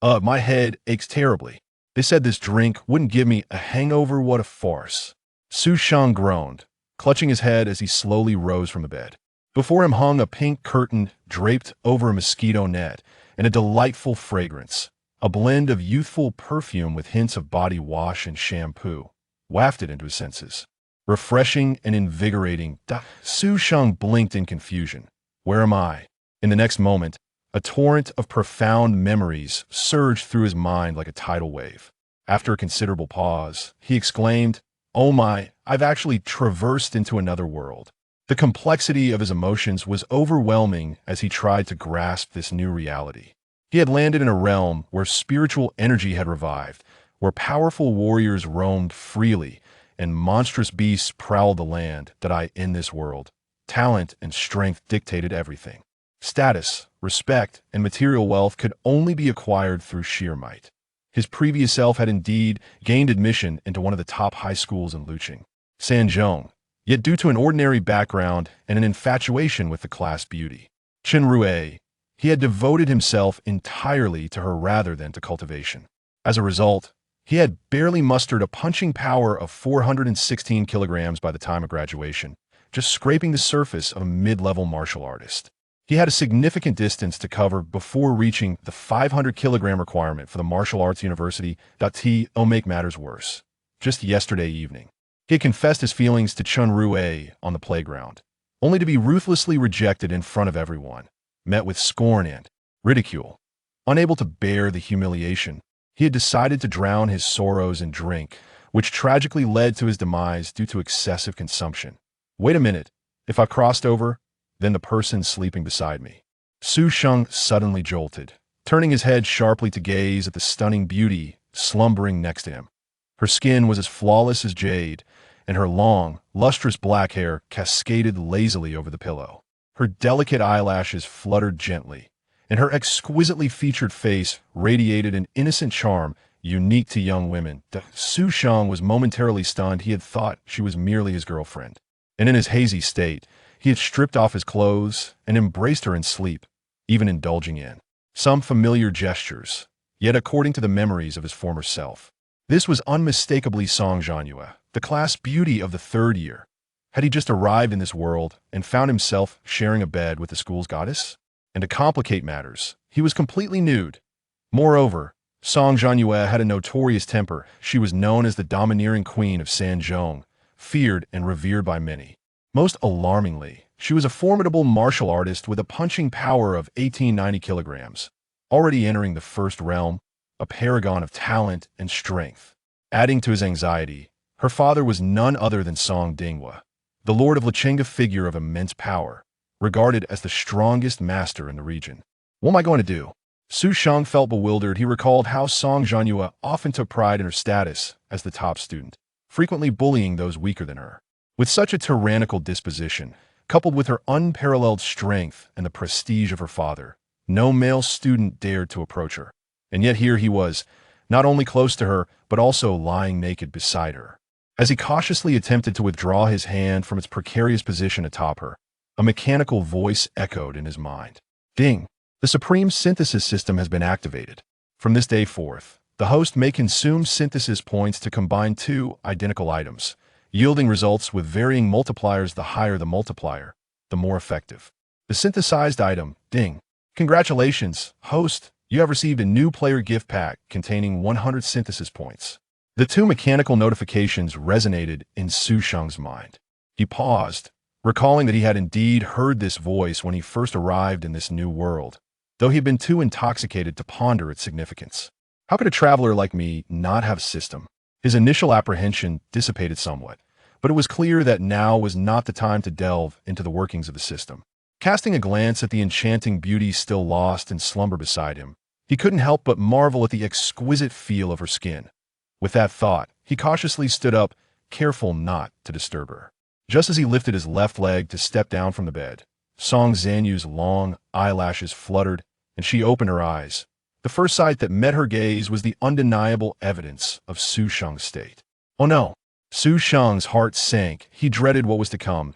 My head aches terribly. They said this drink wouldn't give me a hangover. What a farce. Su Sheng groaned, clutching his head as he slowly rose from the bed. Before him hung a pink curtain draped over a mosquito net and a delightful fragrance, a blend of youthful perfume with hints of body wash and shampoo, wafted into his senses. Refreshing and invigorating. Su Sheng blinked in confusion. Where am I? In the next moment, a torrent of profound memories surged through his mind like a tidal wave. After a considerable pause, he exclaimed, "Oh my, I've actually traversed into another world." The complexity of his emotions was overwhelming as he tried to grasp this new reality. He had landed in a realm where spiritual energy had revived, where powerful warriors roamed freely, and monstrous beasts prowled the land. In this world, talent and strength dictated everything. Status, respect, and material wealth could only be acquired through sheer might. His previous self had indeed gained admission into one of the top high schools in Lucheng, Sanzhong, yet due to an ordinary background and an infatuation with the class beauty, Chen Rue, he had devoted himself entirely to her rather than to cultivation. As a result, he had barely mustered a punching power of 416 kilograms by the time of graduation, just scraping the surface of a mid-level martial artist. He had a significant distance to cover before reaching the 500-kilogram requirement for the martial arts university. To make matters worse, just yesterday evening, he had confessed his feelings to Chen Rue on the playground, only to be ruthlessly rejected in front of everyone, met with scorn and ridicule. Unable to bear the humiliation, he had decided to drown his sorrows in drink, which tragically led to his demise due to excessive consumption. Wait a minute, if I crossed over, then the person sleeping beside me. Su Sheng suddenly jolted, turning his head sharply to gaze at the stunning beauty slumbering next to him. Her skin was as flawless as jade, and her long, lustrous black hair cascaded lazily over the pillow. Her delicate eyelashes fluttered gently, and her exquisitely featured face radiated an innocent charm unique to young women. Su Sheng was momentarily stunned. He had thought she was merely his girlfriend, and in his hazy state, he had stripped off his clothes and embraced her in sleep, even indulging in some familiar gestures, yet according to the memories of his former self. This was unmistakably Song Zhanyue, the class beauty of the third year. Had he just arrived in this world and found himself sharing a bed with the school's goddess? And to complicate matters, he was completely nude. Moreover, Song Zhanyue had a notorious temper. She was known as the domineering queen of Sanzhong, feared and revered by many. Most alarmingly, she was a formidable martial artist with a punching power of 1890 kilograms, already entering the first realm, a paragon of talent and strength. Adding to his anxiety, her father was none other than Song Zhanyue, the lord of Lucheng, a figure of immense power, regarded as the strongest master in the region. What am I going to do? Su Sheng felt bewildered. He recalled how Song Zhanyue often took pride in her status as the top student, frequently bullying those weaker than her. With such a tyrannical disposition, coupled with her unparalleled strength and the prestige of her father, no male student dared to approach her. And yet here he was, not only close to her, but also lying naked beside her. As he cautiously attempted to withdraw his hand from its precarious position atop her, a mechanical voice echoed in his mind. Ding! The supreme synthesis system has been activated. From this day forth, the host may consume synthesis points to combine two identical items, yielding results with varying multipliers. The higher the multiplier, the more effective. The synthesized item, ding. Congratulations, host, you have received a new player gift pack containing 100 synthesis points. The two mechanical notifications resonated in Su Sheng's mind. He paused, recalling that he had indeed heard this voice when he first arrived in this new world, though he had been too intoxicated to ponder its significance. How could a traveler like me not have a system? His initial apprehension dissipated somewhat, but it was clear that now was not the time to delve into the workings of the system. Casting a glance at the enchanting beauty still lost in slumber beside him, he couldn't help but marvel at the exquisite feel of her skin. With that thought, he cautiously stood up, careful not to disturb her. Just as he lifted his left leg to step down from the bed, Song Zhanyue's long eyelashes fluttered, and she opened her eyes. The first sight that met her gaze was the undeniable evidence of Su Sheng's state. Oh no! Su Sheng's heart sank. He dreaded what was to come.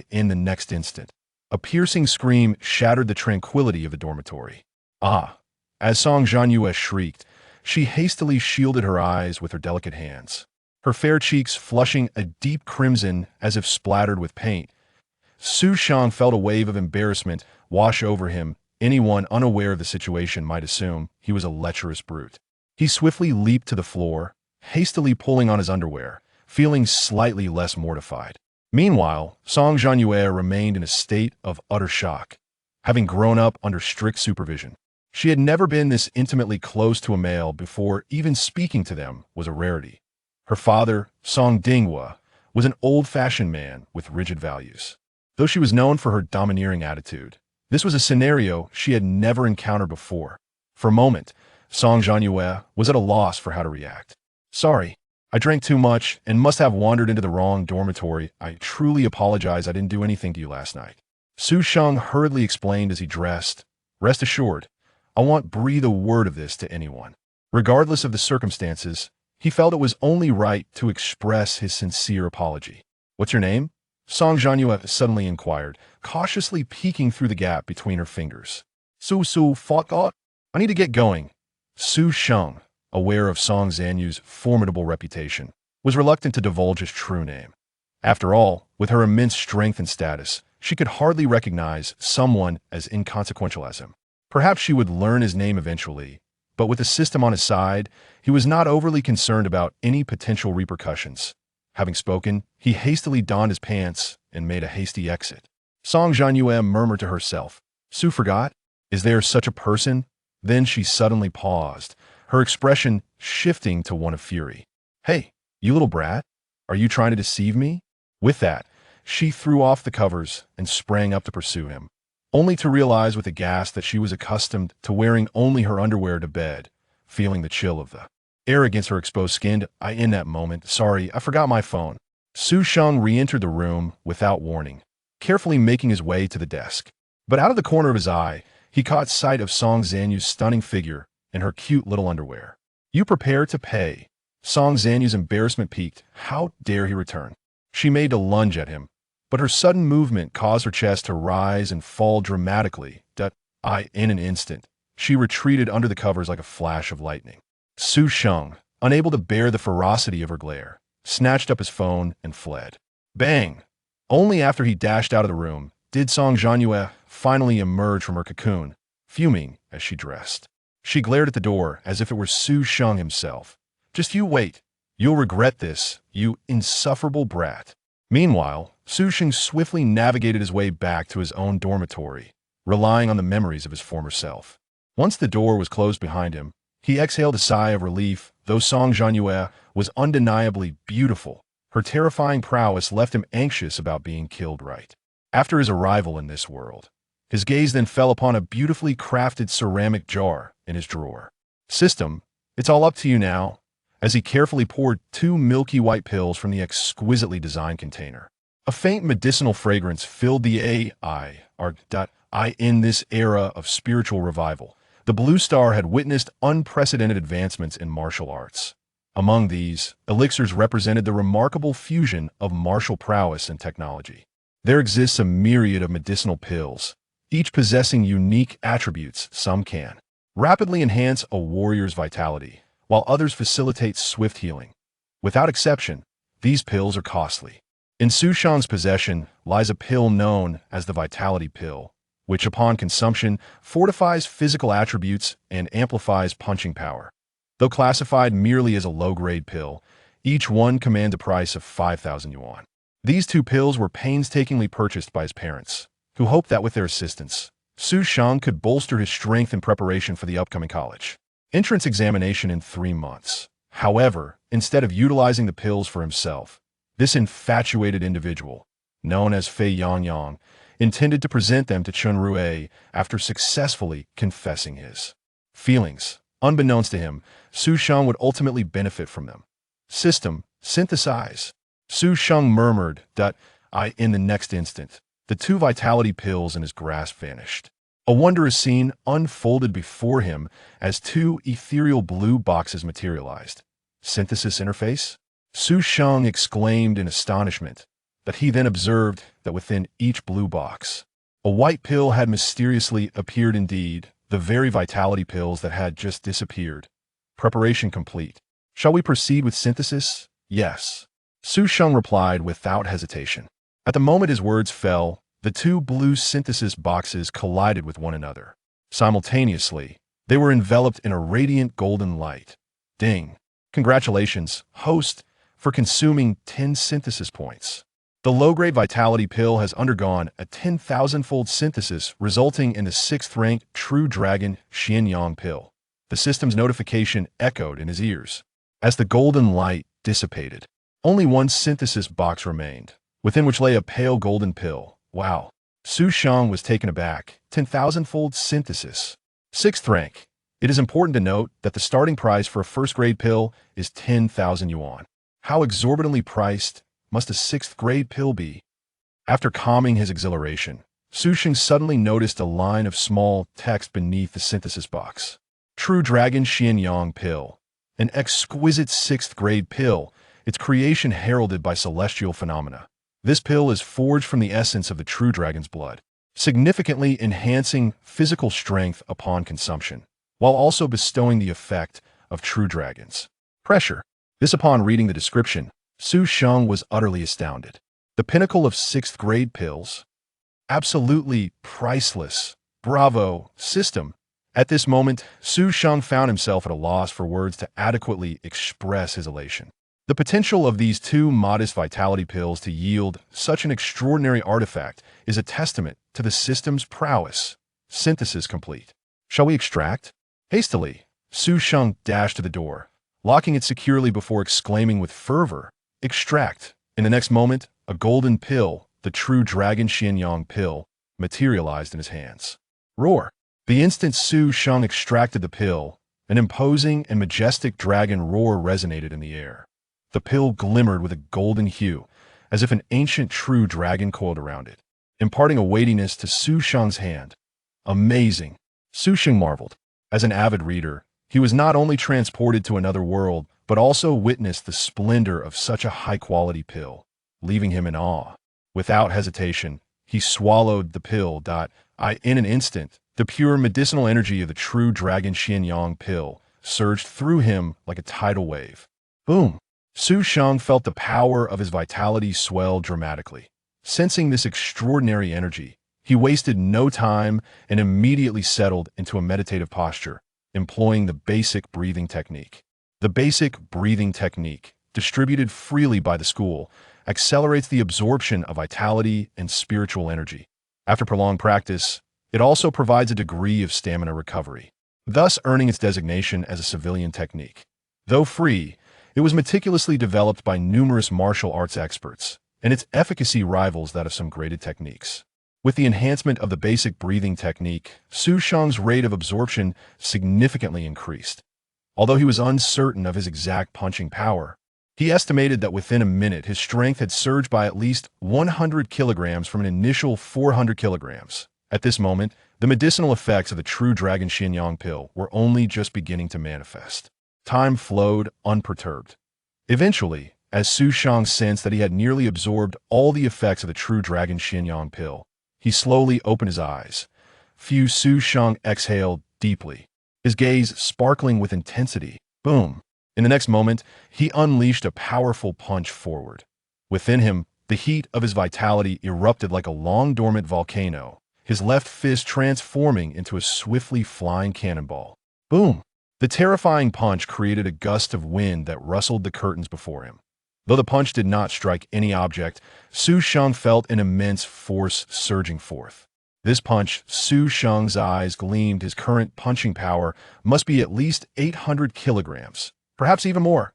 In the next instant, a piercing scream shattered the tranquility of the dormitory. Ah! As Song Zhanyue shrieked, she hastily shielded her eyes with her delicate hands, her fair cheeks flushing a deep crimson as if splattered with paint. Su Sheng felt a wave of embarrassment wash over him. Anyone unaware of the situation might assume he was a lecherous brute. He swiftly leaped to the floor, hastily pulling on his underwear, feeling slightly less mortified. Meanwhile, Song Zhanyue remained in a state of utter shock, having grown up under strict supervision. She had never been this intimately close to a male before. Even speaking to them was a rarity. Her father, Song Zhanyue, was an old-fashioned man with rigid values. Though she was known for her domineering attitude, this was a scenario she had never encountered before. For a moment, Song Zhanyue was at a loss for how to react. "Sorry, I drank too much and must have wandered into the wrong dormitory. I truly apologize. I didn't do anything to you last night." Su Sheng hurriedly explained as he dressed. "Rest assured, I won't breathe a word of this to anyone." Regardless of the circumstances, he felt it was only right to express his sincere apology. "What's your name?" Song Zhanyue suddenly inquired, cautiously peeking through the gap between her fingers. Su forgot. I need to get going." Su Sheng, aware of Song Zhanyue's formidable reputation, was reluctant to divulge his true name. After all, with her immense strength and status, she could hardly recognize someone as inconsequential as him. Perhaps she would learn his name eventually, but with the system on his side, he was not overly concerned about any potential repercussions. Having spoken, he hastily donned his pants and made a hasty exit. Song Zhanyue murmured to herself, "Su forgot? Is there such a person?" Then she suddenly paused, her expression shifting to one of fury. "Hey, you little brat, are you trying to deceive me?" With that, she threw off the covers and sprang up to pursue him, only to realize with a gasp that she was accustomed to wearing only her underwear to bed, feeling the chill of the air against her exposed skin. In that moment, "Sorry, I forgot my phone." Su Sheng re-entered the room without warning, carefully making his way to the desk. But out of the corner of his eye, he caught sight of Song Zhanyue's stunning figure in her cute little underwear. "You prepare to pay." Song Zhanyue's embarrassment peaked. How dare he return? She made a lunge at him, but her sudden movement caused her chest to rise and fall dramatically. In an instant, she retreated under the covers like a flash of lightning. Su Sheng, unable to bear the ferocity of her glare, snatched up his phone and fled. Bang! Only after he dashed out of the room did Song Zhanyue finally emerge from her cocoon, fuming as she dressed. She glared at the door as if it were Su Sheng himself. "Just you wait. You'll regret this, you insufferable brat." Meanwhile, Su Sheng swiftly navigated his way back to his own dormitory, relying on the memories of his former self. Once the door was closed behind him, he exhaled a sigh of relief. Though Song Zhanyue was undeniably beautiful, her terrifying prowess left him anxious about being killed right. After his arrival in this world, his gaze then fell upon a beautifully crafted ceramic jar in his drawer. "System, it's all up to you now," as he carefully poured 2 milky white pills from the exquisitely designed container. A faint medicinal fragrance filled the air. In this era of spiritual revival, the Blue Star had witnessed unprecedented advancements in martial arts. Among these, elixirs represented the remarkable fusion of martial prowess and technology. There exists a myriad of medicinal pills, each possessing unique attributes. Some can rapidly enhance a warrior's vitality, while others facilitate swift healing. Without exception, these pills are costly. In Su Sheng's possession lies a pill known as the Vitality Pill, which upon consumption fortifies physical attributes and amplifies punching power. Though classified merely as a low-grade pill, each one commands a price of 5,000 yuan. These 2 pills were painstakingly purchased by his parents, who hoped that with their assistance, Su Sheng could bolster his strength in preparation for the upcoming college entrance examination in 3 months. However, instead of utilizing the pills for himself, this infatuated individual, known as Fei Yangyang, intended to present them to Chunrue after successfully confessing his feelings. Unbeknownst to him, Su Sheng would ultimately benefit from them. "System, synthesize." Su Sheng murmured. In the next instant, the 2 vitality pills in his grasp vanished. A wondrous scene unfolded before him as 2 ethereal blue boxes materialized. "Synthesis interface?" Su Sheng exclaimed in astonishment, but he then observed that within each blue box, a white pill had mysteriously appeared indeed, the very vitality pills that had just disappeared. Preparation complete. Shall we proceed with synthesis? Yes. Su Sheng replied without hesitation. At the moment his words fell, the two blue synthesis boxes collided with one another. Simultaneously, they were enveloped in a radiant golden light. Ding! Congratulations, host, for consuming 10 synthesis points. The low-grade vitality pill has undergone a 10,000-fold synthesis, resulting in the 6th-ranked True Dragon Xianyang pill. The system's notification echoed in his ears. As the golden light dissipated, only one synthesis box remained, within which lay a pale golden pill. Wow. Su Sheng was taken aback. 10,000-fold synthesis. 6th rank. It is important to note that the starting price for a first-grade pill is 10,000 yuan. How exorbitantly priced must a 6th-grade pill be? After calming his exhilaration, Su Sheng suddenly noticed a line of small text beneath the synthesis box. True Dragon Xianyang pill. An exquisite 6th-grade pill, its creation heralded by celestial phenomena. This pill is forged from the essence of the true dragon's blood, significantly enhancing physical strength upon consumption, while also bestowing the effect of true dragons. Pressure. This upon reading the description, Su Sheng was utterly astounded. The pinnacle of 6th-grade pills? Absolutely priceless. Bravo, system. At this moment, Su Sheng found himself at a loss for words to adequately express his elation. The potential of these two modest vitality pills to yield such an extraordinary artifact is a testament to the system's prowess. Synthesis complete. Shall we extract? Hastily, Su Sheng dashed to the door, locking it securely before exclaiming with fervor, extract. In the next moment, a golden pill, the True Dragon Xianyang pill, materialized in his hands. Roar! The instant Su Sheng extracted the pill, an imposing and majestic dragon roar resonated in the air. The pill glimmered with a golden hue, as if an ancient true dragon coiled around it, imparting a weightiness to Su Sheng's hand. Amazing! Su Sheng marveled. As an avid reader, he was not only transported to another world, but also witnessed the splendor of such a high-quality pill, leaving him in awe. Without hesitation, he swallowed the pill. In an instant, the pure medicinal energy of the True Dragon Xianyang pill surged through him like a tidal wave. Boom! Su Sheng felt the power of his vitality swell dramatically. Sensing this extraordinary energy, he wasted no time and immediately settled into a meditative posture, employing the basic breathing technique. The basic breathing technique, distributed freely by the school, accelerates the absorption of vitality and spiritual energy. After prolonged practice, it also provides a degree of stamina recovery, thus earning its designation as a civilian technique. Though free, it was meticulously developed by numerous martial arts experts, and its efficacy rivals that of some graded techniques. With the enhancement of the basic breathing technique, Su Sheng's rate of absorption significantly increased. Although he was uncertain of his exact punching power, he estimated that within a minute his strength had surged by at least 100 kilograms from an initial 400 kilograms. At this moment, the medicinal effects of the True Dragon Xianyang pill were only just beginning to manifest. Time flowed unperturbed. Eventually, as Su Sheng sensed that he had nearly absorbed all the effects of the True Dragon Xianyang pill, he slowly opened his eyes. Su Sheng exhaled deeply, his gaze sparkling with intensity. Boom! In the next moment, he unleashed a powerful punch forward. Within him, the heat of his vitality erupted like a long-dormant volcano, his left fist transforming into a swiftly flying cannonball. Boom! The terrifying punch created a gust of wind that rustled the curtains before him. Though the punch did not strike any object, Su Sheng felt an immense force surging forth. This punch, Su Sheng's eyes gleamed. His current punching power must be at least 800 kilograms, perhaps even more.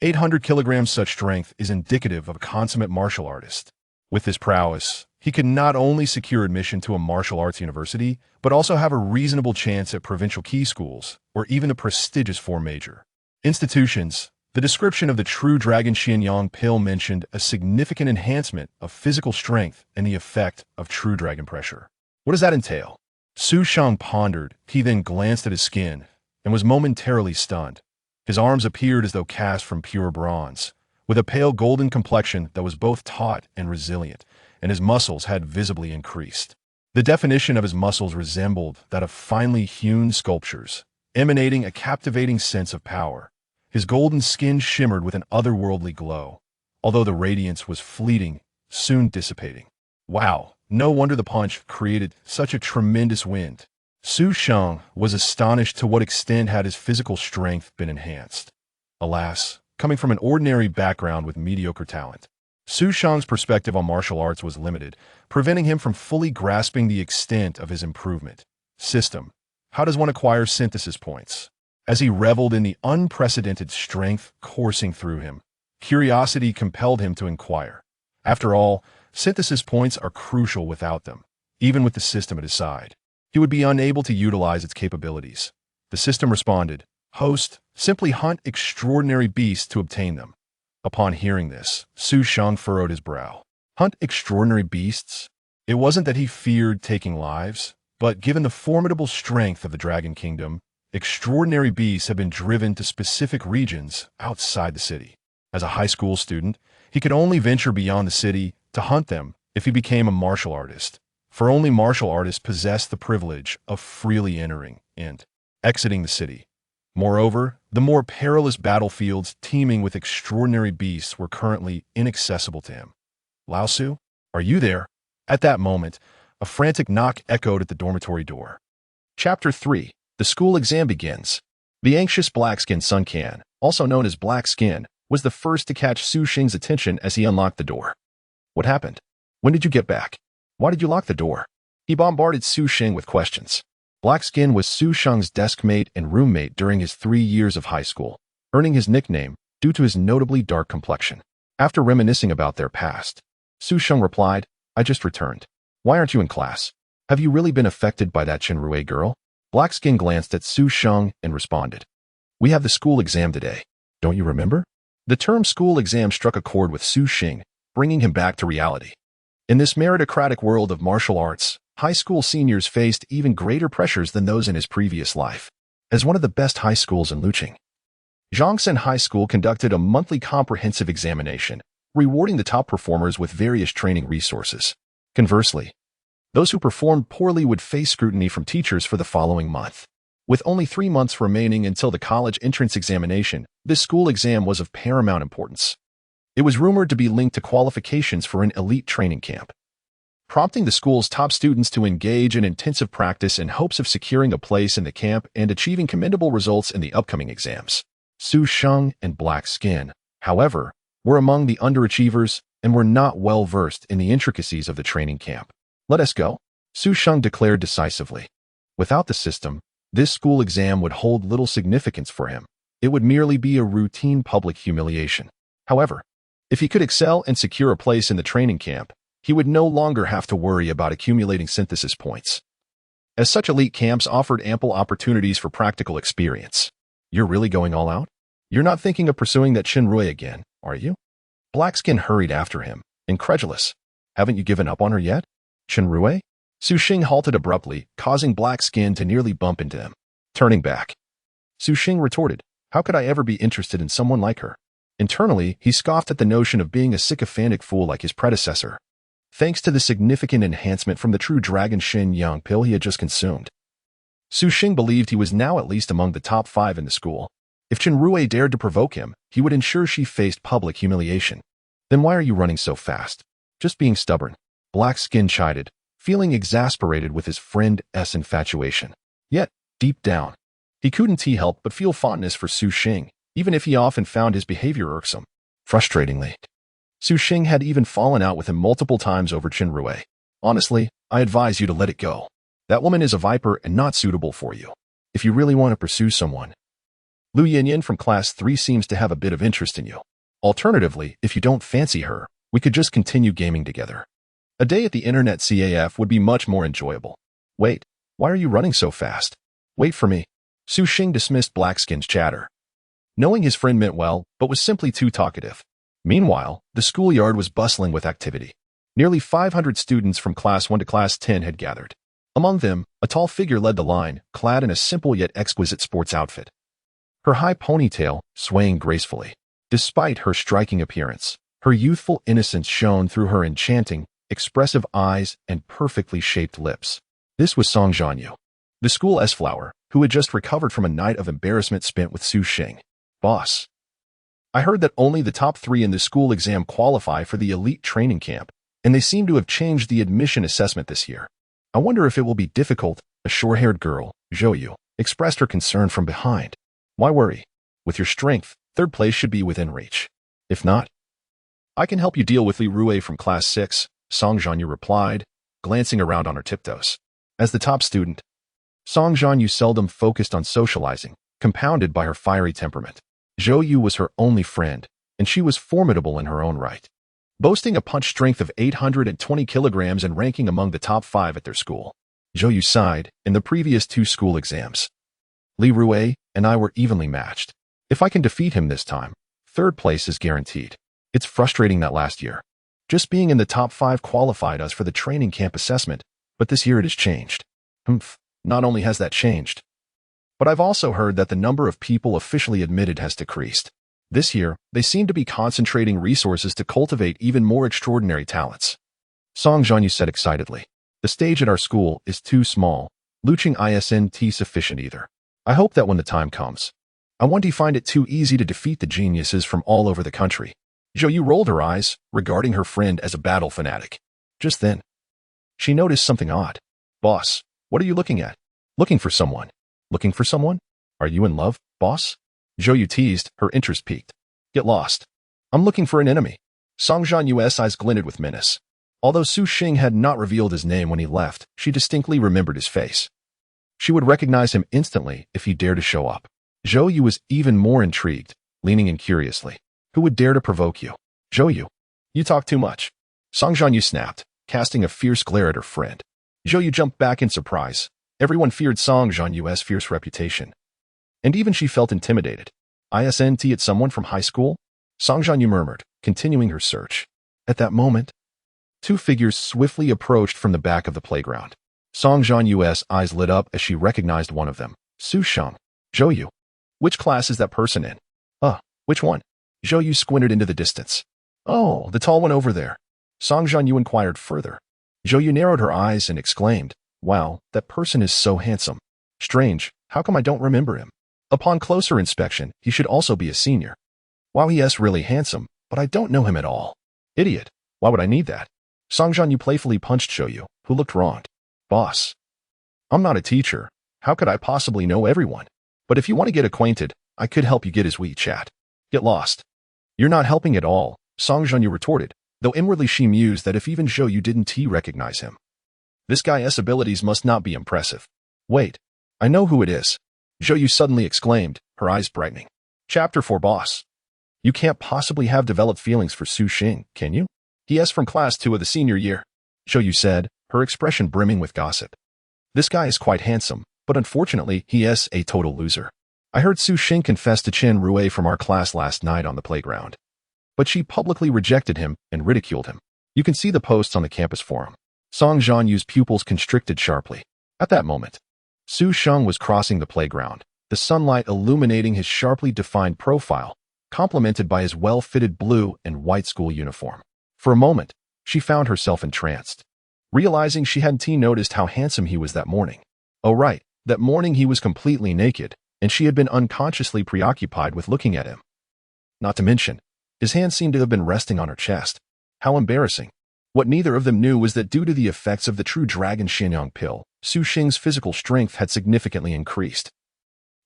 800 kilograms such strength is indicative of a consummate martial artist. With this prowess, he could not only secure admission to a martial arts university, but also have a reasonable chance at provincial key schools, or even the prestigious 4 major institutions. The description of the True Dragon Xianyang pill mentioned a significant enhancement of physical strength and the effect of True Dragon pressure. What does that entail? Su Sheng pondered. He then glanced at his skin and was momentarily stunned. His arms appeared as though cast from pure bronze, with a pale golden complexion that was both taut and resilient, and his muscles had visibly increased. The definition of his muscles resembled that of finely hewn sculptures, emanating a captivating sense of power. His golden skin shimmered with an otherworldly glow, although the radiance was fleeting, soon dissipating. Wow, no wonder the punch created such a tremendous wind. Su Sheng was astonished to what extent had his physical strength been enhanced. Alas, coming from an ordinary background with mediocre talent, Su Sheng's perspective on martial arts was limited, preventing him from fully grasping the extent of his improvement. System. How does one acquire synthesis points? As he reveled in the unprecedented strength coursing through him, curiosity compelled him to inquire. After all, synthesis points are crucial without them. Even with the system at his side, he would be unable to utilize its capabilities. The system responded, "Host, simply hunt extraordinary beasts to obtain them." Upon hearing this, Su Sheng furrowed his brow. Hunt extraordinary beasts? It wasn't that he feared taking lives, but given the formidable strength of the Dragon Kingdom, extraordinary beasts have been driven to specific regions outside the city. As a high school student, he could only venture beyond the city to hunt them if he became a martial artist, for only martial artists possess the privilege of freely entering and exiting the city. Moreover, the more perilous battlefields teeming with extraordinary beasts were currently inaccessible to him. "Lao Su, are you there?" At that moment, a frantic knock echoed at the dormitory door. Chapter 3. The school exam begins. The anxious black-skinned Sun Can, also known as Black Skin, was the first to catch Su Sheng's attention as he unlocked the door. "What happened? When did you get back? Why did you lock the door?" He bombarded Su Sheng with questions. Black Skin was Su Sheng's deskmate and roommate during his 3 years of high school, earning his nickname due to his notably dark complexion. After reminiscing about their past, Su Sheng replied, "I just returned. Why aren't you in class? Have you really been affected by that Chenrue girl?" Black Skin glanced at Su Sheng and responded, "We have the school exam today. Don't you remember?" The term school exam struck a chord with Su Sheng, bringing him back to reality. In this meritocratic world of martial arts, high school seniors faced even greater pressures than those in his previous life. As one of the best high schools in Luqing, Zhangsen High School conducted a monthly comprehensive examination, rewarding the top performers with various training resources. Conversely, those who performed poorly would face scrutiny from teachers for the following month. With only 3 months remaining until the college entrance examination, this school exam was of paramount importance. It was rumored to be linked to qualifications for an elite training camp, prompting the school's top students to engage in intensive practice in hopes of securing a place in the camp and achieving commendable results in the upcoming exams. Su Sheng and Black Skin, however, were among the underachievers and were not well versed in the intricacies of the training camp. "Let us go," Su Sheng declared decisively. Without the system, this school exam would hold little significance for him. It would merely be a routine public humiliation. However, if he could excel and secure a place in the training camp, he would no longer have to worry about accumulating synthesis points, as such elite camps offered ample opportunities for practical experience. "You're really going all out? You're not thinking of pursuing that Chenrue again, are you?" Black Skin hurried after him, incredulous. "Haven't you given up on her yet? Chenrue?" Su Sheng halted abruptly, causing Black Skin to nearly bump into him. Turning back, Su Sheng retorted, "How could I ever be interested in someone like her?" Internally, he scoffed at the notion of being a sycophantic fool like his predecessor. Thanks to the significant enhancement from the true Dragon Shen Yang pill he had just consumed, Su Sheng believed he was now at least among the top 5 in the school. If Chenrue dared to provoke him, he would ensure she faced public humiliation. "Then why are you running so fast?" "Just being stubborn," Black Skin chided, feeling exasperated with his friend's infatuation. Yet, deep down, he couldn't help but feel fondness for Su Sheng, even if he often found his behavior irksome. Frustratingly, Su Sheng had even fallen out with him multiple times over Chenrue. "Honestly, I advise you to let it go. That woman is a viper and not suitable for you. If you really want to pursue someone, Lu Yinyin from Class 3 seems to have a bit of interest in you. Alternatively, if you don't fancy her, we could just continue gaming together. A day at the internet CAF would be much more enjoyable." "Wait, why are you running so fast?" "Wait for me." Su Sheng dismissed Black Skin's chatter, knowing his friend meant well, but was simply too talkative. Meanwhile, the schoolyard was bustling with activity. Nearly 500 students from Class 1 to Class 10 had gathered. Among them, a tall figure led the line, clad in a simple yet exquisite sports outfit. Her high ponytail swaying gracefully. Despite her striking appearance, her youthful innocence shone through her enchanting, expressive eyes, and perfectly shaped lips. This was Song Zhanyue, the school S-flower, who had just recovered from a night of embarrassment spent with Sheng. Boss, I heard that only the top 3 in the school exam qualify for the elite training camp, and they seem to have changed the admission assessment this year. I wonder if it will be difficult. A short-haired girl, Zhou, expressed her concern from behind. Why worry? With your strength, 3rd place should be within reach. If not, I can help you deal with Li Rui from class 6, Song Zhanyue replied, glancing around on her tiptoes. As the top student, Song Zhanyue seldom focused on socializing, compounded by her fiery temperament. Zhou was her only friend, and she was formidable in her own right, boasting a punch strength of 820 kilograms and ranking among the top 5 at their school. Zhou sighed. In the previous 2 school exams, Li Rui and I were evenly matched. If I can defeat him this time, 3rd place is guaranteed. It's frustrating that last year, just being in the top 5 qualified us for the training camp assessment, but this year it has changed. Not only has that changed, but I've also heard that the number of people officially admitted has decreased. This year, they seem to be concentrating resources to cultivate even more extraordinary talents. Song Zhanyue said excitedly. The stage at our school is too small. Luching isn't sufficient either. I hope that when the time comes, I won't find it too easy to defeat the geniuses from all over the country. Zhou rolled her eyes, regarding her friend as a battle fanatic. Just then, she noticed something odd. Boss, what are you looking at? Looking for someone. Looking for someone? Are you in love, boss? Zhou teased, her interest piqued. Get lost. I'm looking for an enemy. Song Zhanyue's eyes glinted with menace. Although Sheng had not revealed his name when he left, she distinctly remembered his face. She would recognize him instantly if he dared to show up. Zhou was even more intrigued, leaning in curiously. Who would dare to provoke you? Zhou, you talk too much. Song Zhanyue snapped, casting a fierce glare at her friend. Zhou jumped back in surprise. Everyone feared Song Zhanyue's fierce reputation. And even she felt intimidated. Isn't it someone from high school? Song Zhanyue murmured, continuing her search. At that moment, 2 figures swiftly approached from the back of the playground. Song Zhanyue's eyes lit up as she recognized one of them. Sheng. Zhou. Which class is that person in? Which one? Zhou squinted into the distance. Oh, the tall one over there. Song Zhanyue inquired further. Zhou narrowed her eyes and exclaimed, wow, that person is so handsome. Strange, how come I don't remember him? Upon closer inspection, he should also be a senior. Wow, he is really handsome, but I don't know him at all. Idiot, why would I need that? Song Zhanyue playfully punched Zhou, who looked wronged. Boss, I'm not a teacher. How could I possibly know everyone? But if you want to get acquainted, I could help you get his WeChat. Get lost. You're not helping at all, Song Zhanyue retorted, though inwardly she mused that if even Zhou didn't recognize him, this guy's abilities must not be impressive. Wait, I know who it is. Zhou suddenly exclaimed, her eyes brightening. Chapter 4 Boss. You can't possibly have developed feelings for Sheng, can you? He is from class 2 of the senior year, Zhou said, her expression brimming with gossip. This guy is quite handsome, but unfortunately he is a total loser. I heard Sheng confess to Chen Rui from our class last night on the playground. But she publicly rejected him and ridiculed him. You can see the posts on the campus forum. Song Zhanyue's pupils constricted sharply. At that moment, Sheng was crossing the playground, the sunlight illuminating his sharply defined profile, complemented by his well-fitted blue and white school uniform. For a moment, she found herself entranced, realizing she hadn't noticed how handsome he was that morning. Oh right, that morning he was completely naked, and she had been unconsciously preoccupied with looking at him. Not to mention, his hand seemed to have been resting on her chest. How embarrassing. What neither of them knew was that due to the effects of the True Dragon Shenyang pill, Sheng's physical strength had significantly increased.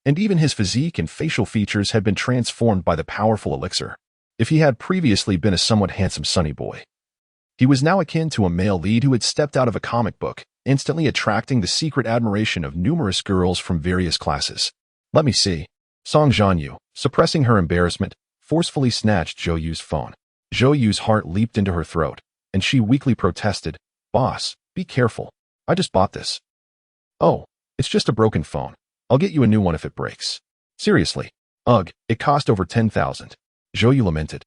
And even his physique and facial features had been transformed by the powerful elixir. If he had previously been a somewhat handsome sunny boy, he was now akin to a male lead who had stepped out of a comic book, instantly attracting the secret admiration of numerous girls from various classes. Let me see. Song Zhanyue, suppressing her embarrassment, forcefully snatched Zhou's phone. Zhou's heart leaped into her throat, and she weakly protested, Boss, be careful. I just bought this. Oh, it's just a broken phone. I'll get you a new one if it breaks. Seriously. Ugh, it cost over 10,000. Zhou lamented.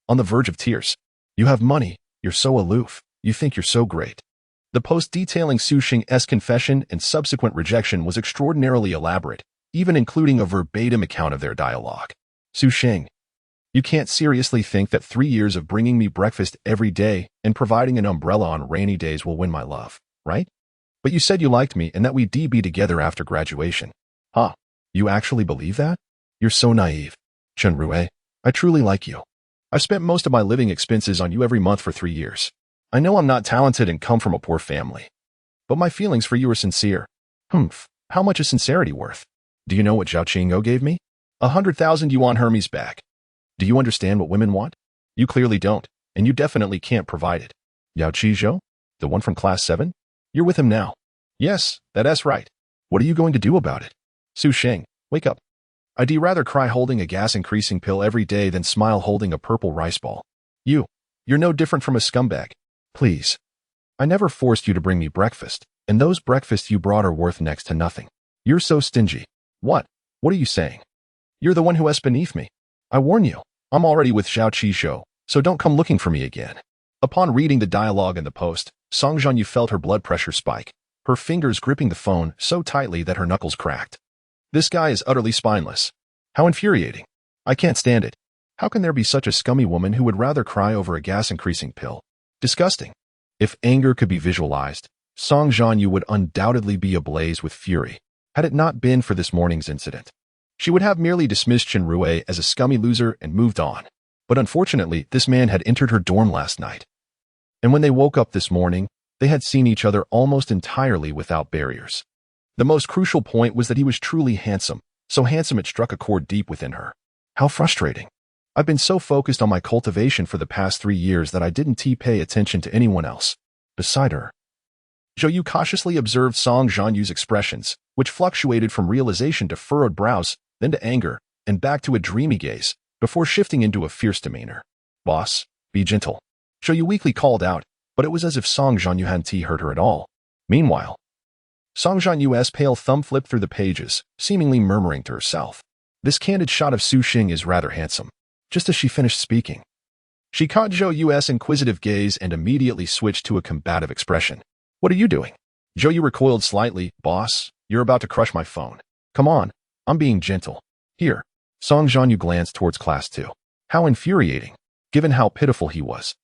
On the verge of tears. You have money, you're so aloof, you think you're so great. The post detailing Sheng's confession and subsequent rejection was extraordinarily elaborate, even including a verbatim account of their dialogue. Sheng. You can't seriously think that 3 years of bringing me breakfast every day and providing an umbrella on rainy days will win my love, right? But you said you liked me and that we'd be together after graduation. Huh? You actually believe that? You're so naive. Zhanyue, I truly like you. I've spent most of my living expenses on you every month for 3 years. I know I'm not talented and come from a poor family, but my feelings for you are sincere. Humph, how much is sincerity worth? Do you know what Zhao Qinggo gave me? 100,000 yuan Hermes back. Do you understand what women want? You clearly don't, and you definitely can't provide it. Yao Qizhou? The one from class 7? You're with him now. Yes, that's right. What are you going to do about it? Sheng, wake up. I'd rather cry holding a gas-increasing pill every day than smile holding a purple rice ball. You're no different from a scumbag. Please. I never forced you to bring me breakfast, and those breakfasts you brought are worth next to nothing. You're so stingy. What? What are you saying? You're the one who is beneath me. I warn you, I'm already with Zhao Qizhou, so don't come looking for me again. Upon reading the dialogue in the post, Song Zhanyue felt her blood pressure spike, her fingers gripping the phone so tightly that her knuckles cracked. This guy is utterly spineless. How infuriating. I can't stand it. How can there be such a scummy woman who would rather cry over a gas-increasing pill? Disgusting. If anger could be visualized, Song Zhanyue would undoubtedly be ablaze with fury, had it not been for this morning's incident. She would have merely dismissed Zhanyue as a scummy loser and moved on. But unfortunately, this man had entered her dorm last night. And when they woke up this morning, they had seen each other almost entirely without barriers. The most crucial point was that he was truly handsome, so handsome it struck a chord deep within her. How frustrating. I've been so focused on my cultivation for the past 3 years that I didn't pay attention to anyone else beside her. Zhou cautiously observed Song Zhanyue's expressions, which fluctuated from realization to furrowed brows, then to anger, and back to a dreamy gaze, before shifting into a fierce demeanor. Boss, be gentle. Zhou weakly called out, but it was as if Song Zhanyue hadn't heard her at all. Meanwhile, Song Zhanyue's pale thumb flipped through the pages, seemingly murmuring to herself. This candid shot of Sheng is rather handsome. Just as she finished speaking, she caught Zhou's inquisitive gaze and immediately switched to a combative expression. What are you doing? Zhou recoiled slightly. Boss, you're about to crush my phone. Come on, I'm being gentle. Here. Song Zhanyue glanced towards class 2. How infuriating, given how pitiful he was.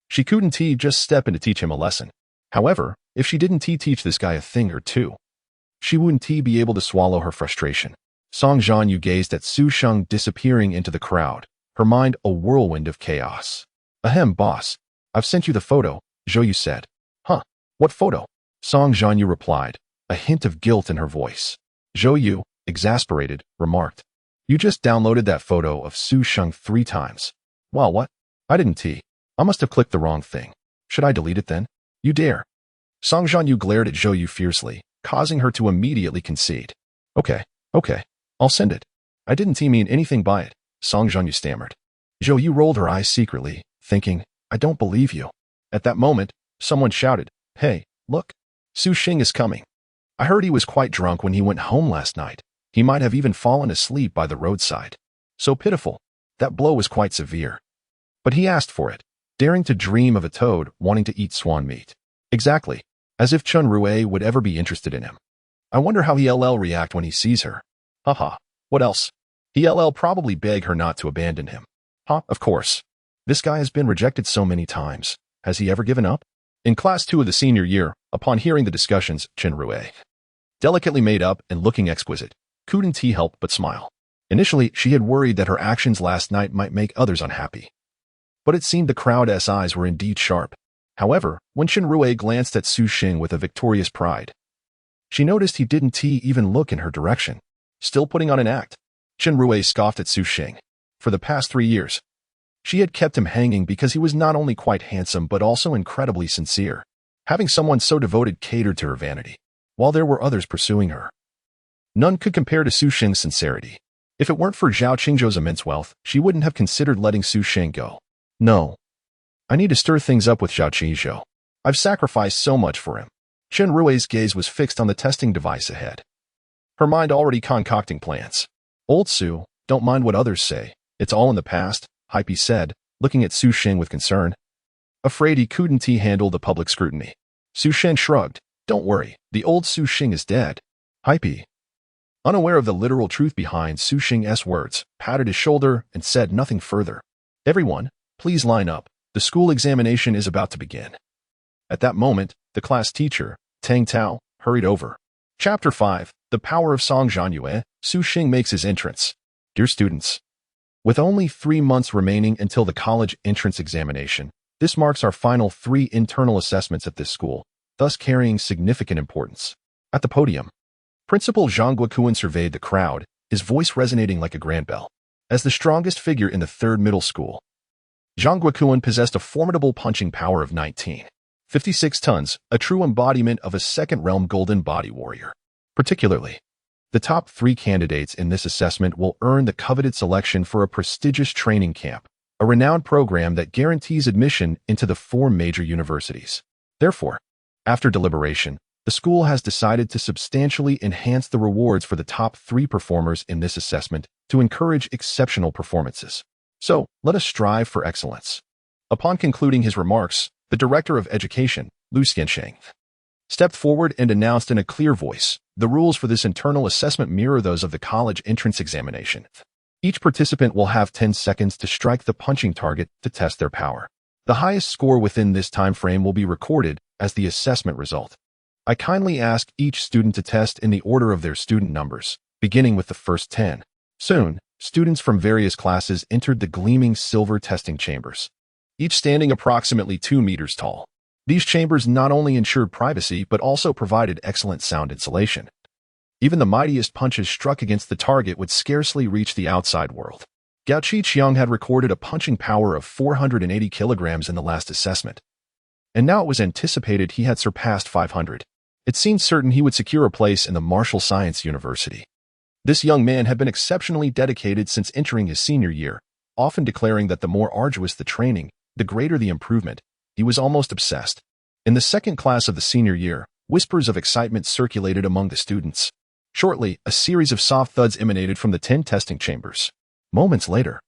She couldn't just step in to teach him a lesson. However, if she didn't teach this guy a thing or two, she wouldn't be able to swallow her frustration. Song Zhanyue gazed at Sheng disappearing into the crowd, her mind a whirlwind of chaos. Ahem, boss. I've sent you the photo, Zhou said. Huh? What photo? Song Zhanyue replied, a hint of guilt in her voice. Zhou, exasperated, remarked. You just downloaded that photo of Sheng 3 times. Well, what? I didn't I must have clicked the wrong thing. Should I delete it then? You dare. Song Zhanyue glared at Zhou fiercely, causing her to immediately concede. Okay, I'll send it. I didn't mean anything by it, Song Zhanyue stammered. Zhou rolled her eyes secretly, thinking, I don't believe you. At that moment, someone shouted, Hey, look, Sheng is coming. I heard he was quite drunk when he went home last night. He might have even fallen asleep by the roadside. So pitiful. That blow was quite severe. But he asked for it, daring to dream of a toad wanting to eat swan meat. Exactly. As if Zhanyue would ever be interested in him. I wonder how he'll react when he sees her. Haha. What else? He'll probably beg her not to abandon him. Huh? Of course. This guy has been rejected so many times. Has he ever given up? In class 2 of the senior year, upon hearing the discussions, Zhanyue, delicately made up and looking exquisite, couldn't help but smile. Initially, she had worried that her actions last night might make others unhappy. But it seemed the crowd's eyes were indeed sharp. However, when Zhanyue glanced at Sheng with a victorious pride, she noticed he didn't even look in her direction, still putting on an act. Zhanyue scoffed at Sheng. For the past 3 years, she had kept him hanging because he was not only quite handsome but also incredibly sincere. Having someone so devoted catered to her vanity, while there were others pursuing her. None could compare to Sheng's sincerity. If it weren't for Zhao Qingzhou's immense wealth, she wouldn't have considered letting Sheng go. No. I need to stir things up with Zhao Qizhou. I've sacrificed so much for him. Zhanyue's gaze was fixed on the testing device ahead. Her mind already concocting plans. Old Su, don't mind what others say. It's all in the past, Hype said, looking at Sheng with concern. Afraid he couldn't handle the public scrutiny. Sheng shrugged. Don't worry, the old Sheng is dead. Hype. Unaware of the literal truth behind Su Sheng's words, patted his shoulder and said nothing further. Everyone, please line up. The school examination is about to begin. At that moment, the class teacher, Tang Tao, hurried over. Chapter 5, The Power of Song Zhanyue, Su Sheng makes his entrance. Dear students, with only 3 months remaining until the college entrance examination, this marks our final 3 internal assessments at this school, thus carrying significant importance. At the podium, Principal Zhang Guokuan surveyed the crowd, his voice resonating like a grand bell. As the strongest figure in the 3rd middle school, Zhang Guokuan possessed a formidable punching power of 19.56 tons, a true embodiment of a second-realm golden body warrior. Particularly, the top 3 candidates in this assessment will earn the coveted selection for a prestigious training camp, a renowned program that guarantees admission into the 4 major universities. Therefore, after deliberation, the school has decided to substantially enhance the rewards for the top 3 performers in this assessment to encourage exceptional performances. So, let us strive for excellence. Upon concluding his remarks, the Director of Education, Sheng, stepped forward and announced in a clear voice, the rules for this internal assessment mirror those of the college entrance examination. Each participant will have 10 seconds to strike the punching target to test their power. The highest score within this time frame will be recorded as the assessment result. I kindly ask each student to test in the order of their student numbers, beginning with the first 10. Soon, students from various classes entered the gleaming silver testing chambers, each standing approximately 2 meters tall. These chambers not only ensured privacy but also provided excellent sound insulation. Even the mightiest punches struck against the target would scarcely reach the outside world. Gao Qiqiang had recorded a punching power of 480 kilograms in the last assessment, and now it was anticipated he had surpassed 500. It seemed certain he would secure a place in the Martial Science University. This young man had been exceptionally dedicated since entering his senior year, often declaring that the more arduous the training, the greater the improvement. He was almost obsessed. In the 2nd class of the senior year, whispers of excitement circulated among the students. Shortly, a series of soft thuds emanated from the 10 testing chambers. Moments later,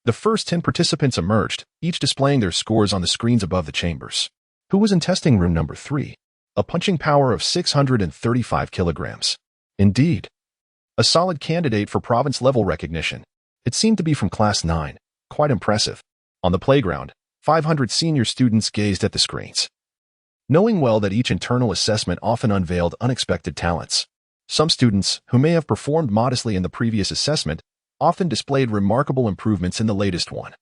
the first 10 participants emerged, each displaying their scores on the screens above the chambers. Who was in testing room number 3? A punching power of 635 kilograms. Indeed, a solid candidate for province-level recognition. It seemed to be from class 9. Quite impressive. On the playground, 500 senior students gazed at the screens, knowing well that each internal assessment often unveiled unexpected talents. Some students, who may have performed modestly in the previous assessment, often displayed remarkable improvements in the latest one,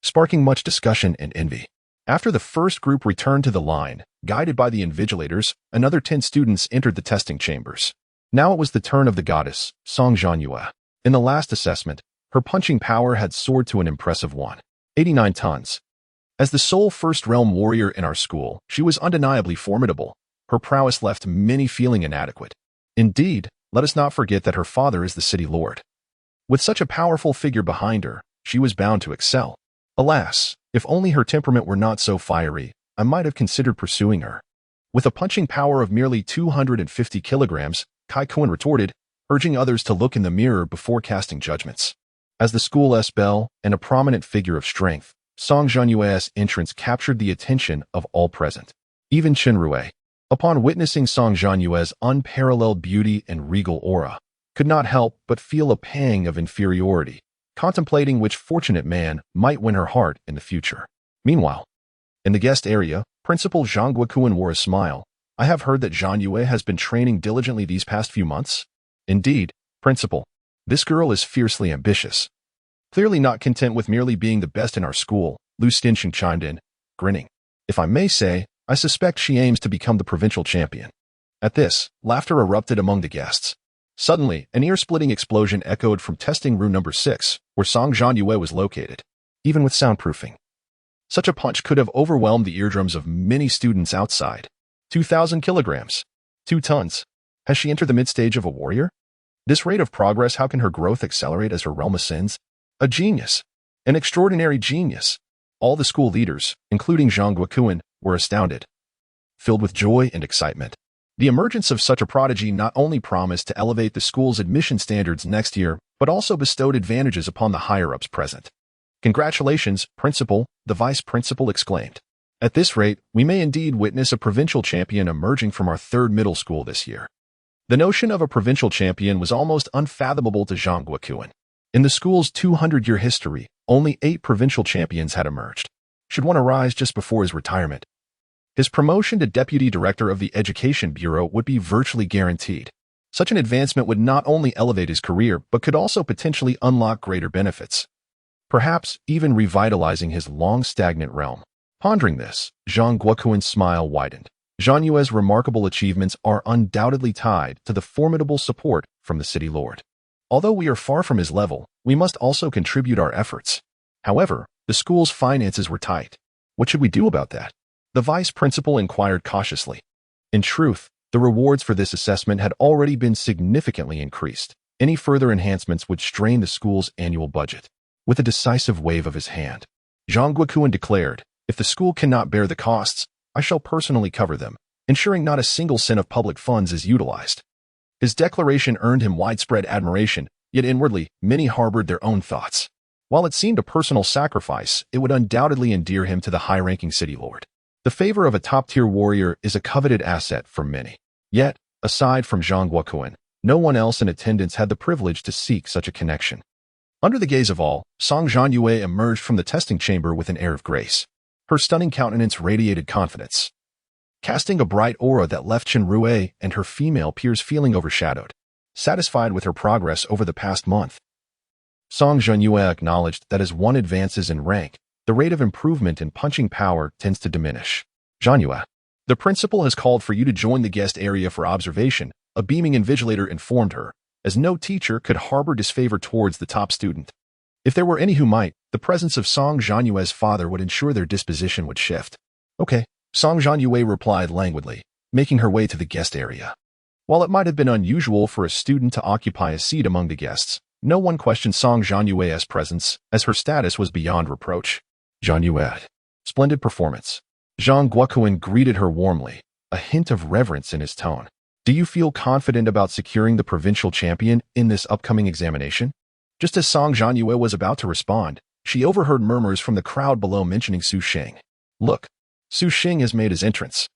sparking much discussion and envy. After the first group returned to the line, guided by the invigilators, another 10 students entered the testing chambers. Now it was the turn of the goddess, Song Zhanyue. In the last assessment, her punching power had soared to an impressive 189 tons. As the sole first-realm warrior in our school, she was undeniably formidable. Her prowess left many feeling inadequate. Indeed, let us not forget that her father is the city lord. With such a powerful figure behind her, she was bound to excel. Alas, if only her temperament were not so fiery, I might have considered pursuing her. With a punching power of merely 250 kilograms, Kai Kuan retorted, urging others to look in the mirror before casting judgments. As the school's belle and a prominent figure of strength, Song Zhanyue's entrance captured the attention of all present. Even Chen Rui, upon witnessing Song Zhanyue's unparalleled beauty and regal aura, could not help but feel a pang of inferiority, contemplating which fortunate man might win her heart in the future. Meanwhile, in the guest area, Principal Zhang Guokuan wore a smile. I have heard that Zhanyue has been training diligently these past few months. Indeed, Principal, this girl is fiercely ambitious. Clearly not content with merely being the best in our school, Lu Xinsheng chimed in, grinning. If I may say, I suspect she aims to become the provincial champion. At this, laughter erupted among the guests. Suddenly, an ear-splitting explosion echoed from testing room number 6, where Song Zhanyue was located. Even with soundproofing, such a punch could have overwhelmed the eardrums of many students outside. 2,000 kilograms. 2 tons. Has she entered the mid-stage of a warrior? This rate of progress, how can her growth accelerate as her realm ascends? A genius. An extraordinary genius. All the school leaders, including Zhang Guokuan, were astounded, filled with joy and excitement. The emergence of such a prodigy not only promised to elevate the school's admission standards next year, but also bestowed advantages upon the higher-ups present. Congratulations, Principal, the Vice Principal exclaimed. At this rate, we may indeed witness a provincial champion emerging from our 3rd middle school this year. The notion of a provincial champion was almost unfathomable to Zhang Guoquan. In the school's 200-year history, only 8 provincial champions had emerged. Should one arise just before his retirement, his promotion to deputy director of the Education Bureau would be virtually guaranteed. Such an advancement would not only elevate his career, but could also potentially unlock greater benefits, perhaps even revitalizing his long-stagnant realm. Pondering this, Zhang Guoquan's smile widened. Zhanyue's remarkable achievements are undoubtedly tied to the formidable support from the city lord. Although we are far from his level, we must also contribute our efforts. However, the school's finances were tight. What should we do about that? The vice principal inquired cautiously. In truth, the rewards for this assessment had already been significantly increased. Any further enhancements would strain the school's annual budget. With a decisive wave of his hand, Zhang Guoquan declared, "If the school cannot bear the costs, I shall personally cover them, ensuring not a single cent of public funds is utilized." His declaration earned him widespread admiration, yet inwardly, many harbored their own thoughts. While it seemed a personal sacrifice, it would undoubtedly endear him to the high-ranking city lord. The favor of a top-tier warrior is a coveted asset for many. Yet, aside from Zhang Guoquan, no one else in attendance had the privilege to seek such a connection. Under the gaze of all, Song Zhanyue emerged from the testing chamber with an air of grace. Her stunning countenance radiated confidence, casting a bright aura that left Chen Rue and her female peers feeling overshadowed. Satisfied with her progress over the past month, Song Zhanyue acknowledged that as one advances in rank, the rate of improvement in punching power tends to diminish. "Zhanyue, the principal has called for you to join the guest area for observation," a beaming invigilator informed her, as no teacher could harbor disfavor towards the top student. If there were any who might, the presence of Song Zhanyue's father would ensure their disposition would shift. "Okay," Song Zhanyue replied languidly, making her way to the guest area. While it might have been unusual for a student to occupy a seat among the guests, no one questioned Song Zhanyue's presence, as her status was beyond reproach. "Zhanyue, splendid performance." Zhang Guoquan greeted her warmly, a hint of reverence in his tone. "Do you feel confident about securing the provincial champion in this upcoming examination?" Just as Song Zhanyue was about to respond, she overheard murmurs from the crowd below mentioning Sheng. "Look, Sheng has made his entrance."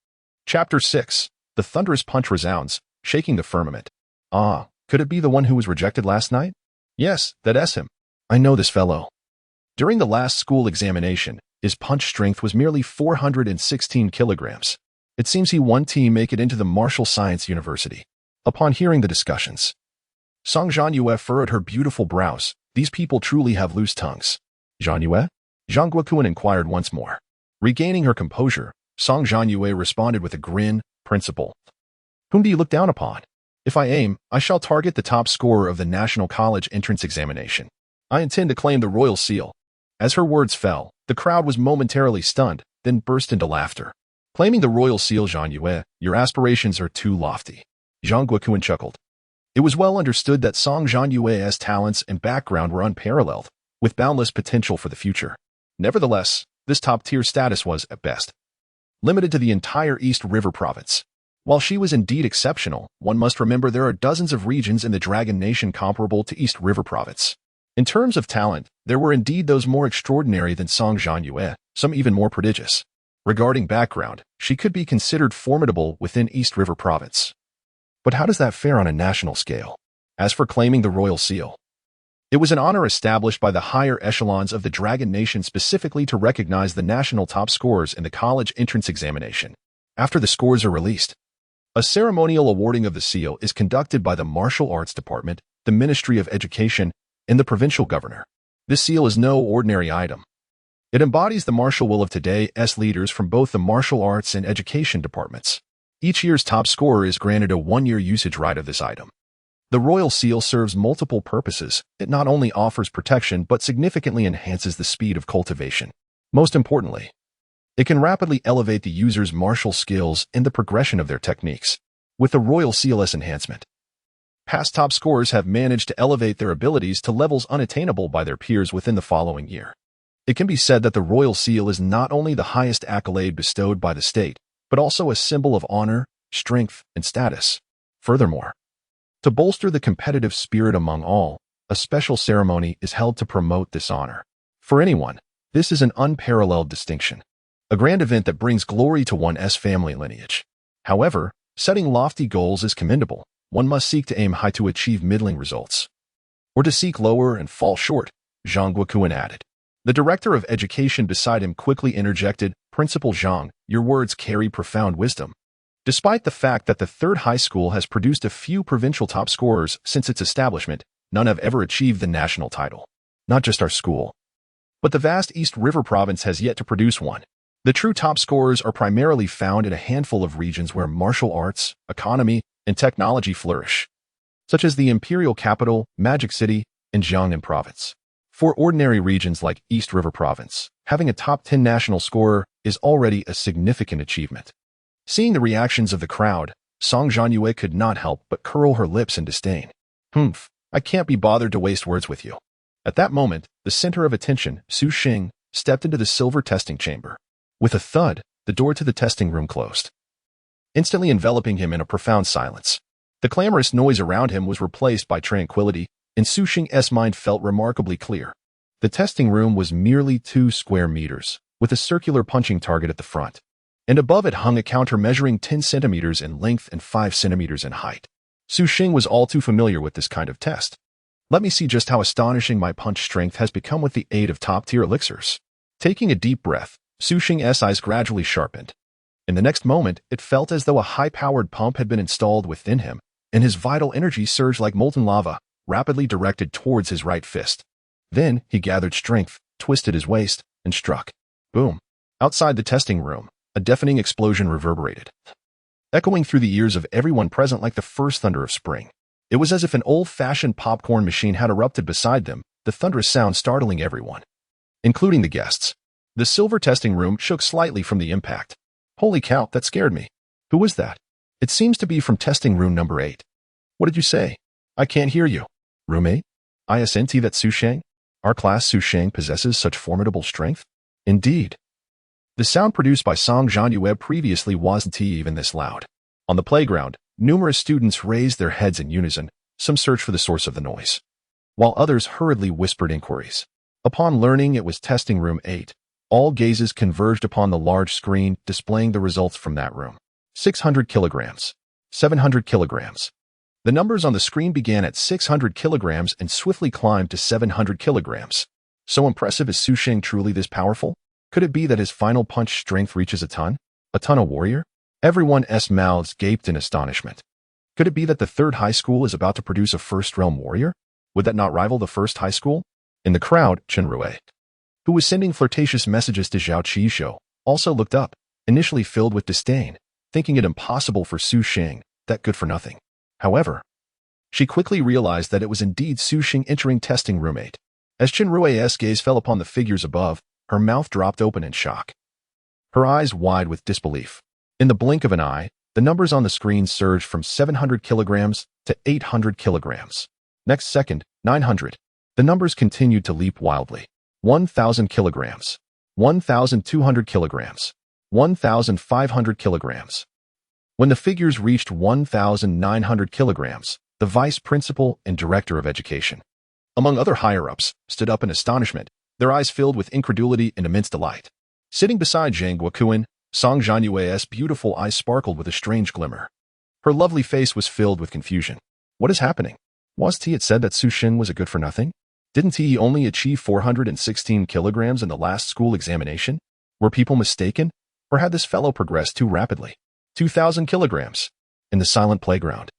Chapter 6. The thunderous punch resounds, shaking the firmament. "Ah, could it be the one who was rejected last night?" "Yes, that's him. I know this fellow." During the last school examination, his punch strength was merely 416 kilograms. It seems he won to make it into the Martial Science University. Upon hearing the discussions, Song Zhanyue furrowed her beautiful brows. These people truly have loose tongues. "Zhanyue?" Zhang Guoquan inquired once more. Regaining her composure, Song Zhanyue responded with a grin, "Principal. Whom do you look down upon? If I aim, I shall target the top scorer of the National College entrance examination. I intend to claim the royal seal." As her words fell, the crowd was momentarily stunned, then burst into laughter. "Claiming the royal seal, Zhanyue, your aspirations are too lofty." Zhang Guoquan chuckled. It was well understood that Song Zhanyue's talents and background were unparalleled, with boundless potential for the future. Nevertheless, this top-tier status was, at best, limited to the entire East River province. While she was indeed exceptional, one must remember there are dozens of regions in the Dragon Nation comparable to East River province. In terms of talent, there were indeed those more extraordinary than Song Zhanyue, some even more prodigious. Regarding background, she could be considered formidable within East River province. But how does that fare on a national scale? As for claiming the royal seal, it was an honor established by the higher echelons of the Dragon Nation specifically to recognize the national top scorers in the college entrance examination. After the scores are released, a ceremonial awarding of the seal is conducted by the Martial Arts Department, the Ministry of Education, and the provincial governor. This seal is no ordinary item. It embodies the martial will of today's leaders from both the martial arts and education departments. Each year's top scorer is granted a one-year usage right of this item. The royal seal serves multiple purposes. It not only offers protection but significantly enhances the speed of cultivation. Most importantly, it can rapidly elevate the user's martial skills and the progression of their techniques. With the royal seal's enhancement, past top scorers have managed to elevate their abilities to levels unattainable by their peers within the following year. It can be said that the royal seal is not only the highest accolade bestowed by the state, but also a symbol of honor, strength, and status. Furthermore, to bolster the competitive spirit among all, a special ceremony is held to promote this honor. For anyone, this is an unparalleled distinction, a grand event that brings glory to one's family lineage. However, setting lofty goals is commendable, One must seek to aim high to achieve middling results, or to seek lower and fall short, Zhang Guokuan added. The director of education beside him quickly interjected, Principal Zhang, your words carry profound wisdom. Despite the fact that the third high school has produced a few provincial top scorers since its establishment, none have ever achieved the national title. Not just our school, but the vast East River province has yet to produce one. The true top scorers are primarily found in a handful of regions where martial arts, economy, and technology flourish, such as the imperial capital, Magic City, and Jiangnan province. For ordinary regions like East River province, having a top 10 national scorer is already a significant achievement. Seeing the reactions of the crowd, Song Zhanyue could not help but curl her lips in disdain. Humph, I can't be bothered to waste words with you. At that moment, the center of attention, Sheng, stepped into the silver testing chamber. With a thud, the door to the testing room closed, instantly enveloping him in a profound silence. The clamorous noise around him was replaced by tranquility, and Sheng's mind felt remarkably clear. The testing room was merely 2 square meters, with a circular punching target at the front, and above it hung a counter measuring 10 centimeters in length and 5 centimeters in height. Sheng was all too familiar with this kind of test. Let me see just how astonishing my punch strength has become with the aid of top-tier elixirs. Taking a deep breath, Sheng's eyes gradually sharpened. In the next moment, it felt as though a high-powered pump had been installed within him, and his vital energy surged like molten lava, rapidly directed towards his right fist. Then, he gathered strength, twisted his waist, and struck. Boom. Outside the testing room, a deafening explosion reverberated, echoing through the ears of everyone present like the first thunder of spring. It was as if an old-fashioned popcorn machine had erupted beside them, the thunderous sound startling everyone, including the guests. The silver testing room shook slightly from the impact. Holy cow, that scared me. Who was that? It seems to be from testing room number 8. What did you say? I can't hear you. Roommate? Isn't that Sheng? Our class Sheng possesses such formidable strength? Indeed. The sound produced by Song Zhanyue previously wasn't even this loud. On the playground, numerous students raised their heads in unison, some searched for the source of the noise, while others hurriedly whispered inquiries. Upon learning it was testing room 8, all gazes converged upon the large screen displaying the results from that room. 600 kilograms. 700 kilograms. The numbers on the screen began at 600 kilograms and swiftly climbed to 700 kilograms. So impressive is Sheng truly this powerful? Could it be that his final punch strength reaches a ton? A ton of warrior? Everyone's mouths gaped in astonishment. Could it be that the third high school is about to produce a first-realm warrior? Would that not rival the first high school? In the crowd, Chenrui, who was sending flirtatious messages to Zhao Qisho, also looked up, initially filled with disdain, thinking it impossible for Sheng, that good for nothing. However, she quickly realized that it was indeed Sheng entering testing room 8. As Chenrui's gaze fell upon the figures above, her mouth dropped open in shock, her eyes wide with disbelief. In the blink of an eye, the numbers on the screen surged from 700 kilograms to 800 kilograms. Next second, 900. The numbers continued to leap wildly. 1,000 kilograms. 1,200 kilograms. 1,500 kilograms. When the figures reached 1,900 kilograms, the vice principal and director of education, among other higher-ups, stood up in astonishment, their eyes filled with incredulity and immense delight. Sitting beside Zhang Guokuan, Song Zhanyue's beautiful eyes sparkled with a strange glimmer. Her lovely face was filled with confusion. What is happening? Wasn't it said that Sheng was a good-for-nothing? Didn't he only achieve 416 kilograms in the last school examination? Were people mistaken? Or had this fellow progressed too rapidly? 2,000 kilograms. In the silent playground,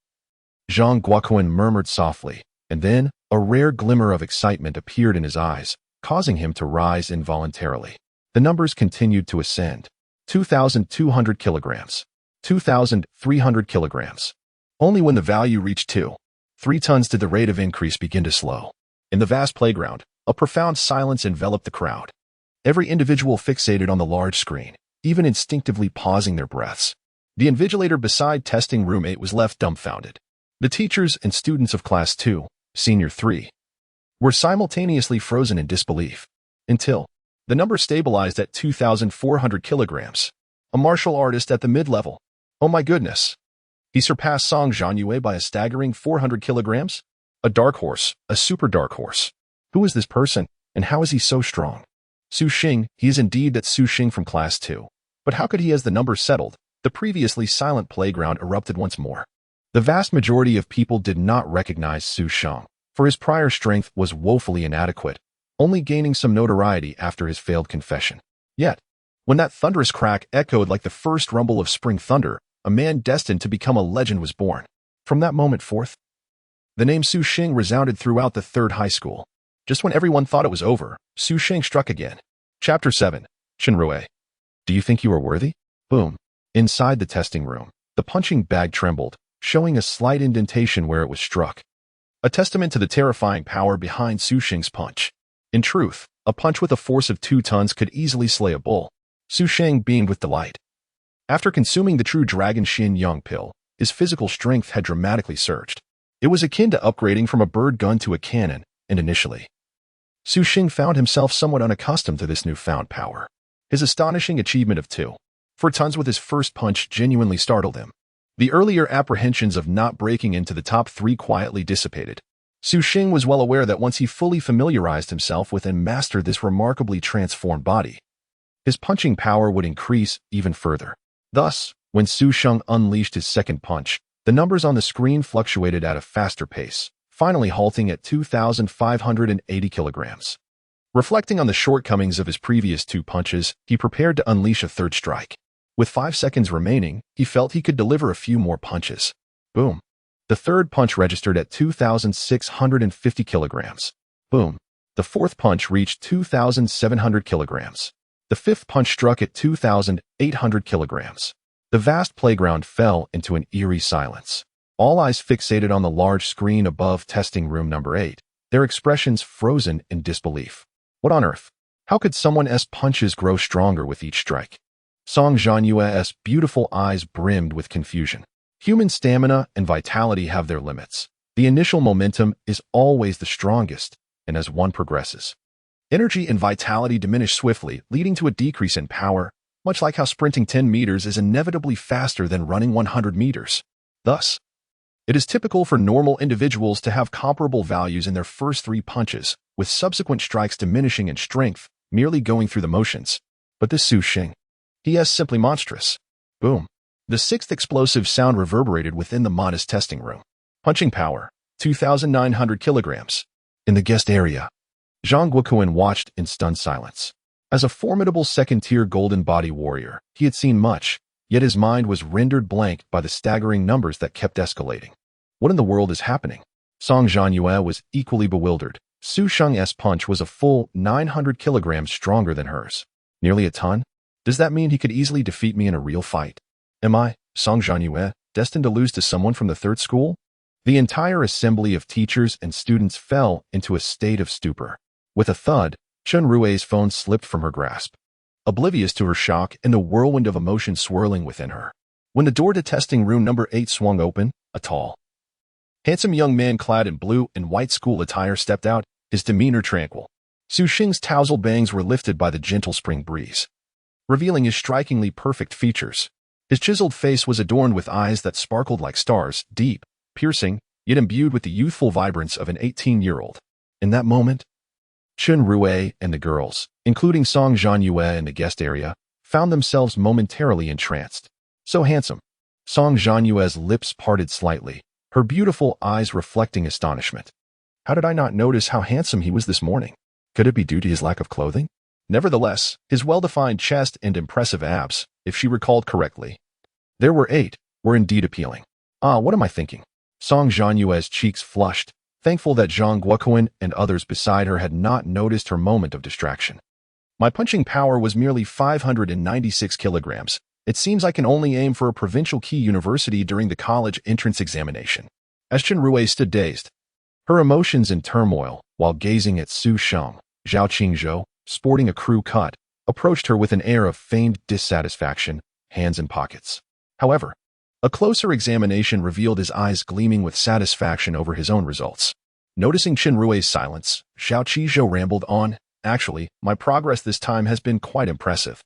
Zhang Guokuan murmured softly, and then a rare glimmer of excitement appeared in his eyes, causing him to rise involuntarily. The numbers continued to ascend. 2,200 kilograms. 2,300 kilograms. Only when the value reached 3 tons did the rate of increase begin to slow. In the vast playground, a profound silence enveloped the crowd. Every individual fixated on the large screen, even instinctively pausing their breaths. The invigilator beside testing room 8 was left dumbfounded. The teachers and students of Class 2, Senior 3, were simultaneously frozen in disbelief, until the number stabilized at 2,400 kilograms. A martial artist at the mid-level. Oh my goodness. He surpassed Song Zhanyue by a staggering 400 kilograms? A dark horse, a super dark horse. Who is this person, and how is he so strong? Sheng, he is indeed that Sheng from Class 2. But how could he, as the numbers settled, the previously silent playground erupted once more. The vast majority of people did not recognize Su Sheng, for his prior strength was woefully inadequate, only gaining some notoriety after his failed confession. Yet, when that thunderous crack echoed like the first rumble of spring thunder, a man destined to become a legend was born. From that moment forth, the name Su Sheng resounded throughout the third high school. Just when everyone thought it was over, Su Sheng struck again. Chapter 7. Zhanyue. Do you think you are worthy? Boom. Inside the testing room, the punching bag trembled, showing a slight indentation where it was struck. A testament to the terrifying power behind Su Sheng's punch. In truth, a punch with a force of 2 tons could easily slay a bull. Su Sheng beamed with delight. After consuming the true Dragon Xin Yang pill, his physical strength had dramatically surged. It was akin to upgrading from a bird gun to a cannon, and initially, Su Sheng found himself somewhat unaccustomed to this newfound power. His astonishing achievement of 2 tons with his first punch genuinely startled him. The earlier apprehensions of not breaking into the top 3 quietly dissipated. Su Sheng was well aware that once he fully familiarized himself with and mastered this remarkably transformed body, his punching power would increase even further. Thus, when Su Sheng unleashed his second punch, the numbers on the screen fluctuated at a faster pace, finally halting at 2,580 kilograms. Reflecting on the shortcomings of his previous 2 punches, he prepared to unleash a third strike. With 5 seconds remaining, he felt he could deliver a few more punches. Boom. The third punch registered at 2,650 kilograms. Boom. The fourth punch reached 2,700 kilograms. The fifth punch struck at 2,800 kilograms. The vast playground fell into an eerie silence. All eyes fixated on the large screen above testing room number 8, their expressions frozen in disbelief. What on earth? How could someone's punches grow stronger with each strike? Song Zhanyue's beautiful eyes brimmed with confusion. Human stamina and vitality have their limits. The initial momentum is always the strongest, and as one progresses, energy and vitality diminish swiftly, leading to a decrease in power, much like how sprinting 10 meters is inevitably faster than running 100 meters. Thus, it is typical for normal individuals to have comparable values in their first 3 punches, with subsequent strikes diminishing in strength, merely going through the motions. But this Su Sheng, he is simply monstrous. Boom. The 6th explosive sound reverberated within the modest testing room. Punching power, 2,900 kilograms. In the guest area, Zhang Guoquan watched in stunned silence. As a formidable second-tier golden body warrior, he had seen much, yet his mind was rendered blank by the staggering numbers that kept escalating. What in the world is happening? Song Zhanyue was equally bewildered. Su Sheng's punch was a full 900 kilograms stronger than hers. Nearly a ton? Does that mean he could easily defeat me in a real fight? Am I, Song Zhanyue, destined to lose to someone from the third school? The entire assembly of teachers and students fell into a state of stupor. With a thud, Zhanrue's phone slipped from her grasp, oblivious to her shock and the whirlwind of emotion swirling within her. When the door to testing room number 8 swung open, a tall, handsome young man clad in blue and white school attire stepped out, his demeanor tranquil. Su Sheng's tousled bangs were lifted by the gentle spring breeze, revealing his strikingly perfect features. His chiseled face was adorned with eyes that sparkled like stars, deep, piercing, yet imbued with the youthful vibrance of an 18-year-old. In that moment, Zhanrue and the girls, including Song Zhanyue in the guest area, found themselves momentarily entranced. So handsome. Song Zhanyue's lips parted slightly, her beautiful eyes reflecting astonishment. How did I not notice how handsome he was this morning? Could it be due to his lack of clothing? Nevertheless, his well-defined chest and impressive abs, if she recalled correctly, there were 8, were indeed appealing. Ah, what am I thinking? Song Zhanyue's cheeks flushed, thankful that Zhang Guoquan and others beside her had not noticed her moment of distraction. My punching power was merely 596 kilograms. It seems I can only aim for a provincial key university during the college entrance examination. As Zhanrue stood dazed, her emotions in turmoil, while gazing at Su Sheng, Zhao Qingzhou, sporting a crew cut, approached her with an air of feigned dissatisfaction, hands in pockets. However, a closer examination revealed his eyes gleaming with satisfaction over his own results. Noticing Zhanrue's silence, Zhao Qingzhou rambled on, "Actually, my progress this time has been quite impressive.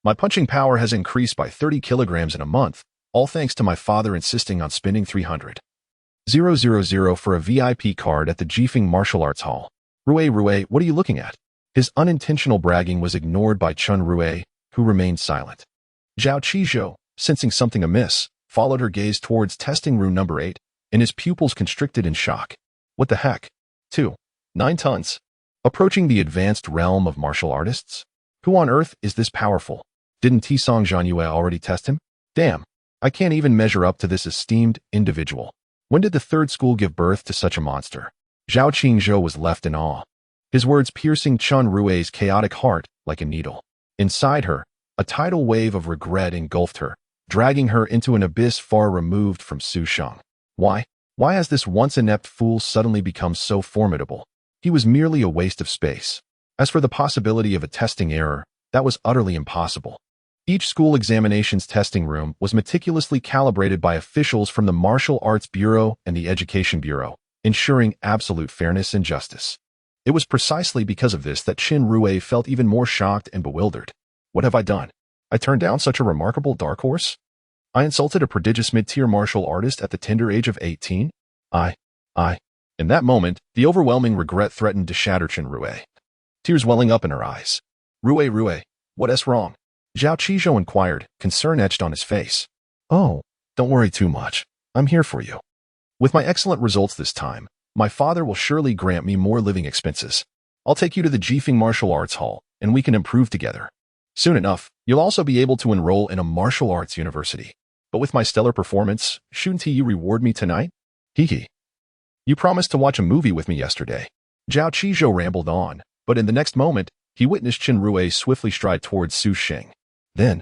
My punching power has increased by 30 kilograms in a month, all thanks to my father insisting on spending 300,000 for a VIP card at the Jifeng Martial Arts Hall. Rue, what are you looking at?" His unintentional bragging was ignored by Zhanrue, who remained silent. Zhao Qingzhou, sensing something amiss, followed her gaze towards testing room number 8, and his pupils constricted in shock. What the heck? 9 tons. Approaching the advanced realm of martial artists? Who on earth is this powerful? Didn't Song Zhanyue already test him? Damn, I can't even measure up to this esteemed individual. When did the third school give birth to such a monster? Zhao Qingzhou was left in awe, his words piercing Chen Rui's chaotic heart like a needle. Inside her, a tidal wave of regret engulfed her, dragging her into an abyss far removed from Su Sheng. Why? Why has this once inept fool suddenly become so formidable? He was merely a waste of space. As for the possibility of a testing error, that was utterly impossible. Each school examinations testing room was meticulously calibrated by officials from the Martial Arts Bureau and the Education Bureau, ensuring absolute fairness and justice. It was precisely because of this that Chen Rui felt even more shocked and bewildered. What have I done? I turned down such a remarkable dark horse? I insulted a prodigious mid-tier martial artist at the tender age of 18? In that moment, the overwhelming regret threatened to shatter Chen Rui. Tears welling up in her eyes. Rui, what's wrong? Zhao Qizhou inquired, concern etched on his face. Oh, don't worry too much. I'm here for you. With my excellent results this time, my father will surely grant me more living expenses. I'll take you to the Jifeng Martial Arts Hall, and we can improve together. Soon enough, you'll also be able to enroll in a martial arts university. But with my stellar performance, shouldn't you reward me tonight? Hee. You promised to watch a movie with me yesterday. Zhao Qizhou rambled on, but in the next moment, he witnessed Chen Rui swiftly stride towards Su Sheng. Then,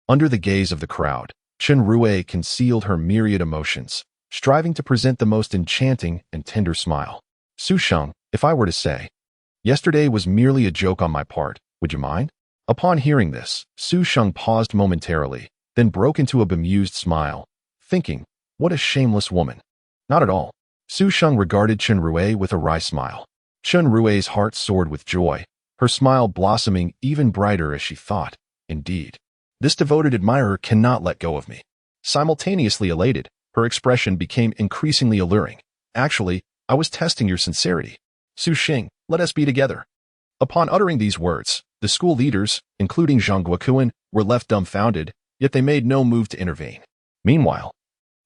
under the gaze of the crowd, Chen Rui concealed her myriad emotions, striving to present the most enchanting and tender smile. Su Sheng, if I were to say, yesterday was merely a joke on my part, would you mind? Upon hearing this, Su Sheng paused momentarily, then broke into a bemused smile, thinking, what a shameless woman. Not at all. Su Sheng regarded Chen Rui with a wry smile. Chen Rui's heart soared with joy, her smile blossoming even brighter as she thought, indeed, this devoted admirer cannot let go of me. Simultaneously elated, her expression became increasingly alluring. Actually, I was testing your sincerity. Su Sheng, let us be together. Upon uttering these words, the school leaders, including Zhang Guokuan, were left dumbfounded, yet they made no move to intervene. Meanwhile,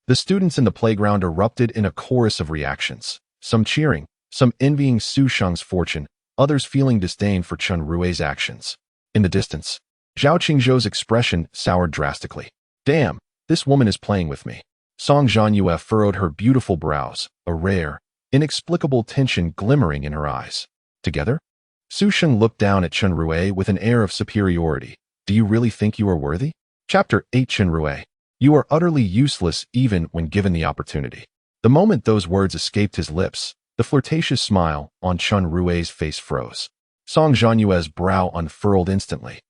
the students in the playground erupted in a chorus of reactions, some cheering, some envying Su Sheng's fortune, others feeling disdain for Chen Rui's actions. In the distance, Zhao Qingzhou's expression soured drastically. Damn, this woman is playing with me. Song Zhanyue furrowed her beautiful brows, a rare, inexplicable tension glimmering in her eyes. Together? Su Sheng looked down at Chen Rui with an air of superiority. Do you really think you are worthy? Chapter 8 Chen Rui. You are utterly useless even when given the opportunity. The moment those words escaped his lips, the flirtatious smile on Chen Rui's face froze. Song Zhanyue's brow unfurled instantly,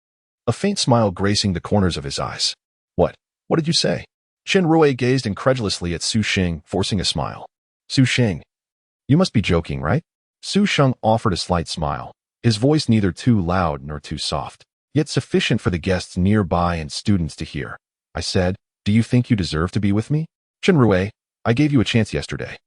a faint smile gracing the corners of his eyes. What did you say? Chen Rui gazed incredulously at Su Sheng, forcing a smile. Su Sheng, you must be joking, right? Su Sheng offered a slight smile, his voice neither too loud nor too soft, yet sufficient for the guests nearby and students to hear. I said, do you think you deserve to be with me? Chen Rui, I gave you a chance yesterday.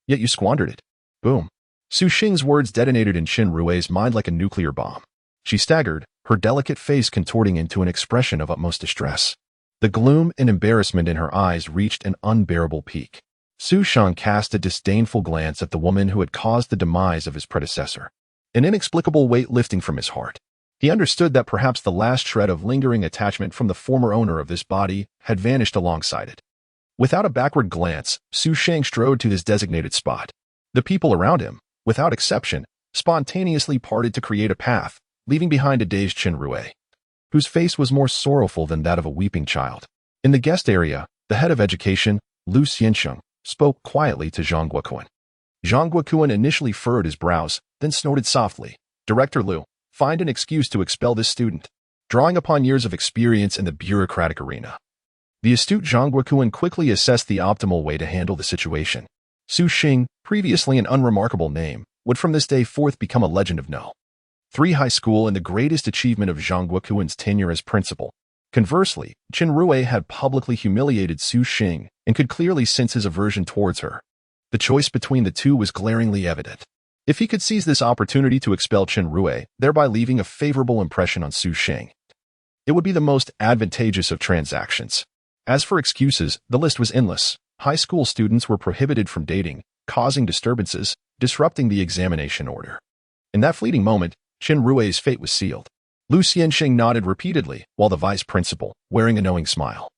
Yet you squandered it. Boom. Su Sheng's words detonated in Chen Rui's mind like a nuclear bomb. She staggered, her delicate face contorting into an expression of utmost distress. The gloom and embarrassment in her eyes reached an unbearable peak. Su Sheng cast a disdainful glance at the woman who had caused the demise of his predecessor, an inexplicable weight lifting from his heart. He understood that perhaps the last shred of lingering attachment from the former owner of this body had vanished alongside it. Without a backward glance, Su Sheng strode to his designated spot. The people around him, without exception, spontaneously parted to create a path, leaving behind a dazed Chen Rui, whose face was more sorrowful than that of a weeping child. In the guest area, the head of education, Lu Xiansheng, spoke quietly to Zhang Guokuan. Zhang Guokuan initially furrowed his brows, then snorted softly. Director Lu, find an excuse to expel this student. Drawing upon years of experience in the bureaucratic arena, the astute Zhang Guokuan quickly assessed the optimal way to handle the situation. Su Sheng, previously an unremarkable name, would from this day forth become a legend of No. 3 high school and the greatest achievement of Zhang Guokuan's tenure as principal. Conversely, Chen Rui had publicly humiliated Su Sheng and could clearly sense his aversion towards her. The choice between the two was glaringly evident. If he could seize this opportunity to expel Chen Rui, thereby leaving a favorable impression on Su Sheng, it would be the most advantageous of transactions. As for excuses, the list was endless. High school students were prohibited from dating, causing disturbances, disrupting the examination order. In that fleeting moment, Chen Rui's fate was sealed. Lu Xianxing nodded repeatedly, while the vice principal, wearing a knowing smile,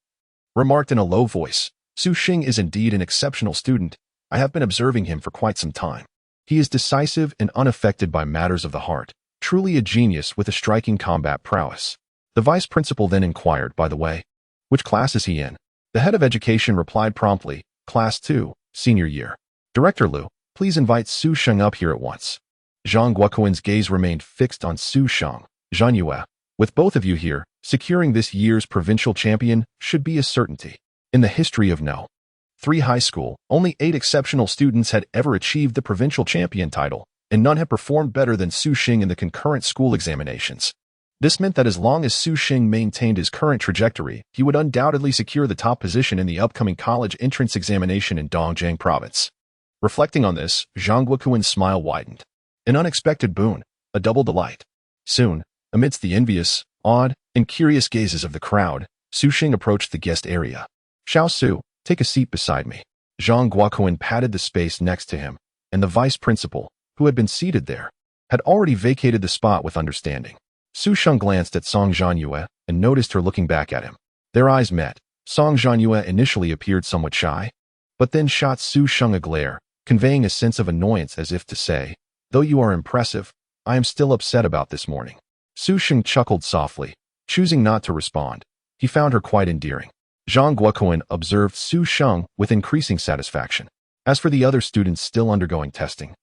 remarked in a low voice, Su Xing is indeed an exceptional student. I have been observing him for quite some time. He is decisive and unaffected by matters of the heart, truly a genius with a striking combat prowess. The vice principal then inquired, by the way, which class is he in? The head of education replied promptly, Class 2, senior year. Director Lu, please invite Su Sheng up here at once. Zhang Guoquan's gaze remained fixed on Song Zhanyue. With both of you here, securing this year's provincial champion should be a certainty. In the history of No. 3 high school, only 8 exceptional students had ever achieved the provincial champion title, and none had performed better than Su Xing in the concurrent school examinations. This meant that as long as Su Xing maintained his current trajectory, he would undoubtedly secure the top position in the upcoming college entrance examination in Dongjiang province. Reflecting on this, Zhang Guoquan's smile widened. An unexpected boon, a double delight. Soon, amidst the envious, awed, and curious gazes of the crowd, Su Xing approached the guest area. Xiao Su, take a seat beside me. Zhang Guoquan patted the space next to him, and the vice principal, who had been seated there, had already vacated the spot with understanding. Su Sheng glanced at Song Zhanyue and noticed her looking back at him. Their eyes met. Song Zhanyue initially appeared somewhat shy, but then shot Su Sheng a glare, conveying a sense of annoyance as if to say, though you are impressive, I am still upset about this morning. Su Sheng chuckled softly, choosing not to respond. He found her quite endearing. Zhang Guoquan observed Su Sheng with increasing satisfaction. As for the other students still undergoing testing,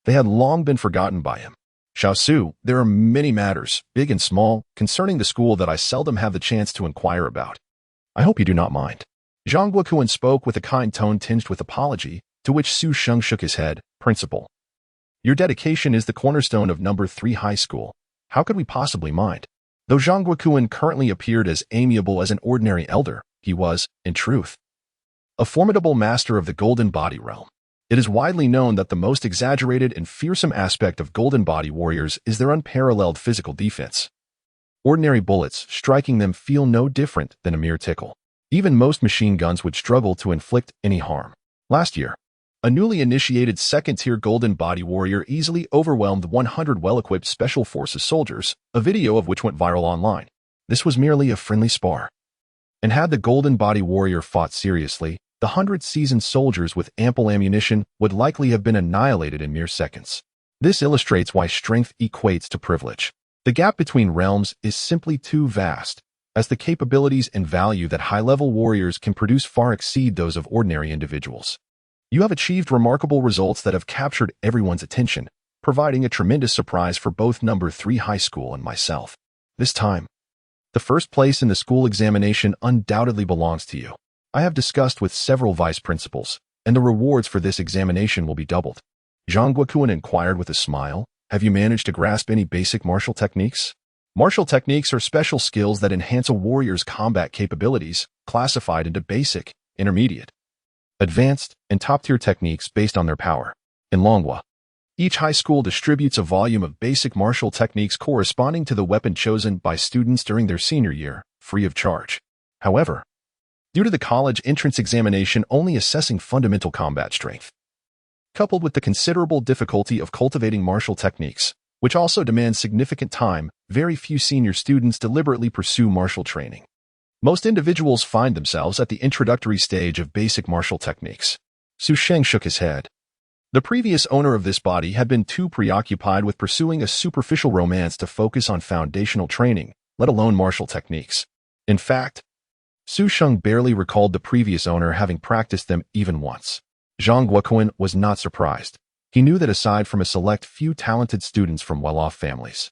they had long been forgotten by him. Xiao Su, there are many matters, big and small, concerning the school that I seldom have the chance to inquire about. I hope you do not mind. Zhang Guoquan spoke with a kind tone tinged with apology, to which Su Sheng shook his head. Principal, your dedication is the cornerstone of No. 3 high school. How could we possibly mind? Though Zhang Guoquan currently appeared as amiable as an ordinary elder, he was, in truth, a formidable master of the Golden Body realm. It is widely known that the most exaggerated and fearsome aspect of Golden Body warriors is their unparalleled physical defense. Ordinary bullets striking them feel no different than a mere tickle. Even most machine guns would struggle to inflict any harm. Last year, a newly initiated second-tier Golden Body warrior easily overwhelmed 100 well-equipped Special Forces soldiers, a video of which went viral online. This was merely a friendly spar. And had the Golden Body warrior fought seriously, the 100 seasoned soldiers with ample ammunition would likely have been annihilated in mere seconds. This illustrates why strength equates to privilege. The gap between realms is simply too vast, as the capabilities and value that high-level warriors can produce far exceed those of ordinary individuals. You have achieved remarkable results that have captured everyone's attention, providing a tremendous surprise for both No. 3 high school and myself. This time, the first place in the school examination undoubtedly belongs to you. I have discussed with several vice principals, and the rewards for this examination will be doubled. Zhang Guoquan inquired with a smile, have you managed to grasp any basic martial techniques? Martial techniques are special skills that enhance a warrior's combat capabilities, classified into basic, intermediate, advanced, and top-tier techniques based on their power. In Longhua, each high school distributes a volume of basic martial techniques corresponding to the weapon chosen by students during their senior year, free of charge. However, due to the college entrance examination only assessing fundamental combat strength, coupled with the considerable difficulty of cultivating martial techniques, which also demands significant time, very few senior students deliberately pursue martial training. Most individuals find themselves at the introductory stage of basic martial techniques. Su Sheng shook his head. The previous owner of this body had been too preoccupied with pursuing a superficial romance to focus on foundational training, let alone martial techniques. In fact, Su Sheng barely recalled the previous owner having practiced them even once. Zhang Guoquan was not surprised. He knew that aside from a select few talented students from well-off families,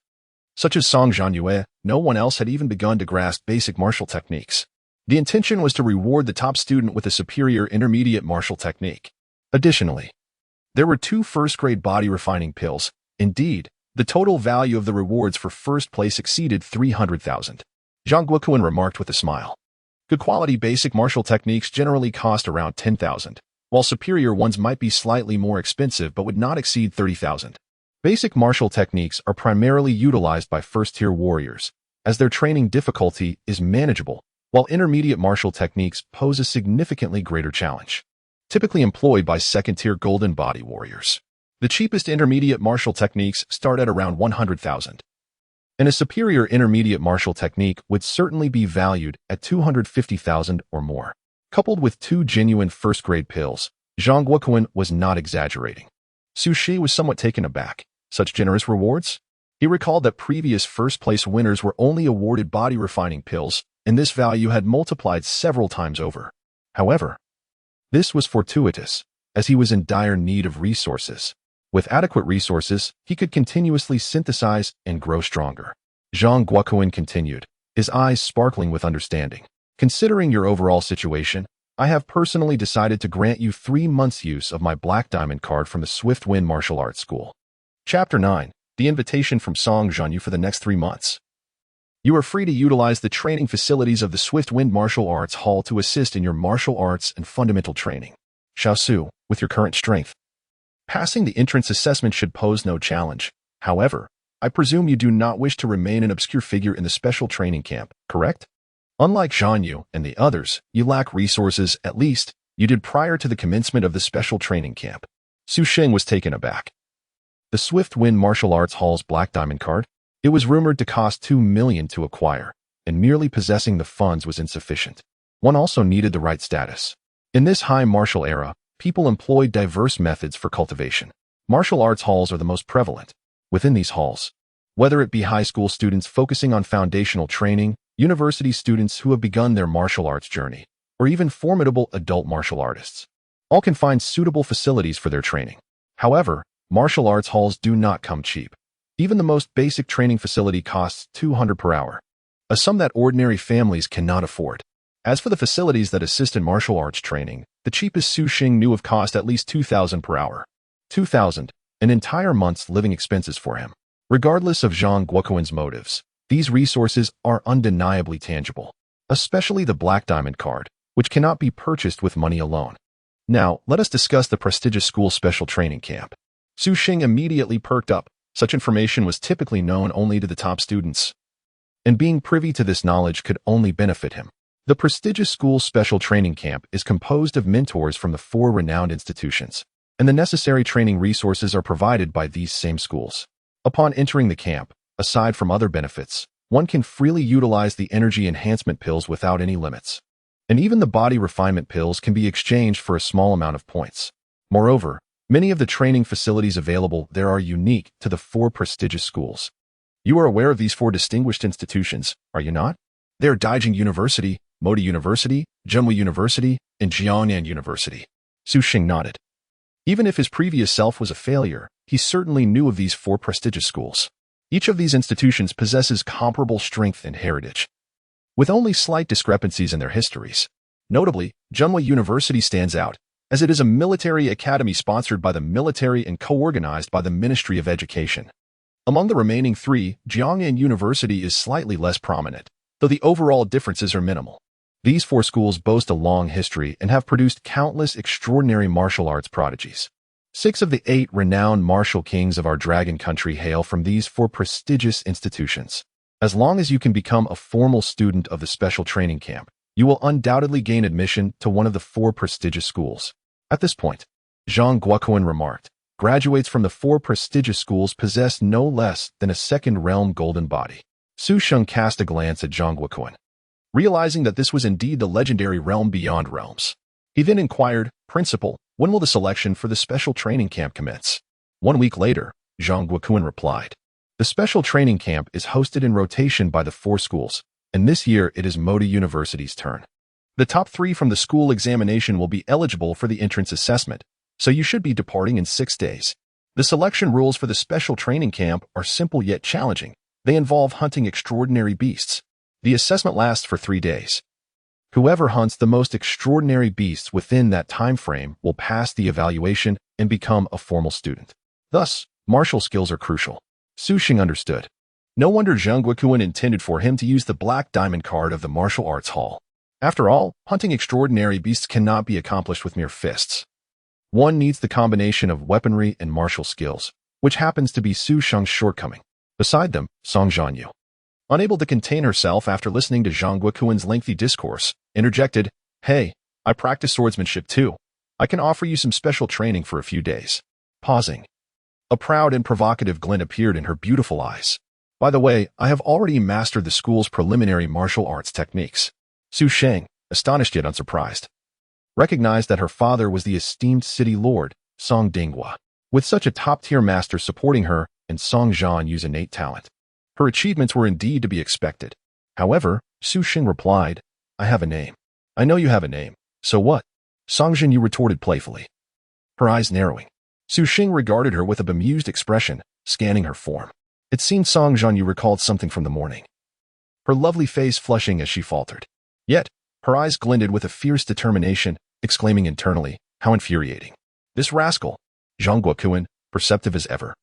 such as Song Zhanyue, no one else had even begun to grasp basic martial techniques. The intention was to reward the top student with a superior intermediate martial technique. Additionally, there were 2 first-grade body refining pills. Indeed, the total value of the rewards for first place exceeded 300,000. Zhang Guoquan remarked with a smile. Good quality basic martial techniques generally cost around 10,000, while superior ones might be slightly more expensive but would not exceed 30,000. Basic martial techniques are primarily utilized by first-tier warriors, as their training difficulty is manageable while intermediate martial techniques pose a significantly greater challenge, typically employed by second-tier golden body warriors. The cheapest intermediate martial techniques start at around 100,000. And a superior intermediate martial technique would certainly be valued at 250,000 or more. Coupled with 2 genuine first-grade pills, Zhang Guoquan was not exaggerating. Su Shi was somewhat taken aback. Such generous rewards? He recalled that previous first-place winners were only awarded body-refining pills, and this value had multiplied several times over. However, this was fortuitous, as he was in dire need of resources. With adequate resources, he could continuously synthesize and grow stronger. Zhang Guoquan continued, his eyes sparkling with understanding. Considering your overall situation, I have personally decided to grant you 3 months' use of my Black Diamond card from the Swift Wind Martial Arts School. Chapter 9. The invitation from Song Zhanyue for the next 3 months. You are free to utilize the training facilities of the Swift Wind Martial Arts Hall to assist in your martial arts and fundamental training. Xiaosu, with your current strength. Passing the entrance assessment should pose no challenge. However, I presume you do not wish to remain an obscure figure in the special training camp, correct? Unlike Zhanyue and the others, you lack resources, at least, you did prior to the commencement of the special training camp. Su Sheng was taken aback. The Swift Wind Martial Arts Hall's Black Diamond card? It was rumored to cost 2 million to acquire, and merely possessing the funds was insufficient. One also needed the right status. In this high martial era, people employed diverse methods for cultivation. Martial arts halls are the most prevalent. Within these halls, whether it be high school students focusing on foundational training, university students who have begun their martial arts journey, or even formidable adult martial artists, all can find suitable facilities for their training. However, martial arts halls do not come cheap. Even the most basic training facility costs 200 per hour, a sum that ordinary families cannot afford. As for the facilities that assist in martial arts training, the cheapest Su Sheng knew of cost at least 2,000 per hour. 2,000, an entire month's living expenses for him. Regardless of Zhang Guoquan's motives, these resources are undeniably tangible, especially the Black Diamond card, which cannot be purchased with money alone. Now, let us discuss the prestigious school special training camp. Su Sheng immediately perked up. Such information was typically known only to the top students, and being privy to this knowledge could only benefit him. The prestigious school special training camp is composed of mentors from the 4 renowned institutions, and the necessary training resources are provided by these same schools. Upon entering the camp, aside from other benefits, one can freely utilize the energy enhancement pills without any limits. And even the body refinement pills can be exchanged for a small amount of points. Moreover, many of the training facilities available there are unique to the 4 prestigious schools. You are aware of these 4 distinguished institutions, are you not? They are Daijing University, Modi University, Zhenhui University, and Jiangnan University. Su Sheng nodded. Even if his previous self was a failure, he certainly knew of these 4 prestigious schools. Each of these institutions possesses comparable strength and heritage, with only slight discrepancies in their histories. Notably, Zhenhui University stands out, as it is a military academy sponsored by the military and co-organized by the Ministry of Education. Among the remaining 3, Jiangnan University is slightly less prominent, though the overall differences are minimal. These 4 schools boast a long history and have produced countless extraordinary martial arts prodigies. 6 of the 8 renowned martial kings of our dragon country hail from these 4 prestigious institutions. As long as you can become a formal student of the special training camp, you will undoubtedly gain admission to one of the 4 prestigious schools. At this point, Zhang Guoquan remarked, graduates from the 4 prestigious schools possess no less than a second realm golden body. Su Sheng cast a glance at Zhang Guoquan, realizing that this was indeed the legendary realm beyond realms. He then inquired, Principal, when will the selection for the special training camp commence? 1 week later, Zhang Guoquan replied. The special training camp is hosted in rotation by the 4 schools, and this year it is Modi University's turn. The top 3 from the school examination will be eligible for the entrance assessment, so you should be departing in 6 days. The selection rules for the special training camp are simple yet challenging. They involve hunting extraordinary beasts. The assessment lasts for 3 days. Whoever hunts the most extraordinary beasts within that time frame will pass the evaluation and become a formal student. Thus, martial skills are crucial. Su Sheng understood. No wonder Zhang Guoquan intended for him to use the Black Diamond card of the martial arts hall. After all, hunting extraordinary beasts cannot be accomplished with mere fists. One needs the combination of weaponry and martial skills, which happens to be Su Sheng's shortcoming. Beside them, Song Zhanyue. unable to contain herself after listening to Zhang Guoquan's lengthy discourse, interjected, "Hey, I practice swordsmanship too. I can offer you some special training for a few days." Pausing. A proud and provocative glint appeared in her beautiful eyes. "By the way, I have already mastered the school's preliminary martial arts techniques." Su Sheng, astonished yet unsurprised, recognized that her father was the esteemed city lord, Song Zhanyue, with such a top-tier master supporting her and Song Zhanyue's innate talent. Her achievements were indeed to be expected. However, Su Sheng replied, "I have a name." "I know you have a name. So what?" Song Zhanyue retorted playfully, her eyes narrowing. Su Sheng regarded her with a bemused expression, scanning her form. It seemed Song Zhanyue recalled something from the morning, her lovely face flushing as she faltered. Yet, her eyes glinted with a fierce determination, exclaiming internally, "How infuriating." This rascal, Zhang Guoquan, perceptive as ever,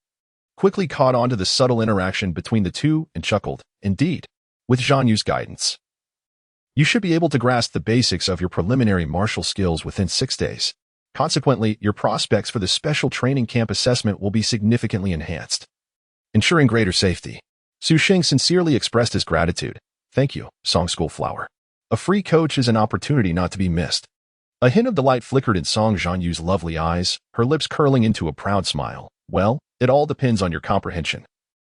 quickly caught on to the subtle interaction between the two and chuckled, "Indeed, with Zhanyue's guidance, you should be able to grasp the basics of your preliminary martial skills within 6 days. Consequently, your prospects for the special training camp assessment will be significantly enhanced, ensuring greater safety." Su Sheng sincerely expressed his gratitude. "Thank you, Song School Flower. A free coach is an opportunity not to be missed." A hint of delight flickered in Song Zhanyue's lovely eyes, her lips curling into a proud smile. "Well, it all depends on your comprehension.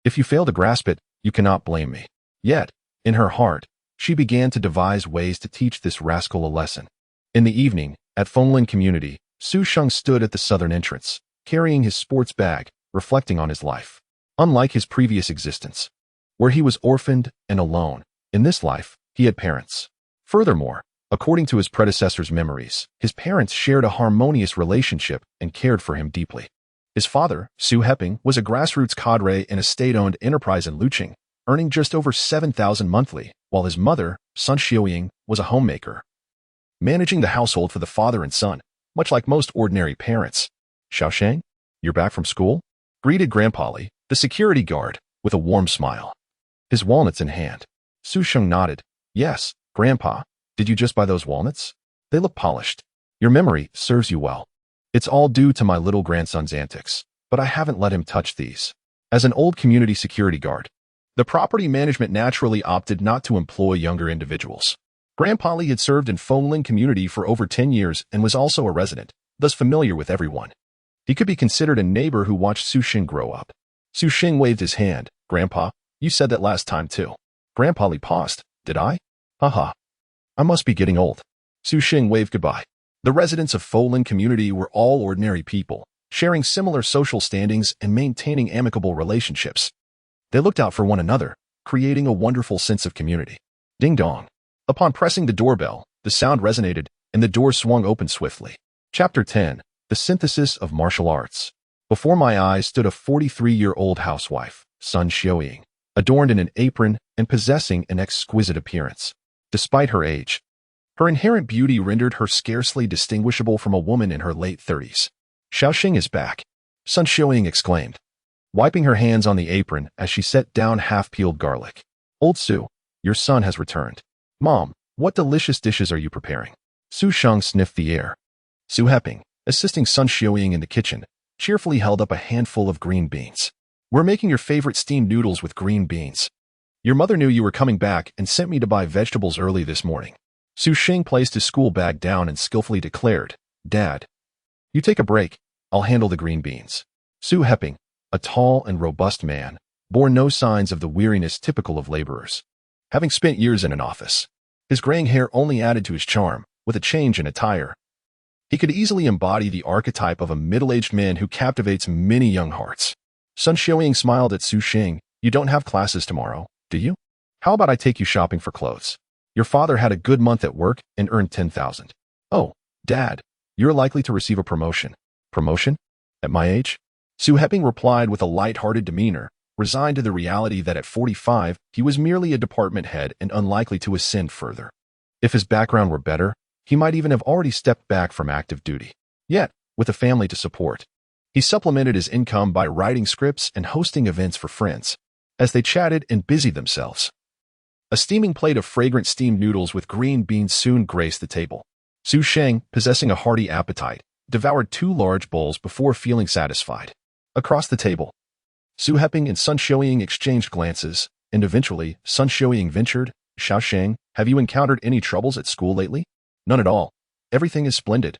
If you fail to grasp it, you cannot blame me." Yet, in her heart, she began to devise ways to teach this rascal a lesson. In the evening, at Fenglin Community, Su Sheng stood at the southern entrance, carrying his sports bag, reflecting on his life. Unlike his previous existence, where he was orphaned and alone, in this life, he had parents. Furthermore, according to his predecessor's memories, his parents shared a harmonious relationship and cared for him deeply. His father, Su Heping, was a grassroots cadre in a state-owned enterprise in Luqing, earning just over 7,000 monthly, while his mother, Sun Xiaoying, was a homemaker, managing the household for the father and son, much like most ordinary parents. "Xiaosheng, you're back from school?" greeted Grandpa Li, the security guard, with a warm smile, his walnuts in hand. Su Sheng nodded. "Yes, Grandpa. Did you just buy those walnuts? They look polished. Your memory serves you well. It's all due to my little grandson's antics, but I haven't let him touch these." As an old community security guard, the property management naturally opted not to employ younger individuals. Grandpa Li had served in Fenglin Community for over 10 years and was also a resident, thus familiar with everyone. He could be considered a neighbor who watched Su Sheng grow up. Su Sheng waved his hand. "Grandpa, you said that last time too." Grandpa Li paused. "Did I? Haha. I must be getting old." Su Sheng waved goodbye. The residents of Fenglin Community were all ordinary people, sharing similar social standings and maintaining amicable relationships. They looked out for one another, creating a wonderful sense of community. Ding dong. Upon pressing the doorbell, the sound resonated, and the door swung open swiftly. Chapter 10. The Synthesis of Martial Arts. Before my eyes stood a 43-year-old housewife, Sun Xiaoying, adorned in an apron and possessing an exquisite appearance. Despite her age, her inherent beauty rendered her scarcely distinguishable from a woman in her late 30s. "Xiaosheng is back," Sun Xiaoying exclaimed, wiping her hands on the apron as she set down half-peeled garlic. "Old Su, your son has returned." "Mom, what delicious dishes are you preparing?" Su Sheng sniffed the air. Su Heping, assisting Sun Xiaoying in the kitchen, cheerfully held up a handful of green beans. "We're making your favorite steamed noodles with green beans. Your mother knew you were coming back and sent me to buy vegetables early this morning." Su Sheng placed his school bag down and skillfully declared, "Dad, you take a break. I'll handle the green beans." Su Heping, a tall and robust man, bore no signs of the weariness typical of laborers. Having spent years in an office, his graying hair only added to his charm, with a change in attire. He could easily embody the archetype of a middle-aged man who captivates many young hearts. Sun Xiaoying smiled at Su Sheng. "You don't have classes tomorrow, do you? How about I take you shopping for clothes? Your father had a good month at work and earned 10,000. "Oh, Dad, you're likely to receive a promotion." "Promotion? At my age?" Su Heping replied with a light-hearted demeanor, resigned to the reality that at 45, he was merely a department head and unlikely to ascend further. If his background were better, he might even have already stepped back from active duty. Yet, with a family to support, he supplemented his income by writing scripts and hosting events for friends. As they chatted and busied themselves, a steaming plate of fragrant steamed noodles with green beans soon graced the table. Su Sheng, possessing a hearty appetite, devoured 2 large bowls before feeling satisfied. Across the table, Su Heping and Sun Xiaoying exchanged glances, and eventually, Sun Zhanyue ventured, Sheng, have you encountered any troubles at school lately? None at all. Everything is splendid.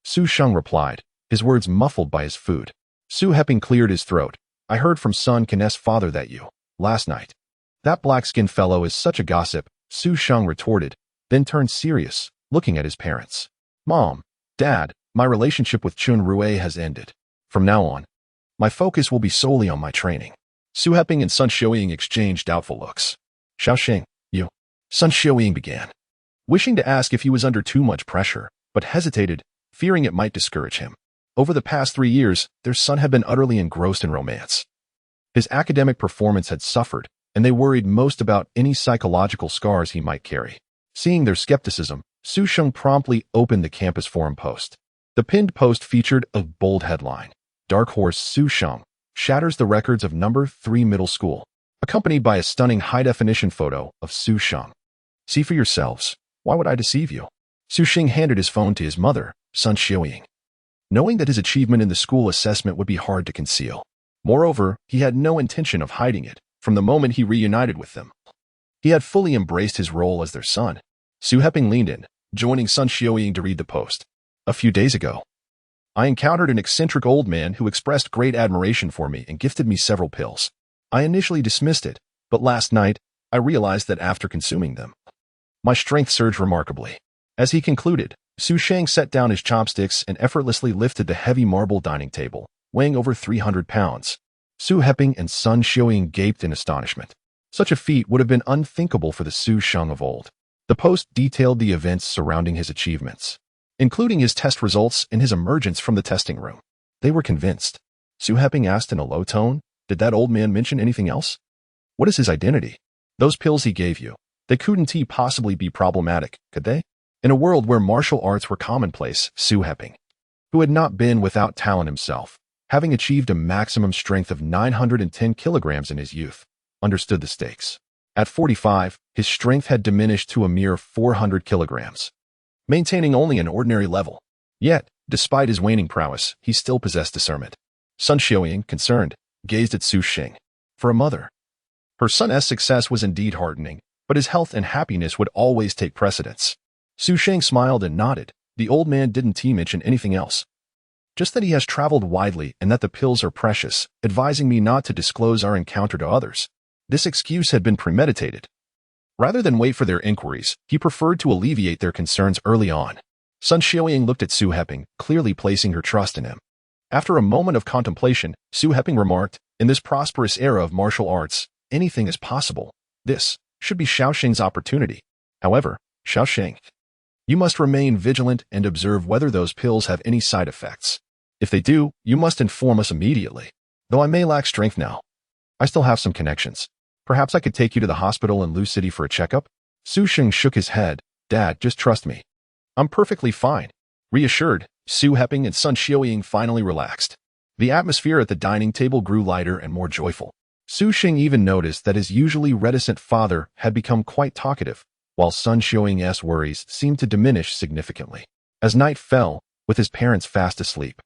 Sheng replied, his words muffled by his food. Su Heping cleared his throat. I heard from Sun Zhangue's father that you, last night. That black-skinned fellow is such a gossip, Sheng retorted, then turned serious, looking at his parents. Mom, Dad, my relationship with Chun Rue has ended. From now on, my focus will be solely on my training. Su Heping and Sun Zhanyue exchanged doubtful looks. Sheng, you. Sun Zhanyue began, wishing to ask if he was under too much pressure, but hesitated, fearing it might discourage him. Over the past 3 years, their son had been utterly engrossed in romance. His academic performance had suffered, and they worried most about any psychological scars he might carry. Seeing their skepticism, Sheng promptly opened the campus forum post. The pinned post featured a bold headline, Dark Horse Sheng shatters the records of number 3 middle school, accompanied by a stunning high-definition photo of Sheng. See for yourselves. Why would I deceive you? Sheng handed his phone to his mother, Sun Zhanyue, knowing that his achievement in the school assessment would be hard to conceal. Moreover, he had no intention of hiding it from the moment he reunited with them. He had fully embraced his role as their son. Su Heping leaned in, joining Sun Zhanyue to read the post. A few days ago, I encountered an eccentric old man who expressed great admiration for me and gifted me several pills. I initially dismissed it, but last night, I realized that after consuming them, my strength surged remarkably. As he concluded, Sheng set down his chopsticks and effortlessly lifted the heavy marble dining table, weighing over 300 pounds. Su Heping and Sun Zhanyue gaped in astonishment. Such a feat would have been unthinkable for the Sheng of old. The post detailed the events surrounding his achievements, including his test results and his emergence from the testing room. They were convinced. Su Heping asked in a low tone, did that old man mention anything else? What is his identity? Those pills he gave you, they couldn't possibly be problematic, could they? In a world where martial arts were commonplace, Su Heping, who had not been without talent himself, having achieved a maximum strength of 910 kilograms in his youth, understood the stakes. At 45, his strength had diminished to a mere 400 kilograms, maintaining only an ordinary level. Yet, despite his waning prowess, he still possessed discernment. Sun Zhanyue, concerned, gazed at Sheng. For a mother, her son's success was indeed heartening, but his health and happiness would always take precedence. Sheng smiled and nodded. The old man didn't mention anything else. Just that he has traveled widely and that the pills are precious, advising me not to disclose our encounter to others. This excuse had been premeditated. Rather than wait for their inquiries, he preferred to alleviate their concerns early on. Sun Zhanyue looked at Su Heping, clearly placing her trust in him. After a moment of contemplation, Su Heping remarked, in this prosperous era of martial arts, anything is possible. This should be Sheng's opportunity. However, Sheng, you must remain vigilant and observe whether those pills have any side effects. If they do, you must inform us immediately. Though I may lack strength now, I still have some connections. Perhaps I could take you to the hospital in Lu City for a checkup? Sheng shook his head. Dad, just trust me. I'm perfectly fine. Reassured, Su Heping and Sun Zhanyue finally relaxed. The atmosphere at the dining table grew lighter and more joyful. Sheng even noticed that his usually reticent father had become quite talkative, while Sun Zhanyue's worries seemed to diminish significantly. As night fell, with his parents fast asleep,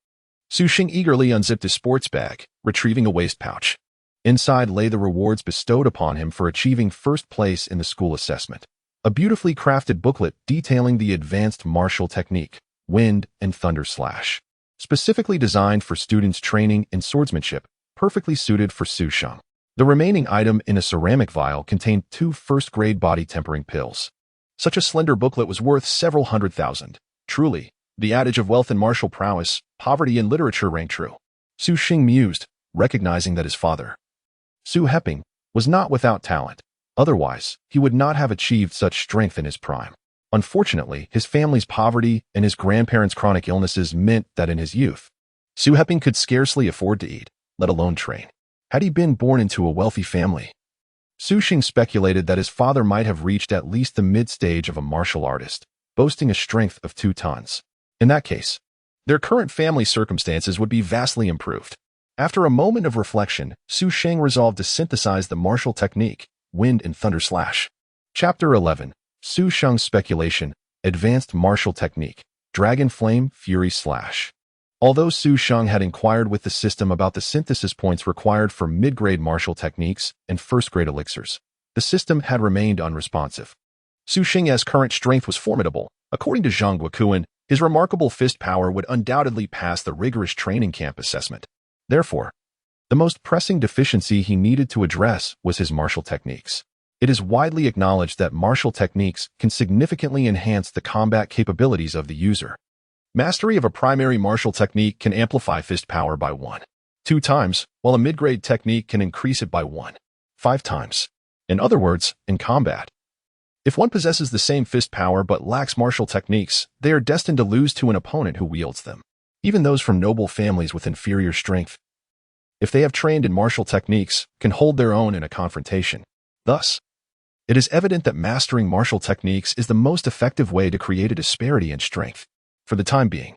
Sheng eagerly unzipped his sports bag, retrieving a waist pouch. Inside lay the rewards bestowed upon him for achieving first place in the school assessment. A beautifully crafted booklet detailing the advanced martial technique, Wind and Thunder Slash, specifically designed for students training in swordsmanship, perfectly suited for Sheng. The remaining item in a ceramic vial contained 2 first-grade body tempering pills. Such a slender booklet was worth several $100,000. Truly, the adage of wealth and martial prowess, poverty in literature rang true. Sheng mused, recognizing that his father, Su Heping, was not without talent. Otherwise, he would not have achieved such strength in his prime. Unfortunately, his family's poverty and his grandparents' chronic illnesses meant that in his youth, Su Heping could scarcely afford to eat, let alone train. Had he been born into a wealthy family, Sheng speculated that his father might have reached at least the mid-stage of a martial artist, boasting a strength of 2 tons. In that case, their current family circumstances would be vastly improved. After a moment of reflection, Sheng resolved to synthesize the martial technique, Wind and Thunder Slash. Chapter 11. Sheng's Speculation, Advanced Martial Technique, Dragon Flame Fury Slash. Although Su Sheng had inquired with the system about the synthesis points required for mid-grade martial techniques and first-grade elixirs, the system had remained unresponsive. Su Sheng's current strength was formidable. According to Zhang Guokuan, his remarkable fist power would undoubtedly pass the rigorous training camp assessment. Therefore, the most pressing deficiency he needed to address was his martial techniques. It is widely acknowledged that martial techniques can significantly enhance the combat capabilities of the user. Mastery of a primary martial technique can amplify fist power by 1.2 times, while a mid-grade technique can increase it by 1.5 times. In other words, in combat, if one possesses the same fist power but lacks martial techniques, they are destined to lose to an opponent who wields them, even those from noble families with inferior strength. If they have trained in martial techniques, can hold their own in a confrontation. Thus, it is evident that mastering martial techniques is the most effective way to create a disparity in strength. For the time being,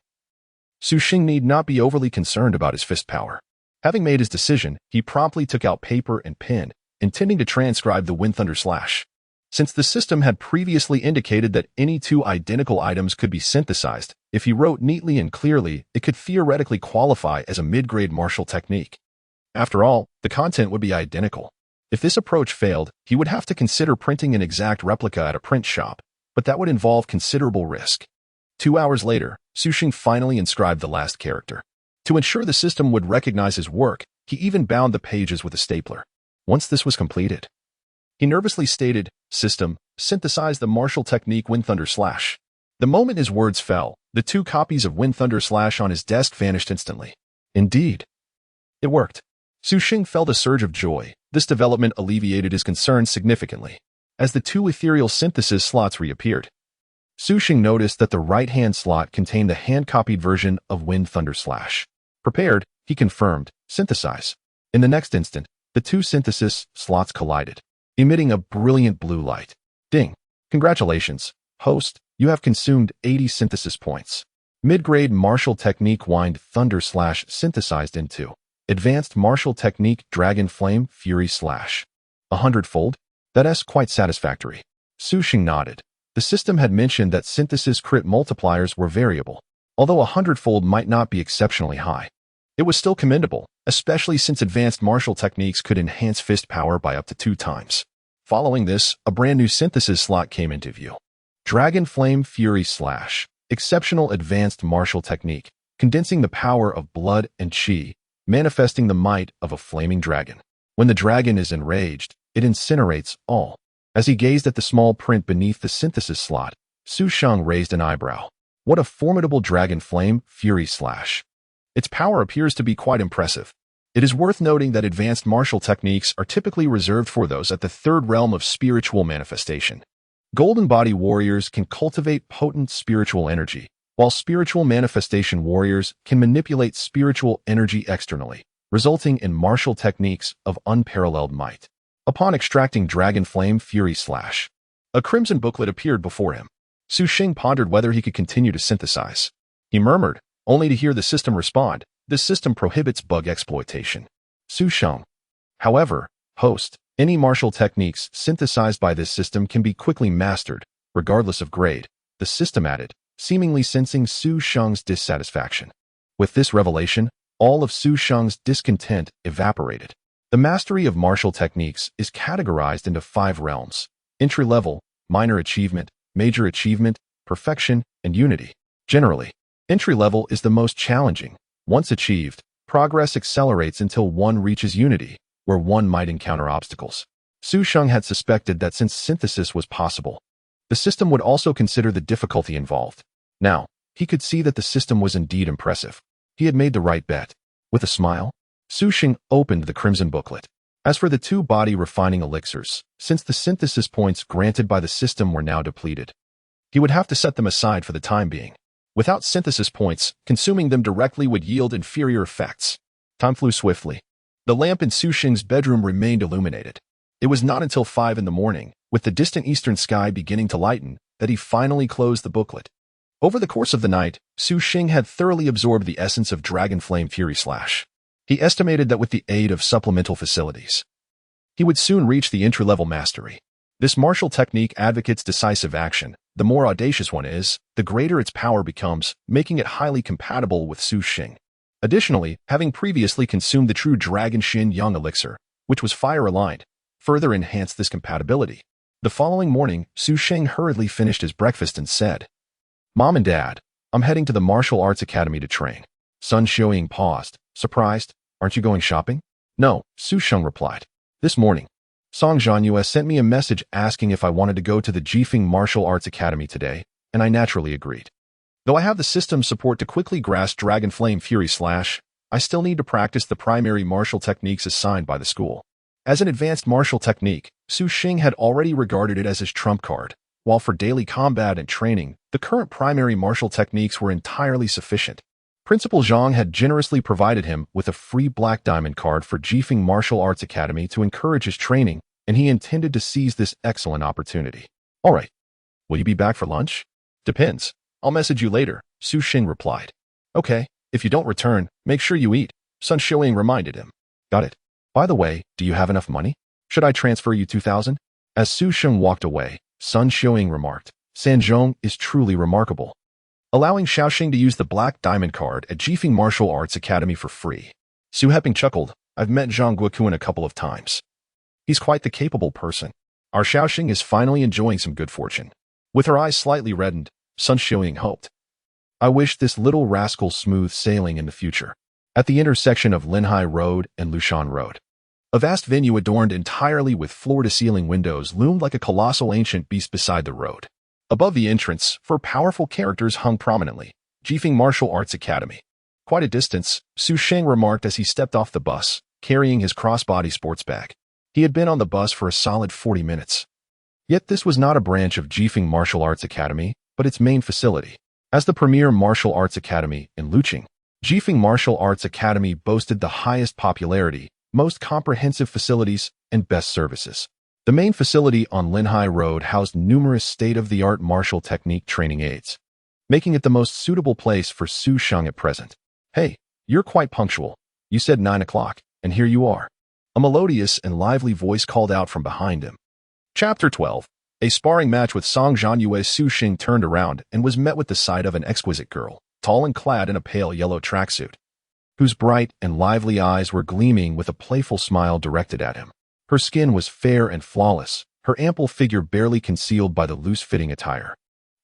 Su Sheng need not be overly concerned about his fist power. Having made his decision, he promptly took out paper and pen, intending to transcribe the Wind Thunder Slash. Since the system had previously indicated that any two identical items could be synthesized, if he wrote neatly and clearly, it could theoretically qualify as a mid-grade martial technique. After all, the content would be identical. If this approach failed, he would have to consider printing an exact replica at a print shop, but that would involve considerable risk. 2 hours later, Su Sheng finally inscribed the last character. To ensure the system would recognize his work, he even bound the pages with a stapler. Once this was completed, he nervously stated, "System, synthesize the martial technique Wind Thunder Slash." The moment his words fell, the 2 copies of Wind Thunder Slash on his desk vanished instantly. Indeed, it worked. Su Sheng felt a surge of joy. This development alleviated his concerns significantly. As the 2 ethereal synthesis slots reappeared, Su Sheng noticed that the right-hand slot contained the hand-copied version of Wind Thunder Slash. Prepared, he confirmed, "Synthesize." In the next instant, the 2 synthesis slots collided, emitting a brilliant blue light. Ding! Congratulations, host, you have consumed 80 synthesis points. Mid-grade martial technique Wind Thunder Slash synthesized into advanced martial technique Dragon Flame Fury Slash. 100-fold? That's quite satisfactory. Su Sheng nodded. The system had mentioned that synthesis crit multipliers were variable. Although 100-fold might not be exceptionally high, it was still commendable, especially since advanced martial techniques could enhance fist power by up to 2 times. Following this, a brand new synthesis slot came into view. Dragon Flame Fury Slash. Exceptional advanced martial technique, condensing the power of blood and chi, manifesting the might of a flaming dragon. When the dragon is enraged, it incinerates all. As he gazed at the small print beneath the synthesis slot, Su Sheng raised an eyebrow. What a formidable Dragon Flame Fury Slash. Its power appears to be quite impressive. It is worth noting that advanced martial techniques are typically reserved for those at the 3rd realm of spiritual manifestation. Golden Body warriors can cultivate potent spiritual energy, while spiritual manifestation warriors can manipulate spiritual energy externally, resulting in martial techniques of unparalleled might. Upon extracting Dragon Flame Fury Slash, a crimson booklet appeared before him. Su Sheng pondered whether he could continue to synthesize. He murmured, only to hear the system respond, "This system prohibits bug exploitation." Su Sheng. However, host, any martial techniques synthesized by this system can be quickly mastered, regardless of grade, the system added, seemingly sensing Su Sheng's dissatisfaction. With this revelation, all of Su Sheng's discontent evaporated. The mastery of martial techniques is categorized into 5 realms: entry-level, minor achievement, major achievement, perfection, and unity. Generally, entry-level is the most challenging. Once achieved, progress accelerates until one reaches unity, where one might encounter obstacles. Su Sheng had suspected that since synthesis was possible, the system would also consider the difficulty involved. Now, he could see that the system was indeed impressive. He had made the right bet. With a smile, Su Sheng opened the crimson booklet. As for the 2 body refining elixirs, since the synthesis points granted by the system were now depleted, he would have to set them aside for the time being. Without synthesis points, consuming them directly would yield inferior effects. Time flew swiftly. The lamp in Su Sheng's bedroom remained illuminated. It was not until 5 in the morning, with the distant eastern sky beginning to lighten, that he finally closed the booklet. Over the course of the night, Su Sheng had thoroughly absorbed the essence of Dragon Flame Fury Slash. He estimated that with the aid of supplemental facilities, he would soon reach the entry-level mastery. This martial technique advocates decisive action, The more audacious one is, the greater its power becomes, making it highly compatible with Su Sheng. Additionally, having previously consumed the true Dragon Shin Yang elixir, which was fire-aligned, further enhanced this compatibility. The following morning, Su Sheng hurriedly finished his breakfast and said, "Mom and Dad, I'm heading to the martial arts academy to train." Sun Xiuying paused, surprised. "Aren't you going shopping?" "No," Su Sheng replied. "This morning, Song Zhanyue sent me a message asking if I wanted to go to the Jifeng Martial Arts Academy today, and I naturally agreed. Though I have the system support to quickly grasp Dragon Flame Fury Slash, I still need to practice the primary martial techniques assigned by the school." As an advanced martial technique, Su Sheng had already regarded it as his trump card, while for daily combat and training, the current primary martial techniques were entirely sufficient. Principal Zhang had generously provided him with a free Black Diamond card for Jifeng Martial Arts Academy to encourage his training, and he intended to seize this excellent opportunity. "All right. Will you be back for lunch?" "Depends. I'll message you later," Su Sheng replied. "Okay, if you don't return, make sure you eat," Sun Xiuying reminded him. "Got it. By the way, do you have enough money? Should I transfer you 2,000? As Su Sheng walked away, Sun Xiuying remarked, "Sanzhong is truly remarkable." Allowing Xiaoxing to use the Black Diamond card at Jifeng Martial Arts Academy for free. Su Heping chuckled, "I've met Zhang Guokun a couple of times. He's quite the capable person. Our Xiaoxing is finally enjoying some good fortune." With her eyes slightly reddened, Sun Xiuying hoped, "I wish this little rascal smooth sailing in the future." At the intersection of Linhai Road and Lushan Road, a vast venue adorned entirely with floor-to-ceiling windows loomed like a colossal ancient beast beside the road. Above the entrance, four powerful characters hung prominently: Jifeng Martial Arts Academy. Quite a distance, Su Sheng remarked as he stepped off the bus, carrying his crossbody sports bag. He had been on the bus for a solid 40 minutes. Yet this was not a branch of Jifeng Martial Arts Academy, but its main facility. As the premier martial arts academy in Luqing, Jifeng Martial Arts Academy boasted the highest popularity, most comprehensive facilities, and best services. The main facility on Linhai Road housed numerous state-of-the-art martial technique training aids, making it the most suitable place for Su Sheng at present. "Hey, you're quite punctual. You said 9 o'clock, and here you are." A melodious and lively voice called out from behind him. Chapter 12. A sparring match with Song Zhanyue. Su Sheng turned around and was met with the sight of an exquisite girl, tall and clad in a pale yellow tracksuit, whose bright and lively eyes were gleaming with a playful smile directed at him. Her skin was fair and flawless, her ample figure barely concealed by the loose-fitting attire,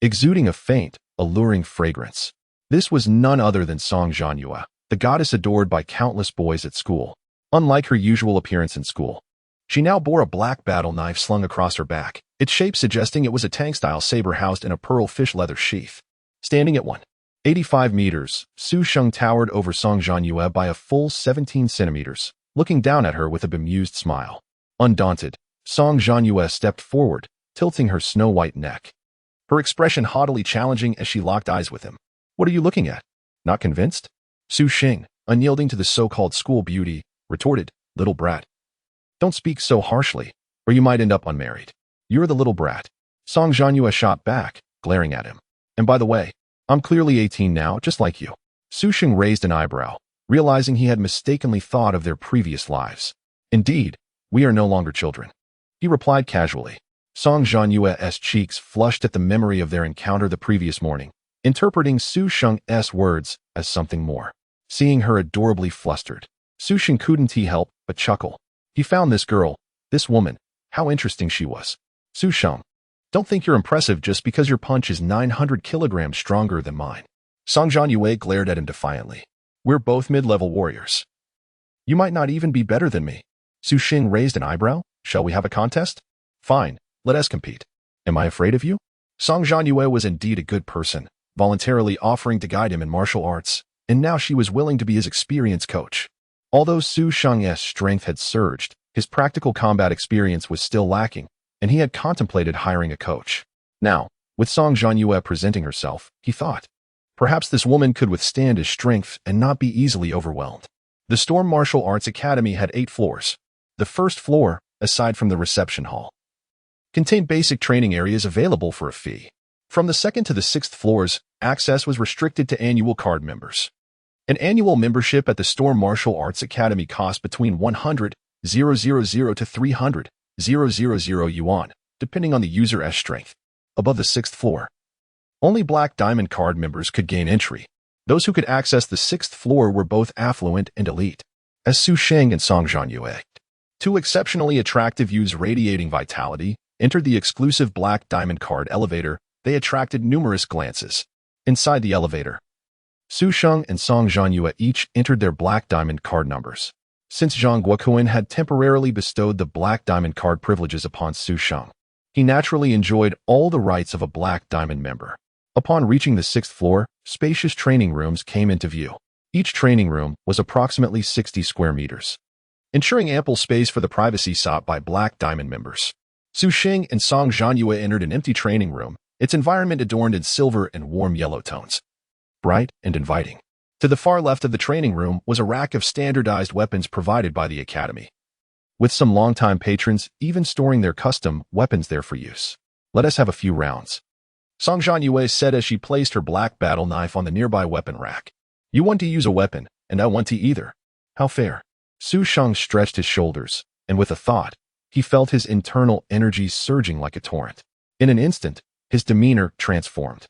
exuding a faint, alluring fragrance. This was none other than Song Zhanyue, the goddess adored by countless boys at school. Unlike her usual appearance in school, she now bore a black battle knife slung across her back, its shape suggesting it was a Tang-style saber housed in a pearl fish leather sheath. Standing at 185 meters, Su Sheng towered over Song Zhanyue by a full 17 centimeters, looking down at her with a bemused smile. Undaunted, Song Zhanyue stepped forward, tilting her snow-white neck, her expression haughtily challenging as she locked eyes with him. "What are you looking at? Not convinced?" Su Sheng, unyielding to the so-called school beauty, retorted, "Little brat. Don't speak so harshly, or you might end up unmarried. You're the little brat." Song Zhanyue shot back, glaring at him. "And by the way, I'm clearly 18 now, just like you." Su Sheng raised an eyebrow, realizing he had mistakenly thought of their previous lives. "Indeed, we are no longer children," he replied casually. Song Zhanyue's cheeks flushed at the memory of their encounter the previous morning, interpreting Su Sheng's words as something more. Seeing her adorably flustered, Su Sheng couldn't help but chuckle. He found this girl, this woman, how interesting she was. "Su Sheng, don't think you're impressive just because your punch is 900 kilograms stronger than mine." Song Zhanyue glared at him defiantly. "We're both mid-level warriors. You might not even be better than me." Su Sheng raised an eyebrow. "Shall we have a contest?" "Fine, let us compete." "Am I afraid of you?" Song Zhanyue was indeed a good person, voluntarily offering to guide him in martial arts, and now she was willing to be his experienced coach. Although Su Sheng's strength had surged, his practical combat experience was still lacking, and he had contemplated hiring a coach. Now, with Song Zhanyue presenting herself, he thought, perhaps this woman could withstand his strength and not be easily overwhelmed. The Storm Martial Arts Academy had 8 floors. The first floor, aside from the reception hall, contained basic training areas available for a fee. From the 2nd to the 6th floors, access was restricted to annual card members. An annual membership at the Storm Martial Arts Academy cost between 100,000 to 300,000 yuan, depending on the user's strength. above the 6th floor. Only Black Diamond Card members could gain entry. Those who could access the 6th floor were both affluent and elite. As Su Sheng and Song Zhanyue, two exceptionally attractive youths radiating vitality, entered the exclusive Black Diamond Card elevator, they attracted numerous glances. Inside the elevator, Su Sheng and Song Zhanyue each entered their Black Diamond Card numbers. Since Zhang Guokuan had temporarily bestowed the Black Diamond Card privileges upon Su Sheng, he naturally enjoyed all the rights of a Black Diamond member. Upon reaching the 6th floor, spacious training rooms came into view. Each training room was approximately 60 square meters, ensuring ample space for the privacy sought by Black Diamond members. Su Sheng and Song Zhanyue entered an empty training room, its environment adorned in silver and warm yellow tones, bright and inviting. To the far left of the training room was a rack of standardized weapons provided by the academy, with some longtime patrons even storing their custom weapons there for use. "Let us have a few rounds," Song Zhanyue said as she placed her black battle knife on the nearby weapon rack. "You want to use a weapon, and I want to either. How fair?" Su Sheng stretched his shoulders, and with a thought, he felt his internal energy surging like a torrent. In an instant, his demeanor transformed.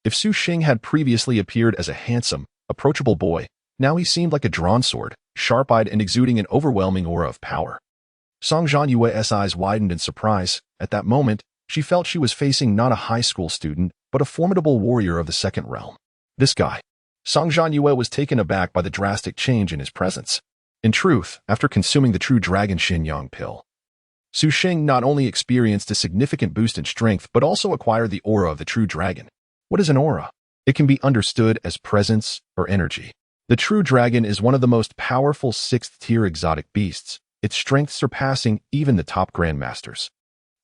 If Su Sheng had previously appeared as a handsome, approachable boy, now he seemed like a drawn sword, sharp-eyed and exuding an overwhelming aura of power. Song Zhanyue's eyes widened in surprise. At that moment, she felt she was facing not a high school student, but a formidable warrior of the second realm. This guy. Song Zhanyue was taken aback by the drastic change in his presence. In truth, after consuming the True Dragon Xinyang pill, Su Sheng not only experienced a significant boost in strength but also acquired the aura of the True Dragon. What is an aura? It can be understood as presence or energy. The True Dragon is one of the most powerful 6th-tier exotic beasts, its strength surpassing even the top grandmasters,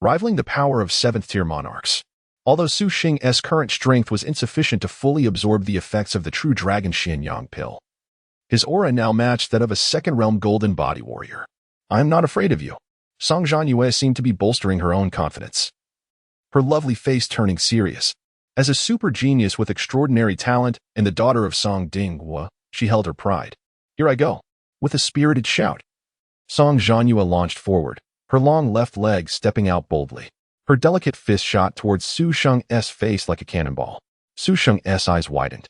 rivaling the power of 7th-tier monarchs. Although Su Sheng's current strength was insufficient to fully absorb the effects of the True Dragon Xinyang pill, his aura now matched that of a second-realm golden body warrior. "I am not afraid of you." Song Zhanyue seemed to be bolstering her own confidence, her lovely face turning serious. As a super genius with extraordinary talent and the daughter of Song Dinghua, she held her pride. "Here I go." With a spirited shout, Song Zhanyue launched forward, her long left leg stepping out boldly. Her delicate fist shot towards Su Sheng's face like a cannonball. Su Sheng's eyes widened,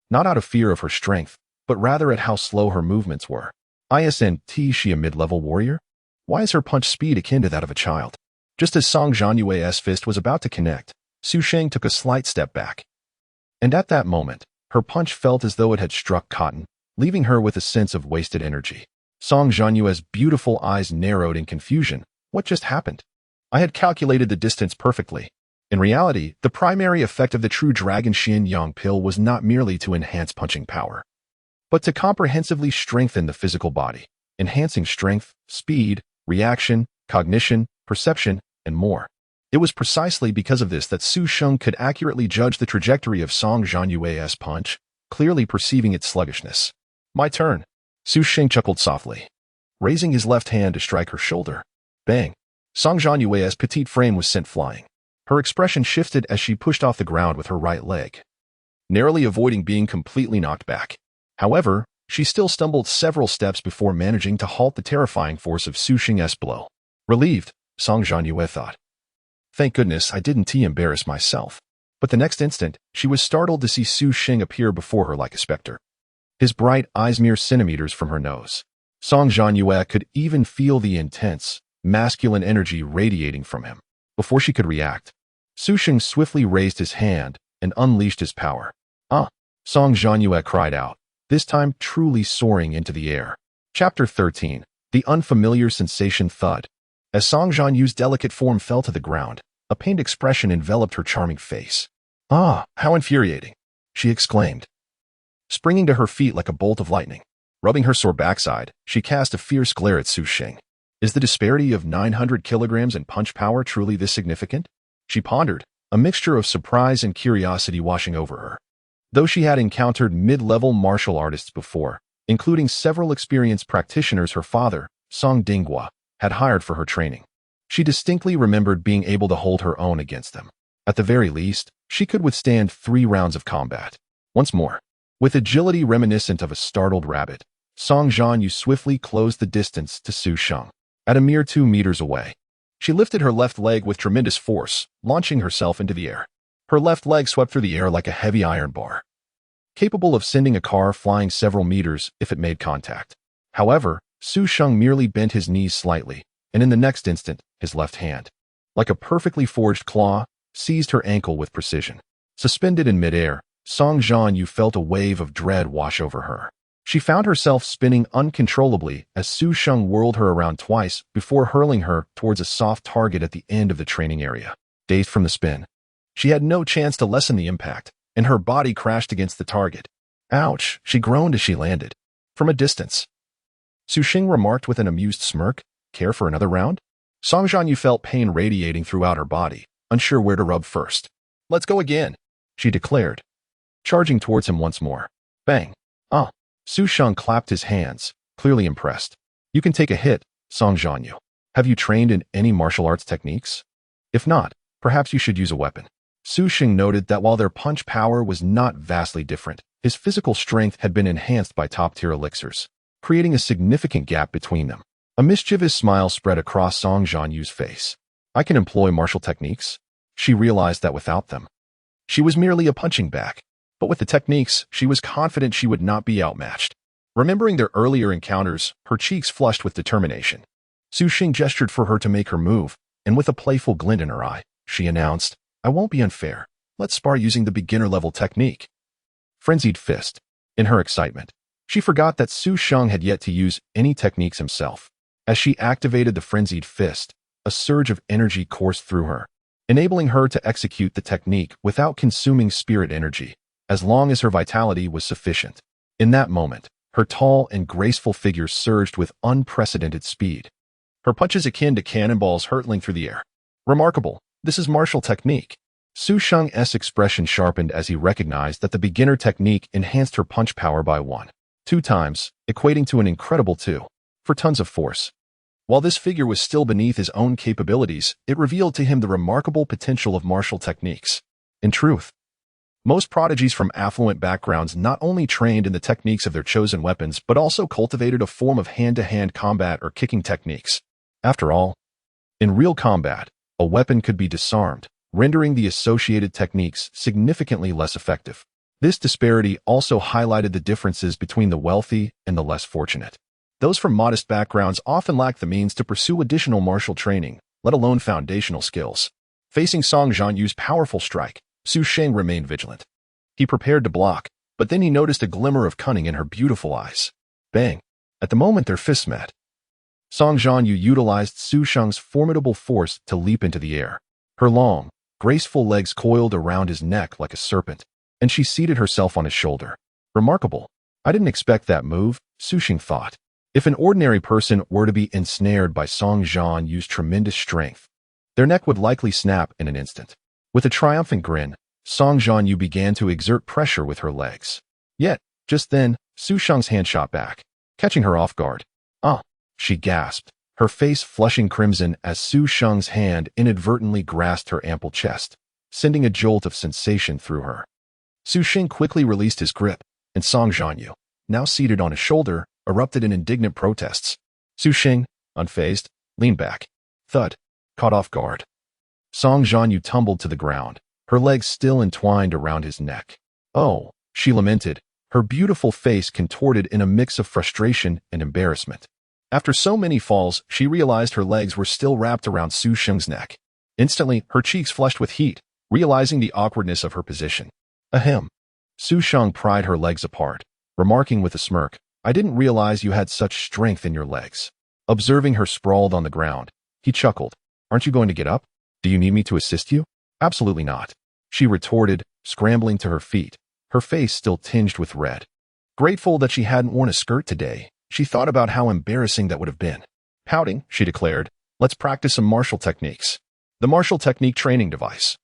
not out of fear of her strength, but rather at how slow her movements were. Isn't she a mid-level warrior? Why is her punch speed akin to that of a child? Just as Song Zhanyue's fist was about to connect, Su Sheng took a slight step back. And at that moment, her punch felt as though it had struck cotton, leaving her with a sense of wasted energy. Song Zhanyue's beautiful eyes narrowed in confusion. What just happened? I had calculated the distance perfectly. In reality, the primary effect of the True Dragon Xinyang pill was not merely to enhance punching power, but to comprehensively strengthen the physical body, enhancing strength, speed, reaction, cognition, perception, and more. It was precisely because of this that Su Sheng could accurately judge the trajectory of Song Zhanyue's punch, clearly perceiving its sluggishness. "My turn." Su Sheng chuckled softly, raising his left hand to strike her shoulder. Bang! Song Zhanyue's petite frame was sent flying. Her expression shifted as she pushed off the ground with her right leg, narrowly avoiding being completely knocked back. However, she still stumbled several steps before managing to halt the terrifying force of Su Sheng's blow. Relieved, Song Zhanyue thought, "Thank goodness I didn't embarrass myself." But the next instant, she was startled to see Su Sheng appear before her like a specter, his bright eyes mere centimeters from her nose. Song Zhanyue could even feel the intense, masculine energy radiating from him. Before she could react, Su Sheng swiftly raised his hand and unleashed his power. "Ah!" Song Zhanyue cried out, this time truly soaring into the air. Chapter 13. The Unfamiliar Sensation Thud. As Song Zhanyue's delicate form fell to the ground, a pained expression enveloped her charming face. "Ah, how infuriating!" she exclaimed, springing to her feet like a bolt of lightning. Rubbing her sore backside, she cast a fierce glare at Su Sheng. Is the disparity of 900 kilograms in punch power truly this significant? She pondered, a mixture of surprise and curiosity washing over her. Though she had encountered mid-level martial artists before, including several experienced practitioners her father, Song Dinghua, had hired for her training, she distinctly remembered being able to hold her own against them. At the very least, she could withstand 3 rounds of combat. Once more, with agility reminiscent of a startled rabbit, Song Zhanyue swiftly closed the distance to Su Sheng. At a mere 2 meters away, She lifted her left leg with tremendous force, launching herself into the air. Her left leg swept through the air like a heavy iron bar, capable of sending a car flying several meters if it made contact. However, Su Sheng merely bent his knees slightly, and in the next instant, his left hand, like a perfectly forged claw, seized her ankle with precision. Suspended in midair, Song Zhanyue felt a wave of dread wash over her. She found herself spinning uncontrollably as Su Sheng whirled her around twice before hurling her towards a soft target at the end of the training area. Dazed from the spin, she had no chance to lessen the impact, and her body crashed against the target. Ouch, she groaned as she landed. From a distance, Su Sheng remarked with an amused smirk, "Care for another round?" Song Zhanyue felt pain radiating throughout her body, unsure where to rub first. "Let's go again," she declared, charging towards him once more. Bang! Ah! Su Sheng clapped his hands, clearly impressed. "You can take a hit, Song Zhanyue. Have you trained in any martial arts techniques? If not, perhaps you should use a weapon." Su Sheng noted that while their punch power was not vastly different, his physical strength had been enhanced by top-tier elixirs, creating a significant gap between them. A mischievous smile spread across Song Zhanyue's face. "I can employ martial techniques?" She realized that without them, she was merely a punching bag. But with the techniques, she was confident she would not be outmatched. Remembering their earlier encounters, her cheeks flushed with determination. Su Sheng gestured for her to make her move, and with a playful glint in her eye, she announced, "I won't be unfair. Let's spar using the beginner-level technique." Frenzied fist. In her excitement, she forgot that Su Sheng had yet to use any techniques himself. As she activated the frenzied fist, a surge of energy coursed through her, enabling her to execute the technique without consuming spirit energy, as long as her vitality was sufficient. In that moment, her tall and graceful figure surged with unprecedented speed, her punches akin to cannonballs hurtling through the air. "Remarkable. This is martial technique." Su Sheng's expression sharpened as he recognized that the beginner technique enhanced her punch power by 1.2 times, equating to an incredible 2.4 tons of force. While this figure was still beneath his own capabilities, it revealed to him the remarkable potential of martial techniques. In truth, most prodigies from affluent backgrounds not only trained in the techniques of their chosen weapons but also cultivated a form of hand-to-hand combat or kicking techniques. After all, in real combat, a weapon could be disarmed, rendering the associated techniques significantly less effective. This disparity also highlighted the differences between the wealthy and the less fortunate. Those from modest backgrounds often lack the means to pursue additional martial training, let alone foundational skills. Facing Song Zhanyue's powerful strike, Su Sheng remained vigilant. He prepared to block, but then he noticed a glimmer of cunning in her beautiful eyes. Bang! At the moment their fists met, Song Zhanyue utilized Su Sheng's formidable force to leap into the air. Her long, graceful legs coiled around his neck like a serpent, and she seated herself on his shoulder. "Remarkable. I didn't expect that move," Su Sheng thought. If an ordinary person were to be ensnared by Song Zhanyue's tremendous strength, their neck would likely snap in an instant. With a triumphant grin, Song Zhanyue began to exert pressure with her legs. Yet, just then, Su Sheng's hand shot back, catching her off guard. "Ah!" she gasped, her face flushing crimson as Su Sheng's hand inadvertently grasped her ample chest, sending a jolt of sensation through her. Su Sheng quickly released his grip, and Song Zhanyue, now seated on his shoulder, erupted in indignant protests. Su Sheng, unfazed, leaned back. Thud. Caught off guard, Song Zhanyue tumbled to the ground, her legs still entwined around his neck. "Oh," she lamented, her beautiful face contorted in a mix of frustration and embarrassment. After so many falls, she realized her legs were still wrapped around Su Sheng's neck. Instantly, her cheeks flushed with heat, realizing the awkwardness of her position. "Ahem." Su Sheng pried her legs apart, remarking with a smirk, "I didn't realize you had such strength in your legs." Observing her sprawled on the ground, he chuckled. "Aren't you going to get up? Do you need me to assist you?" "Absolutely not," she retorted, scrambling to her feet, her face still tinged with red. Grateful that she hadn't worn a skirt today, she thought about how embarrassing that would have been. Pouting, she declared, "Let's practice some martial techniques." The martial technique training device,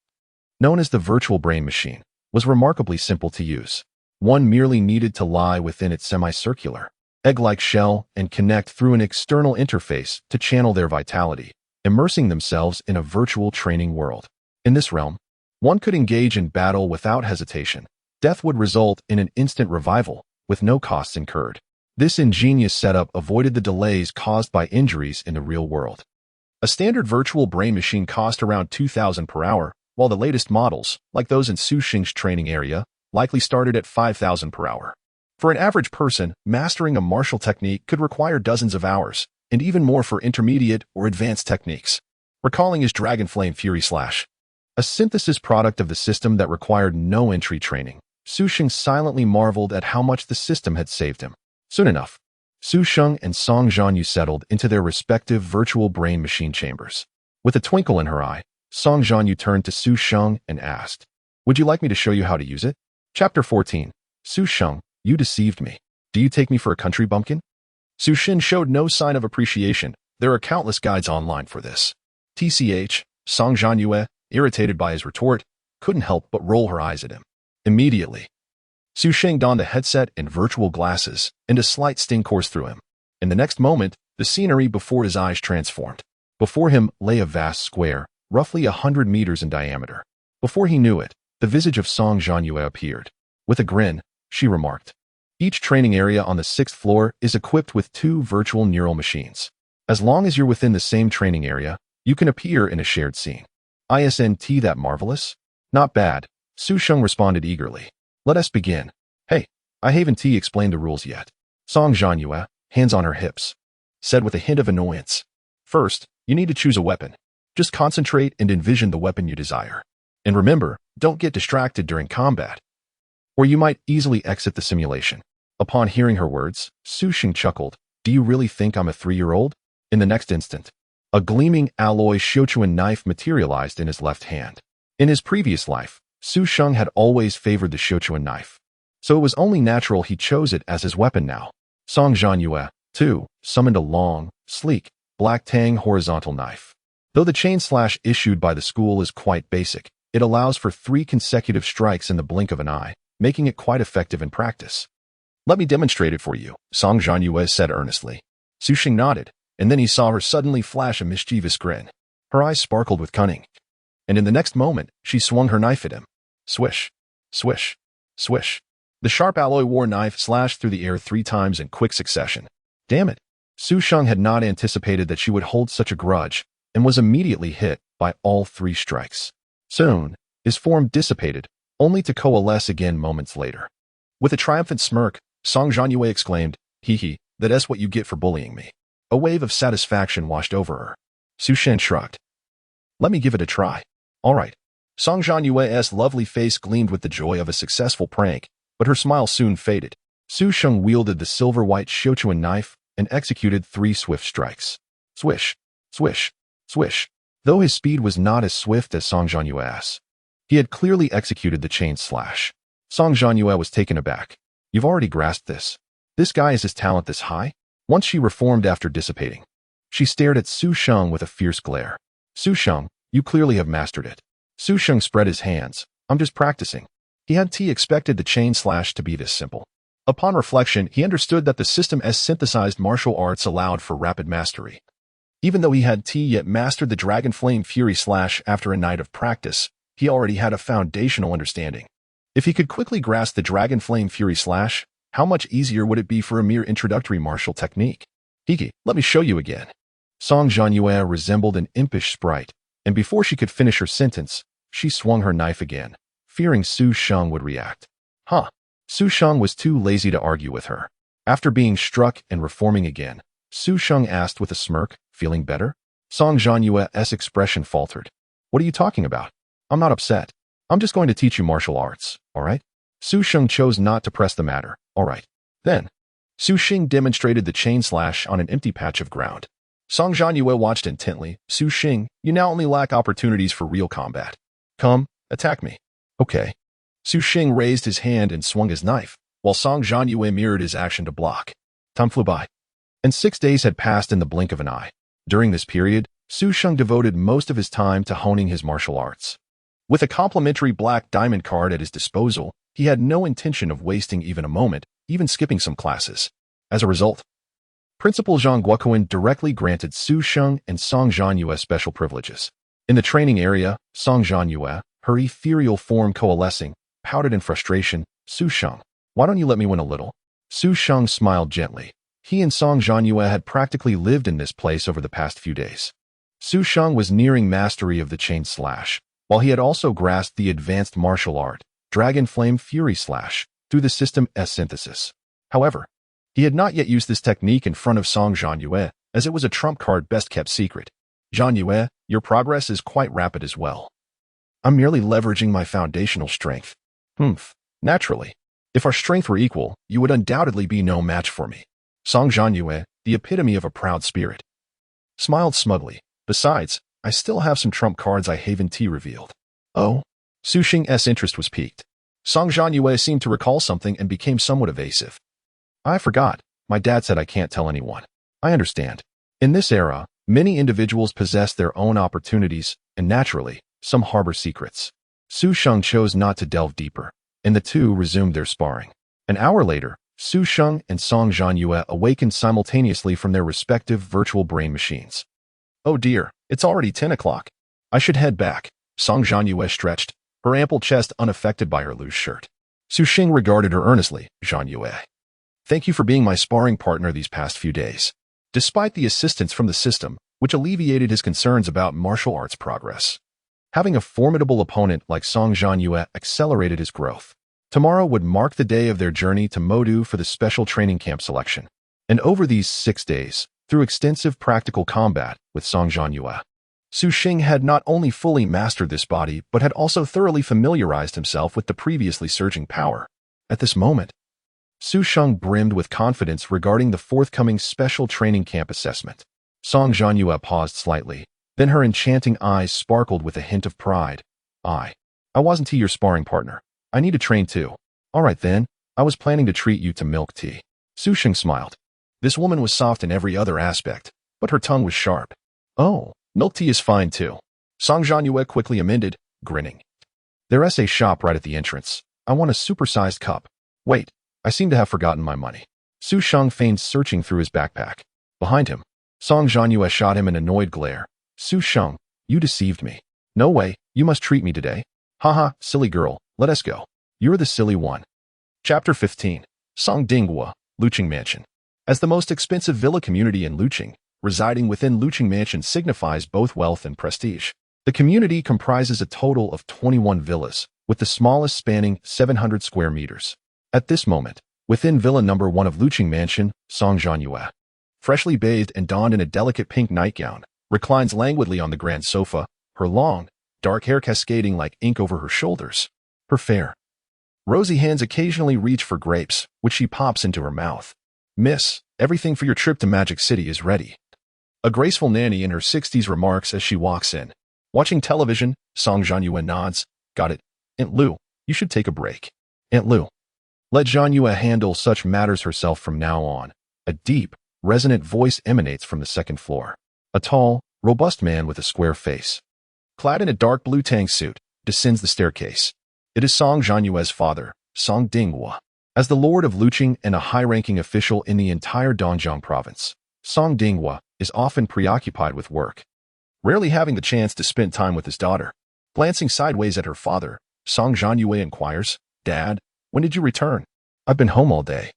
known as the virtual brain machine, was remarkably simple to use. One merely needed to lie within its semicircular, egg-like shell and connect through an external interface to channel their vitality, immersing themselves in a virtual training world. In this realm, one could engage in battle without hesitation. Death would result in an instant revival, with no costs incurred. This ingenious setup avoided the delays caused by injuries in the real world. A standard virtual brain machine cost around 2,000 per hour, while the latest models, like those in Su Sheng's training area, likely started at 5,000 per hour. For an average person, mastering a martial technique could require dozens of hours, and even more for intermediate or advanced techniques. Recalling his Dragon Flame Fury Slash, a synthesis product of the system that required no entry training, Su Sheng silently marveled at how much the system had saved him. Soon enough, Su Sheng and Song Zhanyue settled into their respective virtual brain machine chambers. With a twinkle in her eye, Song Zhanyue turned to Su Sheng and asked, "Would you like me to show you how to use it?" Chapter 14. Su Sheng, you deceived me. Do you take me for a country bumpkin? Su Sheng showed no sign of appreciation. There are countless guides online for this. TCH, Song Zhanyue, irritated by his retort, couldn't help but roll her eyes at him. Immediately, Su Sheng donned a headset and virtual glasses, and a slight sting coursed through him. In the next moment, the scenery before his eyes transformed. Before him lay a vast square, roughly 100 meters in diameter. Before he knew it, the visage of Song Zhanyue appeared. With a grin, she remarked, "Each training area on the 6th floor is equipped with 2 virtual neural machines. As long as you're within the same training area, you can appear in a shared scene." "Isn't that marvelous?" "Not bad," Su Sheng responded eagerly. "Let us begin." "Hey, I haven't explained the rules yet," Song Zhanyue, hands on her hips, said with a hint of annoyance. "First, you need to choose a weapon. Just concentrate and envision the weapon you desire. And remember, don't get distracted during combat, or you might easily exit the simulation." Upon hearing her words, Su Sheng chuckled. "Do you really think I'm a 3-year-old? In the next instant, a gleaming alloy Shochuan knife materialized in his left hand. In his previous life, Su Sheng had always favored the Shochuan knife, so it was only natural he chose it as his weapon now. Song Zhanyue, too, summoned a long, sleek, black tang horizontal knife. Though the chain slash issued by the school is quite basic, it allows for 3 consecutive strikes in the blink of an eye, making it quite effective in practice. "Let me demonstrate it for you," Song Zhanyue said earnestly. Su Sheng nodded, and then he saw her suddenly flash a mischievous grin. Her eyes sparkled with cunning, and in the next moment, she swung her knife at him. Swish, swish, swish. The sharp alloy war knife slashed through the air 3 times in quick succession. Damn it! Su Sheng had not anticipated that she would hold such a grudge, and was immediately hit by all 3 strikes. Soon, his form dissipated, only to coalesce again moments later. With a triumphant smirk, Song Zhanyue exclaimed, "Hee, that's what you get for bullying me." A wave of satisfaction washed over her. Su Sheng shrugged. "Let me give it a try." "All right." Song Zhanyue's lovely face gleamed with the joy of a successful prank, but her smile soon faded. Su Sheng wielded the silver-white Shochuan knife and executed 3 swift strikes. Swish, swish, swish. Though his speed was not as swift as Song Zhanyue's, he had clearly executed the chain slash. Song Zhanyue was taken aback. "You've already grasped this? This guy is his talent this high?" Once she reformed after dissipating, she stared at Su Sheng with a fierce glare. "Su Sheng, you clearly have mastered it." Su Sheng spread his hands. "I'm just practicing." He hadn't expected the chain slash to be this simple. Upon reflection, he understood that the system's synthesized martial arts allowed for rapid mastery. Even though he had yet mastered the Dragon Flame Fury Slash after a night of practice, he already had a foundational understanding. If he could quickly grasp the Dragon Flame Fury Slash, how much easier would it be for a mere introductory martial technique? "Hiki, let me show you again." Song Zhanyue resembled an impish sprite, and before she could finish her sentence, she swung her knife again, fearing Su Sheng would react. Su Sheng was too lazy to argue with her. After being struck and reforming again, Su Sheng asked with a smirk, "Feeling better?" Song Zhanyue's expression faltered. "What are you talking about? I'm not upset. I'm just going to teach you martial arts, all right?" Su Sheng chose not to press the matter. "All right. Then." Su Sheng demonstrated the chain slash on an empty patch of ground. Song Zhanyue watched intently. "Su Sheng, you now only lack opportunities for real combat. Come, attack me." "Okay." Su Sheng raised his hand and swung his knife, while Song Zhanyue mirrored his action to block. Time flew by, and 6 days had passed in the blink of an eye. During this period, Su Sheng devoted most of his time to honing his martial arts. With a complimentary black diamond card at his disposal, he had no intention of wasting even a moment, even skipping some classes. As a result, Principal Zhang Guoquan directly granted Su Sheng and Song Zhanyue special privileges. In the training area, Song Zhanyue, her ethereal form coalescing, pouted in frustration. "Su Sheng, why don't you let me win a little?" Su Sheng smiled gently. He and Song Zhanyue had practically lived in this place over the past few days. Su Sheng was nearing mastery of the chain slash, while he had also grasped the advanced martial art, Dragon Flame Fury Slash, through the system S synthesis. However, he had not yet used this technique in front of Song Zhanyue, as it was a trump card best-kept secret. Zhanyue, your progress is quite rapid as well. I'm merely leveraging my foundational strength. Naturally. If our strength were equal, you would undoubtedly be no match for me. Song Zhanyue, the epitome of a proud spirit, smiled smugly. Besides, I still have some trump cards I Haven T revealed. Oh? Su Sheng's interest was piqued. Song Zhanyue seemed to recall something and became somewhat evasive. I forgot. My dad said I can't tell anyone. I understand. In this era, many individuals possess their own opportunities, and naturally, some harbor secrets. Su Sheng chose not to delve deeper, and the two resumed their sparring. An hour later, Su Sheng and Song Zhanyue awakened simultaneously from their respective virtual brain machines. Oh dear, it's already 10 o'clock. I should head back. Song Zhanyue stretched, her ample chest unaffected by her loose shirt. Su Sheng regarded her earnestly. Zhanyue, thank you for being my sparring partner these past few days. Despite the assistance from the system, which alleviated his concerns about martial arts progress, having a formidable opponent like Song Zhanyue accelerated his growth. Tomorrow would mark the day of their journey to Modu for the special training camp selection. And over these 6 days, through extensive practical combat with Song Zhanyue, Su Sheng had not only fully mastered this body but had also thoroughly familiarized himself with the previously surging power. At this moment, Su Sheng brimmed with confidence regarding the forthcoming special training camp assessment. Song Zhanyue paused slightly, then her enchanting eyes sparkled with a hint of pride. I wasn't your sparring partner. I need to train too. All right then, I was planning to treat you to milk tea. Su Sheng smiled. This woman was soft in every other aspect, but her tongue was sharp. Oh, milk tea is fine too. Song Zhanyue quickly amended, grinning. There's a shop right at the entrance. I want a supersized cup. Wait, I seem to have forgotten my money. Su Sheng feigned searching through his backpack. Behind him, Song Zhanyue shot him an annoyed glare. Su Sheng, you deceived me. No way, you must treat me today. Haha, silly girl, let us go. You're the silly one. Chapter 15. Song Dinghua, Luqing Mansion. As the most expensive villa community in Luqing, residing within Luqing Mansion signifies both wealth and prestige. The community comprises a total of 21 villas, with the smallest spanning 700 square meters. At this moment, within Villa Number 1 of Luqing Mansion, Song Zhanyue, freshly bathed and donned in a delicate pink nightgown, reclines languidly on the grand sofa, her long, dark hair cascading like ink over her shoulders. Her fair, rosy hands occasionally reach for grapes, which she pops into her mouth. Miss, everything for your trip to Magic City is ready. A graceful nanny in her 60s remarks as she walks in. Watching television, Song Zhanyue nods. Got it. Aunt Lu, you should take a break. Aunt Lu, let Zhanyue handle such matters herself from now on. A deep, resonant voice emanates from the second floor. A tall, robust man with a square face, clad in a dark blue tang suit, descends the staircase. It is Song Zhanyue's father, Song Dinghua. As the Lord of Luqing and a high-ranking official in the entire Dongjiang province, Song Dinghua is often preoccupied with work, rarely having the chance to spend time with his daughter. Glancing sideways at her father, Song Zhanyue inquires, Dad, when did you return? I've been home all day.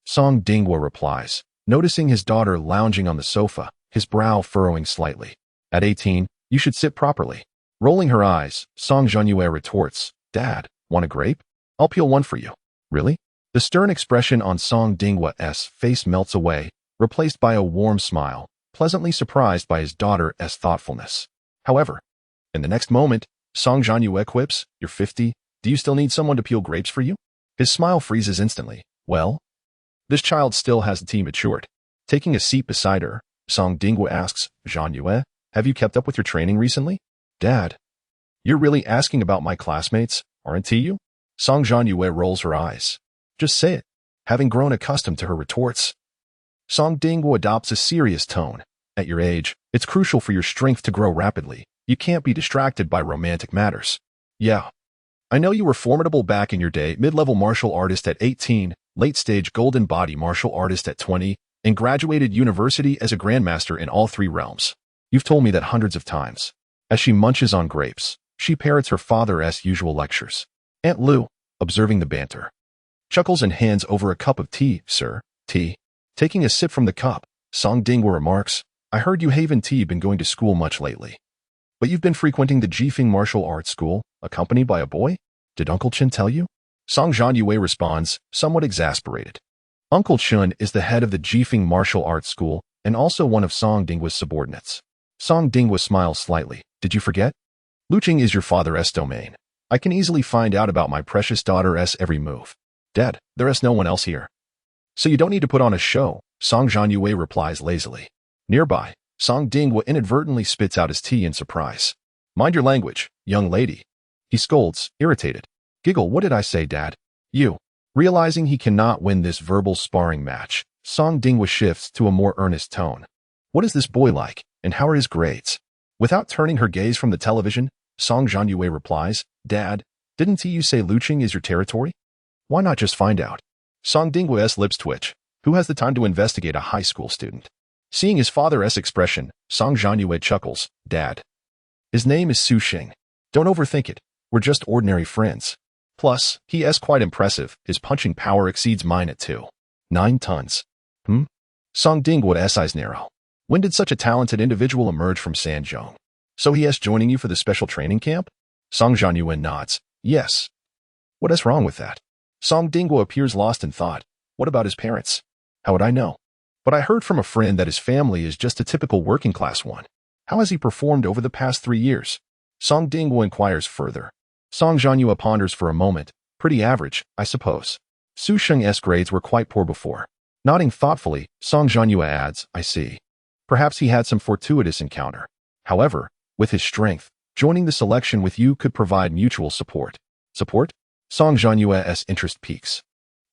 Song Dinghua replies, noticing his daughter lounging on the sofa, his brow furrowing slightly. At 18, you should sit properly. Rolling her eyes, Song Zhanyue retorts, Dad, want a grape? I'll peel one for you. Really? The stern expression on Song Dinghua's face melts away, replaced by a warm smile, pleasantly surprised by his daughter's thoughtfulness. However, in the next moment, Song Zhanyue quips, You're 50, do you still need someone to peel grapes for you? His smile freezes instantly. Well, this child still hasn't matured. Taking a seat beside her, Song Dinghua asks, Zhanyue, have you kept up with your training recently? Dad, you're really asking about my classmates, aren't you? Song Zhanyue rolls her eyes. Just say it. Having grown accustomed to her retorts, Song Dinghua adopts a serious tone. At your age, it's crucial for your strength to grow rapidly. You can't be distracted by romantic matters. Yeah. I know you were formidable back in your day, mid-level martial artist at 18, late-stage golden body martial artist at 20, and graduated university as a grandmaster in all 3 realms. You've told me that hundreds of times. As she munches on grapes, she parrots her father's usual lectures. Aunt Lu, observing the banter, chuckles and hands over a cup of tea, sir, tea. Taking a sip from the cup, Song Dinghua remarks, I heard you haven't been going to school much lately. But you've been frequenting the Jifeng martial arts school, accompanied by a boy? Did Uncle Chen tell you? Song Zhanyue responds, somewhat exasperated. Uncle Chen is the head of the Jifeng martial arts school and also one of Song Dinghua's subordinates. Song Dinghua smiles slightly. Did you forget? Luching is your father's domain. I can easily find out about my precious daughter's every move. Dad, there's no one else here. So you don't need to put on a show, Song Zhanyue replies lazily. Nearby, Song Dinghua inadvertently spits out his tea in surprise. Mind your language, young lady. He scolds, irritated. Giggle, what did I say, Dad? You. Realizing he cannot win this verbal sparring match, Song Dinghua shifts to a more earnest tone. What is this boy like, and how are his grades? Without turning her gaze from the television, Song Zhanyue replies, Dad, didn't you say Luching is your territory? Why not just find out? Song Dinghua's lips twitch. Who has the time to investigate a high school student? Seeing his father's expression, Song Zhanyue chuckles, Dad. His name is Sheng. Don't overthink it. We're just ordinary friends. Plus, he is quite impressive. His punching power exceeds mine at 9 tons. Song Dinghua's eyes narrow. When did such a talented individual emerge from Sanzhong? So he is joining you for the special training camp? Song Zhanyue nods. Yes. What is wrong with that? Song Dinghua appears lost in thought. What about his parents? How would I know? But I heard from a friend that his family is just a typical working class one. How has he performed over the past 3 years? Song Dinghua inquires further. Song Zhanyue ponders for a moment. Pretty average, I suppose. Su Sheng's grades were quite poor before. Nodding thoughtfully, Song Zhanyue adds, I see. Perhaps he had some fortuitous encounter. However, with his strength, joining the selection with you could provide mutual support. Support? Song Zhanyue's interest peaks.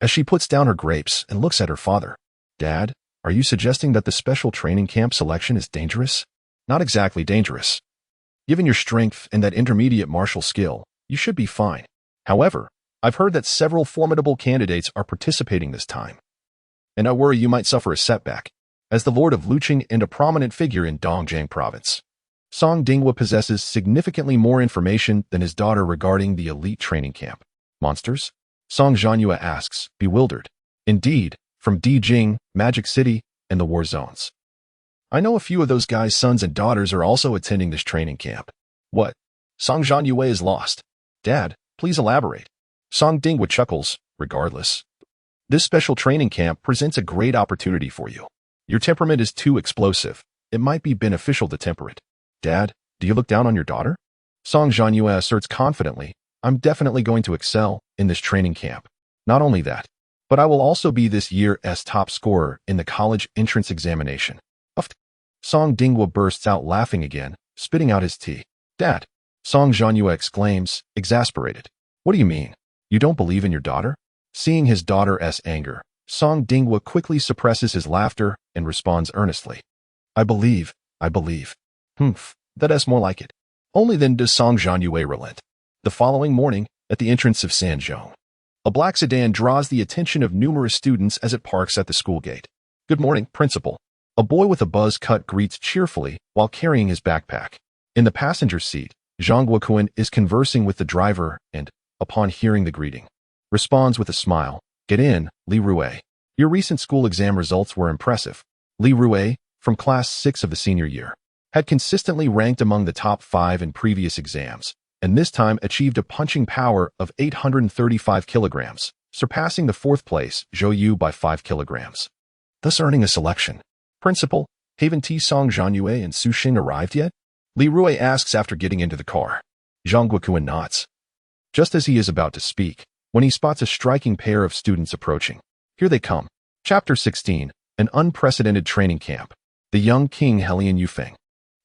As she puts down her grapes and looks at her father. Dad, are you suggesting that the special training camp selection is dangerous? Not exactly dangerous. Given your strength and that intermediate martial skill, you should be fine. However, I've heard that several formidable candidates are participating this time. And I worry you might suffer a setback, as the Lord of Luching and a prominent figure in Dongjiang province. Song Dinghua possesses significantly more information than his daughter regarding the elite training camp. Monsters? Song Zhanyue asks, bewildered. Indeed, from Dijing, Magic City, and the war zones. I know a few of those guys' sons and daughters are also attending this training camp. What? Song Zhanyue is lost. Dad, please elaborate. Song Dinghua chuckles, regardless. This special training camp presents a great opportunity for you. Your temperament is too explosive. It might be beneficial to temper it. Dad, do you look down on your daughter? Song Zhanyue asserts confidently, I'm definitely going to excel in this training camp. Not only that, but I will also be this year's top scorer in the college entrance examination. Song Dinghua bursts out laughing again, spitting out his tea. Dad, Song Zhanyue exclaims, exasperated. What do you mean? You don't believe in your daughter? Seeing his daughter's anger, Song Dinghua quickly suppresses his laughter and responds earnestly. I believe. That is more like it. Only then does Song Zhanyue relent. The following morning, at the entrance of Sanzhong, a black sedan draws the attention of numerous students as it parks at the school gate. Good morning, Principal. A boy with a buzz cut greets cheerfully while carrying his backpack. In the passenger seat, Zhang Guoquan is conversing with the driver and, upon hearing the greeting, responds with a smile. Get in, Li Rue. Your recent school exam results were impressive. Li Rue, from class 6 of the senior year, had consistently ranked among the top 5 in previous exams, and this time achieved a punching power of 835 kilograms, surpassing the 4th place Zhou Yu by 5 kilograms, thus earning a selection. Principal, haven't Song Zhanyue and Su Sheng arrived yet? Li Rue asks after getting into the car. Zhang Guoquan nods. Just as he is about to speak, when he spots a striking pair of students approaching. Here they come. Chapter 16, An Unprecedented Training Camp. The young King Helian Yufeng.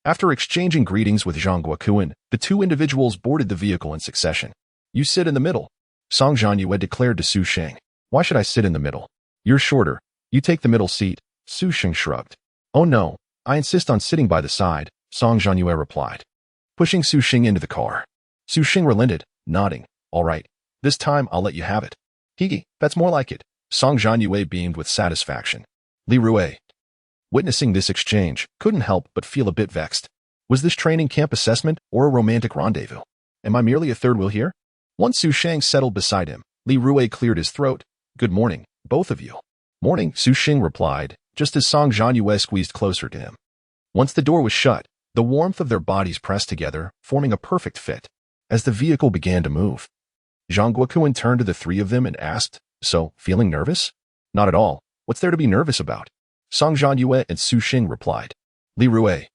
After exchanging greetings with Zhang Guoquan, the two individuals boarded the vehicle in succession. You sit in the middle, Song Zhanyue declared to Su Sheng. Why should I sit in the middle? You're shorter. You take the middle seat. Su Sheng shrugged. Oh no, I insist on sitting by the side, Song Zhanyue replied, pushing Su Sheng into the car. Su Sheng relented, nodding. All right, this time I'll let you have it. Hee, that's more like it. Song Zhanyue beamed with satisfaction. Li Rue, witnessing this exchange, couldn't help but feel a bit vexed. Was this training camp assessment or a romantic rendezvous? Am I merely a third wheel here? Once Su Sheng settled beside him, Li Rue cleared his throat. Good morning, both of you. Morning, Su Sheng replied, just as Song Zhanyue squeezed closer to him. Once the door was shut, the warmth of their bodies pressed together, forming a perfect fit. As the vehicle began to move, Zhang Guokuan turned to the three of them and asked, "So, feeling nervous?" "Not at all. What's there to be nervous about?" Song Zhanyue and Su Sheng replied. Li Rui,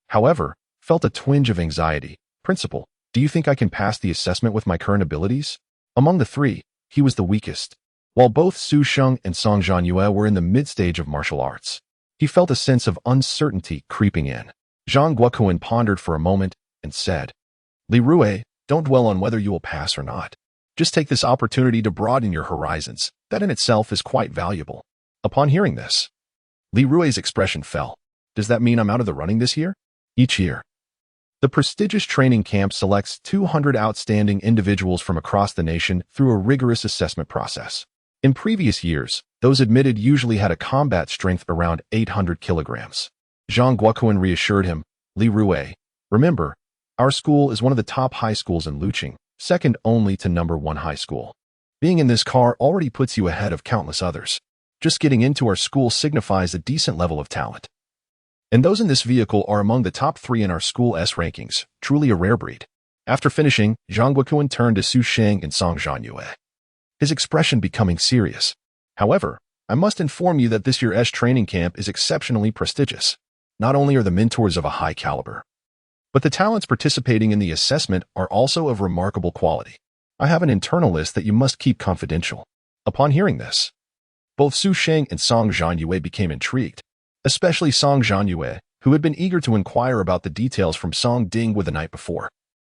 however, felt a twinge of anxiety. "Principal, do you think I can pass the assessment with my current abilities?" Among the three, he was the weakest. While both Su Sheng and Song Zhanyue were in the mid-stage of martial arts, he felt a sense of uncertainty creeping in. Zhang Guokuan pondered for a moment and said, "Li Rui, don't dwell on whether you will pass or not. Just take this opportunity to broaden your horizons. That in itself is quite valuable." Upon hearing this, Li Rui's expression fell. "Does that mean I'm out of the running this year?" Each year, the prestigious training camp selects 200 outstanding individuals from across the nation through a rigorous assessment process. In previous years, those admitted usually had a combat strength around 800 kilograms. Zhang Guokuan reassured him, "Li Rui, remember, our school is one of the top high schools in Luqing, second only to number 1 high school. Being in this car already puts you ahead of countless others. Just getting into our school signifies a decent level of talent. And those in this vehicle are among the top 3 in our school's rankings, truly a rare breed." After finishing, Zhang Guokuan turned to Su Sheng and Song Zhanyue, his expression becoming serious. "However, I must inform you that this year's training camp is exceptionally prestigious. Not only are the mentors of a high caliber, but the talents participating in the assessment are also of remarkable quality. I have an internal list that you must keep confidential." Upon hearing this, both Su Sheng and Song Zhanyue became intrigued, especially Song Zhanyue, who had been eager to inquire about the details from Song Dingwu the night before,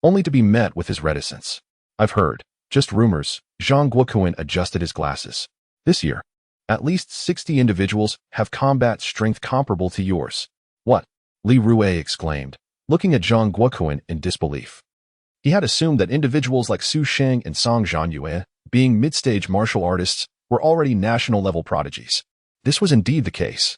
only to be met with his reticence. "I've heard. Just rumors." Zhang Guokuan adjusted his glasses. "This year, at least 60 individuals have combat strength comparable to yours." "What?" Li Rui exclaimed, looking at Zhang Guokuan in disbelief. He had assumed that individuals like Su Sheng and Song Zhanyue, being mid-stage martial artists, were already national-level prodigies. This was indeed the case,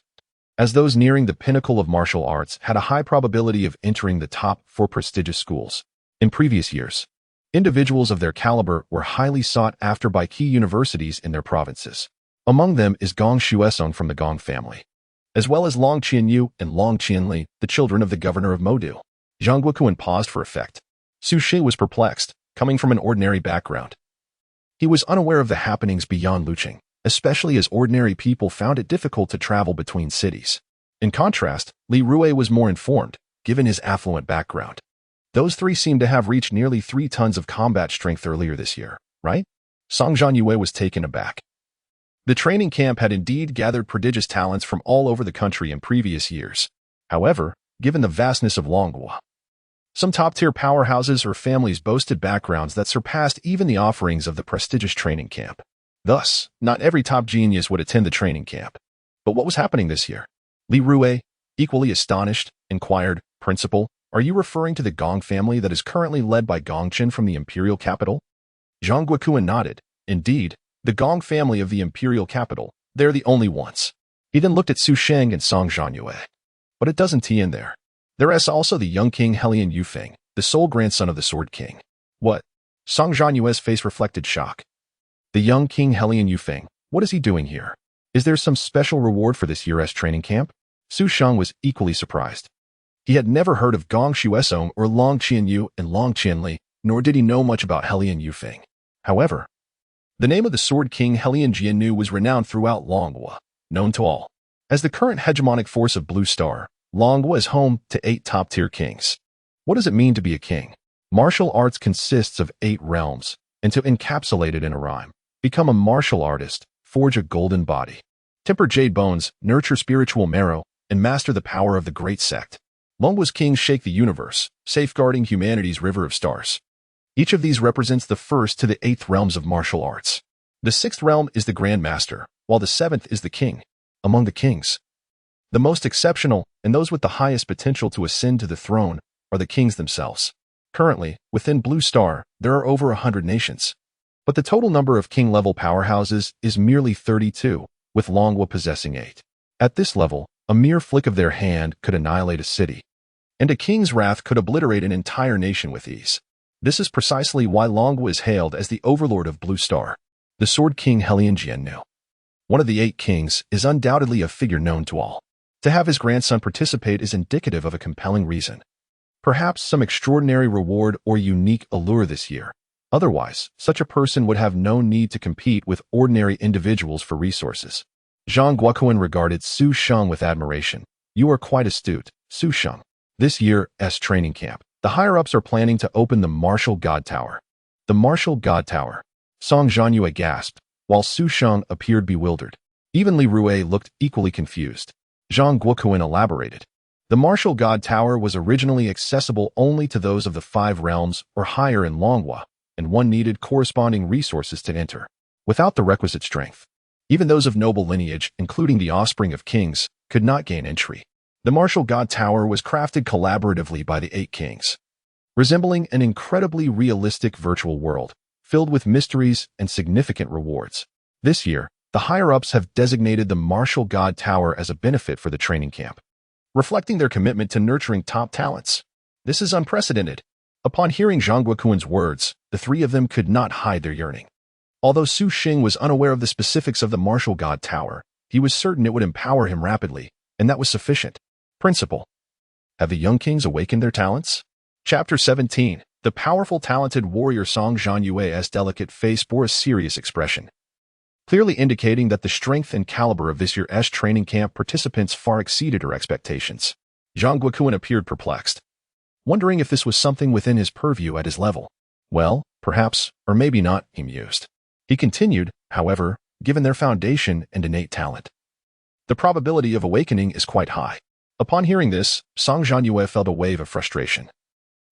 as those nearing the pinnacle of martial arts had a high probability of entering the top 4 prestigious schools. In previous years, individuals of their caliber were highly sought after by key universities in their provinces. Among them is Gong Xuesong from the Gong family, as well as Long Qianyu and Long Qianli, the children of the governor of Modu. Zhang Guokuan paused for effect. Su Shi was perplexed, coming from an ordinary background. He was unaware of the happenings beyond Luqing, especially as ordinary people found it difficult to travel between cities. In contrast, Li Rui was more informed, given his affluent background. Those three seemed to have reached nearly 3 tons of combat strength earlier this year, right? Song Zhanyue was taken aback. The training camp had indeed gathered prodigious talents from all over the country in previous years. However, given the vastness of Longhua, some top-tier powerhouses or families boasted backgrounds that surpassed even the offerings of the prestigious training camp. Thus, not every top genius would attend the training camp. But what was happening this year? Li Rui, equally astonished, inquired, "Principal, are you referring to the Gong family that is currently led by Gongchen from the imperial capital?" Zhang Guokuan nodded. "Indeed, the Gong family of the imperial capital. They're the only ones." He then looked at Su Sheng and Song Zhanyue. "But it doesn't in there. There is also the young king Helian Yufeng, the sole grandson of the Sword King." "What?" Song Zhanyue's face reflected shock. "The young king Helian Yufeng, what is he doing here? Is there some special reward for this year's training camp?" Su Sheng was equally surprised. He had never heard of Gong Xuesong or Long Qianyu and Long Qianli, nor did he know much about Helian Yufeng. However, the name of the Sword King Helian Jiannu was renowned throughout Longhua, known to all. As the current hegemonic force of Blue Star, Longhua is home to 8 top-tier kings. What does it mean to be a king? Martial arts consists of 8 realms, and to encapsulate it in a rhyme, become a martial artist, forge a golden body, temper jade bones, nurture spiritual marrow, and master the power of the great sect. Longhua's kings shake the universe, safeguarding humanity's river of stars. Each of these represents the 1st to the 8th realms of martial arts. The 6th realm is the Grand Master, while the 7th is the king. Among the kings, the most exceptional and those with the highest potential to ascend to the throne are the kings themselves. Currently, within Blue Star, there are over 100 nations. But the total number of king-level powerhouses is merely 32, with Longhua possessing 8. At this level, a mere flick of their hand could annihilate a city, and a king's wrath could obliterate an entire nation with ease. This is precisely why Longhua is hailed as the overlord of Blue Star, the Sword King Helian Jiannu. One of the 8 kings is undoubtedly a figure known to all. To have his grandson participate is indicative of a compelling reason. Perhaps some extraordinary reward or unique allure this year. Otherwise, such a person would have no need to compete with ordinary individuals for resources. Zhang Guoquan regarded Su Sheng with admiration. You are quite astute, Su Sheng. This year's training camp, the higher-ups are planning to open the Martial God Tower. The Martial God Tower. Song Zhanyue gasped, while Su Sheng appeared bewildered. Even Li Rue looked equally confused. Zhang Guoquan elaborated. The Martial God Tower was originally accessible only to those of the 5 realms or higher in Longhua, and one needed corresponding resources to enter. Without the requisite strength, even those of noble lineage, including the offspring of kings, could not gain entry. The Martial God Tower was crafted collaboratively by the 8 kings, resembling an incredibly realistic virtual world, filled with mysteries and significant rewards. This year, the higher-ups have designated the Martial God Tower as a benefit for the training camp, reflecting their commitment to nurturing top talents. This is unprecedented. Upon hearing Zhang Guoquan's words, the 3 of them could not hide their yearning. Although Su Sheng was unaware of the specifics of the Martial God Tower, he was certain it would empower him rapidly, and that was sufficient. Principle. Have the young kings awakened their talents? Chapter 17. The powerful, talented warrior Song Zhanyue's delicate face bore a serious expression, clearly indicating that the strength and caliber of this year's training camp participants far exceeded her expectations. Zhang Guoquan appeared perplexed, wondering if this was something within his purview at his level. Well, perhaps, or maybe not, he mused. He continued, however, given their foundation and innate talent, the probability of awakening is quite high. Upon hearing this, Song Zhanyue felt a wave of frustration.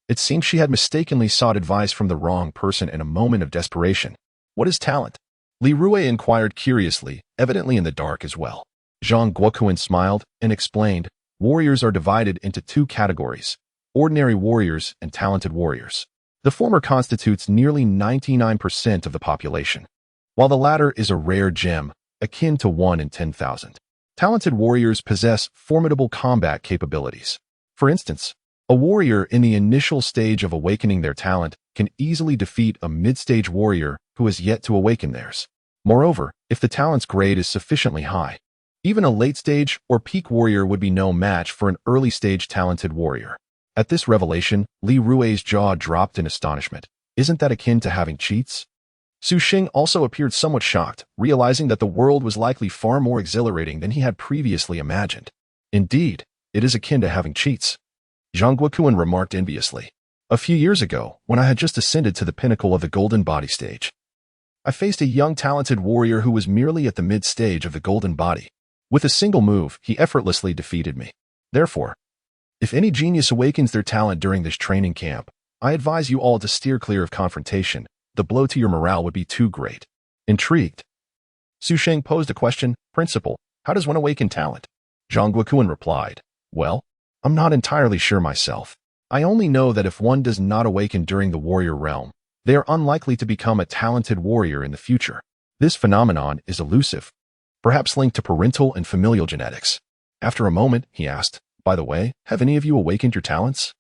It seemed she had mistakenly sought advice from the wrong person in a moment of desperation. What is talent? Li Rue inquired curiously, evidently in the dark as well. Zhang Guoquan smiled and explained, warriors are divided into 2 categories, ordinary warriors and talented warriors. The former constitutes nearly 99% of the population, while the latter is a rare gem, akin to 1 in 10,000. Talented warriors possess formidable combat capabilities. For instance, a warrior in the initial stage of awakening their talent can easily defeat a mid-stage warrior who has yet to awaken theirs. Moreover, if the talent's grade is sufficiently high, even a late-stage or peak warrior would be no match for an early-stage talented warrior. At this revelation, Li Rue's jaw dropped in astonishment. Isn't that akin to having cheats? Su Sheng also appeared somewhat shocked, realizing that the world was likely far more exhilarating than he had previously imagined. Indeed, it is akin to having cheats. Zhang Guoquan remarked enviously. A few years ago, when I had just ascended to the pinnacle of the golden body stage, I faced a young talented warrior who was merely at the mid-stage of the golden body. With a single move, he effortlessly defeated me. Therefore, if any genius awakens their talent during this training camp, I advise you all to steer clear of confrontation. The blow to your morale would be too great. Intrigued, Su Sheng posed a question. Principal, how does one awaken talent? Zhang Guoquan replied, well, I'm not entirely sure myself. I only know that if one does not awaken during the warrior realm, they are unlikely to become a talented warrior in the future. This phenomenon is elusive, perhaps linked to parental and familial genetics. After a moment, he asked, by the way, have any of you awakened your talents?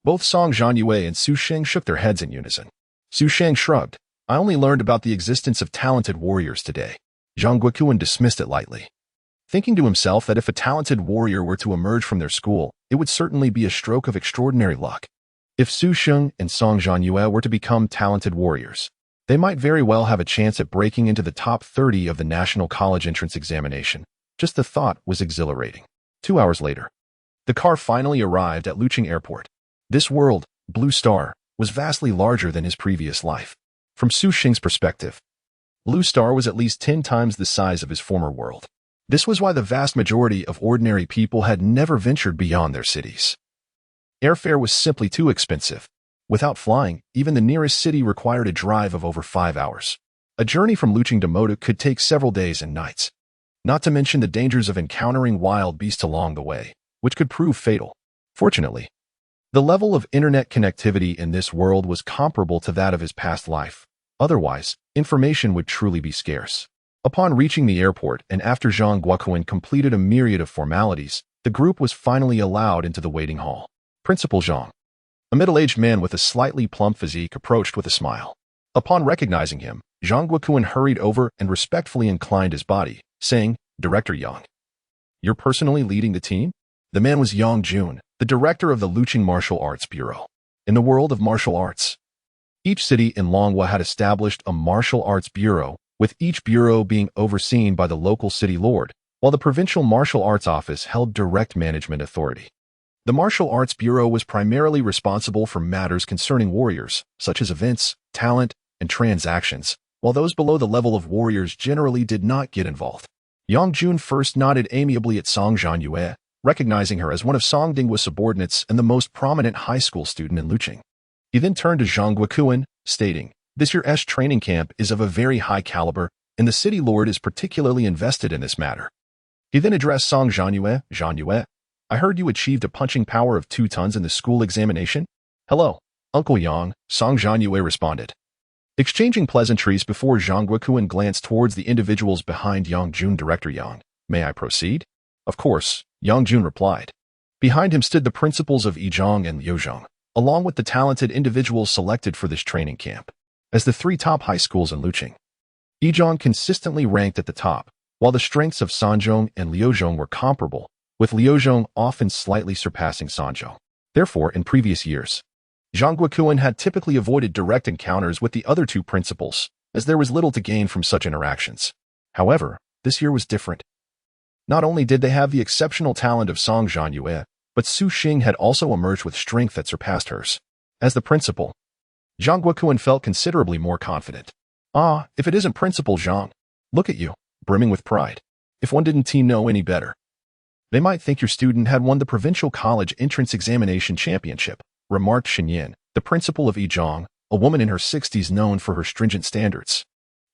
Both Song Zhanyue and Su Sheng shook their heads in unison. Su Sheng shrugged. I only learned about the existence of talented warriors today. Zhang Guoquan dismissed it lightly, thinking to himself that if a talented warrior were to emerge from their school, it would certainly be a stroke of extraordinary luck. If Su Sheng and Song Zhanyue were to become talented warriors, they might very well have a chance at breaking into the top 30 of the National College entrance examination. Just the thought was exhilarating. 2 hours later, the car finally arrived at Luqing Airport. This world, Blue Star, was vastly larger than his previous life. From Su Sheng's perspective, Blue Star was at least 10 times the size of his former world. This was why the vast majority of ordinary people had never ventured beyond their cities. Airfare was simply too expensive. Without flying, even the nearest city required a drive of over 5 hours. A journey from Luqing to Moda could take several days and nights, not to mention the dangers of encountering wild beasts along the way, which could prove fatal. Fortunately, the level of internet connectivity in this world was comparable to that of his past life. Otherwise, information would truly be scarce. Upon reaching the airport and after Zhang Guoquan completed a myriad of formalities, the group was finally allowed into the waiting hall. Principal Zhang, a middle-aged man with a slightly plump physique, approached with a smile. Upon recognizing him, Zhang Guoquan hurried over and respectfully inclined his body, saying, Director Yang, You're personally leading the team? The man was Yang Jun, the director of the Luqing Martial Arts Bureau. In the world of martial arts, each city in Longhua had established a martial arts bureau, with each bureau being overseen by the local city lord, while the provincial martial arts office held direct management authority. The Martial Arts Bureau was primarily responsible for matters concerning warriors, such as events, talent, and transactions, while those below the level of warriors generally did not get involved. Yang Jun first nodded amiably at Song Zhanyue, recognizing her as one of Song Dingua's subordinates and the most prominent high school student in Luqing. He then turned to Zhang Guokuan, stating, "This year's training camp is of a very high caliber, and the city lord is particularly invested in this matter." He then addressed Song Zhanyue, "Zhanyue, I heard you achieved a punching power of 2 tons in the school examination?" "Hello, Uncle Yang," Song Zhanyue responded. Exchanging pleasantries before Zhang Guokuan glanced towards the individuals behind Yang Jun. "Director Yang, may I proceed?" "Of course," Yang Jun replied. Behind him stood the principals of Yizhong and Liuzhong, along with the talented individuals selected for this training camp. As the 3 top high schools in Luqing, Yizhong consistently ranked at the top, while the strengths of Sanzhong and Liuzhong were comparable, with Liuzhong often slightly surpassing Sanzhong. Therefore, in previous years, Zhang Guokuan had typically avoided direct encounters with the other 2 principals, as there was little to gain from such interactions. However, this year was different. Not only did they have the exceptional talent of Song Zhanyue, but Su Xing had also emerged with strength that surpassed hers. As the principal, Zhang Guokuan felt considerably more confident. "Ah, if it isn't Principal Zhang, look at you, brimming with pride. If one didn't know any better, they might think your student had won the Provincial College Entrance Examination Championship," remarked Shen, the principal of Yizhong, a woman in her 60s known for her stringent standards.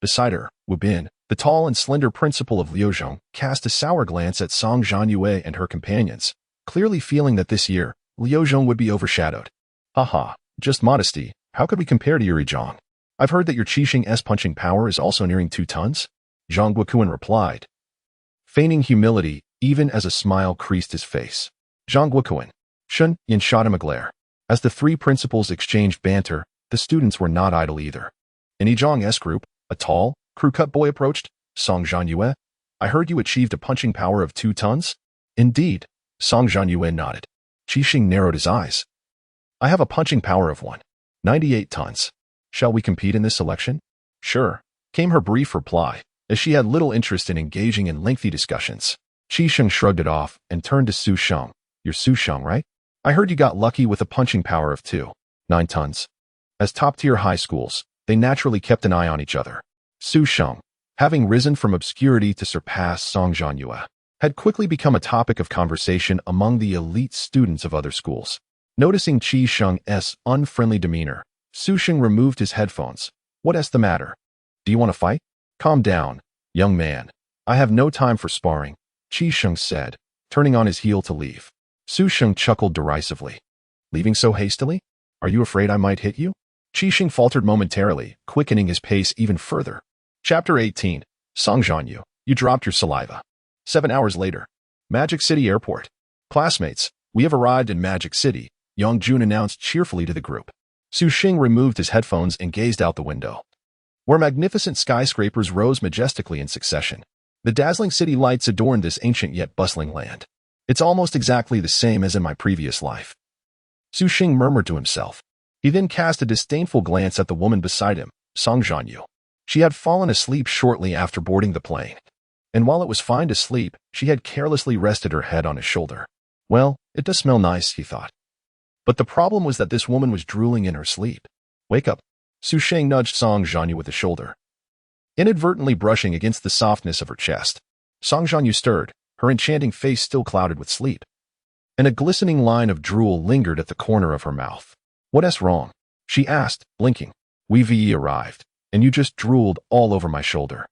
Beside her, Wu Bin, the tall and slender principal of Liuzhong, cast a sour glance at Song Zhanyue and her companions, clearly feeling that this year, Liuzhong would be overshadowed. "Haha, just modesty. How could we compare to your Yizhong? I've heard that your Qixing's punching power is also nearing 2 tons? Zhang Guokuan replied, feigning humility even as a smile creased his face. Zhang Guokuan, Shun Yin shot him a glare. As the 3 principals exchanged banter, the students were not idle either. In Yizhong's group, a tall, crew-cut boy approached. "Song Zhanyue, I heard you achieved a punching power of 2 tons? "Indeed," Song Zhanyue nodded. Qixing narrowed his eyes. "I have a punching power of 198 tons. Shall we compete in this selection?" "Sure," came her brief reply, as she had little interest in engaging in lengthy discussions. Qixing shrugged it off and turned to Su Sheng. "You're Su Sheng, right? I heard you got lucky with a punching power of 2.9 tons. As top-tier high schools, they naturally kept an eye on each other. Su Sheng, having risen from obscurity to surpass Song Zhanyue, had quickly become a topic of conversation among the elite students of other schools. Noticing Qixing's unfriendly demeanor, Su Sheng removed his headphones. "What's the matter? Do you want to fight?" "Calm down, young man. I have no time for sparring," Qixing said, turning on his heel to leave. Su Sheng chuckled derisively. "Leaving so hastily? Are you afraid I might hit you?" Qixing faltered momentarily, quickening his pace even further. Chapter 18. Song Zhanyue, you dropped your saliva. 7 hours later. Magic City Airport. "Classmates, we have arrived in Magic City," Yang Jun announced cheerfully to the group. Su Xing removed his headphones and gazed out the window, where magnificent skyscrapers rose majestically in succession. The dazzling city lights adorned this ancient yet bustling land. "It's almost exactly the same as in my previous life," Su Xing murmured to himself. He then cast a disdainful glance at the woman beside him, Song Zhanyue. She had fallen asleep shortly after boarding the plane, and while it was fine to sleep, she had carelessly rested her head on his shoulder. "Well, it does smell nice," he thought. But the problem was that this woman was drooling in her sleep. "Wake up." Su Sheng nudged Song Zhanyue with the shoulder, inadvertently brushing against the softness of her chest. Song Zhanyue stirred, her enchanting face still clouded with sleep, and a glistening line of drool lingered at the corner of her mouth. "What's wrong?" she asked, blinking. "We've arrived, and you just drooled all over my shoulder,"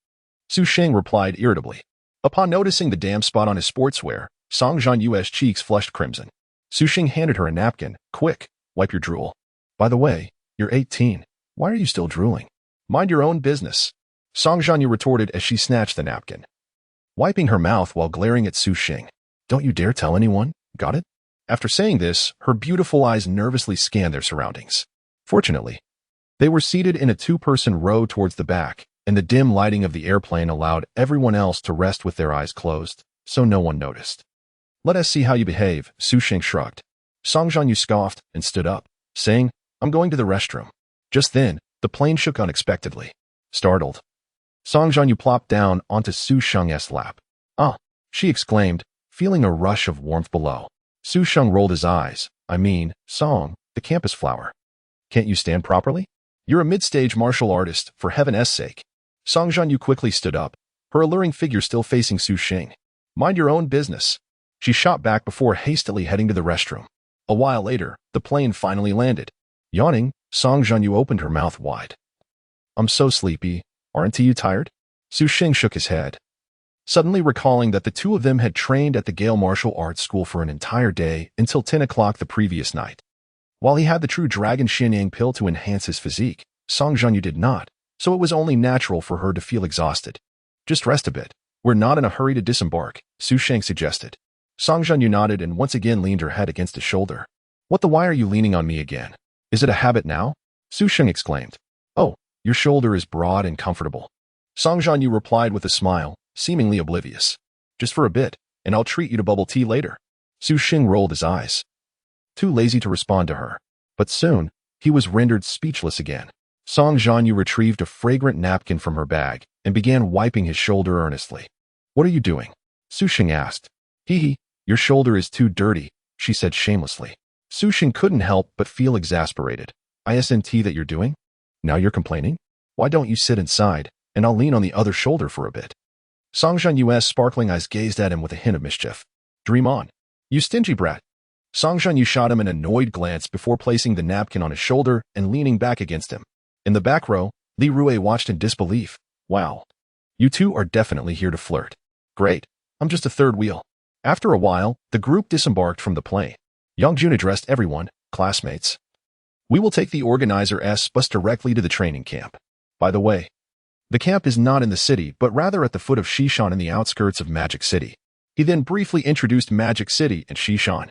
Su Sheng replied irritably. Upon noticing the damp spot on his sportswear, Song Zhanyue's cheeks flushed crimson. Su Sheng handed her a napkin. "Quick, wipe your drool. By the way, you're 18. Why are you still drooling?" "Mind your own business," Song Zhanyue retorted as she snatched the napkin, wiping her mouth while glaring at Su Sheng. "Don't you dare tell anyone, got it?" After saying this, her beautiful eyes nervously scanned their surroundings. Fortunately, they were seated in a 2-person row towards the back, and the dim lighting of the airplane allowed everyone else to rest with their eyes closed. so no one noticed. Let us see how you behave, Su Sheng shrugged. Song Zhanyue scoffed and stood up, saying, I'm going to the restroom. Just then, the plane shook unexpectedly. Startled, Song Zhanyue plopped down onto Su Sheng's lap. Ah, she exclaimed, feeling a rush of warmth below. Su Sheng rolled his eyes. I mean, Song, the campus flower. Can't you stand properly? You're a mid-stage martial artist, for heaven's sake. Song Zhanyue quickly stood up, her alluring figure still facing Su Sheng. Mind your own business. She shot back before hastily heading to the restroom. A while later, the plane finally landed. Yawning, Song Zhanyue opened her mouth wide. I'm so sleepy. Aren't you tired? Su Sheng shook his head, suddenly recalling that the two of them had trained at the Gale Martial Arts School for an entire day until 10 o'clock the previous night. While he had the true Dragon Xianyang pill to enhance his physique, Song Zhanyue did not, so it was only natural for her to feel exhausted. Just rest a bit. We're not in a hurry to disembark, Su Sheng suggested. Song Zhanyue nodded and once again leaned her head against his shoulder. Why are you leaning on me again? Is it a habit now? Su Sheng exclaimed. Oh, your shoulder is broad and comfortable. Song Zhanyue replied with a smile, seemingly oblivious. Just for a bit, and I'll treat you to bubble tea later. Su Sheng rolled his eyes, too lazy to respond to her. But soon, he was rendered speechless again. Song Zhanyue retrieved a fragrant napkin from her bag and began wiping his shoulder earnestly. What are you doing? Su Sheng asked. Hee, your shoulder is too dirty, she said shamelessly. Su Sheng couldn't help but feel exasperated. Isn't that you're doing? Now you're complaining? Why don't you sit inside, and I'll lean on the other shoulder for a bit. Song Zhanyue's sparkling eyes gazed at him with a hint of mischief. Dream on. You stingy brat. Song Zhanyue shot him an annoyed glance before placing the napkin on his shoulder and leaning back against him. In the back row, Li Rue watched in disbelief. Wow. You two are definitely here to flirt. Great. I'm just a third wheel. After a while, the group disembarked from the plane. Yang Jun addressed everyone, classmates. We will take the organizer's bus directly to the training camp. By the way, the camp is not in the city, but rather at the foot of Shishan in the outskirts of Magic City. He then briefly introduced Magic City and Shishan.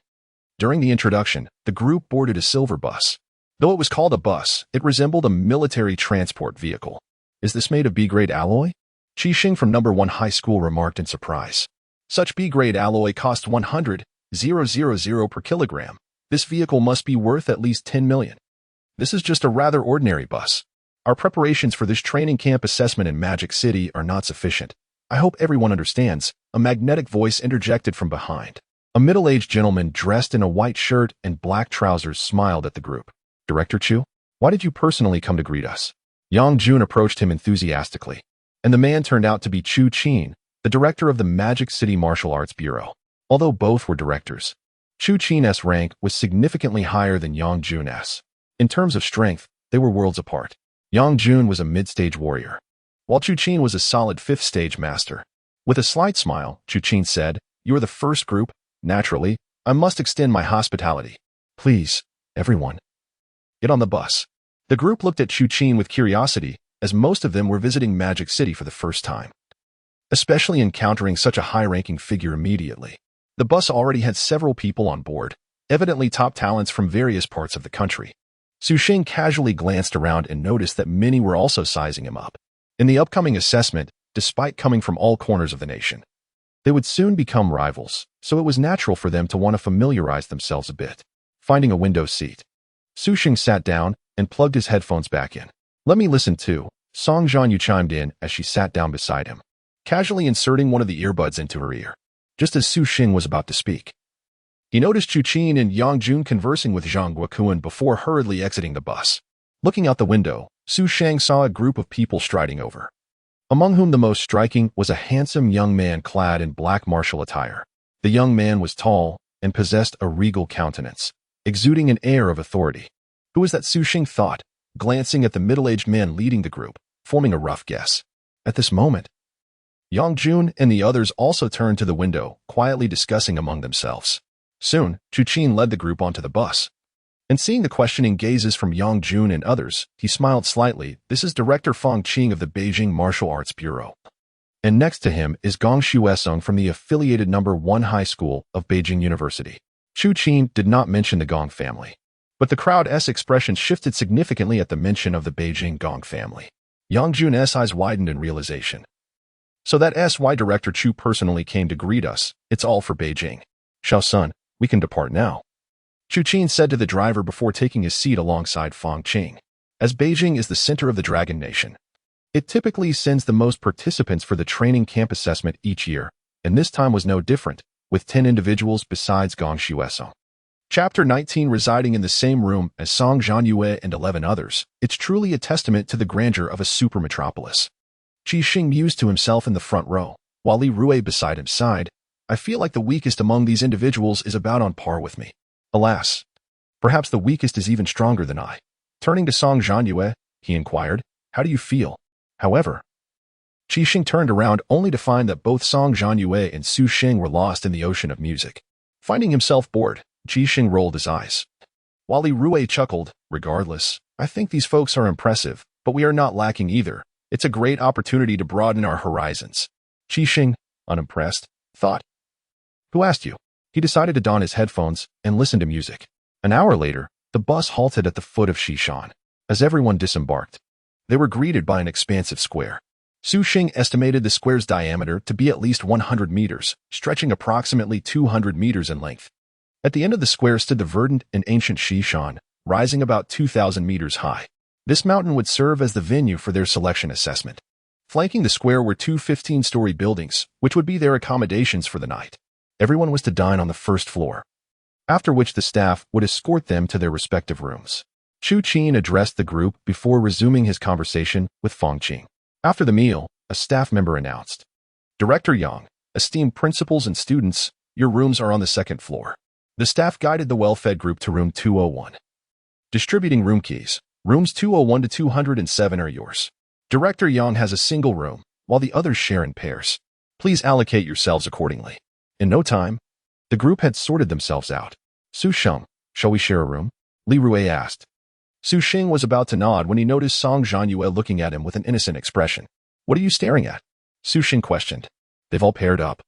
During the introduction, the group boarded a silver bus. Though it was called a bus, it resembled a military transport vehicle. Is this made of B-grade alloy? Qixing from No. 1 High School remarked in surprise. Such B-grade alloy cost 100,000 per kilogram. This vehicle must be worth at least 10 million. This is just a rather ordinary bus. Our preparations for this training camp assessment in Magic City are not sufficient. I hope everyone understands. A magnetic voice interjected from behind. A middle-aged gentleman dressed in a white shirt and black trousers smiled at the group. Director Chu, why did you personally come to greet us? Yang Jun approached him enthusiastically, and the man turned out to be Chu Qin, the director of the Magic City Martial Arts Bureau. Although both were directors, Chu Qin's rank was significantly higher than Yang Jun's. In terms of strength, they were worlds apart. Yang Jun was a mid-stage warrior, while Chu Qin was a solid 5th-stage master. With a slight smile, Chu Qin said, You are the first group. Naturally, I must extend my hospitality. Please, everyone, get on the bus. The group looked at Chu Qin with curiosity, as most of them were visiting Magic City for the first time, especially encountering such a high-ranking figure immediately. The bus already had several people on board, evidently top talents from various parts of the country. Su Sheng casually glanced around and noticed that many were also sizing him up. In the upcoming assessment, despite coming from all corners of the nation, they would soon become rivals, so it was natural for them to want to familiarize themselves a bit. Finding a window seat, Su Sheng sat down and plugged his headphones back in. Let me listen too, Song Zhanyue chimed in as she sat down beside him, casually inserting one of the earbuds into her ear. Just as Su Sheng was about to speak, he noticed Chu Qin and Yang Jun conversing with Zhang Guokuan before hurriedly exiting the bus. Looking out the window, Su Sheng saw a group of people striding over, among whom the most striking was a handsome young man clad in black martial attire. The young man was tall and possessed a regal countenance, exuding an air of authority. Who was that, Su Sheng thought, glancing at the middle-aged man leading the group, forming a rough guess. At this moment, Yang Jun and the others also turned to the window, quietly discussing among themselves. Soon, Chu Qin led the group onto the bus, and seeing the questioning gazes from Yang Jun and others, he smiled slightly. This is Director Fang Qing of the Beijing Martial Arts Bureau. And next to him is Gong Shuesong from the affiliated No. 1 High School of Beijing University. Chu Qin did not mention the Gong family, but the crowd's expression shifted significantly at the mention of the Beijing Gong family. Yang Jun's eyes widened in realization. So that's why Director Chu personally came to greet us. It's all for Beijing. Xiao-sun, we can depart now. Chu Qin said to the driver before taking his seat alongside Fang Qing. As Beijing is the center of the Dragon Nation, it typically sends the most participants for the training camp assessment each year, and this time was no different, with 10 individuals besides Gong Xuesong. Chapter 19 residing in the same room as Song Zhanyue and 11 others, it's truly a testament to the grandeur of a super metropolis. Qi Xing mused to himself in the front row, while Li Rui beside him sighed. I feel like the weakest among these individuals is about on par with me. Alas, perhaps the weakest is even stronger than I. Turning to Song Zhanyue, he inquired, how do you feel? However, Qi Xing turned around only to find that both Song Zhanyue and Su Sheng were lost in the ocean of music. Finding himself bored, Qi Xing rolled his eyes. While Li Rui chuckled, regardless, I think these folks are impressive, but we are not lacking either. It's a great opportunity to broaden our horizons. Qi Xing, unimpressed, thought. Who asked you? He decided to don his headphones and listen to music. An hour later, the bus halted at the foot of Xishan. As everyone disembarked, they were greeted by an expansive square. Su Xing estimated the square's diameter to be at least 100 meters, stretching approximately 200 meters in length. At the end of the square stood the verdant and ancient Xishan, rising about 2,000 meters high. This mountain would serve as the venue for their selection assessment. Flanking the square were two 15-story buildings, which would be their accommodations for the night. Everyone was to dine on the first floor, after which the staff would escort them to their respective rooms. Chu Qin addressed the group before resuming his conversation with Fang Qing. After the meal, a staff member announced, Director Yang, esteemed principals and students, your rooms are on the second floor. The staff guided the well-fed group to room 201. Distributing room keys, rooms 201 to 207 are yours. Director Yang has a single room, while the others share in pairs. Please allocate yourselves accordingly. In no time, the group had sorted themselves out. Su Sheng, shall we share a room? Li Rui asked. Su Sheng was about to nod when he noticed Song Zhanyue looking at him with an innocent expression. What are you staring at? Su Sheng questioned. They've all paired up.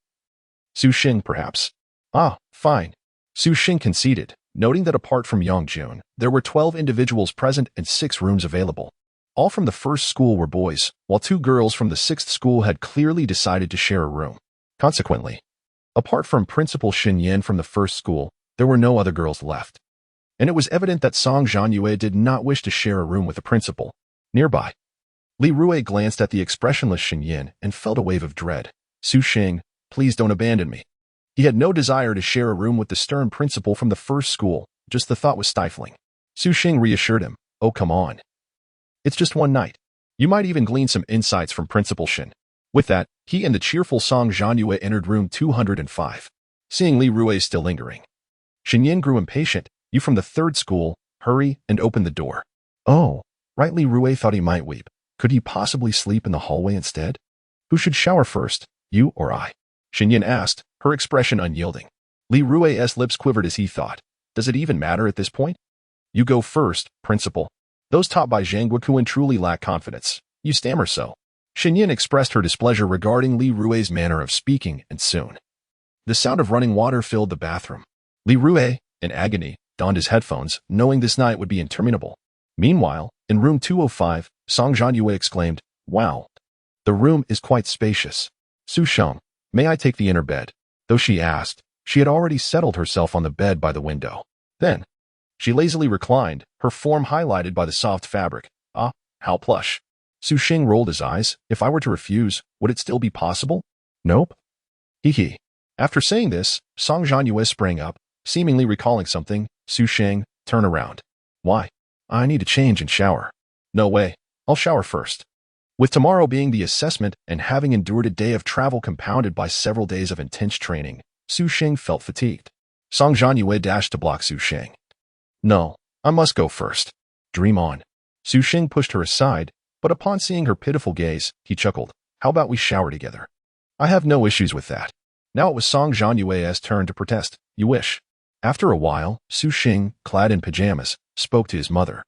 Su Sheng, perhaps. Ah, fine. Su Sheng conceded, noting that apart from Yang Jun, there were 12 individuals present and 6 rooms available. All from the first school were boys, while 2 girls from the 6th school had clearly decided to share a room. Consequently, apart from Principal Shen Yan from the first school, there were no other girls left. And it was evident that Song Zhanyue did not wish to share a room with the principal. Nearby, Li Rui glanced at the expressionless Shen Yan and felt a wave of dread. Su Sheng, please don't abandon me. He had no desire to share a room with the stern principal from the first school, just the thought was stifling. Su Sheng reassured him, oh come on. It's just one night. You might even glean some insights from Principal Shen. With that, he and the cheerful Song Zhanyue entered room 205. Seeing Li Rui still lingering, Shen Yan grew impatient. You from the 3rd school, hurry and open the door. Oh, right. Li Rui thought he might weep. Could he possibly sleep in the hallway instead? Who should shower first, you or I? Shen Yan asked, her expression unyielding. Li Rui's lips quivered as he thought, does it even matter at this point? You go first, principal. Those taught by Zhang Guokuan truly lack confidence. You stammer so. Shen Yan expressed her displeasure regarding Li Rui's manner of speaking, and soon the sound of running water filled the bathroom. Li Rui, in agony, donned his headphones, knowing this night would be interminable. Meanwhile, in room 205, Song Zhanyue exclaimed, wow, the room is quite spacious. Su Sheng, may I take the inner bed? Though she asked, she had already settled herself on the bed by the window. Then, she lazily reclined, her form highlighted by the soft fabric. Ah, how plush. Su Sheng rolled his eyes. If I were to refuse, would it still be possible? Nope. Hee hee. After saying this, Song Zhanyue sprang up, seemingly recalling something. Su Sheng, turn around. Why? I need to change and shower. No way. I'll shower first. With tomorrow being the assessment and having endured a day of travel compounded by several days of intense training, Su Sheng felt fatigued. Song Zhanyue dashed to block Su Sheng. No, I must go first. Dream on. Su Sheng pushed her aside, but upon seeing her pitiful gaze, he chuckled. How about we shower together? I have no issues with that. Now it was Song Zhanyue's turn to protest. You wish. After a while, Su Sheng, clad in pajamas, spoke to his mother.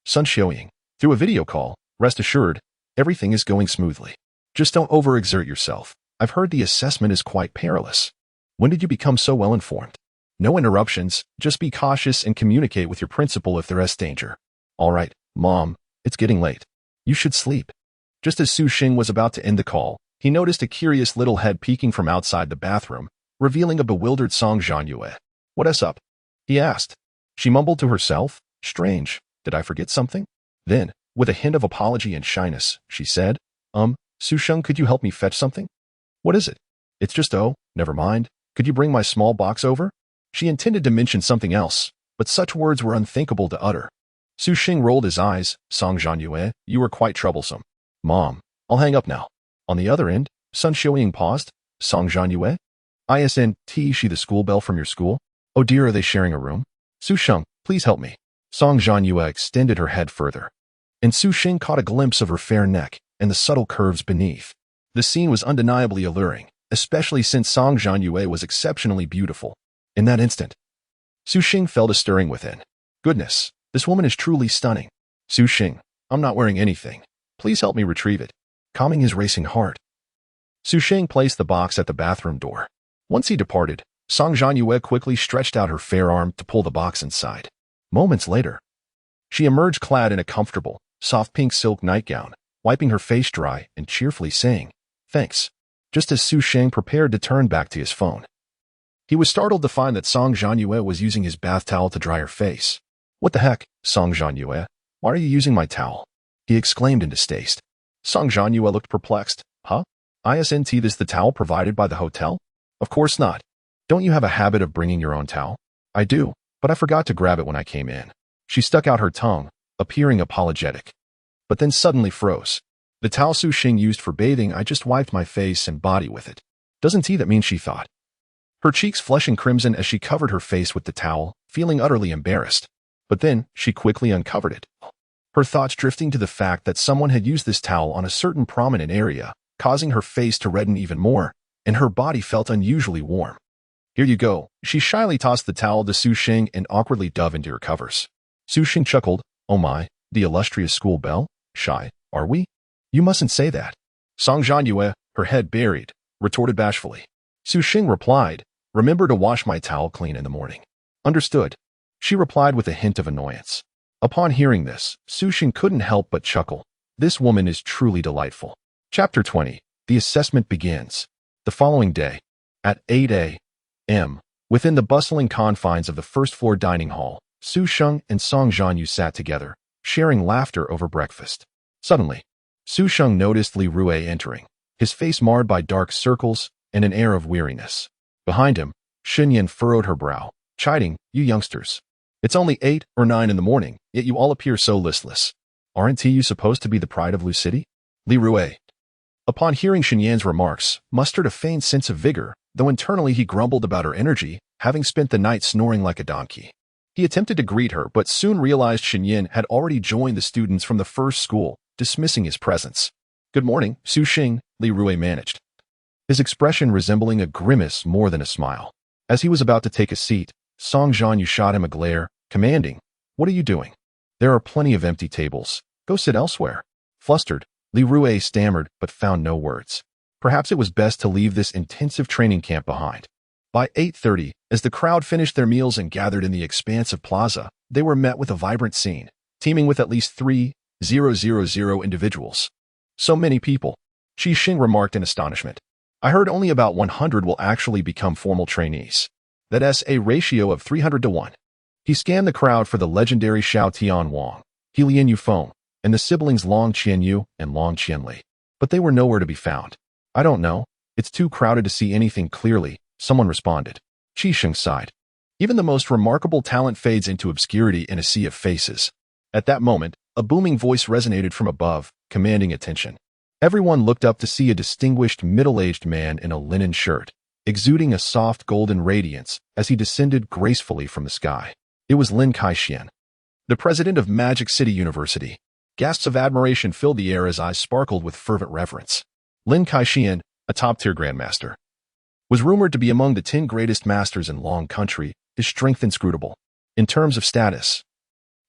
Sun Xiaoying, through a video call, rest assured, everything is going smoothly. Just don't overexert yourself. I've heard the assessment is quite perilous. When did you become so well informed? No interruptions, just be cautious and communicate with your principal if there is danger. All right, Mom, it's getting late. You should sleep. Just as Su Sheng was about to end the call, He noticed a curious little head peeking from outside the bathroom, revealing a bewildered Song Zhanyue. "What's up?" he asked. She mumbled to herself, "Strange, did I forget something?" Then, with a hint of apology and shyness, she said, Sheng, could you help me fetch something?" "What is it?" "It's just, never mind. Could you bring my small box over?" She intended to mention something else, but such words were unthinkable to utter. Sheng rolled his eyes. "Song Zhanyue, you were quite troublesome." "Mom, I'll hang up now." On the other end, Sun Xiuying paused. "Song Zhanyue? Isn't she the school bell from your school? Oh dear, are they sharing a room? Sheng, please help me." Song Zhanyue extended her head further, and Sheng caught a glimpse of her fair neck and the subtle curves beneath. The scene was undeniably alluring, especially since Song Zhanyue was exceptionally beautiful. In that instant, Sheng felt a stirring within. "Goodness, this woman is truly stunning." "Sheng, I'm not wearing anything. Please help me retrieve it." Calming his racing heart, Sheng placed the box at the bathroom door. Once he departed, Song Zhanyue quickly stretched out her fair arm to pull the box inside. Moments later, she emerged clad in a comfortable, soft pink silk nightgown, wiping her face dry and cheerfully saying, "Thanks," just as Sheng prepared to turn back to his phone. He was startled to find that Song Zhanyue was using his bath towel to dry her face. "What the heck, Song Zhanyue? Why are you using my towel?" he exclaimed in distaste. Song Zhanyue looked perplexed. "Huh? Isn't this the towel provided by the hotel?" "Of course not. Don't you have a habit of bringing your own towel?" "I do, but I forgot to grab it when I came in." She stuck out her tongue, appearing apologetic, but then suddenly froze. "The towel Sheng used for bathing, I just wiped my face and body with it." "Doesn't that mean?" she thought, her cheeks flushing crimson as she covered her face with the towel, feeling utterly embarrassed. But then, she quickly uncovered it, her thoughts drifting to the fact that someone had used this towel on a certain prominent area, causing her face to redden even more, and her body felt unusually warm. "Here you go." She shyly tossed the towel to Sheng and awkwardly dove into her covers. Sheng chuckled. "Oh my, the illustrious school belle? Shy, are we?" "You mustn't say that." Song Zhanyue, her head buried, retorted bashfully. Sheng replied, "Remember to wash my towel clean in the morning." "Understood," she replied with a hint of annoyance. Upon hearing this, Sheng couldn't help but chuckle. This woman is truly delightful. Chapter 20. The assessment begins. The following day, at 8 a.m., within the bustling confines of the first-floor dining hall, Sheng and Song Zhanyue sat together, sharing laughter over breakfast. Suddenly, Sheng noticed Li Rue entering, his face marred by dark circles and an air of weariness. Behind him, Xinyan furrowed her brow, chiding, "You youngsters. It's only 8 or 9 in the morning, yet you all appear so listless. Aren't you supposed to be the pride of Lu City?" Li Rue, upon hearing Xinyan's remarks, mustered a feigned sense of vigor, though internally he grumbled about her energy, having spent the night snoring like a donkey. He attempted to greet her, but soon realized Xinyan had already joined the students from the first school, dismissing his presence. "Good morning, Sheng," Li Rue managed, his expression resembling a grimace more than a smile. As he was about to take a seat, Song Zhanyue shot him a glare, commanding, "What are you doing? There are plenty of empty tables. Go sit elsewhere." Flustered, Li Rue stammered but found no words. Perhaps it was best to leave this intensive training camp behind. By 8:30, as the crowd finished their meals and gathered in the expansive plaza, they were met with a vibrant scene, teeming with at least 3,000 individuals. "So many people," Sheng remarked in astonishment. "I heard only about 100 will actually become formal trainees. That's a ratio of 300 to 1. He scanned the crowd for the legendary Xiao Tian Wang, Lian Yufeng, and the siblings Long Qianyu and Long Qianli, but they were nowhere to be found. "I don't know. It's too crowded to see anything clearly," someone responded. Sheng sighed. Even the most remarkable talent fades into obscurity in a sea of faces. At that moment, a booming voice resonated from above, commanding attention. Everyone looked up to see a distinguished middle-aged man in a linen shirt, exuding a soft golden radiance as he descended gracefully from the sky. It was Lin Kaixian, the president of Magic City University. Gasps of admiration filled the air as eyes sparkled with fervent reverence. Lin Kaixian, a top-tier grandmaster, was rumored to be among the 10 greatest masters in Long Country, his strength inscrutable. In terms of status,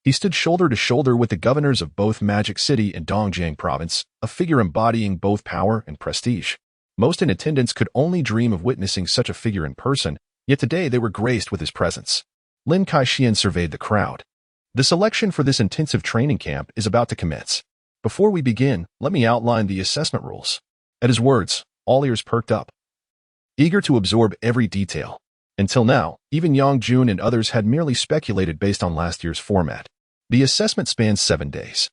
he stood shoulder to shoulder with the governors of both Magic City and Dongjiang Province, a figure embodying both power and prestige. Most in attendance could only dream of witnessing such a figure in person, yet today they were graced with his presence. Lin Kaixian surveyed the crowd. "The selection for this intensive training camp is about to commence. Before we begin, let me outline the assessment rules. At his words, all ears perked up, eager to absorb every detail. Until now, even Yang Jun and others had merely speculated based on last year's format. The assessment spans 7 days.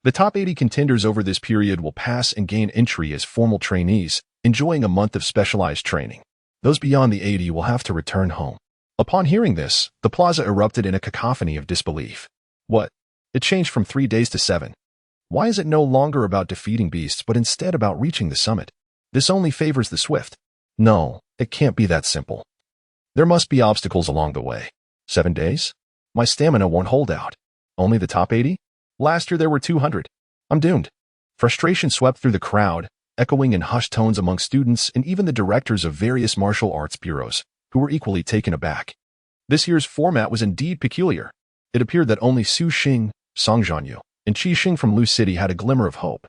The top 80 contenders over this period will pass and gain entry as formal trainees, enjoying a month of specialized training. Those beyond the 80 will have to return home. Upon hearing this, the plaza erupted in a cacophony of disbelief. What? It changed from 3 days to 7. Why is it no longer about defeating beasts but instead about reaching the summit? This only favors the swift. No, it can't be that simple. There must be obstacles along the way. 7 days? My stamina won't hold out. Only the top 80? Last year there were 200. I'm doomed. Frustration swept through the crowd, echoing in hushed tones among students and even the directors of various martial arts bureaus, who were equally taken aback. This year's format was indeed peculiar. It appeared that only Su Sheng, Song Zhanyue, and Qi Xing from Lu City had a glimmer of hope.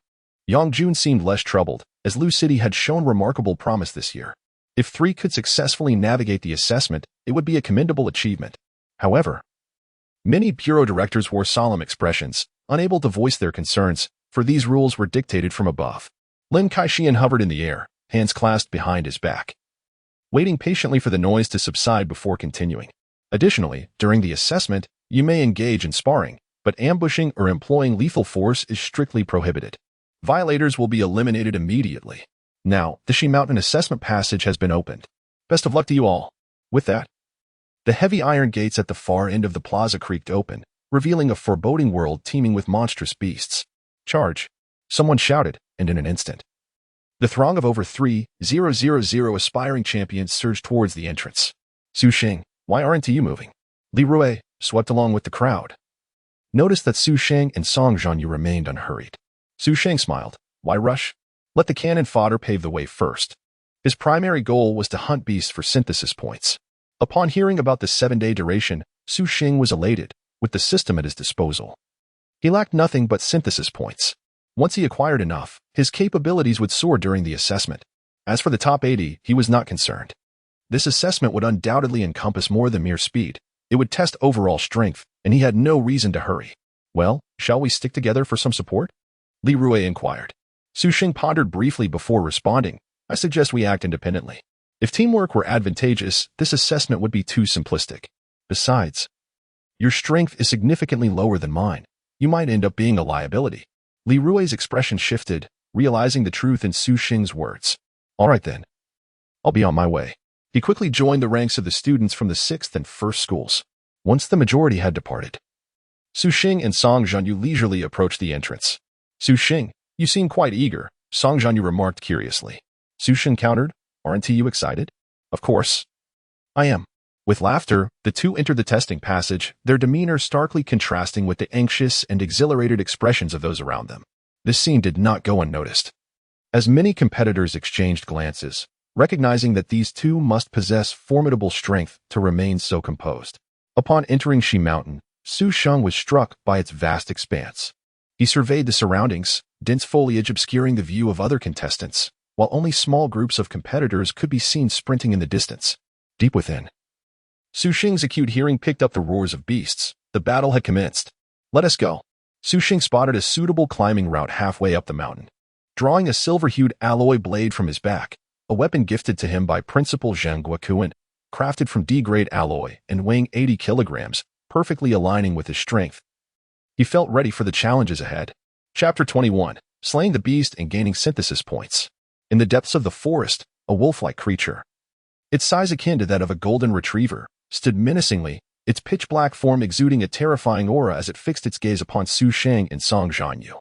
Yang Jun seemed less troubled, as Lu City had shown remarkable promise this year. If 3 could successfully navigate the assessment, it would be a commendable achievement. However, many bureau directors wore solemn expressions, unable to voice their concerns, for these rules were dictated from above. Lin Kaixian hovered in the air, hands clasped behind his back, waiting patiently for the noise to subside before continuing. Additionally, during the assessment, you may engage in sparring, but ambushing or employing lethal force is strictly prohibited. Violators will be eliminated immediately. Now, the Shi Mountain Assessment Passage has been opened. Best of luck to you all. With that, the heavy iron gates at the far end of the plaza creaked open, revealing a foreboding world teeming with monstrous beasts. Charge! Someone shouted, and in an instant, the throng of over 3,000 aspiring champions surged towards the entrance. Su Sheng, why aren't you moving? Li Rui swept along with the crowd. Notice that Su Sheng and Song Zhanyue remained unhurried. Su Sheng smiled. Why rush? Let the cannon fodder pave the way first. His primary goal was to hunt beasts for synthesis points. Upon hearing about the 7-day duration, Su Sheng was elated, with the system at his disposal. He lacked nothing but synthesis points. Once he acquired enough, his capabilities would soar during the assessment. As for the top 80, he was not concerned. This assessment would undoubtedly encompass more than mere speed. It would test overall strength, and he had no reason to hurry. Well, shall we stick together for some support? Li Rui inquired. Su Sheng pondered briefly before responding. I suggest we act independently. If teamwork were advantageous, this assessment would be too simplistic. Besides, your strength is significantly lower than mine. You might end up being a liability. Li Rui's expression shifted, realizing the truth in Su Sheng's words. All right then. I'll be on my way. He quickly joined the ranks of the students from the 6th and 1st schools. Once the majority had departed, Su Sheng and Song Zhanyue leisurely approached the entrance. Su Sheng, you seem quite eager, Song Zhanyue remarked curiously. Su Sheng countered, aren't you excited? Of course. I am. With laughter, the two entered the testing passage, their demeanor starkly contrasting with the anxious and exhilarated expressions of those around them. This scene did not go unnoticed. As many competitors exchanged glances, recognizing that these two must possess formidable strength to remain so composed. Upon entering Shi Mountain, Su Sheng was struck by its vast expanse. He surveyed the surroundings, dense foliage obscuring the view of other contestants, while only small groups of competitors could be seen sprinting in the distance. Deep within, Su Sheng's acute hearing picked up the roars of beasts. The battle had commenced. Let us go. Su Sheng spotted a suitable climbing route halfway up the mountain. Drawing a silver-hued alloy blade from his back, a weapon gifted to him by Principal Zheng Guokuan, crafted from D-grade alloy and weighing 80 kilograms, perfectly aligning with his strength, he felt ready for the challenges ahead. Chapter 21. Slaying the Beast and Gaining Synthesis Points. In the depths of the forest, a wolf-like creature, its size akin to that of a golden retriever, stood menacingly, its pitch-black form exuding a terrifying aura as it fixed its gaze upon Su Sheng and Song Zhanyue.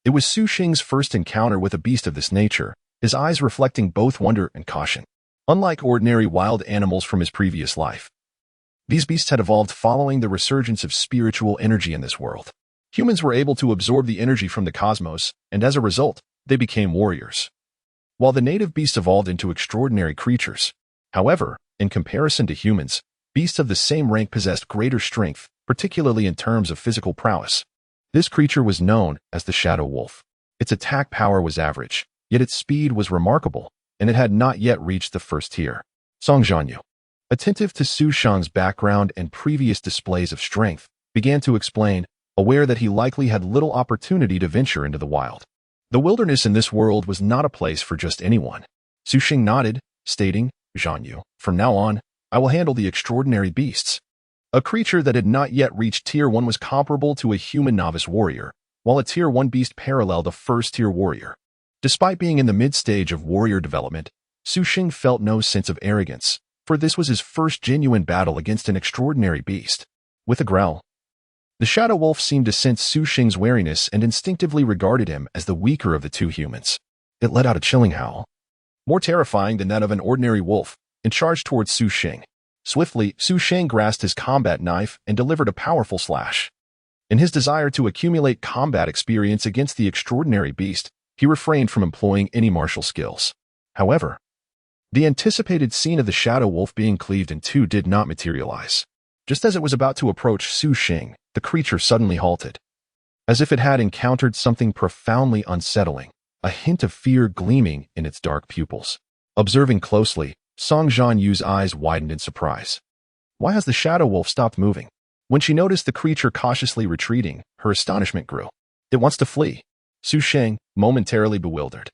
It was Su Sheng's first encounter with a beast of this nature, his eyes reflecting both wonder and caution. Unlike ordinary wild animals from his previous life, these beasts had evolved following the resurgence of spiritual energy in this world. Humans were able to absorb the energy from the cosmos, and as a result, they became warriors, while the native beasts evolved into extraordinary creatures. However, in comparison to humans, beasts of the same rank possessed greater strength, particularly in terms of physical prowess. This creature was known as the Shadow Wolf. Its attack power was average, yet its speed was remarkable, and it had not yet reached the first tier. Song Zhanyue, attentive to Su Sheng's background and previous displays of strength, began to explain, aware that he likely had little opportunity to venture into the wild. The wilderness in this world was not a place for just anyone. Su Sheng nodded, stating, Zhanyue, from now on, I will handle the extraordinary beasts. A creature that had not yet reached Tier 1 was comparable to a human novice warrior, while a Tier 1 beast paralleled a first-tier warrior. Despite being in the mid-stage of warrior development, Su Sheng felt no sense of arrogance, for this was his first genuine battle against an extraordinary beast. With a growl, the shadow wolf seemed to sense Su Sheng's wariness and instinctively regarded him as the weaker of the two humans. It let out a chilling howl, more terrifying than that of an ordinary wolf, and charged towards Su Sheng. Swiftly, Su Sheng grasped his combat knife and delivered a powerful slash. In his desire to accumulate combat experience against the extraordinary beast, he refrained from employing any martial skills. However, the anticipated scene of the shadow wolf being cleaved in two did not materialize. Just as it was about to approach Su Sheng, the creature suddenly halted, as if it had encountered something profoundly unsettling, a hint of fear gleaming in its dark pupils. Observing closely, Song Zhanyue's eyes widened in surprise. Why has the shadow wolf stopped moving? When she noticed the creature cautiously retreating, her astonishment grew. It wants to flee. Su Sheng, momentarily bewildered,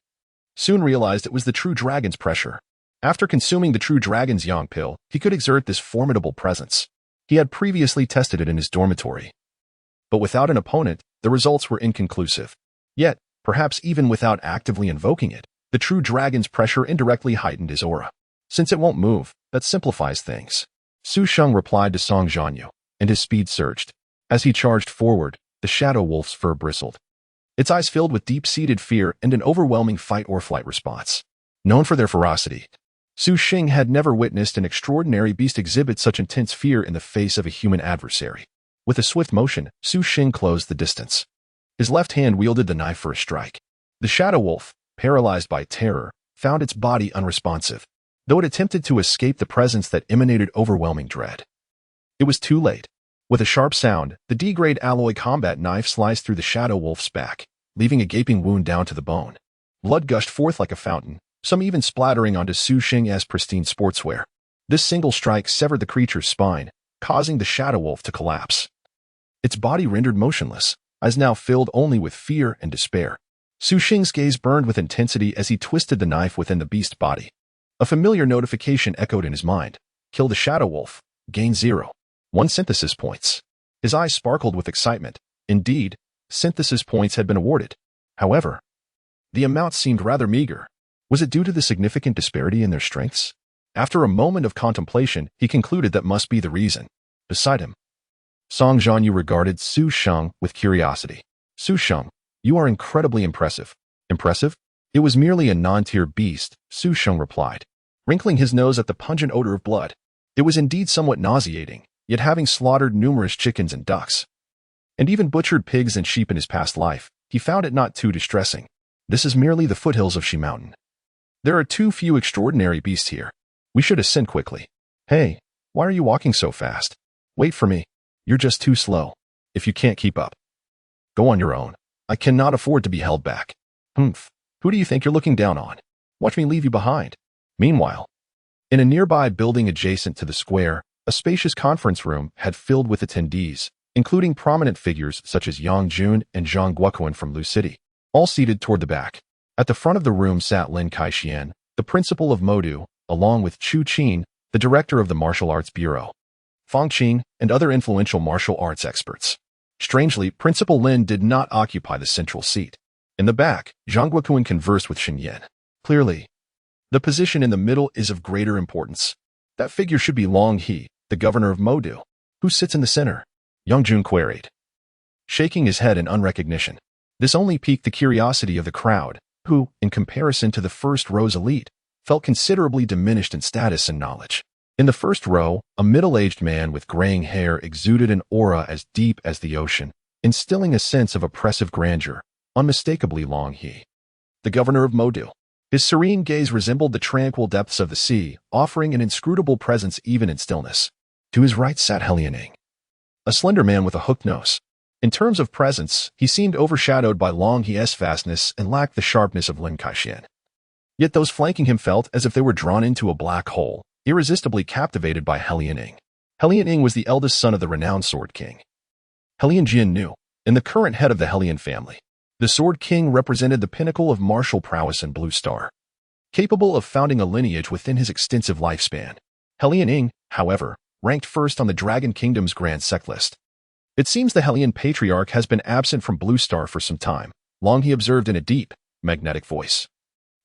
soon realized it was the true dragon's pressure. After consuming the true dragon's yang pill, he could exert this formidable presence. He had previously tested it in his dormitory. But without an opponent, the results were inconclusive. Yet, perhaps even without actively invoking it, the true dragon's pressure indirectly heightened his aura. Since it won't move, that simplifies things. Su Sheng replied to Song Zhanyue, and his speed surged. As he charged forward, the shadow wolf's fur bristled. Its eyes filled with deep-seated fear and an overwhelming fight-or-flight response. Known for their ferocity, Su Sheng had never witnessed an extraordinary beast exhibit such intense fear in the face of a human adversary. With a swift motion, Su Sheng closed the distance. His left hand wielded the knife for a strike. The shadow wolf, paralyzed by terror, found its body unresponsive, though it attempted to escape the presence that emanated overwhelming dread. It was too late. With a sharp sound, the D-grade alloy combat knife sliced through the shadow wolf's back, leaving a gaping wound down to the bone. Blood gushed forth like a fountain, some even splattering onto Su Sheng's pristine sportswear. This single strike severed the creature's spine, causing the shadow wolf to collapse. Its body rendered motionless, eyes now filled only with fear and despair. Su Sheng's gaze burned with intensity as he twisted the knife within the beast's body. A familiar notification echoed in his mind. Kill the shadow wolf. Gain 0.1 synthesis points. His eyes sparkled with excitement. Indeed, synthesis points had been awarded. However, the amount seemed rather meager. Was it due to the significant disparity in their strengths? After a moment of contemplation, he concluded that must be the reason. Beside him, Song Zhanyue regarded Su Sheng with curiosity. Su Sheng, you are incredibly impressive. Impressive? It was merely a non-tier beast, Su Sheng replied, wrinkling his nose at the pungent odor of blood. It was indeed somewhat nauseating, yet having slaughtered numerous chickens and ducks, and even butchered pigs and sheep in his past life, he found it not too distressing. This is merely the foothills of Shi Mountain. There are too few extraordinary beasts here. We should ascend quickly. Hey, why are you walking so fast? Wait for me. You're just too slow. If you can't keep up, go on your own. I cannot afford to be held back. Humph. Who do you think you're looking down on? Watch me leave you behind. Meanwhile, in a nearby building adjacent to the square, a spacious conference room had filled with attendees, including prominent figures such as Yang Jun and Zhang Guoquan from Lu City, all seated toward the back. At the front of the room sat Lin Kaixian, the principal of Modu, along with Chu Qin, the director of the Martial Arts Bureau, Fang Qing, and other influential martial arts experts. Strangely, Principal Lin did not occupy the central seat. In the back, Zhang Guoquan conversed with Shen Yan. Clearly, the position in the middle is of greater importance. That figure should be Long He, the governor of Modu. Who sits in the center? Yang Jun queried, shaking his head in unrecognition. This only piqued the curiosity of the crowd, who, in comparison to the first row's elite, felt considerably diminished in status and knowledge. In the first row, a middle-aged man with graying hair exuded an aura as deep as the ocean, instilling a sense of oppressive grandeur, unmistakably Long He, the governor of Modu. His serene gaze resembled the tranquil depths of the sea, offering an inscrutable presence even in stillness. To his right sat Helianing, a slender man with a hooked nose. In terms of presence, he seemed overshadowed by Long He's vastness and lacked the sharpness of Lin Kaixian. Yet those flanking him felt as if they were drawn into a black hole, irresistibly captivated by Helianing. Helianing was the eldest son of the renowned Sword King Helian Jian Nu, and the current head of the Helian family. The Sword King represented the pinnacle of martial prowess in Blue Star, capable of founding a lineage within his extensive lifespan. Hellion Ing, however, ranked first on the Dragon Kingdom's grand sect list. It seems the Hellion Patriarch has been absent from Blue Star for some time. Long, he observed in a deep, magnetic voice,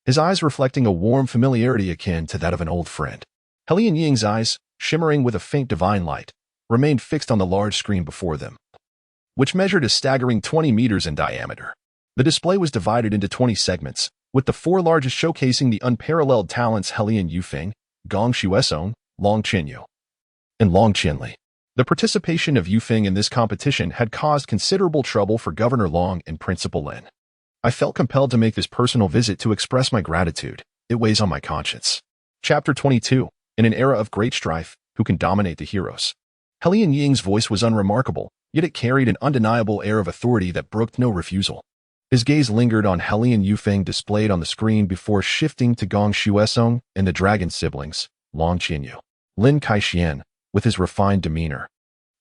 his eyes reflecting a warm familiarity akin to that of an old friend. Hellion Ying's eyes, shimmering with a faint divine light, remained fixed on the large screen before them, which measured a staggering 20 meters in diameter. The display was divided into 20 segments, with the four largest showcasing the unparalleled talents Hellion Yufeng, Gong Shuesong, Long Qianyu, and Long Qianli. The participation of Yufeng in this competition had caused considerable trouble for Governor Long and Principal Lin. I felt compelled to make this personal visit to express my gratitude. It weighs on my conscience. Chapter 22. In an era of great strife, who can dominate the heroes? Hellion Ying's voice was unremarkable, yet it carried an undeniable air of authority that brooked no refusal. His gaze lingered on Hellion Yufeng displayed on the screen before shifting to Gong Shuesong and the dragon siblings, Long Qianyu. Lin Kaixian, with his refined demeanor,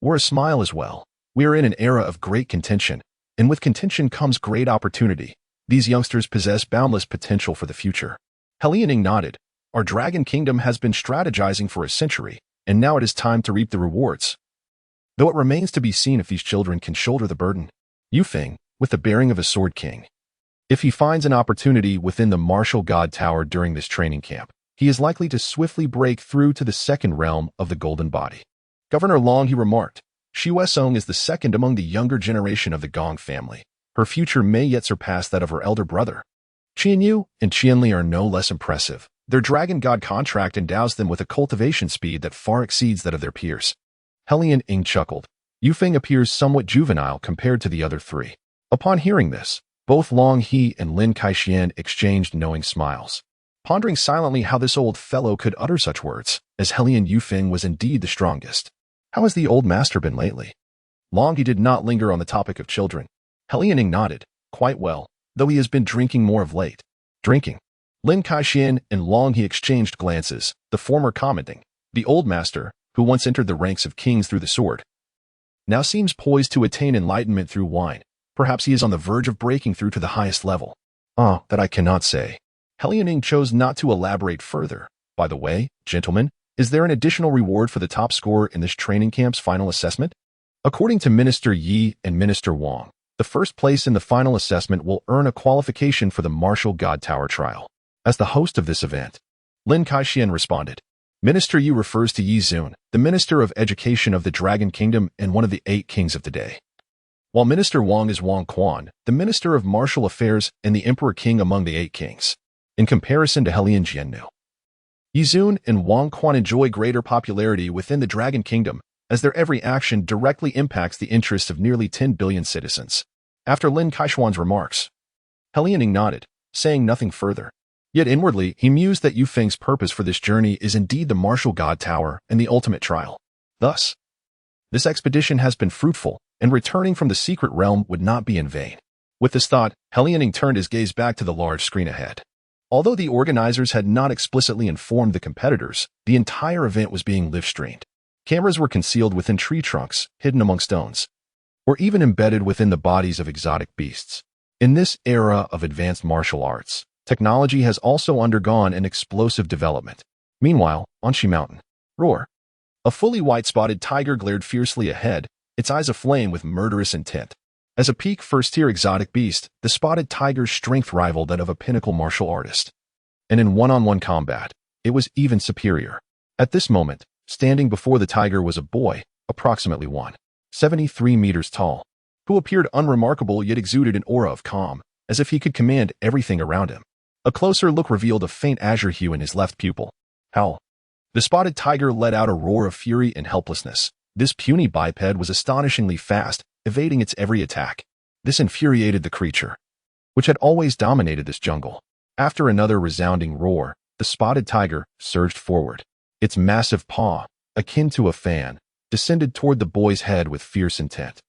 wore a smile as well. We are in an era of great contention, and with contention comes great opportunity. These youngsters possess boundless potential for the future. Hellion Ing nodded. Our Dragon Kingdom has been strategizing for a century, and now it is time to reap the rewards. Though it remains to be seen if these children can shoulder the burden. Yufeng, with the bearing of a Sword King. If he finds an opportunity within the Martial God Tower during this training camp, he is likely to swiftly break through to the second realm of the Golden Body. Governor Long, he remarked, Shuesong is the second among the younger generation of the Gong family. Her future may yet surpass that of her elder brother. Qianyu and Qianli are no less impressive. Their Dragon God contract endows them with a cultivation speed that far exceeds that of their peers. Hellion Ing chuckled. Yufeng appears somewhat juvenile compared to the other three. Upon hearing this, both Long He and Lin Kaixian exchanged knowing smiles, pondering silently how this old fellow could utter such words, as Hellion Yufeng was indeed the strongest. How has the old master been lately? Long He did not linger on the topic of children. Hellion Ing nodded. Quite well, though he has been drinking more of late. Drinking. Lin Kaixian and Long He exchanged glances, the former commenting, the old master, who once entered the ranks of kings through the sword, now seems poised to attain enlightenment through wine. Perhaps he is on the verge of breaking through to the highest level. That I cannot say. Hellion Ing chose not to elaborate further. By the way, gentlemen, is there an additional reward for the top scorer in this training camp's final assessment? According to Minister Yi and Minister Wang, the first place in the final assessment will earn a qualification for the Martial God Tower trial. As the host of this event, Lin Kaixian responded. Minister Yi refers to Yi Zun, the Minister of Education of the Dragon Kingdom and one of the 8 kings of today, while Minister Wang is Wang Quan, the Minister of Martial Affairs and the Emperor King among the 8 kings. In comparison to Hellion Jiannu, Yi Zun and Wang Quan enjoy greater popularity within the Dragon Kingdom, as their every action directly impacts the interests of nearly 10 billion citizens. After Lin Kaixian's remarks, Hellion Ing nodded, saying nothing further. Yet inwardly, he mused that Yufeng's purpose for this journey is indeed the Martial God Tower and the ultimate trial. Thus, this expedition has been fruitful, and returning from the secret realm would not be in vain. With this thought, Hellion Ing turned his gaze back to the large screen ahead. Although the organizers had not explicitly informed the competitors, the entire event was being live-streamed. Cameras were concealed within tree trunks, hidden among stones, or even embedded within the bodies of exotic beasts. In this era of advanced martial arts, technology has also undergone an explosive development. Meanwhile, on Shi Mountain, roar. A fully white-spotted tiger glared fiercely ahead, its eyes aflame with murderous intent. As a peak first-tier exotic beast, the spotted tiger's strength rivaled that of a pinnacle martial artist. And in one-on-one combat, it was even superior. At this moment, standing before the tiger was a boy, approximately 173 meters tall, who appeared unremarkable yet exuded an aura of calm, as if he could command everything around him. A closer look revealed a faint azure hue in his left pupil. Howl. The spotted tiger let out a roar of fury and helplessness. This puny biped was astonishingly fast, evading its every attack. This infuriated the creature, which had always dominated this jungle. After another resounding roar, the spotted tiger surged forward. Its massive paw, akin to a fan, descended toward the boy's head with fierce intent.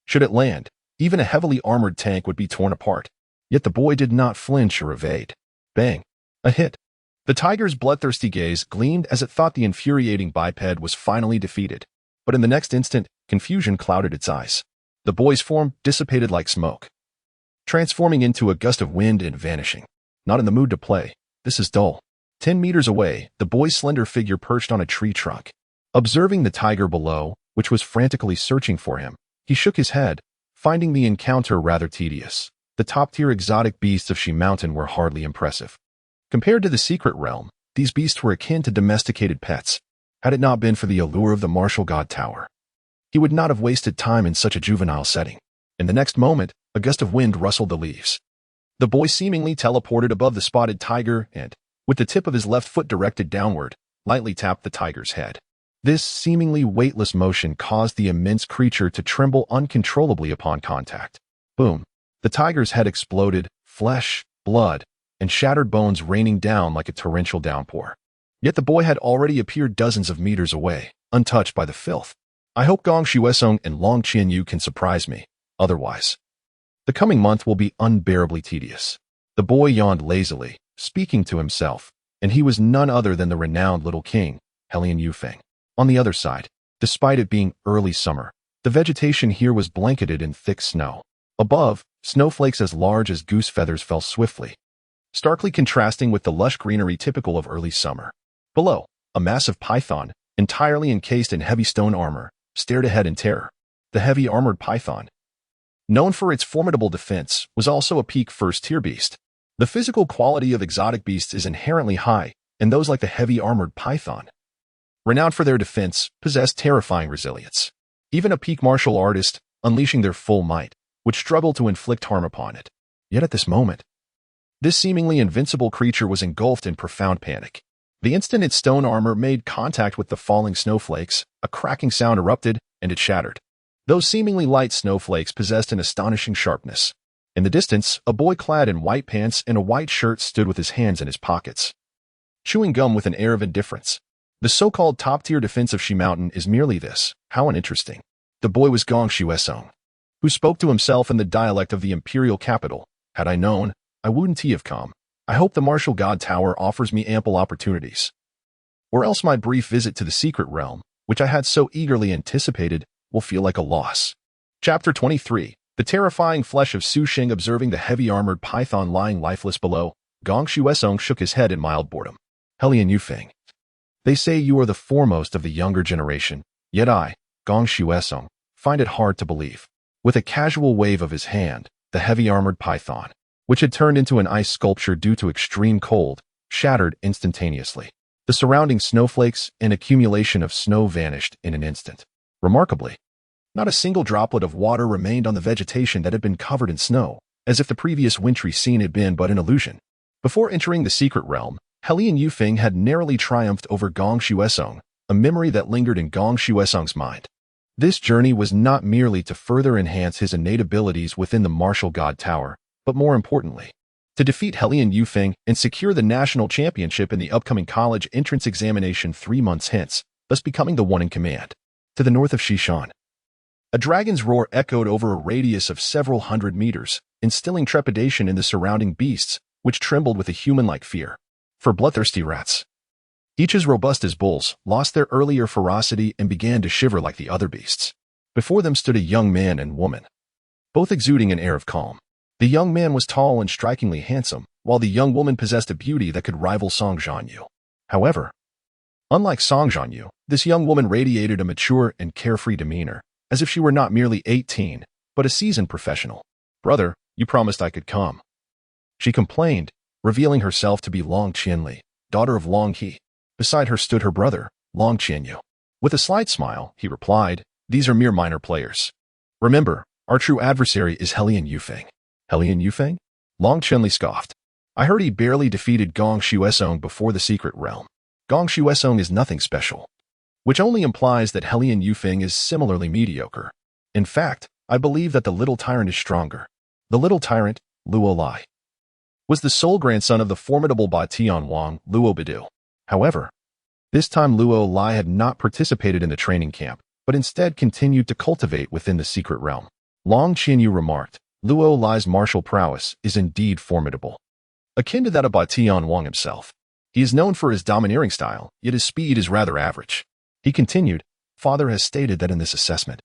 Should it land, even a heavily armored tank would be torn apart. Yet the boy did not flinch or evade. Bang! A hit. The tiger's bloodthirsty gaze gleamed as it thought the infuriating biped was finally defeated. But in the next instant, confusion clouded its eyes. The boy's form dissipated like smoke. transforming into a gust of wind and vanishing. Not in the mood to play. This is dull. 10 meters away, the boy's slender figure perched on a tree trunk. Observing the tiger below, which was frantically searching for him, he shook his head, finding the encounter rather tedious. The top-tier exotic beasts of Shi Mountain were hardly impressive. Compared to the secret realm, these beasts were akin to domesticated pets. Had it not been for the allure of the martial god tower, he would not have wasted time in such a juvenile setting. In the next moment, a gust of wind rustled the leaves. The boy seemingly teleported above the spotted tiger and, with the tip of his left foot directed downward, lightly tapped the tiger's head. This seemingly weightless motion caused the immense creature to tremble uncontrollably upon contact. Boom! The tiger's head exploded, flesh, blood, and shattered bones raining down like a torrential downpour. Yet the boy had already appeared dozens of meters away, untouched by the filth. I hope Gong Shuesong and Long Qianyu can surprise me. Otherwise, the coming month will be unbearably tedious. The boy yawned lazily, speaking to himself, and he was none other than the renowned little king, Helian Yufeng. On the other side, despite it being early summer, the vegetation here was blanketed in thick snow. Above, snowflakes as large as goose feathers fell swiftly, starkly contrasting with the lush greenery typical of early summer. Below, a massive python, entirely encased in heavy stone armor, stared ahead in terror. The heavy armored python, known for its formidable defense, was also a peak first-tier beast. The physical quality of exotic beasts is inherently high, and those like the heavy armored python, renowned for their defense, possess terrifying resilience. Even a peak martial artist, unleashing their full might, would struggle to inflict harm upon it. Yet at this moment, this seemingly invincible creature was engulfed in profound panic. The instant its stone armor made contact with the falling snowflakes, a cracking sound erupted, and it shattered. Those seemingly light snowflakes possessed an astonishing sharpness. In the distance, a boy clad in white pants and a white shirt stood with his hands in his pockets, chewing gum with an air of indifference. The so-called top-tier defense of Shi Mountain is merely this. How uninteresting. The boy was Gong Shuesong, who spoke to himself in the dialect of the imperial capital. Had I known, I wouldn't have come. I hope the martial god tower offers me ample opportunities. Or else my brief visit to the secret realm, which I had so eagerly anticipated, will feel like a loss. Chapter 23. The terrifying flesh of Su Sheng. Observing the heavy-armored python lying lifeless below, Gong Shuesong shook his head in mild boredom. Helian Yufeng. They say you are the foremost of the younger generation, yet I, Gong Shuesong, find it hard to believe. With a casual wave of his hand, the heavy-armored python, which had turned into an ice sculpture due to extreme cold, shattered instantaneously. The surrounding snowflakes and accumulation of snow vanished in an instant. Remarkably, not a single droplet of water remained on the vegetation that had been covered in snow, as if the previous wintry scene had been but an illusion. Before entering the secret realm, Helian Yufeng had narrowly triumphed over Gong Shuesong, a memory that lingered in Gong Shuesong's mind. This journey was not merely to further enhance his innate abilities within the martial god tower, but more importantly, to defeat Helian Yufeng and secure the national championship in the upcoming college entrance examination 3 months hence, thus becoming the one in command. To the north of Shishan, a dragon's roar echoed over a radius of several hundred meters, instilling trepidation in the surrounding beasts, which trembled with a human-like fear. For bloodthirsty rats, each as robust as bulls, lost their earlier ferocity and began to shiver like the other beasts. Before them stood a young man and woman, both exuding an air of calm. The young man was tall and strikingly handsome, while the young woman possessed a beauty that could rival Song Zhanyue. However, unlike Song Zhanyue, this young woman radiated a mature and carefree demeanor, as if she were not merely 18, but a seasoned professional. "Brother, you promised I could come," she complained, revealing herself to be Long Qianli, daughter of Long He. Beside her stood her brother, Long Qianyu. With a slight smile, he replied, "These are mere minor players. Remember, our true adversary is Helian Yufeng." "Helian Yufeng?" Long Qianli scoffed. "I heard he barely defeated Gong Shuesong before the secret realm. Gong Shuesong is nothing special," which only implies that Helian Yufeng is similarly mediocre. In fact, I believe that the little tyrant is stronger. The little tyrant, Luo Lai, was the sole grandson of the formidable Ba Tianwang, Luo Bidu. However, this time Luo Lai had not participated in the training camp, but instead continued to cultivate within the secret realm. Long Qianyu remarked, "Luo Lai's martial prowess is indeed formidable, akin to that of Ba Tianwang himself. He is known for his domineering style, yet his speed is rather average." He continued, "Father has stated that in this assessment,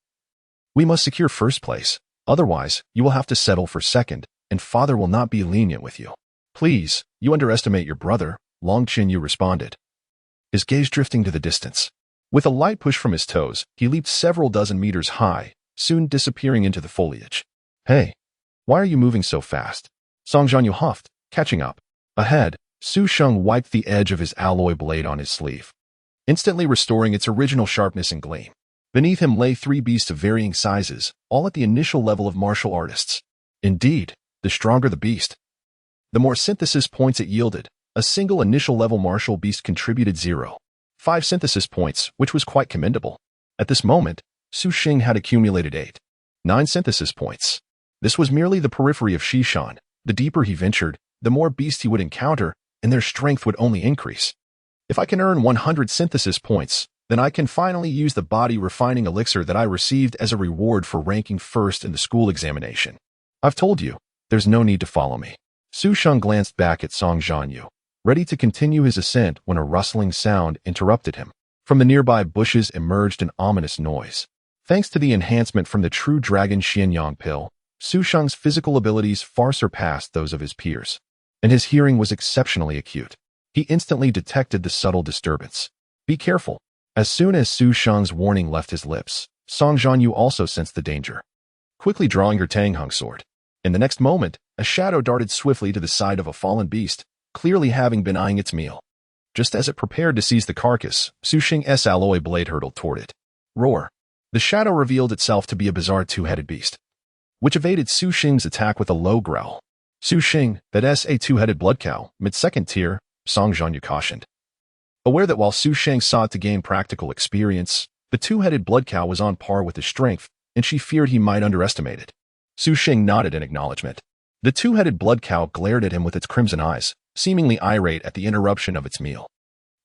we must secure first place, otherwise you will have to settle for second, and father will not be lenient with you. Please, you underestimate your brother, Long Zhanyue responded, his gaze drifting to the distance. With a light push from his toes, he leaped several dozen meters high, soon disappearing into the foliage. Hey, why are you moving so fast? Song Zhanyue huffed, catching up. Ahead, Su Sheng wiped the edge of his alloy blade on his sleeve, instantly restoring its original sharpness and gleam. Beneath him lay three beasts of varying sizes, all at the initial level of martial artists. Indeed, the stronger the beast, the more synthesis points it yielded. A single initial level martial beast contributed 0.5 synthesis points, which was quite commendable. At this moment, Su Sheng had accumulated 8.9 synthesis points. This was merely the periphery of Shishan. The deeper he ventured, the more beasts he would encounter, and their strength would only increase. If I can earn 100 synthesis points, then I can finally use the body refining elixir that I received as a reward for ranking first in the school examination. I've told you, there's no need to follow me. Su Sheng glanced back at Song Zhanyue, ready to continue his ascent when a rustling sound interrupted him. From the nearby bushes emerged an ominous noise. Thanks to the enhancement from the True Dragon Xianyang pill, Su Sheng's physical abilities far surpassed those of his peers, and his hearing was exceptionally acute. He instantly detected the subtle disturbance. Be careful. As soon as Su Sheng's warning left his lips, Song Zhanyue also sensed the danger, quickly drawing her Tanghung sword. In the next moment, a shadow darted swiftly to the side of a fallen beast, clearly having been eyeing its meal. Just as it prepared to seize the carcass, Su Sheng's alloy blade hurtled toward it. Roar! The shadow revealed itself to be a bizarre two-headed beast, which evaded Su Sheng's attack with a low growl. Su Sheng, that's a two-headed blood cow, mid-second tier, Song Zhanyue cautioned. Aware that while Su Sheng sought to gain practical experience, the two-headed blood cow was on par with his strength, and she feared he might underestimate it. Su Sheng nodded in acknowledgement. The two-headed blood cow glared at him with its crimson eyes, seemingly irate at the interruption of its meal.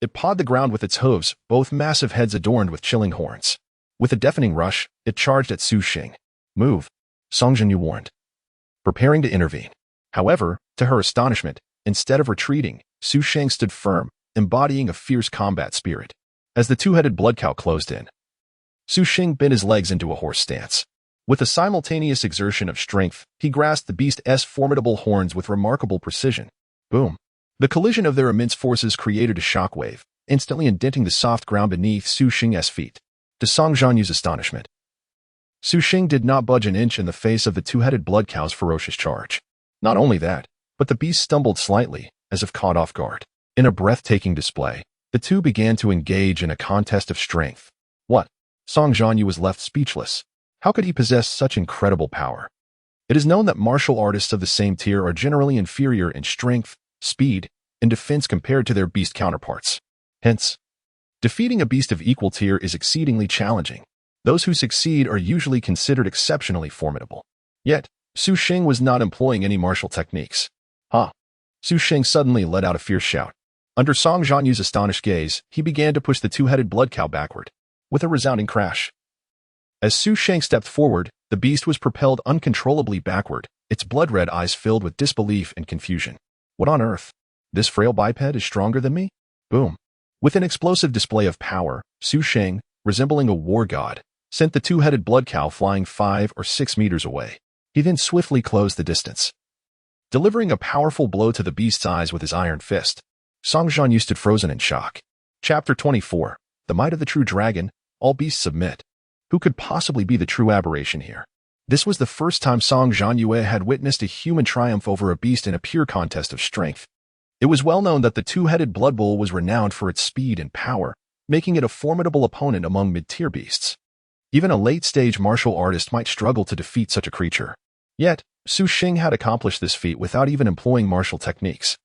It pawed the ground with its hooves, both massive heads adorned with chilling horns. With a deafening rush, it charged at Su Sheng. Move, Song Zhanyue warned, preparing to intervene. However, to her astonishment, instead of retreating, Su Sheng stood firm, embodying a fierce combat spirit. As the two-headed blood cow closed in, Su Sheng bent his legs into a horse stance. With a simultaneous exertion of strength, he grasped the beast's formidable horns with remarkable precision. Boom! The collision of their immense forces created a shockwave, instantly indenting the soft ground beneath Su Sheng's feet. To Song Zhanyue's astonishment, Su Sheng did not budge an inch in the face of the two-headed blood cow's ferocious charge. Not only that, but the beast stumbled slightly, as if caught off guard. In a breathtaking display, the two began to engage in a contest of strength. What? Song Zhanyue was left speechless. How could he possess such incredible power? It is known that martial artists of the same tier are generally inferior in strength, speed, and defense compared to their beast counterparts. Hence, defeating a beast of equal tier is exceedingly challenging. Those who succeed are usually considered exceptionally formidable. Yet, Su Sheng was not employing any martial techniques. Ha! Su Sheng suddenly let out a fierce shout. Under Song Zhanyue's astonished gaze, he began to push the two-headed blood cow backward, with a resounding crash. As Su Sheng stepped forward, the beast was propelled uncontrollably backward, its blood-red eyes filled with disbelief and confusion. What on earth? This frail biped is stronger than me? Boom! With an explosive display of power, Su Sheng, resembling a war god, sent the two-headed blood cow flying 5 or 6 meters away. He then swiftly closed the distance, delivering a powerful blow to the beast's eyes with his iron fist. Song Zhanyue stood frozen in shock. Chapter 24. The Might of the True Dragon. All beasts submit. Who could possibly be the true aberration here? This was the first time Song Zhanyue had witnessed a human triumph over a beast in a pure contest of strength. It was well known that the two-headed blood bull was renowned for its speed and power, making it a formidable opponent among mid-tier beasts. Even a late-stage martial artist might struggle to defeat such a creature. Yet, Su Sheng had accomplished this feat without even employing martial techniques.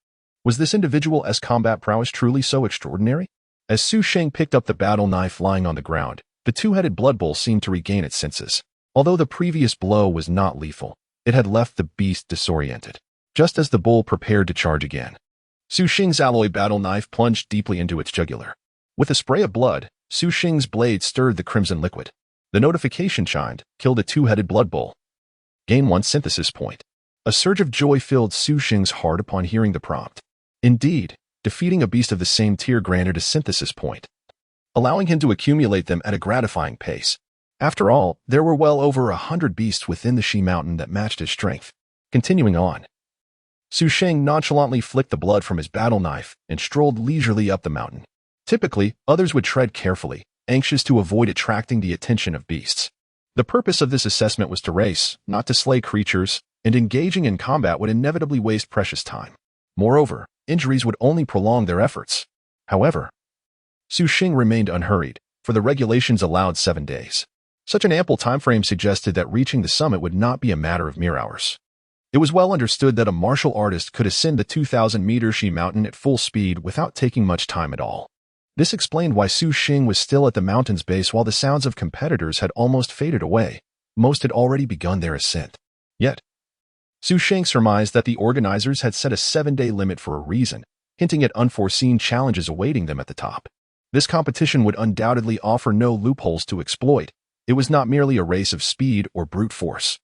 Was this individual's combat prowess truly so extraordinary? As Su Sheng picked up the battle knife lying on the ground, the two-headed blood bull seemed to regain its senses. Although the previous blow was not lethal, it had left the beast disoriented. Just as the bull prepared to charge again, Su Sheng's alloy battle knife plunged deeply into its jugular. With a spray of blood, Su Sheng's blade stirred the crimson liquid. The notification chimed, killed a two-headed blood bull. Gain 1 synthesis point. A surge of joy filled Su Sheng's heart upon hearing the prompt. Indeed, defeating a beast of the same tier granted a synthesis point, allowing him to accumulate them at a gratifying pace. After all, there were well over 100 beasts within the Shi Mountain that matched his strength. Continuing on, Sheng nonchalantly flicked the blood from his battle knife and strolled leisurely up the mountain. Typically, others would tread carefully, anxious to avoid attracting the attention of beasts. The purpose of this assessment was to race, not to slay creatures, and engaging in combat would inevitably waste precious time. Moreover, injuries would only prolong their efforts. However, Sheng remained unhurried, for the regulations allowed 7 days. Such an ample time frame suggested that reaching the summit would not be a matter of mere hours. It was well understood that a martial artist could ascend the 2,000-meter Shi mountain at full speed without taking much time at all. This explained why Sheng was still at the mountain's base while the sounds of competitors had almost faded away. Most had already begun their ascent. Yet, Sheng surmised that the organizers had set a 7-day limit for a reason, hinting at unforeseen challenges awaiting them at the top. This competition would undoubtedly offer no loopholes to exploit. It was not merely a race of speed or brute force.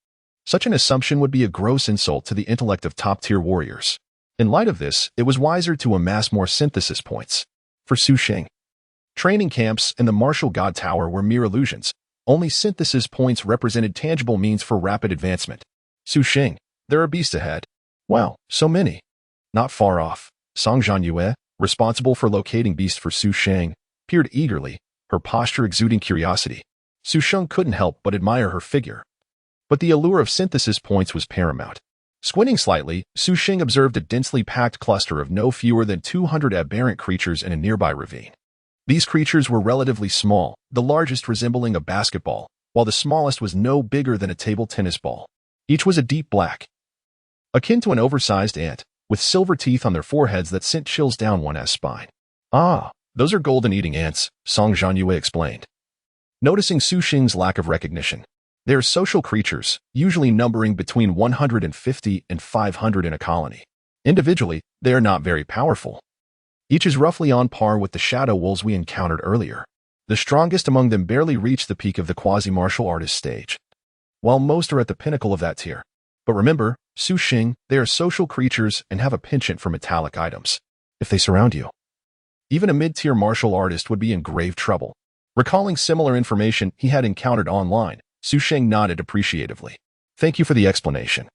Such an assumption would be a gross insult to the intellect of top-tier warriors. In light of this, it was wiser to amass more synthesis points. For Sheng, training camps and the martial god tower were mere illusions. Only synthesis points represented tangible means for rapid advancement. Sheng, there are beasts ahead. Wow, so many. Not far off, Song Zhanyue, responsible for locating beasts for Sheng, peered eagerly, her posture exuding curiosity. Sheng couldn't help but admire her figure. But the allure of synthesis points was paramount. Squinting slightly, Sheng observed a densely packed cluster of no fewer than 200 aberrant creatures in a nearby ravine. These creatures were relatively small, the largest resembling a basketball, while the smallest was no bigger than a table tennis ball. Each was a deep black, akin to an oversized ant, with silver teeth on their foreheads that sent chills down one's spine. Ah, those are golden-eating ants, Song Zhanyue explained, noticing Sheng's lack of recognition. They are social creatures, usually numbering between 150 and 500 in a colony. Individually, they are not very powerful. Each is roughly on par with the shadow wolves we encountered earlier. The strongest among them barely reach the peak of the quasi-martial artist stage, while most are at the pinnacle of that tier. But remember, Sheng, they are social creatures and have a penchant for metallic items. If they surround you, even a mid-tier martial artist would be in grave trouble. Recalling similar information he had encountered online, Sheng nodded appreciatively. Thank you for the explanation.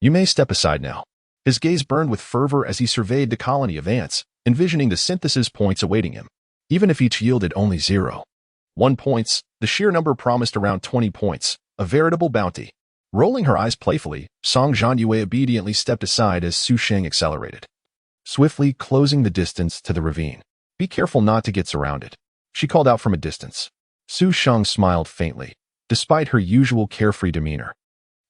You may step aside now. His gaze burned with fervor as he surveyed the colony of ants, envisioning the synthesis points awaiting him. Even if each yielded only 0.1 points, the sheer number promised around 20 points, a veritable bounty. Rolling her eyes playfully, Song Zhanyue obediently stepped aside as Sheng accelerated, swiftly closing the distance to the ravine. Be careful not to get surrounded, she called out from a distance. Sheng smiled faintly. Despite her usual carefree demeanor,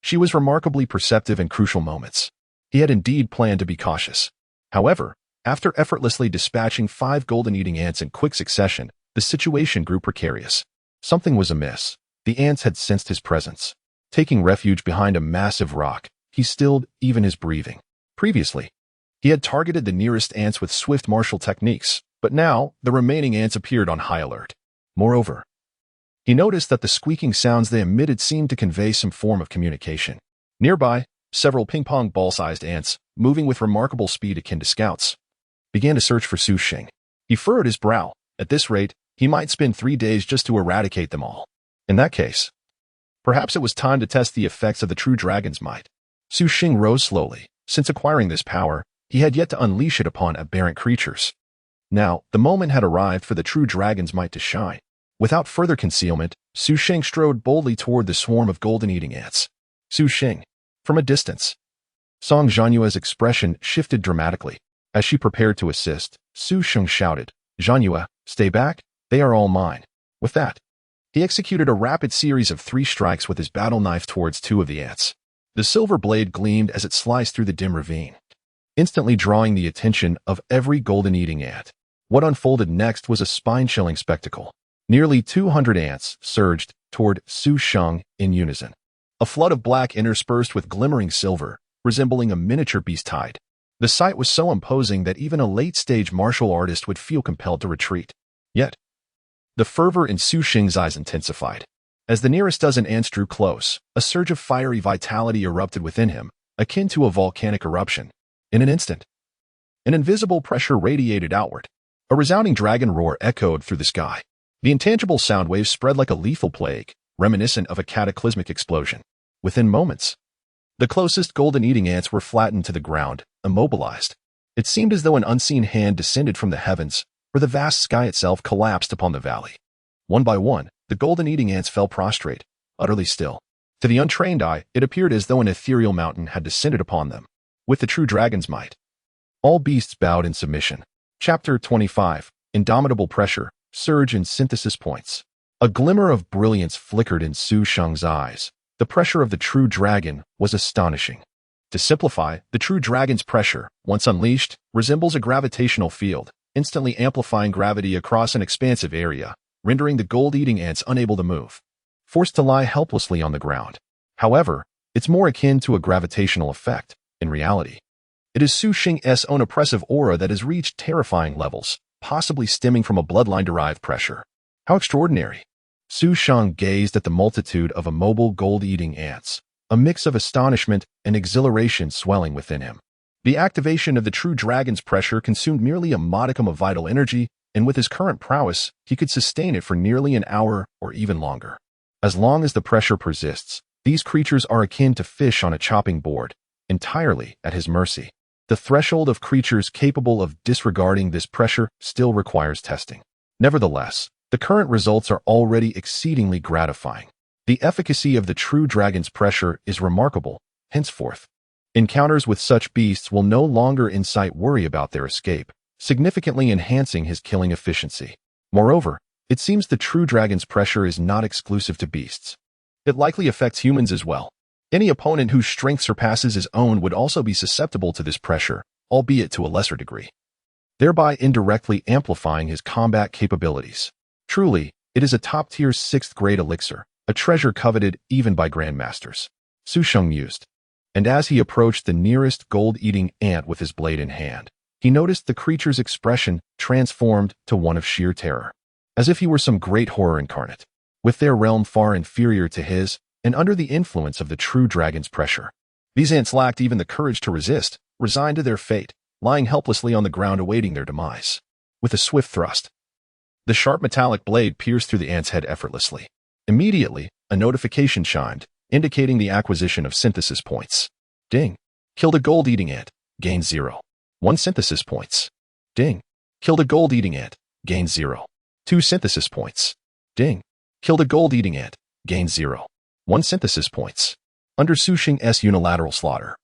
she was remarkably perceptive in crucial moments. He had indeed planned to be cautious. However, after effortlessly dispatching 5 golden-eating ants in quick succession, the situation grew precarious. Something was amiss. The ants had sensed his presence. Taking refuge behind a massive rock, he stilled even his breathing. Previously, he had targeted the nearest ants with swift martial techniques, but now the remaining ants appeared on high alert. Moreover, he noticed that the squeaking sounds they emitted seemed to convey some form of communication. Nearby, several ping-pong ball-sized ants, moving with remarkable speed akin to scouts, began to search for Sheng. He furrowed his brow. At this rate, he might spend 3 days just to eradicate them all. In that case, perhaps it was time to test the effects of the true dragon's might. Sheng rose slowly. Since acquiring this power, he had yet to unleash it upon aberrant creatures. Now, the moment had arrived for the true dragon's might to shine. Without further concealment, Sheng strode boldly toward the swarm of golden-eating ants. Sheng, from a distance. Song Zhanyue's expression shifted dramatically. As she prepared to assist, Sheng shouted, Zhanyue, stay back, they are all mine. With that, he executed a rapid series of 3 strikes with his battle knife towards 2 of the ants. The silver blade gleamed as it sliced through the dim ravine, instantly drawing the attention of every golden-eating ant. What unfolded next was a spine-chilling spectacle. Nearly 200 ants surged toward Sheng in unison. A flood of black interspersed with glimmering silver, resembling a miniature beast hide. The sight was so imposing that even a late-stage martial artist would feel compelled to retreat. Yet, the fervor in Sheng's eyes intensified. As the nearest dozen ants drew close, a surge of fiery vitality erupted within him, akin to a volcanic eruption. In an instant, an invisible pressure radiated outward. A resounding dragon roar echoed through the sky. The intangible sound waves spread like a lethal plague, reminiscent of a cataclysmic explosion. Within moments, The closest golden-eating ants were flattened to the ground, immobilized. It seemed as though an unseen hand descended from the heavens, or the vast sky itself collapsed upon the valley. One by one, the golden-eating ants fell prostrate, utterly still. To the untrained eye, it appeared as though an ethereal mountain had descended upon them, with the true dragon's might. All beasts bowed in submission. Chapter 25. Indomitable Pressure, Surge and Synthesis Points. A glimmer of brilliance flickered in Su Sheng's eyes. The pressure of the true dragon was astonishing. To simplify, the true dragon's pressure, once unleashed, resembles a gravitational field, instantly amplifying gravity across an expansive area, rendering the gold-eating ants unable to move, forced to lie helplessly on the ground. However, it's more akin to a gravitational effect. In reality, it is Su Sheng's own oppressive aura that has reached terrifying levels, possibly stemming from a bloodline-derived pressure. How extraordinary! Su Sheng gazed at the multitude of immobile gold-eating ants, a mix of astonishment and exhilaration swelling within him. The activation of the true dragon's pressure consumed merely a modicum of vital energy, and with his current prowess, he could sustain it for nearly an hour or even longer. As long as the pressure persists, these creatures are akin to fish on a chopping board, entirely at his mercy. The threshold of creatures capable of disregarding this pressure still requires testing. Nevertheless, the current results are already exceedingly gratifying. The efficacy of the true dragon's pressure is remarkable. Henceforth, encounters with such beasts will no longer incite worry about their escape, significantly enhancing his killing efficiency. Moreover, it seems the true dragon's pressure is not exclusive to beasts. It likely affects humans as well. Any opponent whose strength surpasses his own would also be susceptible to this pressure, albeit to a lesser degree, thereby indirectly amplifying his combat capabilities. Truly, it is a top-tier 6th-grade elixir, a treasure coveted even by grandmasters. Su Sheng mused. And as he approached the nearest gold-eating ant with his blade in hand, he noticed the creature's expression transformed to one of sheer terror, as if he were some great horror incarnate, with their realm far inferior to his, and under the influence of the true dragon's pressure. These ants lacked even the courage to resist, resigned to their fate, lying helplessly on the ground awaiting their demise. With a swift thrust, the sharp metallic blade pierced through the ant's head effortlessly. Immediately, a notification chimed, indicating the acquisition of synthesis points. Ding. Killed a gold-eating ant. Gained 0. 1 synthesis points. Ding. Killed a gold-eating ant. Gained 0. 2 synthesis points. Ding. Killed a gold-eating ant. Gained 0. 1 synthesis points. Under Su Sheng's unilateral slaughter,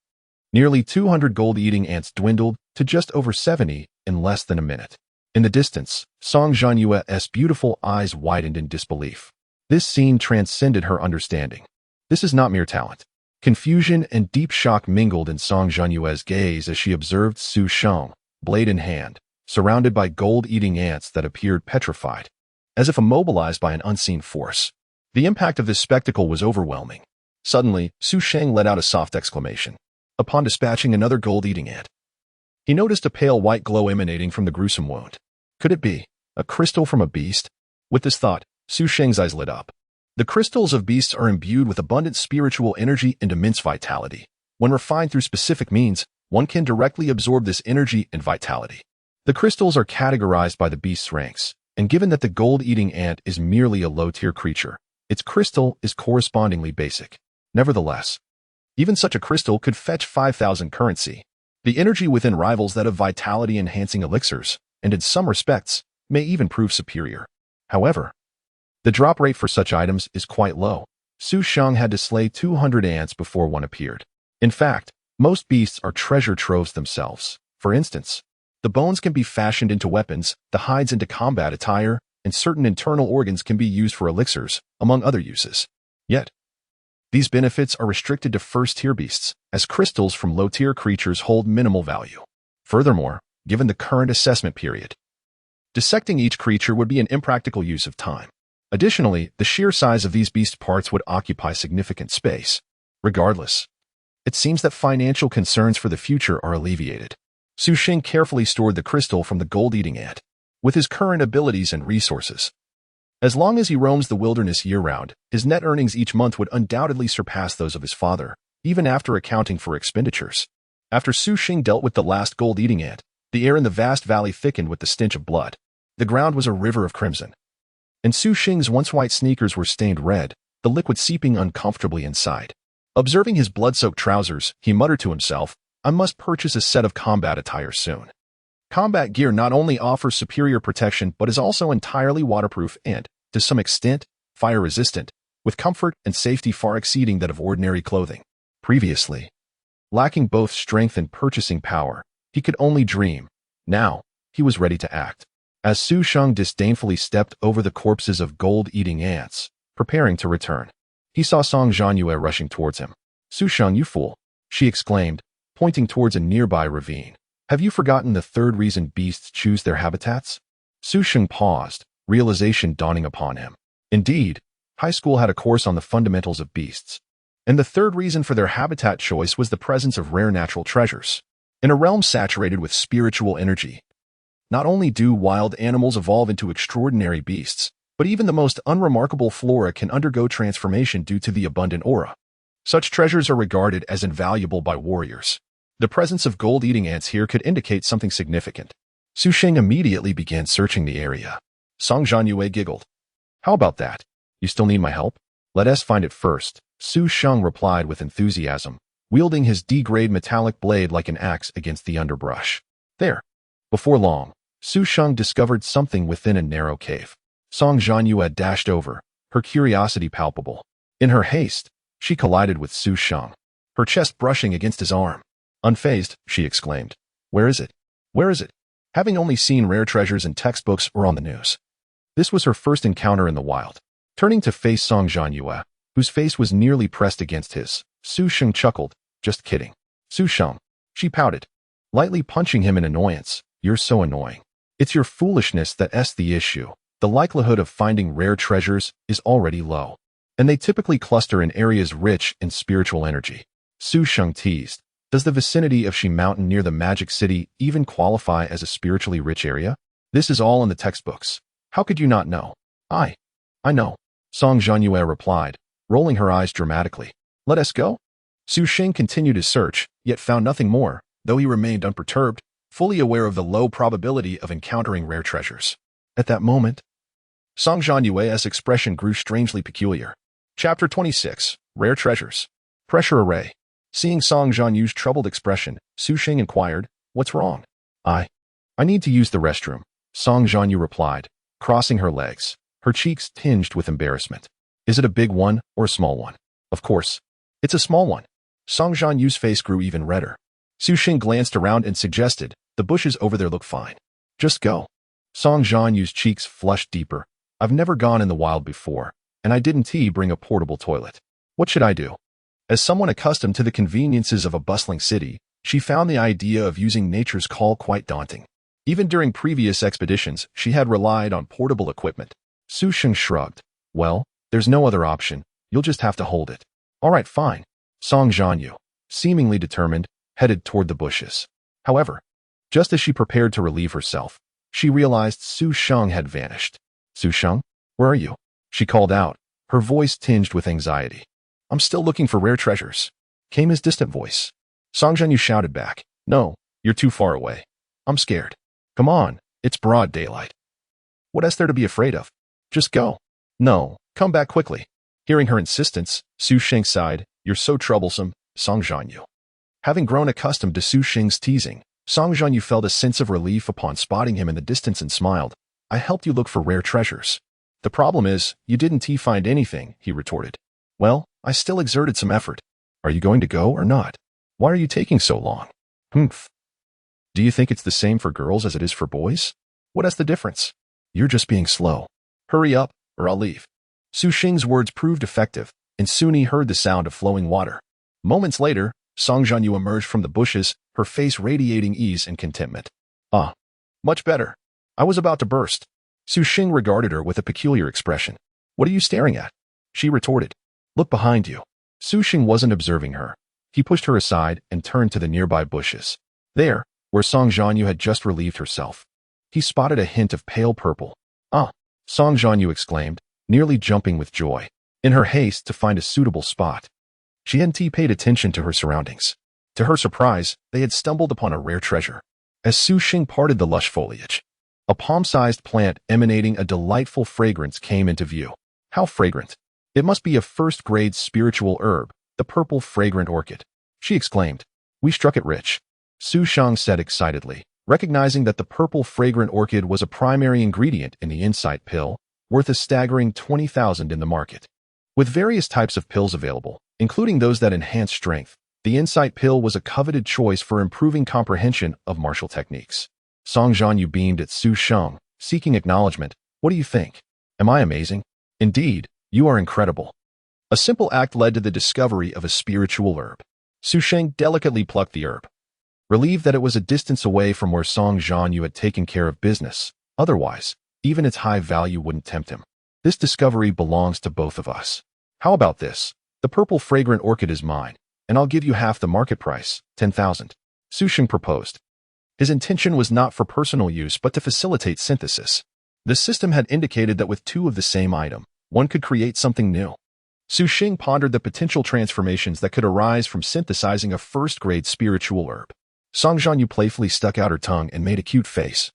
nearly 200 gold-eating ants dwindled to just over 70 in less than a minute. In the distance, Song Zhanyue's beautiful eyes widened in disbelief. This scene transcended her understanding. This is not mere talent. Confusion and deep shock mingled in Song Zhanyue's gaze as she observed Su Sheng, blade in hand, surrounded by gold-eating ants that appeared petrified, as if immobilized by an unseen force. The impact of this spectacle was overwhelming. Suddenly, Su Sheng let out a soft exclamation. Upon dispatching another gold-eating ant, he noticed a pale white glow emanating from the gruesome wound. Could it be a crystal from a beast? With this thought, Su Sheng's eyes lit up. The crystals of beasts are imbued with abundant spiritual energy and immense vitality. When refined through specific means, one can directly absorb this energy and vitality. The crystals are categorized by the beast's ranks, and given that the gold-eating ant is merely a low-tier creature, its crystal is correspondingly basic. Nevertheless, even such a crystal could fetch 5,000 currency. The energy within rivals that of vitality-enhancing elixirs, and in some respects, may even prove superior. However, the drop rate for such items is quite low. Su Sheng had to slay 200 ants before one appeared. In fact, most beasts are treasure troves themselves. For instance, the bones can be fashioned into weapons, the hides into combat attire, and certain internal organs can be used for elixirs, among other uses. Yet, these benefits are restricted to first-tier beasts, as crystals from low-tier creatures hold minimal value. Furthermore, given the current assessment period, dissecting each creature would be an impractical use of time. Additionally, the sheer size of these beast parts would occupy significant space. Regardless, it seems that financial concerns for the future are alleviated. Su Sheng carefully stored the crystal from the gold-eating ant. With his current abilities and resources, as long as he roams the wilderness year-round, his net earnings each month would undoubtedly surpass those of his father, even after accounting for expenditures. After Su Sheng dealt with the last gold-eating ant, the air in the vast valley thickened with the stench of blood. The ground was a river of crimson, and Su Sheng's once white sneakers were stained red, the liquid seeping uncomfortably inside. Observing his blood-soaked trousers, he muttered to himself, I must purchase a set of combat attire soon. Combat gear not only offers superior protection but is also entirely waterproof and, to some extent, fire-resistant, with comfort and safety far exceeding that of ordinary clothing. Previously, lacking both strength and purchasing power, he could only dream. Now, he was ready to act. As Su Sheng disdainfully stepped over the corpses of gold-eating ants, preparing to return, he saw Song Zhanyue rushing towards him. Su Sheng, you fool, she exclaimed, pointing towards a nearby ravine. Have you forgotten the third reason beasts choose their habitats? Su Sheng paused, realization dawning upon him. Indeed, high school had a course on the fundamentals of beasts. And the third reason for their habitat choice was the presence of rare natural treasures. In a realm saturated with spiritual energy, not only do wild animals evolve into extraordinary beasts, but even the most unremarkable flora can undergo transformation due to the abundant aura. Such treasures are regarded as invaluable by warriors. The presence of gold-eating ants here could indicate something significant. Su Sheng immediately began searching the area. Song Zhanyue giggled. How about that? You still need my help? Let us find it first, Su Sheng replied with enthusiasm, wielding his D-grade metallic blade like an axe against the underbrush. There. Before long, Su Sheng discovered something within a narrow cave. Song Zhanyue dashed over, her curiosity palpable. In her haste, she collided with Su Sheng, her chest brushing against his arm. Unfazed, she exclaimed, Where is it? Where is it? Having only seen rare treasures in textbooks or on the news. This was her first encounter in the wild. Turning to face Song Zhanyue, whose face was nearly pressed against his, Su Sheng chuckled, Just kidding. Su Sheng. She pouted, lightly punching him in annoyance. You're so annoying. It's your foolishness that's the issue. The likelihood of finding rare treasures is already low, and they typically cluster in areas rich in spiritual energy. Su Sheng teased, Does the vicinity of Shi Mountain near the Magic City even qualify as a spiritually rich area? This is all in the textbooks. How could you not know? I know, Song Zhanyue replied, rolling her eyes dramatically. Let us go? Su Sheng continued his search, yet found nothing more, though he remained unperturbed, fully aware of the low probability of encountering rare treasures. At that moment, Song Zhanyue's expression grew strangely peculiar. Chapter 26, Rare Treasures. Pressure Array. Seeing Song Zhanyue's troubled expression, Su Sheng inquired, What's wrong? I need to use the restroom, Song Zhanyue replied, crossing her legs, her cheeks tinged with embarrassment. Is it a big one or a small one? Of course. It's a small one. Song Zhanyue's face grew even redder. Su Sheng glanced around and suggested, The bushes over there look fine. Just go. Song Zhanyue's cheeks flushed deeper. I've never gone in the wild before, and I didn't bring a portable toilet. What should I do? As someone accustomed to the conveniences of a bustling city, she found the idea of using nature's call quite daunting. Even during previous expeditions, she had relied on portable equipment. Su Sheng shrugged. Well, there's no other option. You'll just have to hold it. All right, fine. Song Zhanyue, seemingly determined, headed toward the bushes. However, just as she prepared to relieve herself, she realized Su Sheng had vanished. Su Sheng, where are you? She called out, her voice tinged with anxiety. I'm still looking for rare treasures, came his distant voice. Song Zhanyue shouted back, No, you're too far away. I'm scared. Come on, it's broad daylight. What is there to be afraid of? Just go. No, come back quickly. Hearing her insistence, Su Sheng sighed, You're so troublesome, Song Zhanyue. Having grown accustomed to Su Sheng's teasing, Song Zhanyue felt a sense of relief upon spotting him in the distance and smiled. I helped you look for rare treasures. The problem is, you didn't find anything, he retorted. Well, I still exerted some effort. Are you going to go or not? Why are you taking so long? Humph. Do you think it's the same for girls as it is for boys? What is the difference? You're just being slow. Hurry up, or I'll leave. Su Sheng's words proved effective, and soon he heard the sound of flowing water. Moments later, Song Zhanyue emerged from the bushes, her face radiating ease and contentment. Ah, much better. I was about to burst. Su Sheng regarded her with a peculiar expression. What are you staring at? She retorted. Look behind you. Su Sheng wasn't observing her. He pushed her aside and turned to the nearby bushes. There, where Song Zhanyue had just relieved herself, he spotted a hint of pale purple. Ah, Song Zhanyue exclaimed, nearly jumping with joy, in her haste to find a suitable spot. She hadn't paid attention to her surroundings. To her surprise, they had stumbled upon a rare treasure. As Su Sheng parted the lush foliage, a palm-sized plant emanating a delightful fragrance came into view. How fragrant! It must be a first-grade spiritual herb, The purple, fragrant orchid. She exclaimed. We struck it rich. Su Sheng said excitedly, recognizing that the purple, fragrant orchid was a primary ingredient in the insight pill, worth a staggering 20,000 in the market. With various types of pills available, including those that enhance strength, the insight pill was a coveted choice for improving comprehension of martial techniques. Song Zhanyue beamed at Su Sheng, seeking acknowledgement. What do you think? Am I amazing? Indeed, you are incredible. A simple act led to the discovery of a spiritual herb. Su Sheng delicately plucked the herb, relieved that it was a distance away from where Song Zhanyue had taken care of business. Otherwise, even its high value wouldn't tempt him. This discovery belongs to both of us. How about this? The purple fragrant orchid is mine, and I'll give you half the market price, 10,000. Su Sheng proposed. His intention was not for personal use but to facilitate synthesis. The system had indicated that with two of the same item, one could create something new. Su Sheng pondered the potential transformations that could arise from synthesizing a first-grade spiritual herb. Song Zhanyue playfully stuck out her tongue and made a cute face.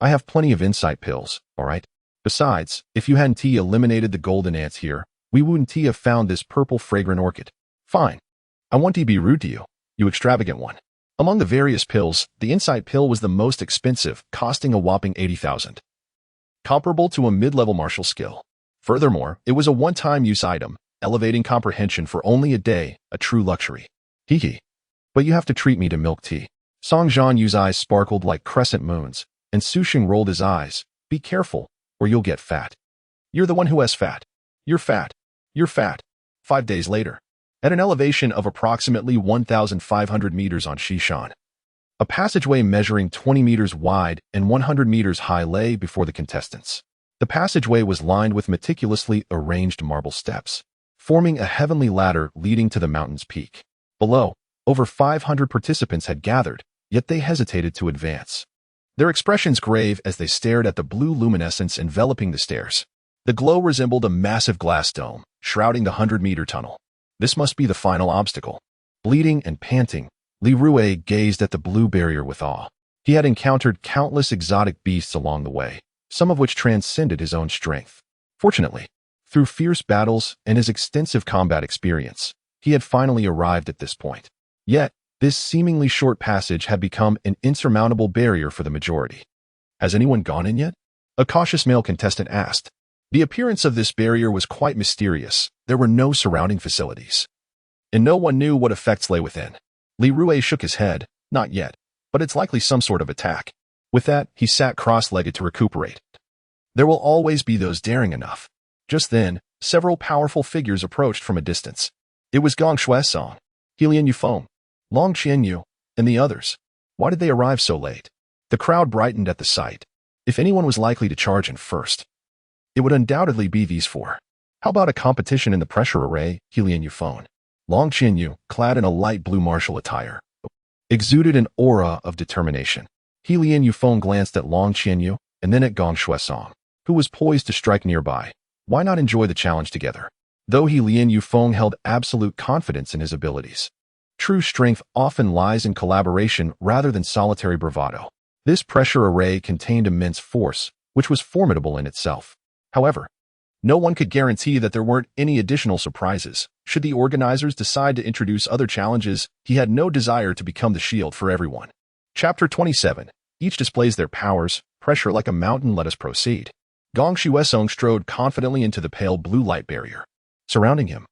I have plenty of insight pills, all right? Besides, if you hadn't eliminated the golden ants here, we wouldn't have found this purple fragrant orchid. Fine. I won't be rude to you, you extravagant one. Among the various pills, the insight pill was the most expensive, costing a whopping 80,000. Comparable to a mid-level martial skill. Furthermore, it was a one-time use item, elevating comprehension for only a day, a true luxury. Hee. But you have to treat me to milk tea. Song Zhanyue's eyes sparkled like crescent moons, and Su Sheng rolled his eyes. Be careful, or you'll get fat. You're the one who has fat. You're fat. You're fat. 5 days later. At an elevation of approximately 1,500 meters on Shishan, a passageway measuring 20 meters wide and 100 meters high lay before the contestants. The passageway was lined with meticulously arranged marble steps, forming a heavenly ladder leading to the mountain's peak. Below, over 500 participants had gathered, yet they hesitated to advance. Their expressions grave as they stared at the blue luminescence enveloping the stairs. The glow resembled a massive glass dome, shrouding the 100-meter tunnel. This must be the final obstacle. Bleeding and panting, Li Rue gazed at the blue barrier with awe. He had encountered countless exotic beasts along the way, some of which transcended his own strength. Fortunately, through fierce battles and his extensive combat experience, he had finally arrived at this point. Yet, this seemingly short passage had become an insurmountable barrier for the majority. Has anyone gone in yet? A cautious male contestant asked. The appearance of this barrier was quite mysterious. There were no surrounding facilities, and no one knew what effects lay within. Li Rue shook his head. Not yet, but it's likely some sort of attack. With that, he sat cross-legged to recuperate. There will always be those daring enough. Just then, several powerful figures approached from a distance. It was Gong Shuesong, Lian Yufeng, Long Qianyu, and the others. Why did they arrive so late? The crowd brightened at the sight. If anyone was likely to charge in first, it would undoubtedly be these four. How about a competition in the pressure array? Lian Yufeng, Long Qianyu, clad in a light blue martial attire, exuded an aura of determination. Lian Yufeng glanced at Long Qianyu and then at Gong Shuesong, who was poised to strike nearby. Why not enjoy the challenge together? Though Lian Yufeng held absolute confidence in his abilities. True strength often lies in collaboration rather than solitary bravado. This pressure array contained immense force, which was formidable in itself. However, no one could guarantee that there weren't any additional surprises. Should the organizers decide to introduce other challenges, he had no desire to become the shield for everyone. Chapter 27. Each displays their powers. Pressure like a mountain. Let us proceed. Gong Shuesong strode confidently into the pale blue light barrier. Surrounding him,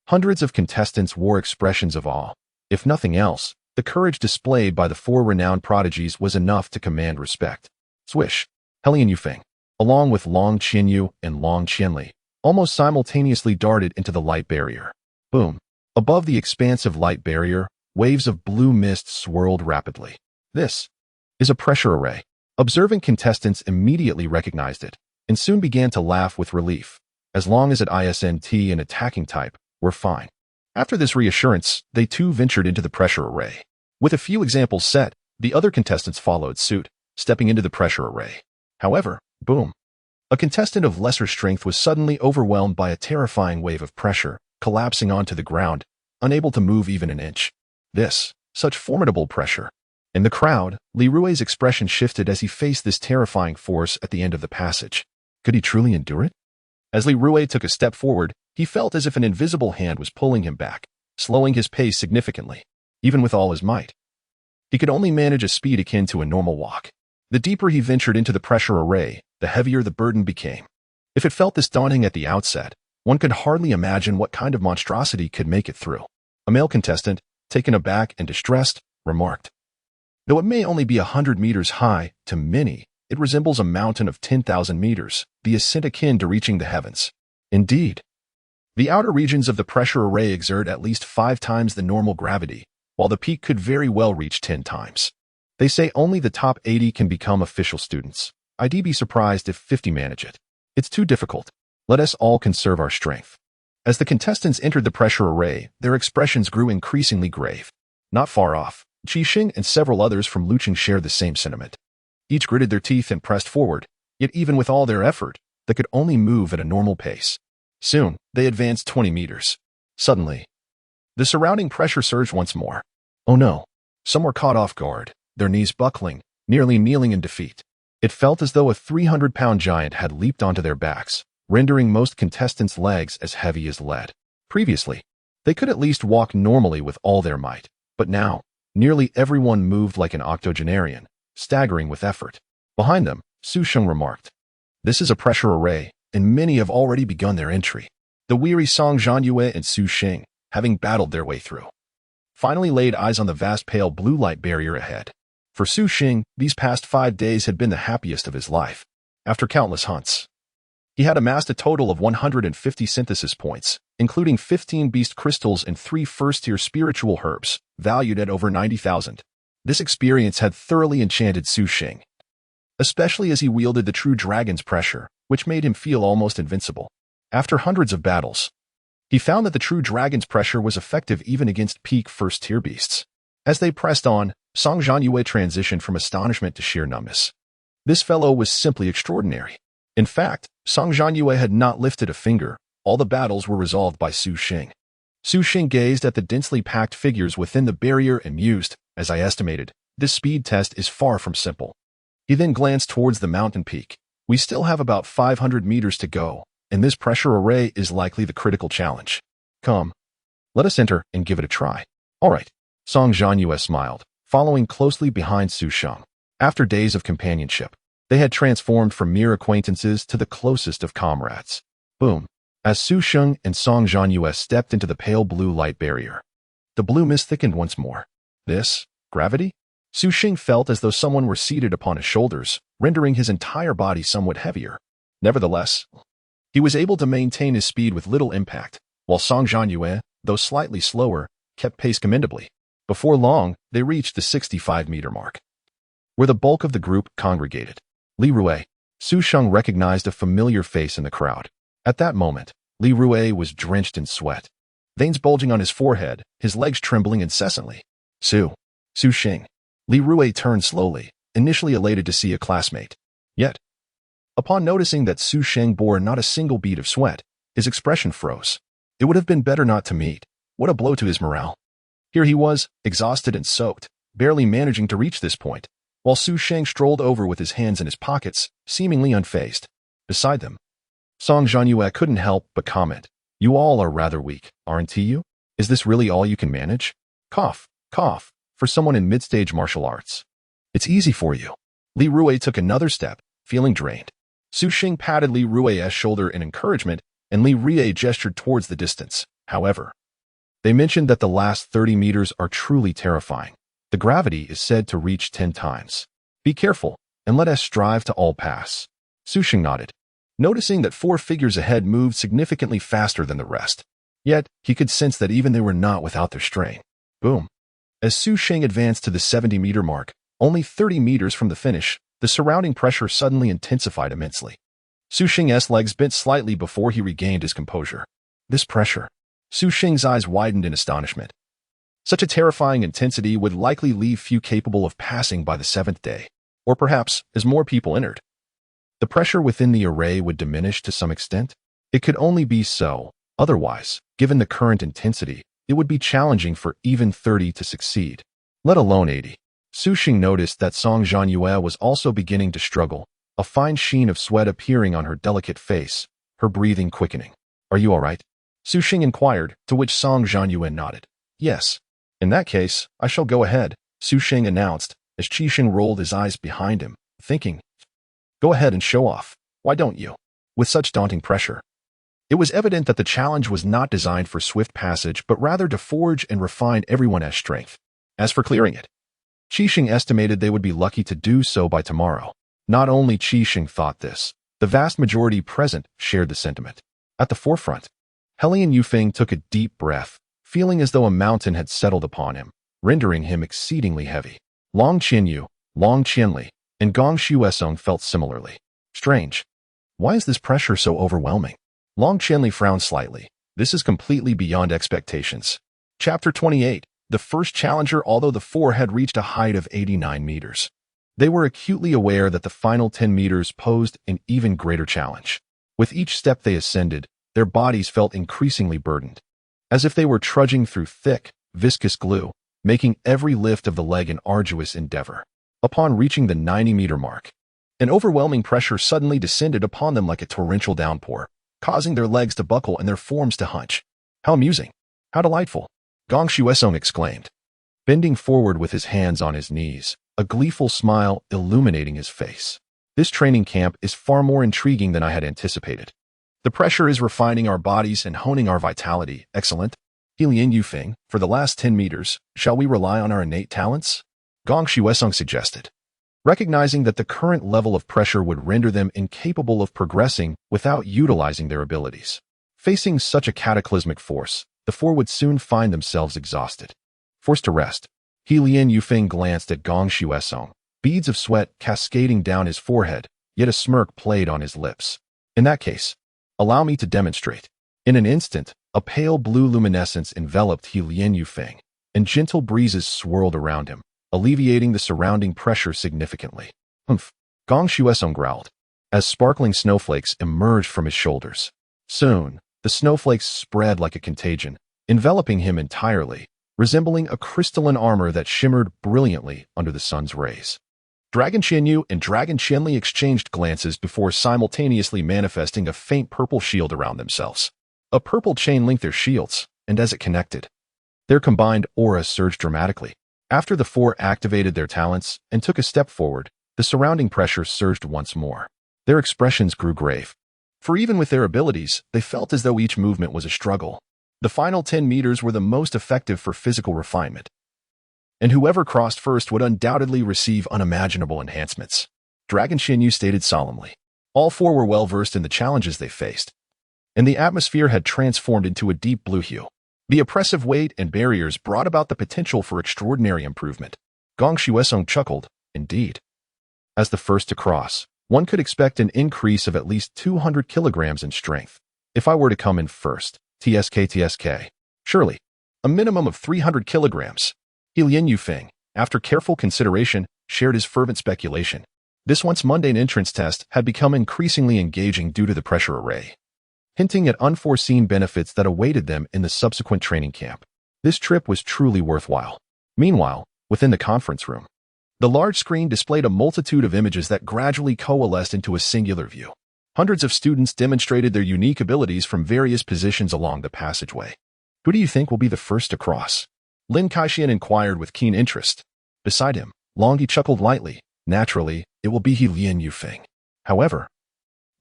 hundreds of contestants wore expressions of awe. If nothing else, the courage displayed by the four renowned prodigies was enough to command respect. Swish. Lian Yufeng, along with Long Qianyu and Long Qianli, almost simultaneously darted into the light barrier. Boom. Above the expansive light barrier, waves of blue mist swirled rapidly. This is a pressure array. Observant contestants immediately recognized it and soon began to laugh with relief. As long as it isn't an attacking type, we're fine. After this reassurance, they too ventured into the pressure array. With a few examples set, the other contestants followed suit, stepping into the pressure array. However, boom. A contestant of lesser strength was suddenly overwhelmed by a terrifying wave of pressure, collapsing onto the ground, unable to move even an inch. Such formidable pressure. In the crowd, Li Rue's expression shifted as he faced this terrifying force at the end of the passage. Could he truly endure it? As Li Rue took a step forward, he felt as if an invisible hand was pulling him back. slowing his pace significantly, even with all his might. He could only manage a speed akin to a normal walk. The deeper he ventured into the pressure array, the heavier the burden became. If it felt this daunting at the outset, one could hardly imagine what kind of monstrosity could make it through. A male contestant, taken aback and distressed, remarked, "Though it may only be 100 meters high, to many, it resembles a mountain of 10,000 meters, the ascent akin to reaching the heavens." Indeed, the outer regions of the pressure array exert at least 5 times the normal gravity, while the peak could very well reach 10 times. They say only the top 80 can become official students. I'd be surprised if 50 manage it. It's too difficult. Let us all conserve our strength. As the contestants entered the pressure array, their expressions grew increasingly grave. Not far off, Sheng and several others from Lucheng shared the same sentiment. Each gritted their teeth and pressed forward, yet even with all their effort, they could only move at a normal pace. Soon, they advanced 20 meters. Suddenly, the surrounding pressure surged once more. Oh no! Some were caught off guard, their knees buckling, nearly kneeling in defeat. It felt as though a 300-pound giant had leaped onto their backs, rendering most contestants' legs as heavy as lead. Previously, they could at least walk normally with all their might, but now, nearly everyone moved like an octogenarian, staggering with effort. Behind them, Sheng remarked, "This is a pressure array, and many have already begun their entry." The weary Song Zhanyue and Sheng, having battled their way through, finally laid eyes on the vast pale blue light barrier ahead. For Sheng, these past 5 days had been the happiest of his life. After countless hunts, he had amassed a total of 150 synthesis points, including 15 beast crystals and 3 first-tier spiritual herbs, valued at over 90,000. This experience had thoroughly enchanted Sheng, especially as he wielded the true dragon's pressure, which made him feel almost invincible. After hundreds of battles, he found that the true dragon's pressure was effective even against peak first-tier beasts. As they pressed on, Song Zhanyue transitioned from astonishment to sheer numbness. This fellow was simply extraordinary. In fact, Song Zhanyue had not lifted a finger. All the battles were resolved by Sheng. Sheng gazed at the densely packed figures within the barrier and mused, "As I estimated, this speed test is far from simple." He then glanced towards the mountain peak. "We still have about 500 meters to go, and this pressure array is likely the critical challenge. Come, let us enter and give it a try." "All right," Song Zhanyue smiled, following closely behind Sheng. After days of companionship, they had transformed from mere acquaintances to the closest of comrades. Boom! As Sheng and Song Zhanyue stepped into the pale blue light barrier, the blue mist thickened once more. This? Gravity? Sheng felt as though someone were seated upon his shoulders, rendering his entire body somewhat heavier. Nevertheless, he was able to maintain his speed with little impact, while Song Zhanyue, though slightly slower, kept pace commendably. Before long, they reached the 65-meter mark, where the bulk of the group congregated. Li Rue. Sheng recognized a familiar face in the crowd. At that moment, Li Rue was drenched in sweat, veins bulging on his forehead, his legs trembling incessantly. Sheng. Li Rue turned slowly, initially elated to see a classmate. Yet, upon noticing that Sheng bore not a single bead of sweat, his expression froze. It would have been better not to meet. What a blow to his morale. Here he was, exhausted and soaked, barely managing to reach this point, while Sheng strolled over with his hands in his pockets, seemingly unfazed. Beside them, Song Zhanyue couldn't help but comment, "You all are rather weak, aren't you? Is this really all you can manage?" Cough, cough, for someone in mid-stage martial arts. "It's easy for you." Li Rue took another step, feeling drained. Sheng patted Li Rue's shoulder in encouragement, and Li Rue gestured towards the distance. However, they mentioned that the last 30 meters are truly terrifying. The gravity is said to reach 10 times. "Be careful, and let us strive to all pass." Sheng nodded, noticing that 4 figures ahead moved significantly faster than the rest. Yet, he could sense that even they were not without their strain. Boom! As Sheng advanced to the 70-meter mark, only 30 meters from the finish, the surrounding pressure suddenly intensified immensely. Sheng's legs bent slightly before he regained his composure. This pressure. Sheng's eyes widened in astonishment. Such a terrifying intensity would likely leave few capable of passing by the 7th day, or perhaps, as more people entered, the pressure within the array would diminish to some extent. It could only be so. Otherwise, given the current intensity, it would be challenging for even 30 to succeed, let alone 80. Sheng noticed that Song Zhanyue was also beginning to struggle, a fine sheen of sweat appearing on her delicate face, her breathing quickening. "Are you all right?" Sheng inquired, to which Song Zhanyue nodded. Yes. In that case, I shall go ahead, Su Sheng announced, as Qi Sheng rolled his eyes behind him, thinking, go ahead and show off, why don't you? With such daunting pressure. It was evident that the challenge was not designed for swift passage, but rather to forge and refine everyone's strength. As for clearing it, Qi Sheng estimated they would be lucky to do so by tomorrow. Not only Qi Sheng thought this, the vast majority present shared the sentiment. At the forefront, Helian Yufeng took a deep breath, feeling as though a mountain had settled upon him, rendering him exceedingly heavy. Long Qianyu, Long Qianli, and Gong Shuesong felt similarly. Strange. Why is this pressure so overwhelming? Long Qianli frowned slightly. This is completely beyond expectations. Chapter 28. The first challenger. Although the four had reached a height of 89 meters, they were acutely aware that the final 10 meters posed an even greater challenge. With each step they ascended, their bodies felt increasingly burdened, as if they were trudging through thick, viscous glue, making every lift of the leg an arduous endeavor. Upon reaching the 90-meter mark, an overwhelming pressure suddenly descended upon them like a torrential downpour, causing their legs to buckle and their forms to hunch. How amusing! How delightful! Gong Shuesong exclaimed, bending forward with his hands on his knees, a gleeful smile illuminating his face. This training camp is far more intriguing than I had anticipated. The pressure is refining our bodies and honing our vitality. Excellent. Helian Yufeng, for the last 10 meters, shall we rely on our innate talents? Gong Shuesong suggested, recognizing that the current level of pressure would render them incapable of progressing without utilizing their abilities. Facing such a cataclysmic force, the four would soon find themselves exhausted. Forced to rest, Helian Yufeng glanced at Gong Shuesong, beads of sweat cascading down his forehead, yet a smirk played on his lips. In that case, allow me to demonstrate. In an instant, a pale blue luminescence enveloped Helian Yufeng, and gentle breezes swirled around him, alleviating the surrounding pressure significantly. Humph! Gong Shuesong growled, as sparkling snowflakes emerged from his shoulders. Soon, the snowflakes spread like a contagion, enveloping him entirely, resembling a crystalline armor that shimmered brilliantly under the sun's rays. Dragon Qianyu and Dragon Qianli exchanged glances before simultaneously manifesting a faint purple shield around themselves. A purple chain linked their shields, and as it connected, their combined aura surged dramatically. After the four activated their talents and took a step forward, the surrounding pressure surged once more. Their expressions grew grave, for even with their abilities, they felt as though each movement was a struggle. The final 10 meters were the most effective for physical refinement, and whoever crossed first would undoubtedly receive unimaginable enhancements. Dragon Qianyu stated solemnly. All four were well versed in the challenges they faced, and the atmosphere had transformed into a deep blue hue. The oppressive weight and barriers brought about the potential for extraordinary improvement. Gong Shuesong chuckled, indeed. As the first to cross, one could expect an increase of at least 200 kilograms in strength. If I were to come in first, TSK. Surely, a minimum of 300 kilograms. Helian Yufeng, after careful consideration, shared his fervent speculation. This once mundane entrance test had become increasingly engaging due to the pressure array, hinting at unforeseen benefits that awaited them in the subsequent training camp. This trip was truly worthwhile. Meanwhile, within the conference room, the large screen displayed a multitude of images that gradually coalesced into a singular view. Hundreds of students demonstrated their unique abilities from various positions along the passageway. Who do you think will be the first to cross? Lin Kaixian inquired with keen interest. Beside him, Longyi chuckled lightly. Naturally, it will be Helian Yufeng. However,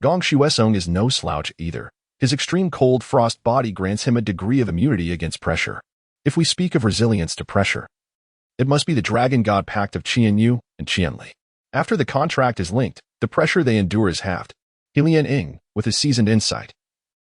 Gong Shuesong is no slouch either. His extreme cold frost body grants him a degree of immunity against pressure. If we speak of resilience to pressure, it must be the dragon god pact of Qianyu and Qianli. After the contract is linked, the pressure they endure is halved. Helian Ing, with his seasoned insight,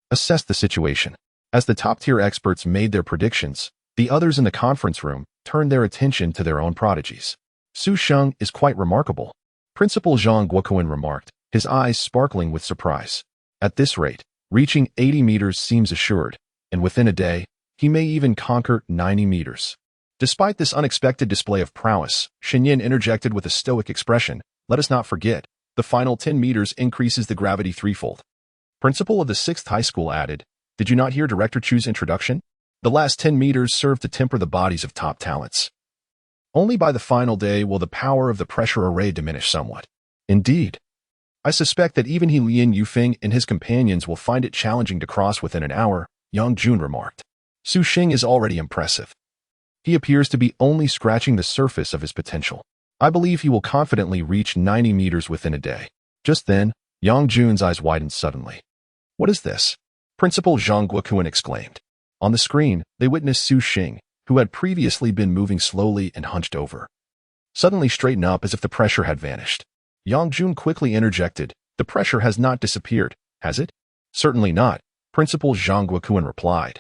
assessed the situation. As the top-tier experts made their predictions, the others in the conference room turned their attention to their own prodigies. Su Sheng is quite remarkable, Principal Zhang Guokuan remarked, his eyes sparkling with surprise. At this rate, reaching 80 meters seems assured, and within a day, he may even conquer 90 meters. Despite this unexpected display of prowess, Shenyan interjected with a stoic expression, let us not forget, the final 10 meters increases the gravity threefold. Principal of the 6th high school added, did you not hear Director Chu's introduction? The last 10 meters serve to temper the bodies of top talents. Only by the final day will the power of the pressure array diminish somewhat. Indeed, I suspect that even Helian Yufeng and his companions will find it challenging to cross within an hour, Yang Jun remarked. Su Sheng is already impressive. He appears to be only scratching the surface of his potential. I believe he will confidently reach 90 meters within a day. Just then, Yang Jun's eyes widened suddenly. What is this? Principal Zhang Guokuan exclaimed. On the screen, they witnessed Su Sheng, who had previously been moving slowly and hunched over, suddenly straighten up as if the pressure had vanished. Yang Jun quickly interjected, "The pressure has not disappeared, has it?" "Certainly not," Principal Zhang Guokuan replied,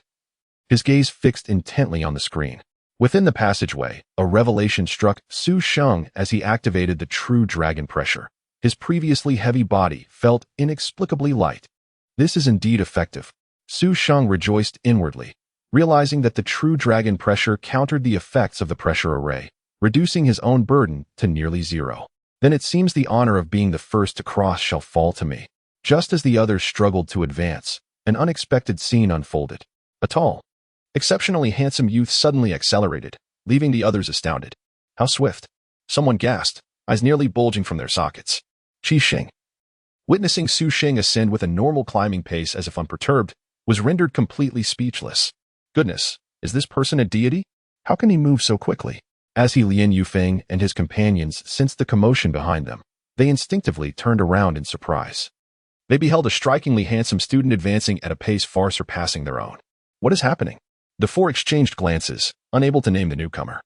his gaze fixed intently on the screen. Within the passageway, a revelation struck Su Sheng as he activated the true dragon pressure. His previously heavy body felt inexplicably light. This is indeed effective. Su Sheng rejoiced inwardly, realizing that the true dragon pressure countered the effects of the pressure array, reducing his own burden to nearly zero. Then it seems the honor of being the first to cross shall fall to me. Just as the others struggled to advance, an unexpected scene unfolded. A tall, exceptionally handsome youth suddenly accelerated, leaving the others astounded. How swift! Someone gasped, eyes nearly bulging from their sockets. Sheng, witnessing Su Sheng ascend with a normal climbing pace as if unperturbed, was rendered completely speechless. Goodness, is this person a deity? How can he move so quickly? As Lien Yufeng and his companions sensed the commotion behind them, they instinctively turned around in surprise. They beheld a strikingly handsome student advancing at a pace far surpassing their own. What is happening? The four exchanged glances, unable to name the newcomer.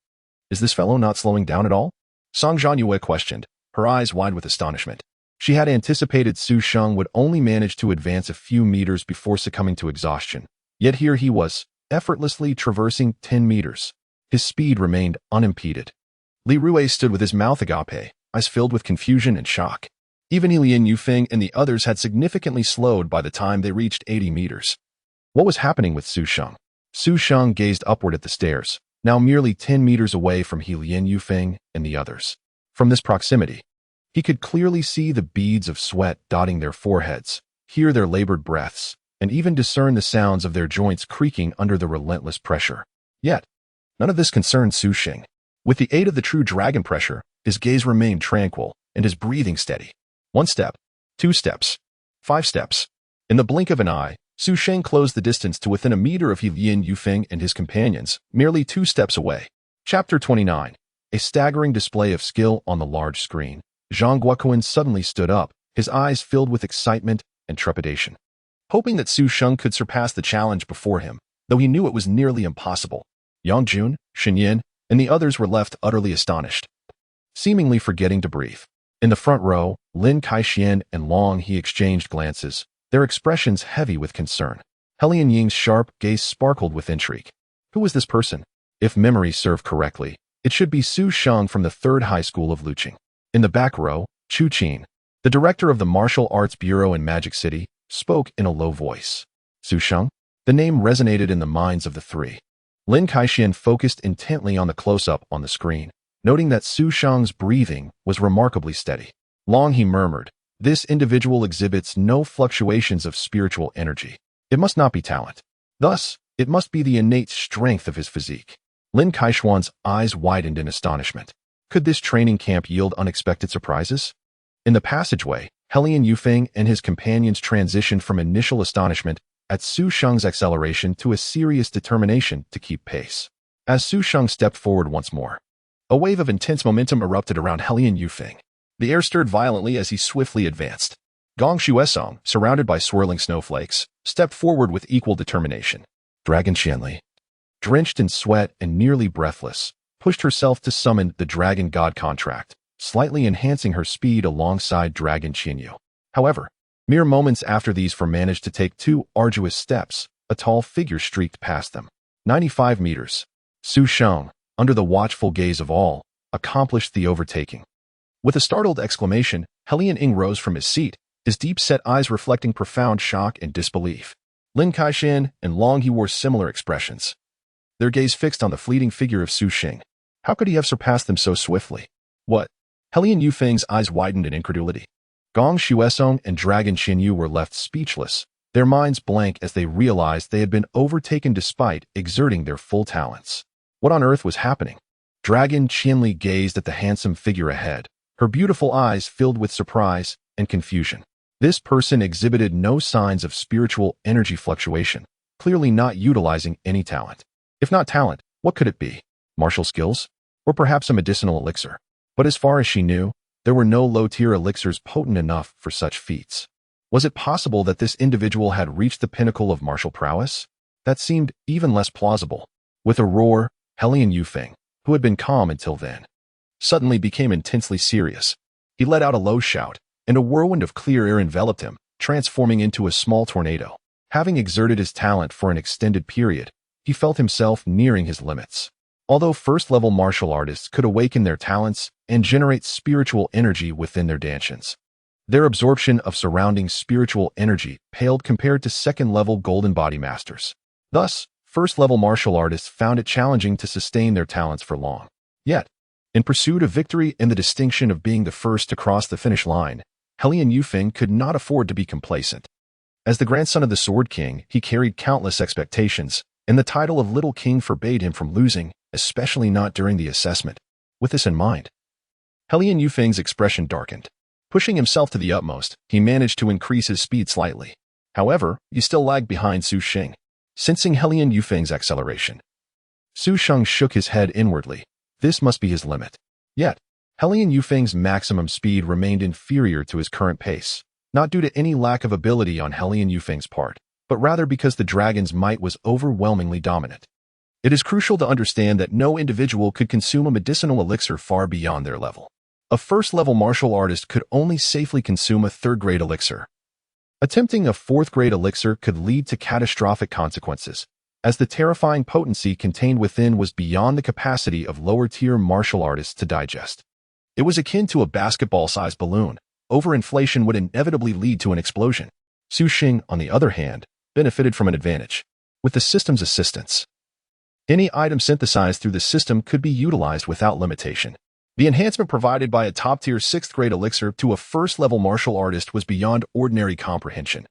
Is this fellow not slowing down at all? Song Zhanyue questioned, her eyes wide with astonishment. She had anticipated Su Sheng would only manage to advance a few meters before succumbing to exhaustion. Yet here he was, effortlessly traversing 10 meters. His speed remained unimpeded. Li Rui stood with his mouth agape, eyes filled with confusion and shock. Even Lien Yufeng and the others had significantly slowed by the time they reached 80 meters. What was happening with Su Sheng? Su Sheng gazed upward at the stairs, now merely 10 meters away from Lien Yufeng and the others. From this proximity, he could clearly see the beads of sweat dotting their foreheads, hear their labored breaths, and even discern the sounds of their joints creaking under the relentless pressure. Yet, none of this concerned Su Sheng. With the aid of the true dragon pressure, his gaze remained tranquil and his breathing steady. 1 step, 2 steps, 5 steps. In the blink of an eye, Su Sheng closed the distance to within a meter of Lien Yufeng and his companions, merely 2 steps away. Chapter 29. A staggering display of skill on the large screen. Zhang Guokuan suddenly stood up, his eyes filled with excitement and trepidation. Hoping that Su Sheng could surpass the challenge before him, though he knew it was nearly impossible, Yang Jun, Shen Yin, and the others were left utterly astonished, seemingly forgetting to breathe. In the front row, Lin Kaixian and Long He exchanged glances, their expressions heavy with concern. Helian Ying's sharp gaze sparkled with intrigue. Who was this person? If memory served correctly, it should be Su Sheng from the 3rd High School of Luqing. In the back row, Chu Qin, the director of the Martial Arts Bureau in Magic City, spoke in a low voice. Su Sheng? The name resonated in the minds of the three. Lin Kaixian focused intently on the close-up on the screen, noting that Su Sheng's breathing was remarkably steady. Long he murmured, "This individual exhibits no fluctuations of spiritual energy. It must not be talent. Thus, it must be the innate strength of his physique." Lin Kaishuan's eyes widened in astonishment. Could this training camp yield unexpected surprises? In the passageway, Helian Yufeng and his companions transitioned from initial astonishment at Su Sheng's acceleration to a serious determination to keep pace. As Su Sheng stepped forward once more, a wave of intense momentum erupted around Helian Yufeng. The air stirred violently as he swiftly advanced. Gong Shuesong, surrounded by swirling snowflakes, stepped forward with equal determination. Dragon Qianli, drenched in sweat and nearly breathless, pushed herself to summon the Dragon God contract, slightly enhancing her speed alongside Dragon Qianyu. However, mere moments after these four managed to take 2 arduous steps, a tall figure streaked past them. 95 meters. Su Sheng, under the watchful gaze of all, accomplished the overtaking. With a startled exclamation, Helian Ying rose from his seat, his deep-set eyes reflecting profound shock and disbelief. Lin Kaishan and Long He wore similar expressions, their gaze fixed on the fleeting figure of Su Sheng. How could he have surpassed them so swiftly? What? Helian Yufeng's eyes widened in incredulity. Gong Shuesong and Dragon Qianyu were left speechless, their minds blank as they realized they had been overtaken despite exerting their full talents. What on earth was happening? Dragon Qianli gazed at the handsome figure ahead, her beautiful eyes filled with surprise and confusion. This person exhibited no signs of spiritual energy fluctuation, clearly not utilizing any talent. If not talent, what could it be? Martial skills? Or perhaps a medicinal elixir? But as far as she knew, there were no low-tier elixirs potent enough for such feats. Was it possible that this individual had reached the pinnacle of martial prowess? That seemed even less plausible. With a roar, Hellion Yufeng, who had been calm until then, suddenly became intensely serious. He let out a low shout, and a whirlwind of clear air enveloped him, transforming into a small tornado. Having exerted his talent for an extended period, he felt himself nearing his limits. Although first-level martial artists could awaken their talents and generate spiritual energy within their dantians, their absorption of surrounding spiritual energy paled compared to second-level golden body masters. Thus, first-level martial artists found it challenging to sustain their talents for long. Yet, in pursuit of victory and the distinction of being the first to cross the finish line, Hellion Yufeng could not afford to be complacent. As the grandson of the Sword King, he carried countless expectations, and the title of Little King forbade him from losing, especially not during the assessment. With this in mind, Hellion Yufeng's expression darkened. Pushing himself to the utmost, he managed to increase his speed slightly. However, he still lagged behind Su Sheng. Sensing Hellion Yufeng's acceleration, Su Sheng shook his head inwardly. This must be his limit. Yet, Hellion Yufeng's maximum speed remained inferior to his current pace, not due to any lack of ability on Hellion Yufeng's part, but rather because the dragon's might was overwhelmingly dominant. It is crucial to understand that no individual could consume a medicinal elixir far beyond their level. A first-level martial artist could only safely consume a third-grade elixir. Attempting a fourth-grade elixir could lead to catastrophic consequences, as the terrifying potency contained within was beyond the capacity of lower-tier martial artists to digest. It was akin to a basketball-sized balloon. Overinflation would inevitably lead to an explosion. Su Sheng, on the other hand, benefited from an advantage. With the system's assistance, any item synthesized through the system could be utilized without limitation. The enhancement provided by a top-tier 6th-grade elixir to a first-level martial artist was beyond ordinary comprehension,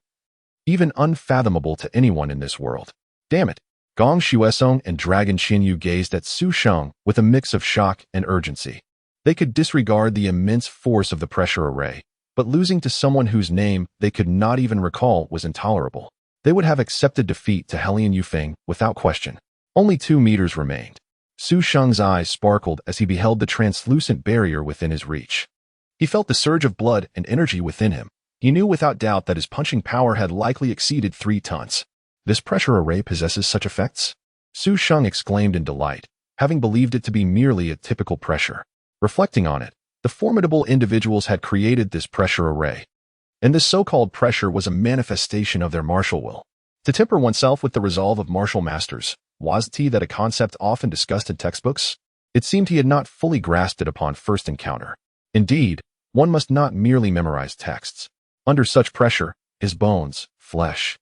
even unfathomable to anyone in this world. Damn it! Gong Xuesong and Dragon Xinyu gazed at Su Sheng with a mix of shock and urgency. They could disregard the immense force of the pressure array, but losing to someone whose name they could not even recall was intolerable. They would have accepted defeat to Hellion Yufeng without question. Only 2 meters remained. Su Sheng's eyes sparkled as he beheld the translucent barrier within his reach. He felt the surge of blood and energy within him. He knew without doubt that his punching power had likely exceeded 3 tons. This pressure array possesses such effects? Su Sheng exclaimed in delight, having believed it to be merely a typical pressure. Reflecting on it, the formidable individuals had created this pressure array, and this so-called pressure was a manifestation of their martial will. To temper oneself with the resolve of martial masters, was it that a concept often discussed in textbooks? It seemed he had not fully grasped it upon first encounter. Indeed, one must not merely memorize texts. Under such pressure, his bones, flesh,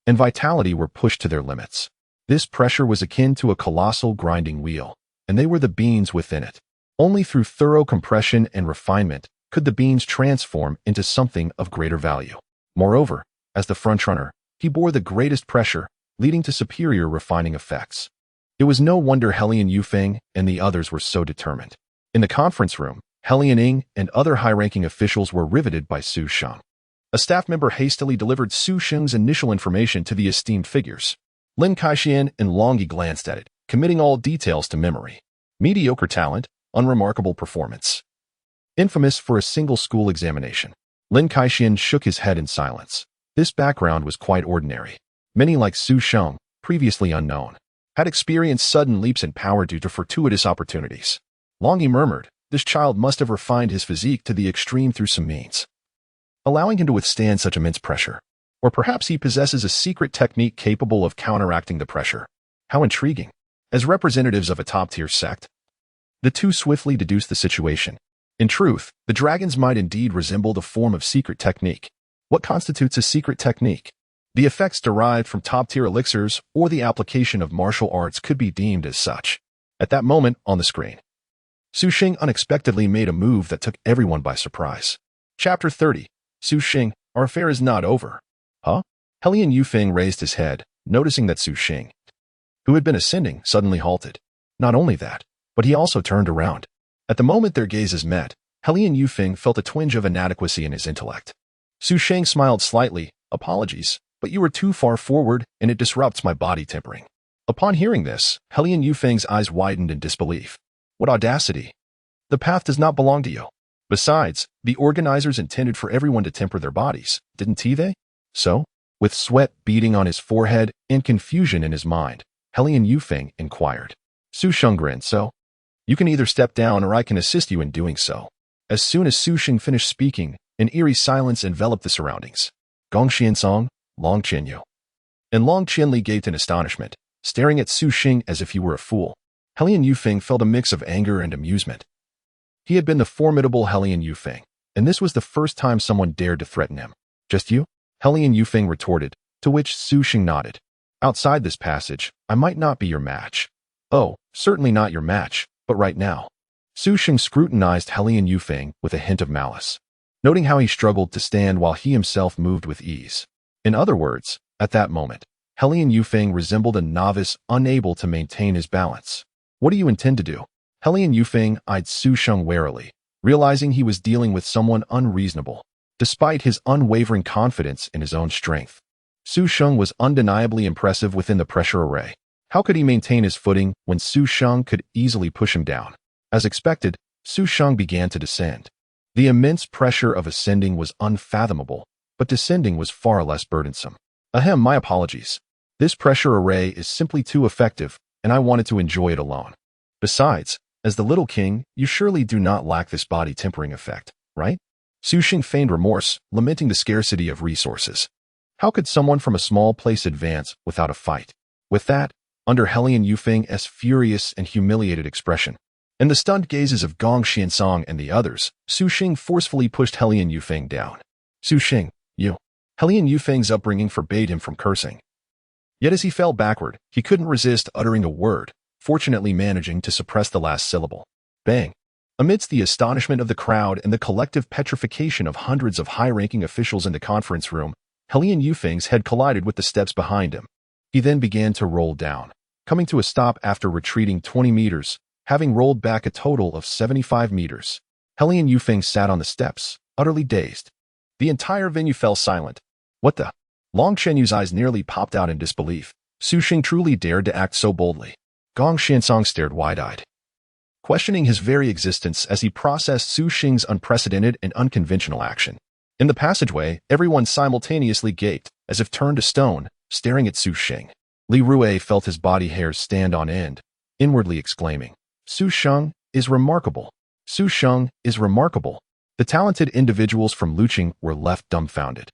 and vitality were pushed to their limits. This pressure was akin to a colossal grinding wheel, and they were the beans within it. Only through thorough compression and refinement could the beans transform into something of greater value. Moreover, as the frontrunner, he bore the greatest pressure, leading to superior refining effects. It was no wonder Hellion Yufeng and the others were so determined. In the conference room, Hellion Ying and other high-ranking officials were riveted by Su Sheng. A staff member hastily delivered Su Sheng's initial information to the esteemed figures. Lin Kaixian and Longyi glanced at it, committing all details to memory. Mediocre talent, unremarkable performance. Infamous for a single school examination. Lin Kaixian shook his head in silence. This background was quite ordinary. Many like Su Sheng, previously unknown, had experienced sudden leaps in power due to fortuitous opportunities. Longyi murmured, this child must have refined his physique to the extreme through some means, allowing him to withstand such immense pressure. Or perhaps he possesses a secret technique capable of counteracting the pressure. How intriguing. As representatives of a top-tier sect, the two swiftly deduced the situation. In truth, the dragons might indeed resemble the form of secret technique. What constitutes a secret technique? The effects derived from top-tier elixirs or the application of martial arts could be deemed as such. At that moment, on the screen, Su Sheng unexpectedly made a move that took everyone by surprise. Chapter 30. Su Sheng, our affair is not over. Huh? Hellion Yufeng raised his head, noticing that Su Sheng, who had been ascending, suddenly halted. Not only that, but he also turned around. At the moment their gazes met, Hellion Yufeng felt a twinge of inadequacy in his intellect. Su Sheng smiled slightly. Apologies, but you were too far forward and it disrupts my body tempering. Upon hearing this, Helian Yufeng's eyes widened in disbelief. What audacity! The path does not belong to you. Besides, the organizers intended for everyone to temper their bodies, didn't they? So, with sweat beading on his forehead and confusion in his mind, Helian Yufeng inquired. Su Sheng grinned, so? You can either step down or I can assist you in doing so. As soon as Su Sheng finished speaking, an eerie silence enveloped the surroundings. Gong Xiansong, Long Zhanyue. And Long Qianli gaped in astonishment, staring at Su Sheng as if he were a fool. Helian Yufeng felt a mix of anger and amusement. He had been the formidable Helian Yufeng, and this was the first time someone dared to threaten him. Just you? Helian Yufeng retorted, to which Su Sheng nodded. Outside this passage, I might not be your match. Oh, certainly not your match, but right now. Su Sheng scrutinized Helian Yufeng with a hint of malice, noting how he struggled to stand while he himself moved with ease. In other words, at that moment, Helian Yufeng resembled a novice unable to maintain his balance. What do you intend to do? Helian Yufeng eyed Su Sheng warily, realizing he was dealing with someone unreasonable, despite his unwavering confidence in his own strength. Su Sheng was undeniably impressive within the pressure array. How could he maintain his footing when Su Sheng could easily push him down? As expected, Su Sheng began to descend. The immense pressure of ascending was unfathomable, but descending was far less burdensome. Ahem, my apologies. This pressure array is simply too effective, and I wanted to enjoy it alone. Besides, as the little king, you surely do not lack this body tempering effect, right? Su Sheng feigned remorse, lamenting the scarcity of resources. How could someone from a small place advance without a fight? With that, under Helian Yufeng's furious and humiliated expression, and the stunned gazes of Gong Xiansong and the others, Su Sheng forcefully pushed Helian Yufeng down. Su Sheng, you. Helian Yufeng's upbringing forbade him from cursing. Yet as he fell backward, he couldn't resist uttering a word, fortunately managing to suppress the last syllable. Bang! Amidst the astonishment of the crowd and the collective petrification of hundreds of high-ranking officials in the conference room, Helian Yufeng's head collided with the steps behind him. He then began to roll down, coming to a stop after retreating 20 meters, having rolled back a total of 75 meters. Helian Yufeng sat on the steps, utterly dazed. The entire venue fell silent. What the? Long Chenyu's eyes nearly popped out in disbelief. Su Sheng truly dared to act so boldly. Gong Xiansong stared wide-eyed, questioning his very existence as he processed Su Sheng's unprecedented and unconventional action. In the passageway, everyone simultaneously gaped, as if turned to stone, staring at Su Sheng. Li Rue felt his body hairs stand on end, inwardly exclaiming, Su Sheng is remarkable. Su Sheng is remarkable. The talented individuals from Luqing were left dumbfounded,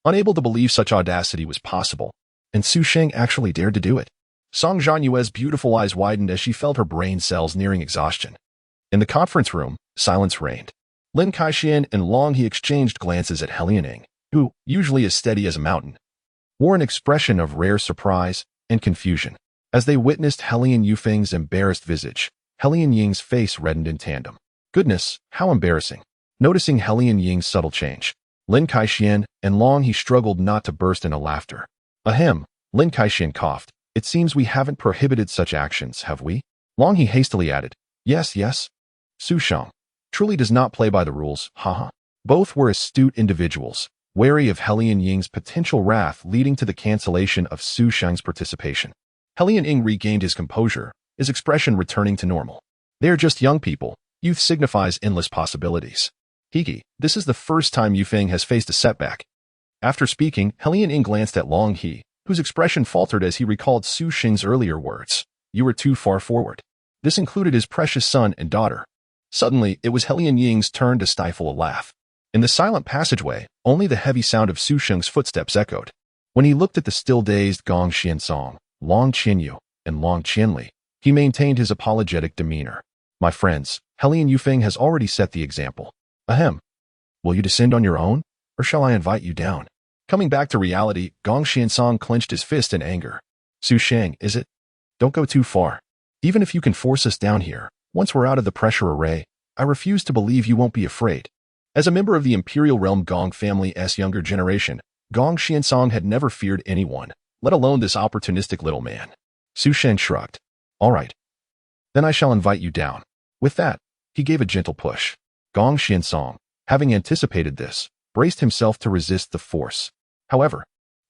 unable to believe such audacity was possible, and Su Sheng actually dared to do it. Song Zhanyue's beautiful eyes widened as she felt her brain cells nearing exhaustion. In the conference room, silence reigned. Lin Kaixian and Long He exchanged glances at Helian Ying, who, usually as steady as a mountain, wore an expression of rare surprise and confusion. As they witnessed Helian Yufeng's embarrassed visage, Helian Ying's face reddened in tandem. Goodness, how embarrassing. Noticing Helian Ying's subtle change, Lin Kaixian and Long He struggled not to burst into laughter. Ahem, Lin Kaixian coughed. It seems we haven't prohibited such actions, have we? Long He hastily added, Yes. Su Sheng truly does not play by the rules, haha. Both were astute individuals, wary of Helian Ying's potential wrath leading to the cancellation of Su Sheng's participation. Helian Ying regained his composure, his expression returning to normal. They are just young people. Youth signifies endless possibilities. Hiki, this is the first time Yufeng has faced a setback. After speaking, Helian Ying glanced at Long He, whose expression faltered as he recalled Su Sheng's earlier words. You were too far forward. This included his precious son and daughter. Suddenly, it was Helian Ying's turn to stifle a laugh. In the silent passageway, only the heavy sound of Su Sheng's footsteps echoed. When he looked at the still-dazed Gong Xiansong, Long Zhanyue, and Long Qianli, he maintained his apologetic demeanor. My friends, Helian Yufeng has already set the example. Ahem. Will you descend on your own, or shall I invite you down? Coming back to reality, Gong Xiansong clenched his fist in anger. Su Sheng, is it? Don't go too far. Even if you can force us down here, once we're out of the pressure array, I refuse to believe you won't be afraid. As a member of the Imperial Realm Gong family's younger generation, Gong Xiansong had never feared anyone, let alone this opportunistic little man. Su Sheng shrugged. All right. Then I shall invite you down. With that, he gave a gentle push. Gong Xiansong, having anticipated this, braced himself to resist the force. However,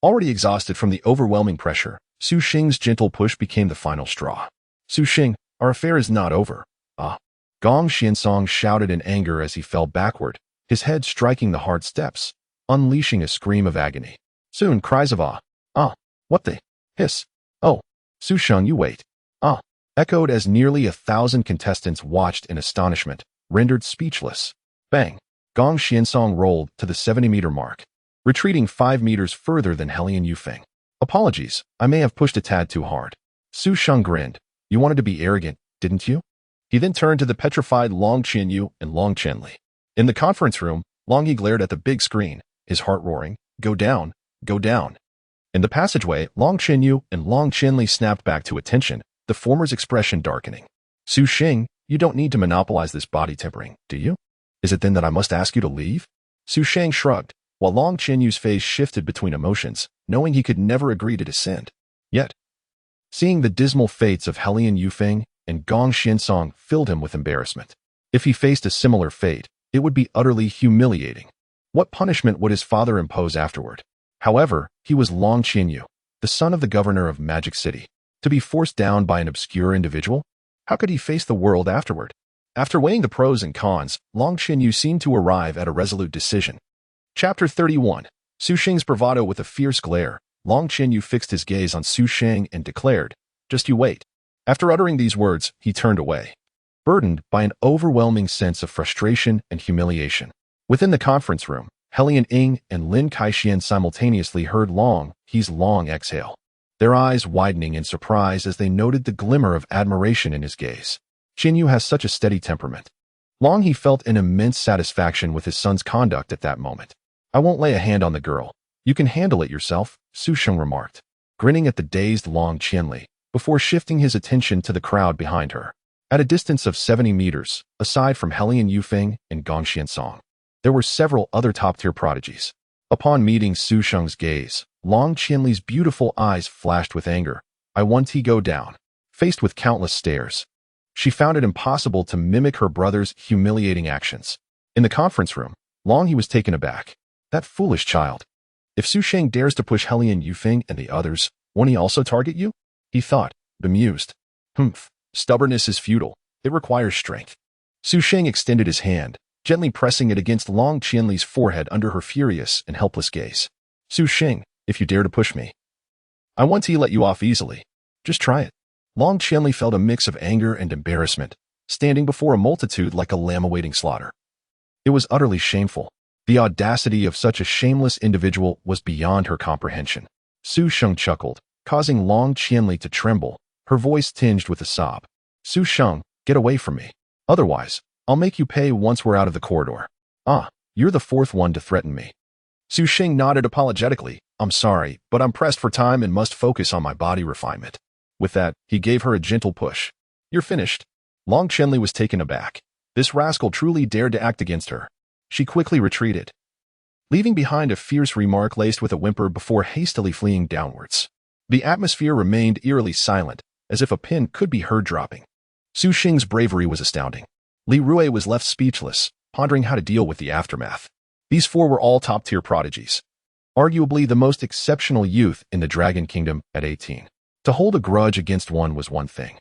already exhausted from the overwhelming pressure, Su Sheng's gentle push became the final straw. Su Sheng, our affair is not over. Ah. Gong Xiansong shouted in anger as he fell backward, his head striking the hard steps, unleashing a scream of agony. Soon cries of ah. Ah. What the? Hiss. Oh. Su Sheng, you wait. Ah. Echoed as nearly 1,000 contestants watched in astonishment, rendered speechless. Bang. Gong Xiansong rolled to the 70-meter mark, retreating 5 meters further than Helian Yufeng. Apologies, I may have pushed a tad too hard. Su Sheng grinned. You wanted to be arrogant, didn't you? He then turned to the petrified Long Zhanyue and Long Zhenli. In the conference room, Long Yi glared at the big screen, his heart roaring, go down, go down. In the passageway, Long Zhanyue and Long Zhenli snapped back to attention, the former's expression darkening. Su Sheng, you don't need to monopolize this body tempering, do you? Is it then that I must ask you to leave? Su Sheng shrugged, while Long Zhanyue's face shifted between emotions, knowing he could never agree to descend. Yet, seeing the dismal fates of Helian Yufeng and Gong Xiansong filled him with embarrassment. If he faced a similar fate, it would be utterly humiliating. What punishment would his father impose afterward? However, he was Long Zhanyue, the son of the governor of Magic City. To be forced down by an obscure individual? How could he face the world afterward? After weighing the pros and cons, Long Zhanyue seemed to arrive at a resolute decision. Chapter 31. Su Sheng's bravado. With a fierce glare, Long Zhanyue fixed his gaze on Su Sheng and declared, "Just you wait." After uttering these words, he turned away, burdened by an overwhelming sense of frustration and humiliation. Within the conference room, Helian Ying and Lin Kaixian simultaneously heard He's long exhale, their eyes widening in surprise as they noted the glimmer of admiration in his gaze. Zhanyue has such a steady temperament. Long He felt an immense satisfaction with his son's conduct at that moment. I won't lay a hand on the girl. You can handle it yourself, Su Sheng remarked, grinning at the dazed Long Zhenli, before shifting his attention to the crowd behind her. At a distance of 70 meters, aside from Helian Yufeng and Gong Xiansong, there were several other top-tier prodigies. Upon meeting Su Sheng's gaze, Long Zhenli's beautiful eyes flashed with anger. I want to go down. Faced with countless stares, she found it impossible to mimic her brother's humiliating actions. In the conference room, Long He was taken aback. That foolish child. If Su Sheng dares to push Helian Yufeng and the others, won't he also target you? He thought, bemused. Humph. Stubbornness is futile. It requires strength. Su Sheng extended his hand, gently pressing it against Long Zhenli's forehead under her furious and helpless gaze. Su Sheng, if you dare to push me, I want to let you off easily. Just try it. Long Zhenli felt a mix of anger and embarrassment, standing before a multitude like a lamb awaiting slaughter. It was utterly shameful. The audacity of such a shameless individual was beyond her comprehension. Su Sheng chuckled, causing Long Zhenli to tremble, her voice tinged with a sob. Su Sheng, get away from me. Otherwise, I'll make you pay once we're out of the corridor. Ah, you're the fourth one to threaten me. Su Sheng nodded apologetically. I'm sorry, but I'm pressed for time and must focus on my body refinement. With that, he gave her a gentle push. You're finished. Long Zhenli was taken aback. This rascal truly dared to act against her. She quickly retreated, leaving behind a fierce remark laced with a whimper before hastily fleeing downwards. The atmosphere remained eerily silent, as if a pin could be heard dropping. Su Sheng's bravery was astounding. Li Rui was left speechless, pondering how to deal with the aftermath. These four were all top-tier prodigies, arguably the most exceptional youth in the Dragon Kingdom at 18. To hold a grudge against one was one thing.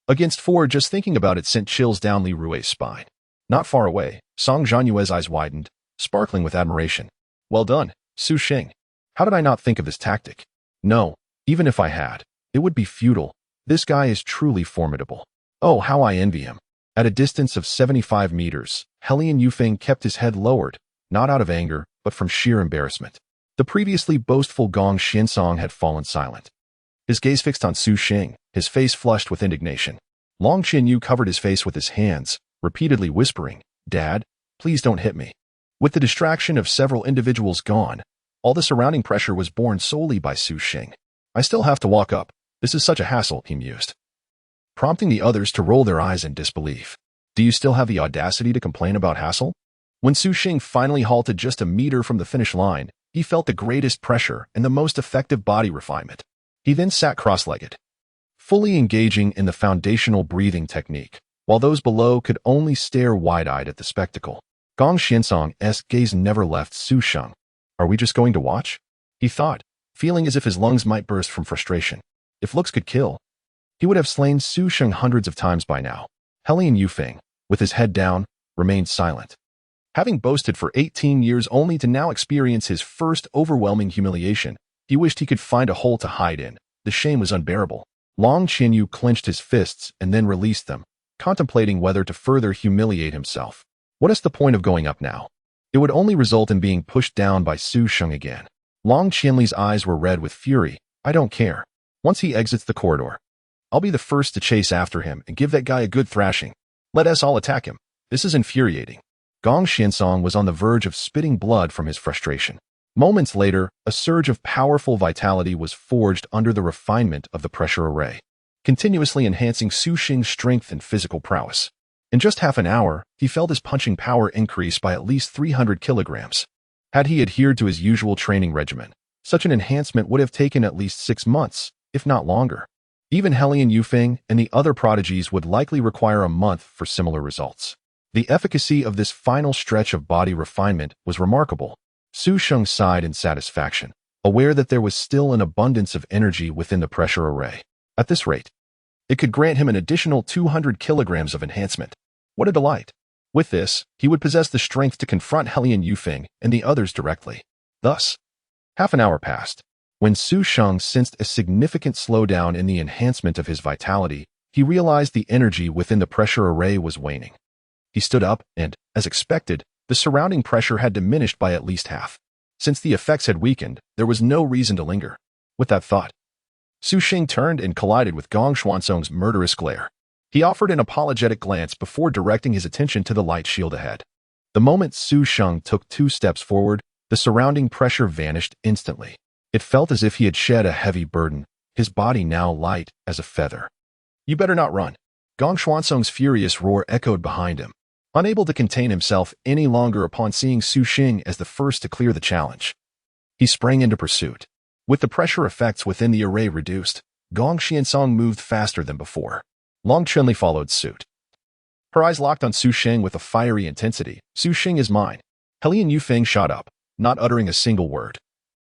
Against four, just thinking about it sent chills down Li Rui's spine. Not far away, Song Zhanyue's eyes widened, sparkling with admiration. Well done, Su Sheng. How did I not think of this tactic? No, even if I had, it would be futile. This guy is truly formidable. Oh, how I envy him. At a distance of 75 meters, Helian Yufeng kept his head lowered, not out of anger, but from sheer embarrassment. The previously boastful Gong Xiansong had fallen silent. His gaze fixed on Su Sheng, his face flushed with indignation. Long Zhanyue covered his face with his hands, repeatedly whispering, Dad, please don't hit me. With the distraction of several individuals gone, all the surrounding pressure was borne solely by Su Sheng. I still have to walk up. This is such a hassle, he mused, prompting the others to roll their eyes in disbelief. Do you still have the audacity to complain about hassle? When Su Sheng finally halted just a meter from the finish line, he felt the greatest pressure and the most effective body refinement. He then sat cross-legged, fully engaging in the foundational breathing technique, while those below could only stare wide-eyed at the spectacle. Gong Xiansong's gaze never left Su Sheng. Are we just going to watch? He thought, feeling as if his lungs might burst from frustration. If looks could kill, he would have slain Su Sheng hundreds of times by now. Helian Yufeng, with his head down, remained silent. Having boasted for 18 years only to now experience his first overwhelming humiliation, he wished he could find a hole to hide in. The shame was unbearable. Song Zhanyue clenched his fists and then released them, contemplating whether to further humiliate himself. What is the point of going up now? It would only result in being pushed down by Su Sheng again. Long Qianli's eyes were red with fury. I don't care. Once he exits the corridor, I'll be the first to chase after him and give that guy a good thrashing. Let us all attack him. This is infuriating. Gong Xiansong was on the verge of spitting blood from his frustration. Moments later, a surge of powerful vitality was forged under the refinement of the pressure array, continuously enhancing Su Sheng's strength and physical prowess. In just half an hour, he felt his punching power increase by at least 300 kilograms. Had he adhered to his usual training regimen, such an enhancement would have taken at least 6 months, if not longer. Even Helian Yufeng and the other prodigies would likely require a month for similar results. The efficacy of this final stretch of body refinement was remarkable. Su Sheng sighed in satisfaction, aware that there was still an abundance of energy within the pressure array. At this rate, it could grant him an additional 200 kilograms of enhancement. What a delight! With this, he would possess the strength to confront Helian Yufeng and the others directly. Thus, half an hour passed. When Su Sheng sensed a significant slowdown in the enhancement of his vitality, he realized the energy within the pressure array was waning. He stood up and, as expected, the surrounding pressure had diminished by at least half. Since the effects had weakened, there was no reason to linger. With that thought, Su Sheng turned and collided with Gong Xuansong's murderous glare. He offered an apologetic glance before directing his attention to the light shield ahead. The moment Su Sheng took 2 steps forward, the surrounding pressure vanished instantly. It felt as if he had shed a heavy burden, his body now light as a feather. You better not run. Gong Xuansong's furious roar echoed behind him. Unable to contain himself any longer upon seeing Su Sheng as the first to clear the challenge, he sprang into pursuit. With the pressure effects within the array reduced, Gong Xiansong moved faster than before. Long Chenli followed suit. Her eyes locked on Su Sheng with a fiery intensity. Su Sheng is mine. Helian Yufeng shot up, not uttering a single word,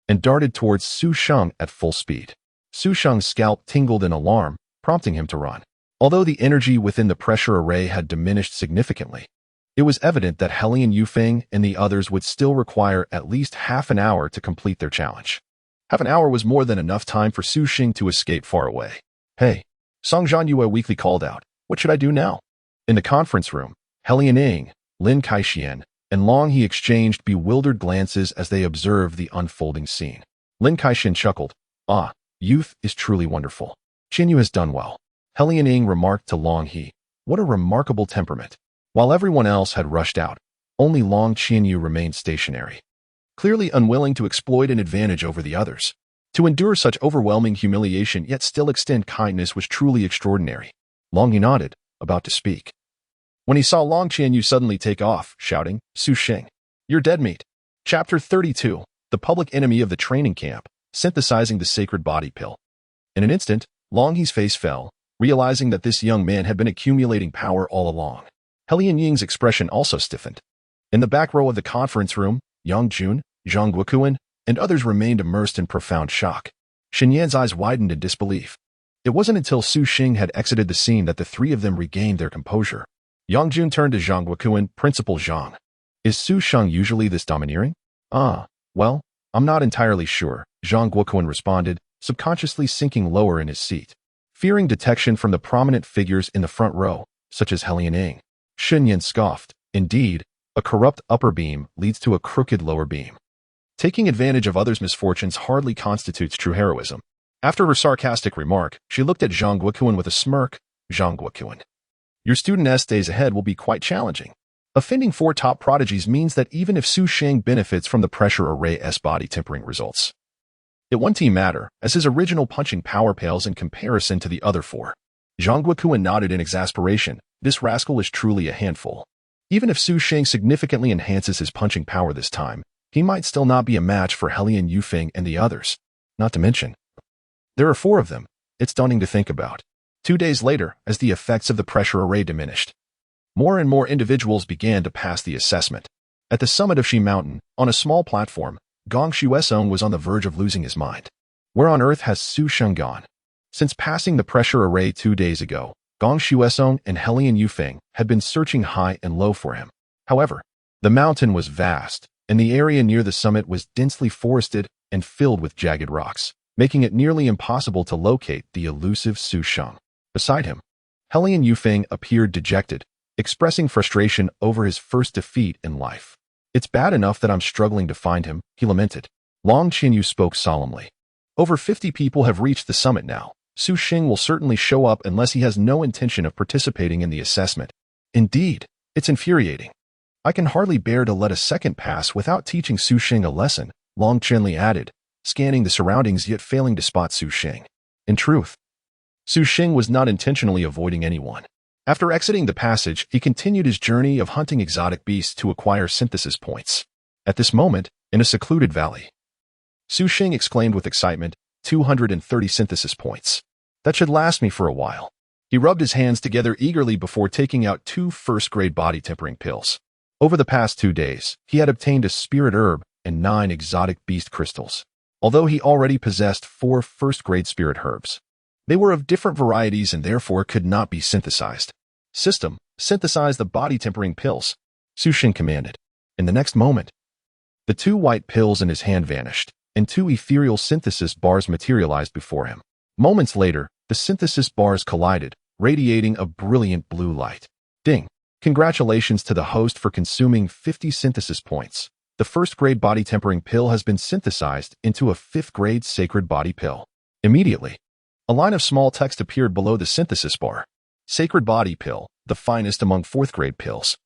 and darted towards Su Sheng at full speed. Su Sheng's scalp tingled in alarm, prompting him to run. Although the energy within the pressure array had diminished significantly, it was evident that Helian Yufeng and the others would still require at least half an hour to complete their challenge. Half an hour was more than enough time for Su Sheng to escape far away. Hey, Song Zhanyue weakly called out, what should I do now? In the conference room, Helian Ying, Lin Kaixian, and Long He exchanged bewildered glances as they observed the unfolding scene. Lin Kaixian chuckled, youth is truly wonderful. Zhanyue has done well. Helian Ying remarked to Long He, what a remarkable temperament. While everyone else had rushed out, only Long Zhanyue remained stationary, clearly unwilling to exploit an advantage over the others. To endure such overwhelming humiliation yet still extend kindness was truly extraordinary. Long He nodded, about to speak, when he saw Long Zhanyue suddenly take off, shouting, Su Sheng, you're dead meat. Chapter 32, The Public Enemy of the Training Camp, Synthesizing the Sacred Body Pill. In an instant, Long He's face fell, realizing that this young man had been accumulating power all along. Helian Ying's expression also stiffened. In the back row of the conference room, Yang Jun, Zhang Guokuan, and others remained immersed in profound shock. Shen Yan's eyes widened in disbelief. It wasn't until Su Sheng had exited the scene that the 3 of them regained their composure. Yang Jun turned to Zhang Guokuan, Principal Zhang. Is Su Sheng usually this domineering? Well, I'm not entirely sure, Zhang Guokuan responded, subconsciously sinking lower in his seat. Fearing detection from the prominent figures in the front row, such as Helian Ying, Shen Yan scoffed. Indeed, a corrupt upper beam leads to a crooked lower beam. Taking advantage of others' misfortunes hardly constitutes true heroism. After her sarcastic remark, she looked at Zhang Guokuan with a smirk. Zhang Guokuan, your student days ahead will be quite challenging. Offending 4 top prodigies means that even if Su Sheng benefits from the pressure array's body tempering results, it won't matter, as his original punching power pales in comparison to the other 4. Zhang Guokuan nodded in exasperation. This rascal is truly a handful. Even if Su Sheng significantly enhances his punching power this time, he might still not be a match for Helian Yufeng and the others. Not to mention, there are 4 of them. It's daunting to think about. 2 days later, as the effects of the pressure array diminished, more and more individuals began to pass the assessment. At the summit of Shi Mountain, on a small platform, Gong Xuesong was on the verge of losing his mind. Where on earth has Su Sheng gone? Since passing the pressure array 2 days ago, Gong Shuesong and Helian Yufeng had been searching high and low for him. However, the mountain was vast, and the area near the summit was densely forested and filled with jagged rocks, making it nearly impossible to locate the elusive Su Sheng. Beside him, Helian Yufeng appeared dejected, expressing frustration over his first defeat in life. "It's bad enough that I'm struggling to find him," he lamented. Long Qinyu spoke solemnly. "Over 50 people have reached the summit now. Su Sheng will certainly show up unless he has no intention of participating in the assessment. Indeed, it's infuriating. I can hardly bear to let a second pass without teaching Su Sheng a lesson," Long Qinli added, scanning the surroundings yet failing to spot Su Sheng. In truth, Su Sheng was not intentionally avoiding anyone. After exiting the passage, he continued his journey of hunting exotic beasts to acquire synthesis points. At this moment, in a secluded valley, Su Sheng exclaimed with excitement, 230 synthesis points. That should last me for a while. He rubbed his hands together eagerly before taking out 2 first-grade body-tempering pills. Over the past 2 days, he had obtained a spirit herb and 9 exotic beast crystals. Although he already possessed 4 first-grade spirit herbs, they were of different varieties and therefore could not be synthesized. "System, synthesize the body-tempering pills," Su Sheng commanded. In the next moment, the 2 white pills in his hand vanished, and 2 ethereal synthesis bars materialized before him. Moments later, the synthesis bars collided, radiating a brilliant blue light. Ding! Congratulations to the host for consuming 50 synthesis points. The first-grade body-tempering pill has been synthesized into a 5th-grade sacred body pill. Immediately, a line of small text appeared below the synthesis bar. Sacred body pill, the finest among 4th-grade pills.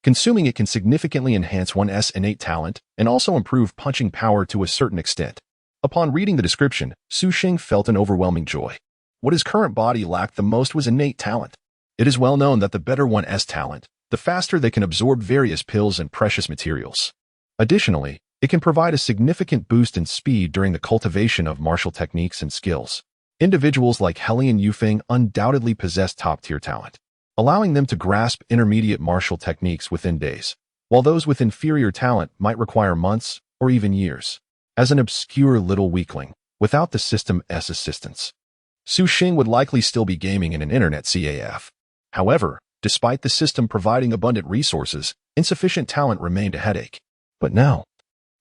Consuming it can significantly enhance one's innate talent and also improve punching power to a certain extent. Upon reading the description, Su Sheng felt an overwhelming joy. What his current body lacked the most was innate talent. It is well known that the better one's talent, the faster they can absorb various pills and precious materials. Additionally, it can provide a significant boost in speed during the cultivation of martial techniques and skills. Individuals like Helian Yufeng undoubtedly possess top-tier talent, allowing them to grasp intermediate martial techniques within days, while those with inferior talent might require months or even years. As an obscure little weakling, without the system's assistance, Su Sheng would likely still be gaming in an internet CAF. However, despite the system providing abundant resources, insufficient talent remained a headache. But now,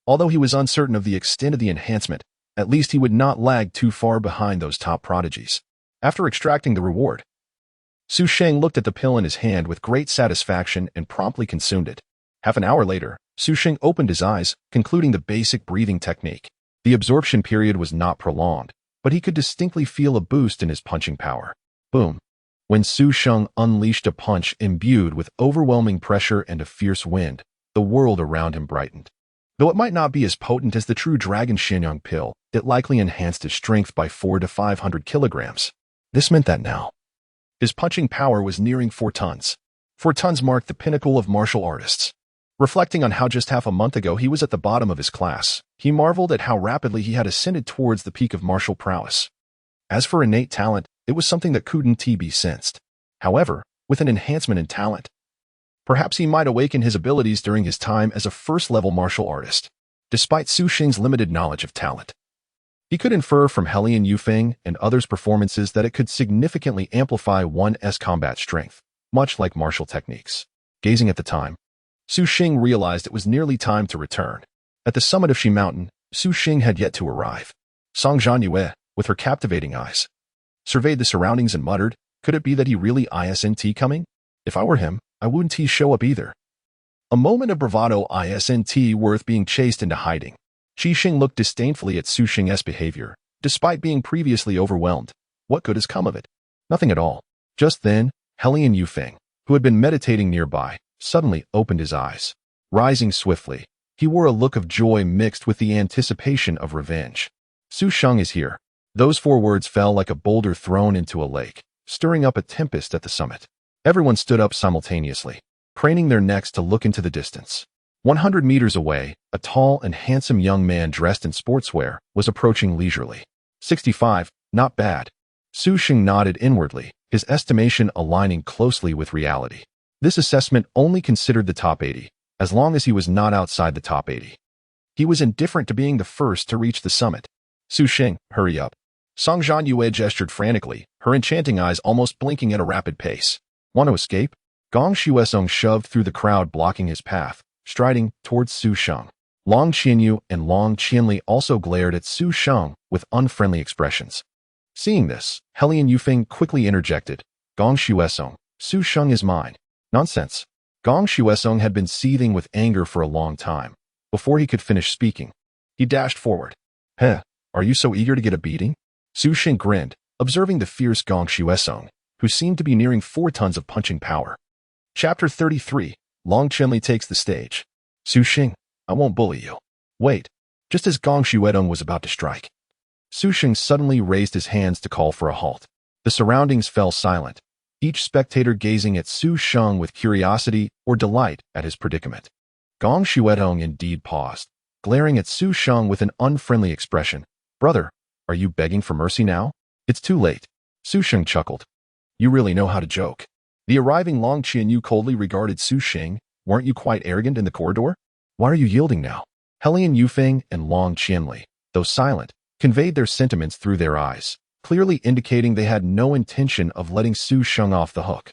although he was uncertain of the extent of the enhancement, at least he would not lag too far behind those top prodigies. After extracting the reward, Su Sheng looked at the pill in his hand with great satisfaction and promptly consumed it. Half an hour later, Su Sheng opened his eyes, concluding the basic breathing technique. The absorption period was not prolonged, but he could distinctly feel a boost in his punching power. Boom! When Su Sheng unleashed a punch imbued with overwhelming pressure and a fierce wind, the world around him brightened. Though it might not be as potent as the true Dragon Shenyang pill, it likely enhanced his strength by 400 to 500 kilograms. This meant that now, his punching power was nearing 4 tons. 4 tons marked the pinnacle of martial artists. Reflecting on how just half a month ago he was at the bottom of his class, he marveled at how rapidly he had ascended towards the peak of martial prowess. As for innate talent, it was something that couldn't be sensed. However, with an enhancement in talent, perhaps he might awaken his abilities during his time as a first-level martial artist. Despite Su Sheng's limited knowledge of talent, he could infer from Helian Yufeng and others' performances that it could significantly amplify one's combat strength, much like martial techniques. Gazing at the time, Su Sheng realized it was nearly time to return. At the summit of Shi Mountain, Su Sheng had yet to arrive. Song Zhanyue, with her captivating eyes, surveyed the surroundings and muttered, "Could it be that he really isn't coming? If I were him, I wouldn't show up either." A moment of bravado isn't worth being chased into hiding. Qi Sheng looked disdainfully at Su Sheng's behavior. Despite being previously overwhelmed, what good has come of it? Nothing at all. Just then, Helian Yufeng, who had been meditating nearby, suddenly opened his eyes. Rising swiftly, he wore a look of joy mixed with the anticipation of revenge. "Su Sheng is here." Those 4 words fell like a boulder thrown into a lake, stirring up a tempest at the summit. Everyone stood up simultaneously, craning their necks to look into the distance. 100 meters away, a tall and handsome young man dressed in sportswear was approaching leisurely. 65, not bad. Su Sheng nodded inwardly, his estimation aligning closely with reality. This assessment only considered the top 80, as long as he was not outside the top 80. He was indifferent to being the first to reach the summit. "Su Sheng, hurry up. Song Zhanyue gestured frantically, her enchanting eyes almost blinking at a rapid pace. Want to escape? Gong Shuesong shoved through the crowd blocking his path, striding towards Su Sheng. Long Qianyu and Long Qianli also glared at Su Sheng with unfriendly expressions. Seeing this, Helian Yufeng quickly interjected, Gong Shuesong, Su Sheng is mine. Nonsense. Gong Shuesong had been seething with anger for a long time. Before he could finish speaking, he dashed forward. Heh, are you so eager to get a beating? Su Sheng grinned, observing the fierce Gong Shuesong, who seemed to be nearing 4 tons of punching power. Chapter 33, Long Qianli takes the stage. Su Sheng, I won't bully you. Wait. Just as Gong Shuedong was about to strike, Su Sheng suddenly raised his hands to call for a halt. The surroundings fell silent, each spectator gazing at Su Sheng with curiosity or delight at his predicament. Gong Shuedong indeed paused, glaring at Su Sheng with an unfriendly expression. Brother, are you begging for mercy now? It's too late. Su Sheng chuckled. You really know how to joke. The arriving Long Qianyu coldly regarded Su Sheng. Weren't you quite arrogant in the corridor? Why are you yielding now? Helian Yufeng and Long Qianli, though silent, conveyed their sentiments through their eyes, clearly indicating they had no intention of letting Su Sheng off the hook.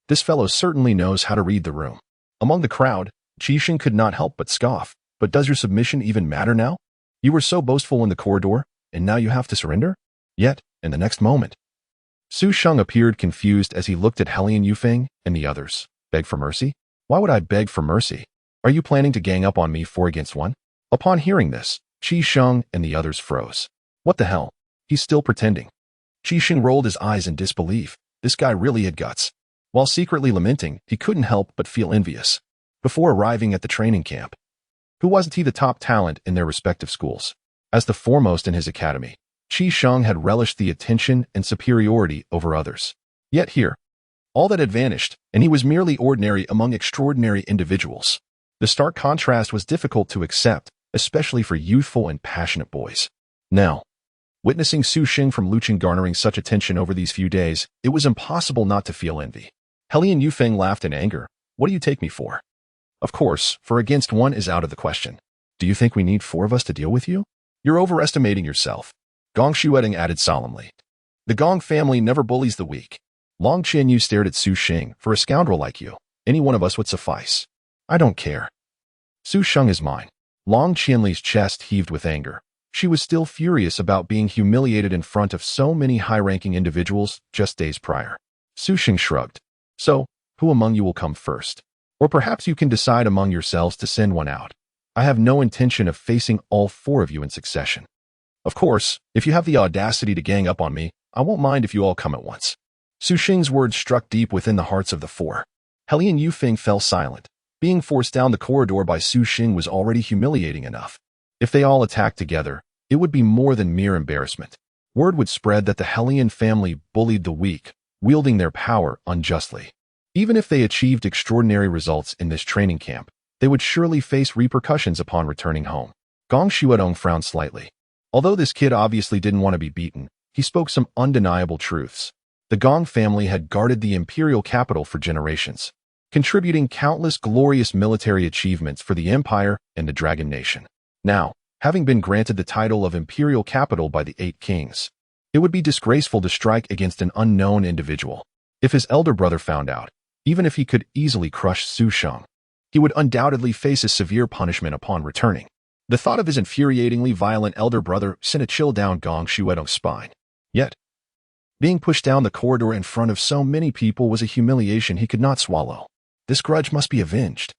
This fellow certainly knows how to read the room. Among the crowd, Qixing could not help but scoff. But does your submission even matter now? You were so boastful in the corridor, and now you have to surrender? Yet, in the next moment, Su Sheng appeared confused as he looked at Helian Yufeng and the others. Beg for mercy? Why would I beg for mercy? Are you planning to gang up on me 4 against 1? Upon hearing this, Qixing and the others froze. What the hell? He's still pretending. Qixing rolled his eyes in disbelief. This guy really had guts. While secretly lamenting, he couldn't help but feel envious. Before arriving at the training camp, who wasn't he the top talent in their respective schools? As the foremost in his academy, Qixing had relished the attention and superiority over others. Yet here, all that had vanished, and he was merely ordinary among extraordinary individuals. The stark contrast was difficult to accept, especially for youthful and passionate boys. Now, witnessing Su Sheng from Lucheng garnering such attention over these few days, it was impossible not to feel envy. Helian Yufeng laughed in anger. What do you take me for? Of course, 4 against 1 is out of the question. Do you think we need 4 of us to deal with you? You're overestimating yourself. Gong Shuedong added solemnly. The Gong family never bullies the weak. Long Qianyu stared at Su Sheng. For a scoundrel like you, any one of us would suffice. I don't care. Su Sheng is mine. Long Qianli's chest heaved with anger. She was still furious about being humiliated in front of so many high-ranking individuals just days prior. Su Sheng shrugged. So, who among you will come first? Or perhaps you can decide among yourselves to send one out. I have no intention of facing all 4 of you in succession. Of course, if you have the audacity to gang up on me, I won't mind if you all come at once. Su Sheng's words struck deep within the hearts of the 4. Helian Yufeng fell silent. Being forced down the corridor by Su Sheng was already humiliating enough. If they all attacked together, it would be more than mere embarrassment. Word would spread that the Helian family bullied the weak, wielding their power unjustly. Even if they achieved extraordinary results in this training camp, they would surely face repercussions upon returning home. Gong Shuedong frowned slightly. Although this kid obviously didn't want to be beaten, he spoke some undeniable truths. The Gong family had guarded the imperial capital for generations, contributing countless glorious military achievements for the empire and the Dragon Nation. Now, having been granted the title of imperial capital by the 8 kings, it would be disgraceful to strike against an unknown individual. If his elder brother found out, even if he could easily crush Su Sheng, he would undoubtedly face a severe punishment upon returning. The thought of his infuriatingly violent elder brother sent a chill down Gong Shuedong's spine. Yet, being pushed down the corridor in front of so many people was a humiliation he could not swallow. This grudge must be avenged.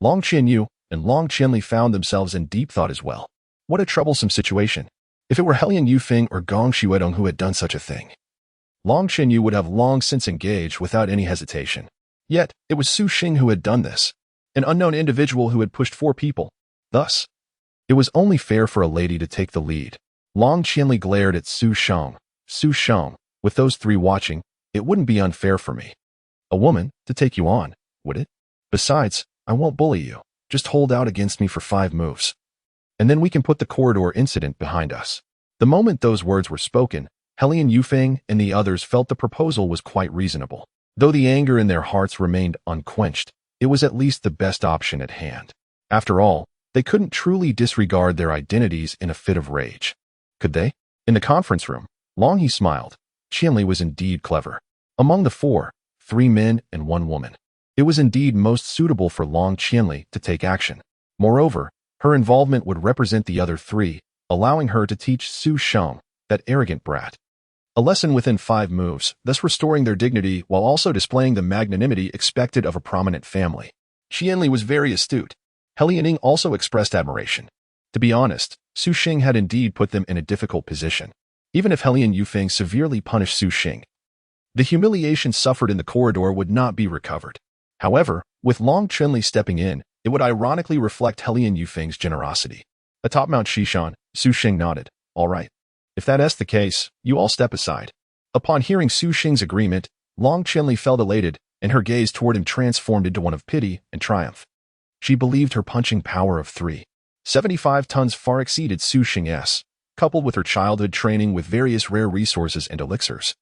Long Qianyu and Long Qianli found themselves in deep thought as well. What a troublesome situation. If it were Helian Yufeng or Gong Shuedong who had done such a thing, Long Qianyu would have long since engaged without any hesitation. Yet, it was Su Sheng who had done this, an unknown individual who had pushed 4 people. Thus, it was only fair for a lady to take the lead. Long Qianli glared at Su Sheng. Su Sheng, with those 3 watching, it wouldn't be unfair for me, a woman, to take you on, would it? Besides, I won't bully you. Just hold out against me for 5 moves. And then we can put the corridor incident behind us. The moment those words were spoken, Helian Yufeng and the others felt the proposal was quite reasonable. Though the anger in their hearts remained unquenched, it was at least the best option at hand. After all, they couldn't truly disregard their identities in a fit of rage. Could they? In the conference room, Long he smiled. Qianli was indeed clever. Among the four, 3 men and 1 woman, it was indeed most suitable for Long Qianli to take action. Moreover, her involvement would represent the other 3, allowing her to teach Su Sheng, that arrogant brat, a lesson within 5 moves, thus restoring their dignity while also displaying the magnanimity expected of a prominent family. Qianli was very astute. He Lianing also expressed admiration. To be honest, Su Sheng had indeed put them in a difficult position. Even if He Lian Yufeng severely punished Su Sheng, the humiliation suffered in the corridor would not be recovered. However, with Long Qianli stepping in, it would ironically reflect He Lian Yufeng's generosity. Atop Mount Shishan, Su Sheng nodded. All right. If that's the case, you all step aside. Upon hearing Su Sheng's agreement, Long Qianli felt elated, and her gaze toward him transformed into one of pity and triumph. She believed her punching power of 375 tons far exceeded Su Sheng's, coupled with her childhood training with various rare resources and elixirs.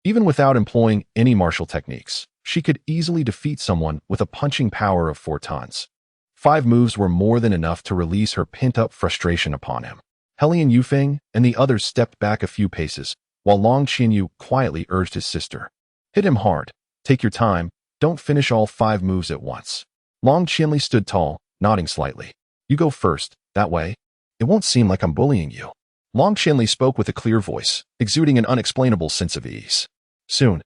Even without employing any martial techniques, she could easily defeat someone with a punching power of 4 tons. 5 moves were more than enough to release her pent-up frustration upon him. He Lian Yufeng and the others stepped back a few paces, while Long Qianyu quietly urged his sister. Hit him hard. Take your time. Don't finish all 5 moves at once. Long Qianli stood tall, nodding slightly. You go first. That way, it won't seem like I'm bullying you. Long Qianli spoke with a clear voice, exuding an unexplainable sense of ease. Soon,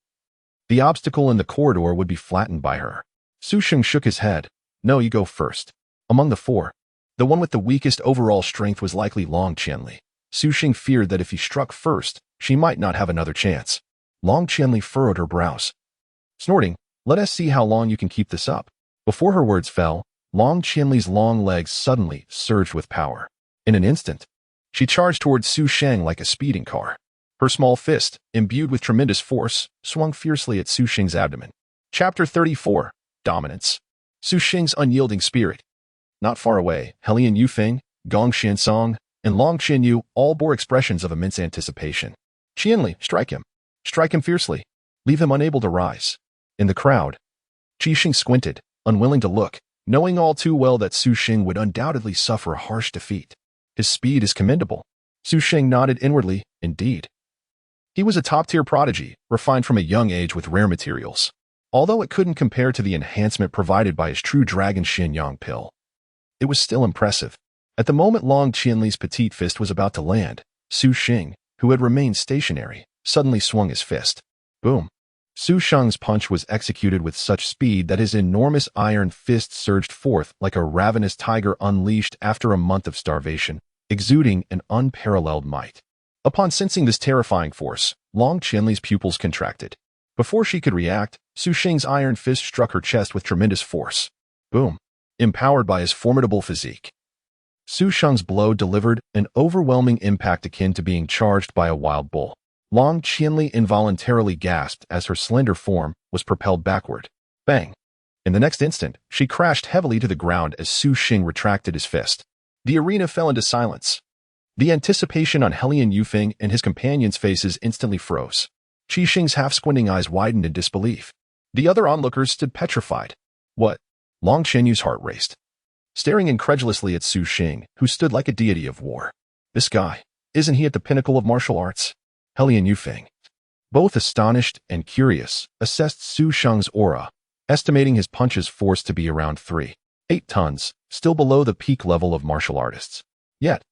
the obstacle in the corridor would be flattened by her. Su Sheng shook his head. No, you go first. Among the 4, the one with the weakest overall strength was likely Long Qianli. Su Sheng feared that if he struck first, she might not have another chance. Long Qianli furrowed her brows. Snorting, let us see how long you can keep this up. Before her words fell, Long Qianli's long legs suddenly surged with power. In an instant, she charged towards Su Sheng like a speeding car. Her small fist, imbued with tremendous force, swung fiercely at Su Sheng's abdomen. Chapter 34, Dominance. Su Sheng's unyielding spirit. Not far away, He Lian Yufeng, Gong Xiansong, and Long Qianyu all bore expressions of immense anticipation. Qianli, strike him. Strike him fiercely. Leave him unable to rise. In the crowd, Qi Sheng squinted, unwilling to look, knowing all too well that Su Sheng would undoubtedly suffer a harsh defeat. His speed is commendable. Su Sheng nodded inwardly, indeed. He was a top-tier prodigy, refined from a young age with rare materials, although it couldn't compare to the enhancement provided by his true dragon Xianyang pill. It was still impressive. At the moment Long Qianli's petite fist was about to land, Su Sheng, who had remained stationary, suddenly swung his fist. Boom. Su Sheng's punch was executed with such speed that his enormous iron fist surged forth like a ravenous tiger unleashed after a month of starvation, exuding an unparalleled might. Upon sensing this terrifying force, Long Qianli's pupils contracted. Before she could react, Su Sheng's iron fist struck her chest with tremendous force. Boom. Empowered by his formidable physique, Su Sheng's blow delivered an overwhelming impact akin to being charged by a wild bull. Long Qianli involuntarily gasped as her slender form was propelled backward. Bang! In the next instant, she crashed heavily to the ground as Su Sheng retracted his fist. The arena fell into silence. The anticipation on He Lian Yufeng and his companions' faces instantly froze. Qi Sheng's half-squinting eyes widened in disbelief. The other onlookers stood petrified. What? Long Qianyu's heart raced, staring incredulously at Su Sheng, who stood like a deity of war. This guy, isn't he at the pinnacle of martial arts? He Lian Yufeng, both astonished and curious, assessed Su Sheng's aura, estimating his punch's force to be around 3.8 tons, still below the peak level of martial artists. Yet,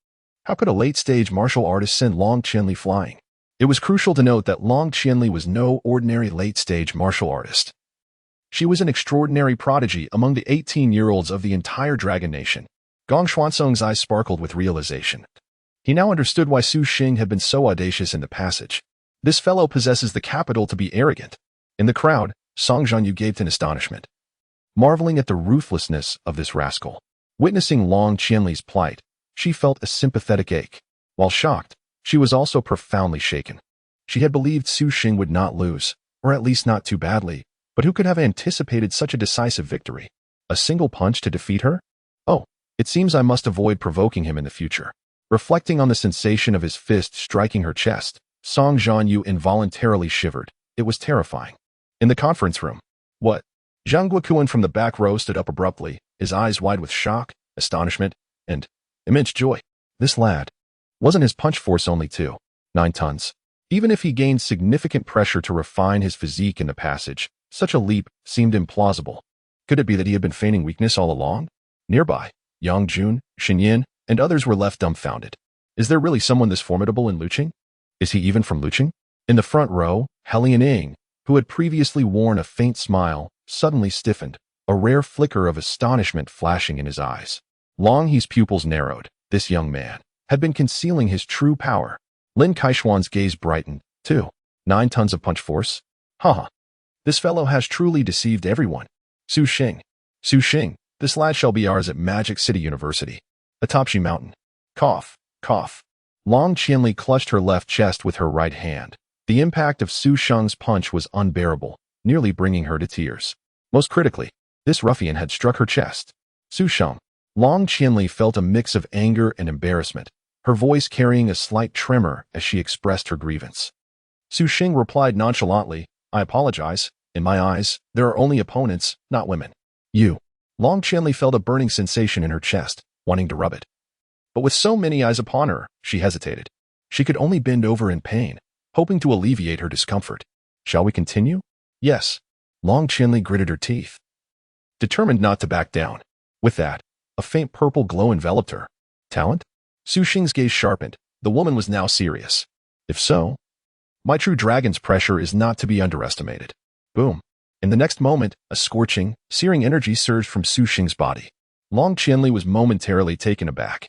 how could a late-stage martial artist send Long Qianli flying? It was crucial to note that Long Qianli was no ordinary late-stage martial artist. She was an extraordinary prodigy among the 18-year-olds of the entire Dragon Nation. Gong Xuansong's eyes sparkled with realization. He now understood why Su Sheng had been so audacious in the passage. This fellow possesses the capital to be arrogant. In the crowd, Song Zhanyue gaped in astonishment, marveling at the ruthlessness of this rascal. Witnessing Long Qianli's plight, she felt a sympathetic ache. While shocked, she was also profoundly shaken. She had believed Su Sheng would not lose, or at least not too badly, but who could have anticipated such a decisive victory? A single punch to defeat her? Oh, it seems I must avoid provoking him in the future. Reflecting on the sensation of his fist striking her chest, Song Zhanyue involuntarily shivered. It was terrifying. In the conference room, what? Zhang Guokuan from the back row stood up abruptly, his eyes wide with shock, astonishment, and immense joy. This lad, wasn't his punch force only 2.9 tons? Even if he gained significant pressure to refine his physique in the passage, such a leap seemed implausible. Could it be that he had been feigning weakness all along? Nearby, Yang Jun, Shen and others were left dumbfounded. Is there really someone this formidable in Luqing? Is he even from Luqing? In the front row, Helian Ying, who had previously worn a faint smile, suddenly stiffened, a rare flicker of astonishment flashing in his eyes. Long He's pupils narrowed. This young man had been concealing his true power. Lin Kaishuan's gaze brightened, too. 9 tons of punch force? Haha. This fellow has truly deceived everyone. Su Xing, this lad shall be ours at Magic City University. Atop Shi Mountain. Cough, cough. Long Qianli clutched her left chest with her right hand. The impact of Su Sheng's punch was unbearable, nearly bringing her to tears. Most critically, this ruffian had struck her chest. Su Sheng. Long Qianli felt a mix of anger and embarrassment, her voice carrying a slight tremor as she expressed her grievance. Su Xing replied nonchalantly, I apologize. In my eyes, there are only opponents, not women. You. Long Qianli felt a burning sensation in her chest, wanting to rub it. But with so many eyes upon her, she hesitated. She could only bend over in pain, hoping to alleviate her discomfort. Shall we continue? Yes. Long Qianli gritted her teeth, determined not to back down. With that, a faint purple glow enveloped her. Talent? Su Xing's gaze sharpened. The woman was now serious. If so, my true dragon's pressure is not to be underestimated. Boom. In the next moment, a scorching, searing energy surged from Su Xing's body. Long Qianli was momentarily taken aback.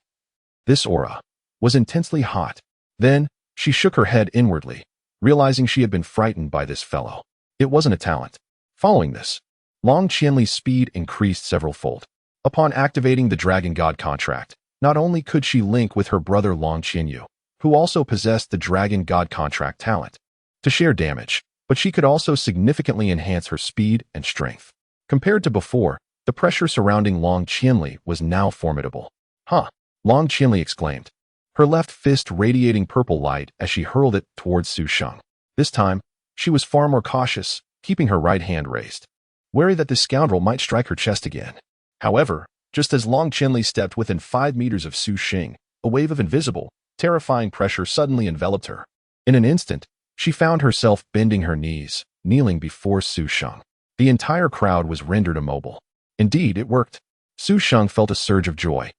This aura was intensely hot. Then, she shook her head inwardly, realizing she had been frightened by this fellow. It wasn't a talent. Following this, Long Qianli's speed increased several-fold. Upon activating the Dragon God contract, not only could she link with her brother Long Zhanyue, who also possessed the Dragon God contract talent, to share damage, but she could also significantly enhance her speed and strength. Compared to before, the pressure surrounding Long Qianli was now formidable. Huh! Long Qianli exclaimed, her left fist radiating purple light as she hurled it towards Su Sheng. This time, she was far more cautious, keeping her right hand raised, wary that the scoundrel might strike her chest again. However, just as Long Qianli stepped within 5 meters of Su Xing, a wave of invisible, terrifying pressure suddenly enveloped her. In an instant, she found herself bending her knees, kneeling before Su Sheng. The entire crowd was rendered immobile. Indeed, it worked. Su Sheng felt a surge of joy.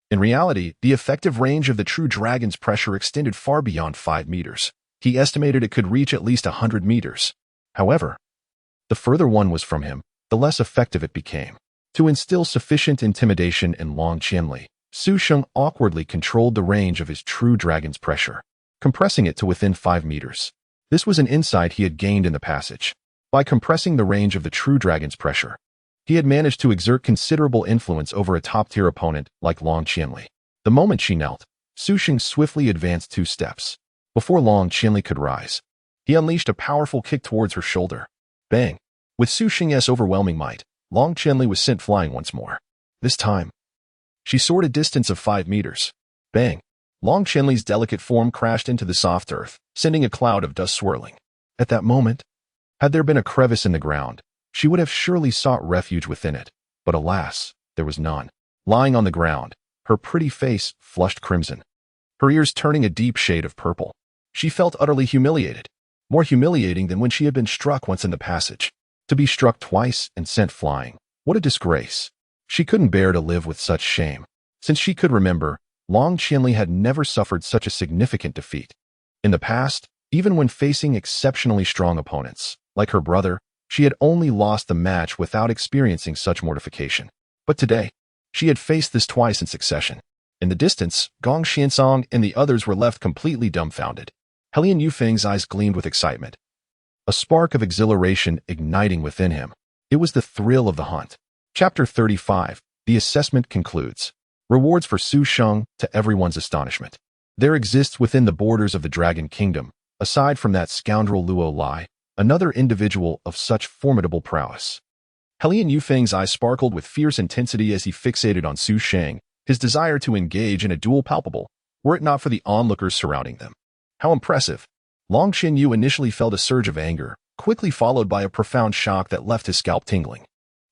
In reality, the effective range of the true dragon's pressure extended far beyond 5 meters. He estimated it could reach at least 100 meters. However, the further one was from him, the less effective it became. To instill sufficient intimidation in Long Qianli, Su Sheng awkwardly controlled the range of his true dragon's pressure, compressing it to within 5 meters. This was an insight he had gained in the passage. By compressing the range of the true dragon's pressure, he had managed to exert considerable influence over a top-tier opponent like Long Qianli. The moment she knelt, Su Sheng swiftly advanced 2 steps. Before Long Qianli could rise, he unleashed a powerful kick towards her shoulder. Bang! With Su Xing's overwhelming might, Long Qianli was sent flying once more. This time, she soared a distance of 5 meters. Bang! Long Qianli's delicate form crashed into the soft earth, sending a cloud of dust swirling. At that moment, had there been a crevice in the ground, she would have surely sought refuge within it. But alas, there was none. Lying on the ground, her pretty face flushed crimson, her ears turning a deep shade of purple. She felt utterly humiliated, more humiliating than when she had been struck once in the passage. To be struck twice and sent flying, what a disgrace. She couldn't bear to live with such shame. Since she could remember, Long Qianli had never suffered such a significant defeat. In the past, even when facing exceptionally strong opponents, like her brother, she had only lost the match without experiencing such mortification. But today, she had faced this twice in succession. In the distance, Gong Xiansong and the others were left completely dumbfounded. Helian Yufeng's eyes gleamed with excitement, a spark of exhilaration igniting within him. It was the thrill of the hunt. Chapter 35. The assessment concludes. Rewards for Su Sheng, to everyone's astonishment. There exists within the borders of the Dragon Kingdom, aside from that scoundrel Luo Lai, another individual of such formidable prowess. Helian Yufeng's eyes sparkled with fierce intensity as he fixated on Su Sheng, his desire to engage in a duel palpable, were it not for the onlookers surrounding them. How impressive! Long Zhanyue initially felt a surge of anger, quickly followed by a profound shock that left his scalp tingling.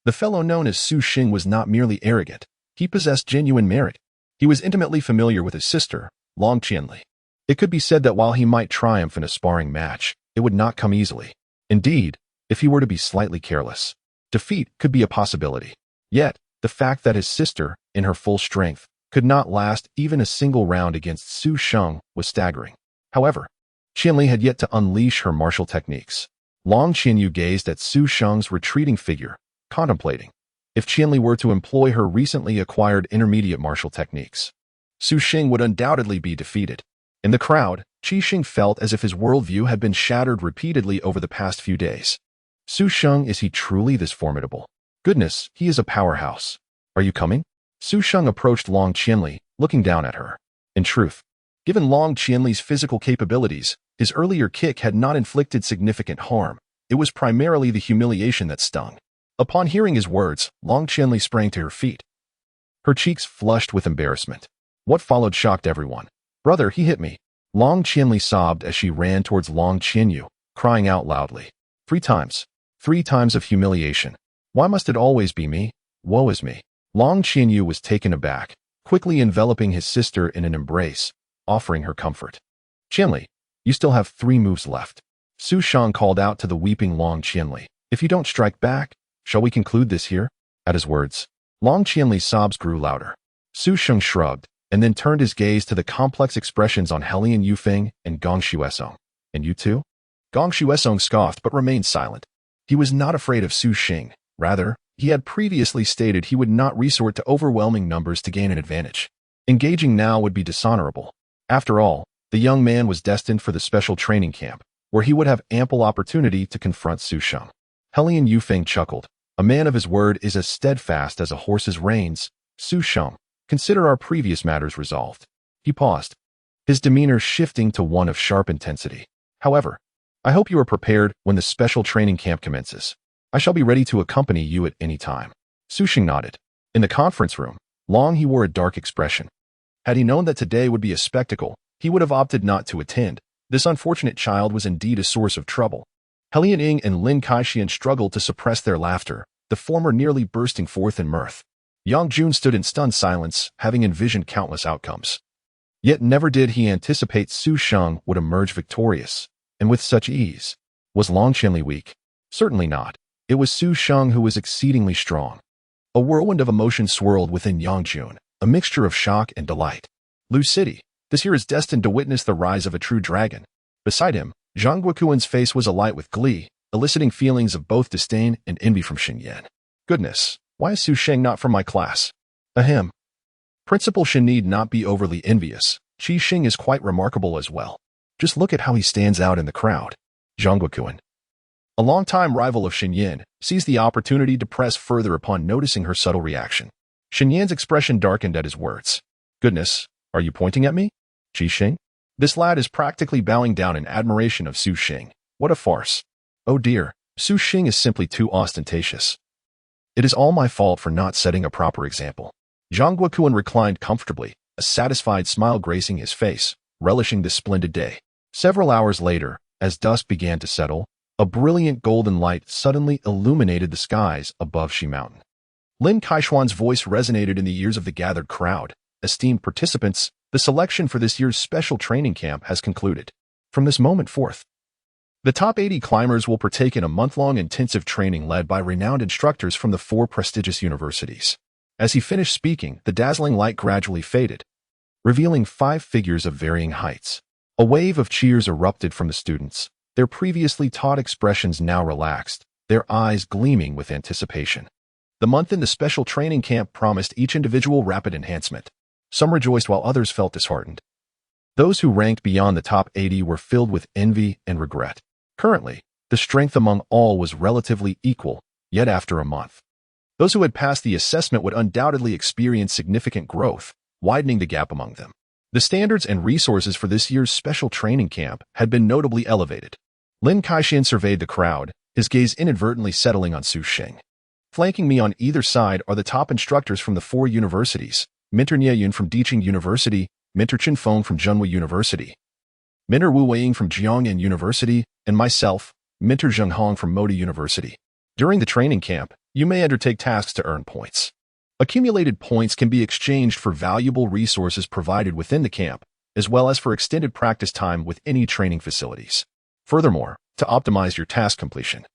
The fellow known as Su Xing was not merely arrogant, he possessed genuine merit. He was intimately familiar with his sister, Long Qianli. It could be said that while he might triumph in a sparring match, it would not come easily. Indeed, if he were to be slightly careless, defeat could be a possibility. Yet, the fact that his sister, in her full strength, could not last even a single round against Su Sheng was staggering. However, Qianli had yet to unleash her martial techniques. Song Zhanyue gazed at Su Sheng's retreating figure, contemplating if Qianli were to employ her recently acquired intermediate martial techniques, Su Sheng would undoubtedly be defeated. In the crowd, Qi Sheng felt as if his worldview had been shattered repeatedly over the past few days. Su Sheng, is he truly this formidable? Goodness, he is a powerhouse. Are you coming? Su Sheng approached Long Qianli, looking down at her. In truth, given Long Qianli's physical capabilities, his earlier kick had not inflicted significant harm. It was primarily the humiliation that stung. Upon hearing his words, Long Qianli sprang to her feet. Her cheeks flushed with embarrassment. What followed shocked everyone. Brother, he hit me. Long Qianli sobbed as she ran towards Long Zhanyue, crying out loudly. 3 times. 3 times of humiliation. Why must it always be me? Woe is me. Long Zhanyue was taken aback, quickly enveloping his sister in an embrace, offering her comfort. Qianli, you still have 3 moves left. Su Sheng called out to the weeping Long Qianli. If you don't strike back, shall we conclude this here? At his words, Long Qianli's sobs grew louder. Su Sheng shrugged, and then turned his gaze to the complex expressions on Helian Yufeng and Gong Shuesong. And you too? Gong Shuesong scoffed but remained silent. He was not afraid of Su Sheng. Rather, he had previously stated he would not resort to overwhelming numbers to gain an advantage. Engaging now would be dishonorable. After all, the young man was destined for the special training camp, where he would have ample opportunity to confront Su Sheng. Helian Yufeng chuckled. A man of his word is as steadfast as a horse's reins. Su Sheng, consider our previous matters resolved. He paused, his demeanor shifting to one of sharp intensity. However, I hope you are prepared when the special training camp commences. I shall be ready to accompany you at any time. Su Sheng nodded. In the conference room, he wore a dark expression. Had he known that today would be a spectacle, he would have opted not to attend. This unfortunate child was indeed a source of trouble. Helian Ying and Lin Kaixian struggled to suppress their laughter, the former nearly bursting forth in mirth. Yang Jun stood in stunned silence, having envisioned countless outcomes. Yet never did he anticipate Su Sheng would emerge victorious, and with such ease. Was Long Qianli weak? Certainly not. It was Su Sheng who was exceedingly strong. A whirlwind of emotion swirled within Yang Jun, a mixture of shock and delight. Lu City, this here is destined to witness the rise of a true dragon. Beside him, Zhang Guoquan's face was alight with glee, eliciting feelings of both disdain and envy from Shen Yan. Goodness, why is Su Sheng not from my class? Ahem. Principal Shen need not be overly envious. Qi Sheng is quite remarkable as well. Just look at how he stands out in the crowd. Zhang Guoquan, a longtime rival of Shen Yan, seized the opportunity to press further upon noticing her subtle reaction. Shen Yan's expression darkened at his words. Goodness, are you pointing at me? Qi Sheng? This lad is practically bowing down in admiration of Su Sheng. What a farce. Oh dear, Su Sheng is simply too ostentatious. It is all my fault for not setting a proper example. Zhang Guoquan reclined comfortably, a satisfied smile gracing his face, relishing this splendid day. Several hours later, as dusk began to settle, a brilliant golden light suddenly illuminated the skies above Shi Mountain. Lin Kaishuan's voice resonated in the ears of the gathered crowd. Esteemed participants, the selection for this year's special training camp has concluded. From this moment forth, the top 80 climbers will partake in a month-long intensive training led by renowned instructors from the 4 prestigious universities. As he finished speaking, the dazzling light gradually faded, revealing 5 figures of varying heights. A wave of cheers erupted from the students, their previously taut expressions now relaxed, their eyes gleaming with anticipation. The month in the special training camp promised each individual rapid enhancement. Some rejoiced while others felt disheartened. Those who ranked beyond the top 80 were filled with envy and regret. Currently, the strength among all was relatively equal, yet after a month, those who had passed the assessment would undoubtedly experience significant growth, widening the gap among them. The standards and resources for this year's special training camp had been notably elevated. Lin Kaixian surveyed the crowd, his gaze inadvertently settling on Su Sheng. Flanking me on either side are the top instructors from the 4 universities, Mentor Nieyun from Diqing University, Mentor Chen Feng from Zhenhua University, Mentor Wu Weiying from Jiangnan University, and myself, Mentor Zheng Hong from Moda University. During the training camp, you may undertake tasks to earn points. Accumulated points can be exchanged for valuable resources provided within the camp, as well as for extended practice time with any training facilities. Furthermore, to optimize your task completion,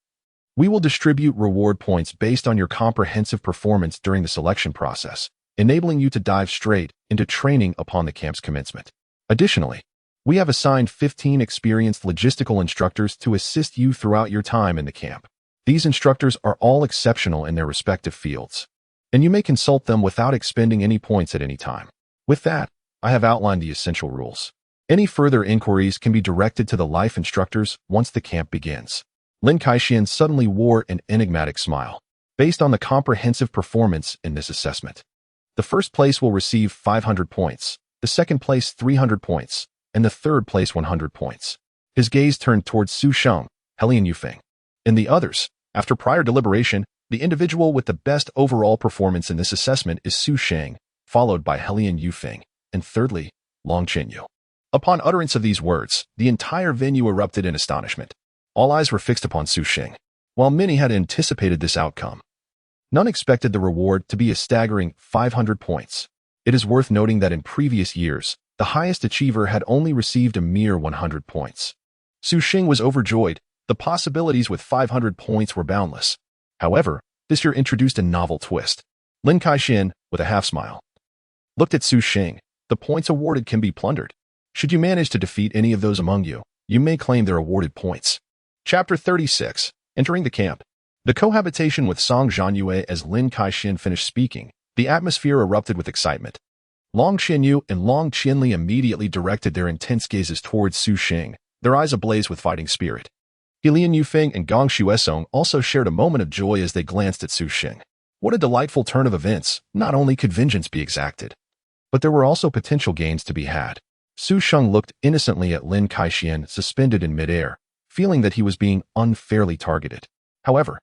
we will distribute reward points based on your comprehensive performance during the selection process, enabling you to dive straight into training upon the camp's commencement. Additionally, we have assigned 15 experienced logistical instructors to assist you throughout your time in the camp. These instructors are all exceptional in their respective fields, and you may consult them without expending any points at any time. With that, I have outlined the essential rules. Any further inquiries can be directed to the life instructors once the camp begins. Lin Kaixian suddenly wore an enigmatic smile. Based on the comprehensive performance in this assessment, the first place will receive 500 points, the second place 300 points, and the third place 100 points. His gaze turned towards Su Sheng, Helian Yufeng, and the others. After prior deliberation, the individual with the best overall performance in this assessment is Su Sheng, followed by Helian Yufeng, and thirdly, Song Zhanyue. Upon utterance of these words, the entire venue erupted in astonishment. All eyes were fixed upon Su Sheng. While many had anticipated this outcome, none expected the reward to be a staggering 500 points. It is worth noting that in previous years, the highest achiever had only received a mere 100 points. Su Sheng was overjoyed. The possibilities with 500 points were boundless. However, this year introduced a novel twist. Lin Kaixian, with a half-smile, looked at Su Sheng. The points awarded can be plundered. Should you manage to defeat any of those among you, you may claim their awarded points. Chapter 36. Entering the camp. The cohabitation with Song Zhanyue. As Lin Kaixian finished speaking, the atmosphere erupted with excitement. Long Qianyu and Long Qianli immediately directed their intense gazes towards Su Sheng, their eyes ablaze with fighting spirit. Helian Yufeng and Gong Shuesong also shared a moment of joy as they glanced at Su Sheng. What a delightful turn of events! Not only could vengeance be exacted, but there were also potential gains to be had. Su Sheng looked innocently at Lin Kaixian, suspended in midair, feeling that he was being unfairly targeted. However,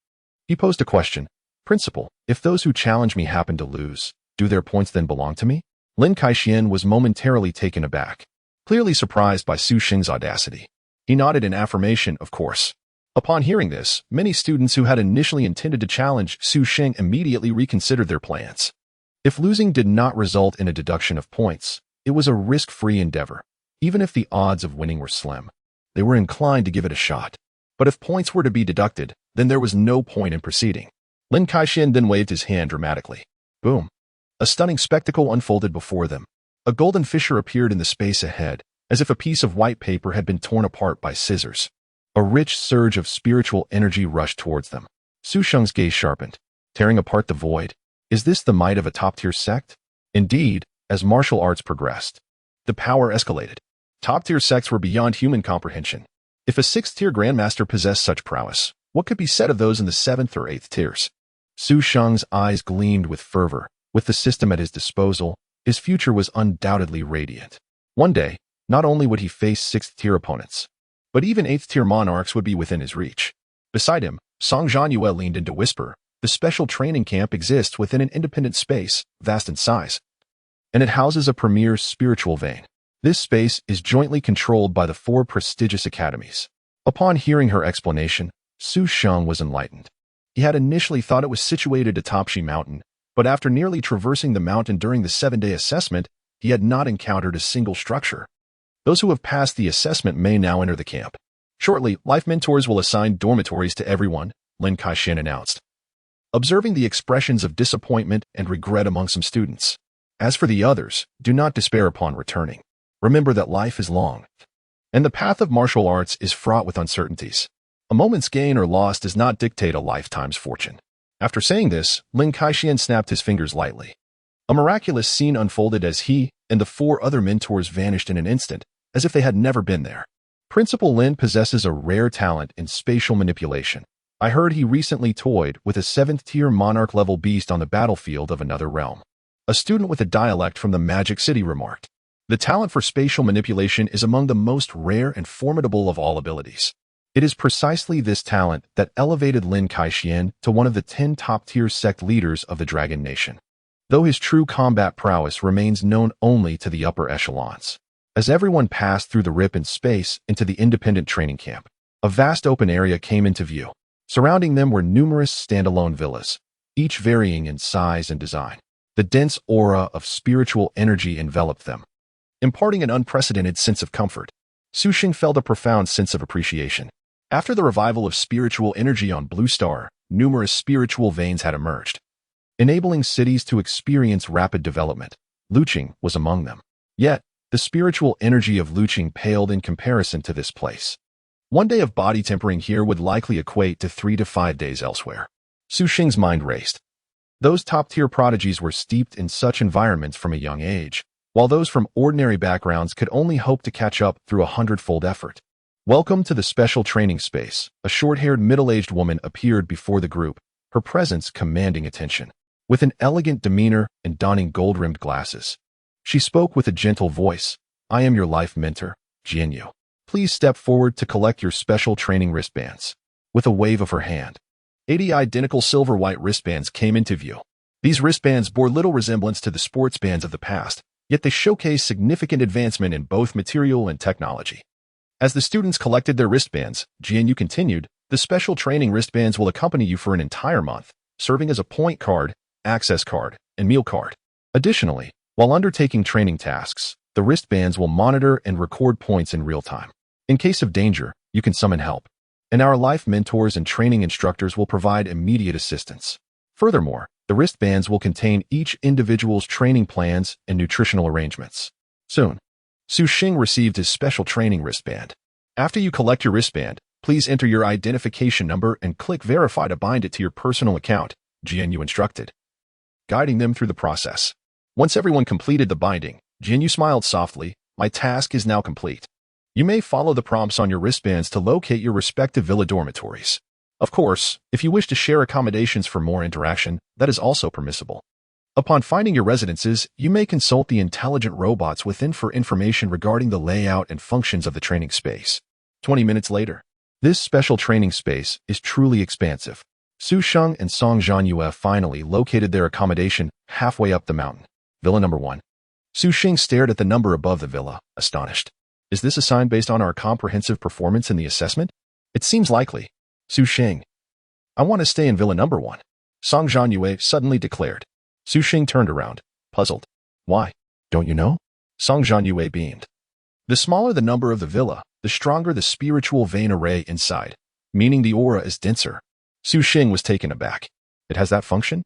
he posed a question. Principal, if those who challenge me happen to lose, do their points then belong to me? Lin Kaixian was momentarily taken aback, clearly surprised by Su Sheng's audacity. He nodded in affirmation, of course. Upon hearing this, many students who had initially intended to challenge Su Sheng immediately reconsidered their plans. If losing did not result in a deduction of points, it was a risk-free endeavor. Even if the odds of winning were slim, they were inclined to give it a shot. But if points were to be deducted, then there was no point in proceeding. Lin Kaixian then waved his hand dramatically. Boom! A stunning spectacle unfolded before them. A golden fissure appeared in the space ahead, as if a piece of white paper had been torn apart by scissors. A rich surge of spiritual energy rushed towards them. Su Sheng's gaze sharpened, tearing apart the void. Is this the might of a top-tier sect? Indeed, as martial arts progressed, the power escalated. Top-tier sects were beyond human comprehension. If a 6th-tier grandmaster possessed such prowess, what could be said of those in the 7th or 8th tiers? Su Sheng's eyes gleamed with fervor. With the system at his disposal, his future was undoubtedly radiant. One day, not only would he face 6th-tier opponents, but even 8th-tier monarchs would be within his reach. Beside him, Song Zhanyue leaned in to whisper, the special training camp exists within an independent space, vast in size, and it houses a premier spiritual vein. This space is jointly controlled by the 4 prestigious academies. Upon hearing her explanation, Su Sheng was enlightened. He had initially thought it was situated atop Shi Mountain, but after nearly traversing the mountain during the 7-day assessment, he had not encountered a single structure. Those who have passed the assessment may now enter the camp. Shortly, life mentors will assign dormitories to everyone, Lin Kaixian announced, observing the expressions of disappointment and regret among some students. As for the others, do not despair upon returning. Remember that life is long, and the path of martial arts is fraught with uncertainties. A moment's gain or loss does not dictate a lifetime's fortune. After saying this, Lin Kaixian snapped his fingers lightly. A miraculous scene unfolded as he and the 4 other mentors vanished in an instant, as if they had never been there. Principal Lin possesses a rare talent in spatial manipulation. I heard he recently toyed with a 7th-tier monarch-level beast on the battlefield of another realm. A student with a dialect from the Magic City remarked. The talent for spatial manipulation is among the most rare and formidable of all abilities. It is precisely this talent that elevated Lin Kaixian to one of the 10 top-tier sect leaders of the Dragon Nation, though his true combat prowess remains known only to the upper echelons. As everyone passed through the rip in space into the independent training camp, a vast open area came into view. Surrounding them were numerous standalone villas, each varying in size and design. The dense aura of spiritual energy enveloped them, imparting an unprecedented sense of comfort. Sheng felt a profound sense of appreciation. After the revival of spiritual energy on Blue Star, numerous spiritual veins had emerged, enabling cities to experience rapid development. Luqing was among them. Yet, the spiritual energy of Luqing paled in comparison to this place. One day of body tempering here would likely equate to 3 to 5 days elsewhere. Sheng's mind raced. Those top-tier prodigies were steeped in such environments from a young age, while those from ordinary backgrounds could only hope to catch up through a 100-fold effort. Welcome to the special training space. A short-haired middle-aged woman appeared before the group, her presence commanding attention. With an elegant demeanor and donning gold-rimmed glasses, she spoke with a gentle voice. I am your life mentor, Zhanyue. Please step forward to collect your special training wristbands. With a wave of her hand, 80 identical silver-white wristbands came into view. These wristbands bore little resemblance to the sports bands of the past, yet they showcased significant advancement in both material and technology. As the students collected their wristbands, Zhanyue continued, the special training wristbands will accompany you for an entire month, serving as a point card, access card, and meal card. Additionally, while undertaking training tasks, the wristbands will monitor and record points in real time. In case of danger, you can summon help, and our life mentors and training instructors will provide immediate assistance. Furthermore, the wristbands will contain each individual's training plans and nutritional arrangements. Soon, Sheng received his special training wristband. After you collect your wristband, please enter your identification number and click Verify to bind it to your personal account, Zhanyue instructed, guiding them through the process. Once everyone completed the binding, Zhanyue smiled softly. My task is now complete. You may follow the prompts on your wristbands to locate your respective villa dormitories. Of course, if you wish to share accommodations for more interaction, that is also permissible. Upon finding your residences, you may consult the intelligent robots within for information regarding the layout and functions of the training space. 20 minutes later, this special training space is truly expansive. Sheng and Song Zhanyue finally located their accommodation halfway up the mountain. Villa number 1. Sheng stared at the number above the villa, astonished. Is this assigned based on our comprehensive performance in the assessment? It seems likely. Sheng. I want to stay in villa number 1. Song Zhanyue suddenly declared. Sheng turned around, puzzled. Why? Don't you know? Song Zhanyue beamed. The smaller the number of the villa, the stronger the spiritual vein array inside, meaning the aura is denser. Sheng was taken aback. It has that function?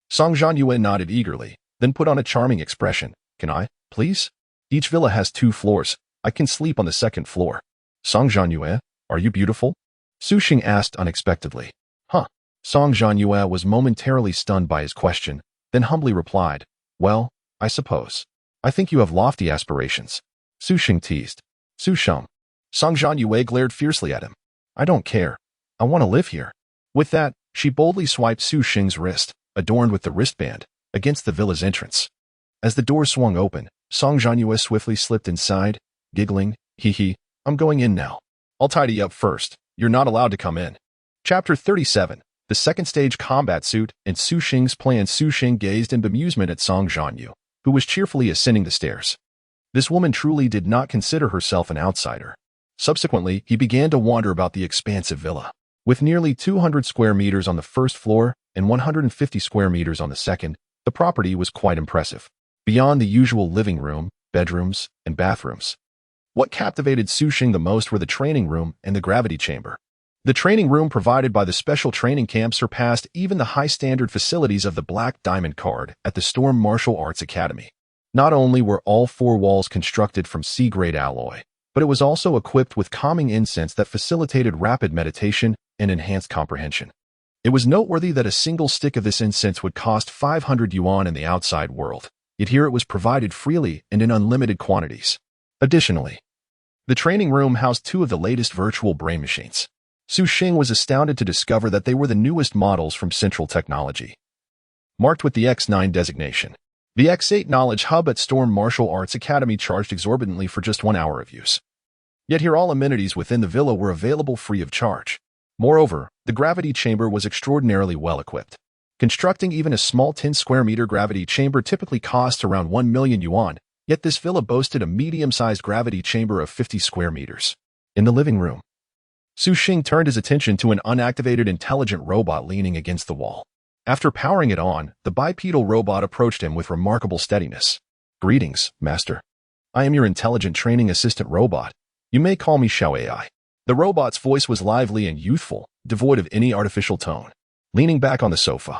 Song Zhanyue nodded eagerly, then put on a charming expression. Can I, please? Each villa has 2 floors. I can sleep on the 2nd floor. Song Zhanyue, are you beautiful? Sheng asked unexpectedly. Huh. Song Zhanyue was momentarily stunned by his question, then humbly replied, well, I suppose. I think you have lofty aspirations. Sheng teased. Sheng. Song Zhanyue glared fiercely at him. I don't care. I want to live here. With that, she boldly swiped Sheng's wrist, adorned with the wristband, against the villa's entrance. As the door swung open, Song Zhanyue swiftly slipped inside, giggling, hee, I'm going in now. I'll tidy up first. You're not allowed to come in. Chapter 37. The second stage combat suit and Sheng's plan. Sheng gazed in bemusement at Song Zhanyue, who was cheerfully ascending the stairs. This woman truly did not consider herself an outsider. Subsequently, he began to wander about the expansive villa. With nearly 200 square meters on the 1st floor and 150 square meters on the 2nd, the property was quite impressive. Beyond the usual living room, bedrooms, and bathrooms, what captivated Sheng the most were the training room and the gravity chamber. The training room provided by the special training camp surpassed even the high-standard facilities of the Black Diamond Card at the Storm Martial Arts Academy. Not only were all 4 walls constructed from C-grade alloy, but it was also equipped with calming incense that facilitated rapid meditation and enhanced comprehension. It was noteworthy that a single stick of this incense would cost 500 yuan in the outside world, yet here it was provided freely and in unlimited quantities. Additionally, the training room housed 2 of the latest virtual brain machines. Sheng was astounded to discover that they were the newest models from Central Technology, marked with the X9 designation. The X8 Knowledge Hub at Storm Martial Arts Academy charged exorbitantly for just 1 hour of use. Yet here all amenities within the villa were available free of charge. Moreover, the gravity chamber was extraordinarily well equipped. Constructing even a small 10-square-meter gravity chamber typically costs around 1 million yuan, yet this villa boasted a medium-sized gravity chamber of 50 square meters. In the living room, Sheng turned his attention to an unactivated intelligent robot leaning against the wall. After powering it on, the bipedal robot approached him with remarkable steadiness. Greetings, Master. I am your intelligent training assistant robot. You may call me Xiao AI. The robot's voice was lively and youthful, devoid of any artificial tone. Leaning back on the sofa,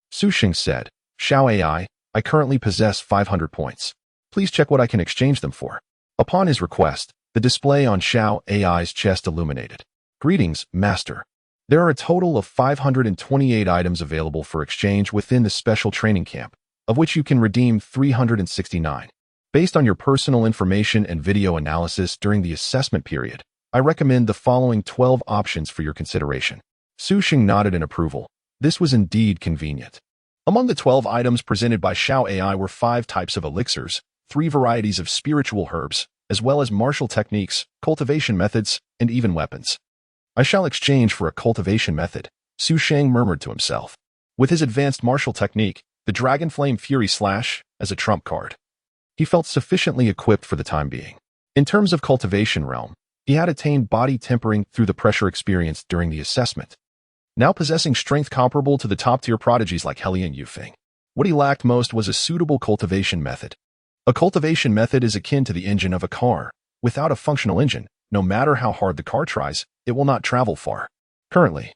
Sheng said, Xiao AI, I currently possess 500 points. Please check what I can exchange them for. Upon his request, the display on Xiao AI's chest illuminated. Greetings, Master. There are a total of 528 items available for exchange within the special training camp, of which you can redeem 369. Based on your personal information and video analysis during the assessment period, I recommend the following 12 options for your consideration. Sheng nodded in approval. This was indeed convenient. Among the 12 items presented by Xiao AI were 5 types of elixirs, 3 varieties of spiritual herbs, as well as martial techniques, cultivation methods, and even weapons. I shall exchange for a cultivation method, Sheng murmured to himself. With his advanced martial technique, the Dragon Flame Fury Slash, as a trump card, he felt sufficiently equipped for the time being. In terms of cultivation realm, he had attained body tempering through the pressure experienced during the assessment, now possessing strength comparable to the top-tier prodigies like Heli and Yufeng. What he lacked most was a suitable cultivation method. A cultivation method is akin to the engine of a car. Without a functional engine, no matter how hard the car tries, it will not travel far. Currently,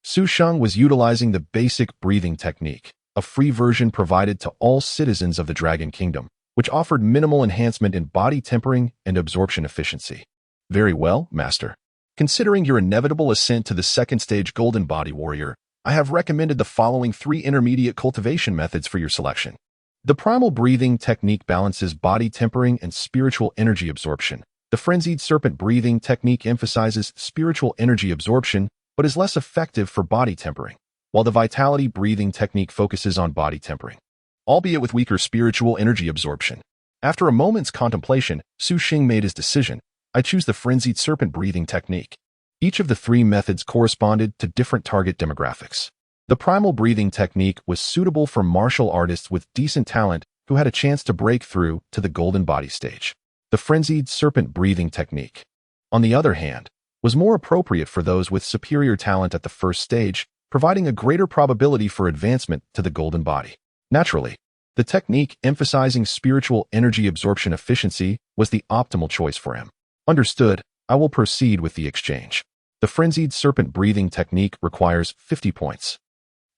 Sheng was utilizing the basic breathing technique, a free version provided to all citizens of the Dragon Kingdom, which offered minimal enhancement in body tempering and absorption efficiency. Very well, Master. Considering your inevitable ascent to the second stage Golden Body Warrior, I have recommended the following 3 intermediate cultivation methods for your selection. The primal breathing technique balances body tempering and spiritual energy absorption. The frenzied serpent breathing technique emphasizes spiritual energy absorption, but is less effective for body tempering, while the vitality breathing technique focuses on body tempering, albeit with weaker spiritual energy absorption. After a moment's contemplation, Sheng made his decision. I choose the frenzied serpent breathing technique. Each of the 3 methods corresponded to different target demographics. The primal breathing technique was suitable for martial artists with decent talent who had a chance to break through to the golden body stage. The frenzied serpent breathing technique, on the other hand, was more appropriate for those with superior talent at the first stage, providing a greater probability for advancement to the golden body. Naturally, the technique emphasizing spiritual energy absorption efficiency was the optimal choice for him. Understood, I will proceed with the exchange. The frenzied serpent breathing technique requires 50 points.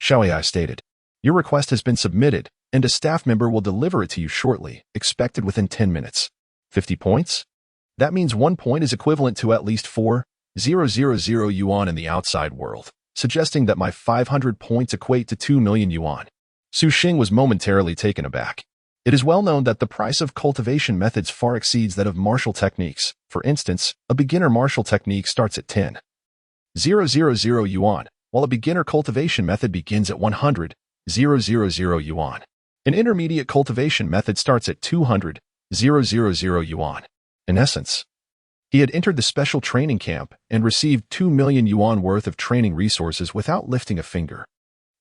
Xiao AI stated, your request has been submitted, and a staff member will deliver it to you shortly, expected within 10 minutes. 50 points? That means 1 point is equivalent to at least 4,000 yuan in the outside world, suggesting that my 500 points equate to 2 million yuan. Sheng was momentarily taken aback. It is well known that the price of cultivation methods far exceeds that of martial techniques. For instance, a beginner martial technique starts at 10,000 yuan, while a beginner cultivation method begins at 100,000 yuan. An intermediate cultivation method starts at 200,000 yuan. In essence, he had entered the special training camp and received 2 million yuan worth of training resources without lifting a finger.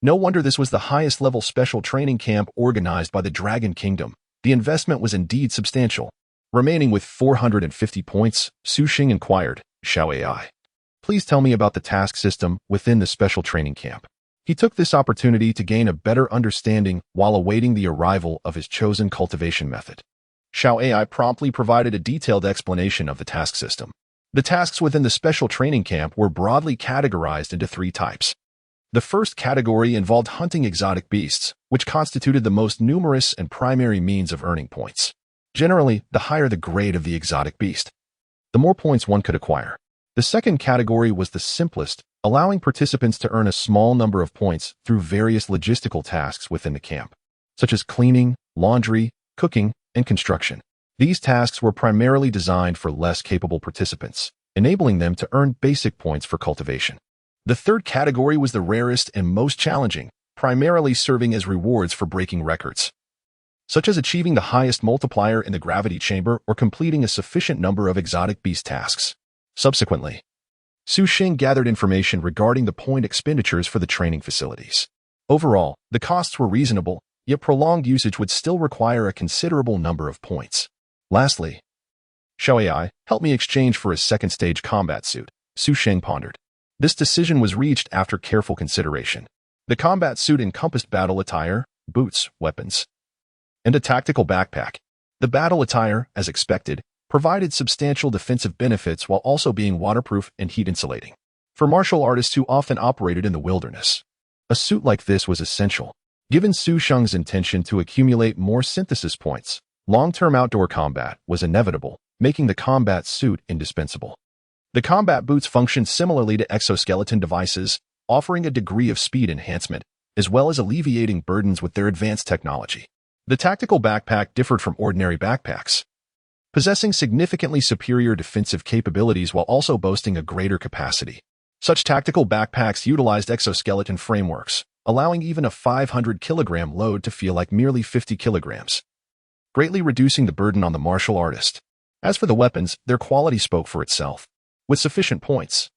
No wonder this was the highest level special training camp organized by the Dragon Kingdom. The investment was indeed substantial. Remaining with 450 points, Sheng inquired, Xiao AI, please tell me about the task system within the special training camp. He took this opportunity to gain a better understanding while awaiting the arrival of his chosen cultivation method. Xiao AI promptly provided a detailed explanation of the task system. The tasks within the special training camp were broadly categorized into 3 types. The first category involved hunting exotic beasts, which constituted the most numerous and primary means of earning points. Generally, the higher the grade of the exotic beast, the more points one could acquire. The second category was the simplest, allowing participants to earn a small number of points through various logistical tasks within the camp, such as cleaning, laundry, cooking, and construction. These tasks were primarily designed for less capable participants, enabling them to earn basic points for cultivation. The third category was the rarest and most challenging, primarily serving as rewards for breaking records, such as achieving the highest multiplier in the gravity chamber or completing a sufficient number of exotic beast tasks. Subsequently, Sheng gathered information regarding the point expenditures for the training facilities. Overall, the costs were reasonable, yet prolonged usage would still require a considerable number of points. Lastly, Xiao AI, help me exchange for a second-stage combat suit, Sheng pondered. This decision was reached after careful consideration. The combat suit encompassed battle attire, boots, weapons, and a tactical backpack. The battle attire, as expected, provided substantial defensive benefits while also being waterproof and heat insulating. For martial artists who often operated in the wilderness, a suit like this was essential. Given Su Sheng's intention to accumulate more synthesis points, long-term outdoor combat was inevitable, making the combat suit indispensable. The combat boots functioned similarly to exoskeleton devices, offering a degree of speed enhancement, as well as alleviating burdens with their advanced technology. The tactical backpack differed from ordinary backpacks, possessing significantly superior defensive capabilities while also boasting a greater capacity. Such tactical backpacks utilized exoskeleton frameworks, allowing even a 500-kilogram load to feel like merely 50 kilograms, greatly reducing the burden on the martial artist. As for the weapons, their quality spoke for itself. With sufficient points,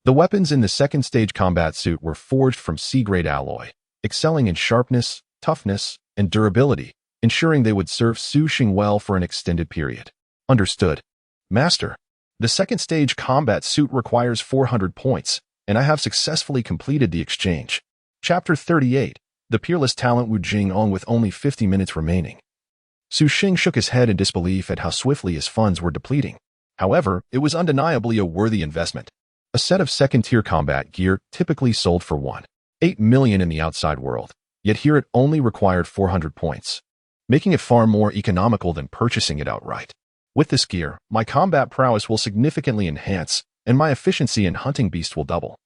the weapons in the second stage combat suit were forged from C-grade alloy, excelling in sharpness, toughness, and durability, ensuring they would serve Su Sheng well for an extended period. Understood. Master. The second stage combat suit requires 400 points, and I have successfully completed the exchange. Chapter 38. The Peerless Talent Wu Jing-ong with only 50 minutes remaining. Su Sheng shook his head in disbelief at how swiftly his funds were depleting. However, it was undeniably a worthy investment. A set of second-tier combat gear typically sold for 1.8 million in the outside world, yet here it only required 400 points, making it far more economical than purchasing it outright. With this gear, my combat prowess will significantly enhance, and my efficiency in hunting beasts will double.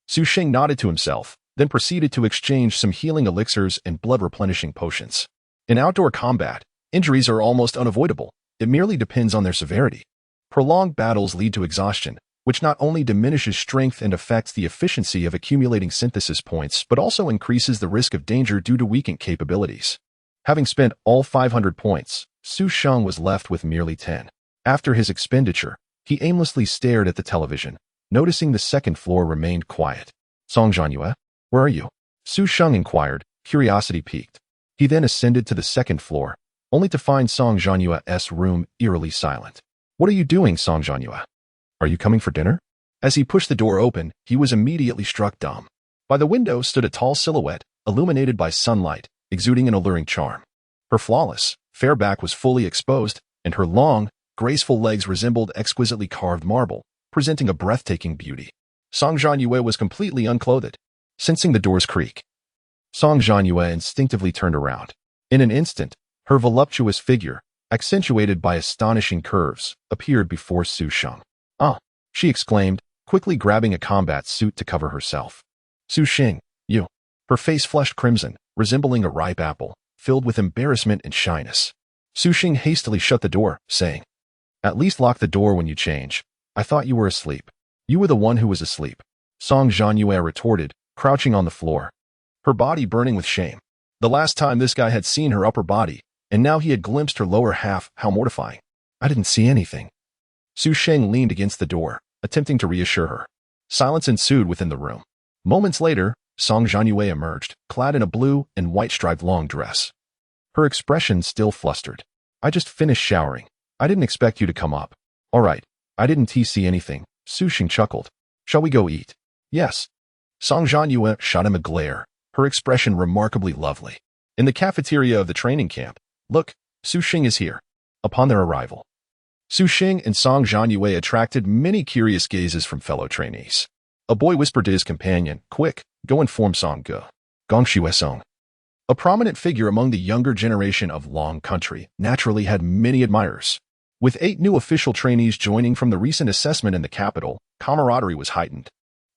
Su Sheng nodded to himself, then proceeded to exchange some healing elixirs and blood-replenishing potions. In outdoor combat, injuries are almost unavoidable. It merely depends on their severity. Prolonged battles lead to exhaustion, which not only diminishes strength and affects the efficiency of accumulating synthesis points, but also increases the risk of danger due to weakened capabilities. Having spent all 500 points, Su Sheng was left with merely 10. After his expenditure, he aimlessly stared at the television, noticing the second floor remained quiet. Song Zhanyue, where are you? Su Sheng inquired, curiosity piqued. He then ascended to the second floor, only to find Song Zhanyue's room eerily silent. What are you doing, Song Zhanyue? Are you coming for dinner? As he pushed the door open, he was immediately struck dumb. By the window stood a tall silhouette, illuminated by sunlight, exuding an alluring charm. Her flawless, fair back was fully exposed, and her long, graceful legs resembled exquisitely carved marble, presenting a breathtaking beauty. Song Zhanyue was completely unclothed. Sensing the door's creak, Song Zhanyue instinctively turned around. In an instant, her voluptuous figure, accentuated by astonishing curves, appeared before Su Sheng. "Ah!" she exclaimed, quickly grabbing a combat suit to cover herself. "Su Sheng, you." Her face flushed crimson, resembling a ripe apple, filled with embarrassment and shyness. Su Sheng hastily shut the door, saying, "At least lock the door when you change. I thought you were asleep." "You were the one who was asleep," Song Zhanyue retorted, crouching on the floor, her body burning with shame. The last time this guy had seen her upper body, and now he had glimpsed her lower half. How mortifying. "I didn't see anything." Su Sheng leaned against the door, attempting to reassure her. Silence ensued within the room. Moments later, Song Zhanyue emerged, clad in a blue and white striped long dress. Her expression still flustered. "I just finished showering. I didn't expect you to come up." "All right, I didn't see anything," Su Sheng chuckled. "Shall we go eat?" "Yes." Song Zhanyue shot him a glare, her expression remarkably lovely. In the cafeteria of the training camp, "Look, Su Sheng is here." Upon their arrival, Su Sheng and Song Zhanyue attracted many curious gazes from fellow trainees. A boy whispered to his companion, "Quick, go inform Song Ge. Gongxue Song." A prominent figure among the younger generation of Long Country naturally had many admirers. With 8 new official trainees joining from the recent assessment in the capital, camaraderie was heightened.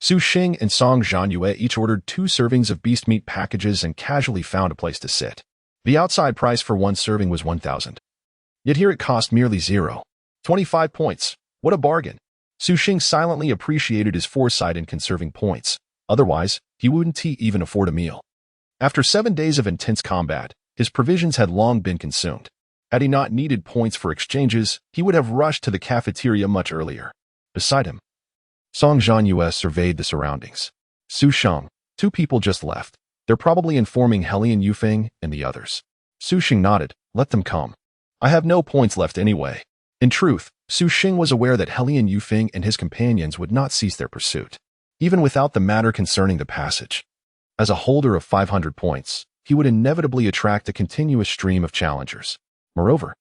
Su Sheng and Song Zhanyue each ordered 2 servings of beast meat packages and casually found a place to sit. The outside price for one serving was 1,000. Yet here it cost merely 0.25 points. What a bargain. Su Sheng silently appreciated his foresight in conserving points. Otherwise, he wouldn't even afford a meal. After 7 days of intense combat, his provisions had long been consumed. Had he not needed points for exchanges, he would have rushed to the cafeteria much earlier. Beside him, Song Zhanyue surveyed the surroundings. Su Sheng, 2 people just left. They're probably informing Helian Yufeng and the others. Su Sheng nodded. "Let them come. I have no points left anyway." In truth, Su Sheng was aware that Helian Yufeng and his companions would not cease their pursuit, even without the matter concerning the passage. As a holder of 500 points, he would inevitably attract a continuous stream of challengers. Moreover,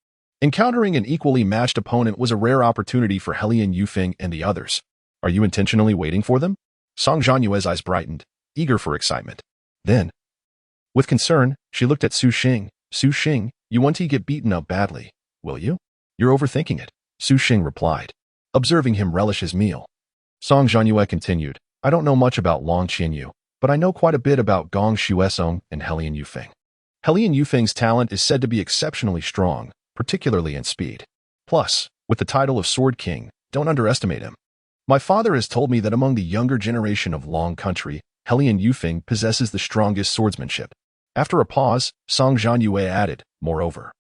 Encountering an equally matched opponent was a rare opportunity for Helian Yufeng and the others. Are you intentionally waiting for them? Song Zhanyue's eyes brightened, eager for excitement. Then, with concern, she looked at Su Sheng. Su Sheng, you want to get beaten up badly, will you? You're overthinking it, Su Sheng replied, observing him relish his meal. Song Zhanyue continued, I don't know much about Long Qianyu, but I know quite a bit about Gong Shuesong and Helian Yufeng. Helian Yufeng's talent is said to be exceptionally strong, particularly in speed. Plus, with the title of Sword King, don't underestimate him. My father has told me that among the younger generation of Long Country, Helian Yufeng possesses the strongest swordsmanship. After a pause, Song Zhanyue added, moreover,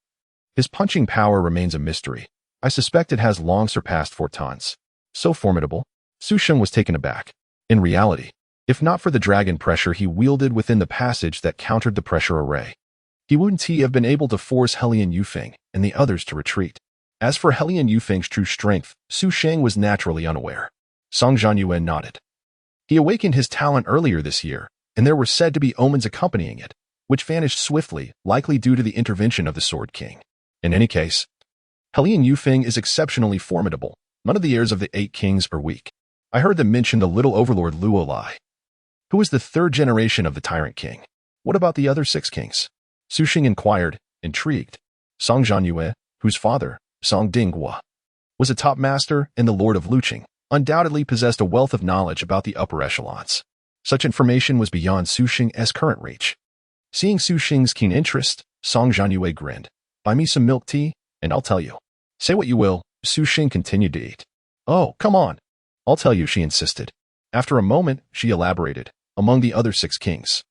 his punching power remains a mystery. I suspect it has long surpassed 4 tons. So formidable? Su Sheng was taken aback. In reality, if not for the dragon pressure he wielded within the passage that countered the pressure array, he wouldn't have been able to force Helian Yufeng and the others to retreat. As for Helian Yufeng's true strength, Su Sheng was naturally unaware. Song Zhanyue nodded. He awakened his talent earlier this year, and there were said to be omens accompanying it, which vanished swiftly, likely due to the intervention of the Sword King. In any case, Helian Yufeng is exceptionally formidable. None of the heirs of the 8 kings are weak. I heard them mention the little overlord Luolai, who is the 3rd generation of the Tyrant King. What about the other 6 kings? Su Sheng inquired, intrigued. Song Zhanyue, whose father, Song Dinghua, was a top master and the Lord of Luqing, undoubtedly possessed a wealth of knowledge about the upper echelons. Such information was beyond Su Sheng's current reach. Seeing Su Sheng's keen interest, Song Zhanyue grinned. Buy me some milk tea, and I'll tell you. Say what you will, Su Sheng continued to eat. Oh, come on. I'll tell you, she insisted. After a moment, she elaborated. Among the other 6 kings,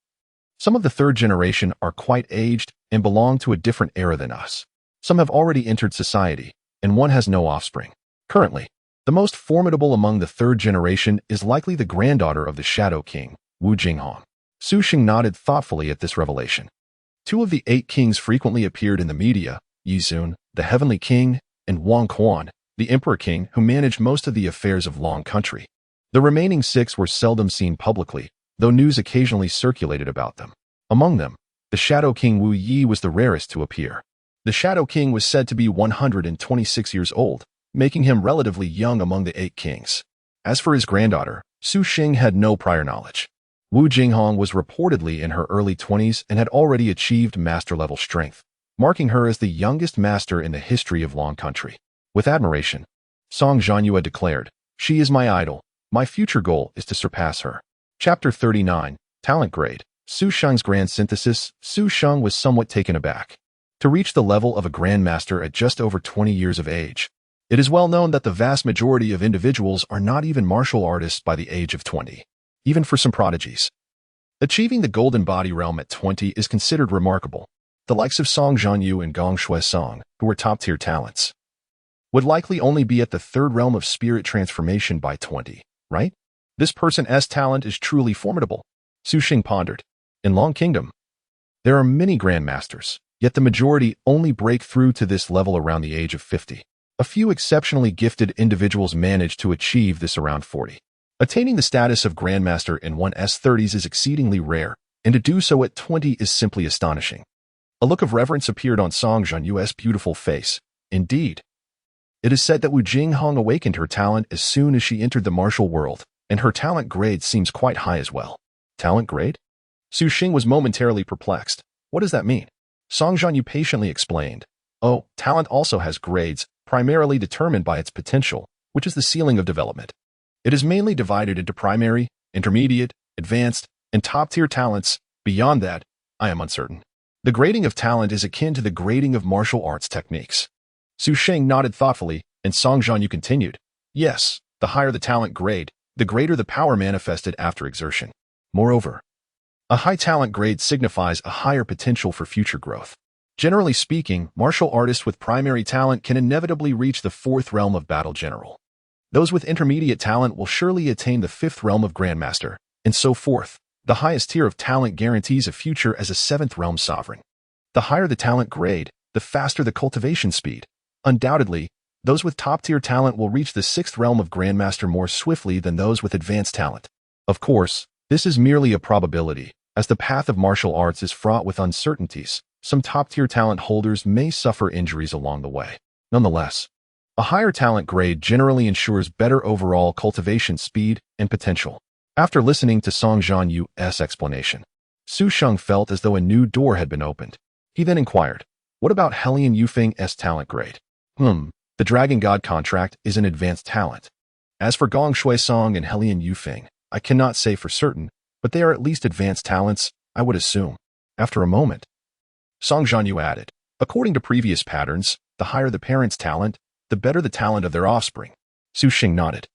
some of the 3rd generation are quite aged and belong to a different era than us. Some have already entered society, and one has no offspring. Currently, the most formidable among the 3rd generation is likely the granddaughter of the Shadow King, Wu Jinghong. Su Sheng nodded thoughtfully at this revelation. 2 of the 8 kings frequently appeared in the media, Yi Zun, the Heavenly King, and Wang Quan, the Emperor King who managed most of the affairs of Long Country. The remaining 6 were seldom seen publicly, though news occasionally circulated about them. Among them, the Shadow King Wu Yi was the rarest to appear. The Shadow King was said to be 126 years old, making him relatively young among the 8 kings. As for his granddaughter, Su Sheng had no prior knowledge. Wu Jinghong was reportedly in her early 20s and had already achieved master-level strength, marking her as the youngest master in the history of Long Country. With admiration, Song Zhanyue declared, she is my idol. My future goal is to surpass her. Chapter 39, Talent Grade. Su Sheng's Grand Synthesis. Su Sheng was somewhat taken aback. To reach the level of a grandmaster at just over 20 years of age, it is well known that the vast majority of individuals are not even martial artists by the age of 20, even for some prodigies. Achieving the Golden Body realm at 20 is considered remarkable. The likes of Song Zhanyue and Gong Shuesong, who were top-tier talents, would likely only be at the 3rd realm of spirit transformation by 20, right? This person's talent is truly formidable. Su Sheng pondered. In Long Kingdom, there are many grandmasters, yet the majority only break through to this level around the age of 50. A few exceptionally gifted individuals manage to achieve this around 40. Attaining the status of grandmaster in one's 30s is exceedingly rare, and to do so at 20 is simply astonishing. A look of reverence appeared on Song Zhanyue's beautiful face. Indeed, it is said that Wu Jinghong awakened her talent as soon as she entered the martial world, and her talent grade seems quite high as well. Talent grade? Su Sheng was momentarily perplexed. What does that mean? Song Zhanyue patiently explained. Oh, talent also has grades, primarily determined by its potential, which is the ceiling of development. It is mainly divided into primary, intermediate, advanced, and top-tier talents. Beyond that, I am uncertain. The grading of talent is akin to the grading of martial arts techniques. Su Sheng nodded thoughtfully, and Song Zhanyue continued. Yes, the higher the talent grade, the greater the power manifested after exertion. Moreover, a high talent grade signifies a higher potential for future growth. Generally speaking, martial artists with primary talent can inevitably reach the 4th realm of battle general. Those with intermediate talent will surely attain the 5th realm of grandmaster, and so forth. The highest tier of talent guarantees a future as a 7th realm sovereign. The higher the talent grade, the faster the cultivation speed. Undoubtedly, those with top-tier talent will reach the 6th realm of grandmaster more swiftly than those with advanced talent. Of course, this is merely a probability, as the path of martial arts is fraught with uncertainties, Some top-tier talent holders may suffer injuries along the way. Nonetheless, a higher talent grade generally ensures better overall cultivation speed and potential. After listening to Song Zhanyue's explanation, Su Sheng felt as though a new door had been opened. He then inquired, "What about Helian Yufeng's talent grade?" The Dragon God contract is an advanced talent. As for Gong Shui Song and Helian Yufeng, I cannot say for certain, but they are at least advanced talents, I would assume. After a moment, Song Zhanyue added, "According to previous patterns, the higher the parent's talent, the better the talent of their offspring." Su Sheng nodded.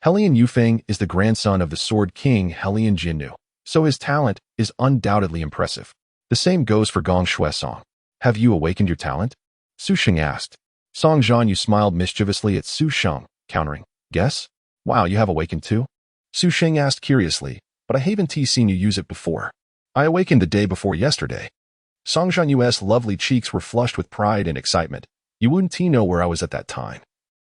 Helian Yufeng is the grandson of the Sword King Helian Zhanyue, so his talent is undoubtedly impressive. The same goes for Gong Shui Song. "Have you awakened your talent?" Su Sheng asked. Song Zhanyue smiled mischievously at Su Sheng, countering, "Guess? Wow, you have awakened too?" Su Sheng asked curiously, "But I haven't seen you use it before." "I awakened the day before yesterday." Song Zhanyue's lovely cheeks were flushed with pride and excitement. "You wouldn't know where I was at that time.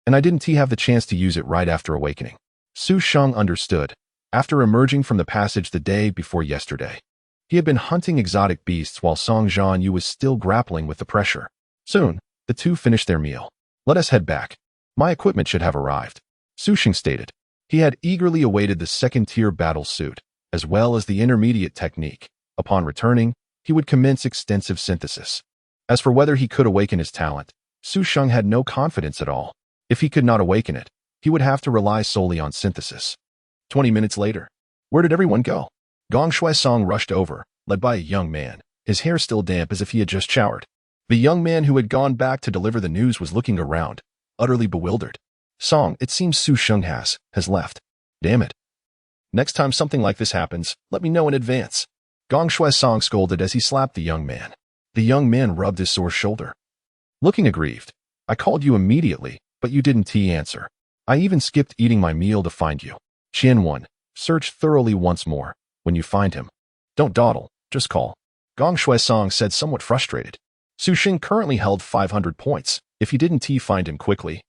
And I didn't have the chance to use it right after awakening." Su Sheng understood. After emerging from the passage the day before yesterday, he had been hunting exotic beasts while Song Zhanyue was still grappling with the pressure. Soon, the two finished their meal. "Let us head back. My equipment should have arrived," Su Sheng stated. He had eagerly awaited the second-tier battle suit, as well as the intermediate technique. Upon returning, he would commence extensive synthesis. As for whether he could awaken his talent, Su Sheng had no confidence at all. If he could not awaken it, he would have to rely solely on synthesis. 20 minutes later. Where did everyone go? Gong Shui Song rushed over, led by a young man, his hair still damp as if he had just showered. The young man who had gone back to deliver the news was looking around, utterly bewildered. "Song, it seems Su Sheng has left. Damn it. Next time something like this happens, let me know in advance." Gong Shui Song scolded as he slapped the young man. The young man rubbed his sore shoulder. Looking aggrieved, "I called you immediately, but you didn't answer. I even skipped eating my meal to find you. Qian 1, search thoroughly once more. When you find him, don't dawdle, just call." Gong Shui Song said, somewhat frustrated. Su Sheng currently held 500 points. If he didn't find him quickly,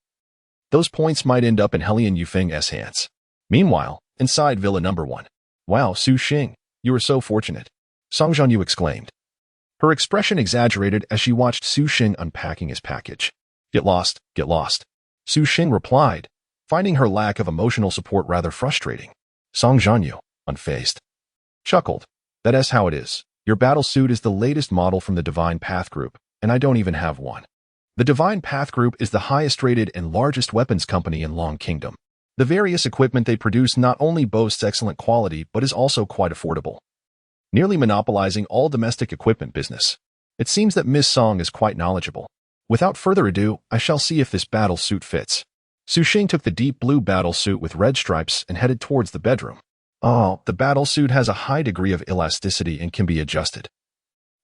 those points might end up in Helian Yufeng's hands. Meanwhile, inside Villa Number 1. "Wow, Su Sheng, you are so fortunate," Song Zhanyue exclaimed. Her expression exaggerated as she watched Su Sheng unpacking his package. Get lost, get lost," Su Sheng replied, finding her lack of emotional support rather frustrating. Song Zhanyue, unfazed, chuckled. "That's how it is. Your battle suit is the latest model from the Divine Path Group, and I don't even have one." The Divine Path Group is the highest-rated and largest weapons company in Long Kingdom. The various equipment they produce not only boasts excellent quality but is also quite affordable, nearly monopolizing all domestic equipment business. It seems that Miss Song is quite knowledgeable. Without further ado, I shall see if this battle suit fits. Su Sheng took the deep blue battle suit with red stripes and headed towards the bedroom. "Oh, the battle suit has a high degree of elasticity and can be adjusted.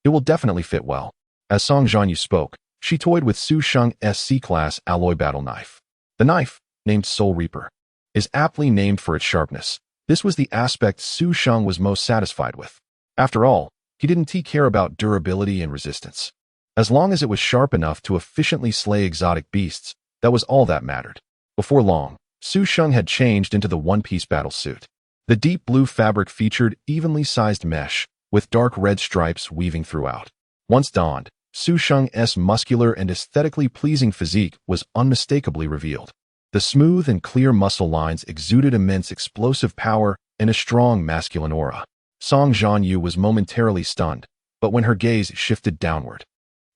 It will definitely fit well." As Song Zhanyue spoke, she toyed with Su Sheng's C-Class alloy battle knife. The knife, named Soul Reaper, is aptly named for its sharpness. This was the aspect Su Sheng was most satisfied with. After all, he didn't care about durability and resistance. As long as it was sharp enough to efficiently slay exotic beasts, that was all that mattered. Before long, Su Sheng had changed into the one-piece battle suit. The deep blue fabric featured evenly sized mesh, with dark red stripes weaving throughout. Once donned, Su Sheng's muscular and aesthetically pleasing physique was unmistakably revealed. The smooth and clear muscle lines exuded immense explosive power and a strong masculine aura. Song Zhanyue was momentarily stunned, but when her gaze shifted downward,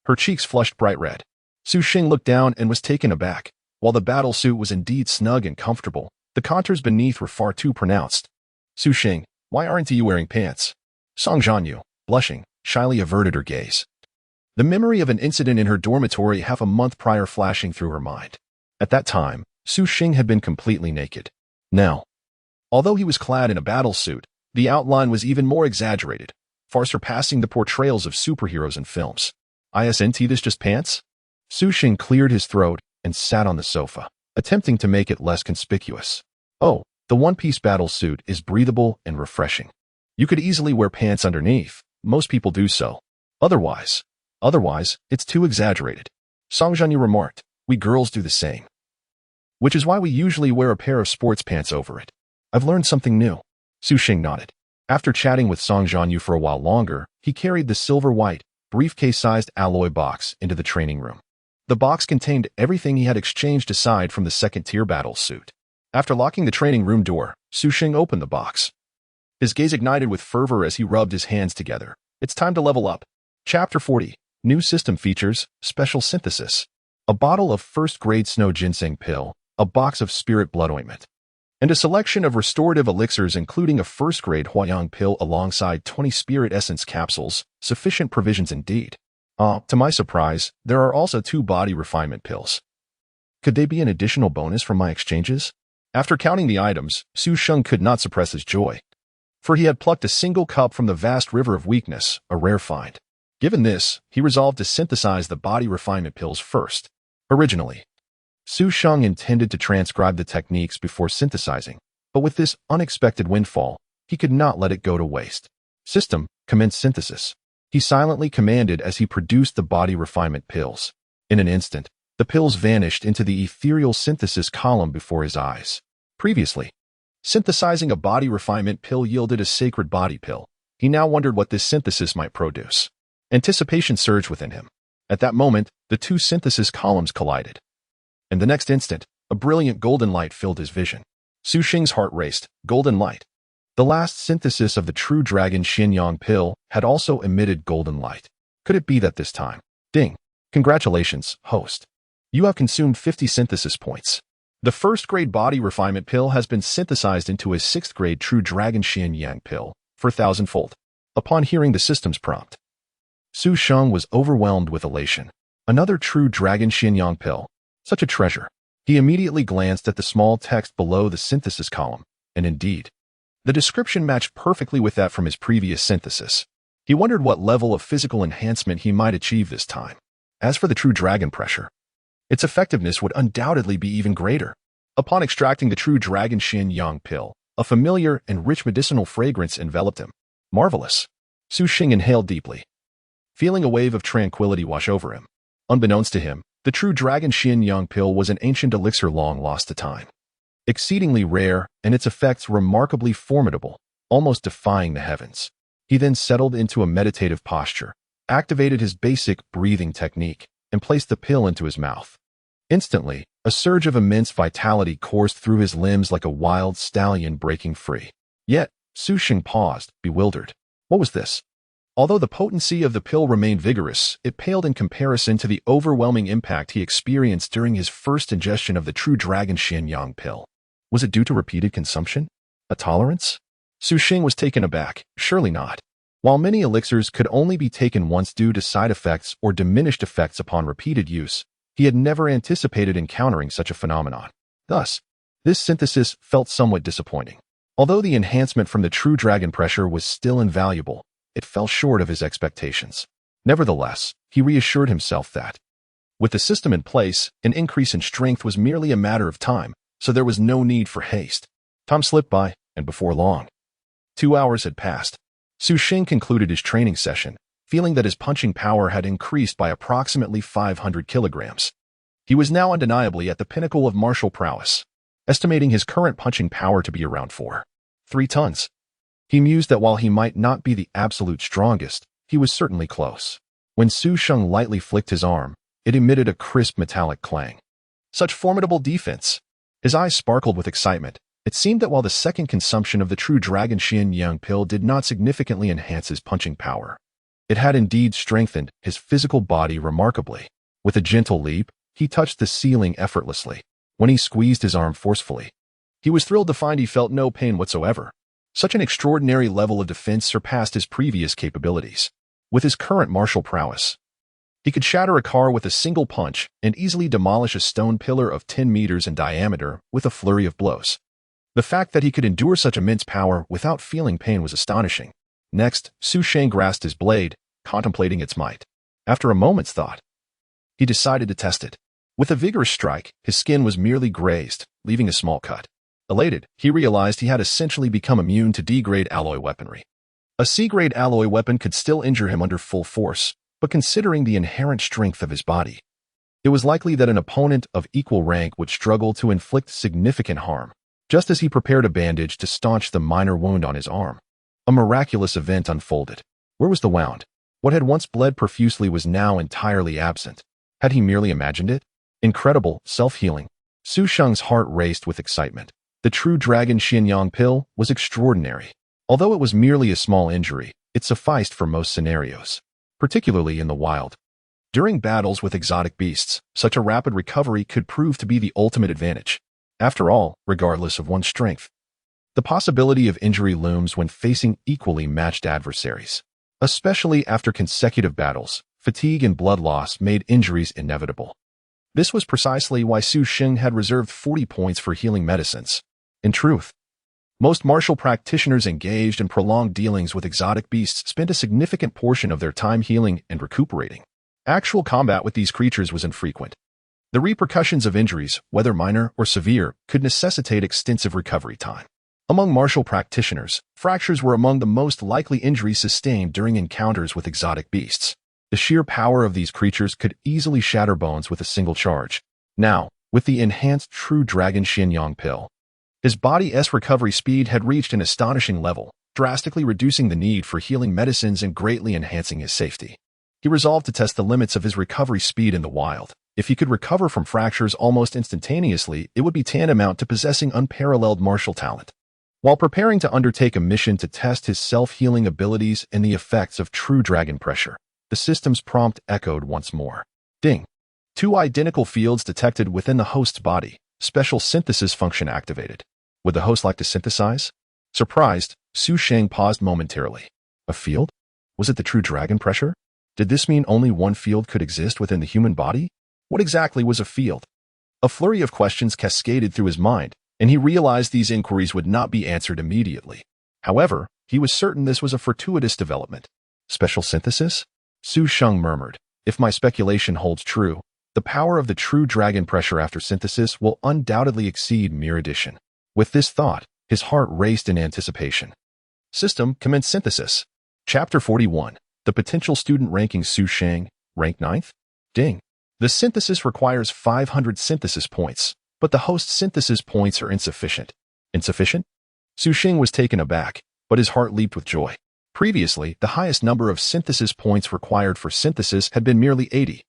her cheeks flushed bright red. Su Sheng looked down and was taken aback. While the battle suit was indeed snug and comfortable, the contours beneath were far too pronounced. "Su Sheng, why aren't you wearing pants?" Song Zhanyue, blushing, shyly averted her gaze. The memory of an incident in her dormitory half a month prior flashing through her mind. At that time, Su Sheng had been completely naked. Now, although he was clad in a battle suit, the outline was even more exaggerated, far surpassing the portrayals of superheroes in films. "Isn't this just pants?" Su Sheng cleared his throat and sat on the sofa, attempting to make it less conspicuous. "Oh, the one-piece battle suit is breathable and refreshing. You could easily wear pants underneath. Most people do so. Otherwise, it's too exaggerated." Song Zhanyue remarked, "We girls do the same. Which is why we usually wear a pair of sports pants over it." "I've learned something new." Su Sheng nodded. After chatting with Song Zhanyue for a while longer, he carried the silver-white, briefcase-sized alloy box into the training room. The box contained everything he had exchanged aside from the second-tier battle suit. After locking the training room door, Sheng opened the box. His gaze ignited with fervor as he rubbed his hands together. It's time to level up. Chapter 40. New system features, special synthesis. A bottle of first-grade snow ginseng pill, a box of spirit blood ointment, and a selection of restorative elixirs including a first-grade Huayang pill alongside 20 spirit essence capsules, sufficient provisions indeed. To my surprise, there are also 2 body refinement pills. Could they be an additional bonus from my exchanges? After counting the items, Sheng could not suppress his joy, for he had plucked a single cup from the vast river of weakness, a rare find. Given this, he resolved to synthesize the body refinement pills first. Originally, Sheng intended to transcribe the techniques before synthesizing, but with this unexpected windfall, he could not let it go to waste. System, commence synthesis. He silently commanded as he produced the body refinement pills. In an instant, the pills vanished into the ethereal synthesis column before his eyes. Previously, synthesizing a body refinement pill yielded a sacred body pill. He now wondered what this synthesis might produce. Anticipation surged within him. At that moment, the 2 synthesis columns collided. In the next instant, a brilliant golden light filled his vision. Sheng's heart raced. Golden light. The last synthesis of the true dragon Xianyang pill had also emitted golden light. Could it be that this time? Ding. Congratulations, host. You have consumed 50 synthesis points. The first-grade body refinement pill has been synthesized into a 6th-grade true dragon Xianyang pill for 1,000-fold. Upon hearing the system's prompt, Sheng was overwhelmed with elation. Another true dragon Xianyang pill. Such a treasure. He immediately glanced at the small text below the synthesis column, and indeed, the description matched perfectly with that from his previous synthesis. He wondered what level of physical enhancement he might achieve this time. As for the true dragon pressure, its effectiveness would undoubtedly be even greater. Upon extracting the true dragon Xianyang pill, a familiar and rich medicinal fragrance enveloped him. Marvelous. Sheng inhaled deeply, feeling a wave of tranquility wash over him. Unbeknownst to him, the true dragon Xianyang pill was an ancient elixir long lost to time. Exceedingly rare, and its effects remarkably formidable, almost defying the heavens. He then settled into a meditative posture, activated his basic breathing technique, and placed the pill into his mouth. Instantly, a surge of immense vitality coursed through his limbs like a wild stallion breaking free. Yet, Sheng paused, bewildered. What was this? Although the potency of the pill remained vigorous, it paled in comparison to the overwhelming impact he experienced during his first ingestion of the true dragon Xianyang pill. Was it due to repeated consumption? A tolerance? Sheng was taken aback. Surely not. While many elixirs could only be taken once due to side effects or diminished effects upon repeated use, he had never anticipated encountering such a phenomenon. Thus, this synthesis felt somewhat disappointing. Although the enhancement from the true dragon pressure was still invaluable, it fell short of his expectations. Nevertheless, he reassured himself that, with the system in place, an increase in strength was merely a matter of time, so there was no need for haste. Time slipped by, and before long, 2 hours had passed. Sheng concluded his training session, feeling that his punching power had increased by approximately 500 kilograms. He was now undeniably at the pinnacle of martial prowess, estimating his current punching power to be around 3 tons. He mused that while he might not be the absolute strongest, he was certainly close. When Sheng lightly flicked his arm, it emitted a crisp metallic clang. Such formidable defense! His eyes sparkled with excitement. It seemed that while the second consumption of the true dragon Xianyang pill did not significantly enhance his punching power, it had indeed strengthened his physical body remarkably. With a gentle leap, he touched the ceiling effortlessly. When he squeezed his arm forcefully, he was thrilled to find he felt no pain whatsoever. Such an extraordinary level of defense surpassed his previous capabilities. With his current martial prowess, he could shatter a car with a single punch and easily demolish a stone pillar of 10 meters in diameter with a flurry of blows. The fact that he could endure such immense power without feeling pain was astonishing. Next, Sheng grasped his blade, contemplating its might. After a moment's thought, he decided to test it. With a vigorous strike, his skin was merely grazed, leaving a small cut. Elated, he realized he had essentially become immune to D-grade alloy weaponry. A C-grade alloy weapon could still injure him under full force, but considering the inherent strength of his body, it was likely that an opponent of equal rank would struggle to inflict significant harm. Just as he prepared a bandage to staunch the minor wound on his arm, a miraculous event unfolded. Where was the wound? What had once bled profusely was now entirely absent. Had he merely imagined it? Incredible, self-healing. Su Sheng's heart raced with excitement. The true dragon Xianyang pill was extraordinary. Although it was merely a small injury, it sufficed for most scenarios, particularly in the wild. During battles with exotic beasts, such a rapid recovery could prove to be the ultimate advantage. After all, regardless of one's strength, the possibility of injury looms when facing equally matched adversaries. Especially after consecutive battles, fatigue and blood loss made injuries inevitable. This was precisely why Su Sheng had reserved 40 points for healing medicines. In truth, most martial practitioners engaged in prolonged dealings with exotic beasts spent a significant portion of their time healing and recuperating. Actual combat with these creatures was infrequent. The repercussions of injuries, whether minor or severe, could necessitate extensive recovery time. Among martial practitioners, fractures were among the most likely injuries sustained during encounters with exotic beasts. The sheer power of these creatures could easily shatter bones with a single charge. Now, with the enhanced True Dragon Xianyang pill, his body's recovery speed had reached an astonishing level, drastically reducing the need for healing medicines and greatly enhancing his safety. He resolved to test the limits of his recovery speed in the wild. If he could recover from fractures almost instantaneously, it would be tantamount to possessing unparalleled martial talent. While preparing to undertake a mission to test his self-healing abilities and the effects of true dragon pressure, the system's prompt echoed once more. Ding! 2 identical fields detected within the host's body. Special synthesis function activated. Would the host like to synthesize? Surprised, Su Sheng paused momentarily. A field? Was it the true dragon pressure? Did this mean only one field could exist within the human body? What exactly was a field? A flurry of questions cascaded through his mind, and he realized these inquiries would not be answered immediately. However, he was certain this was a fortuitous development. Special synthesis? Su Sheng murmured. If my speculation holds true, the power of the true dragon pressure after synthesis will undoubtedly exceed mere addition. With this thought, his heart raced in anticipation. System commence synthesis. Chapter 41. The potential student ranking Su Sheng, rank 9th? Ding. The synthesis requires 500 synthesis points, but the host's synthesis points are insufficient. Insufficient? Su Sheng was taken aback, but his heart leaped with joy. Previously, the highest number of synthesis points required for synthesis had been merely 80.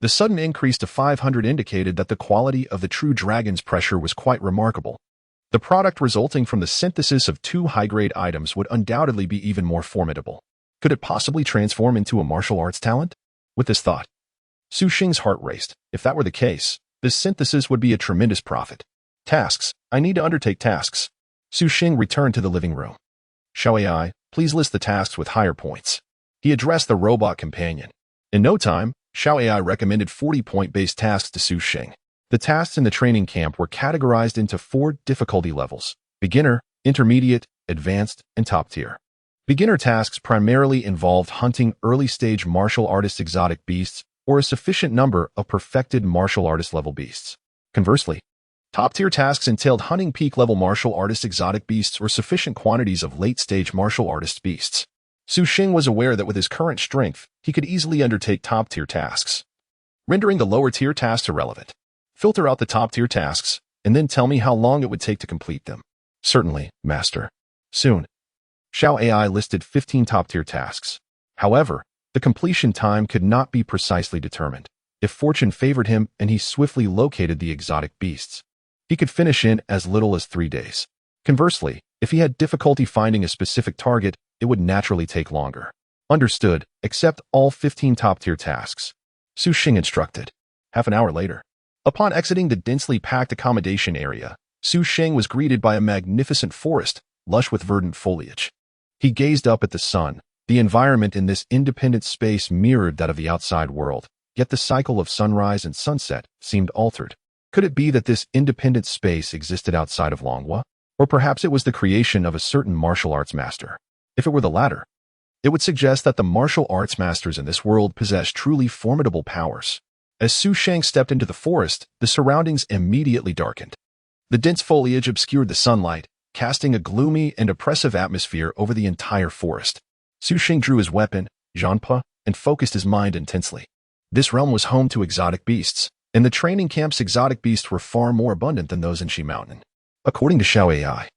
The sudden increase to 500 indicated that the quality of the true dragon's pressure was quite remarkable. The product resulting from the synthesis of 2 high-grade items would undoubtedly be even more formidable. Could it possibly transform into a martial arts talent? With this thought, Su Sheng's heart raced. If that were the case, this synthesis would be a tremendous profit. Tasks. I need to undertake tasks. Su Sheng returned to the living room. Shao AI, please list the tasks with higher points. He addressed the robot companion. In no time, Shao AI recommended 40-point-based tasks to Su Sheng. The tasks in the training camp were categorized into 4 difficulty levels: beginner, intermediate, advanced, and top tier. Beginner tasks primarily involved hunting early-stage martial artist exotic beasts or a sufficient number of perfected martial artist level beasts. Conversely, top-tier tasks entailed hunting peak-level martial artist exotic beasts or sufficient quantities of late-stage martial artist beasts. Su Sheng was aware that with his current strength, he could easily undertake top-tier tasks, rendering the lower-tier tasks irrelevant. Filter out the top-tier tasks, and then tell me how long it would take to complete them. Certainly, Master. Soon. Shao AI listed 15 top-tier tasks. However, the completion time could not be precisely determined. If fortune favored him and he swiftly located the exotic beasts, he could finish in as little as 3 days. Conversely, if he had difficulty finding a specific target, it would naturally take longer. Understood. Accept all 15 top-tier tasks. Su Sheng instructed. Half an hour later, upon exiting the densely packed accommodation area, Su Sheng was greeted by a magnificent forest, lush with verdant foliage. He gazed up at the sun. The environment in this independent space mirrored that of the outside world, yet the cycle of sunrise and sunset seemed altered. Could it be that this independent space existed outside of Longhua? Or perhaps it was the creation of a certain martial arts master? If it were the latter, it would suggest that the martial arts masters in this world possess truly formidable powers. As Su Sheng stepped into the forest, the surroundings immediately darkened. The dense foliage obscured the sunlight, casting a gloomy and oppressive atmosphere over the entire forest. Su Sheng drew his weapon, Zhanpa, and focused his mind intensely. This realm was home to exotic beasts, and the training camp's exotic beasts were far more abundant than those in Shi Mountain. According to Shao AI,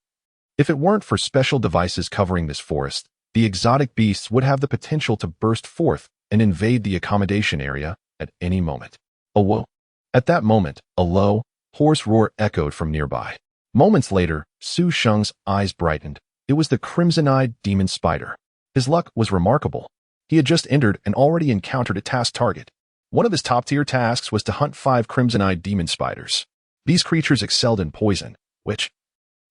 if it weren't for special devices covering this forest, the exotic beasts would have the potential to burst forth and invade the accommodation area at any moment. A whoa! At that moment, a low, hoarse roar echoed from nearby. Moments later, Su Sheng's eyes brightened. It was the crimson-eyed demon spider. His luck was remarkable. He had just entered and already encountered a task target. One of his top-tier tasks was to hunt 5 crimson-eyed demon spiders. These creatures excelled in poison, which,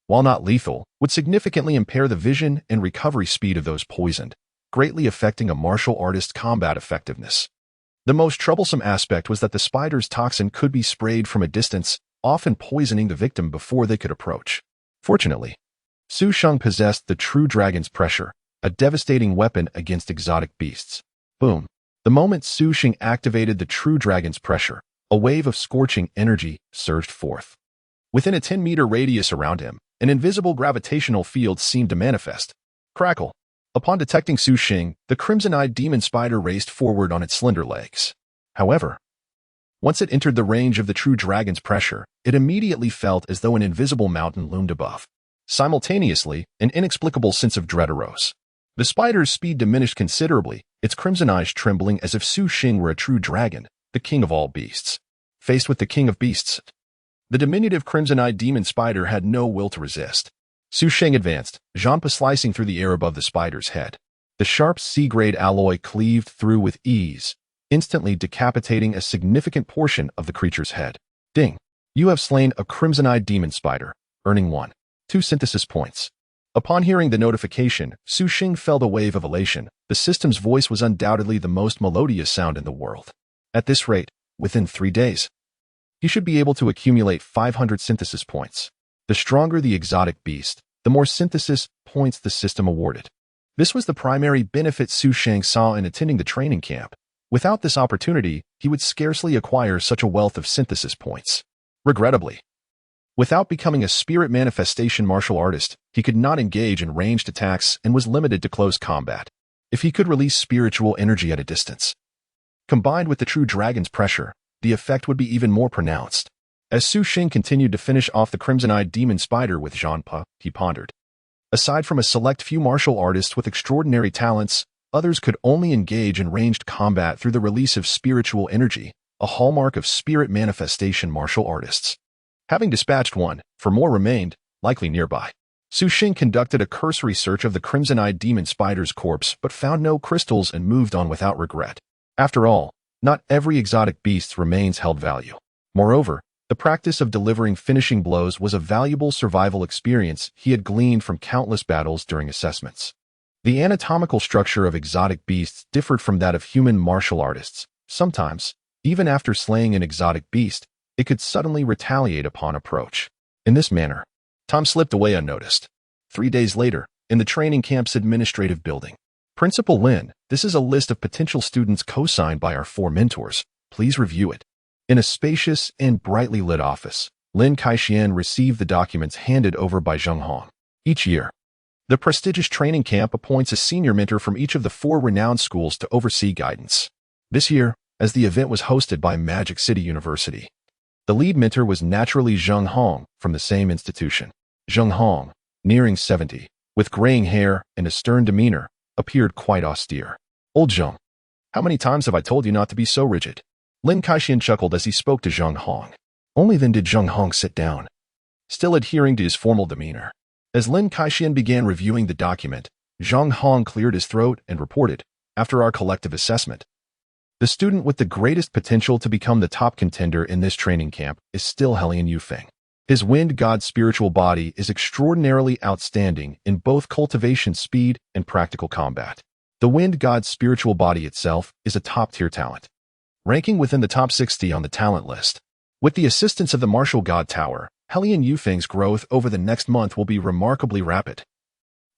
while not lethal, would significantly impair the vision and recovery speed of those poisoned, greatly affecting a martial artist's combat effectiveness. The most troublesome aspect was that the spider's toxin could be sprayed from a distance, often poisoning the victim before they could approach. Fortunately, Su Sheng possessed the true dragon's pressure, a devastating weapon against exotic beasts. Boom! The moment Su Sheng activated the true dragon's pressure, a wave of scorching energy surged forth. Within a 10-meter radius around him, an invisible gravitational field seemed to manifest. Crackle! Upon detecting Su Sheng, the crimson-eyed demon spider raced forward on its slender legs. However, once it entered the range of the true dragon's pressure, it immediately felt as though an invisible mountain loomed above. Simultaneously, an inexplicable sense of dread arose. The spider's speed diminished considerably, its crimson eyes trembling as if Su Sheng were a true dragon, the king of all beasts. Faced with the king of beasts, the diminutive crimson-eyed demon spider had no will to resist. Su Sheng advanced, Zhanpa slicing through the air above the spider's head. The sharp C-grade alloy cleaved through with ease, instantly decapitating a significant portion of the creature's head. Ding! You have slain a crimson-eyed demon spider, earning 1-2 synthesis points. Upon hearing the notification, Su Sheng felt a wave of elation. The system's voice was undoubtedly the most melodious sound in the world. At this rate, within 3 days, he should be able to accumulate 500 synthesis points. The stronger the exotic beast, the more synthesis points the system awarded. This was the primary benefit Su Sheng saw in attending the training camp. Without this opportunity, he would scarcely acquire such a wealth of synthesis points. Regrettably, without becoming a spirit manifestation martial artist, he could not engage in ranged attacks and was limited to close combat. If he could release spiritual energy at a distance, combined with the true dragon's pressure, the effect would be even more pronounced. As Su Sheng continued to finish off the crimson-eyed demon spider with Zhanpa, he pondered. Aside from a select few martial artists with extraordinary talents, others could only engage in ranged combat through the release of spiritual energy, a hallmark of spirit manifestation martial artists. Having dispatched one, 4 more remained, likely nearby. Su Sheng conducted a cursory search of the crimson-eyed demon spider's corpse but found no crystals and moved on without regret. After all, not every exotic beast's remains held value. Moreover, the practice of delivering finishing blows was a valuable survival experience he had gleaned from countless battles during assessments. The anatomical structure of exotic beasts differed from that of human martial artists. Sometimes, even after slaying an exotic beast, it could suddenly retaliate upon approach. In this manner, time slipped away unnoticed. 3 days later, in the training camp's administrative building, Principal Lin, this is a list of potential students co-signed by our 4 mentors. Please review it. In a spacious and brightly lit office, Lin Kaixian received the documents handed over by Zheng Hong. Each year, the prestigious training camp appoints a senior mentor from each of the 4 renowned schools to oversee guidance. This year, as the event was hosted by Magic City University, the lead mentor was naturally Zheng Hong from the same institution. Zheng Hong, nearing 70, with graying hair and a stern demeanor, appeared quite austere. Old Zheng, how many times have I told you not to be so rigid? Lin Kaixian chuckled as he spoke to Zheng Hong. Only then did Zheng Hong sit down, still adhering to his formal demeanor. As Lin Kaixian began reviewing the document, Zheng Hong cleared his throat and reported, after our collective assessment, the student with the greatest potential to become the top contender in this training camp is still Helian Yufeng. His wind god spiritual body is extraordinarily outstanding in both cultivation speed and practical combat. The wind god spiritual body itself is a top-tier talent, ranking within the top 60 on the talent list. With the assistance of the Martial God Tower, Helian Yufeng's growth over the next month will be remarkably rapid.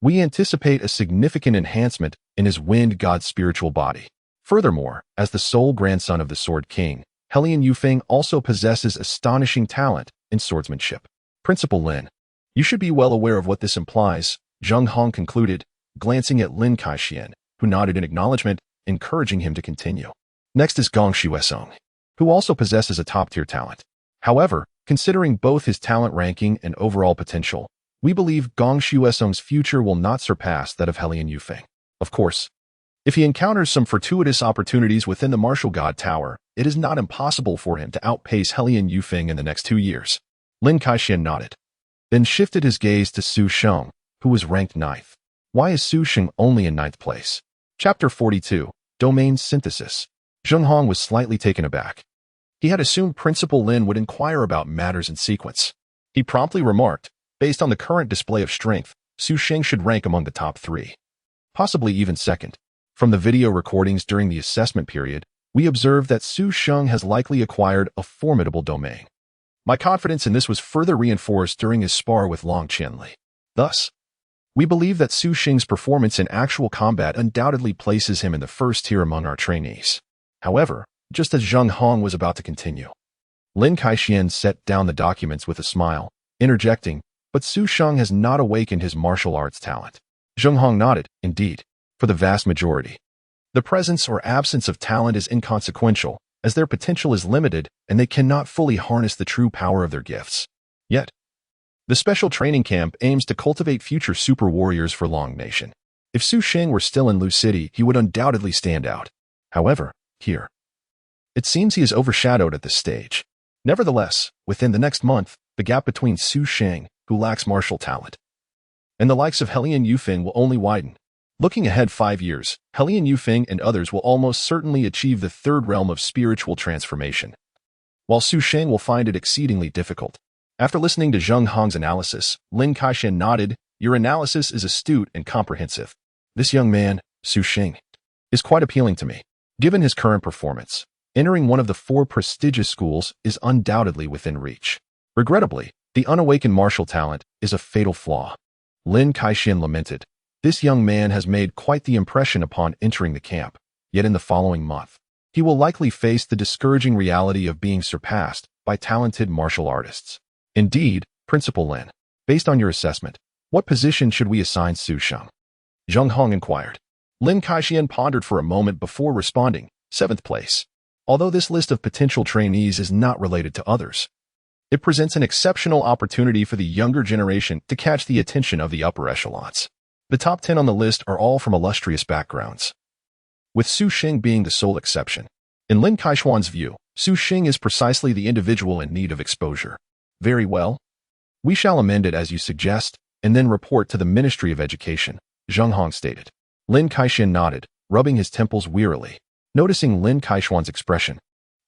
We anticipate a significant enhancement in his wind god spiritual body. Furthermore, as the sole grandson of the Sword King, Helian Yufeng also possesses astonishing talent in swordsmanship. Principal Lin, you should be well aware of what this implies, Zheng Hong concluded, glancing at Lin Kaixian, who nodded in acknowledgement, encouraging him to continue. Next is Gong Xuesong, who also possesses a top-tier talent. However, considering both his talent ranking and overall potential, We believe Gong Shuesong's future will not surpass that of Helian Yufeng. Of course, if he encounters some fortuitous opportunities within the Martial God Tower, it is not impossible for him to outpace Helian Yufeng in the next 2 years. Lin Kaixian nodded, then shifted his gaze to Su Sheng, who was ranked 9th. Why is Su Sheng only in 9th place? Chapter 42, Domain Synthesis. Zheng Hong was slightly taken aback. He had assumed Principal Lin would inquire about matters in sequence. He promptly remarked, based on the current display of strength, Su Sheng should rank among the top 3. Possibly even 2nd. From the video recordings during the assessment period, we observed that Su Sheng has likely acquired a formidable domain. My confidence in this was further reinforced during his spar with Long Qianli. Thus, we believe that Su Sheng's performance in actual combat undoubtedly places him in the first tier among our trainees. However, just as Zheng Hong was about to continue, Lin Kaixian set down the documents with a smile, interjecting, "But Su Sheng has not awakened his martial arts talent." Zheng Hong nodded, "Indeed, for the vast majority. The presence or absence of talent is inconsequential, as their potential is limited and they cannot fully harness the true power of their gifts. Yet, the special training camp aims to cultivate future super warriors for Long Nation. If Su Sheng were still in Lu City, he would undoubtedly stand out. However, here, it seems he is overshadowed at this stage. Nevertheless, within the next month, the gap between Su Sheng, who lacks martial talent, and the likes of Helian Yufeng will only widen. Looking ahead 5 years, Helian Yufeng and others will almost certainly achieve the 3rd realm of spiritual transformation, while Su Sheng will find it exceedingly difficult." After listening to Zheng Hong's analysis, Lin Kaixian nodded, "Your analysis is astute and comprehensive. This young man, Su Sheng, is quite appealing to me. Given his current performance, entering one of the 4 prestigious schools is undoubtedly within reach. Regrettably, the unawakened martial talent is a fatal flaw." Lin Kaixian lamented, "This young man has made quite the impression upon entering the camp, yet in the following month, he will likely face the discouraging reality of being surpassed by talented martial artists. Indeed, Principal Lin, based on your assessment, what position should we assign Su Sheng?" Zheng Hong inquired. Lin Kaixian pondered for a moment before responding, 7th place. Although this list of potential trainees is not related to others, it presents an exceptional opportunity for the younger generation to catch the attention of the upper echelons. The top 10 on the list are all from illustrious backgrounds, with Su Sheng being the sole exception. In Lin Kaixian's view, Su Sheng is precisely the individual in need of exposure. Very well. We shall amend it as you suggest, and then report to the Ministry of Education, Zheng Hong stated. Lin Kaixian nodded, rubbing his temples wearily. Noticing Lin Kaixian's expression,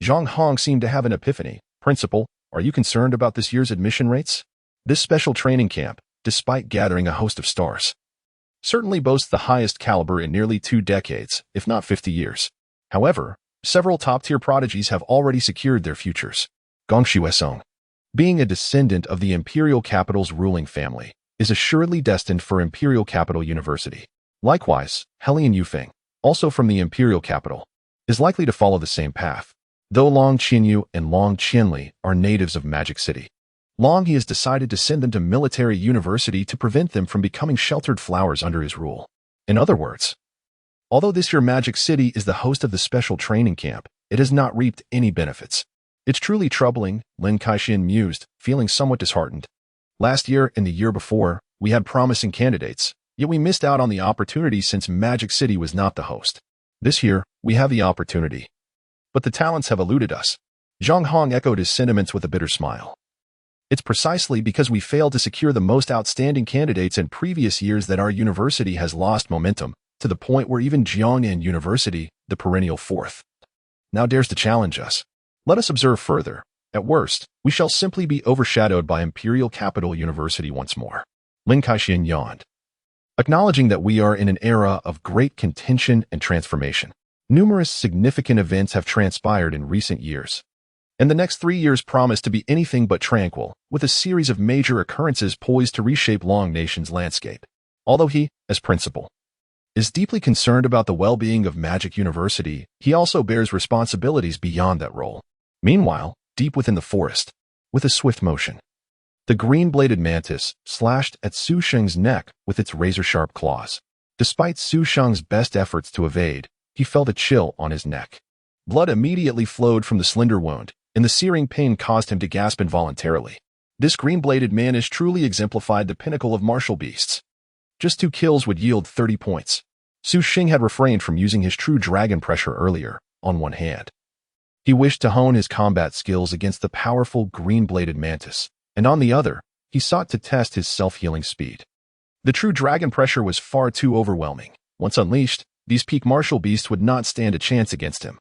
Zheng Hong seemed to have an epiphany. "Principal, are you concerned about this year's admission rates? This special training camp, despite gathering a host of stars, certainly boasts the highest caliber in nearly 2 decades, if not 50 years. However, several top-tier prodigies have already secured their futures. Gong Shuesong, being a descendant of the Imperial Capital's ruling family, is assuredly destined for Imperial Capital University. Likewise, Helian Yufeng, also from the Imperial Capital, is likely to follow the same path. Though Long Zhanyue and Long Qianli are natives of Magic City, He has decided to send them to military university to prevent them from becoming sheltered flowers under his rule. In other words, although this year Magic City is the host of the special training camp, it has not reaped any benefits. It's truly troubling, Lin Kaixian mused, feeling somewhat disheartened. Last year and the year before, we had promising candidates, yet we missed out on the opportunity since Magic City was not the host. This year, we have the opportunity, but the talents have eluded us. Zheng Hong echoed his sentiments with a bitter smile. It's precisely because we failed to secure the most outstanding candidates in previous years that our university has lost momentum, to the point where even Jiangnan University, the perennial 4th, now dares to challenge us. Let us observe further. At worst, we shall simply be overshadowed by Imperial Capital University once more. Lin Kaixian yawned, acknowledging that we are in an era of great contention and transformation. Numerous significant events have transpired in recent years, and the next 3 years promise to be anything but tranquil, with a series of major occurrences poised to reshape Long Nation's landscape. Although he, as principal, is deeply concerned about the well-being of Magic University, he also bears responsibilities beyond that role. Meanwhile, deep within the forest, with a swift motion, the green-bladed mantis slashed at Su Sheng's neck with its razor-sharp claws. Despite Su Sheng's best efforts to evade, he felt a chill on his neck. Blood immediately flowed from the slender wound, and the searing pain caused him to gasp involuntarily. This green-bladed mantis truly exemplified the pinnacle of martial beasts. Just 2 kills would yield 30 points. Sheng had refrained from using his true dragon pressure earlier, on one hand. He wished to hone his combat skills against the powerful green-bladed mantis, and on the other, he sought to test his self-healing speed. The true dragon pressure was far too overwhelming. Once unleashed, these peak martial beasts would not stand a chance against him,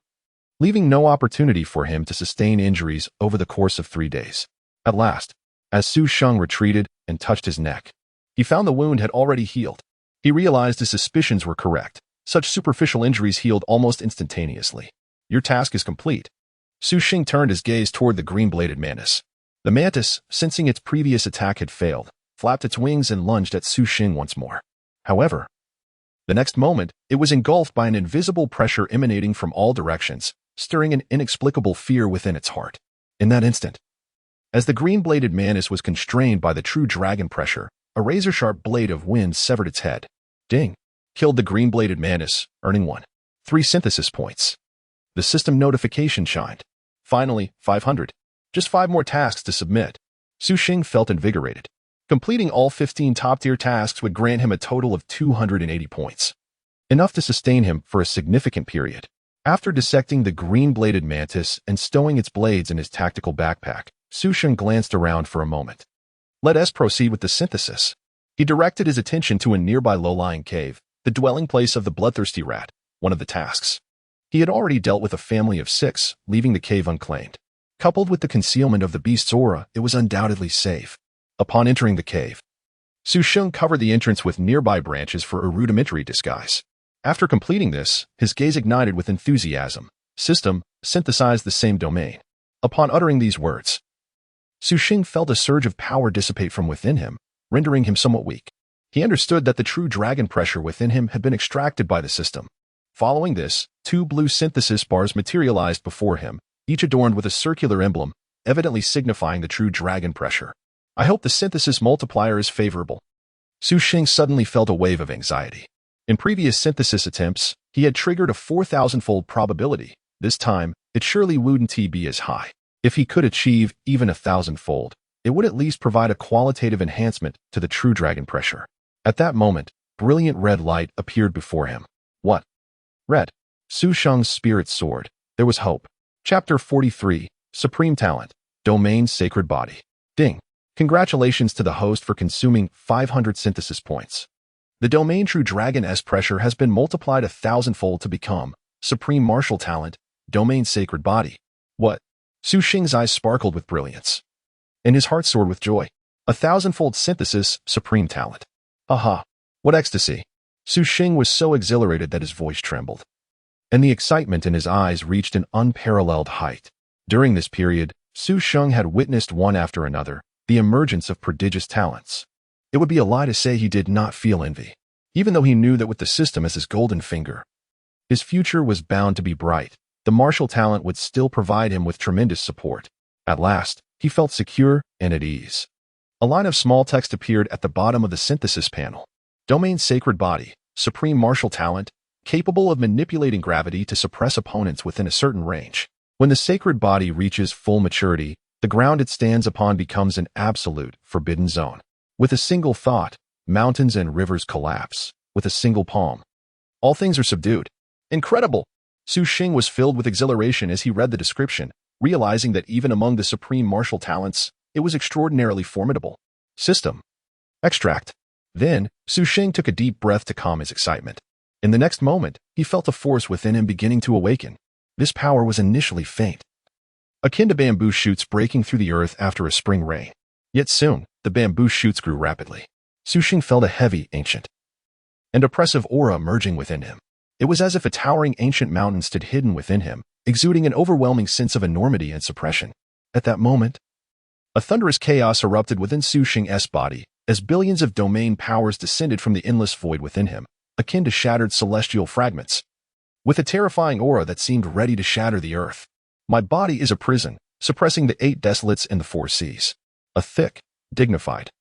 leaving no opportunity for him to sustain injuries over the course of 3 days. At last, as Sheng retreated and touched his neck, he found the wound had already healed. He realized his suspicions were correct. Such superficial injuries healed almost instantaneously. Your task is complete. Sheng turned his gaze toward the green-bladed mantis. The mantis, sensing its previous attack had failed, flapped its wings and lunged at Sheng once more. However, the next moment, it was engulfed by an invisible pressure emanating from all directions, stirring an inexplicable fear within its heart. In that instant, as the green-bladed mantis was constrained by the true dragon pressure, a razor-sharp blade of wind severed its head. Ding! Killed the green-bladed mantis, earning 1.3 synthesis points. The system notification chimed. Finally, 500. Just 5 more tasks to submit. Sheng felt invigorated. Completing all 15 top-tier tasks would grant him a total of 280 points. Enough to sustain him for a significant period. After dissecting the green-bladed mantis and stowing its blades in his tactical backpack, Sheng glanced around for a moment. Let us proceed with the synthesis. He directed his attention to a nearby low-lying cave, the dwelling place of the bloodthirsty rat, one of the tasks. He had already dealt with a family of 6, leaving the cave unclaimed. Coupled with the concealment of the beast's aura, it was undoubtedly safe. Upon entering the cave, Sheng covered the entrance with nearby branches for a rudimentary disguise. After completing this, his gaze ignited with enthusiasm. System, synthesized the same domain. Upon uttering these words, Sheng felt a surge of power dissipate from within him, rendering him somewhat weak. He understood that the true dragon pressure within him had been extracted by the system. Following this, 2 blue synthesis bars materialized before him, each adorned with a circular emblem, evidently signifying the true dragon pressure. I hope the synthesis multiplier is favorable. Sheng suddenly felt a wave of anxiety. In previous synthesis attempts, he had triggered a 4,000-fold probability. This time, it surely wouldn't be as high. If he could achieve even 1,000-fold, it would at least provide a qualitative enhancement to the true dragon pressure. At that moment, brilliant red light appeared before him. What? Red. Sheng's spirit soared. There was hope. Chapter 43, Supreme Talent, Domain Sacred Body. Ding. Congratulations to the host for consuming 500 synthesis points. The domain True Dragon-S pressure has been multiplied 1,000-fold to become Supreme Martial Talent, Domain Sacred Body. What? Sheng's eyes sparkled with brilliance, and his heart soared with joy. 1,000-fold synthesis, Supreme Talent. Aha! What ecstasy! Sheng was so exhilarated that his voice trembled, and the excitement in his eyes reached an unparalleled height. During this period, Sheng had witnessed one after another the emergence of prodigious talents. It would be a lie to say he did not feel envy, even though he knew that with the system as his golden finger, his future was bound to be bright. The martial talent would still provide him with tremendous support. At last, he felt secure and at ease. A line of small text appeared at the bottom of the synthesis panel. Domain Sacred Body, Supreme Martial Talent, capable of manipulating gravity to suppress opponents within a certain range. When the sacred body reaches full maturity, the ground it stands upon becomes an absolute, forbidden zone. With a single thought, mountains and rivers collapse. With a single palm, all things are subdued. Incredible! Sheng was filled with exhilaration as he read the description, realizing that even among the supreme martial talents, it was extraordinarily formidable. System. Extract. Then, Sheng took a deep breath to calm his excitement. In the next moment, he felt a force within him beginning to awaken. This power was initially faint, akin to bamboo shoots breaking through the earth after a spring rain. Yet soon, the bamboo shoots grew rapidly. Sheng felt a heavy, ancient, and oppressive aura emerging within him. It was as if a towering ancient mountain stood hidden within him, exuding an overwhelming sense of enormity and suppression. At that moment, a thunderous chaos erupted within Sheng's body, as billions of domain powers descended from the endless void within him, akin to shattered celestial fragments, with a terrifying aura that seemed ready to shatter the earth. My body is a prison, suppressing the 8 desolates and the 4 seas. A thick, dignified,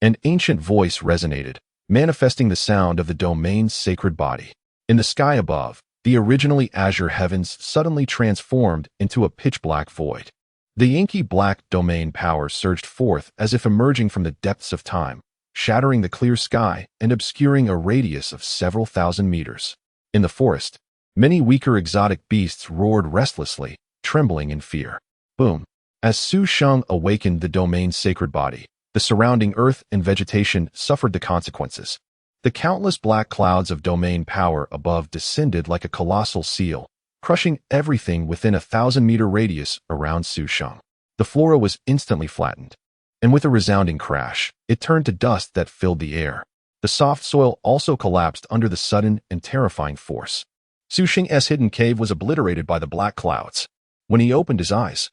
and ancient voice resonated, manifesting the sound of the domain's sacred body. In the sky above, the originally azure heavens suddenly transformed into a pitch-black void. The inky black domain power surged forth as if emerging from the depths of time, shattering the clear sky and obscuring a radius of several thousand meters. In the forest, many weaker exotic beasts roared restlessly, trembling in fear. Boom! As Su Sheng awakened the domain's sacred body, the surrounding earth and vegetation suffered the consequences. The countless black clouds of domain power above descended like a colossal seal, crushing everything within a 1,000-meter radius around Su Sheng. The flora was instantly flattened, and with a resounding crash, it turned to dust that filled the air. The soft soil also collapsed under the sudden and terrifying force. Su Sheng's hidden cave was obliterated by the black clouds. When he opened his eyes,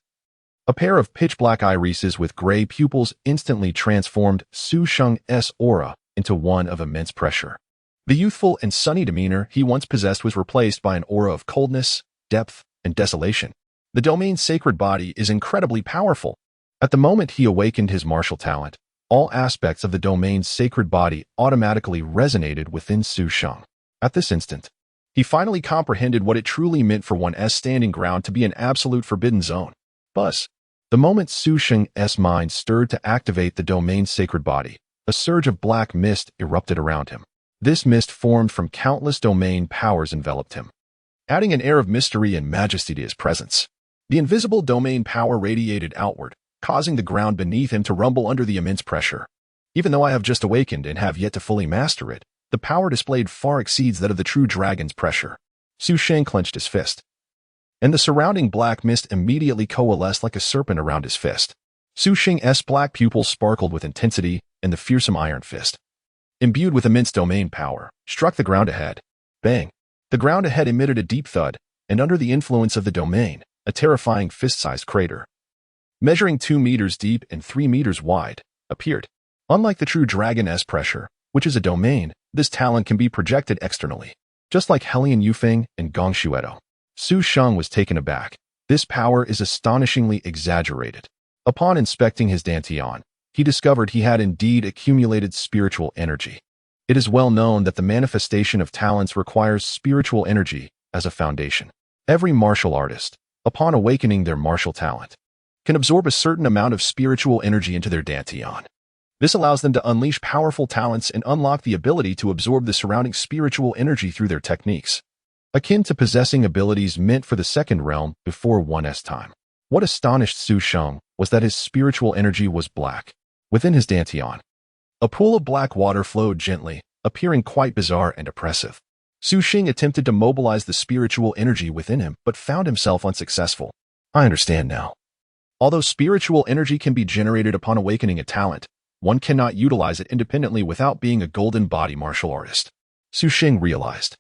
a pair of pitch-black irises with gray pupils instantly transformed Su Sheng's aura into one of immense pressure. The youthful and sunny demeanor he once possessed was replaced by an aura of coldness, depth, and desolation. The domain's sacred body is incredibly powerful. At the moment he awakened his martial talent, all aspects of the domain's sacred body automatically resonated within Su Sheng. At this instant, he finally comprehended what it truly meant for one's standing ground to be an absolute forbidden zone. Buzz. The moment Su Sheng's mind stirred to activate the domain's sacred body, a surge of black mist erupted around him. This mist formed from countless domain powers enveloped him, adding an air of mystery and majesty to his presence. The invisible domain power radiated outward, causing the ground beneath him to rumble under the immense pressure. Even though I have just awakened and have yet to fully master it, the power displayed far exceeds that of the true dragon's pressure. Su Sheng clenched his fist, and the surrounding black mist immediately coalesced like a serpent around his fist. Su Sheng's black pupils sparkled with intensity, and the fearsome iron fist, imbued with immense domain power, struck the ground ahead. Bang! The ground ahead emitted a deep thud, and under the influence of the domain, a terrifying fist-sized crater, measuring 2 meters deep and 3 meters wide, appeared. Unlike the true dragon's pressure, which is a domain, this talent can be projected externally. Just like Helian Yufeng and Gong Shuedo, Su Sheng was taken aback. This power is astonishingly exaggerated. Upon inspecting his dantian, he discovered he had indeed accumulated spiritual energy. It is well known that the manifestation of talents requires spiritual energy as a foundation. Every martial artist, upon awakening their martial talent, can absorb a certain amount of spiritual energy into their dantian. This allows them to unleash powerful talents and unlock the ability to absorb the surrounding spiritual energy through their techniques, akin to possessing abilities meant for the second realm before one's time. What astonished Su Sheng was that his spiritual energy was black. Within his dantian, a pool of black water flowed gently, appearing quite bizarre and oppressive. Su Sheng attempted to mobilize the spiritual energy within him, but found himself unsuccessful. I understand now. Although spiritual energy can be generated upon awakening a talent, one cannot utilize it independently without being a golden body martial artist. Su Sheng realized.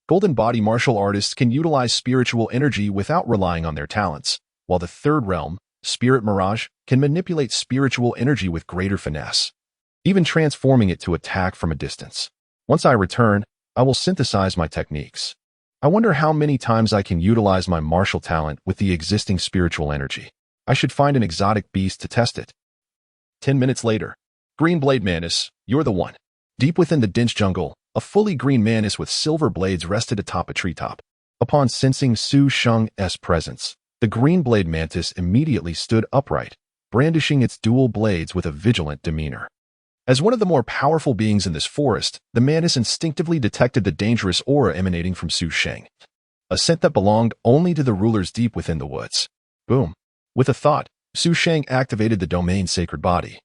Golden body martial artists can utilize spiritual energy without relying on their talents, while the third realm, Spirit Mirage, can manipulate spiritual energy with greater finesse, even transforming it to attack from a distance. Once I return, I will synthesize my techniques. I wonder how many times I can utilize my martial talent with the existing spiritual energy. I should find an exotic beast to test it. 10 minutes later. Green Blade Mantis, you're the one. Deep within the dense jungle, a fully green mantis with silver blades rested atop a treetop. Upon sensing Su Sheng's presence, the green blade mantis immediately stood upright, brandishing its dual blades with a vigilant demeanor. As one of the more powerful beings in this forest, the mantis instinctively detected the dangerous aura emanating from Su Sheng, a scent that belonged only to the rulers deep within the woods. Boom! With a thought, Su Sheng activated the domain's sacred body,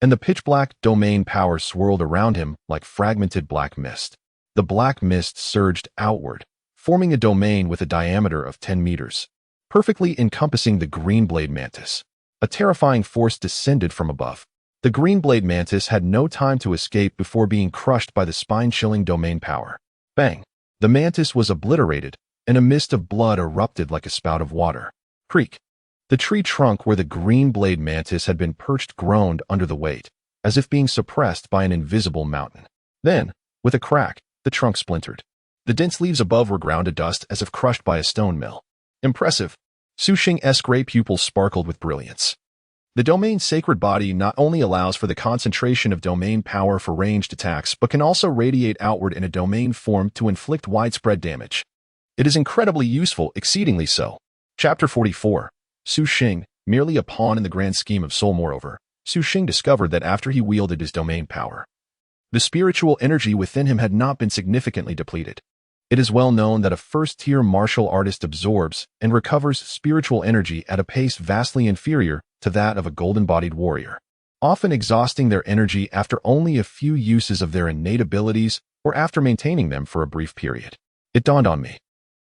and the pitch-black domain power swirled around him like fragmented black mist. The black mist surged outward, forming a domain with a diameter of 10 meters, perfectly encompassing the green blade mantis. A terrifying force descended from above. The green blade mantis had no time to escape before being crushed by the spine-chilling domain power. Bang! The mantis was obliterated, and a mist of blood erupted like a spout of water. Creak! The tree trunk where the green blade mantis had been perched groaned under the weight, as if being suppressed by an invisible mountain. Then, with a crack, the trunk splintered. The dense leaves above were ground to dust as if crushed by a stone mill. Impressive! Su Sheng's gray pupils sparkled with brilliance. The domain's sacred body not only allows for the concentration of domain power for ranged attacks, but can also radiate outward in a domain form to inflict widespread damage. It is incredibly useful, exceedingly so. Chapter 44. Su Sheng, merely a pawn in the grand scheme of Soul. Moreover, Su Sheng discovered that after he wielded his domain power, the spiritual energy within him had not been significantly depleted. It is well known that a first-tier martial artist absorbs and recovers spiritual energy at a pace vastly inferior to that of a golden-bodied warrior, often exhausting their energy after only a few uses of their innate abilities or after maintaining them for a brief period. It dawned on me.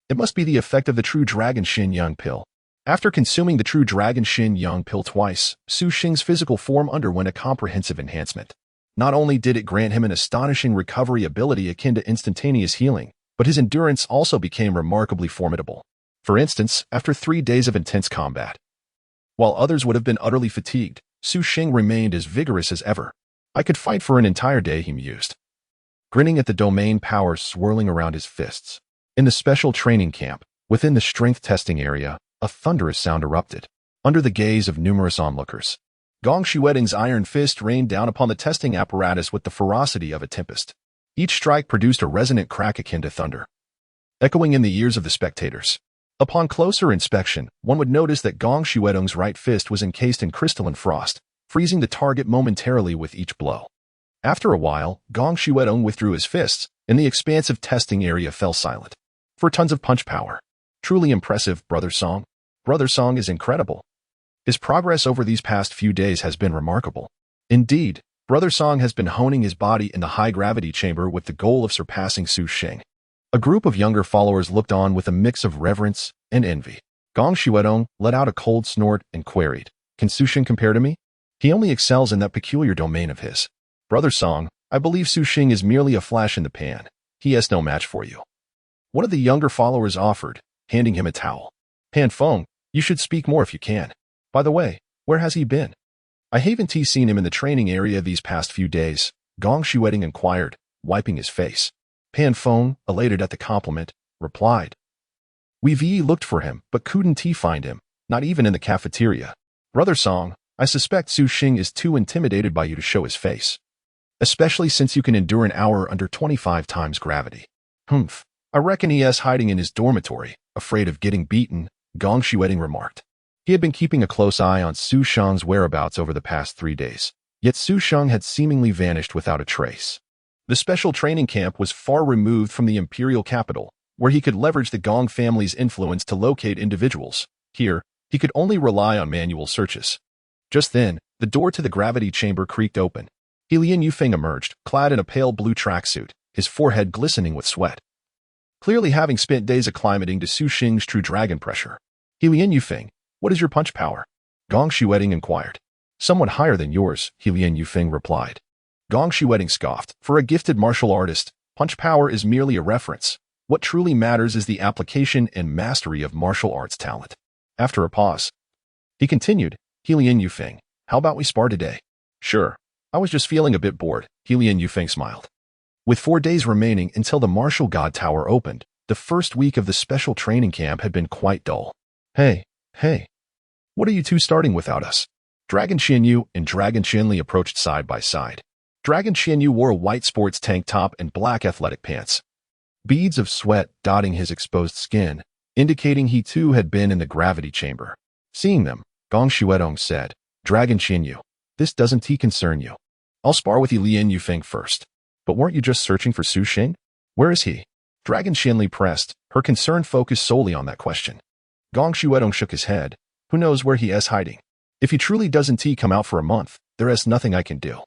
It must be the effect of the True Dragon Shin Yang pill. After consuming the True Dragon Shin Yang pill twice, Su Sheng's physical form underwent a comprehensive enhancement. Not only did it grant him an astonishing recovery ability akin to instantaneous healing, but his endurance also became remarkably formidable. For instance, after 3 days of intense combat, while others would have been utterly fatigued, Su Sheng remained as vigorous as ever. I could fight for an entire day, he mused, grinning at the domain power swirling around his fists. In the special training camp, within the strength testing area, a thunderous sound erupted. Under the gaze of numerous onlookers, Gong Shueding's iron fist rained down upon the testing apparatus with the ferocity of a tempest. Each strike produced a resonant crack akin to thunder, echoing in the ears of the spectators. Upon closer inspection, one would notice that Gong Shuedong's right fist was encased in crystalline frost, freezing the target momentarily with each blow. After a while, Gong Shuedong withdrew his fists, and the expansive testing area fell silent. For tons of punch power. Truly impressive, Brother Song. Brother Song is incredible. His progress over these past few days has been remarkable. Indeed, Brother Song has been honing his body in the high-gravity chamber with the goal of surpassing Su Sheng. A group of younger followers looked on with a mix of reverence and envy. Gong Shuedong let out a cold snort and queried, "Can Su Sheng compare to me? He only excels in that peculiar domain of his. Brother Song, I believe Su Sheng is merely a flash in the pan. He has no match for you." One of the younger followers offered, handing him a towel. "Pan Feng, you should speak more if you can. By the way, where has he been? I haven't seen him in the training area these past few days," Gong Shueding inquired, wiping his face. Pan Feng, elated at the compliment, replied, "We've looked for him, but couldn't find him, not even in the cafeteria. Brother Song, I suspect Su Sheng is too intimidated by you to show his face, especially since you can endure an hour under 25 times gravity." "Humph, I reckon he is hiding in his dormitory, afraid of getting beaten," Gong Shueding remarked. He had been keeping a close eye on Su Sheng's whereabouts over the past 3 days, yet Su Sheng had seemingly vanished without a trace. The special training camp was far removed from the imperial capital, where he could leverage the Gong family's influence to locate individuals. Here, he could only rely on manual searches. Just then, the door to the gravity chamber creaked open. Lian Yufeng emerged, clad in a pale blue tracksuit, his forehead glistening with sweat, clearly having spent days acclimating to Su Sheng's true dragon pressure. "Lian Yufeng, what is your punch power?" Gong Shueding inquired. "Somewhat higher than yours," Lian Yufeng replied. Gong Shueding scoffed. "For a gifted martial artist, punch power is merely a reference. What truly matters is the application and mastery of martial arts talent." After a pause, he continued, "Lian Yufeng, how about we spar today?" "Sure. I was just feeling a bit bored," Lian Yufeng smiled. With 4 days remaining until the Martial God Tower opened, the first week of the special training camp had been quite dull. Hey. What are you two starting without us?" Dragon Zhanyue and Dragon Zhenli approached side by side. Dragon Zhanyue wore a white sports tank top and black athletic pants, beads of sweat dotting his exposed skin, indicating he too had been in the gravity chamber. Seeing them, Gong Shuedong said, "Dragon Zhanyue, this doesn't concern you. I'll spar with Lian Yufeng first. But weren't you just searching for Su Sheng? Where is he?" Dragon Zhenli pressed, her concern focused solely on that question. Gong Shuedong shook his head. "Who knows where he is hiding? If he truly doesn't come out for a month, there is nothing I can do."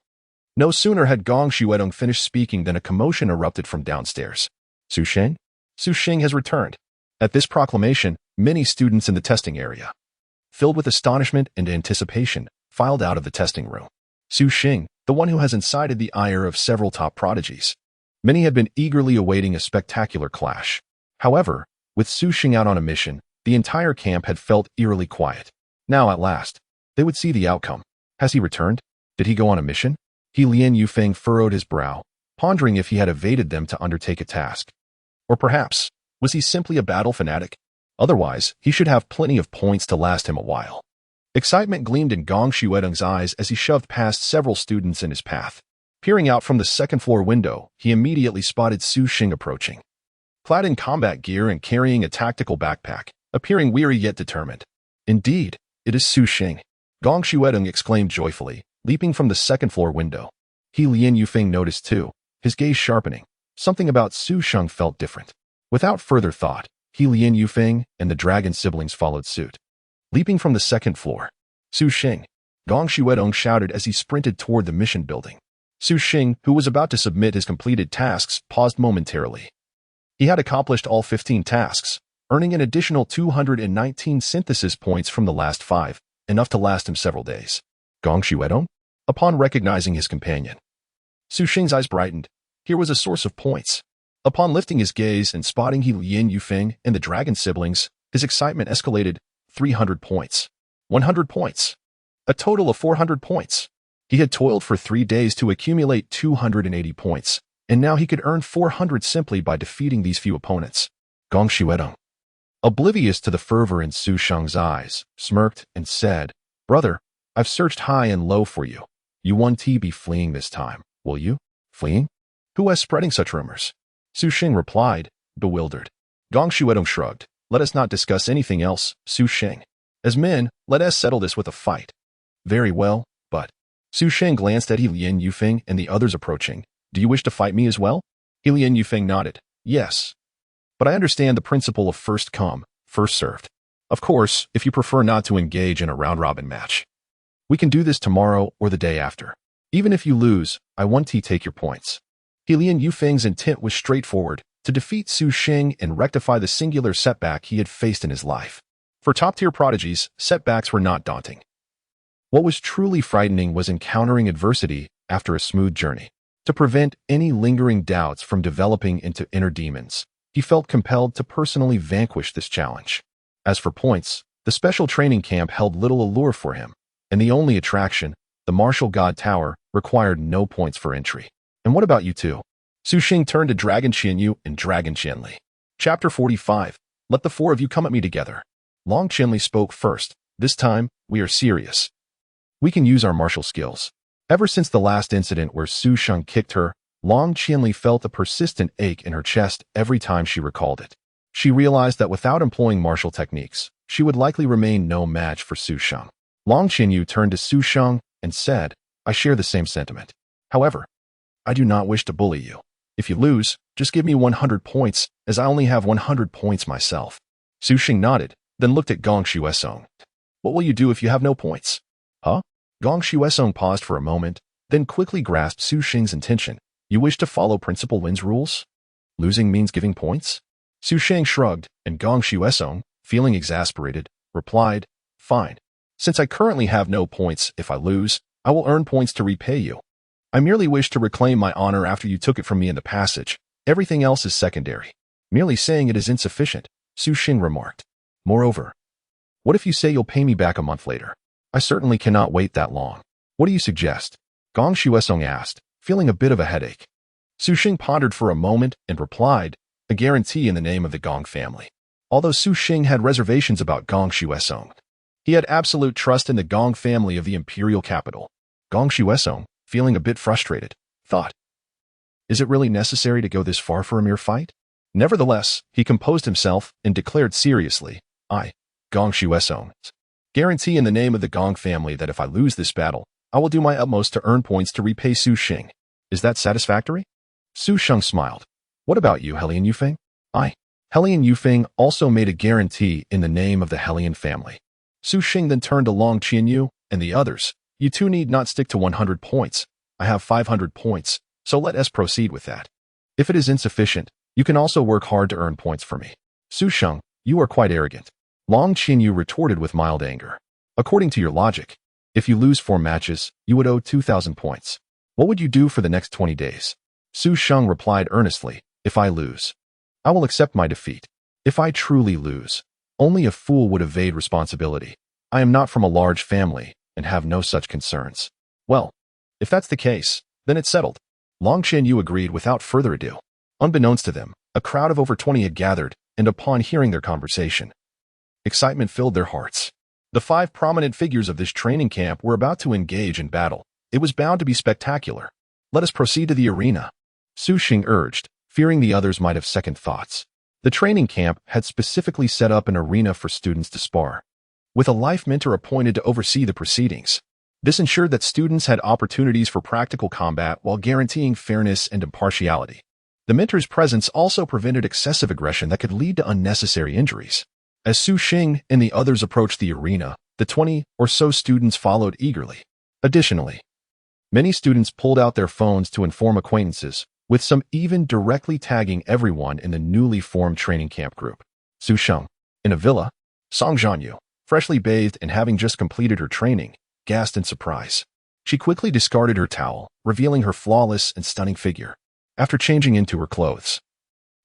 No sooner had Gong Shuedong finished speaking than a commotion erupted from downstairs. "Su Sheng? Su Sheng has returned." At this proclamation, many students in the testing area, filled with astonishment and anticipation, filed out of the testing room. Su Sheng, the one who has incited the ire of several top prodigies. Many had been eagerly awaiting a spectacular clash. However, with Su Sheng out on a mission, the entire camp had felt eerily quiet. Now, at last, they would see the outcome. Has he returned? Did he go on a mission? Lian Yufeng furrowed his brow, pondering if he had evaded them to undertake a task. Or perhaps, was he simply a battle fanatic? Otherwise, he should have plenty of points to last him a while. Excitement gleamed in Gong Shuedong's eyes as he shoved past several students in his path. Peering out from the second-floor window, he immediately spotted Su Sheng approaching, clad in combat gear and carrying a tactical backpack, appearing weary yet determined. Indeed, It is Su Sheng. Gong Shuedong exclaimed joyfully, leaping from the second-floor window. He Lien Yufeng noticed too, his gaze sharpening. Something about Su Sheng felt different. Without further thought, He Lien Yufeng and the dragon siblings followed suit. Leaping from the second floor, Su Sheng, Gong Shuedong shouted as he sprinted toward the mission building. Su Sheng, who was about to submit his completed tasks, paused momentarily. He had accomplished all 15 tasks, earning an additional 219 synthesis points from the last 5, enough to last him several days. Gong Shuedong? Upon recognizing his companion, Su Sheng's eyes brightened. Here was a source of points. Upon lifting his gaze and spotting He Lien Yufeng and the dragon siblings, his excitement escalated. 300 points. 100 points. A total of 400 points. He had toiled for 3 days to accumulate 280 points, and now he could earn 400 simply by defeating these few opponents. Gong Shuedong, oblivious to the fervor in Su Sheng's eyes, smirked and said, "Brother, I've searched high and low for you. You won't be fleeing this time, will you? Fleeing? Who is spreading such rumors?" Su Sheng replied, bewildered. Gong Shuedong shrugged. "Let us not discuss anything else, Su Sheng. As men, let us settle this with a fight." "Very well, but..." Su Sheng glanced at He Lien Yufeng and the others approaching. "Do you wish to fight me as well?" He Lien Yufeng nodded. "Yes. But I understand the principle of first come, first served. Of course, if you prefer not to engage in a round-robin match. We can do this tomorrow or the day after. Even if you lose, I want to take your points." He Lien Yufeng's intent was straightforward, to defeat Su Sheng and rectify the singular setback he had faced in his life. For top-tier prodigies, setbacks were not daunting. What was truly frightening was encountering adversity after a smooth journey. To prevent any lingering doubts from developing into inner demons, he felt compelled to personally vanquish this challenge. As for points, the special training camp held little allure for him, and the only attraction, the Martial God Tower, required no points for entry. "And what about you two?" Su Sheng turned to Dragon Zhanyue and Dragon Qianli. Chapter 45. Let the 4 of you come at me together. Long Qianli spoke first. "This time, we are serious. We can use our martial skills." Ever since the last incident where Su Sheng kicked her, Long Qianli felt a persistent ache in her chest every time she recalled it. She realized that without employing martial techniques, she would likely remain no match for Su Sheng. Long Zhanyue turned to Su Sheng and said, "I share the same sentiment. However, I do not wish to bully you. If you lose, just give me 100 points, as I only have 100 points myself." Su Sheng nodded, then looked at Gong Shuesong. "What will you do if you have no points?" "Huh?" Gong Shuesong paused for a moment, then quickly grasped Su Sheng's intention. "You wish to follow Principal Win's rules? Losing means giving points?" Su Sheng shrugged, and Gong Shuesong, feeling exasperated, replied, "Fine. Since I currently have no points, if I lose, I will earn points to repay you. I merely wish to reclaim my honor after you took it from me in the passage. Everything else is secondary." "Merely saying it is insufficient," Su Sheng remarked. "Moreover, what if you say you'll pay me back a month later? I certainly cannot wait that long. What do you suggest?" Gong Shuesong asked, feeling a bit of a headache. Su Sheng pondered for a moment and replied, "A guarantee in the name of the Gong family." Although Su Sheng had reservations about Gong Shuesong, he had absolute trust in the Gong family of the imperial capital. Gong Shuesong, feeling a bit frustrated, thought, "Is it really necessary to go this far for a mere fight?" Nevertheless, he composed himself and declared seriously, "I, Gong Shuesong, guarantee in the name of the Gong family that if I lose this battle, I will do my utmost to earn points to repay Su Sheng. Is that satisfactory?" Su Sheng smiled. "What about you, He Lien Yufeng?" "I, He Lien Yufeng, also made a guarantee in the name of the Hellion family." Su Sheng then turned to Long Qianyu and the others. "You two need not stick to 100 points. I have 500 points, so let us proceed with that. If it is insufficient, you can also work hard to earn points for me." "Su Sheng, you are quite arrogant." Long Qianyu retorted with mild anger. "According to your logic, if you lose 4 matches, you would owe 2,000 points. What would you do for the next 20 days? Su Sheng replied earnestly, "If I lose, I will accept my defeat. If I truly lose, only a fool would evade responsibility. I am not from a large family and have no such concerns." "Well, if that's the case, then it's settled." Long Qianyu agreed without further ado. Unbeknownst to them, a crowd of over 20 had gathered, and upon hearing their conversation, excitement filled their hearts. The 5 prominent figures of this training camp were about to engage in battle. It was bound to be spectacular. "Let us proceed to the arena," Su Sheng urged, fearing the others might have second thoughts. The training camp had specifically set up an arena for students to spar. with a life mentor appointed to oversee the proceedings. This ensured that students had opportunities for practical combat while guaranteeing fairness and impartiality. The mentor's presence also prevented excessive aggression that could lead to unnecessary injuries. As Su Sheng and the others approached the arena, the 20 or so students followed eagerly. Additionally, many students pulled out their phones to inform acquaintances, with some even directly tagging everyone in the newly formed training camp group. Su Sheng, in a villa, Song Zhanyue, freshly bathed and having just completed her training, gasped in surprise. She quickly discarded her towel, revealing her flawless and stunning figure. After changing into her clothes,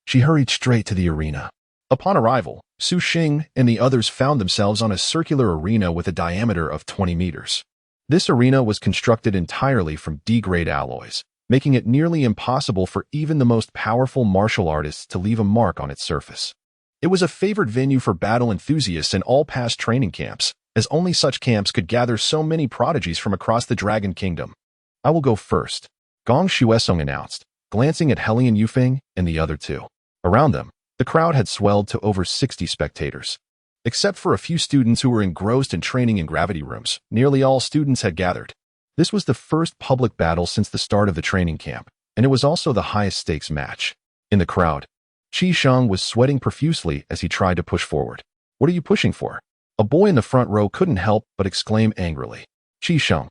she hurried straight to the arena. Upon arrival, Su Sheng and the others found themselves on a circular arena with a diameter of 20 meters. This arena was constructed entirely from D-grade alloys, making it nearly impossible for even the most powerful martial artists to leave a mark on its surface. It was a favored venue for battle enthusiasts in all past training camps, as only such camps could gather so many prodigies from across the Dragon Kingdom. "I will go first," Gong Shuesong announced, glancing at Helian Yufeng and the other two. Around them, the crowd had swelled to over 60 spectators. Except for a few students who were engrossed in training in gravity rooms, nearly all students had gathered. This was the first public battle since the start of the training camp, and it was also the highest stakes match. In the crowd, Qi Sheng was sweating profusely as he tried to push forward. "What are you pushing for?" A boy in the front row couldn't help but exclaim angrily. Qi Sheng,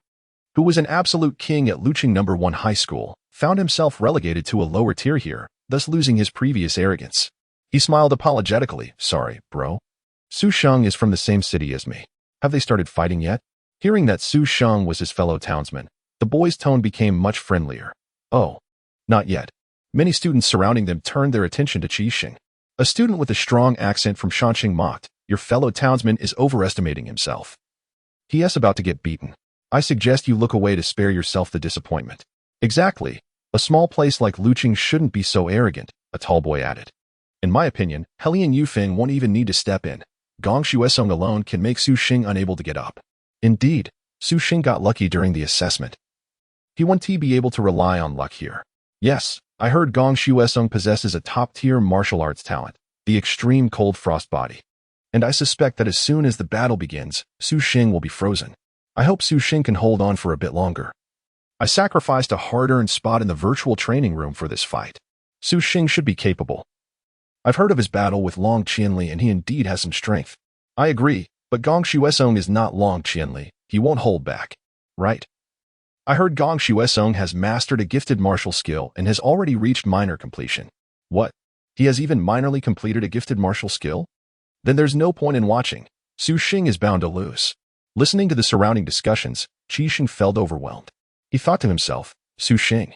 who was an absolute king at Luqing No. 1 High School, found himself relegated to a lower tier here, thus losing his previous arrogance. He smiled apologetically. "Sorry, bro. Su Sheng is from the same city as me. Have they started fighting yet?" Hearing that Su Sheng was his fellow townsman, the boy's tone became much friendlier. "Oh, not yet." Many students surrounding them turned their attention to Qi Sheng. A student with a strong accent from Shanxing mocked, "Your fellow townsman is overestimating himself. He is about to get beaten. I suggest you look away to spare yourself the disappointment." "Exactly. A small place like Luqing shouldn't be so arrogant," a tall boy added. "In my opinion, Helian Yufeng won't even need to step in. Gong Shuesong alone can make Su Sheng unable to get up." Indeed, Su Sheng got lucky during the assessment. He won't be able to rely on luck here. "Yes, I heard Gong Shuesong possesses a top-tier martial arts talent, the extreme cold frost body. And I suspect that as soon as the battle begins, Su Sheng will be frozen. I hope Su Sheng can hold on for a bit longer. I sacrificed a hard-earned spot in the virtual training room for this fight. Su Sheng should be capable. I've heard of his battle with Long Qianli and he indeed has some strength." "I agree, but Gong Shuesong is not Long Qianli. He won't hold back." "Right. I heard Gong Shuesong has mastered a gifted martial skill and has already reached minor completion." "What? He has even minorly completed a gifted martial skill? Then there's no point in watching. Su Sheng is bound to lose." Listening to the surrounding discussions, Qi Sheng felt overwhelmed. He thought to himself, "Su Sheng,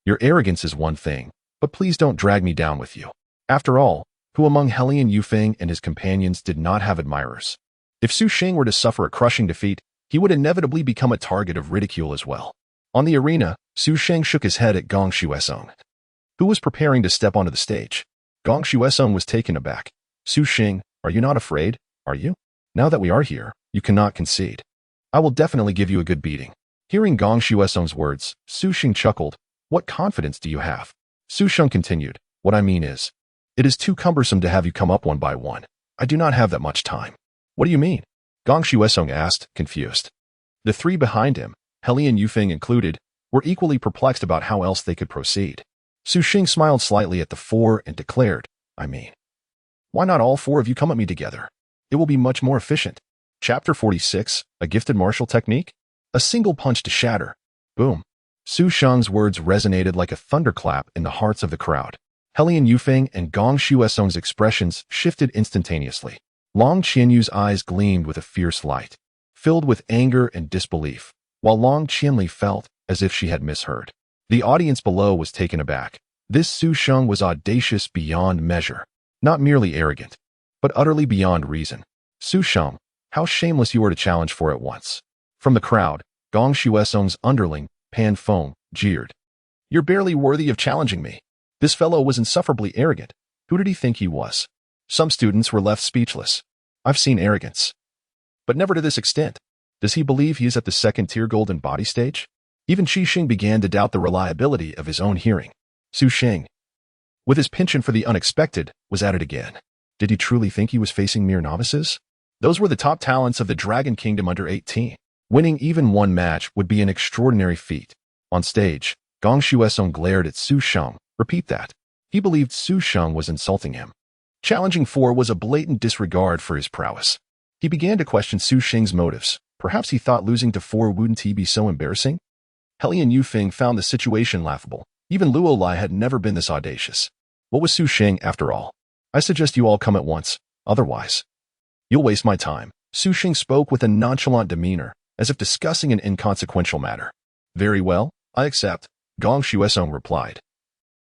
your arrogance is one thing, but please don't drag me down with you. After all, who among Helian Yufeng and his companions did not have admirers? If Su Sheng were to suffer a crushing defeat, he would inevitably become a target of ridicule as well." On the arena, Su Sheng shook his head at Gong Shuesong, who was preparing to step onto the stage. Gong Shuesong was taken aback. "Su Sheng, are you not afraid, are you? Now that we are here, you cannot concede. I will definitely give you a good beating." Hearing Gong Shuesong's words, Su Sheng chuckled. "What confidence do you have?" Su Sheng continued, "What I mean is, it is too cumbersome to have you come up one by one. I do not have that much time." "What do you mean?" Gong Shuesong asked, confused. The three behind him, Helian Yufeng included, were equally perplexed about how else they could proceed. Su Sheng smiled slightly at the four and declared, "I mean, why not all four of you come at me together? It will be much more efficient." Chapter 46, A Gifted Martial Technique? A single punch to shatter. Boom. Su Sheng's words resonated like a thunderclap in the hearts of the crowd. Helian Yufeng and Gong Shuesong's expressions shifted instantaneously. Long Qianyu's eyes gleamed with a fierce light, filled with anger and disbelief, while Long Qianli felt as if she had misheard. The audience below was taken aback. This Su Sheng was audacious beyond measure, not merely arrogant, but utterly beyond reason. "Su Sheng, how shameless you are to challenge for it once." From the crowd, Gong Shuesong's underling, Pan Feng, jeered. "You're barely worthy of challenging me. This fellow was insufferably arrogant. Who did he think he was?" Some students were left speechless. "I've seen arrogance, but never to this extent. Does he believe he is at the second-tier golden body stage?" Even Qi Sheng began to doubt the reliability of his own hearing. Su Sheng, with his penchant for the unexpected, was at it again. Did he truly think he was facing mere novices? Those were the top talents of the Dragon Kingdom under 18. Winning even one match would be an extraordinary feat. On stage, Gong Shuesong glared at Su Sheng. Repeat that. He believed Su Sheng was insulting him. Challenging 4 was a blatant disregard for his prowess. He began to question Su Sheng's motives. Perhaps he thought losing to 4 wouldn't he be so embarrassing? Helian Yufeng found the situation laughable. Even Luo Lai had never been this audacious. What was Su Sheng after all? I suggest you all come at once. Otherwise, you'll waste my time. Su Sheng spoke with a nonchalant demeanor, as if discussing an inconsequential matter. Very well, I accept, Gong Shuesong replied,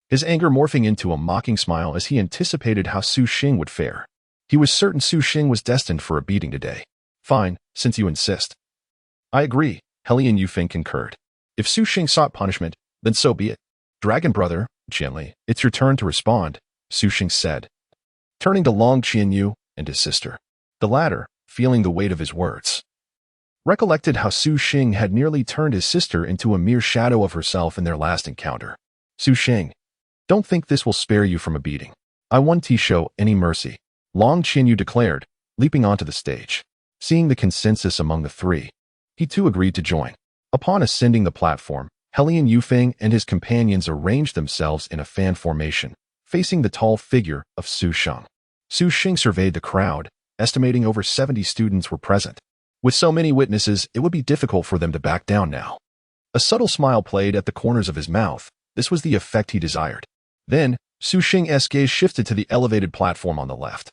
his anger morphing into a mocking smile as he anticipated how Su Sheng would fare. He was certain Su Sheng was destined for a beating today. Fine, since you insist. I agree, Helian Yufeng concurred. If Su Sheng sought punishment, then so be it. Dragon brother, Qianli, it's your turn to respond, Su Sheng said, turning to Long Zhanyue and his sister. The latter, feeling the weight of his words, recollected how Su Sheng had nearly turned his sister into a mere shadow of herself in their last encounter. Su Sheng, don't think this will spare you from a beating. I won't show any mercy, Long Zhanyue declared, leaping onto the stage. Seeing the consensus among the three, he too agreed to join. Upon ascending the platform, Helian Yufeng and his companions arranged themselves in a fan formation, facing the tall figure of Su Sheng. Su Sheng surveyed the crowd, estimating over 70 students were present. With so many witnesses, it would be difficult for them to back down now. A subtle smile played at the corners of his mouth. This was the effect he desired. Then, Su Sheng's gaze shifted to the elevated platform on the left,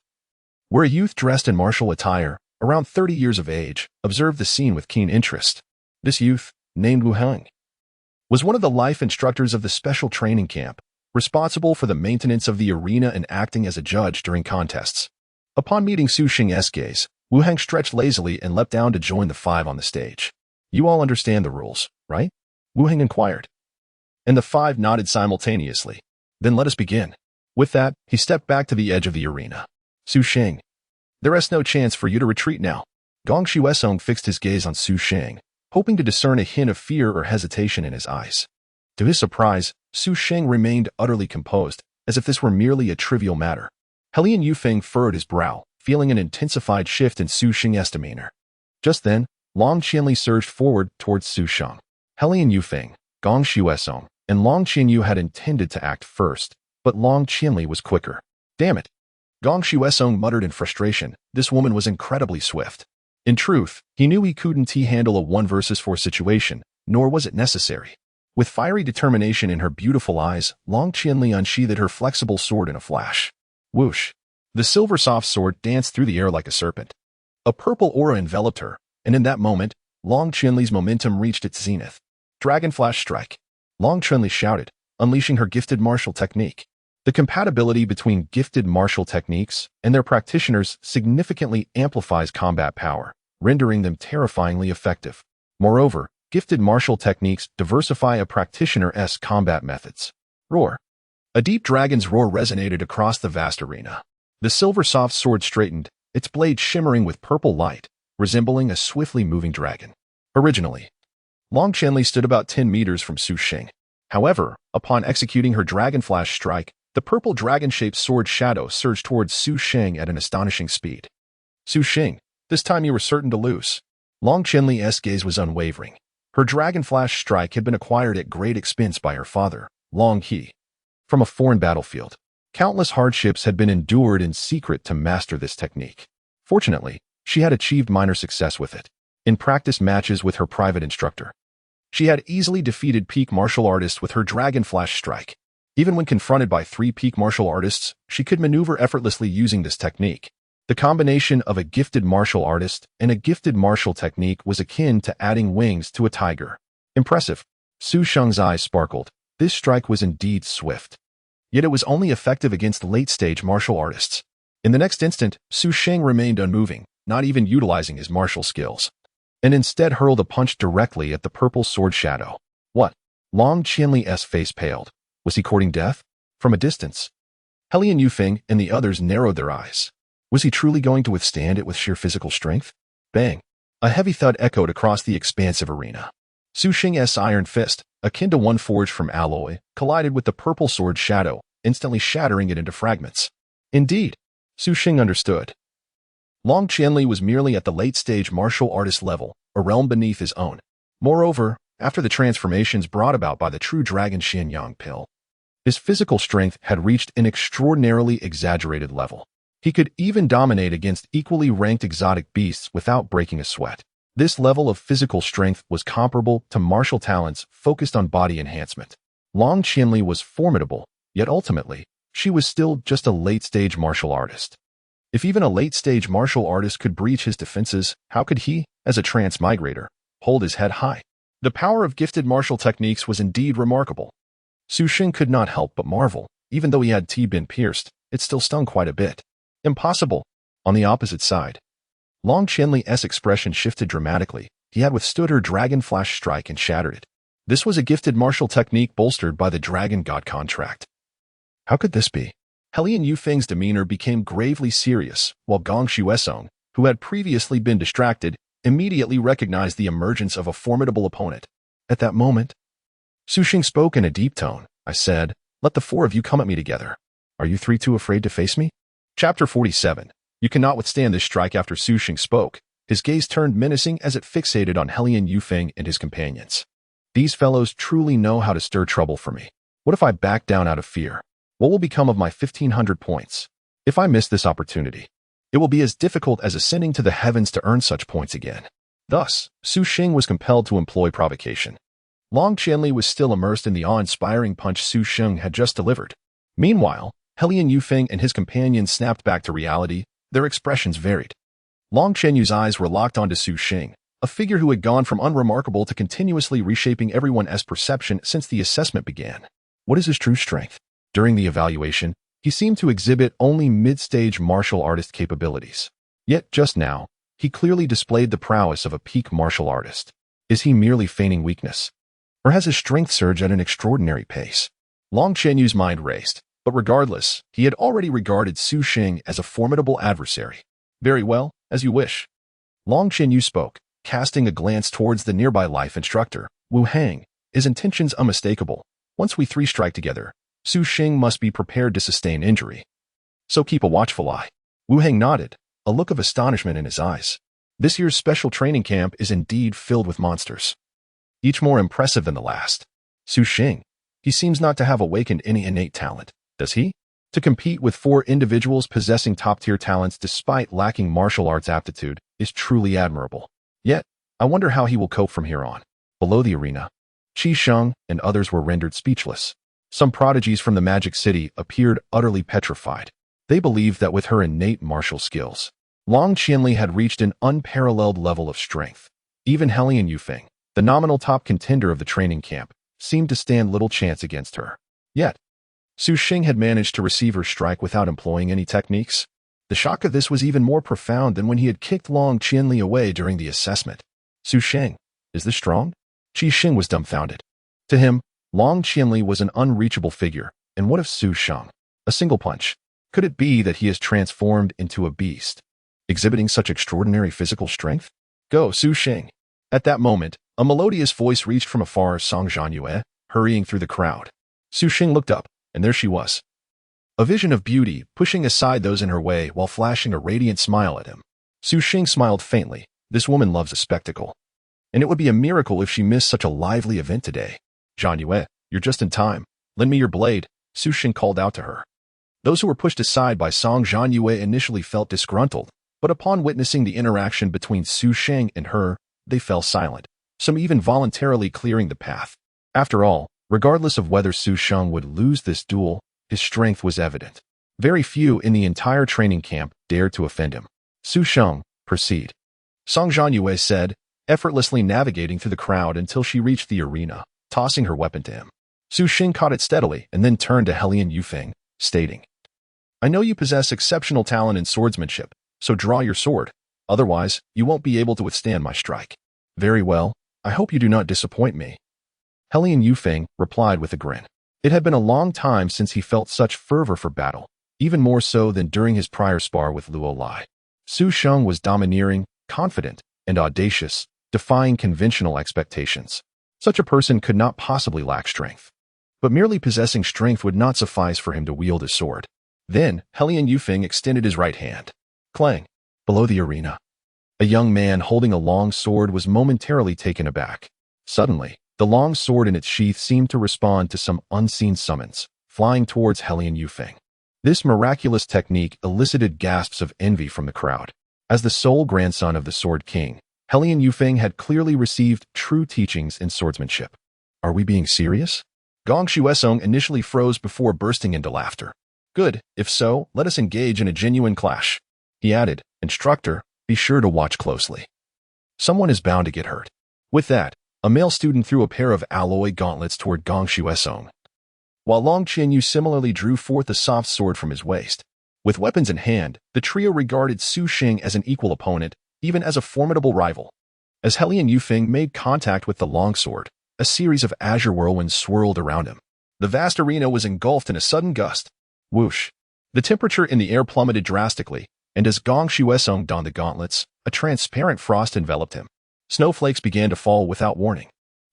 where a youth dressed in martial attire, around 30 years of age, observed the scene with keen interest. This youth, named Wu Heng, was one of the life instructors of the special training camp, responsible for the maintenance of the arena and acting as a judge during contests. Upon meeting Su Sheng's gaze, Wu Heng stretched lazily and leapt down to join the 5 on the stage. You all understand the rules, right? Wu Heng inquired. And the 5 nodded simultaneously. Then let us begin. With that, he stepped back to the edge of the arena. Su Sheng, there is no chance for you to retreat now. Gong Shuesong fixed his gaze on Su Sheng, hoping to discern a hint of fear or hesitation in his eyes. To his surprise, Su Sheng remained utterly composed, as if this were merely a trivial matter. Helian Yufeng furrowed his brow, feeling an intensified shift in Su Sheng's demeanor. Just then, Long Qianli surged forward towards Su Sheng. Helian Yufeng, Gong Shuesong, and Long Zhanyue had intended to act first, but Long Qianli was quicker. Damn it! Gong Shuesong muttered in frustration. This woman was incredibly swift. In truth, he knew he couldn't handle a 1 versus 4 situation, nor was it necessary. With fiery determination in her beautiful eyes, Long Qianli unsheathed her flexible sword in a flash. Whoosh! The silver soft sword danced through the air like a serpent. A purple aura enveloped her, and in that moment, Long Qianli's momentum reached its zenith. Dragon Flash Strike! Long Qianli shouted, unleashing her gifted martial technique. The compatibility between gifted martial techniques and their practitioners significantly amplifies combat power, rendering them terrifyingly effective. Moreover, gifted martial techniques diversify a practitioner's combat methods. Roar! A deep dragon's roar resonated across the vast arena. The silver soft sword straightened, its blade shimmering with purple light, resembling a swiftly moving dragon. Originally, Long Qianli stood about 10 meters from Su Sheng. However, upon executing her dragon flash strike, the purple dragon-shaped sword shadow surged towards Su Sheng at an astonishing speed. Su Sheng, this time you were certain to lose. Long Qianli's gaze was unwavering. Her dragon flash strike had been acquired at great expense by her father, Long He, from a foreign battlefield. Countless hardships had been endured in secret to master this technique. Fortunately, she had achieved minor success with it. In practice matches with her private instructor, she had easily defeated peak martial artists with her dragon flash strike. Even when confronted by 3 peak martial artists, she could maneuver effortlessly using this technique. The combination of a gifted martial artist and a gifted martial technique was akin to adding wings to a tiger. Impressive. Su Sheng's eyes sparkled. This strike was indeed swift. Yet it was only effective against late-stage martial artists. In the next instant, Su Sheng remained unmoving, not even utilizing his martial skills, and instead hurled a punch directly at the purple sword shadow. What? Long Qianli's face paled. Was he courting death? From a distance, Helian Yufeng and the others narrowed their eyes. Was he truly going to withstand it with sheer physical strength? Bang! A heavy thud echoed across the expansive arena. Su Sheng's iron fist, akin to one forged from alloy, collided with the purple sword shadow, instantly shattering it into fragments. Indeed, Su Sheng understood. Long Qianli was merely at the late-stage martial artist level, a realm beneath his own. Moreover, after the transformations brought about by the true dragon Xianyang pill, his physical strength had reached an extraordinarily exaggerated level. He could even dominate against equally ranked exotic beasts without breaking a sweat. This level of physical strength was comparable to martial talents focused on body enhancement. Long Qianli was formidable, yet ultimately, she was still just a late-stage martial artist. If even a late-stage martial artist could breach his defenses, how could he, as a transmigrator, hold his head high? The power of gifted martial techniques was indeed remarkable. Su Sheng could not help but marvel. Even though he had been pierced, it still stung quite a bit. Impossible. On the opposite side, Long Qianli's expression shifted dramatically. He had withstood her dragon flash strike and shattered it. This was a gifted martial technique bolstered by the dragon god contract. How could this be? Helian Yufeng's demeanor became gravely serious, while Gong Shuesong, who had previously been distracted, immediately recognized the emergence of a formidable opponent. At that moment, Su Sheng spoke in a deep tone. I said, "Let the four of you come at me together. Are you three too afraid to face me?" Chapter 47. You cannot withstand this strike. After Su Sheng spoke, his gaze turned menacing as it fixated on Helian Yufeng and his companions. These fellows truly know how to stir trouble for me. What if I back down out of fear? What will become of my 1,500 points? If I miss this opportunity, it will be as difficult as ascending to the heavens to earn such points again. Thus, Su Sheng was compelled to employ provocation. Long Qianli was still immersed in the awe-inspiring punch Su Sheng had just delivered. Meanwhile, Helian Yufeng and his companions snapped back to reality. Their expressions varied. Long Qianyu's eyes were locked onto Su Sheng, a figure who had gone from unremarkable to continuously reshaping everyone's perception since the assessment began. What is his true strength? During the evaluation, he seemed to exhibit only mid-stage martial artist capabilities. Yet just now, he clearly displayed the prowess of a peak martial artist. Is he merely feigning weakness? Or has his strength surged at an extraordinary pace? Long Qianyu's mind raced, but regardless, he had already regarded Su Sheng as a formidable adversary. Very well, as you wish. Long Qianyu spoke, casting a glance towards the nearby life instructor, Wu Hang, his intentions unmistakable. Once we three strike together, Su Sheng must be prepared to sustain injury. So keep a watchful eye. Wu Hang nodded, a look of astonishment in his eyes. This year's special training camp is indeed filled with monsters, each more impressive than the last. Su Sheng, he seems not to have awakened any innate talent, does he? To compete with four individuals possessing top-tier talents despite lacking martial arts aptitude is truly admirable. Yet, I wonder how he will cope from here on. Below the arena, Qi Sheng and others were rendered speechless. Some prodigies from the Magic City appeared utterly petrified. They believed that with her innate martial skills, Long Qianli had reached an unparalleled level of strength. Even Helian Yufeng, the nominal top contender of the training camp, seemed to stand little chance against her. Yet, Su Sheng had managed to receive her strike without employing any techniques. The shock of this was even more profound than when he had kicked Long Qianli away during the assessment. Su Sheng, is this strong? Qi Sheng was dumbfounded. To him, Long Qianli was an unreachable figure, and what of Su Sheng? A single punch. Could it be that he has transformed into a beast, exhibiting such extraordinary physical strength? Go, Su Sheng. At that moment, a melodious voice reached from afar Song Zhanyue, hurrying through the crowd. Su Sheng looked up, and there she was. A vision of beauty, pushing aside those in her way while flashing a radiant smile at him. Su Sheng smiled faintly. This woman loves a spectacle, and it would be a miracle if she missed such a lively event today. Zhanyue, you're just in time. Lend me your blade, Su Sheng called out to her. Those who were pushed aside by Song Zhanyue initially felt disgruntled, but upon witnessing the interaction between Su Sheng and her, they fell silent, some even voluntarily clearing the path. After all, regardless of whether Su Sheng would lose this duel, his strength was evident. Very few in the entire training camp dared to offend him. Su Sheng, proceed, Song Zhanyue said, effortlessly navigating through the crowd until she reached the arena, tossing her weapon to him. Su Sheng caught it steadily and then turned to Helian Yufeng, stating, I know you possess exceptional talent in swordsmanship, so draw your sword. Otherwise, you won't be able to withstand my strike. Very well, I hope you do not disappoint me. Helian Yufeng replied with a grin. It had been a long time since he felt such fervor for battle, even more so than during his prior spar with Luo Lai. Su Sheng was domineering, confident, and audacious, defying conventional expectations. Such a person could not possibly lack strength. But merely possessing strength would not suffice for him to wield his sword. Then, Helian Yufeng extended his right hand. Clang! Below the arena, a young man holding a long sword was momentarily taken aback. Suddenly, the long sword in its sheath seemed to respond to some unseen summons, flying towards Helian Yufeng. This miraculous technique elicited gasps of envy from the crowd. As the sole grandson of the Sword King, Helian Yufeng had clearly received true teachings in swordsmanship. Are we being serious? Gong Shuesong initially froze before bursting into laughter. Good, if so, let us engage in a genuine clash. He added, Instructor, be sure to watch closely. Someone is bound to get hurt. With that, a male student threw a pair of alloy gauntlets toward Gong Shuesong, while Long Zhanyue similarly drew forth a soft sword from his waist. With weapons in hand, the trio regarded Su Sheng as an equal opponent, even as a formidable rival. As Helian Yufeng made contact with the longsword, a series of azure whirlwinds swirled around him. The vast arena was engulfed in a sudden gust. Whoosh! The temperature in the air plummeted drastically, and as Gong Shuesong donned the gauntlets, a transparent frost enveloped him. Snowflakes began to fall without warning.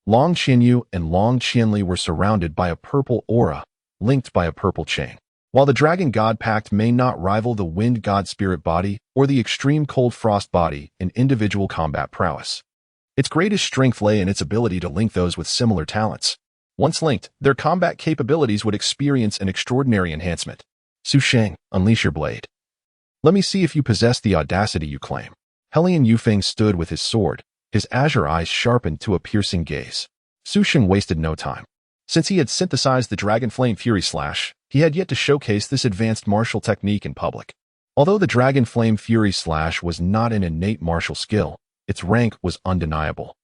Long Zhanyue and Long Qianli were surrounded by a purple aura, linked by a purple chain. While the Dragon God Pact may not rival the Wind God Spirit body or the Extreme Cold Frost body in individual combat prowess, its greatest strength lay in its ability to link those with similar talents. Once linked, their combat capabilities would experience an extraordinary enhancement. Su Sheng, unleash your blade. Let me see if you possess the audacity you claim. Helian Yufeng stood with his sword, his azure eyes sharpened to a piercing gaze. Su Sheng wasted no time. Since he had synthesized the Dragon Flame Fury Slash, he had yet to showcase this advanced martial technique in public. Although the Dragon Flame Fury Slash was not an innate martial skill, its rank was undeniable,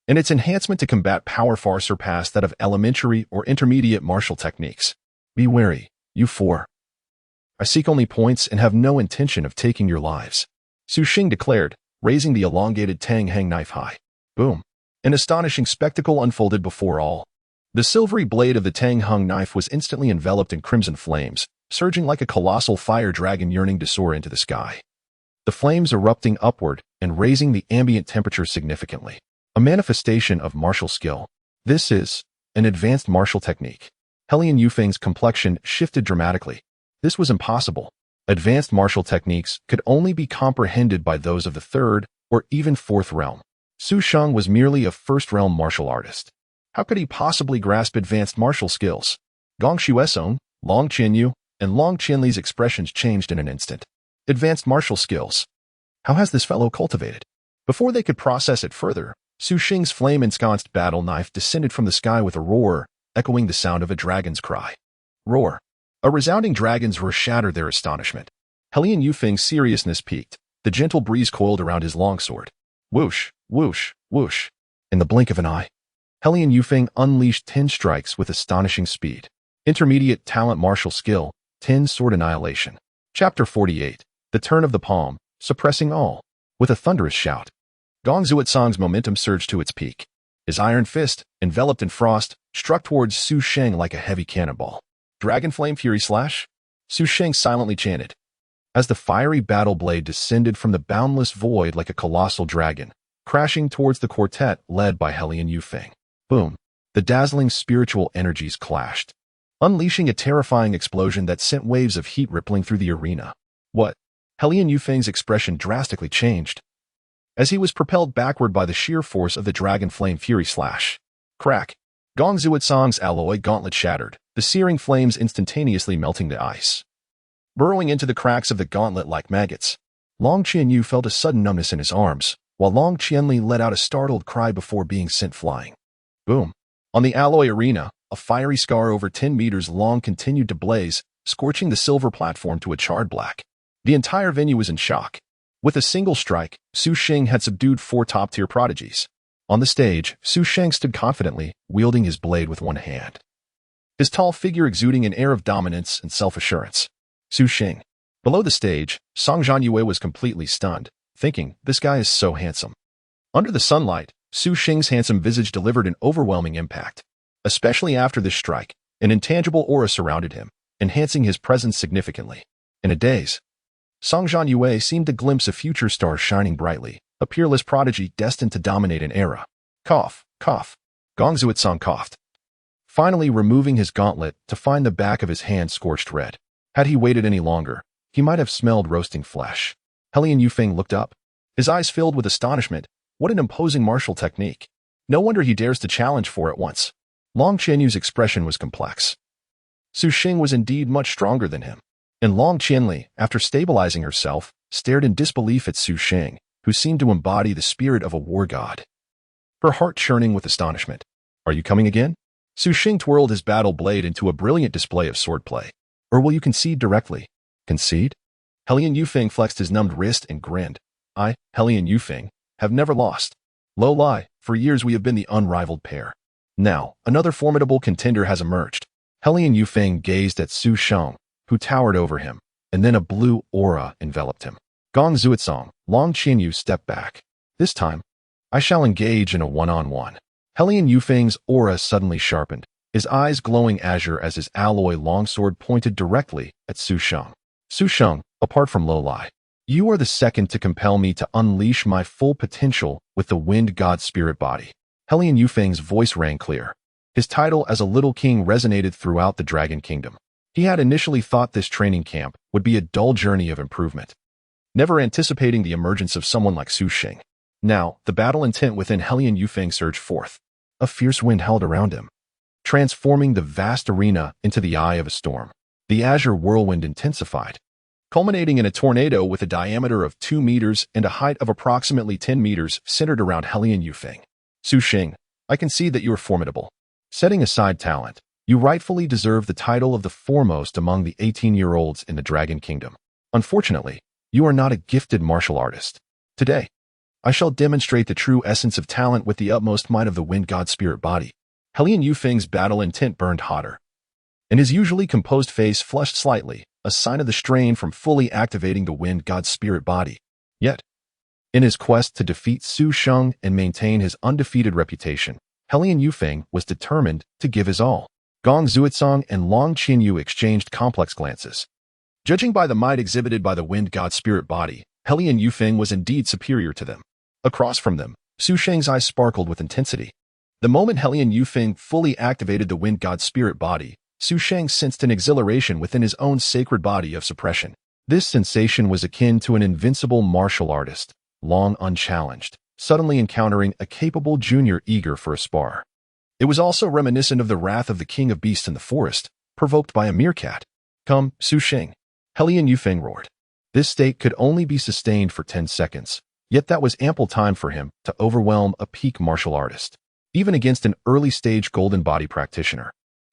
and its enhancement to combat power far surpassed that of elementary or intermediate martial techniques. Be wary, you four. I seek only points and have no intention of taking your lives, Su Sheng declared, raising the elongated Tang Hang knife high. Boom! An astonishing spectacle unfolded before all. The silvery blade of the Tang Hung knife was instantly enveloped in crimson flames, surging like a colossal fire dragon yearning to soar into the sky. The flames erupting upward and raising the ambient temperature significantly. A manifestation of martial skill. This is an advanced martial technique. Helian Yufeng's complexion shifted dramatically. This was impossible. Advanced martial techniques could only be comprehended by those of the third or even fourth realm. Su Sheng was merely a first-realm martial artist. How could he possibly grasp advanced martial skills? Gong Shuesong, Long Zhanyue, and Long Qianli's expressions changed in an instant. Advanced martial skills. How has this fellow cultivated? Before they could process it further, Su Sheng's flame-ensconced battle knife descended from the sky with a roar, echoing the sound of a dragon's cry. Roar. A resounding dragon's roar shattered their astonishment. Helian Yufeng's seriousness peaked. The gentle breeze coiled around his longsword. Whoosh, whoosh, whoosh. In the blink of an eye, Helian Yufeng unleashed 10 strikes with astonishing speed. Intermediate talent martial skill, 10 sword annihilation. Chapter 48. The Turn of the Palm, suppressing all. With a thunderous shout, Gong Zuotsong's momentum surged to its peak. His iron fist, enveloped in frost, struck towards Su Sheng like a heavy cannonball. Dragon Flame Fury Slash? Su Sheng silently chanted. As the fiery battle blade descended from the boundless void like a colossal dragon, crashing towards the quartet led by Helian Yufeng. Boom! The dazzling spiritual energies clashed, unleashing a terrifying explosion that sent waves of heat rippling through the arena. What? Helian Yufeng's expression drastically changed as he was propelled backward by the sheer force of the Dragon Flame Fury Slash. Crack! Gong Zuotsong's alloy gauntlet shattered, the searing flames instantaneously melting the ice, burrowing into the cracks of the gauntlet like maggots. Long Zhanyue felt a sudden numbness in his arms, while Long Qianli let out a startled cry before being sent flying. Boom! On the alloy arena, a fiery scar over 10 meters long continued to blaze, scorching the silver platform to a charred black. The entire venue was in shock. With a single strike, Su Sheng had subdued 4 top-tier prodigies. On the stage, Su Sheng stood confidently, wielding his blade with one hand, his tall figure exuding an air of dominance and self-assurance. Su Sheng. Below the stage, Song Zhanyue was completely stunned, thinking, this guy is so handsome. Under the sunlight, Su Sheng's handsome visage delivered an overwhelming impact. Especially after this strike, an intangible aura surrounded him, enhancing his presence significantly. In a daze, Song Zhanyue seemed to glimpse a future star shining brightly, a peerless prodigy destined to dominate an era. Cough, cough. Gong Zuotsong coughed, finally removing his gauntlet to find the back of his hand scorched red. Had he waited any longer, he might have smelled roasting flesh. Helian Yufeng looked up. His eyes filled with astonishment. What an imposing martial technique. No wonder he dares to challenge four at once. Long Qianyu's expression was complex. Su Sheng was indeed much stronger than him. And Long Qianli, after stabilizing herself, stared in disbelief at Su Sheng, who seemed to embody the spirit of a war god. Her heart churning with astonishment. Are you coming again? Su Sheng twirled his battle blade into a brilliant display of swordplay. Or will you concede directly? Concede? Helian Yufeng flexed his numbed wrist and grinned. I, Helian Yufeng, have never lost. Low lie, for years we have been the unrivaled pair. Now, another formidable contender has emerged. Helian Yufeng gazed at Su Sheng, who towered over him, and then a blue aura enveloped him. Gong Zuitsong, Long Qianyu stepped back. This time, I shall engage in a one-on-one. Helian Yufeng's aura suddenly sharpened, his eyes glowing azure as his alloy longsword pointed directly at Su Sheng. Su Sheng, apart from low lie, you are the second to compel me to unleash my full potential with the wind god spirit body. Helian Yufeng's voice rang clear. His title as a little king resonated throughout the Dragon Kingdom. He had initially thought this training camp would be a dull journey of improvement, never anticipating the emergence of someone like Su Sheng. Now, the battle intent within Helian Yufeng surged forth. A fierce wind held around him, transforming the vast arena into the eye of a storm. The azure whirlwind intensified, culminating in a tornado with a diameter of 2 meters and a height of approximately 10 meters centered around Helian Yufeng. Su Sheng, I can see that you are formidable. Setting aside talent, you rightfully deserve the title of the foremost among the 18-year-olds in the Dragon Kingdom. Unfortunately, you are not a gifted martial artist. Today, I shall demonstrate the true essence of talent with the utmost might of the wind god spirit body. Helian Yufeng's battle intent burned hotter, and his usually composed face flushed slightly, a sign of the strain from fully activating the wind god spirit body. Yet, in his quest to defeat Su Sheng and maintain his undefeated reputation, Helian Yufeng was determined to give his all. Gong Zuitsong and Long Qianyu exchanged complex glances. Judging by the might exhibited by the wind god spirit body, Helian Yufeng was indeed superior to them. Across from them, Su Sheng's eyes sparkled with intensity. The moment Helian Yufeng fully activated the wind god spirit body, Su Sheng sensed an exhilaration within his own sacred body of suppression. This sensation was akin to an invincible martial artist, long unchallenged, suddenly encountering a capable junior eager for a spar. It was also reminiscent of the wrath of the king of beasts in the forest, provoked by a meerkat. Come, Su Sheng, Helian Yufeng roared. This state could only be sustained for 10 seconds, yet that was ample time for him to overwhelm a peak martial artist. Even against an early-stage golden body practitioner,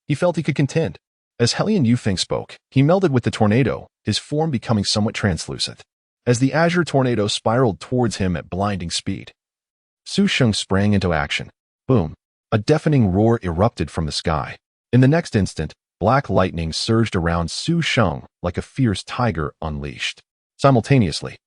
he felt he could contend. As Helian Yufeng spoke, he melded with the tornado, his form becoming somewhat translucent. As the azure tornado spiraled towards him at blinding speed, Su Sheng sprang into action. Boom! A deafening roar erupted from the sky. In the next instant, black lightning surged around Su Sheng like a fierce tiger unleashed. Simultaneously,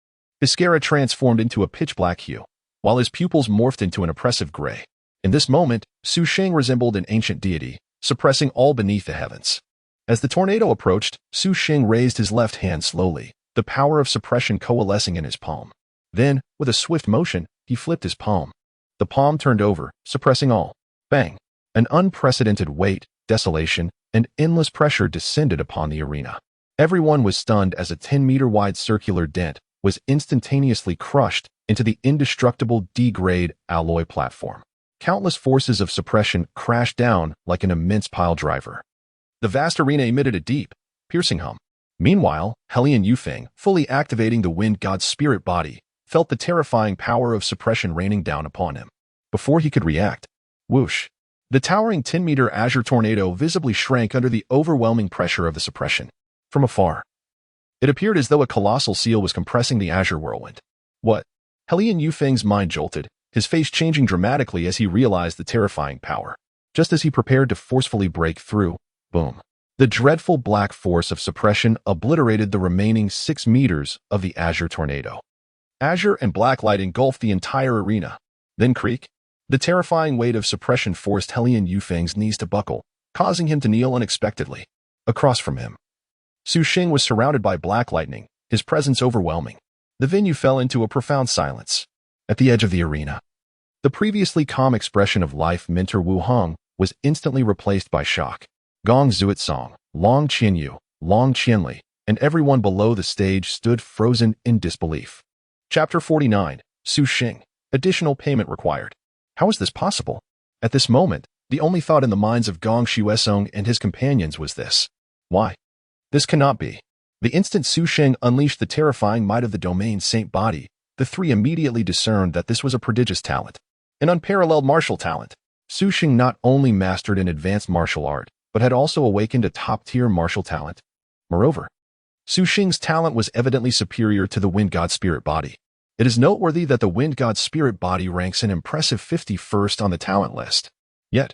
his scara transformed into a pitch-black hue, while his pupils morphed into an oppressive gray. In this moment, Su Sheng resembled an ancient deity, suppressing all beneath the heavens. As the tornado approached, Su Sheng raised his left hand slowly, the power of suppression coalescing in his palm. Then, with a swift motion, he flipped his palm. The palm turned over, suppressing all. Bang! An unprecedented weight, desolation, and endless pressure descended upon the arena. Everyone was stunned as a 10-meter-wide circular dent was instantaneously crushed into the indestructible D-grade alloy platform. Countless forces of suppression crashed down like an immense pile driver. The vast arena emitted a deep, piercing hum. Meanwhile, Helian Yufeng, fully activating the wind god's spirit body, felt the terrifying power of suppression raining down upon him. Before he could react, whoosh! The towering 10-meter azure tornado visibly shrank under the overwhelming pressure of the suppression. From afar, it appeared as though a colossal seal was compressing the azure whirlwind. What? Helian Yufeng's mind jolted, his face changing dramatically as he realized the terrifying power. Just as he prepared to forcefully break through, boom! The dreadful black force of suppression obliterated the remaining 6 meters of the azure tornado. Azure and black light engulfed the entire arena. Then creak! The terrifying weight of suppression forced Helian Yufeng's knees to buckle, causing him to kneel unexpectedly. Across from him, Su Sheng was surrounded by black lightning, his presence overwhelming. The venue fell into a profound silence. At the edge of the arena, the previously calm expression of life mentor Wu Hong was instantly replaced by shock. Gong Zuitsong, Long Qianyu, Long Qianli, and everyone below the stage stood frozen in disbelief. Chapter 49. Su Sheng. Additional payment required. How is this possible? At this moment, the only thought in the minds of Gong Shuesong and his companions was this. Why? This cannot be. The instant Su Sheng unleashed the terrifying might of the domain saint body, the three immediately discerned that this was a prodigious talent. An unparalleled martial talent. Su Sheng not only mastered an advanced martial art, but had also awakened a top-tier martial talent. Moreover, Su Sheng's talent was evidently superior to the Wind God Spirit body. It is noteworthy that the Wind God Spirit body ranks an impressive 51st on the talent list. Yet,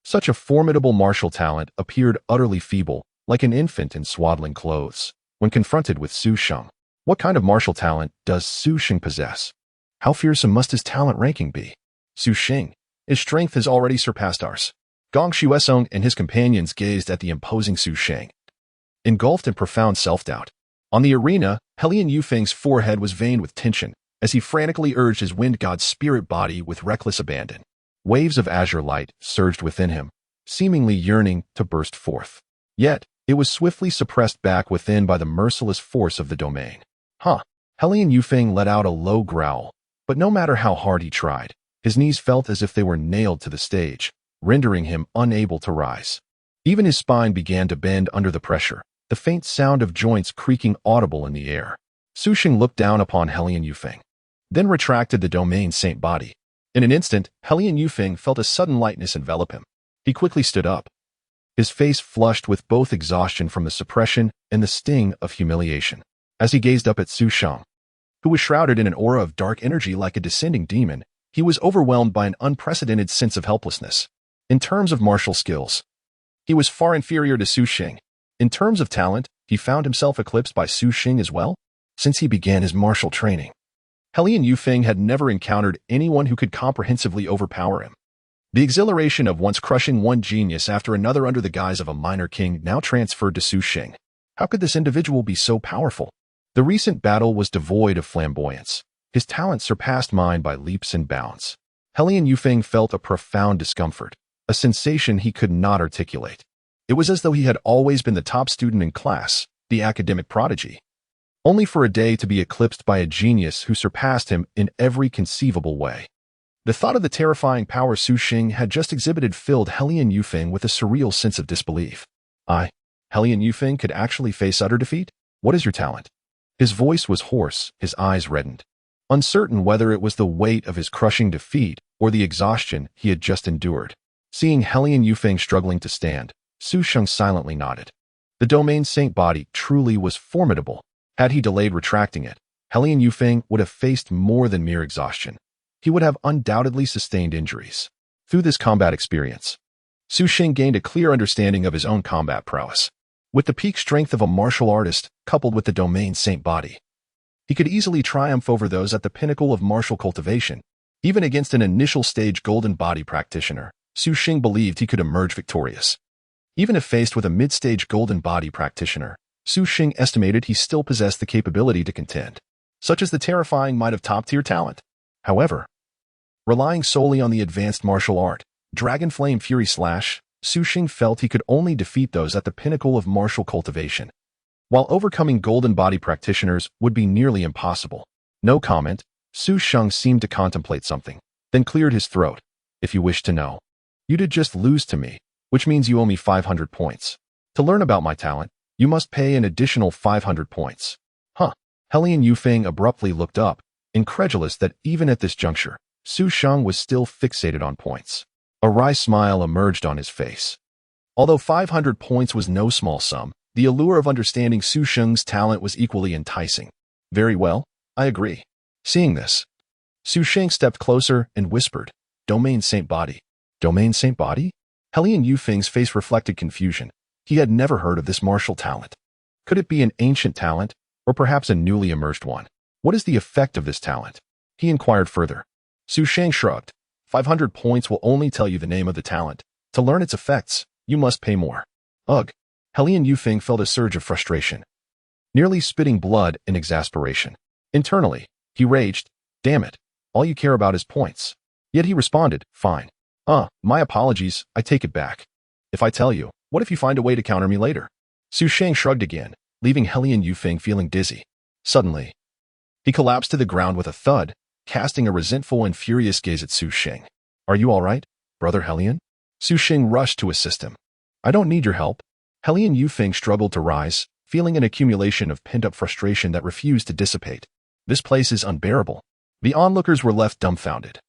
such a formidable martial talent appeared utterly feeble, like an infant in swaddling clothes, when confronted with Su Sheng. What kind of martial talent does Su Sheng possess? How fearsome must his talent ranking be? Su Sheng, his strength has already surpassed ours. Gong Shuesong and his companions gazed at the imposing Su Sheng, engulfed in profound self-doubt. On the arena, Helian Yufeng's forehead was veined with tension as he frantically urged his Wind God Spirit body with reckless abandon. Waves of azure light surged within him, seemingly yearning to burst forth. Yet, it was swiftly suppressed back within by the merciless force of the domain. Helian Yufeng let out a low growl, but no matter how hard he tried, his knees felt as if they were nailed to the stage, rendering him unable to rise. Even his spine began to bend under the pressure, the faint sound of joints creaking audible in the air. Su Sheng looked down upon Helian Yufeng, then retracted the domain saint body. In an instant, Helian Yufeng felt a sudden lightness envelop him. He quickly stood up, his face flushed with both exhaustion from the suppression and the sting of humiliation. As he gazed up at Su Sheng, who was shrouded in an aura of dark energy like a descending demon, he was overwhelmed by an unprecedented sense of helplessness. In terms of martial skills, he was far inferior to Su Sheng. In terms of talent, he found himself eclipsed by Su Sheng as well. Since he began his martial training, Helian Yufeng had never encountered anyone who could comprehensively overpower him. The exhilaration of once crushing one genius after another under the guise of a minor king now transferred to Su Sheng. How could this individual be so powerful? The recent battle was devoid of flamboyance. His talent surpassed mine by leaps and bounds. Helian Yufeng felt a profound discomfort, a sensation he could not articulate. It was as though he had always been the top student in class, the academic prodigy, only for a day to be eclipsed by a genius who surpassed him in every conceivable way. The thought of the terrifying power Su Sheng had just exhibited filled Helian Yufeng with a surreal sense of disbelief. Helian Yufeng could actually face utter defeat? What is your talent? His voice was hoarse, his eyes reddened, uncertain whether it was the weight of his crushing defeat or the exhaustion he had just endured. Seeing Helian Yufeng struggling to stand, Su Sheng silently nodded. The domain saint body truly was formidable. Had he delayed retracting it, Helian Yufeng would have faced more than mere exhaustion. He would have undoubtedly sustained injuries. Through this combat experience, Su Sheng gained a clear understanding of his own combat prowess. With the peak strength of a martial artist, coupled with the domain saint body, he could easily triumph over those at the pinnacle of martial cultivation. Even against an initial stage golden body practitioner, Su Sheng believed he could emerge victorious. Even if faced with a mid-stage golden body practitioner, Su Sheng estimated he still possessed the capability to contend, such as the terrifying might of top-tier talent. However, relying solely on the advanced martial art, Dragon Flame Fury Slash, Su Sheng felt he could only defeat those at the pinnacle of martial cultivation, while overcoming golden body practitioners would be nearly impossible. No comment. Su Sheng seemed to contemplate something, then cleared his throat. If you wish to know, you did just lose to me, which means you owe me 500 points. To learn about my talent, you must pay an additional 500 points. Helian Yufeng abruptly looked up, incredulous that even at this juncture, Su Sheng was still fixated on points. A wry smile emerged on his face. Although 500 points was no small sum, the allure of understanding Su Sheng's talent was equally enticing. Very well, I agree. Seeing this, Su Sheng stepped closer and whispered, Domain Saint Body. Domain Saint Body? Helian Yufeng's face reflected confusion. He had never heard of this martial talent. Could it be an ancient talent, or perhaps a newly emerged one? What is the effect of this talent? He inquired further. Su Sheng shrugged. 500 points will only tell you the name of the talent. To learn its effects, you must pay more. Ugh. Helian Yufeng felt a surge of frustration, nearly spitting blood in exasperation. Internally, he raged, damn it, all you care about is points. Yet he responded, fine. My apologies, I take it back. If I tell you, what if you find a way to counter me later? Su Sheng shrugged again. leaving Helian Yufeng feeling dizzy. Suddenly, he collapsed to the ground with a thud, casting a resentful and furious gaze at Su Sheng. "Are you all right, Brother Helian?" Su Sheng rushed to assist him. "I don't need your help." Helian Yufeng struggled to rise, feeling an accumulation of pent-up frustration that refused to dissipate. "This place is unbearable." The onlookers were left dumbfounded,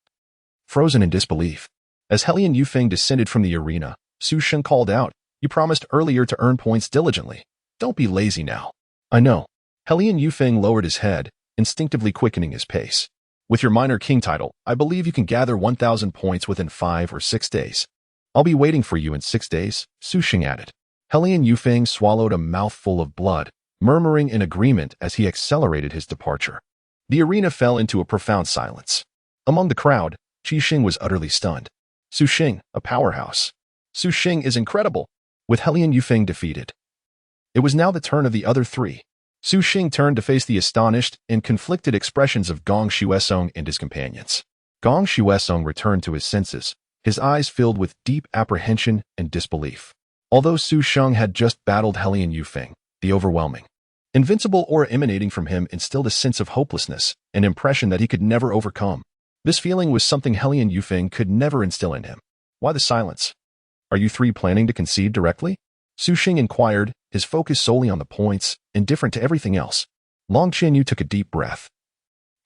frozen in disbelief. As Helian Yufeng descended from the arena, Su Sheng called out, "You promised earlier to earn points diligently. Don't be lazy now." "I know." Helian Yufeng lowered his head, instinctively quickening his pace. "With your minor king title, I believe you can gather 1,000 points within 5 or 6 days. I'll be waiting for you in 6 days, Su Sheng added. Helian Yufeng swallowed a mouthful of blood, murmuring in agreement as he accelerated his departure. The arena fell into a profound silence. Among the crowd, Qi Xing was utterly stunned. Su Sheng, a powerhouse. Su Sheng is incredible. With Helian Yufeng defeated, it was now the turn of the other three. Su Sheng turned to face the astonished and conflicted expressions of Gong Xuesong and his companions. Gong Xuesong returned to his senses, his eyes filled with deep apprehension and disbelief. Although Su Sheng had just battled Helian Yufeng, the overwhelming, invincible aura emanating from him instilled a sense of hopelessness, an impression that he could never overcome. This feeling was something Helian Yufeng could never instill in him. "Why the silence? Are you three planning to concede directly?" Su Sheng inquired, his focus solely on the points, indifferent to everything else. Long Zhanyue took a deep breath,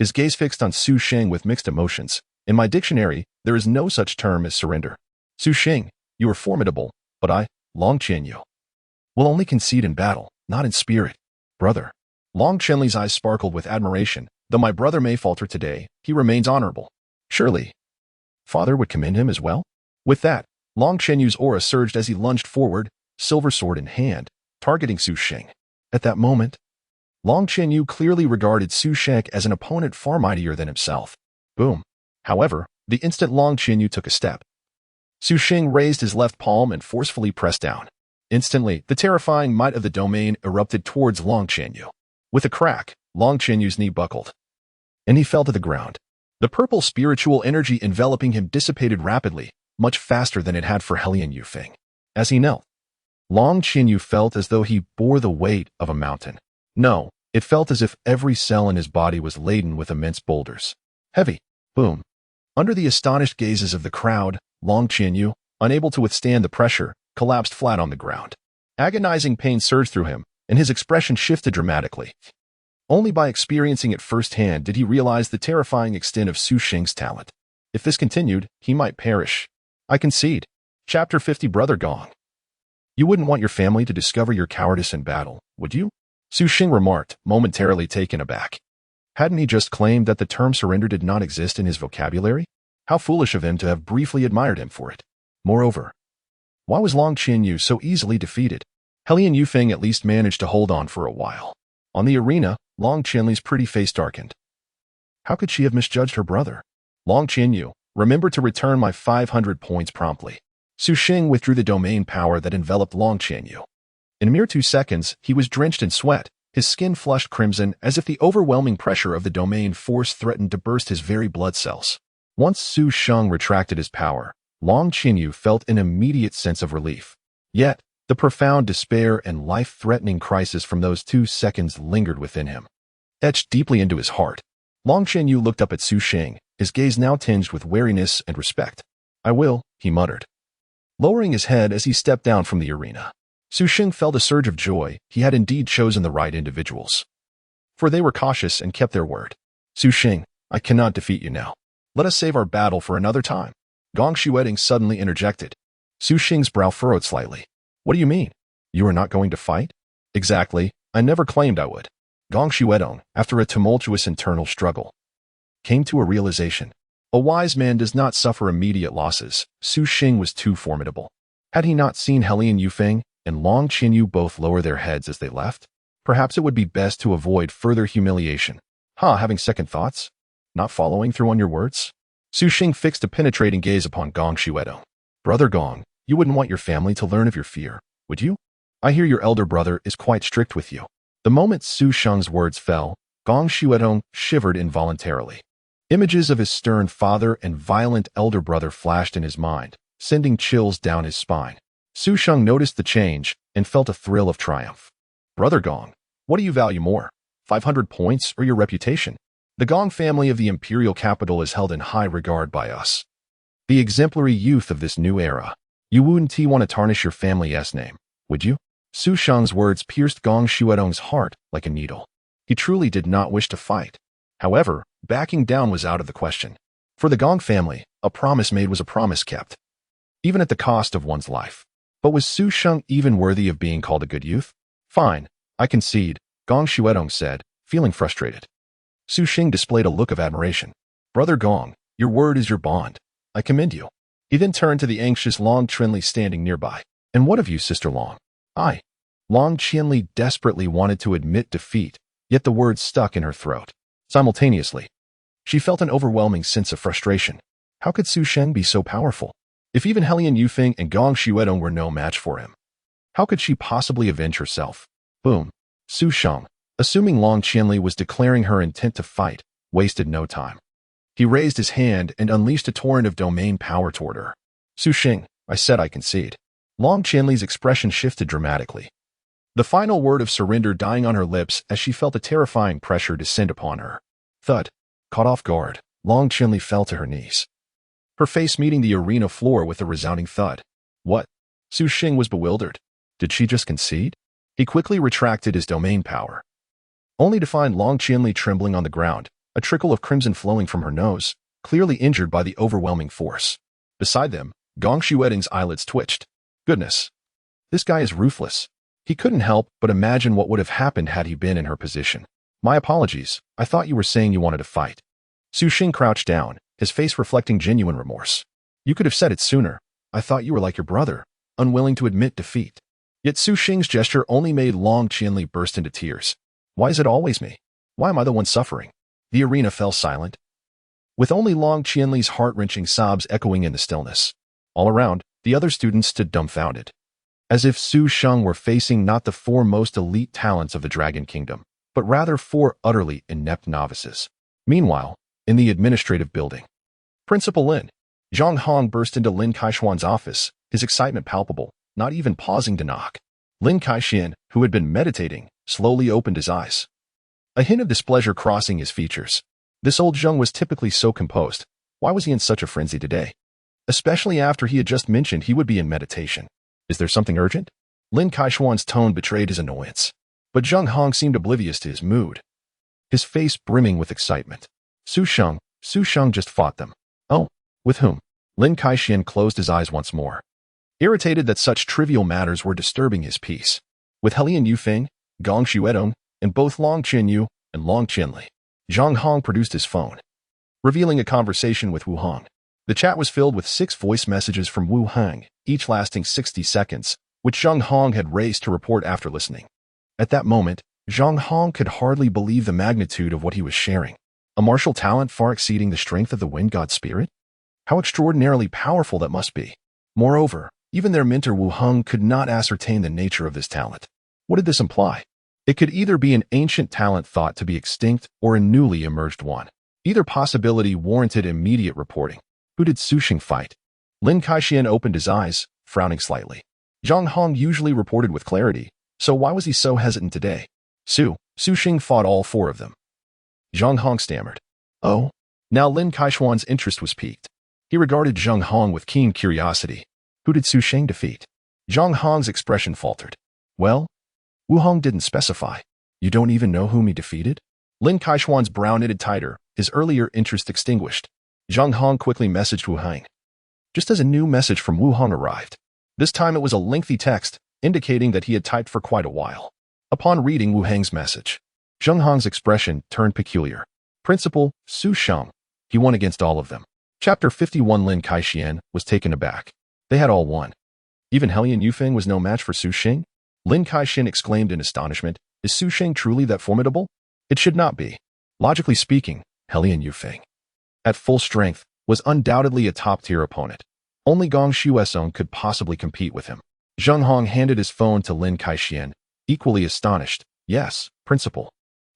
his gaze fixed on Su Sheng with mixed emotions. "In my dictionary, there is no such term as surrender. Su Sheng, you are formidable, but I, Long Zhanyue, will only concede in battle, not in spirit. Brother." Long Chenli's eyes sparkled with admiration. "Though my brother may falter today, he remains honorable. Surely, father would commend him as well?" With that, Long Chenyu's aura surged as he lunged forward, silver sword in hand, targeting Su Sheng. At that moment, Long Zhanyue clearly regarded Su Sheng as an opponent far mightier than himself. Boom. However, the instant Long Zhanyue took a step, Su Sheng raised his left palm and forcefully pressed down. Instantly, the terrifying might of the domain erupted towards Long Zhanyue. With a crack, Long Zhanyue's knee buckled, and he fell to the ground. The purple spiritual energy enveloping him dissipated rapidly, much faster than it had for Helian Yufeng. As he knelt, Long Zhanyue felt as though he bore the weight of a mountain. No, it felt as if every cell in his body was laden with immense boulders. Heavy. Boom. Under the astonished gazes of the crowd, Long Zhanyue, unable to withstand the pressure, collapsed flat on the ground. Agonizing pain surged through him, and his expression shifted dramatically. Only by experiencing it firsthand did he realize the terrifying extent of Su Sheng's talent. If this continued, he might perish. I concede. Chapter 50. Brother Gong. You wouldn't want your family to discover your cowardice in battle, would you? Su Sheng remarked, momentarily taken aback. Hadn't he just claimed that the term surrender did not exist in his vocabulary? How foolish of him to have briefly admired him for it. Moreover, why was Long Zhanyue so easily defeated? Helian Yufeng at least managed to hold on for a while. On the arena, Long Zhanyue's pretty face darkened. How could she have misjudged her brother? Long Zhanyue, remember to return my 500 points promptly. Su Sheng withdrew the domain power that enveloped Long Zhanyue. In a mere 2 seconds, he was drenched in sweat, his skin flushed crimson as if the overwhelming pressure of the domain force threatened to burst his very blood cells. Once Su Sheng retracted his power, Long Zhanyue felt an immediate sense of relief. Yet, the profound despair and life-threatening crisis from those 2 seconds lingered within him. Etched deeply into his heart, Long Zhanyue looked up at Su Sheng, his gaze now tinged with wariness and respect. I will, he muttered, lowering his head as he stepped down from the arena. Su Sheng felt a surge of joy. He had indeed chosen the right individuals, for they were cautious and kept their word. Su Sheng, I cannot defeat you now. Let us save our battle for another time. Gong Xuedong suddenly interjected. Su Sheng's brow furrowed slightly. What do you mean? You are not going to fight? Exactly. I never claimed I would. Gong Xuedong, after a tumultuous internal struggle, came to a realization. A wise man does not suffer immediate losses. Su Sheng was too formidable. Had he not seen Helian Yufeng and Long Zhanyue both lower their heads as they left? Perhaps it would be best to avoid further humiliation. Having second thoughts? Not following through on your words? Su Sheng fixed a penetrating gaze upon Gong Xuedong. Brother Gong, you wouldn't want your family to learn of your fear, would you? I hear your elder brother is quite strict with you. The moment Su Sheng's words fell, Gong Xuedong shivered involuntarily. Images of his stern father and violent elder brother flashed in his mind, sending chills down his spine. Su Sheng noticed the change and felt a thrill of triumph. Brother Gong, What do you value more, 500 points or your reputation? The Gong family of the imperial capital is held in high regard by us, the exemplary youth of this new era. You wouldn't want to tarnish your family's name, would you? Su Sheng's words pierced Gong Shuedong's heart like a needle. He truly did not wish to fight. However, backing down was out of the question. For the Gong family, a promise made was a promise kept, even at the cost of one's life. But was Su Sheng even worthy of being called a good youth? Fine, I concede, Gong Shuedong said, feeling frustrated. Su Sheng displayed a look of admiration. Brother Gong, your word is your bond. I commend you. He then turned to the anxious Long Qianli standing nearby. And what of you, Sister Long? Long Qianli desperately wanted to admit defeat, yet the words stuck in her throat. Simultaneously, she felt an overwhelming sense of frustration. How could Su Sheng be so powerful? If even Helian Yufeng and Gong Shuedong were no match for him, how could she possibly avenge herself? Boom. Su Sheng, assuming Long Qianli was declaring her intent to fight, wasted no time. He raised his hand and unleashed a torrent of domain power toward her. Su Sheng, I said I concede. Long Qianli's expression shifted dramatically, the final word of surrender dying on her lips as she felt a terrifying pressure descend upon her. Thud. Caught off guard, Long Qianli fell to her knees, her face meeting the arena floor with a resounding thud. What? Su Sheng was bewildered. Did she just concede? He quickly retracted his domain power, only to find Long Qianli trembling on the ground, a trickle of crimson flowing from her nose, clearly injured by the overwhelming force. Beside them, Gong Shuedong's eyelids twitched. Goodness. This guy is ruthless. He couldn't help but imagine what would have happened had he been in her position. My apologies, I thought you were saying you wanted to fight. Su Sheng crouched down, his face reflecting genuine remorse. You could have said it sooner. I thought you were like your brother, unwilling to admit defeat. Yet Su Sheng's gesture only made Long Qianli burst into tears. Why is it always me? Why am I the one suffering? The arena fell silent, with only Long Qianli's heart-wrenching sobs echoing in the stillness. All around, the other students stood dumbfounded, as if Su Sheng were facing not the four most elite talents of the Dragon Kingdom, but rather four utterly inept novices. Meanwhile, in the administrative building, Principal Lin Zhang Hong burst into Lin Kaishuan's office, his excitement palpable, not even pausing to knock. Lin Kaishuan, who had been meditating, slowly opened his eyes, a hint of displeasure crossing his features. This old Zheng was typically so composed. Why was he in such a frenzy today? Especially after he had just mentioned he would be in meditation. Is there something urgent? Lin Kaishuan's tone betrayed his annoyance, but Zhang Hong seemed oblivious to his mood, his face brimming with excitement. Su Sheng just fought them. Oh, with whom? Lin Kaishuan closed his eyes once more, irritated that such trivial matters were disturbing his peace. With Helian Yufeng, Gong Shuedong, and both Long Zhanyue and Long Qianli. Zhang Hong produced his phone, revealing a conversation with Wu Hong. The chat was filled with 6 voice messages from Wu Hong, each lasting 60 seconds, which Zhang Hong had raised to report after listening. At that moment, Zhang Hong could hardly believe the magnitude of what he was sharing. A martial talent far exceeding the strength of the wind god spirit? How extraordinarily powerful that must be. Moreover, even their mentor Wu Hong could not ascertain the nature of this talent. What did this imply? It could either be an ancient talent thought to be extinct or a newly emerged one. Either possibility warranted immediate reporting. Who did Su Sheng fight? Lin Kaishuan opened his eyes, frowning slightly. Zhang Hong usually reported with clarity, so why was he so hesitant today? Su Sheng fought all 4 of them. Zhang Hong stammered. Oh. Now Lin Kaishuan's interest was piqued. He regarded Zhang Hong with keen curiosity. Who did Su Sheng defeat? Zhang Hong's expression faltered. Well, Wu Hong didn't specify. You don't even know whom he defeated? Lin Kaishuan's brow knitted tighter, his earlier interest extinguished. Zhang Hong quickly messaged Wu Hong, just as a new message from Wu Hong arrived. This time it was a lengthy text, indicating that he had typed for quite a while. Upon reading Wu Hong's message, Zhang Hong's expression turned peculiar. Principal, Su Sheng. He won against all of them. Chapter 51. Lin Kaishuan was taken aback. They had all won. Even Helian Yufeng was no match for Su Sheng? Lin Kaishuan exclaimed in astonishment. Is Su Sheng truly that formidable? It should not be. Logically speaking, Helian Yufeng, at full strength, was undoubtedly a top-tier opponent. Only Gong Shuedong could possibly compete with him. Zhang Hong handed his phone to Lin Kaishuan, equally astonished. Yes, Principal.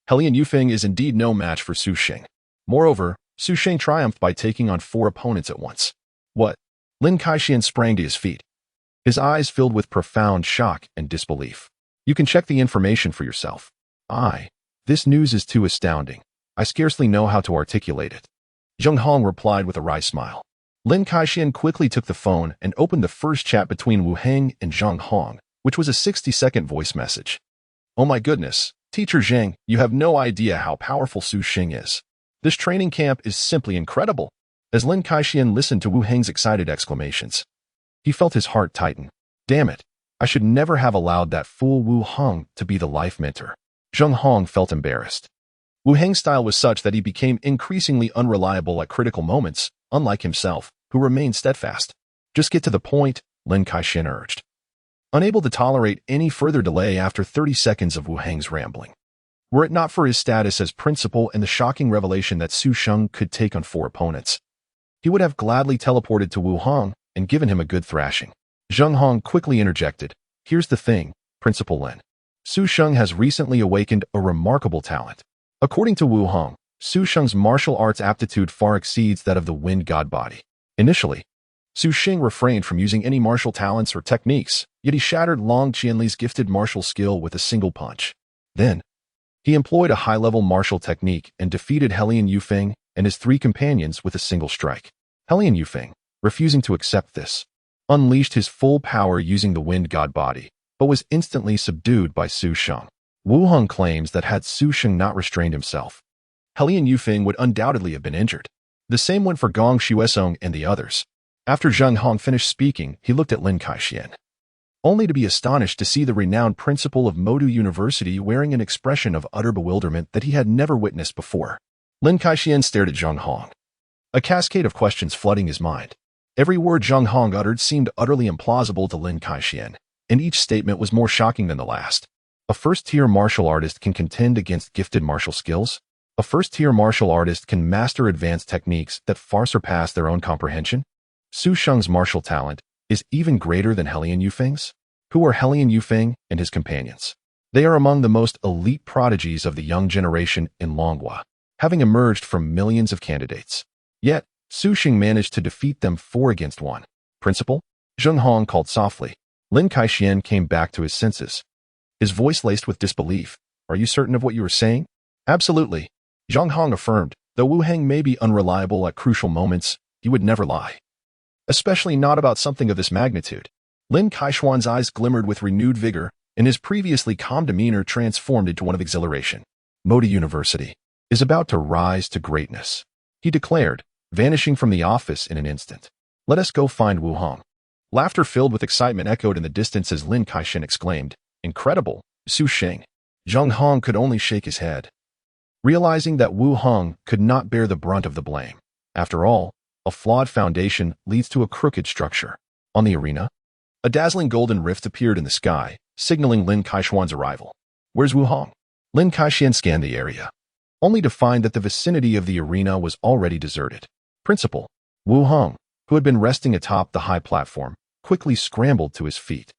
Helian Yufeng is indeed no match for Su Sheng. Moreover, Su Sheng triumphed by taking on 4 opponents at once. What? Lin Kaishuan sprang to his feet, his eyes filled with profound shock and disbelief. You can check the information for yourself. This news is too astounding. I scarcely know how to articulate it. Zheng Hong replied with a wry smile. Lin Kaixian quickly took the phone and opened the first chat between Wu Heng and Zheng Hong, which was a 60-second voice message. Oh my goodness, Teacher Zheng, you have no idea how powerful Su Sheng is. This training camp is simply incredible. As Lin Kaixian listened to Wu Heng's excited exclamations, he felt his heart tighten. Damn it, I should never have allowed that fool Wu Heng to be the life mentor. Zheng Hong felt embarrassed. Wu Heng's style was such that he became increasingly unreliable at critical moments, unlike himself, who remained steadfast. Just get to the point, Lin Kaixian urged. Unable to tolerate any further delay after 30 seconds of Wu Heng's rambling. Were it not for his status as principal and the shocking revelation that Su Sheng could take on 4 opponents, he would have gladly teleported to Wu Heng and given him a good thrashing. Zheng Hong quickly interjected. Here's the thing, Principal Lin. Su Sheng has recently awakened a remarkable talent. According to Wu Heng, Su Sheng's martial arts aptitude far exceeds that of the wind god body. Initially, Su Sheng refrained from using any martial talents or techniques, yet he shattered Long Qianli's gifted martial skill with a single punch. Then, he employed a high-level martial technique and defeated Helian Yufeng and his 3 companions with a single strike. Helian Yufeng, refusing to accept this, unleashed his full power using the wind god body, but was instantly subdued by Su Sheng. Wu Heng claims that had Su Sheng not restrained himself, Helian Yufeng would undoubtedly have been injured. The same went for Gong Xuesong and the others. After Zheng Hong finished speaking, he looked at Lin Kaixian, only to be astonished to see the renowned principal of Modu University wearing an expression of utter bewilderment that he had never witnessed before. Lin Kaixian stared at Zheng Hong, a cascade of questions flooding his mind. Every word Zheng Hong uttered seemed utterly implausible to Lin Kaixian, and each statement was more shocking than the last. A first-tier martial artist can contend against gifted martial skills? A first-tier martial artist can master advanced techniques that far surpass their own comprehension? Su Sheng's martial talent is even greater than Helian Yufeng's? Who are Helian Yufeng and his companions? They are among the most elite prodigies of the young generation in Longhua, having emerged from millions of candidates. Yet, Su Sheng managed to defeat them 4 against 1. Principal? Zheng Hong called softly. Lin Kaixian came back to his senses, his voice laced with disbelief. Are you certain of what you were saying? Absolutely. Zheng Hong affirmed. Though Wu Heng may be unreliable at crucial moments, he would never lie. Especially not about something of this magnitude. Lin Kaixian's eyes glimmered with renewed vigor, and his previously calm demeanor transformed into one of exhilaration. Modu University is about to rise to greatness, he declared, vanishing from the office in an instant. Let us go find Wu Heng. Laughter filled with excitement echoed in the distance as Lin Kaixian exclaimed, Incredible, Su Sheng. Zheng Hong could only shake his head, realizing that Wu Heng could not bear the brunt of the blame. After all, a flawed foundation leads to a crooked structure. On the arena, a dazzling golden rift appeared in the sky, signaling Lin Kaixian's arrival. Where's Wu Heng? Lin Kaixian scanned the area, only to find that the vicinity of the arena was already deserted. Principal, Wu Heng, who had been resting atop the high platform, quickly scrambled to his feet.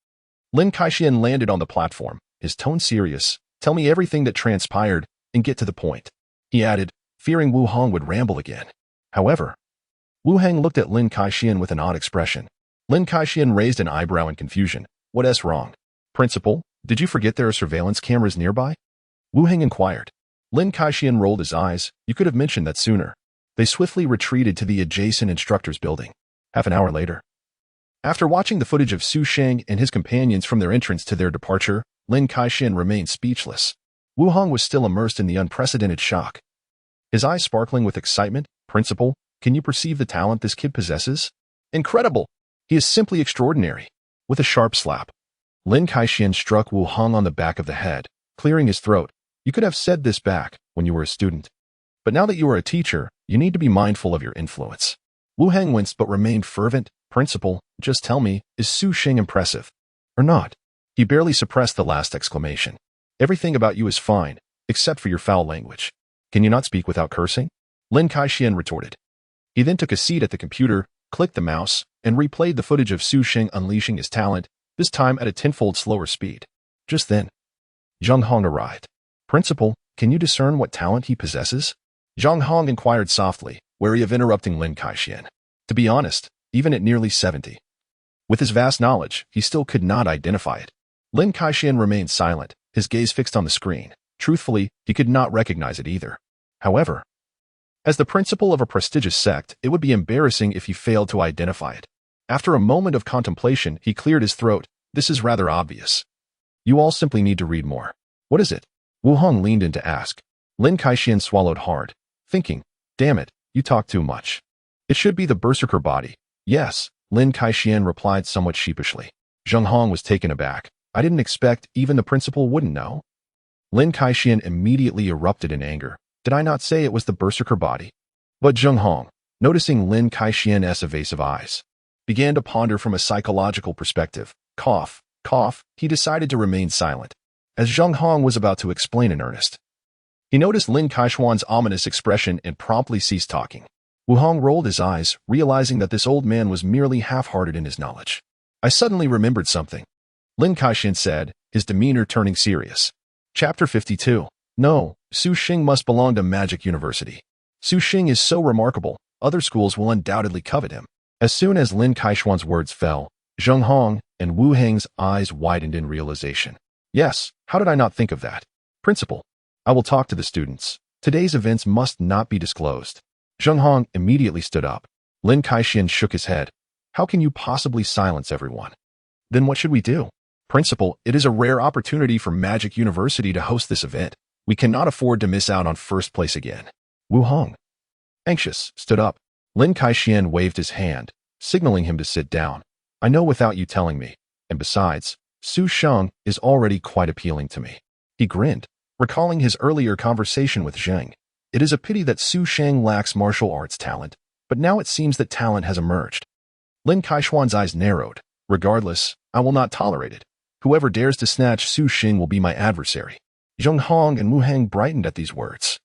Lin Kaixian landed on the platform, his tone serious. Tell me everything that transpired and get to the point, he added, fearing Wu Heng would ramble again. However, Wu Heng looked at Lin Kaixian with an odd expression. Lin Kaixian raised an eyebrow in confusion. What's wrong? Principal, did you forget there are surveillance cameras nearby? Wu Heng inquired. Lin Kaixian rolled his eyes. You could have mentioned that sooner. They swiftly retreated to the adjacent instructor's building. Half an hour later, after watching the footage of Su Sheng and his companions from their entrance to their departure, Lin Kaixian remained speechless. Wu Heng was still immersed in the unprecedented shock, his eyes sparkling with excitement. Principal, can you perceive the talent this kid possesses? Incredible! He is simply extraordinary. With a sharp slap, Lin Kaixian struck Wu Heng on the back of the head, clearing his throat. You could have said this back when you were a student. But now that you are a teacher, you need to be mindful of your influence. Wu Heng winced but remained fervent. Principal, just tell me, is Su Sheng impressive? Or not? He barely suppressed the last exclamation. Everything about you is fine, except for your foul language. Can you not speak without cursing? Lin Kaixian retorted. He then took a seat at the computer, clicked the mouse, and replayed the footage of Su Sheng unleashing his talent, this time at a tenfold slower speed. Just then, Zheng Hong arrived. Principal, can you discern what talent he possesses? Zheng Hong inquired softly, wary of interrupting Lin Kaixian. To be honest, even at nearly 70, with his vast knowledge, he still could not identify it. Lin Kaixian remained silent, his gaze fixed on the screen. Truthfully, he could not recognize it either. However, as the principal of a prestigious sect, it would be embarrassing if he failed to identify it. After a moment of contemplation, he cleared his throat. This is rather obvious. You all simply need to read more. What is it? Wu Hong leaned in to ask. Lin Kaixian swallowed hard, thinking, damn it, you talk too much. It should be the berserker body. Yes, Lin Kaixian replied somewhat sheepishly. Zheng Hong was taken aback. I didn't expect even the principal wouldn't know. Lin Kaixian immediately erupted in anger. Did I not say it was the berserker body? But Zheng Hong, noticing Lin Kaixian's evasive eyes, began to ponder from a psychological perspective. Cough, cough, he decided to remain silent. As Zheng Hong was about to explain in earnest, he noticed Lin Kaixian's ominous expression and promptly ceased talking. Wu Hong rolled his eyes, realizing that this old man was merely half-hearted in his knowledge. I suddenly remembered something, Lin Kaixian said, his demeanor turning serious. Chapter 52. No, Su Sheng must belong to Magic University. Su Sheng is so remarkable, other schools will undoubtedly covet him. As soon as Lin Kaixian's words fell, Zheng Hong and Wu Heng's eyes widened in realization. Yes, how did I not think of that? Principal, I will talk to the students. Today's events must not be disclosed. Zheng Hong immediately stood up. Lin Kaixian shook his head. How can you possibly silence everyone? Then what should we do? Principal, it is a rare opportunity for Magic University to host this event. We cannot afford to miss out on first place again. Wu Hong, anxious, stood up. Lin Kaixian waved his hand, signaling him to sit down. I know without you telling me, and besides, Su Sheng is already quite appealing to me. He grinned, recalling his earlier conversation with Sheng. It is a pity that Su Sheng lacks martial arts talent, but now it seems that talent has emerged. Lin Kaixian's eyes narrowed. Regardless, I will not tolerate it. Whoever dares to snatch Su Sheng will be my adversary. Zheng Hong and Wu Heng brightened at these words.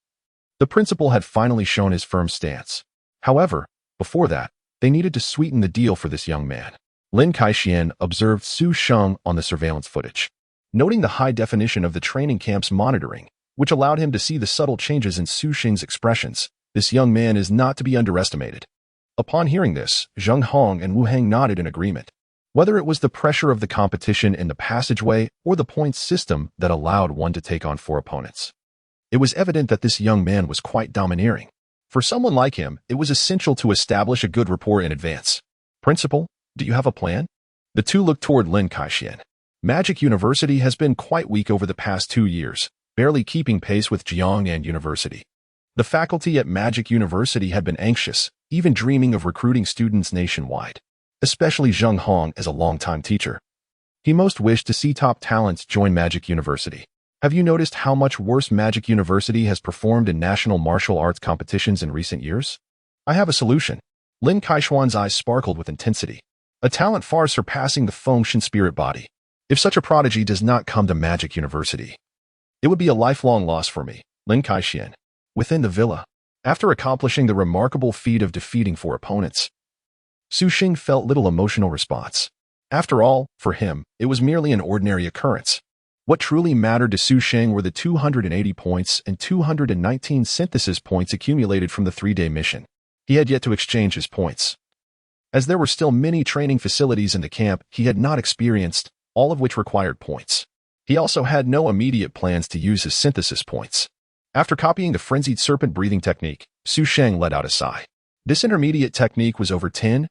The principal had finally shown his firm stance. However, before that, they needed to sweeten the deal for this young man. Lin Kaixian observed Su Sheng on the surveillance footage, noting the high definition of the training camp's monitoring, which allowed him to see the subtle changes in Su Sheng's expressions. This young man is not to be underestimated. Upon hearing this, Zheng Hong and Wu Heng nodded in agreement. Whether it was the pressure of the competition in the passageway or the points system that allowed one to take on 4 opponents, it was evident that this young man was quite domineering. For someone like him, it was essential to establish a good rapport in advance. Principal, do you have a plan? The two looked toward Lin Kaixian. Magic University has been quite weak over the past 2 years, barely keeping pace with Jiangnan University. The faculty at Magic University had been anxious, even dreaming of recruiting students nationwide, especially Zheng Hong as a longtime teacher. He most wished to see top talents join Magic University. Have you noticed how much worse Magic University has performed in national martial arts competitions in recent years? I have a solution. Lin Kaixian's eyes sparkled with intensity. A talent far surpassing the Fengshen spirit body. If such a prodigy does not come to Magic University, it would be a lifelong loss for me. Lin Kaixian. Within the villa, after accomplishing the remarkable feat of defeating 4 opponents, Su Sheng felt little emotional response. After all, for him, it was merely an ordinary occurrence. What truly mattered to Su Sheng were the 280 points and 219 synthesis points accumulated from the 3-day mission. He had yet to exchange his points. As there were still many training facilities in the camp he had not experienced, all of which required points. He also had no immediate plans to use his synthesis points. After copying the frenzied serpent breathing technique, Su Sheng let out a sigh. This intermediate technique was over 10,000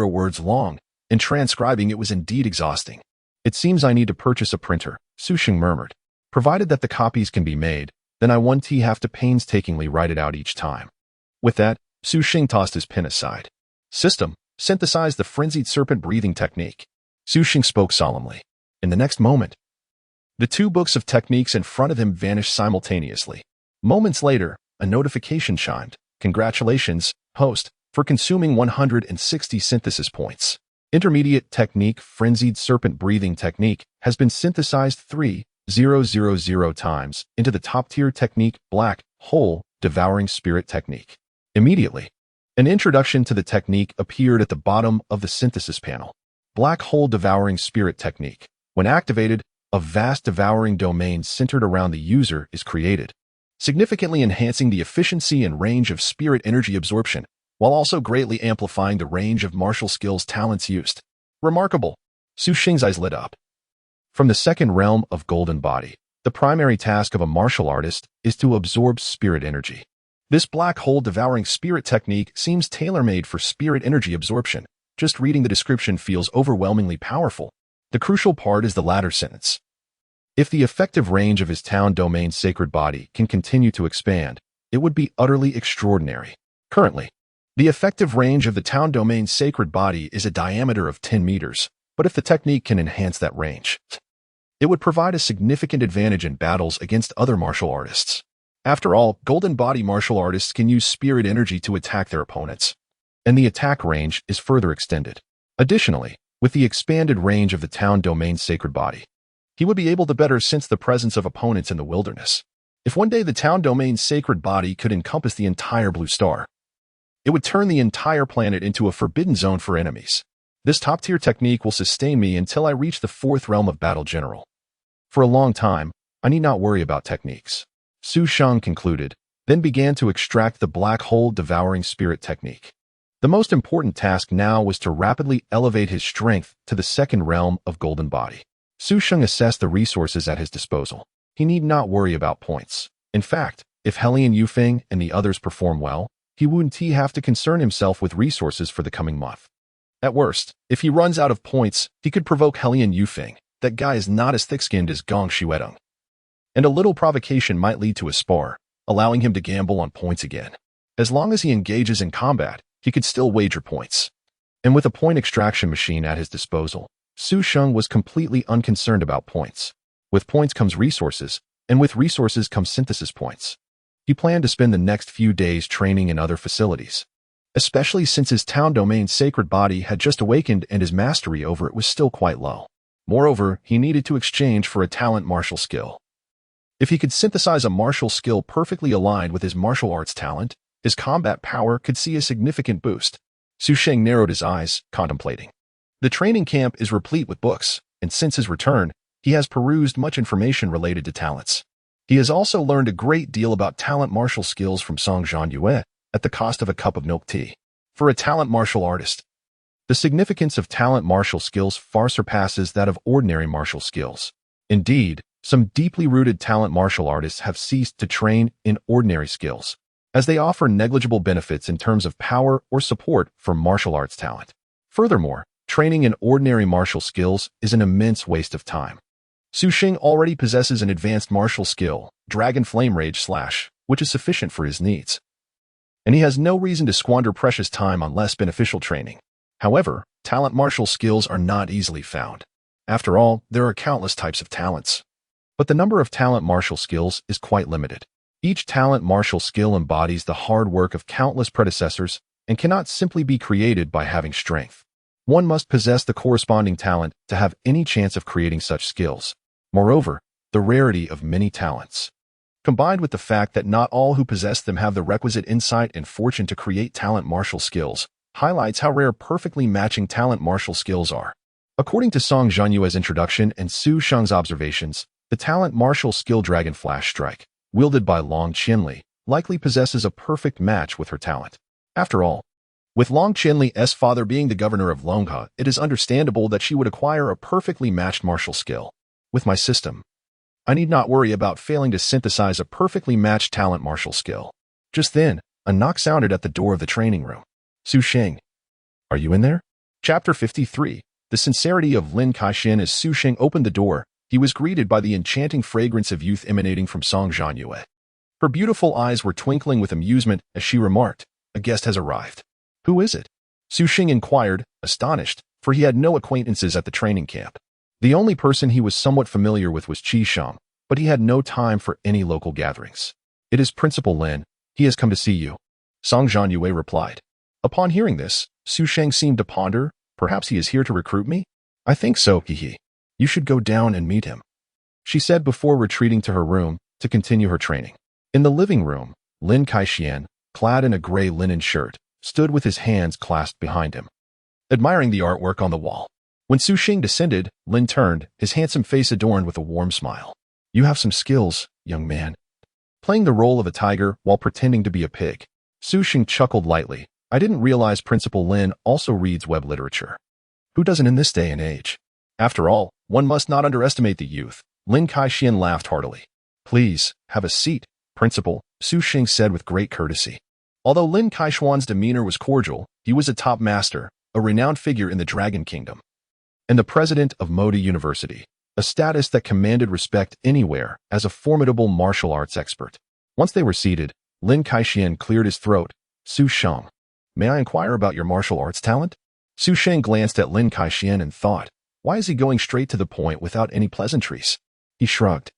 words long, and transcribing it was indeed exhausting. It seems I need to purchase a printer, Su Sheng murmured. Provided that the copies can be made, then I won't have to painstakingly write it out each time. With that, Su Sheng tossed his pen aside. System, synthesize the frenzied serpent breathing technique. Su Sheng spoke solemnly. In the next moment, the 2 books of techniques in front of him vanished simultaneously. Moments later, a notification chimed. Congratulations, host, for consuming 160 synthesis points. Intermediate technique frenzied serpent breathing technique has been synthesized 3,000 times into the top-tier technique black hole devouring spirit technique. Immediately, an introduction to the technique appeared at the bottom of the synthesis panel. Black hole devouring spirit technique. When activated, a vast devouring domain centered around the user is created, significantly enhancing the efficiency and range of spirit energy absorption, while also greatly amplifying the range of martial skills talents used. Remarkable. Su Sheng's eyes lit up. From the second realm of Golden Body, the The primary task of a martial artist is to absorb spirit energy. This black hole devouring spirit technique seems tailor-made for spirit energy absorption. Just reading the description feels overwhelmingly powerful. The crucial part is the latter sentence. If the effective range of his town domain's sacred body can continue to expand, it would be utterly extraordinary. Currently, the effective range of the town domain's sacred body is a diameter of 10 meters, but if the technique can enhance that range, it would provide a significant advantage in battles against other martial artists. After all, golden body martial artists can use spirit energy to attack their opponents, and the attack range is further extended. Additionally, with the expanded range of the town domain's sacred body, he would be able to better sense the presence of opponents in the wilderness. If one day the town domain's sacred body could encompass the entire blue star, it would turn the entire planet into a forbidden zone for enemies. This top-tier technique will sustain me until I reach the fourth realm of battle general. For a long time, I need not worry about techniques. Sheng concluded, then began to extract the black hole devouring spirit technique. The most important task now was to rapidly elevate his strength to the second realm of golden body. Sheng assessed the resources at his disposal. He need not worry about points. In fact, if Hellion Yufeng and the others perform well, he wouldn't have to concern himself with resources for the coming month. At worst, if he runs out of points, he could provoke Hellion Yufeng. That guy is not as thick-skinned as Gong Shuedong. And a little provocation might lead to a spar, allowing him to gamble on points again. As long as he engages in combat, he could still wager points. And with a point extraction machine at his disposal, Sheng was completely unconcerned about points. With points comes resources, and with resources comes synthesis points. He planned to spend the next few days training in other facilities, especially since his town domain's sacred body had just awakened and his mastery over it was still quite low. Moreover, he needed to exchange for a talent martial skill. If he could synthesize a martial skill perfectly aligned with his martial arts talent, his combat power could see a significant boost. Sheng narrowed his eyes, contemplating. The training camp is replete with books, and since his return, he has perused much information related to talents. He has also learned a great deal about talent martial skills from Song Zhanyue at the cost of a cup of milk tea. For a talent martial artist, the significance of talent martial skills far surpasses that of ordinary martial skills. Indeed, some deeply rooted talent martial artists have ceased to train in ordinary skills, as they offer negligible benefits in terms of power or support from martial arts talent. Furthermore, training in ordinary martial skills is an immense waste of time. Sheng already possesses an advanced martial skill, Dragon Flame Rage Slash, which is sufficient for his needs. And he has no reason to squander precious time on less beneficial training. However, talent martial skills are not easily found. After all, there are countless types of talents. But the number of talent martial skills is quite limited. Each talent martial skill embodies the hard work of countless predecessors and cannot simply be created by having strength. One must possess the corresponding talent to have any chance of creating such skills. Moreover, the rarity of many talents, combined with the fact that not all who possess them have the requisite insight and fortune to create talent martial skills, highlights how rare perfectly matching talent martial skills are. According to Song Zhanyue's introduction and Sheng's observations, the talent martial skill Dragon Flash Strike, wielded by Long Qianli, likely possesses a perfect match with her talent. After all, with Long Qianli's father being the governor of Longhe, it is understandable that she would acquire a perfectly matched martial skill. With my system, I need not worry about failing to synthesize a perfectly matched talent martial skill. Just then, a knock sounded at the door of the training room. Sheng, are you in there? Chapter 53. The sincerity of Lin Kaixin. As Sheng opened the door, he was greeted by the enchanting fragrance of youth emanating from Song Zhanyue. Her beautiful eyes were twinkling with amusement as she remarked, "A guest has arrived." "Who is it?" Sheng inquired, astonished, for he had no acquaintances at the training camp. The only person he was somewhat familiar with was Qi Shang, but he had no time for any local gatherings. "It is Principal Lin. He has come to see you," Song Zhanyue replied. Upon hearing this, Sheng seemed to ponder. "Perhaps he is here to recruit me?" "I think so, he. You should go down and meet him," she said before retreating to her room to continue her training. In the living room, Lin Kaixin, clad in a gray linen shirt, stood with his hands clasped behind him, admiring the artwork on the wall. When Sheng descended, Lin turned, his handsome face adorned with a warm smile. "You have some skills, young man." Playing the role of a tiger while pretending to be a pig, Sheng chuckled lightly. "I didn't realize Principal Lin also reads web literature. Who doesn't in this day and age? After all, one must not underestimate the youth," Lin Kaixian laughed heartily. Please, have a seat, Principal, Su Sheng said with great courtesy. Although Lin Kaishuan's demeanor was cordial, he was a top master, a renowned figure in the Dragon Kingdom, and the president of Modi University, a status that commanded respect anywhere as a formidable martial arts expert. Once they were seated, Lin Kaixian cleared his throat. Su Sheng, may I inquire about your martial arts talent? Su Sheng glanced at Lin Kaixian and thought, why is he going straight to the point without any pleasantries? He shrugged.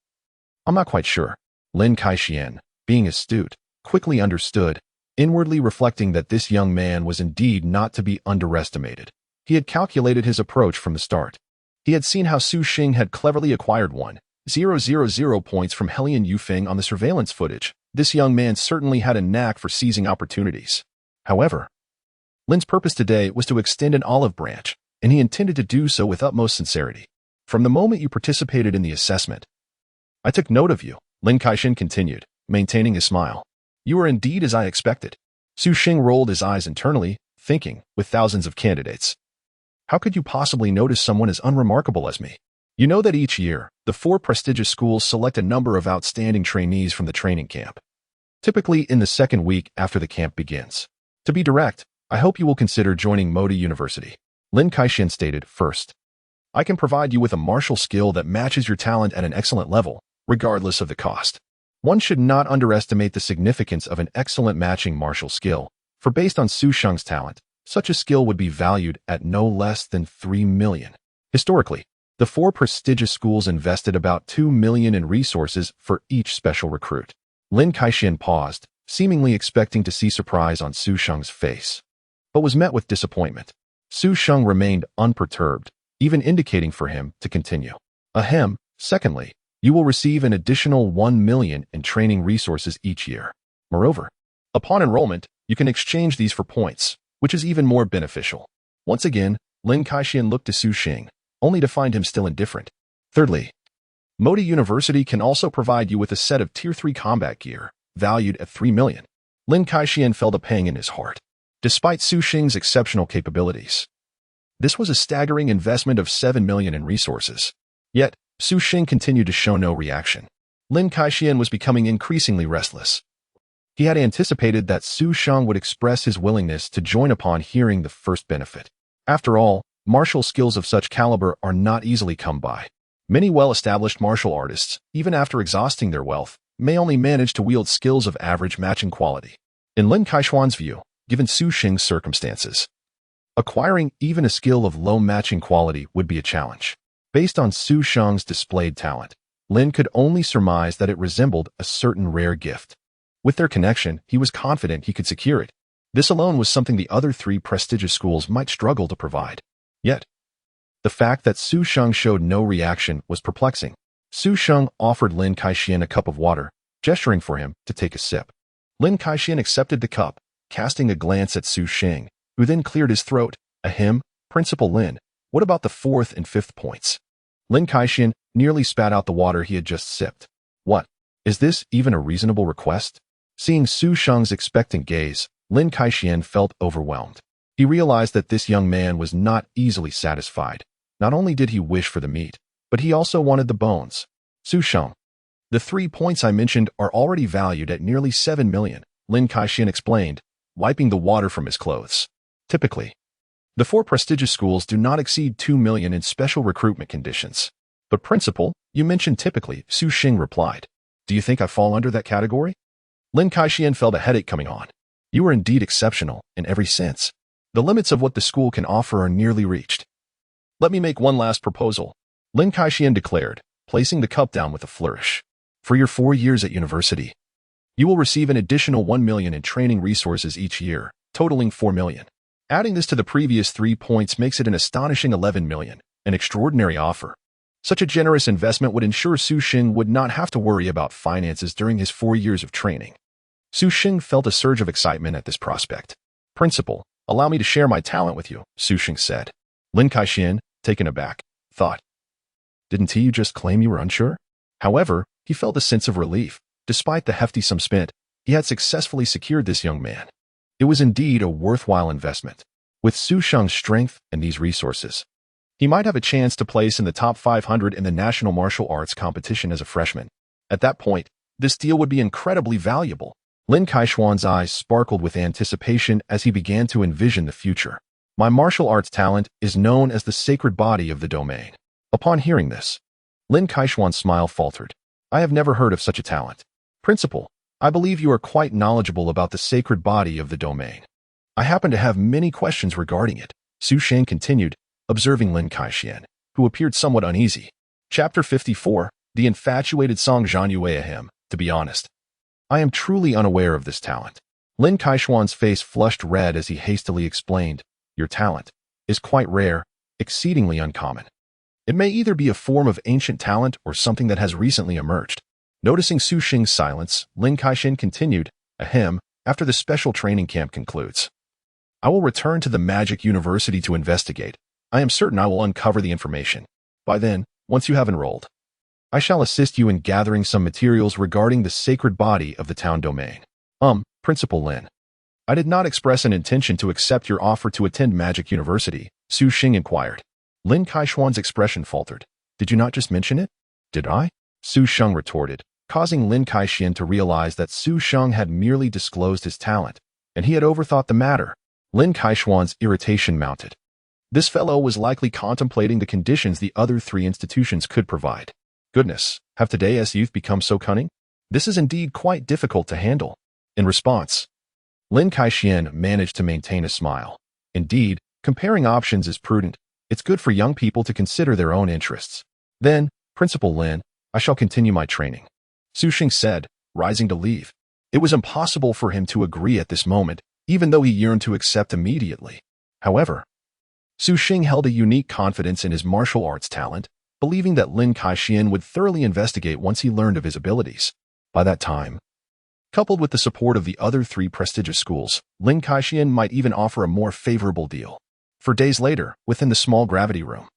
I'm not quite sure. Lin Kaixian, being astute, quickly understood, inwardly reflecting that this young man was indeed not to be underestimated. He had calculated his approach from the start. He had seen how Su Sheng had cleverly acquired 1,000 points from Helian Yufeng on the surveillance footage. This young man certainly had a knack for seizing opportunities. However, Lin's purpose today was to extend an olive branch, and he intended to do so with utmost sincerity. From the moment you participated in the assessment, I took note of you, Lin Kaixian continued, maintaining his smile. You are indeed as I expected. Su Sheng rolled his eyes internally, thinking, with thousands of candidates, how could you possibly notice someone as unremarkable as me? You know that each year, the 4 prestigious schools select a number of outstanding trainees from the training camp, typically in the second week after the camp begins. To be direct, I hope you will consider joining Modi University. Lin Kaixian stated first. I can provide you with a martial skill that matches your talent at an excellent level, regardless of the cost. One should not underestimate the significance of an excellent matching martial skill, for based on Su Sheng's talent, such a skill would be valued at no less than 3 million. Historically, the 4 prestigious schools invested about 2 million in resources for each special recruit. Lin Kaixian paused, seemingly expecting to see surprise on Su Sheng's face, but was met with disappointment. Su Sheng remained unperturbed, even indicating for him to continue. Ahem, secondly, you will receive an additional 1 million in training resources each year. Moreover, upon enrollment, you can exchange these for points, which is even more beneficial. Once again, Lin Kaixian looked to Su Sheng, only to find him still indifferent. Thirdly, Modi University can also provide you with a set of Tier 3 combat gear, valued at 3 million. Lin Kaixian felt a pang in his heart. Despite Su Sheng's exceptional capabilities, this was a staggering investment of 7 million in resources. Yet, Su Sheng continued to show no reaction. Lin Kaixian was becoming increasingly restless. He had anticipated that Su Sheng would express his willingness to join upon hearing the first benefit. After all, martial skills of such caliber are not easily come by. Many well-established martial artists, even after exhausting their wealth, may only manage to wield skills of average matching quality. In Lin Kaishuan's view, given Su Sheng's circumstances, acquiring even a skill of low matching quality would be a challenge. Based on Su Sheng's displayed talent, Lin could only surmise that it resembled a certain rare gift. With their connection, he was confident he could secure it. This alone was something the other 3 prestigious schools might struggle to provide. Yet, the fact that Su Sheng showed no reaction was perplexing. Su Sheng offered Lin Kaixian a cup of water, gesturing for him to take a sip. Lin Kaixian accepted the cup, casting a glance at Su Sheng, who then cleared his throat. Ahem, Principal Lin, what about the 4th and 5th points? Lin Kaixian nearly spat out the water he had just sipped. What? Is this even a reasonable request? Seeing Su Sheng's expectant gaze, Lin Kaixian felt overwhelmed. He realized that this young man was not easily satisfied. Not only did he wish for the meat, but he also wanted the bones. Su Sheng, the 3 points I mentioned are already valued at nearly 7 million, Lin Kaixian explained, wiping the water from his clothes. Typically, the 4 prestigious schools do not exceed 2 million in special recruitment conditions. But Principal, you mentioned typically, Su Sheng replied. Do you think I fall under that category? Lin Kaixian felt a headache coming on. You are indeed exceptional, in every sense. The limits of what the school can offer are nearly reached. Let me make one last proposal, Lin Kaixian declared, placing the cup down with a flourish. For your 4 years at university, you will receive an additional 1 million in training resources each year, totaling 4 million. Adding this to the previous 3 points makes it an astonishing 11 million, an extraordinary offer. Such a generous investment would ensure Su Sheng would not have to worry about finances during his 4 years of training. Su Sheng felt a surge of excitement at this prospect. Principal, allow me to share my talent with you, Su Sheng said. Lin Kaixian, taken aback, thought, didn't he just claim you were unsure? However, he felt a sense of relief. Despite the hefty sum spent, he had successfully secured this young man. It was indeed a worthwhile investment. With Su Sheng's strength and these resources, He might have a chance to place in the top 500 in the national martial arts competition as a freshman. At that point, this deal would be incredibly valuable. Lin Kaishuan's eyes sparkled with anticipation as he began to envision the future. My martial arts talent is known as the sacred body of the domain. Upon hearing this, Lin Kaishuan's smile faltered. I have never heard of such a talent. Principal, I believe you are quite knowledgeable about the sacred body of the domain. I happen to have many questions regarding it, Sheng continued, observing Lin Kaishuan, who appeared somewhat uneasy. Chapter 54, The Infatuated Song Zhanyue. To be honest, I am truly unaware of this talent. Lin Kaishuan's face flushed red as he hastily explained, Your talent is quite rare, exceedingly uncommon. It may either be a form of ancient talent or something that has recently emerged. Noticing Sheng's silence, Lin Kaishuan continued, after the special training camp concludes, I will return to the Magic University to investigate. I am certain I will uncover the information. By then, once you have enrolled, I shall assist you in gathering some materials regarding the sacred body of the town domain. Principal Lin. I did not express an intention to accept your offer to attend Magic University, Sheng inquired. Lin Kaishuan's expression faltered. Did you not just mention it? Did I? Sheng retorted, causing Lin Kaishuan to realize that Sheng had merely disclosed his talent, and he had overthought the matter. Lin Kaishuan's irritation mounted. This fellow was likely contemplating the conditions the other three institutions could provide. Goodness, have today's youth become so cunning? This is indeed quite difficult to handle. In response, Lin Kaishuan managed to maintain a smile. Indeed, comparing options is prudent. It's good for young people to consider their own interests. Then, Principal Lin, I shall continue my training, Sheng said, rising to leave. It was impossible for him to agree at this moment, even though he yearned to accept immediately. However, Sheng held a unique confidence in his martial arts talent, believing that Lin Kaishuan would thoroughly investigate once he learned of his abilities. By that time, coupled with the support of the other three prestigious schools, Lin Kaishuan might even offer a more favorable deal. For days later, within the small gravity room,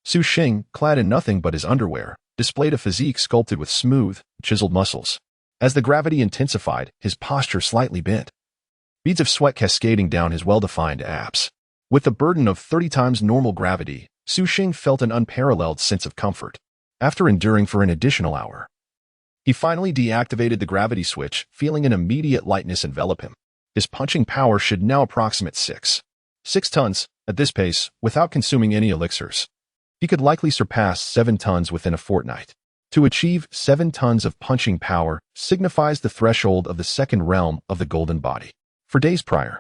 Sheng, clad in nothing but his underwear, displayed a physique sculpted with smooth, chiseled muscles. As the gravity intensified, his posture slightly bent, beads of sweat cascading down his well-defined abs. With the burden of 30 times normal gravity, Sheng felt an unparalleled sense of comfort. After enduring for an additional hour, he finally deactivated the gravity switch, feeling an immediate lightness envelop him. His punching power should now approximate 6 tons. At this pace, without consuming any elixirs, he could likely surpass 7 tons within a fortnight. To achieve 7 tons of punching power signifies the threshold of the second realm of the golden body. For days prior,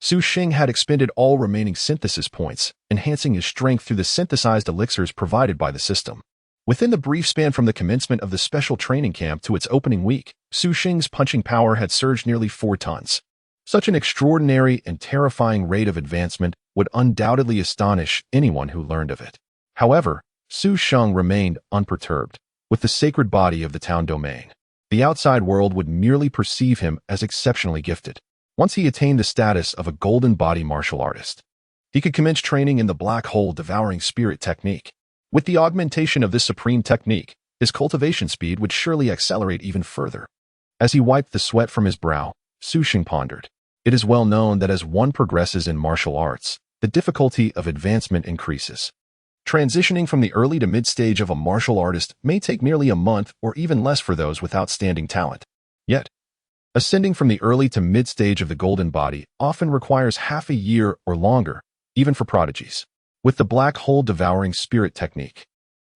Sheng had expended all remaining synthesis points, enhancing his strength through the synthesized elixirs provided by the system. Within the brief span from the commencement of the special training camp to its opening week, Sheng's punching power had surged nearly 4 tons. Such an extraordinary and terrifying rate of advancement would undoubtedly astonish anyone who learned of it. However, Sheng remained unperturbed. With the sacred body of the town domain, the outside world would merely perceive him as exceptionally gifted. Once he attained the status of a golden body martial artist, he could commence training in the black hole devouring spirit technique. With the augmentation of this supreme technique, his cultivation speed would surely accelerate even further. As he wiped the sweat from his brow, Sheng pondered. It is well known that as one progresses in martial arts, the difficulty of advancement increases. Transitioning from the early to mid-stage of a martial artist may take merely a month or even less for those with outstanding talent. Yet, ascending from the early to mid-stage of the golden body often requires half a year or longer, even for prodigies. With the black hole devouring spirit technique,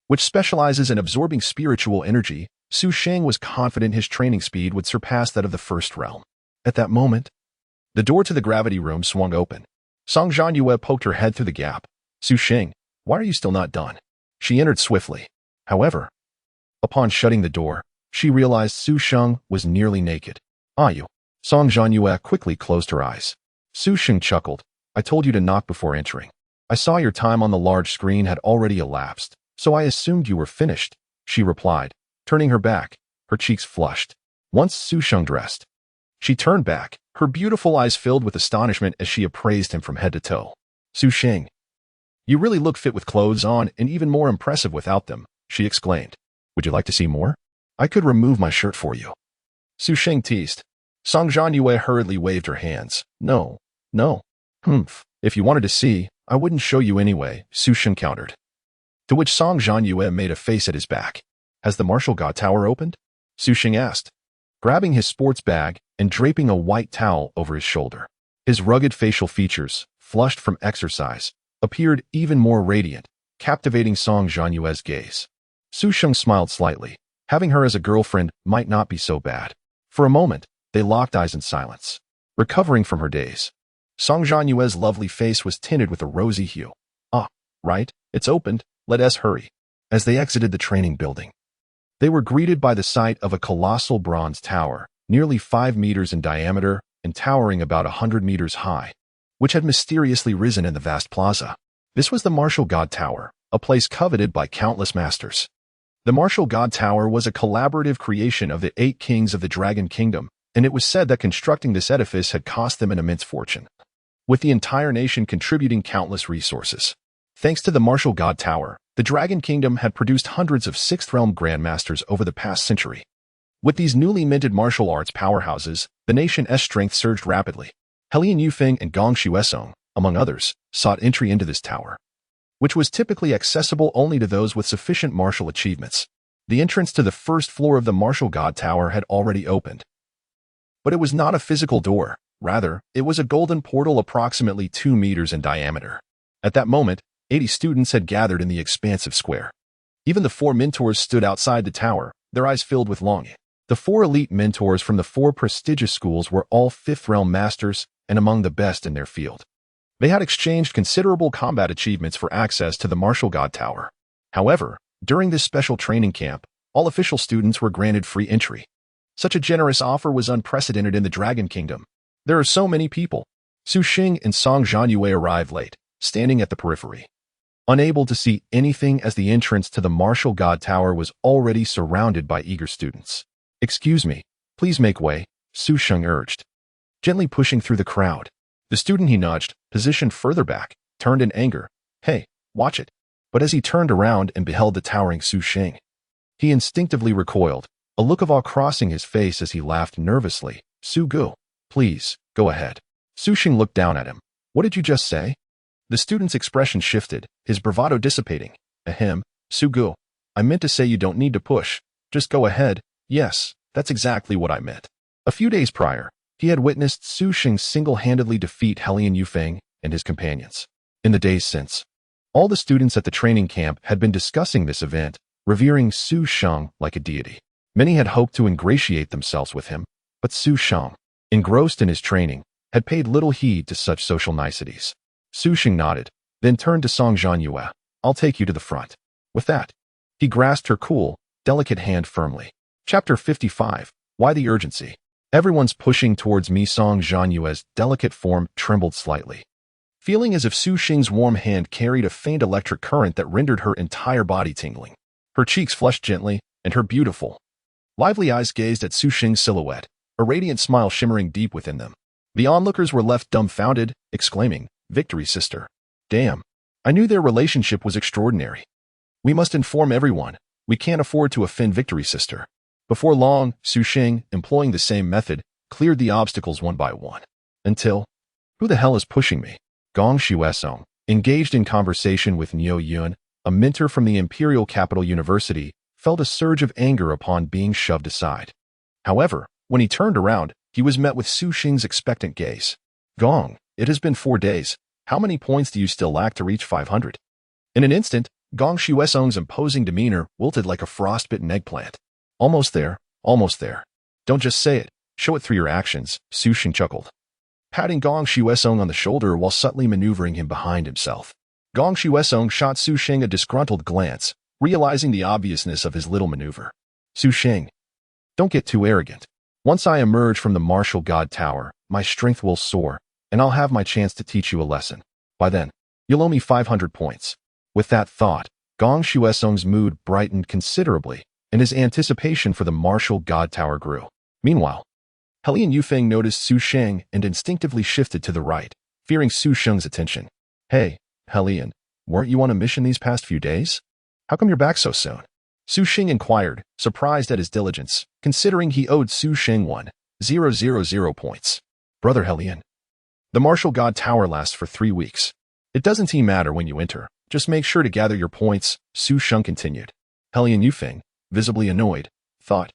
which specializes in absorbing spiritual energy, Sheng was confident his training speed would surpass that of the first realm. At that moment, the door to the gravity room swung open. Song Zhanyue poked her head through the gap. Sheng, why are you still not done? She entered swiftly. However, upon shutting the door, she realized Sheng was nearly naked. Ah, you. Song Zhanyue quickly closed her eyes. Sheng chuckled. I told you to knock before entering. I saw your time on the large screen had already elapsed, so I assumed you were finished, she replied, turning her back. Her cheeks flushed. Once Sheng dressed, she turned back, her beautiful eyes filled with astonishment as she appraised him from head to toe. Sheng, you really look fit with clothes on and even more impressive without them, she exclaimed. Would you like to see more? I could remove my shirt for you. Sheng teased. Song Zhanyue hurriedly waved her hands. No. If you wanted to see, I wouldn't show you anyway, Su Sheng countered. To which Song Zhanyue made a face at his back. Has the martial god tower opened? Su Sheng asked, grabbing his sports bag and draping a white towel over his shoulder. His rugged facial features, flushed from exercise, appeared even more radiant, captivating Song Zhanyue's gaze. Su Sheng smiled slightly. Having her as a girlfriend might not be so bad. For a moment, they locked eyes in silence, recovering from her daze. Song Zhanyue's lovely face was tinted with a rosy hue. Ah, right, it's opened, let us hurry. As they exited the training building, they were greeted by the sight of a colossal bronze tower, nearly 5 meters in diameter and towering about 100 meters high, which had mysteriously risen in the vast plaza. This was the Martial God Tower, a place coveted by countless masters. The Martial God Tower was a collaborative creation of the 8 kings of the Dragon Kingdom, and it was said that constructing this edifice had cost them an immense fortune, with the entire nation contributing countless resources. Thanks to the Martial God Tower, the Dragon Kingdom had produced hundreds of 6th Realm Grandmasters over the past century. With these newly minted martial arts powerhouses, the nation's strength surged rapidly. Helian Yufeng and Gong Shuesong, among others, sought entry into this tower, which was typically accessible only to those with sufficient martial achievements. The entrance to the first floor of the Martial God Tower had already opened. But it was not a physical door. Rather, it was a golden portal approximately 2 meters in diameter. At that moment, 80 students had gathered in the expansive square. Even the 4 mentors stood outside the tower, their eyes filled with longing. The 4 elite mentors from the 4 prestigious schools were all 5th Realm Masters and among the best in their field. They had exchanged considerable combat achievements for access to the Martial God Tower. However, during this special training camp, all official students were granted free entry. Such a generous offer was unprecedented in the Dragon Kingdom. There are so many people. Su Sheng and Song Zhanyue arrived late, standing at the periphery, unable to see anything as the entrance to the Martial God Tower was already surrounded by eager students. Excuse me, please make way, Su Sheng urged, gently pushing through the crowd. The student he nudged, positioned further back, turned in anger. Hey, watch it. But as he turned around and beheld the towering Su Sheng, he instinctively recoiled, a look of awe crossing his face as he laughed nervously. Su Gu, please, go ahead. Su Sheng looked down at him. What did you just say? The student's expression shifted, his bravado dissipating. Ahem, Su Gu, I meant to say you don't need to push. Just go ahead. Yes, that's exactly what I meant. A few days prior, he had witnessed Su Sheng single-handedly defeat Helian Yufeng and his companions. In the days since, all the students at the training camp had been discussing this event, revering Su Sheng like a deity. Many had hoped to ingratiate themselves with him, but Su Sheng, engrossed in his training, had paid little heed to such social niceties. Su Sheng nodded, then turned to Song Zhanyue. I'll take you to the front. With that, he grasped her cool, delicate hand firmly. Chapter 55. Why the urgency? Everyone's pushing towards me. Song Zhanyue's delicate form trembled slightly, feeling as if Su Sheng's warm hand carried a faint electric current that rendered her entire body tingling. Her cheeks flushed gently, and her beautiful, lively eyes gazed at Su Sheng's silhouette, a radiant smile shimmering deep within them. The onlookers were left dumbfounded, exclaiming, Victory, sister. Damn. I knew their relationship was extraordinary. We must inform everyone. We can't afford to offend Victory, sister. Before long, Su Sheng, employing the same method, cleared the obstacles one by one. Until, who the hell is pushing me? Gong Shuesong, engaged in conversation with Niu Yun, a mentor from the Imperial Capital University, felt a surge of anger upon being shoved aside. However, when he turned around, he was met with Su Sheng's expectant gaze. Gong, it has been 4 days. How many points do you still lack to reach 500? In an instant, Gong Shuesong's imposing demeanor wilted like a frostbitten eggplant. Almost there, almost there. Don't just say it, show it through your actions, Su Sheng chuckled, patting Gong Shuesong on the shoulder while subtly maneuvering him behind himself. Gong Shuesong shot Su Sheng a disgruntled glance, realizing the obviousness of his little maneuver. Su Sheng, don't get too arrogant. Once I emerge from the Martial God Tower, my strength will soar, and I'll have my chance to teach you a lesson. By then, you'll owe me 500 points. With that thought, Gong Shuesong's mood brightened considerably, and his anticipation for the Martial God Tower grew. Meanwhile, Helian Yufeng noticed Su Sheng and instinctively shifted to the right, fearing Su Sheng's attention. Hey, Helian, weren't you on a mission these past few days? How come you're back so soon? Su Sheng inquired, surprised at his diligence, considering he owed Su Sheng 1,000 points. Brother Helian, the Martial God Tower lasts for 3 weeks. It doesn't matter when you enter. Just make sure to gather your points, Su Sheng continued. Helian Yufeng, visibly annoyed, thought,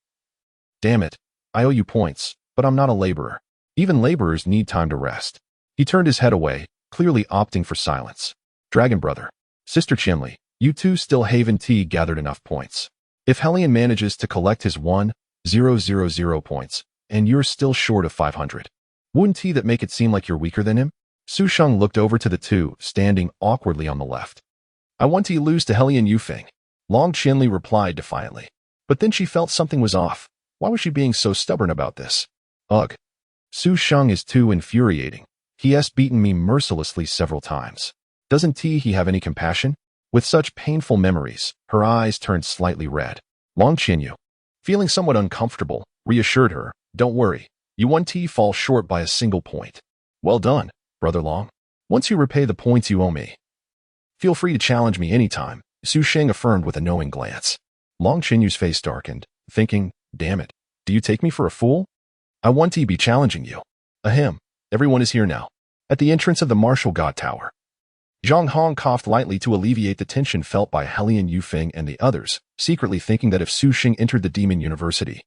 damn it, I owe you points, but I'm not a laborer. Even laborers need time to rest. He turned his head away, clearly opting for silence. Dragon brother, Sister Qianli, you two still haven't gathered enough points. If Helian manages to collect his 1,000 points, and you're still short of 500, wouldn't that make it seem like you're weaker than him? Su Sheng looked over to the two, standing awkwardly on the left. I want to lose to Helian Yufeng, Long Qianli replied defiantly. But then she felt something was off. Why was she being so stubborn about this? Ugh. Su Sheng is too infuriating. He has beaten me mercilessly several times. Doesn't he have any compassion? With such painful memories, her eyes turned slightly red. Long Qianyu, feeling somewhat uncomfortable, reassured her, don't worry, you won't fall short by a single point. Well done, Brother Long. Once you repay the points you owe me, feel free to challenge me anytime, Su Sheng affirmed with a knowing glance. Long Qianyu's face darkened, thinking, damn it, do you take me for a fool? I want to be challenging you. Ahem, everyone is here now. At the entrance of the Martial God Tower, Zhang Hong coughed lightly to alleviate the tension felt by Helian Yufeng and the others, secretly thinking that if Su Sheng entered the Demon University,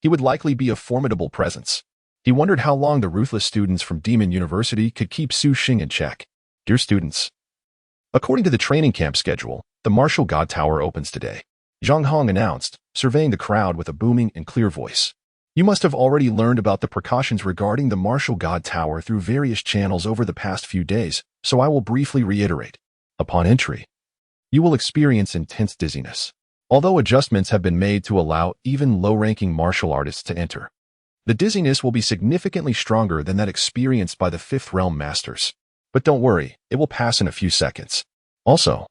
he would likely be a formidable presence. He wondered how long the ruthless students from Demon University could keep Su Sheng in check. Dear students, according to the training camp schedule, the Martial God Tower opens today, Zhang Hong announced, surveying the crowd with a booming and clear voice. You must have already learned about the precautions regarding the Martial God Tower through various channels over the past few days, so I will briefly reiterate. Upon entry, you will experience intense dizziness. Although adjustments have been made to allow even low-ranking martial artists to enter, the dizziness will be significantly stronger than that experienced by the Fifth Realm Masters. But don't worry, it will pass in a few seconds. Also,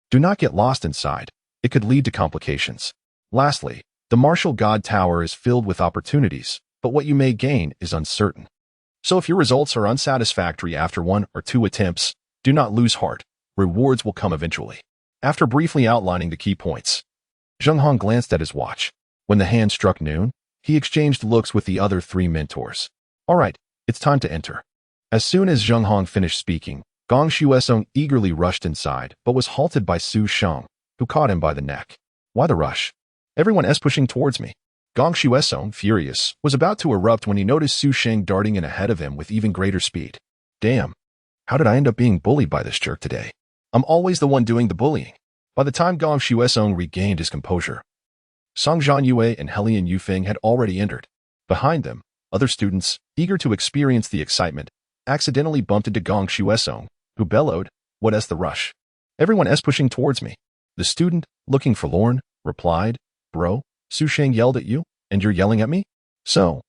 do not get lost inside. It could lead to complications. Lastly, the Martial God Tower is filled with opportunities, but what you may gain is uncertain. So if your results are unsatisfactory after 1 or 2 attempts, do not lose heart. Rewards will come eventually. After briefly outlining the key points, Zhang Hong glanced at his watch. When the hand struck noon, he exchanged looks with the other 3 mentors. All right, it's time to enter. As soon as Zhang Hong finished speaking, Gong Xuesong eagerly rushed inside, but was halted by Su Sheng, who caught him by the neck. Why the rush? Everyone is pushing towards me. Gong Xuesong, furious, was about to erupt when he noticed Su Sheng darting in ahead of him with even greater speed. Damn, how did I end up being bullied by this jerk today? I'm always the one doing the bullying. By the time Gong Xuesong regained his composure, Song Zhanyue and Helian Yufeng had already entered. Behind them, other students, eager to experience the excitement, accidentally bumped into Gong Xuesong, who bellowed, what is the rush? Everyone is pushing towards me. The student, looking forlorn, replied, Bro, Su Sheng yelled at you, and you're yelling at me? So,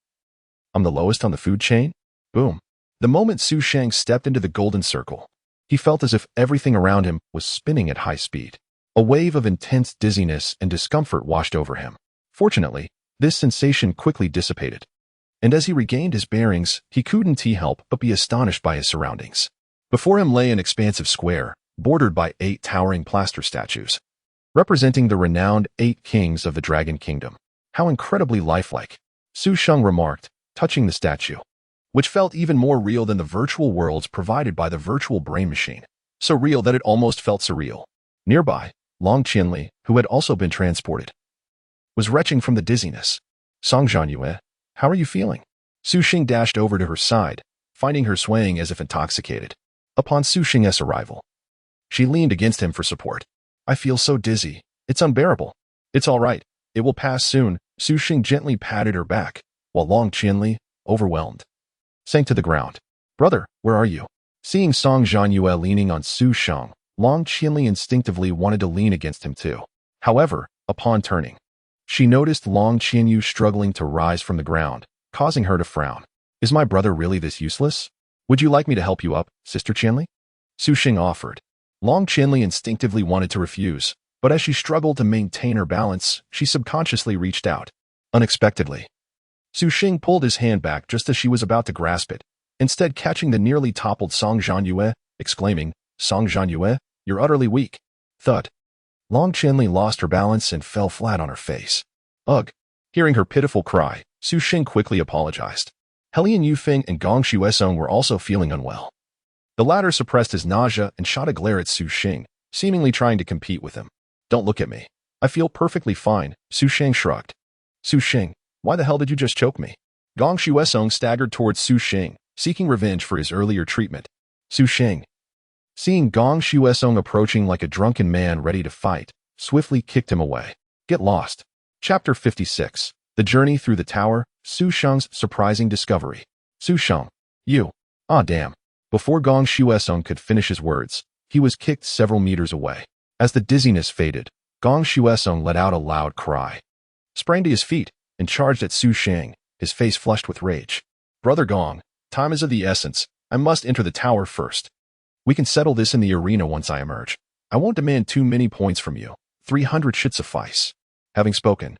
I'm the lowest on the food chain? Boom. The moment Su Sheng stepped into the golden circle, he felt as if everything around him was spinning at high speed. A wave of intense dizziness and discomfort washed over him. Fortunately, this sensation quickly dissipated, and as he regained his bearings, he couldn't help but be astonished by his surroundings. Before him lay an expansive square, bordered by 8 towering plaster statues, representing the renowned 8 kings of the Dragon Kingdom. How incredibly lifelike, Su Sheng remarked, touching the statue, which felt even more real than the virtual worlds provided by the virtual brain machine. So real that it almost felt surreal. Nearby, Long Qianli, who had also been transported, was retching from the dizziness. Song Zhanyue, how are you feeling? Su Sheng dashed over to her side, finding her swaying as if intoxicated. Upon Su Sheng's arrival, she leaned against him for support. I feel so dizzy. It's unbearable. It's all right. It will pass soon. Su Sheng gently patted her back, while Long Qianli, overwhelmed, sank to the ground. Brother, where are you? Seeing Song Zhanyue leaning on Su Sheng, Long Qianli instinctively wanted to lean against him too. However, upon turning, she noticed Long Qianyu struggling to rise from the ground, causing her to frown. Is my brother really this useless? Would you like me to help you up, Sister Qianli? Su Sheng offered. Long Qianli instinctively wanted to refuse, but as she struggled to maintain her balance, she subconsciously reached out. Unexpectedly, Su Sheng pulled his hand back just as she was about to grasp it, instead catching the nearly toppled Song Zhanyue, exclaiming, Song Zhanyue, you're utterly weak. Thud. Long Qianli lost her balance and fell flat on her face. Ugh. Hearing her pitiful cry, Su Sheng quickly apologized. Helian Yufeng and Gong Xuesong were also feeling unwell. The latter suppressed his nausea and shot a glare at Su Sheng, seemingly trying to compete with him. Don't look at me. I feel perfectly fine, Su Sheng shrugged. Su Sheng, why the hell did you just choke me? Gong Shuesong staggered towards Su Sheng, seeking revenge for his earlier treatment. Su Sheng, seeing Gong Shuesong approaching like a drunken man ready to fight, swiftly kicked him away. Get lost. Chapter 56. The Journey Through the Tower, Su Sheng's Surprising Discovery. Su Sheng, you. Ah damn. Before Gong Shuesong could finish his words, he was kicked several meters away. As the dizziness faded, Gong Shuesong let out a loud cry. Sprang to his feet and charged at Su Sheng, his face flushed with rage. Brother Gong, time is of the essence. I must enter the tower first. We can settle this in the arena once I emerge. I won't demand too many points from you. 300 should suffice. Having spoken,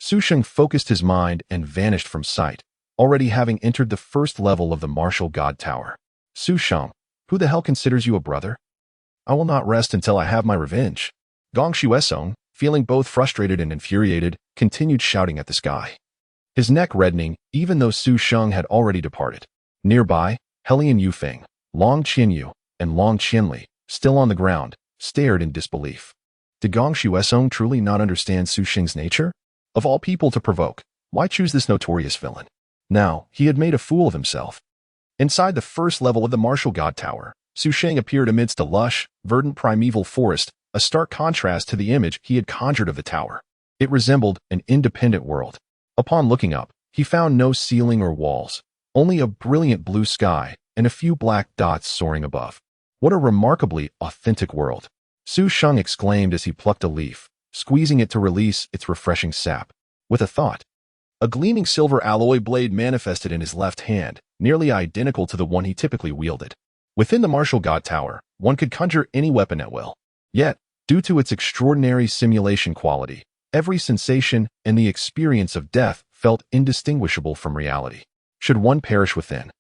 Su Sheng focused his mind and vanished from sight, already having entered the first level of the martial god tower. Su Sheng, who the hell considers you a brother? I will not rest until I have my revenge. Gong Shuesong, feeling both frustrated and infuriated, continued shouting at the sky. His neck reddening, even though Su Sheng had already departed. Nearby, Helian Yufeng, Long Qianyu, and Long Qianli, still on the ground, stared in disbelief. Did Gong Shuesong truly not understand Su Sheng's nature? Of all people to provoke, why choose this notorious villain? Now, he had made a fool of himself. Inside the first level of the martial god tower, Su Sheng appeared amidst a lush, verdant primeval forest, a stark contrast to the image he had conjured of the tower. It resembled an independent world. Upon looking up, he found no ceiling or walls, only a brilliant blue sky and a few black dots soaring above. What a remarkably authentic world! Su Sheng exclaimed as he plucked a leaf, squeezing it to release its refreshing sap. With a thought, a gleaming silver alloy blade manifested in his left hand, nearly identical to the one he typically wielded. Within the martial god tower, one could conjure any weapon at will. Yet, due to its extraordinary simulation quality, every sensation and the experience of death felt indistinguishable from reality. Should one perish within,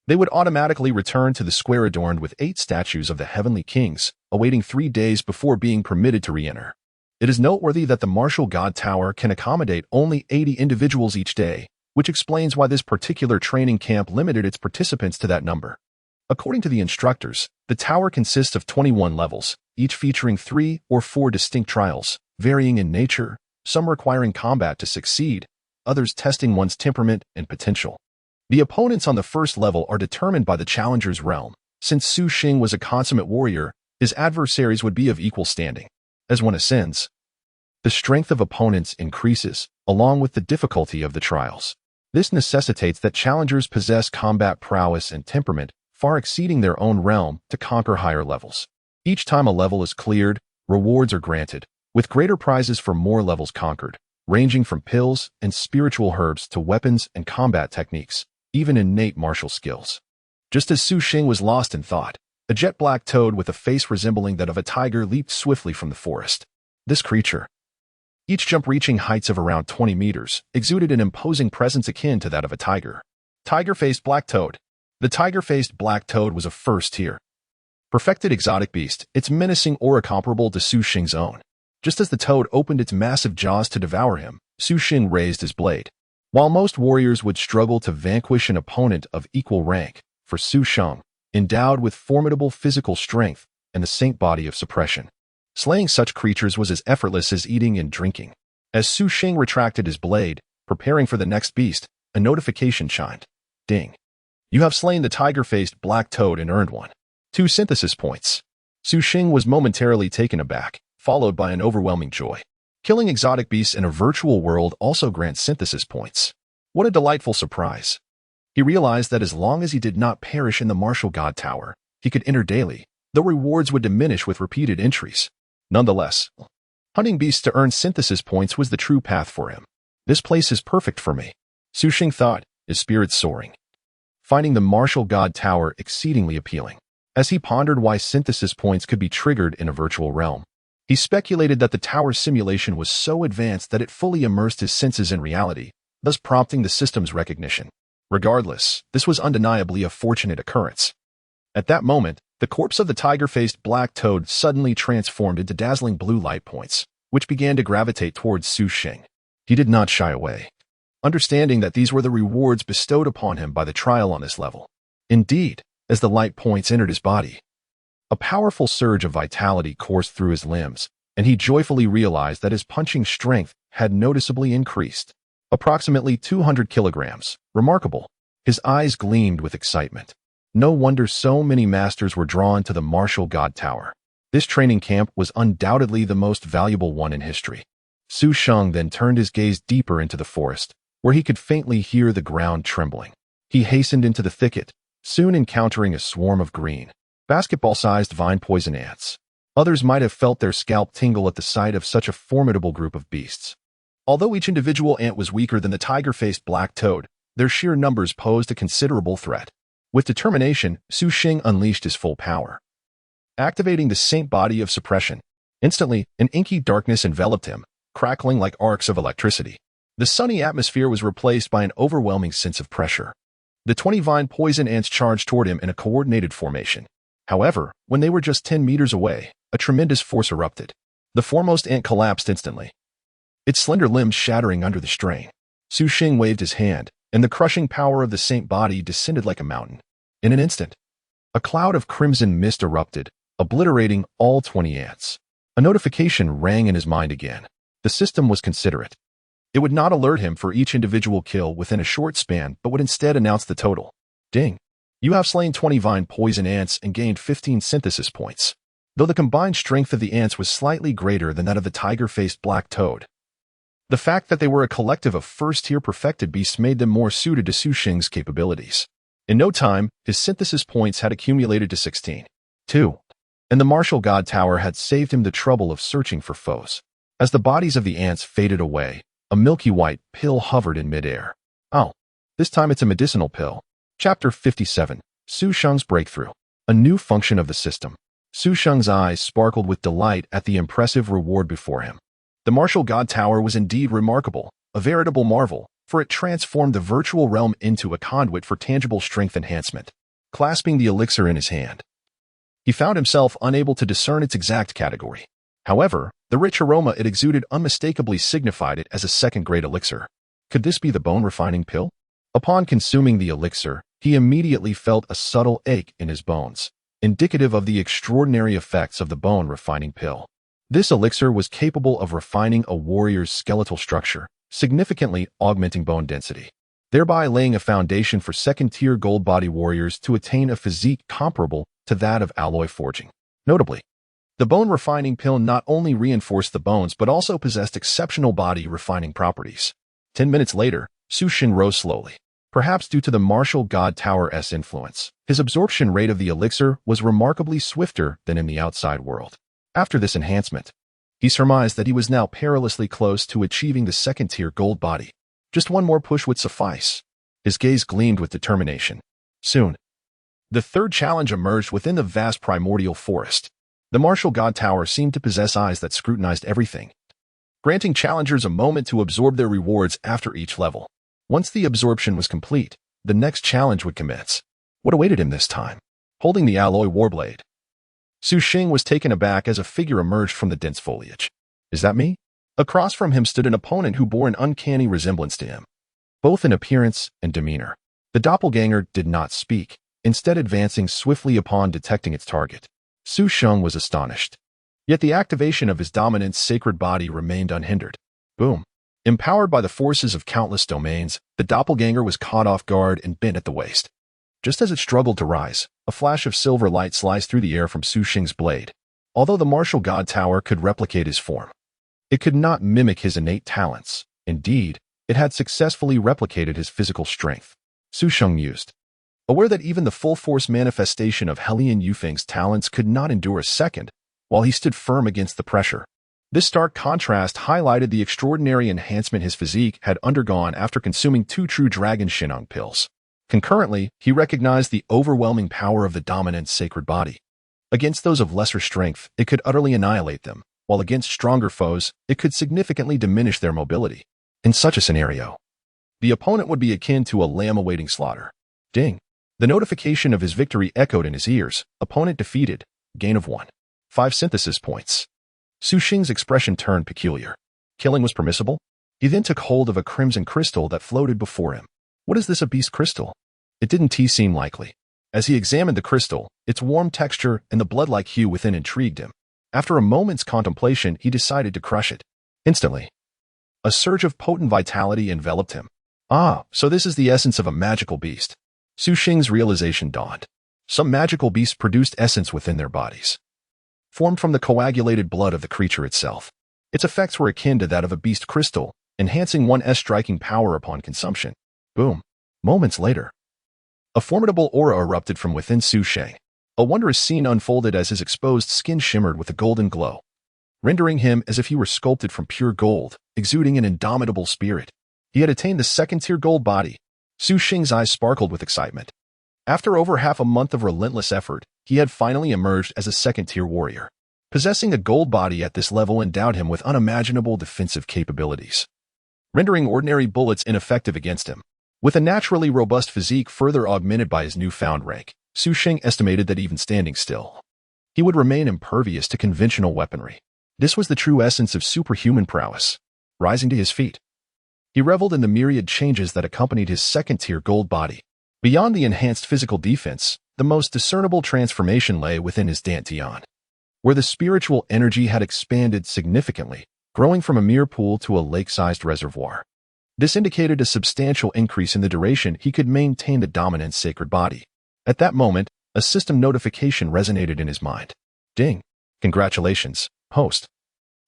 they would automatically return to the square adorned with 8 statues of the heavenly kings, awaiting 3 days before being permitted to re-enter. It is noteworthy that the martial god tower can accommodate only 80 individuals each day, which explains why this particular training camp limited its participants to that number. According to the instructors, the tower consists of 21 levels, each featuring 3 or 4 distinct trials, varying in nature, some requiring combat to succeed, others testing one's temperament and potential. The opponents on the first level are determined by the challenger's realm. Since Su Sheng was a consummate warrior, his adversaries would be of equal standing. As one ascends, the strength of opponents increases, along with the difficulty of the trials. This necessitates that challengers possess combat prowess and temperament far exceeding their own realm to conquer higher levels. Each time a level is cleared, rewards are granted, with greater prizes for more levels conquered, ranging from pills and spiritual herbs to weapons and combat techniques, even innate martial skills. Just as Su Sheng was lost in thought, a jet-black toad with a face resembling that of a tiger leaped swiftly from the forest. This creature, each jump reaching heights of around 20 meters, exuded an imposing presence akin to that of a tiger. Tiger-faced black toad. The tiger-faced black toad was a first-tier, perfected exotic beast, its menacing aura comparable to Su Sheng's own. Just as the toad opened its massive jaws to devour him, Su Sheng raised his blade. While most warriors would struggle to vanquish an opponent of equal rank, for Su Sheng, endowed with formidable physical strength and the saint body of suppression, slaying such creatures was as effortless as eating and drinking. As Su Sheng retracted his blade, preparing for the next beast, a notification chimed. Ding. You have slain the tiger-faced black toad and earned 2 synthesis points. Su Sheng was momentarily taken aback, followed by an overwhelming joy. Killing exotic beasts in a virtual world also grants synthesis points. What a delightful surprise. He realized that as long as he did not perish in the martial god tower, he could enter daily, though rewards would diminish with repeated entries. Nonetheless, hunting beasts to earn synthesis points was the true path for him. This place is perfect for me, Su Sheng thought, his spirits soaring, finding the martial god tower exceedingly appealing. As he pondered why synthesis points could be triggered in a virtual realm, he speculated that the tower's simulation was so advanced that it fully immersed his senses in reality, thus prompting the system's recognition. Regardless, this was undeniably a fortunate occurrence. At that moment, the corpse of the tiger-faced black toad suddenly transformed into dazzling blue light points, which began to gravitate towards Su Sheng. He did not shy away, understanding that these were the rewards bestowed upon him by the trial on this level. Indeed, as the light points entered his body. A powerful surge of vitality coursed through his limbs, and he joyfully realized that his punching strength had noticeably increased. Approximately 200 kilograms. Remarkable. His eyes gleamed with excitement. No wonder so many masters were drawn to the martial god tower. This training camp was undoubtedly the most valuable one in history. Su Sheng then turned his gaze deeper into the forest, where he could faintly hear the ground trembling. He hastened into the thicket, soon encountering a swarm of green, basketball-sized vine poison ants. Others might have felt their scalp tingle at the sight of such a formidable group of beasts. Although each individual ant was weaker than the tiger-faced black toad, their sheer numbers posed a considerable threat. With determination, Su Sheng unleashed his full power, activating the Saint body of suppression. Instantly, an inky darkness enveloped him, crackling like arcs of electricity. The sunny atmosphere was replaced by an overwhelming sense of pressure. The 20 vine poison ants charged toward him in a coordinated formation. However, when they were just 10 meters away, a tremendous force erupted. The foremost ant collapsed instantly, its slender limbs shattering under the strain. Su Sheng waved his hand, and the crushing power of the Saint body descended like a mountain. In an instant, a cloud of crimson mist erupted, obliterating all 20 ants. A notification rang in his mind again. The system was considerate. It would not alert him for each individual kill within a short span, but would instead announce the total. Ding! You have slain 20 vine poison ants and gained 15 synthesis points. Though the combined strength of the ants was slightly greater than that of the tiger-faced black toad, the fact that they were a collective of first-tier perfected beasts made them more suited to Su Sheng's capabilities. In no time, his synthesis points had accumulated to 16. 2. And the martial god tower had saved him the trouble of searching for foes. As the bodies of the ants faded away, a milky white pill hovered in midair. Oh, this time it's a medicinal pill. Chapter 57. Su Sheng's Breakthrough. A new function of the system. Su Sheng's eyes sparkled with delight at the impressive reward before him. The martial god tower was indeed remarkable, a veritable marvel, for it transformed the virtual realm into a conduit for tangible strength enhancement. Clasping the elixir in his hand, he found himself unable to discern its exact category. However, the rich aroma it exuded unmistakably signified it as a second-grade elixir. Could this be the bone-refining pill? Upon consuming the elixir, he immediately felt a subtle ache in his bones, indicative of the extraordinary effects of the bone-refining pill. This elixir was capable of refining a warrior's skeletal structure, significantly augmenting bone density, thereby laying a foundation for second-tier gold body warriors to attain a physique comparable to that of alloy forging. Notably, the bone-refining pill not only reinforced the bones but also possessed exceptional body-refining properties. 10 minutes later, Su Sheng rose slowly. Perhaps due to the martial god tower's influence, his absorption rate of the elixir was remarkably swifter than in the outside world. After this enhancement, he surmised that he was now perilously close to achieving the second-tier gold body. Just one more push would suffice. His gaze gleamed with determination. Soon, the third challenge emerged within the vast primordial forest. The martial god tower seemed to possess eyes that scrutinized everything, granting challengers a moment to absorb their rewards after each level. Once the absorption was complete, the next challenge would commence. What awaited him this time? Holding the alloy warblade, Su Sheng was taken aback as a figure emerged from the dense foliage. Is that me? Across from him stood an opponent who bore an uncanny resemblance to him, both in appearance and demeanor. The doppelganger did not speak, instead advancing swiftly upon detecting its target. Su Sheng was astonished. Yet the activation of his dominant sacred body remained unhindered. Boom. Empowered by the forces of countless domains, the doppelganger was caught off guard and bent at the waist. Just as it struggled to rise, a flash of silver light sliced through the air from Su Sheng's blade. Although the martial god tower could replicate his form, it could not mimic his innate talents. Indeed, it had successfully replicated his physical strength. Su Sheng mused, aware that even the full-force manifestation of Helian Yufeng's talents could not endure a second, while he stood firm against the pressure. This stark contrast highlighted the extraordinary enhancement his physique had undergone after consuming 2 true Dragon Shinong pills. Concurrently, he recognized the overwhelming power of the dominant sacred body. Against those of lesser strength, it could utterly annihilate them, while against stronger foes, it could significantly diminish their mobility. In such a scenario, the opponent would be akin to a lamb awaiting slaughter. Ding! The notification of his victory echoed in his ears. Opponent defeated. Gain of 1. 5 synthesis points. Su Sheng's expression turned peculiar. Killing was permissible? He then took hold of a crimson crystal that floated before him. What is this abyss crystal? It didn't seem likely. As he examined the crystal, its warm texture and the blood-like hue within intrigued him. After a moment's contemplation, he decided to crush it. Instantly, a surge of potent vitality enveloped him. Ah, so this is the essence of a magical beast. Su Sheng's realization dawned. Some magical beasts produced essence within their bodies, formed from the coagulated blood of the creature itself. Its effects were akin to that of a beast crystal, enhancing one's striking power upon consumption. Boom. Moments later, a formidable aura erupted from within Su Sheng. A wondrous scene unfolded as his exposed skin shimmered with a golden glow, rendering him as if he were sculpted from pure gold, exuding an indomitable spirit. He had attained the second-tier gold body. Su Sheng's eyes sparkled with excitement. After over half a month of relentless effort, he had finally emerged as a second-tier warrior. Possessing a gold body at this level endowed him with unimaginable defensive capabilities, rendering ordinary bullets ineffective against him. With a naturally robust physique further augmented by his newfound rank, Su Sheng estimated that even standing still, he would remain impervious to conventional weaponry. This was the true essence of superhuman prowess. Rising to his feet, he reveled in the myriad changes that accompanied his second-tier gold body. Beyond the enhanced physical defense, the most discernible transformation lay within his dantian, where the spiritual energy had expanded significantly, growing from a mere pool to a lake-sized reservoir. This indicated a substantial increase in the duration he could maintain the dominant sacred body. At that moment, a system notification resonated in his mind. Ding! Congratulations, host,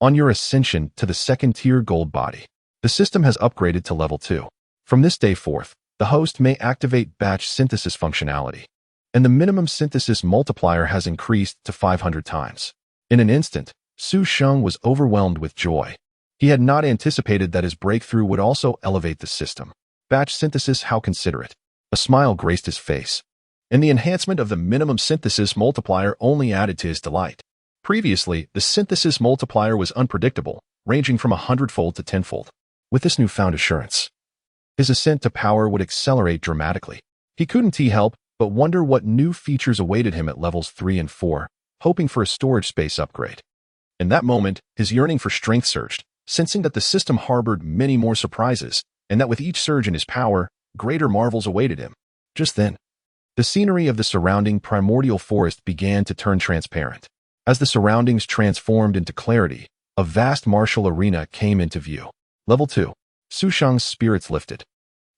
on your ascension to the second-tier gold body. The system has upgraded to level 2. From this day forth, the host may activate batch synthesis functionality, and the minimum synthesis multiplier has increased to 500 times. In an instant, Su Sheng was overwhelmed with joy. He had not anticipated that his breakthrough would also elevate the system. Batch synthesis, how considerate. A smile graced his face, and the enhancement of the minimum synthesis multiplier only added to his delight. Previously, the synthesis multiplier was unpredictable, ranging from 100-fold to 10-fold. With this newfound assurance, his ascent to power would accelerate dramatically. He couldn't help but wonder what new features awaited him at levels 3 and 4, hoping for a storage space upgrade. In that moment, his yearning for strength surged, sensing that the system harbored many more surprises, and that with each surge in his power, greater marvels awaited him. Just then, the scenery of the surrounding primordial forest began to turn transparent. As the surroundings transformed into clarity, a vast martial arena came into view. Level 2. Su Sheng's spirits lifted.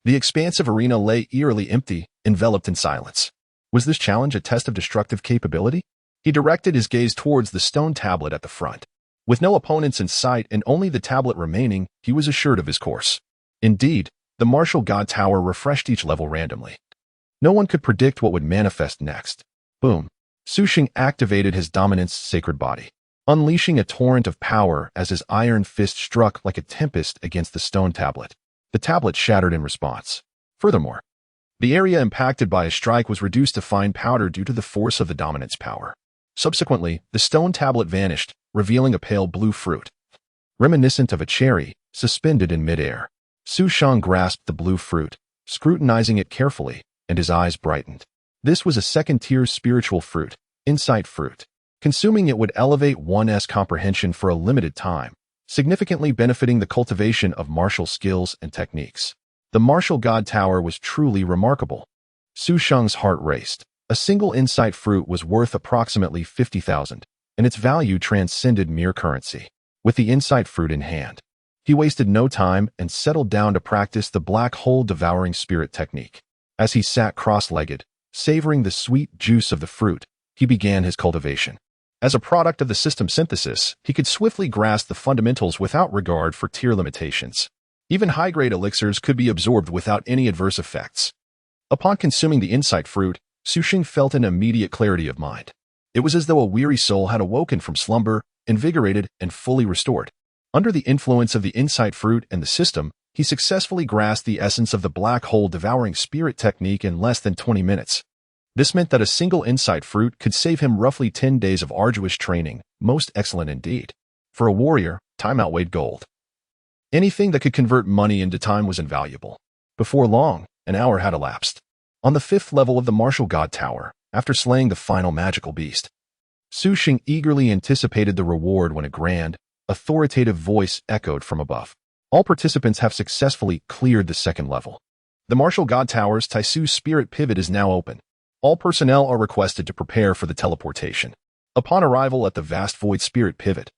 The expansive arena lay eerily empty, enveloped in silence. Was this challenge a test of destructive capability? He directed his gaze towards the stone tablet at the front. With no opponents in sight and only the tablet remaining, he was assured of his course. Indeed, the martial god tower refreshed each level randomly. No one could predict what would manifest next. Boom. Su Sheng activated his dominance sacred body, unleashing a torrent of power as his iron fist struck like a tempest against the stone tablet. The tablet shattered in response. Furthermore, the area impacted by his strike was reduced to fine powder due to the force of the dominance power. Subsequently, the stone tablet vanished, revealing a pale blue fruit, reminiscent of a cherry, suspended in midair. Su Sheng grasped the blue fruit, scrutinizing it carefully, and his eyes brightened. This was a second-tier spiritual fruit, insight fruit. Consuming it would elevate one's comprehension for a limited time, significantly benefiting the cultivation of martial skills and techniques. The martial god tower was truly remarkable. Su Sheng's heart raced. A single insight fruit was worth approximately 50,000, and its value transcended mere currency. With the insight fruit in hand, he wasted no time and settled down to practice the black hole devouring spirit technique. As he sat cross-legged, savoring the sweet juice of the fruit, he began his cultivation. As a product of the system synthesis, he could swiftly grasp the fundamentals without regard for tier limitations. Even high-grade elixirs could be absorbed without any adverse effects. Upon consuming the insight fruit, Su Sheng felt an immediate clarity of mind. It was as though a weary soul had awoken from slumber, invigorated and fully restored. Under the influence of the insight fruit and the system, he successfully grasped the essence of the black hole devouring spirit technique in less than 20 minutes. This meant that a single insight fruit could save him roughly 10 days of arduous training, most excellent indeed. For a warrior, time outweighed gold. Anything that could convert money into time was invaluable. Before long, an hour had elapsed. On the 5th level of the martial god tower, after slaying the final magical beast, Su Sheng eagerly anticipated the reward when a grand, authoritative voice echoed from above. All participants have successfully cleared the 2nd level. The martial god tower's Taisu spirit pivot is now open. All personnel are requested to prepare for the teleportation. Upon arrival at the vast void spirit pivot,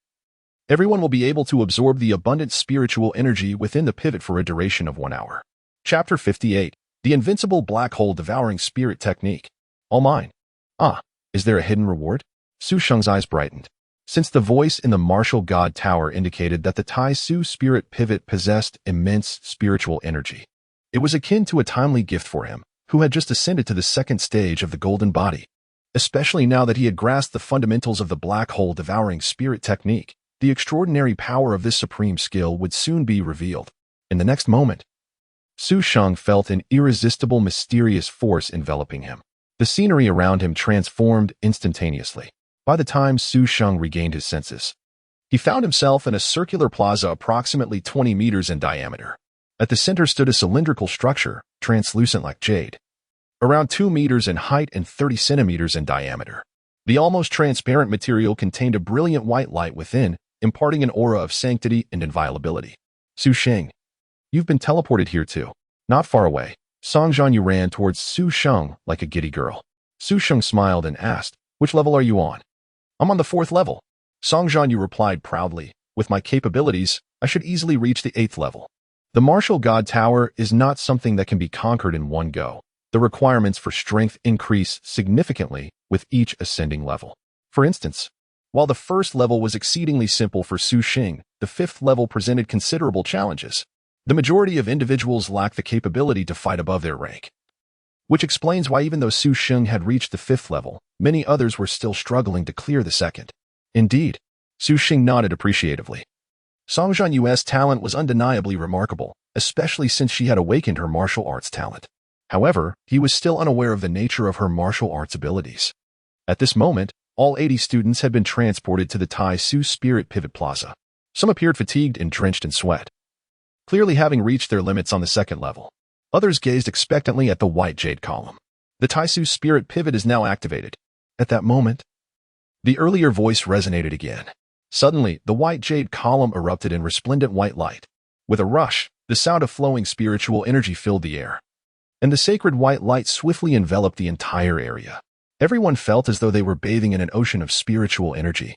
everyone will be able to absorb the abundant spiritual energy within the pivot for a duration of 1 hour. Chapter 58. The Invincible Black Hole Devouring Spirit Technique. All mine. Ah, is there a hidden reward? Su Sheng's eyes brightened. Since the voice in the martial god tower indicated that the Tai Su spirit pivot possessed immense spiritual energy, it was akin to a timely gift for him, who had just ascended to the second stage of the golden body. Especially now that he had grasped the fundamentals of the black hole devouring spirit technique, the extraordinary power of this supreme skill would soon be revealed. In the next moment, Su Sheng felt an irresistible mysterious force enveloping him. The scenery around him transformed instantaneously. By the time Su Sheng regained his senses, he found himself in a circular plaza approximately 20 meters in diameter. At the center stood a cylindrical structure, translucent like jade, around 2 meters in height and 30 centimeters in diameter. The almost transparent material contained a brilliant white light within, imparting an aura of sanctity and inviolability. Su Sheng, you've been teleported here too. Not far away, Song Zhanyue ran towards Su Sheng like a giddy girl. Su Sheng smiled and asked, "Which level are you on?" "I'm on the 4th level." Song Zhanyue replied proudly, "With my capabilities, I should easily reach the 8th level." The martial god tower is not something that can be conquered in one go. The requirements for strength increase significantly with each ascending level. For instance, while the first level was exceedingly simple for Su Sheng, the 5th level presented considerable challenges. The majority of individuals lack the capability to fight above their rank, which explains why even though Su Sheng had reached the 5th level, many others were still struggling to clear the 2nd. Indeed, Su Sheng nodded appreciatively. Song Zhanyue's talent was undeniably remarkable, especially since she had awakened her martial arts talent. However, he was still unaware of the nature of her martial arts abilities. At this moment, all 80 students had been transported to the Tai Su Spirit Pivot Plaza. Some appeared fatigued and drenched in sweat, clearly having reached their limits on the 2nd level. Others gazed expectantly at the white jade column. The Tai Su Spirit Pivot is now activated. At that moment, the earlier voice resonated again. Suddenly, the white jade column erupted in resplendent white light. With a rush, the sound of flowing spiritual energy filled the air, and the sacred white light swiftly enveloped the entire area. Everyone felt as though they were bathing in an ocean of spiritual energy,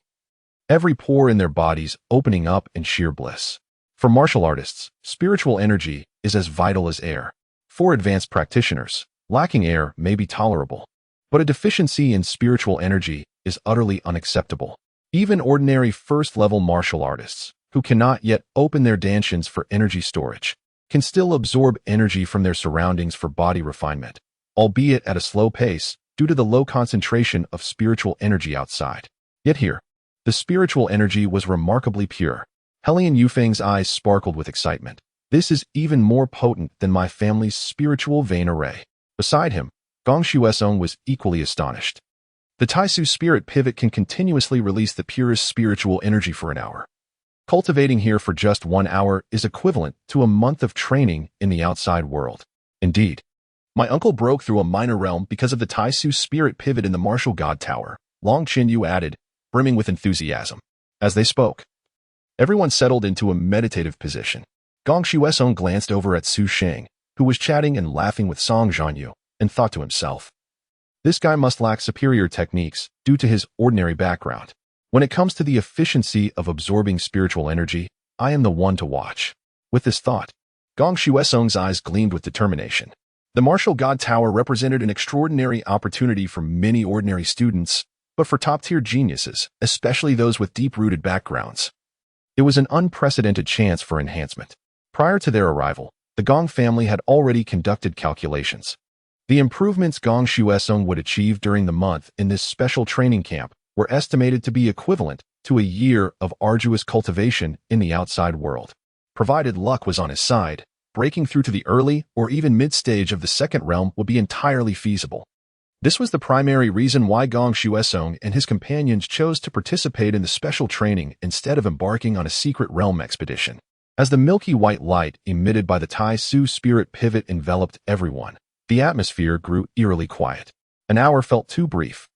every pore in their bodies opening up in sheer bliss. For martial artists, spiritual energy is as vital as air. For advanced practitioners, lacking air may be tolerable, but a deficiency in spiritual energy is utterly unacceptable. Even ordinary first-level martial artists, who cannot yet open their dantians for energy storage, can still absorb energy from their surroundings for body refinement, albeit at a slow pace due to the low concentration of spiritual energy outside. Yet here, the spiritual energy was remarkably pure. Helian Yufeng's eyes sparkled with excitement. "This is even more potent than my family's spiritual vein array." Beside him, Gong Shuesong was equally astonished. The Tai Su Spirit Pivot can continuously release the purest spiritual energy for an hour. Cultivating here for just 1 hour is equivalent to a month of training in the outside world. Indeed, my uncle broke through a minor realm because of the Tai Su Spirit Pivot in the martial god tower, Long Qinyu added, brimming with enthusiasm. As they spoke, everyone settled into a meditative position. Gong Shuesong glanced over at Su Sheng, who was chatting and laughing with Song Zhanyue, and thought to himself, "This guy must lack superior techniques due to his ordinary background. When it comes to the efficiency of absorbing spiritual energy, I am the one to watch." With this thought, Gong Shuesong's eyes gleamed with determination. The martial god tower represented an extraordinary opportunity for many ordinary students, but for top-tier geniuses, especially those with deep-rooted backgrounds, it was an unprecedented chance for enhancement. Prior to their arrival, the Gong family had already conducted calculations. The improvements Gong Shuesong would achieve during the month in this special training camp were estimated to be equivalent to a year of arduous cultivation in the outside world. Provided luck was on his side, breaking through to the early or even mid-stage of the 2nd realm would be entirely feasible. This was the primary reason why Gong Shuesong and his companions chose to participate in the special training instead of embarking on a secret realm expedition. As the milky white light emitted by the Tai Su Spirit Pivot enveloped everyone, the atmosphere grew eerily quiet. An hour felt too brief.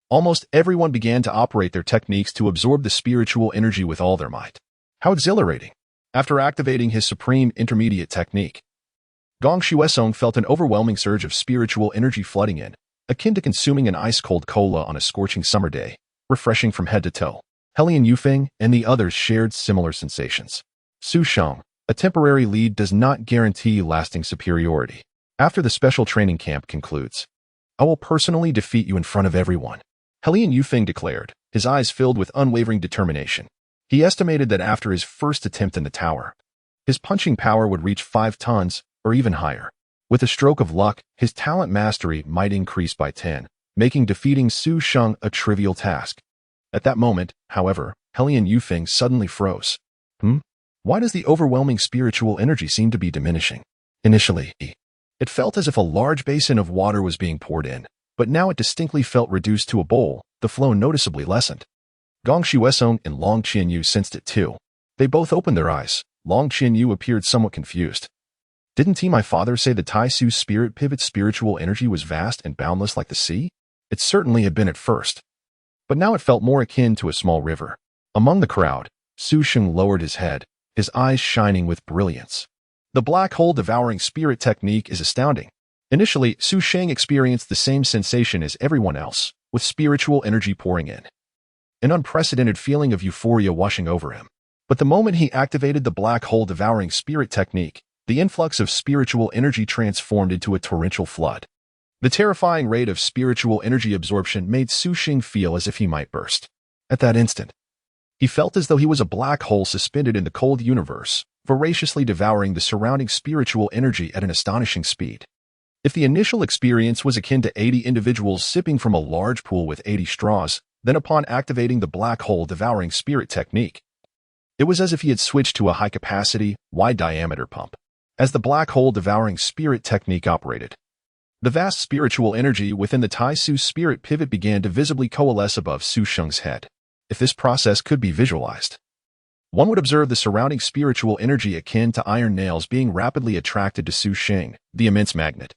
Almost everyone began to operate their techniques to absorb the spiritual energy with all their might. How exhilarating! After activating his supreme intermediate technique, Gong Shuesong felt an overwhelming surge of spiritual energy flooding in, akin to consuming an ice-cold cola on a scorching summer day, refreshing from head to toe. Helian Yufeng and the others shared similar sensations. Su Sheng, a temporary lead does not guarantee lasting superiority. After the special training camp concludes, I will personally defeat you in front of everyone, Helian Yufeng declared, his eyes filled with unwavering determination. He estimated that after his first attempt in the tower, his punching power would reach 5 tons or even higher. With a stroke of luck, his talent mastery might increase by 10, making defeating Su Sheng a trivial task. At that moment, however, Helian Yufeng suddenly froze. Why does the overwhelming spiritual energy seem to be diminishing? Initially, it felt as if a large basin of water was being poured in, but now it distinctly felt reduced to a bowl, the flow noticeably lessened. Gong Shuesong and Long Qianyu sensed it too. They both opened their eyes. Long Qianyu appeared somewhat confused. Didn't my father say the Tai Su's spirit pivot spiritual energy was vast and boundless like the sea? It certainly had been at first. But now it felt more akin to a small river. Among the crowd, Su Sheng lowered his head, his eyes shining with brilliance. The black hole devouring spirit technique is astounding. Initially, Su Sheng experienced the same sensation as everyone else, with spiritual energy pouring in. An unprecedented feeling of euphoria washing over him. But the moment he activated the black hole devouring spirit technique, the influx of spiritual energy transformed into a torrential flood. The terrifying rate of spiritual energy absorption made Su Sheng feel as if he might burst. At that instant, he felt as though he was a black hole suspended in the cold universe, voraciously devouring the surrounding spiritual energy at an astonishing speed. If the initial experience was akin to 80 individuals sipping from a large pool with 80 straws, then upon activating the black hole devouring spirit technique, it was as if he had switched to a high-capacity, wide-diameter pump. As the black hole devouring spirit technique operated, the vast spiritual energy within the Tai Su spirit pivot began to visibly coalesce above Su Sheng's head. If this process could be visualized, one would observe the surrounding spiritual energy akin to iron nails being rapidly attracted to Su Sheng, the immense magnet.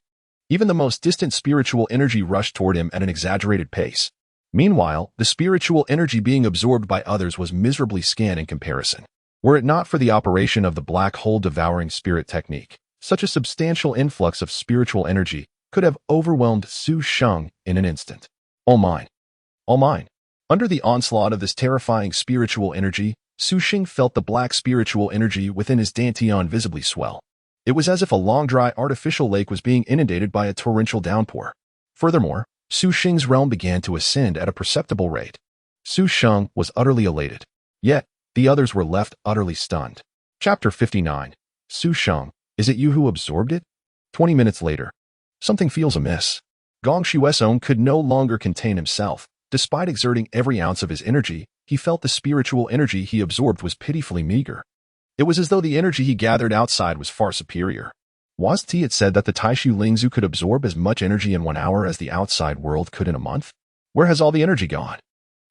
Even the most distant spiritual energy rushed toward him at an exaggerated pace. Meanwhile, the spiritual energy being absorbed by others was miserably scant in comparison. Were it not for the operation of the black hole devouring spirit technique, such a substantial influx of spiritual energy could have overwhelmed Su Sheng in an instant. All mine. All mine. Under the onslaught of this terrifying spiritual energy, Su Sheng felt the black spiritual energy within his dantian visibly swell. It was as if a long dry artificial lake was being inundated by a torrential downpour. Furthermore, Su Sheng's realm began to ascend at a perceptible rate. Su Sheng was utterly elated. Yet, the others were left utterly stunned. Chapter 59. Su Sheng, is it you who absorbed it? 20 minutes later. Something feels amiss. Gong Shuesong could no longer contain himself. Despite exerting every ounce of his energy, he felt the spiritual energy he absorbed was pitifully meager. It was as though the energy he gathered outside was far superior. Was it said that the Taishu Lingzu could absorb as much energy in 1 hour as the outside world could in a month? Where has all the energy gone?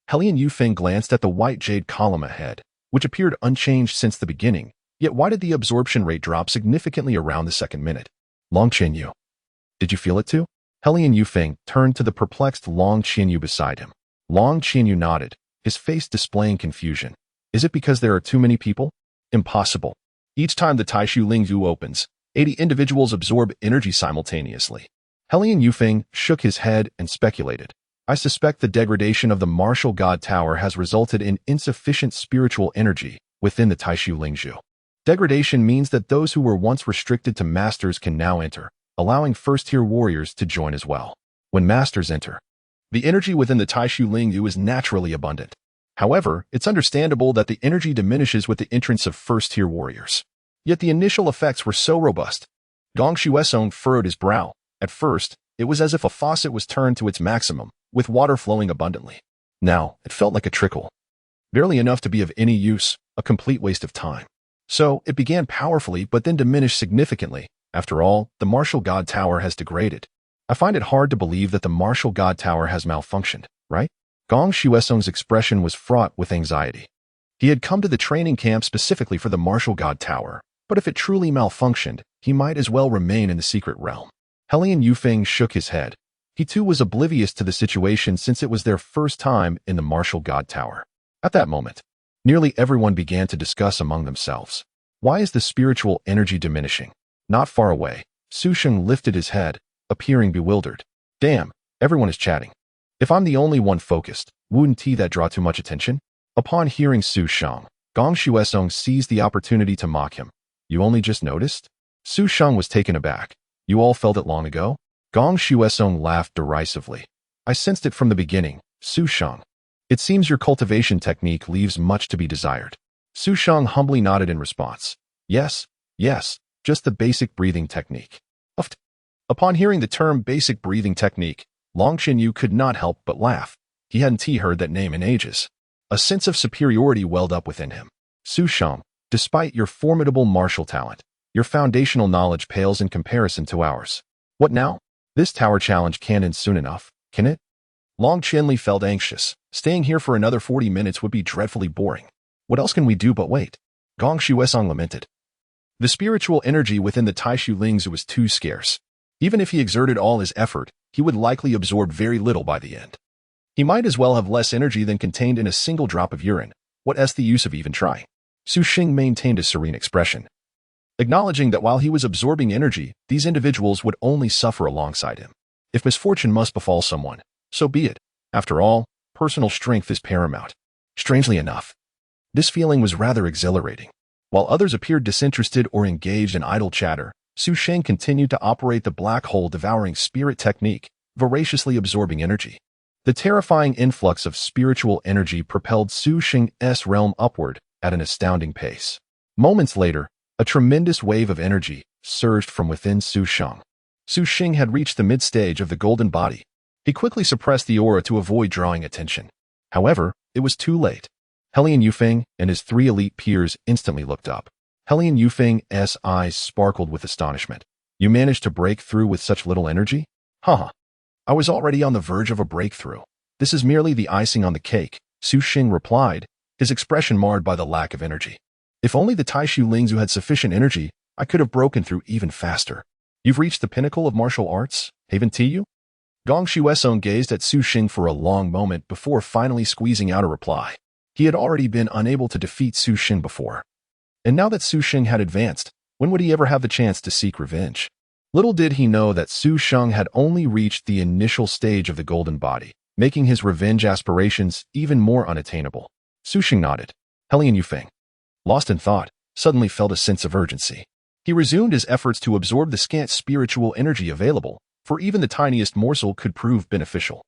Helian Yufeng glanced at the white jade column ahead, which appeared unchanged since the beginning, yet why did the absorption rate drop significantly around the second minute? Long Qianyu. Did you feel it too? Helian Yufeng turned to the perplexed Long Qianyu beside him. Long Qianyu nodded, his face displaying confusion. Is it because there are too many people? Impossible. Each time the Taishu Lingzu opens, 80 individuals absorb energy simultaneously. Helian Yufeng shook his head and speculated. I suspect the degradation of the martial god tower has resulted in insufficient spiritual energy within the Taishu Lingzu. Degradation means that those who were once restricted to masters can now enter, allowing first-tier warriors to join as well. When masters enter, the energy within the Taishu Lingyu is naturally abundant. However, it's understandable that the energy diminishes with the entrance of first-tier warriors. Yet the initial effects were so robust. Gong Shuesong furrowed his brow. At first, it was as if a faucet was turned to its maximum, with water flowing abundantly. Now, it felt like a trickle. Barely enough to be of any use, a complete waste of time. So, it began powerfully but then diminished significantly. After all, the martial god tower has degraded. I find it hard to believe that the martial god tower has malfunctioned, right? Gong Shuesong's expression was fraught with anxiety. He had come to the training camp specifically for the martial god tower, but if it truly malfunctioned, he might as well remain in the secret realm. Helian Yufeng shook his head. He too was oblivious to the situation since it was their first time in the martial god tower. At that moment, nearly everyone began to discuss among themselves. Why is the spiritual energy diminishing? Not far away, Su Sheng lifted his head, appearing bewildered. Damn, Everyone is chatting. If I'm the only one focused, wouldn't that draw too much attention? Upon hearing Su Sheng, Gong Xuesong seized the opportunity to mock him. You only just noticed? Su Sheng was taken aback. You all felt it long ago? Gong Xuesong laughed derisively. I sensed it from the beginning, Su Sheng. It seems your cultivation technique leaves much to be desired. Su Sheng humbly nodded in response. Yes, just the basic breathing technique. Upon hearing the term basic breathing technique, Song Zhanyue could not help but laugh. He hadn't heard that name in ages. A sense of superiority welled up within him. Su Sheng, despite your formidable martial talent, your foundational knowledge pales in comparison to ours. What now? This tower challenge can't end soon enough, can it? Long Chenli felt anxious. Staying here for another 40 minutes would be dreadfully boring. What else can we do but wait? Gong Xuesong lamented. The spiritual energy within the Taishu Lingzu was too scarce. Even if he exerted all his effort, he would likely absorb very little by the end. He might as well have less energy than contained in a single drop of urine. What's the use of even trying? Su Sheng maintained a serene expression, acknowledging that while he was absorbing energy, these individuals would only suffer alongside him. If misfortune must befall someone, so be it. After all, personal strength is paramount. Strangely enough, this feeling was rather exhilarating. While others appeared disinterested or engaged in idle chatter, Su Sheng continued to operate the black hole devouring spirit technique, voraciously absorbing energy. The terrifying influx of spiritual energy propelled Su Sheng's realm upward at an astounding pace. Moments later, a tremendous wave of energy surged from within Su Sheng. Su Sheng had reached the mid-stage of the golden body. He quickly suppressed the aura to avoid drawing attention. However, it was too late. Helian Yufeng and his 3 elite peers instantly looked up. Helian Yufeng's eyes sparkled with astonishment. You managed to break through with such little energy? Haha. I was already on the verge of a breakthrough. This is merely the icing on the cake, Su Sheng replied, his expression marred by the lack of energy. If only the Taishu Lingzu had sufficient energy, I could have broken through even faster. You've reached the pinnacle of martial arts, haven't you? Gong Xuesong gazed at Su Sheng for a long moment before finally squeezing out a reply. He had already been unable to defeat Su Sheng before. And now that Su Sheng had advanced, when would he ever have the chance to seek revenge? Little did he know that Su Sheng had only reached the initial stage of the golden body, making his revenge aspirations even more unattainable. Su Sheng nodded. Helian Yufeng, lost in thought, suddenly felt a sense of urgency. He resumed his efforts to absorb the scant spiritual energy available, for even the tiniest morsel could prove beneficial.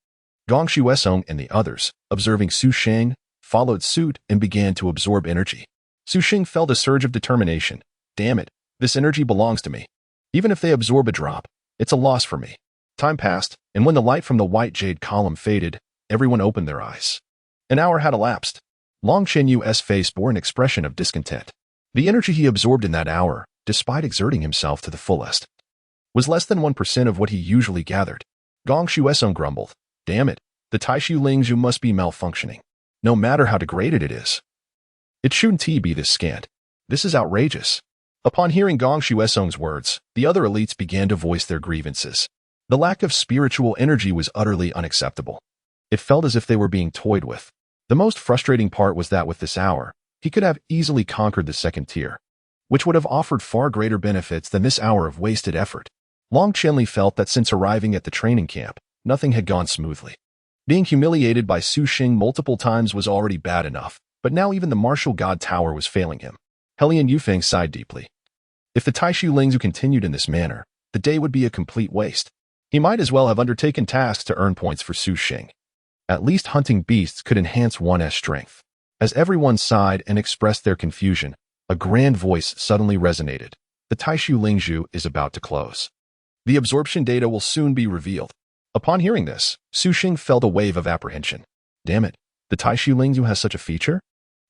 Gong Xuesong and the others, observing Su Sheng, followed suit and began to absorb energy. Su Sheng felt a surge of determination. Damn it, this energy belongs to me. Even if they absorb a drop, it's a loss for me. Time passed, and when the light from the white jade column faded, everyone opened their eyes. An hour had elapsed. Song Zhanyue's face bore an expression of discontent. The energy he absorbed in that hour, despite exerting himself to the fullest, was less than 1% of what he usually gathered. Gong Xuesong grumbled. Damn it, the Taishu Lingzu must be malfunctioning. No matter how degraded it is. It shouldn't be this scant. This is outrageous. Upon hearing Gong Xuesong's words, the other elites began to voice their grievances. The lack of spiritual energy was utterly unacceptable. It felt as if they were being toyed with. The most frustrating part was that with this hour, he could have easily conquered the second tier, which would have offered far greater benefits than this hour of wasted effort. Long Chenli felt that since arriving at the training camp, nothing had gone smoothly. Being humiliated by Su Sheng multiple times was already bad enough, but now even the martial god tower was failing him. Helian Yufeng sighed deeply. If the Taishu Lingzu continued in this manner, the day would be a complete waste. He might as well have undertaken tasks to earn points for Su Sheng. At least hunting beasts could enhance one's strength. As everyone sighed and expressed their confusion, a grand voice suddenly resonated. The Taishu Lingzu is about to close. The absorption data will soon be revealed. Upon hearing this, Su Sheng felt a wave of apprehension. Damn it, the Taishu Lingzu has such a feature?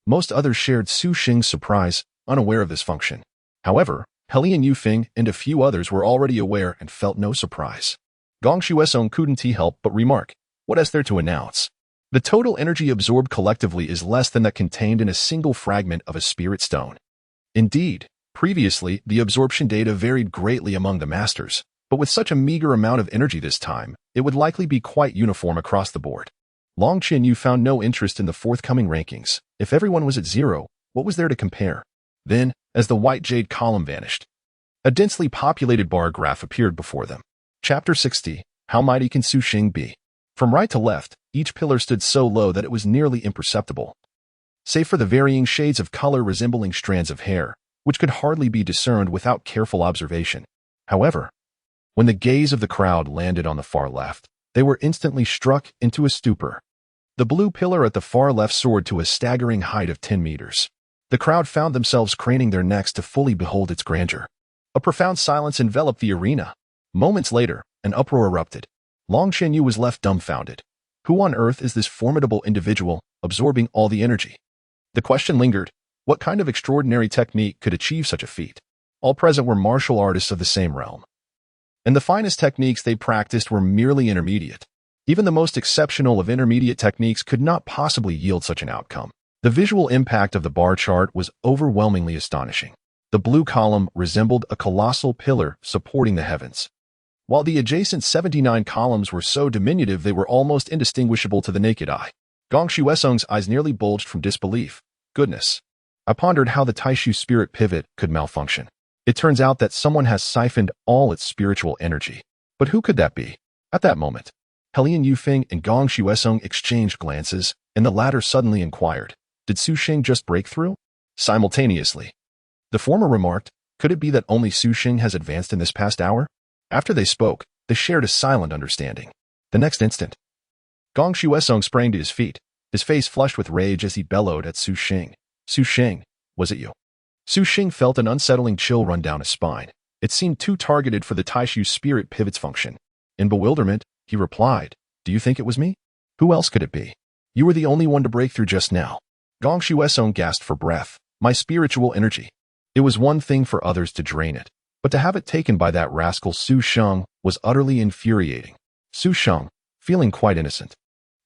Most others shared Su Sheng's surprise, unaware of this function. However, Helian Yufeng and a few others were already aware and felt no surprise. Gong Xuesong couldn't help but remark, what is there to announce? The total energy absorbed collectively is less than that contained in a single fragment of a spirit stone. Indeed, previously, the absorption data varied greatly among the masters, but with such a meager amount of energy this time, it would likely be quite uniform across the board. Song Zhanyue found no interest in the forthcoming rankings. If everyone was at 0, what was there to compare? Then, as the white jade column vanished, a densely populated bar graph appeared before them. Chapter 60. How mighty can Su Sheng be? From right to left, each pillar stood so low that it was nearly imperceptible, save for the varying shades of color resembling strands of hair, which could hardly be discerned without careful observation. However, when the gaze of the crowd landed on the far left, they were instantly struck into a stupor. The blue pillar at the far left soared to a staggering height of 10 meters. The crowd found themselves craning their necks to fully behold its grandeur. A profound silence enveloped the arena. Moments later, an uproar erupted. Song Zhanyue was left dumbfounded. Who on earth is this formidable individual, absorbing all the energy? The question lingered. What kind of extraordinary technique could achieve such a feat? All present were martial artists of the same realm, and the finest techniques they practiced were merely intermediate. Even the most exceptional of intermediate techniques could not possibly yield such an outcome. The visual impact of the bar chart was overwhelmingly astonishing. The blue column resembled a colossal pillar supporting the heavens, while the adjacent 79 columns were so diminutive they were almost indistinguishable to the naked eye. Gong Shuesong's eyes nearly bulged from disbelief. Goodness. I pondered how the Taishu spirit pivot could malfunction. It turns out that someone has siphoned all its spiritual energy. But who could that be? At that moment, Helian Yufeng and Gong Shuesong exchanged glances, and the latter suddenly inquired, did Su Sheng just break through? Simultaneously, the former remarked, could it be that only Su Sheng has advanced in this past hour? After they spoke, they shared a silent understanding. The next instant, Gong Shuesong sprang to his feet, his face flushed with rage as he bellowed at Su Sheng. Su Sheng, was it you? Su Sheng felt an unsettling chill run down his spine. It seemed too targeted for the Taishu spirit pivot's function. In bewilderment, he replied, do you think it was me? Who else could it be? You were the only one to break through just now. Gong Shuesong gasped for breath. My spiritual energy. It was one thing for others to drain it, but to have it taken by that rascal Su Sheng was utterly infuriating. Su Sheng, feeling quite innocent,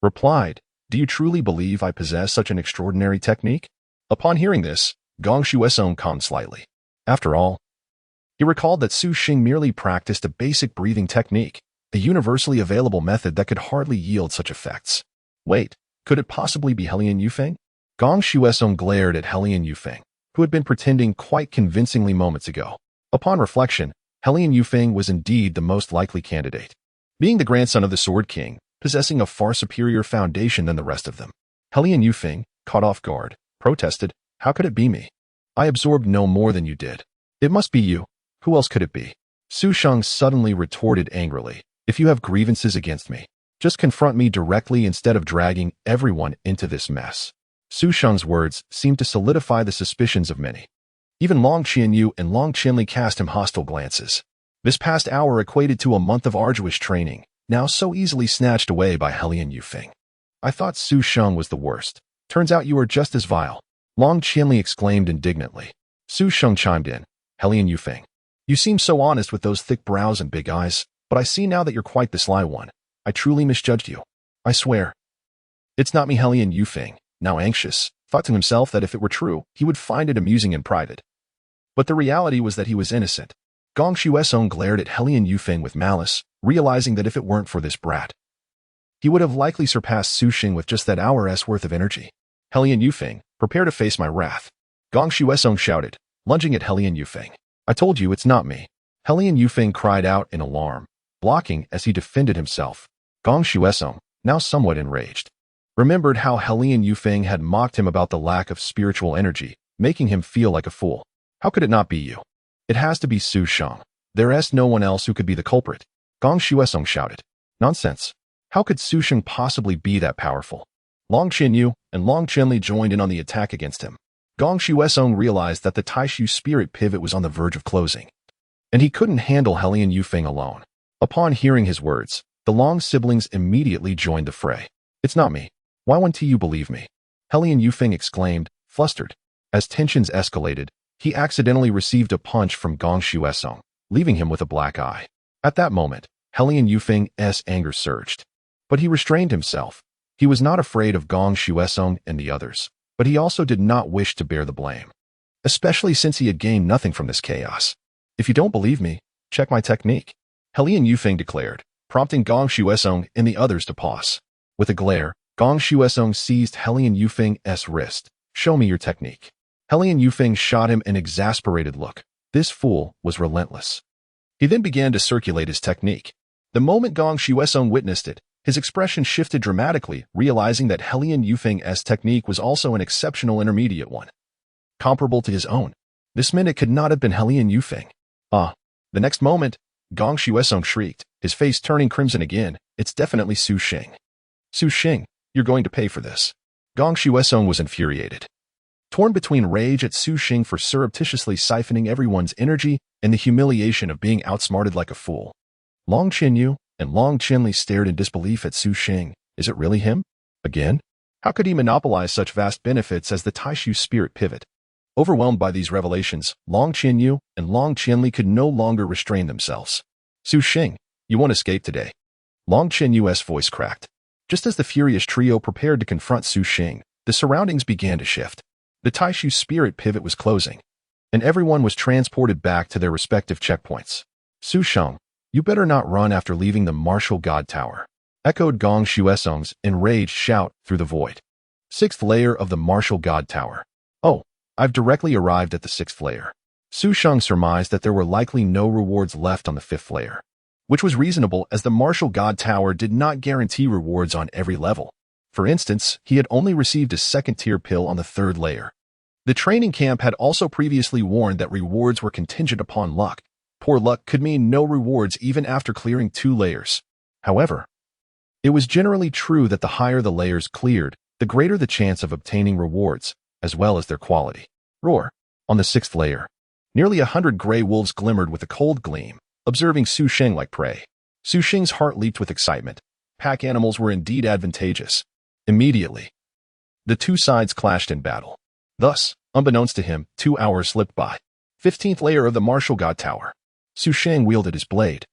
replied, do you truly believe I possess such an extraordinary technique? Upon hearing this, Gong Shuesong calmed slightly. After all, he recalled that Su Sheng merely practiced a basic breathing technique, a universally available method that could hardly yield such effects. Wait, could it possibly be Helian Yufeng? Gong Shuesong glared at Helian Yufeng, who had been pretending quite convincingly moments ago. Upon reflection, Helian Yufeng was indeed the most likely candidate. Being the grandson of the Sword King, possessing a far superior foundation than the rest of them, Helian Yufeng, caught off guard, protested, how could it be me? I absorbed no more than you did. It must be you. Who else could it be? Su Sheng suddenly retorted angrily, if you have grievances against me, just confront me directly instead of dragging everyone into this mess. Su Sheng's words seemed to solidify the suspicions of many. Even Song Zhanyue and Song Zhanyue cast him hostile glances. This past hour equated to a month of arduous training, now so easily snatched away by Helian Yufeng. I thought Su Sheng was the worst. Turns out you are just as vile. Song Zhanyue exclaimed indignantly. Su Sheng chimed in. Helian Yufeng, you seem so honest with those thick brows and big eyes, but I see now that you're quite the sly one. I truly misjudged you. I swear. It's not me. Helian Yufeng, now anxious, thought to himself that if it were true, he would find it amusing in private. But the reality was that he was innocent. Gong Shuesong glared at Helian Yufeng with malice, realizing that if it weren't for this brat, he would have likely surpassed Su Sheng with just that hour's worth of energy. Helian Yufeng, prepare to face my wrath. Gong Shuesong shouted, lunging at Helian Yufeng. I told you it's not me. Helian Yufeng cried out in alarm, blocking as he defended himself. Gong Shuesong, now somewhat enraged, remembered how Helian Yufeng had mocked him about the lack of spiritual energy, making him feel like a fool. How could it not be you? It has to be Su Sheng. There's no one else who could be the culprit. Gong Shuesong shouted. Nonsense. How could Su Sheng possibly be that powerful? Song Zhanyue and Song Zhanyue joined in on the attack against him. Gong Shuesong realized that the Taishu spirit pivot was on the verge of closing, and he couldn't handle Helian Yufeng alone. Upon hearing his words, the Long siblings immediately joined the fray. It's not me. Why won't you believe me? Helian Yufeng exclaimed, flustered. As tensions escalated, he accidentally received a punch from Gong Shuesong, leaving him with a black eye. At that moment, Helian Yufeng's anger surged. But he restrained himself. He was not afraid of Gong Shuesong and the others, but he also did not wish to bear the blame, especially since he had gained nothing from this chaos. If you don't believe me, check my technique, Helian Yufeng declared, prompting Gong Shuesong and the others to pause. With a glare, Gong Shuesong seized Helian Yufeng's wrist. Show me your technique. Helian Yufeng shot him an exasperated look. This fool was relentless. He then began to circulate his technique. The moment Gong Shuesong witnessed it, his expression shifted dramatically, realizing that Helian Yufeng's technique was also an exceptional intermediate one, comparable to his own. This meant it could not have been Helian Yufeng. The next moment, Gong Shuesong shrieked, his face turning crimson again. It's definitely Su Sheng. Su Sheng, you're going to pay for this. Gong Shuesong was infuriated, torn between rage at Su Sheng for surreptitiously siphoning everyone's energy and the humiliation of being outsmarted like a fool. Long Zhanyue and Long Qinli stared in disbelief at Su Sheng. Is it really him? Again? How could he monopolize such vast benefits as the Taishu spirit pivot? Overwhelmed by these revelations, Long Zhanyue and Long Qinli could no longer restrain themselves. Su Sheng, you won't escape today. Long Qinyue's voice cracked. Just as the furious trio prepared to confront Su Sheng, the surroundings began to shift. The Taishu spirit pivot was closing, and everyone was transported back to their respective checkpoints. Su Sheng, you better not run after leaving the martial god tower, echoed Gong Shuesong's enraged shout through the void. Sixth layer of the martial god tower. Oh, I've directly arrived at the sixth layer. Su Sheng surmised that there were likely no rewards left on the fifth layer, which was reasonable as the martial god tower did not guarantee rewards on every level. For instance, he had only received a second-tier pill on the third layer. The training camp had also previously warned that rewards were contingent upon luck. Poor luck could mean no rewards even after clearing 2 layers. However, it was generally true that the higher the layers cleared, the greater the chance of obtaining rewards, as well as their quality. Roar. On the 6th layer, nearly 100 gray wolves glimmered with a cold gleam, observing Su Sheng like prey. Su Sheng's heart leaped with excitement. Pack animals were indeed advantageous. Immediately, the two sides clashed in battle. Thus, unbeknownst to him, 2 hours slipped by. 15th layer of the martial god tower. Su Sheng wielded his blade,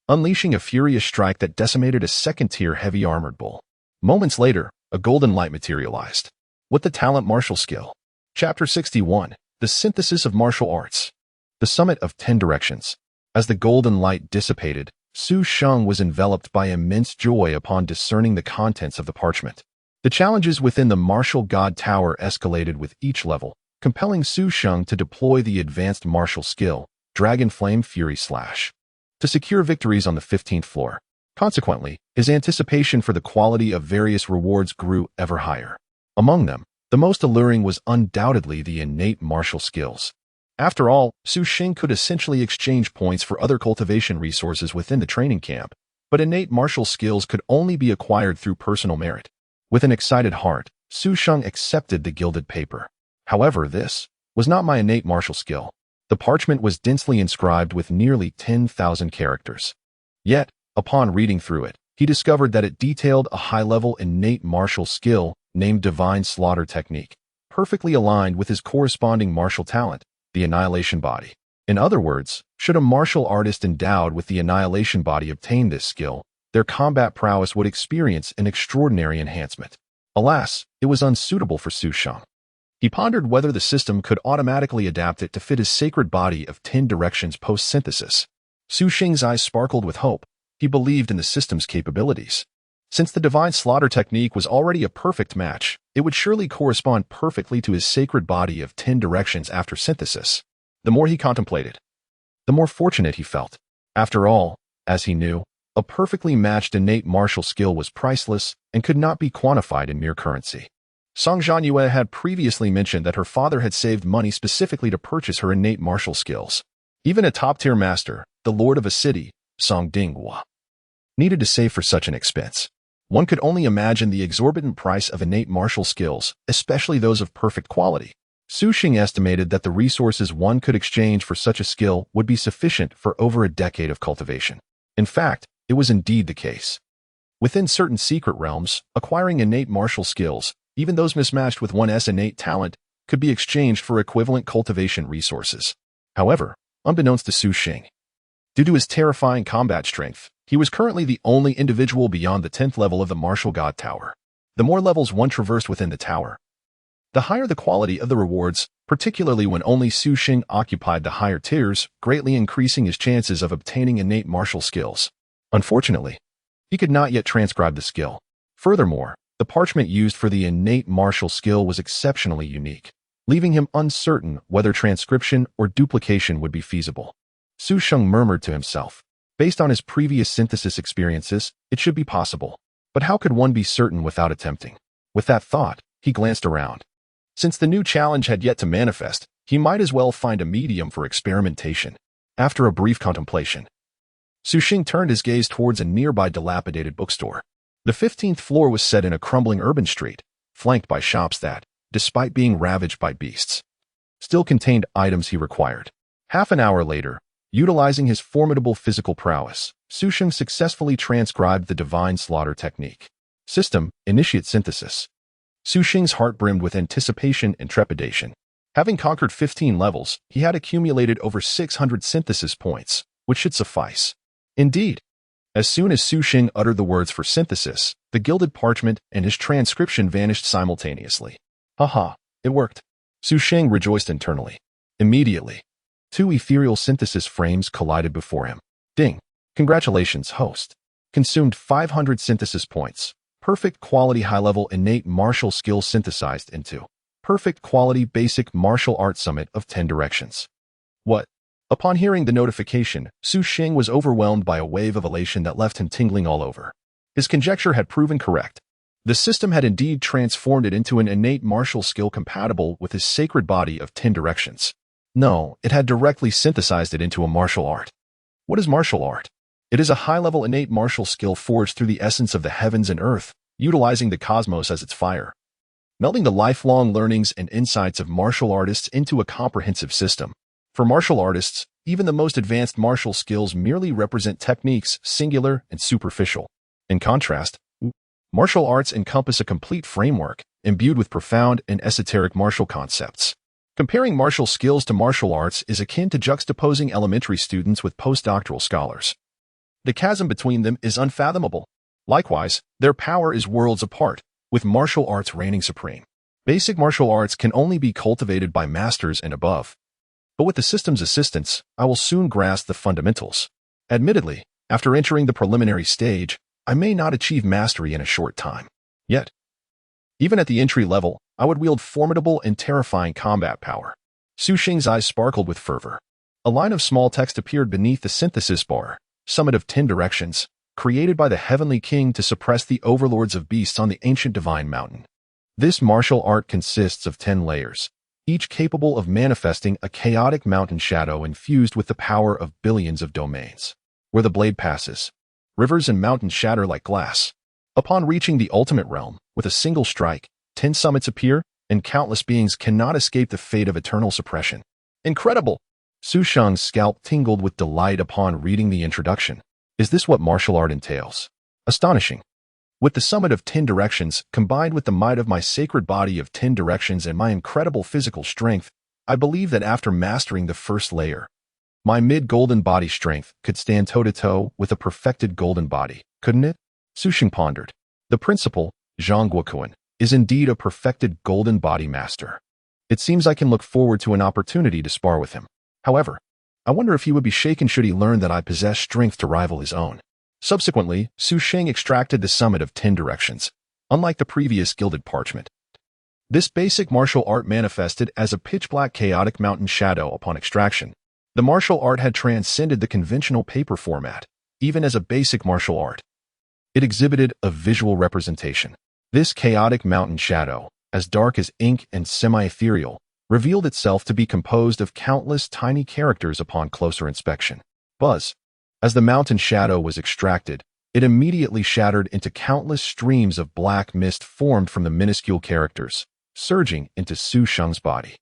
unleashing a furious strike that decimated a second-tier heavy-armored bull. Moments later, a golden light materialized. What the talent martial skill? Chapter 61, The Synthesis of Martial Arts. The Summit of 10 Directions. As the golden light dissipated, Su Sheng was enveloped by immense joy upon discerning the contents of the parchment. The challenges within the martial god tower escalated with each level, compelling Su Sheng to deploy the advanced martial skill, Dragon Flame Fury Slash, to secure victories on the 15th floor. Consequently, his anticipation for the quality of various rewards grew ever higher. Among them, the most alluring was undoubtedly the innate martial skills. After all, Su Sheng could essentially exchange points for other cultivation resources within the training camp, but innate martial skills could only be acquired through personal merit. With an excited heart, Su Sheng accepted the gilded paper. However, this was not my innate martial skill. The parchment was densely inscribed with nearly 10,000 characters. Yet, upon reading through it, he discovered that it detailed a high-level innate martial skill named Divine Slaughter Technique, perfectly aligned with his corresponding martial talent, the Annihilation Body. In other words, should a martial artist endowed with the Annihilation Body obtain this skill, their combat prowess would experience an extraordinary enhancement. Alas, it was unsuitable for Su Sheng. He pondered whether the system could automatically adapt it to fit his sacred body of 10 directions post-synthesis. Su Sheng's eyes sparkled with hope. He believed in the system's capabilities. Since the Divine Slaughter Technique was already a perfect match, it would surely correspond perfectly to his sacred body of 10 directions after synthesis. The more he contemplated, the more fortunate he felt. After all, as he knew, a perfectly matched innate martial skill was priceless and could not be quantified in mere currency. Song Zhanyue had previously mentioned that her father had saved money specifically to purchase her innate martial skills. Even a top-tier master, the lord of a city, Song Zhanyue, needed to save for such an expense. One could only imagine the exorbitant price of innate martial skills, especially those of perfect quality. Su Sheng estimated that the resources one could exchange for such a skill would be sufficient for over a decade of cultivation. In fact, it was indeed the case. Within certain secret realms, acquiring innate martial skills, even those mismatched with one's innate talent, could be exchanged for equivalent cultivation resources. However, unbeknownst to Su Sheng, due to his terrifying combat strength, he was currently the only individual beyond the 10th level of the Martial God Tower. The more levels one traversed within the tower, the higher the quality of the rewards, particularly when only Su Sheng occupied the higher tiers, greatly increasing his chances of obtaining innate martial skills. Unfortunately, he could not yet transcribe the skill. Furthermore, the parchment used for the innate martial skill was exceptionally unique, leaving him uncertain whether transcription or duplication would be feasible. Su Sheng murmured to himself, Based on his previous synthesis experiences, it should be possible. But how could one be certain without attempting? With that thought, he glanced around. Since the new challenge had yet to manifest, he might as well find a medium for experimentation. After a brief contemplation, Sheng turned his gaze towards a nearby dilapidated bookstore. The 15th floor was set in a crumbling urban street, flanked by shops that, despite being ravaged by beasts, still contained items he required. Half an hour later, utilizing his formidable physical prowess, Sheng successfully transcribed the divine slaughter technique. System, initiate synthesis. Sheng's heart brimmed with anticipation and trepidation. Having conquered 15 levels, he had accumulated over 600 synthesis points, which should suffice. Indeed, as soon as Sheng uttered the words for synthesis, the gilded parchment and his transcription vanished simultaneously. Haha, it worked. Sheng rejoiced internally. Immediately, two ethereal synthesis frames collided before him. Ding! Congratulations, host. Consumed 500 synthesis points. Perfect quality high-level innate martial skill synthesized into perfect quality basic martial art summit of 10 directions. What? Upon hearing the notification, Sheng was overwhelmed by a wave of elation that left him tingling all over. His conjecture had proven correct. The system had indeed transformed it into an innate martial skill compatible with his sacred body of 10 directions. No, it had directly synthesized it into a martial art. What is martial art? It is a high-level innate martial skill forged through the essence of the heavens and earth, utilizing the cosmos as its fire. Melding the lifelong learnings and insights of martial artists into a comprehensive system. For martial artists, even the most advanced martial skills merely represent techniques, singular and superficial. In contrast, martial arts encompass a complete framework, imbued with profound and esoteric martial concepts. Comparing martial skills to martial arts is akin to juxtaposing elementary students with postdoctoral scholars. The chasm between them is unfathomable. Likewise, their power is worlds apart, with martial arts reigning supreme. Basic martial arts can only be cultivated by masters and above. But with the system's assistance, I will soon grasp the fundamentals. Admittedly, after entering the preliminary stage, I may not achieve mastery in a short time. Yet, even at the entry level, I would wield formidable and terrifying combat power. Sheng's eyes sparkled with fervor. A line of small text appeared beneath the synthesis bar, summit of 10 directions, created by the Heavenly King to suppress the overlords of beasts on the ancient divine mountain. This martial art consists of 10 layers, each capable of manifesting a chaotic mountain shadow infused with the power of billions of domains. Where the blade passes, rivers and mountains shatter like glass. Upon reaching the ultimate realm, with a single strike, 10 summits appear, and countless beings cannot escape the fate of eternal suppression. Incredible! Sheng's scalp tingled with delight upon reading the introduction. Is this what martial art entails? Astonishing. With the summit of 10 directions, combined with the might of my sacred body of 10 directions and my incredible physical strength, I believe that after mastering the first layer, my mid-golden body strength could stand toe-to-toe with a perfected golden body, couldn't it? Sheng pondered. The principal, Zhang is indeed a perfected golden body master. It seems I can look forward to an opportunity to spar with him. However, I wonder if he would be shaken should he learn that I possess strength to rival his own. Subsequently, Sheng extracted the summit of 10 directions, unlike the previous gilded parchment. This basic martial art manifested as a pitch-black chaotic mountain shadow upon extraction. The martial art had transcended the conventional paper format, even as a basic martial art. It exhibited a visual representation. This chaotic mountain shadow, as dark as ink and semi-ethereal, revealed itself to be composed of countless tiny characters upon closer inspection. Buzz. As the mountain shadow was extracted, it immediately shattered into countless streams of black mist formed from the minuscule characters, surging into Sheng's body.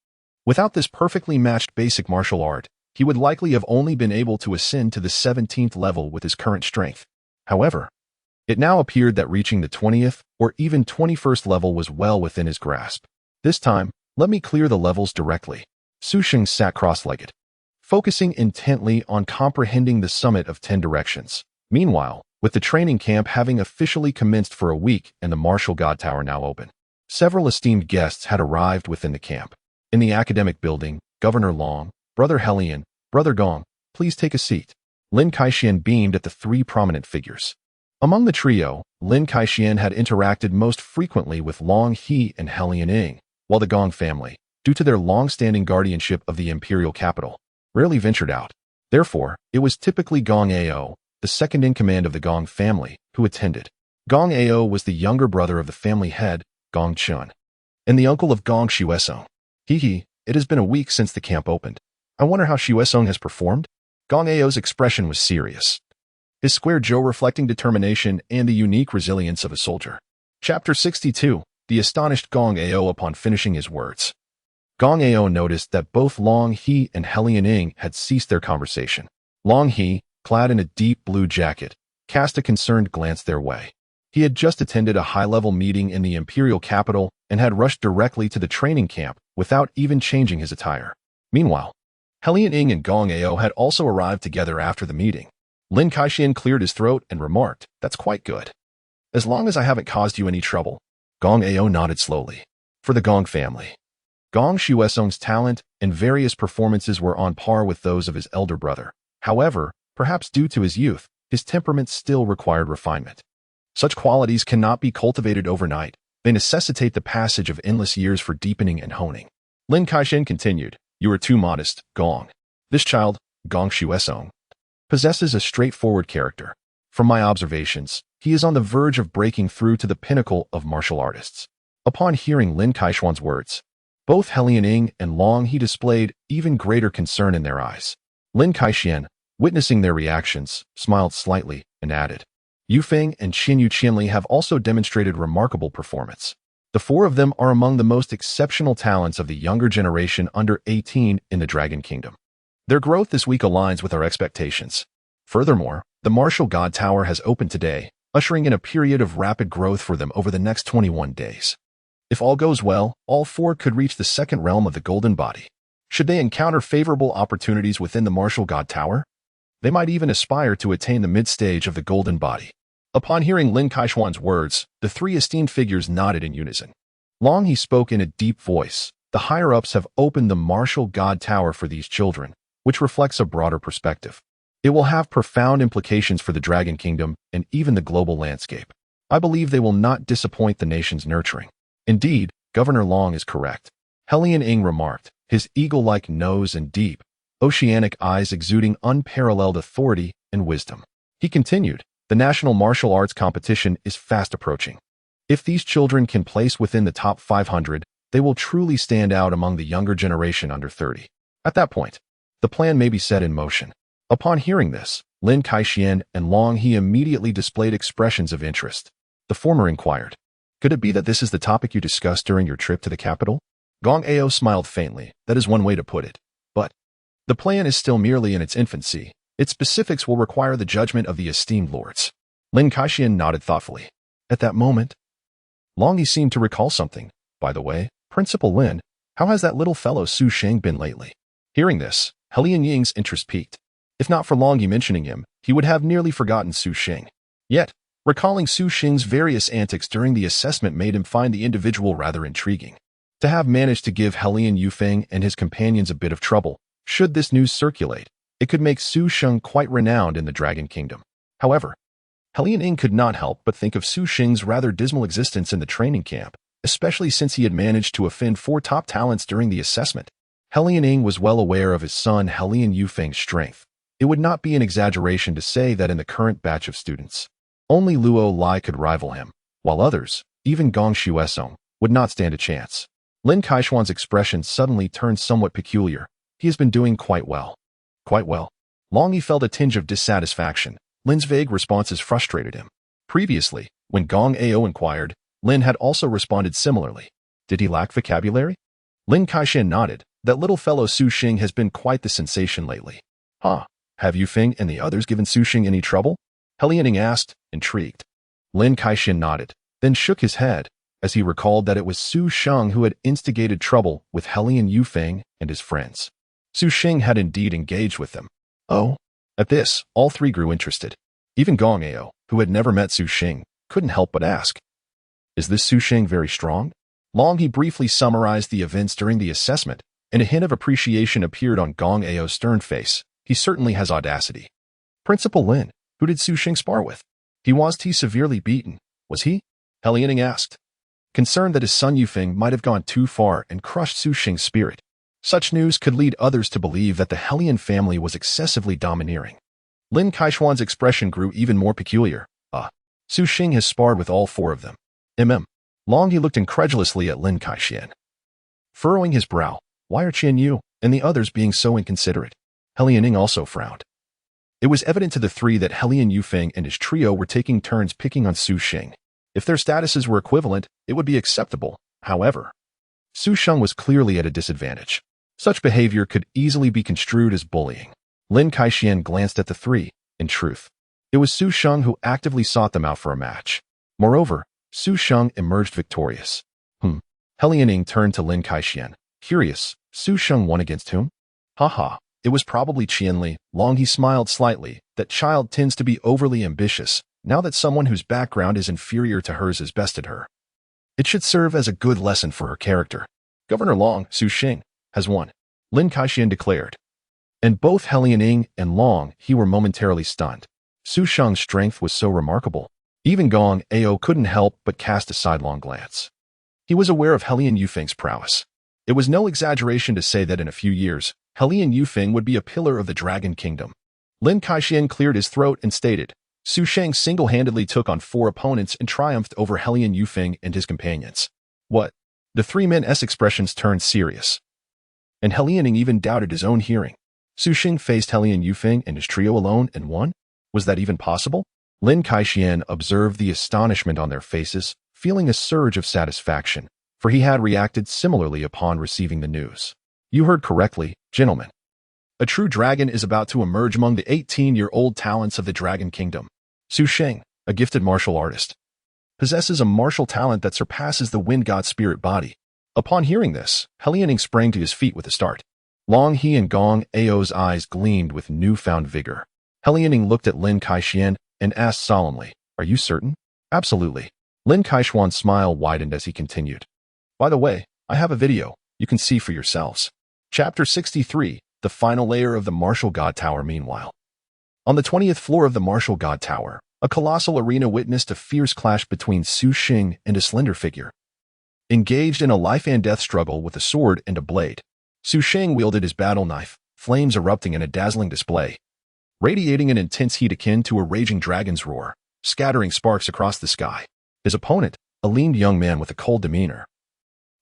Without this perfectly matched basic martial art, he would likely have only been able to ascend to the 17th level with his current strength. However, it now appeared that reaching the 20th or even 21st level was well within his grasp. This time, let me clear the levels directly. Sheng sat cross-legged, focusing intently on comprehending the summit of 10 directions. Meanwhile, with the training camp having officially commenced for a week and the Martial God Tower now open, several esteemed guests had arrived within the camp. In the academic building, Governor Long, Brother Helian, Brother Gong, please take a seat. Lin Kaixian beamed at the three prominent figures. Among the trio, Lin Kaixian had interacted most frequently with Long He and Helian Ying, while the Gong family, due to their long-standing guardianship of the imperial capital, rarely ventured out. Therefore, it was typically Gong Ao, the second-in-command of the Gong family, who attended. Gong Ao was the younger brother of the family head, Gong Chun, and the uncle of Gong Shuesong. It has been a week since the camp opened. I wonder how Shuesong has performed? Gong Ao's expression was serious, his square jaw reflecting determination and the unique resilience of a soldier. Chapter 62. The astonished Gong Ao upon finishing his words. Gong Ao noticed that both Long He and Helian Ing had ceased their conversation. Long He, clad in a deep blue jacket, cast a concerned glance their way. He had just attended a high-level meeting in the imperial capital and had rushed directly to the training camp without even changing his attire. Meanwhile, Helian Ing and Gong Ao had also arrived together after the meeting. Lin Kaixian cleared his throat and remarked, "That's quite good. As long as I haven't caused you any trouble." Gong Ao nodded slowly. For the Gong family, Gong Shuesong's talent and various performances were on par with those of his elder brother. However, perhaps due to his youth, his temperament still required refinement. Such qualities cannot be cultivated overnight. They necessitate the passage of endless years for deepening and honing. Lin Kaixian continued, "You are too modest, Gong. This child, Gong Shuesong, possesses a straightforward character. From my observations, he is on the verge of breaking through to the pinnacle of martial artists." Upon hearing Lin Kaixian's words, both Helian Ing and Long He displayed even greater concern in their eyes. Lin Kaixian, witnessing their reactions, smiled slightly and added, "Yufeng and Qinyu Qianli have also demonstrated remarkable performance. The four of them are among the most exceptional talents of the younger generation under 18 in the Dragon Kingdom. Their growth this week aligns with our expectations. Furthermore, the Martial God Tower has opened today, ushering in a period of rapid growth for them over the next 21 days. If all goes well, all four could reach the second realm of the Golden Body. Should they encounter favorable opportunities within the Martial God Tower, they might even aspire to attain the mid-stage of the Golden Body." Upon hearing Lin Kaixian's words, the three esteemed figures nodded in unison. Long He spoke in a deep voice, "The higher-ups have opened the Martial God Tower for these children, which reflects a broader perspective. It will have profound implications for the Dragon Kingdom and even the global landscape. I believe they will not disappoint the nation's nurturing." Indeed, Governor Long is correct. Helian Ing remarked, his eagle-like nose and deep, oceanic eyes exuding unparalleled authority and wisdom. He continued, "The National Martial Arts Competition is fast approaching. If these children can place within the top 500, they will truly stand out among the younger generation under 30. At that point, the plan may be set in motion." Upon hearing this, Lin Kaixian and Long He immediately displayed expressions of interest. The former inquired, "Could it be that this is the topic you discussed during your trip to the capital?" Gong Ao smiled faintly. "That is one way to put it. But the plan is still merely in its infancy. Its specifics will require the judgment of the esteemed lords." Lin Kaixian nodded thoughtfully. At that moment, Long He seemed to recall something. "By the way, Principal Lin, how has that little fellow Su Sheng been lately?" Hearing this, Helian Ying's interest piqued. If not for Long He mentioning him, he would have nearly forgotten Su Sheng. Yet, recalling Su Sheng's various antics during the assessment made him find the individual rather intriguing. To have managed to give Helian Yufeng and his companions a bit of trouble, should this news circulate, it could make Su Sheng quite renowned in the Dragon Kingdom. However, Helian Ing could not help but think of Su Sheng's rather dismal existence in the training camp, especially since he had managed to offend 4 top talents during the assessment. Helian Ing was well aware of his son Helian Yufeng's strength. It would not be an exaggeration to say that in the current batch of students, only Luo Lai could rival him, while others, even Gong Shuesong, would not stand a chance. Lin Kaixian's expression suddenly turned somewhat peculiar. He has been doing quite well. Quite well. Long He felt a tinge of dissatisfaction. Lin's vague responses frustrated him. Previously, when Gong Ao inquired, Lin had also responded similarly. Did he lack vocabulary? Lin Kaixian nodded. That little fellow Su Sheng has been quite the sensation lately. Huh. Have Yufeng and the others given Su Sheng any trouble? Helian Ing asked, intrigued. Lin Kaixian nodded, then shook his head, as he recalled that it was Su Sheng who had instigated trouble with Helian Yufeng and his friends. Su Sheng had indeed engaged with them. Oh. At this, all three grew interested. Even Gong Ao, who had never met Su Sheng, couldn't help but ask, "Is this Su Sheng very strong?" Long He briefly summarized the events during the assessment, and a hint of appreciation appeared on Gong Ao's stern face. He certainly has audacity. Principal Lin, who did Su Sheng spar with? Was he severely beaten? Was he? Helian Ing asked, concerned that his son Yufeng might have gone too far and crushed Su Sheng's spirit. Such news could lead others to believe that the Helian family was excessively domineering. Lin Kaishuan's expression grew even more peculiar. Su Sheng has sparred with all four of them. Long he looked incredulously at Lin Kaishuan. Furrowing his brow, why are Qian Yu and the others being so inconsiderate? He Lianing also frowned. It was evident to the three that He Lian Yufeng and his trio were taking turns picking on Su Sheng. If their statuses were equivalent, it would be acceptable. However, Su Sheng was clearly at a disadvantage. Such behavior could easily be construed as bullying. Lin Kaishuan glanced at the three. In truth, it was Su Sheng who actively sought them out for a match. Moreover, Su Sheng emerged victorious. He Lianing turned to Lin Kaishuan. Curious, Su Sheng won against whom? It was probably Qianli. Long he smiled slightly. That child tends to be overly ambitious, now that someone whose background is inferior to hers has bested her. It should serve as a good lesson for her character. Governor Long, Su Sheng, has won, Lin Kaishuan declared. And both He Lianing and Long he were momentarily stunned. Su Sheng's strength was so remarkable. Even Gong Ao couldn't help but cast a sidelong glance. He was aware of He Lian Yufeng's prowess. It was no exaggeration to say that in a few years, He Lian Yufeng would be a pillar of the Dragon Kingdom. Lin Kaishuan cleared his throat and stated, Su Sheng single-handedly took on 4 opponents and triumphed over He Lian Yufeng and his companions. What? The three men's expressions turned serious. And He Lianing even doubted his own hearing. Su Sheng faced He Lian Yufeng and his trio alone and won? Was that even possible? Lin Kaishuan observed the astonishment on their faces, feeling a surge of satisfaction, for he had reacted similarly upon receiving the news. You heard correctly, gentlemen. A true dragon is about to emerge among the 18-year-old talents of the Dragon Kingdom. Su Sheng, a gifted martial artist, possesses a martial talent that surpasses the wind god spirit body. Upon hearing this, He Lianing sprang to his feet with a start. Long he and Gong Ao's eyes gleamed with newfound vigor. He Lianing looked at Lin Kaishuan and asked solemnly, Are you certain? Absolutely. Lin Kaishuan's smile widened as he continued. By the way, I have a video. You can see for yourselves. Chapter 63, the final layer of the Martial God Tower. Meanwhile, on the 20th floor of the Martial God Tower, a colossal arena witnessed a fierce clash between Su Sheng and a slender figure. Engaged in a life-and-death struggle with a sword and a blade, Su Sheng wielded his battle knife, flames erupting in a dazzling display, radiating an intense heat akin to a raging dragon's roar, scattering sparks across the sky. His opponent, a lean young man with a cold demeanor,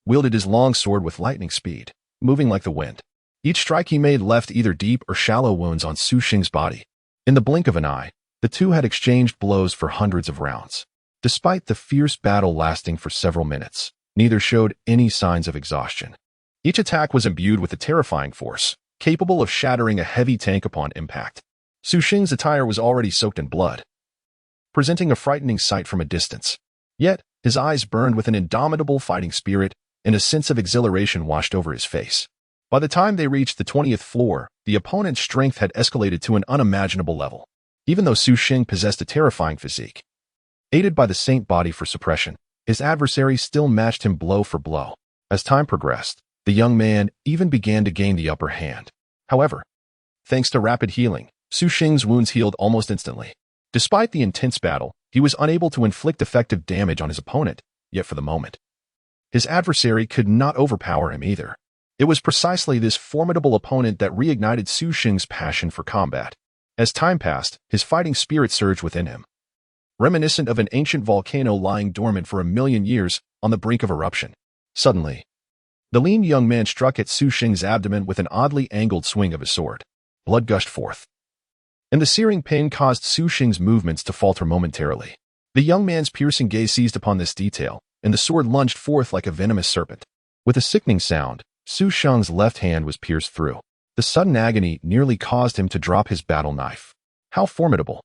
wielded his long sword with lightning speed, moving like the wind. Each strike he made left either deep or shallow wounds on Su Sheng's body. In the blink of an eye, the two had exchanged blows for hundreds of rounds. Despite the fierce battle lasting for several minutes, neither showed any signs of exhaustion. Each attack was imbued with a terrifying force, capable of shattering a heavy tank upon impact. Su Sheng's attire was already soaked in blood, presenting a frightening sight from a distance. Yet, his eyes burned with an indomitable fighting spirit, and a sense of exhilaration washed over his face. By the time they reached the 20th floor, the opponent's strength had escalated to an unimaginable level. Even though Su Sheng possessed a terrifying physique, aided by the saint body for suppression, his adversary still matched him blow for blow. As time progressed, the young man even began to gain the upper hand. However, thanks to rapid healing, Su Sheng's wounds healed almost instantly. Despite the intense battle, he was unable to inflict effective damage on his opponent, yet for the moment, his adversary could not overpower him either. It was precisely this formidable opponent that reignited Su Sheng's passion for combat. As time passed, his fighting spirit surged within him, reminiscent of an ancient volcano lying dormant for 1,000,000 years on the brink of eruption. Suddenly, the lean young man struck at Su Sheng's abdomen with an oddly angled swing of his sword. Blood gushed forth, and the searing pain caused Su Sheng's movements to falter momentarily. The young man's piercing gaze seized upon this detail, and the sword lunged forth like a venomous serpent. With a sickening sound, Su Sheng's left hand was pierced through. The sudden agony nearly caused him to drop his battle knife. How formidable!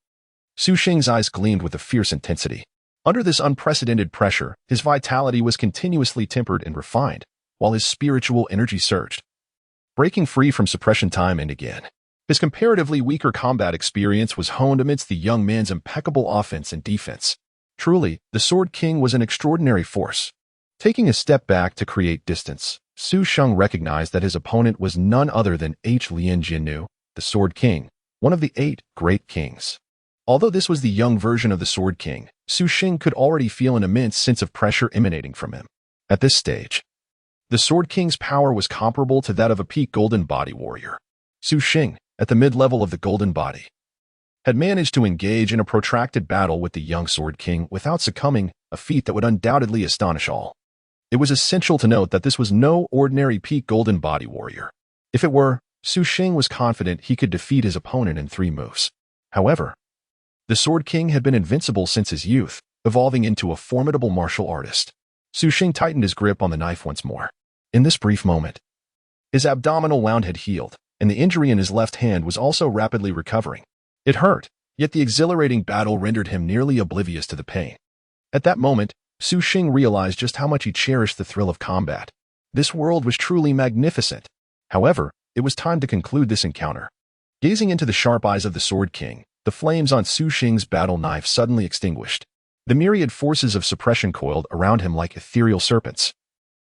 Su Sheng's eyes gleamed with a fierce intensity. Under this unprecedented pressure, his vitality was continuously tempered and refined, while his spiritual energy surged, breaking free from suppression time and again. His comparatively weaker combat experience was honed amidst the young man's impeccable offense and defense. Truly, the Sword King was an extraordinary force. Taking a step back to create distance, Su Sheng recognized that his opponent was none other than He Lian Zhanyue, the Sword King, one of the 8 great kings. Although this was the young version of the Sword King, Su Sheng could already feel an immense sense of pressure emanating from him. At this stage, the Sword King's power was comparable to that of a peak Golden Body warrior. Su Sheng, at the mid-level of the Golden Body, had managed to engage in a protracted battle with the young Sword King without succumbing, a feat that would undoubtedly astonish all. It was essential to note that this was no ordinary peak golden body warrior. If it were, Sheng was confident he could defeat his opponent in 3 moves. However, the Sword King had been invincible since his youth, evolving into a formidable martial artist. Sheng tightened his grip on the knife once more. In this brief moment, his abdominal wound had healed, and the injury in his left hand was also rapidly recovering. It hurt, yet the exhilarating battle rendered him nearly oblivious to the pain. At that moment, Sheng realized just how much he cherished the thrill of combat. This world was truly magnificent. However, it was time to conclude this encounter. Gazing into the sharp eyes of the Sword King, the flames on Sheng's battle knife suddenly extinguished. The myriad forces of suppression coiled around him like ethereal serpents.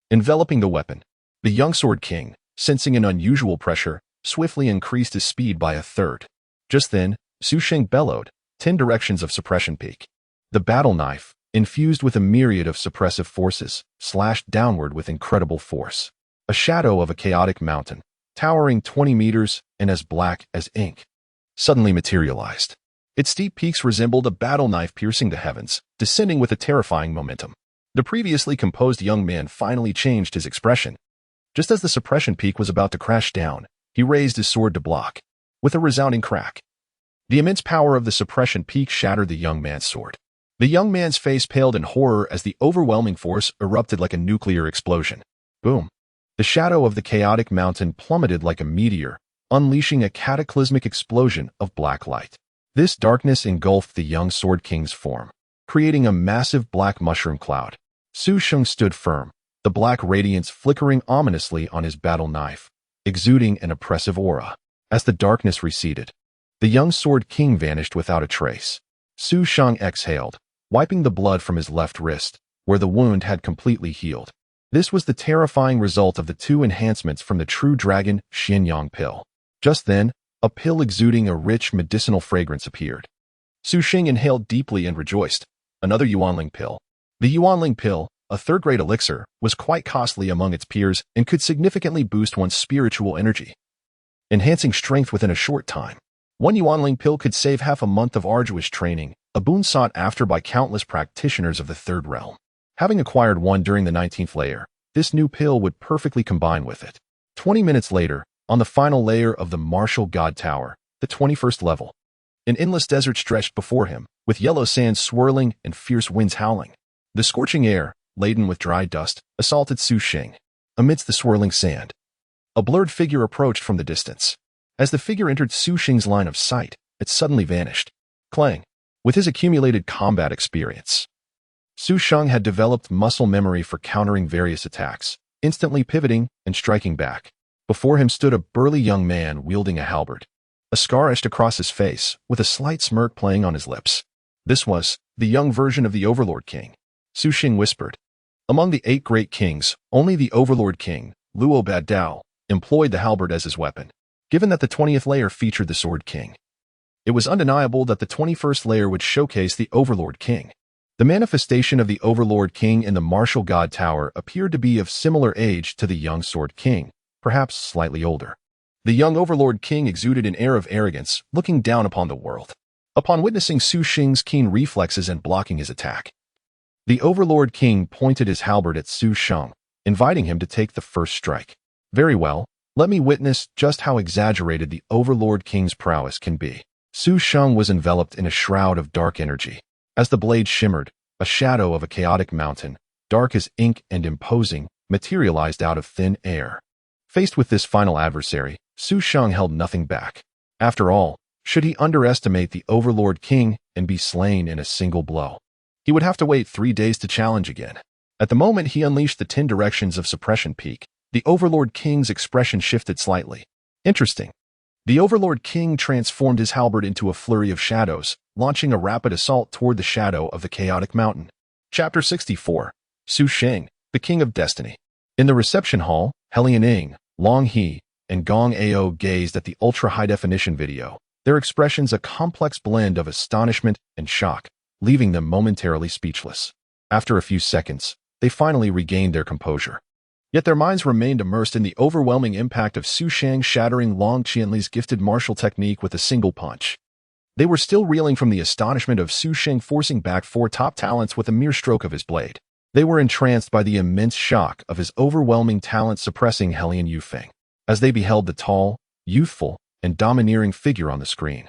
Enveloping the weapon, the young Sword King, sensing an unusual pressure, swiftly increased his speed by 1/3. Just then, Sheng bellowed, 10 directions of suppression peak. The battle knife, infused with a myriad of suppressive forces, slashed downward with incredible force. A shadow of a chaotic mountain, towering 20 meters and as black as ink, suddenly materialized. Its steep peaks resembled a battle knife piercing the heavens, descending with a terrifying momentum. The previously composed young man finally changed his expression. Just as the suppression peak was about to crash down, he raised his sword to block. With a resounding crack, the immense power of the suppression peak shattered the young man's sword. The young man's face paled in horror as the overwhelming force erupted like a nuclear explosion. Boom! The shadow of the chaotic mountain plummeted like a meteor, unleashing a cataclysmic explosion of black light. This darkness engulfed the young Sword King's form, creating a massive black mushroom cloud. Sheng stood firm, the black radiance flickering ominously on his battle knife, exuding an oppressive aura. As the darkness receded, the young Sword King vanished without a trace. Sheng exhaled, wiping the blood from his left wrist, where the wound had completely healed. This was the terrifying result of the 2 enhancements from the True Dragon Xianyang pill. Just then, a pill exuding a rich medicinal fragrance appeared. Sheng inhaled deeply and rejoiced. Another Yuanling pill. The Yuanling pill, a 3rd-grade elixir, was quite costly among its peers and could significantly boost one's spiritual energy, enhancing strength within a short time. 1 Yuanling pill could save half a month of arduous training, a boon sought after by countless practitioners of the 3rd realm. Having acquired one during the 19th layer, this new pill would perfectly combine with it. 20 minutes later, on the final layer of the Martial God Tower, the 21st level, an endless desert stretched before him, with yellow sands swirling and fierce winds howling. The scorching air, laden with dry dust, assaulted Sheng. Amidst the swirling sand, a blurred figure approached from the distance. As the figure entered Sheng's line of sight, it suddenly vanished. Clang! With his accumulated combat experience, Sheng had developed muscle memory for countering various attacks, instantly pivoting and striking back. Before him stood a burly young man wielding a halberd, a scar etched across his face, with a slight smirk playing on his lips. This was the young version of the Overlord King. Sheng whispered. Among the 8 great kings, only the Overlord King, Luo Badao, employed the halberd as his weapon. Given that the 20th layer featured the Sword King, it was undeniable that the 21st layer would showcase the Overlord King. The manifestation of the Overlord King in the Martial God Tower appeared to be of similar age to the young Sword King, perhaps slightly older. The young Overlord King exuded an air of arrogance, looking down upon the world. Upon witnessing Sheng's keen reflexes and blocking his attack, the Overlord King pointed his halberd at Sheng, inviting him to take the first strike. Very well, let me witness just how exaggerated the Overlord King's prowess can be. Sheng was enveloped in a shroud of dark energy. As the blade shimmered, a shadow of a chaotic mountain, dark as ink and imposing, materialized out of thin air. Faced with this final adversary, Sheng held nothing back. After all, should he underestimate the Overlord King and be slain in a single blow, he would have to wait 3 days to challenge again. At the moment he unleashed the 10 directions of suppression peak, the Overlord King's expression shifted slightly. Interesting. The Overlord King transformed his halberd into a flurry of shadows, launching a rapid assault toward the shadow of the chaotic mountain. Chapter 64. Sheng, the King of Destiny. In the reception hall, Helian Ing, Long He, and Gong Ao gazed at the ultra-high-definition video, their expressions a complex blend of astonishment and shock, leaving them momentarily speechless. After a few seconds, they finally regained their composure. Yet their minds remained immersed in the overwhelming impact of Sheng shattering Long Qianli's gifted martial technique with a single punch. They were still reeling from the astonishment of Su Sheng forcing back 4 top talents with a mere stroke of his blade. They were entranced by the immense shock of his overwhelming talent suppressing Hellion Yufeng as they beheld the tall, youthful, and domineering figure on the screen.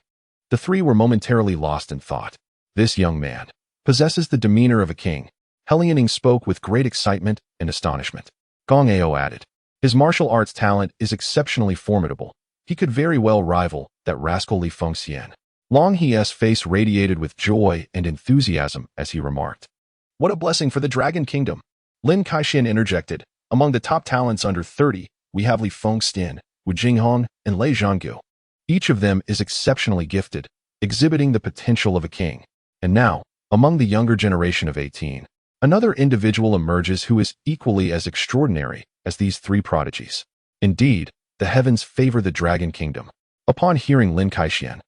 The three were momentarily lost in thought. This young man possesses the demeanor of a king. Hellion spoke with great excitement and astonishment. Gong Ao added, his martial arts talent is exceptionally formidable. He could very well rival that rascal Li Fengxian. Long He's face radiated with joy and enthusiasm as he remarked, what a blessing for the Dragon Kingdom. Lin Kaixin interjected, among the top talents under 30, we have Li Fengxian, Wu Jinghong, and Lei Zhanggu. Each of them is exceptionally gifted, exhibiting the potential of a king. And now, among the younger generation of 18, another individual emerges who is equally as extraordinary as these three prodigies. Indeed, the heavens favor the Dragon Kingdom. Upon hearing Lin Kaixin,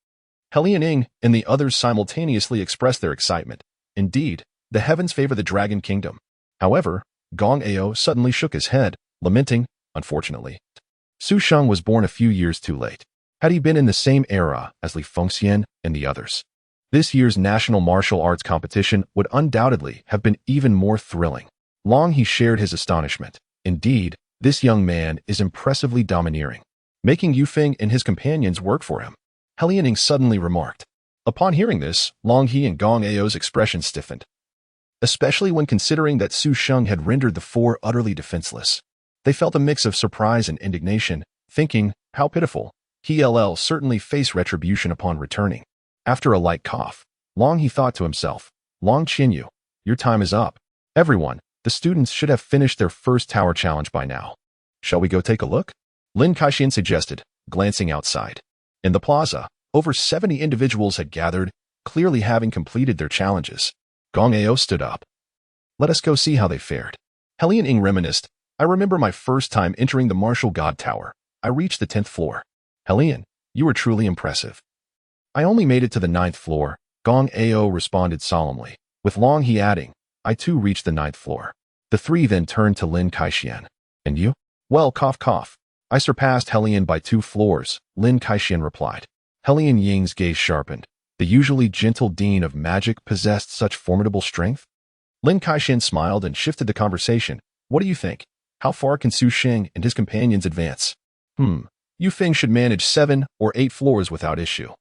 Hellion and the others simultaneously expressed their excitement. Indeed, the heavens favor the Dragon Kingdom. However, Gong Ao suddenly shook his head, lamenting, unfortunately, Su Sheng was born a few years too late. Had he been in the same era as Li Fengxian and the others, this year's national martial arts competition would undoubtedly have been even more thrilling. Long He shared his astonishment. Indeed, this young man is impressively domineering, making Yufeng and his companions work for him. Hellion suddenly remarked. Upon hearing this, Long He and Gong Ao's expression stiffened, especially when considering that Su Sheng had rendered the four utterly defenseless. They felt a mix of surprise and indignation, thinking, how pitiful. He'll certainly face retribution upon returning. After a light cough, Long He thought to himself, Long Zhanyue, your time is up. Everyone, the students should have finished their first tower challenge by now. Shall we go take a look? Lin Kaixin suggested, glancing outside. In the plaza, over 70 individuals had gathered, clearly having completed their challenges. Gong Ao stood up. Let us go see how they fared. Hellion reminisced, I remember my first time entering the Martial God Tower. I reached the 10th floor. Hellion, you were truly impressive. I only made it to the 9th floor, Gong Ao responded solemnly, with Long He adding, I too reached the 9th floor. The three then turned to Lin Kaixin. And you? Well, cough cough. I surpassed Hellion by 2 floors, Lin Kaixin replied. Hellion Ying's gaze sharpened. The usually gentle dean of magic possessed such formidable strength? Lin Kaixin smiled and shifted the conversation. What do you think? How far can Su Sheng and his companions advance? Yufeng should manage 7 or 8 floors without issue.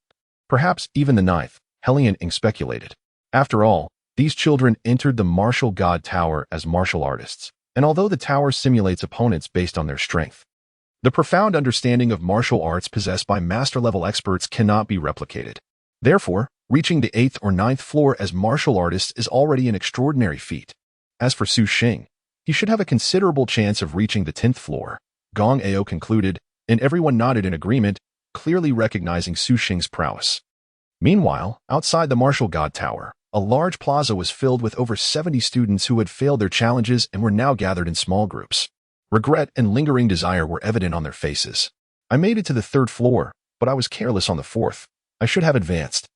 Perhaps even the 9th, Hellion speculated. After all, these children entered the Martial God Tower as martial artists, and although the tower simulates opponents based on their strength, the profound understanding of martial arts possessed by master-level experts cannot be replicated. Therefore, reaching the 8th or 9th floor as martial artists is already an extraordinary feat. As for Su Sheng, he should have a considerable chance of reaching the 10th floor, Gong Ao concluded, and everyone nodded in agreement, clearly recognizing Su Sheng's prowess. Meanwhile, outside the Martial God Tower, a large plaza was filled with over 70 students who had failed their challenges and were now gathered in small groups. Regret and lingering desire were evident on their faces. I made it to the 3rd floor, but I was careless on the 4th. I should have advanced.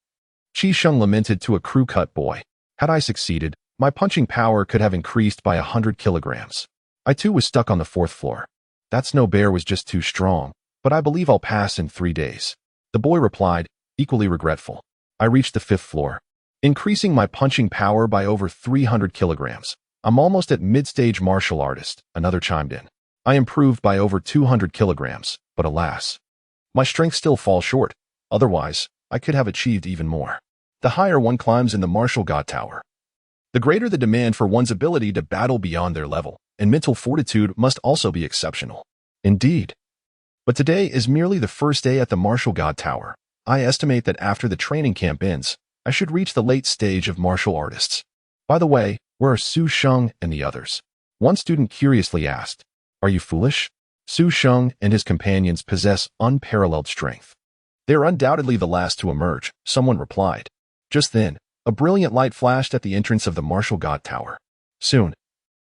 Qi Sheng lamented to a crew-cut boy. Had I succeeded, my punching power could have increased by 100 kilograms. I too was stuck on the 4th floor. That snow bear was just too strong, but I believe I'll pass in 3 days. The boy replied, equally regretful. I reached the 5th floor, increasing my punching power by over 300 kilograms. I'm almost at mid-stage martial artist, another chimed in. I improved by over 200 kilograms, but alas, my strength still falls short. Otherwise, I could have achieved even more. The higher one climbs in the Martial God Tower, the greater the demand for one's ability to battle beyond their level, and mental fortitude must also be exceptional. Indeed. But today is merely the first day at the Martial God Tower. I estimate that after the training camp ends, I should reach the late stage of martial artists. By the way, where are Su Sheng and the others? One student curiously asked. Are you foolish? Su Sheng and his companions possess unparalleled strength. They are undoubtedly the last to emerge, someone replied. Just then, a brilliant light flashed at the entrance of the Martial God Tower. Soon,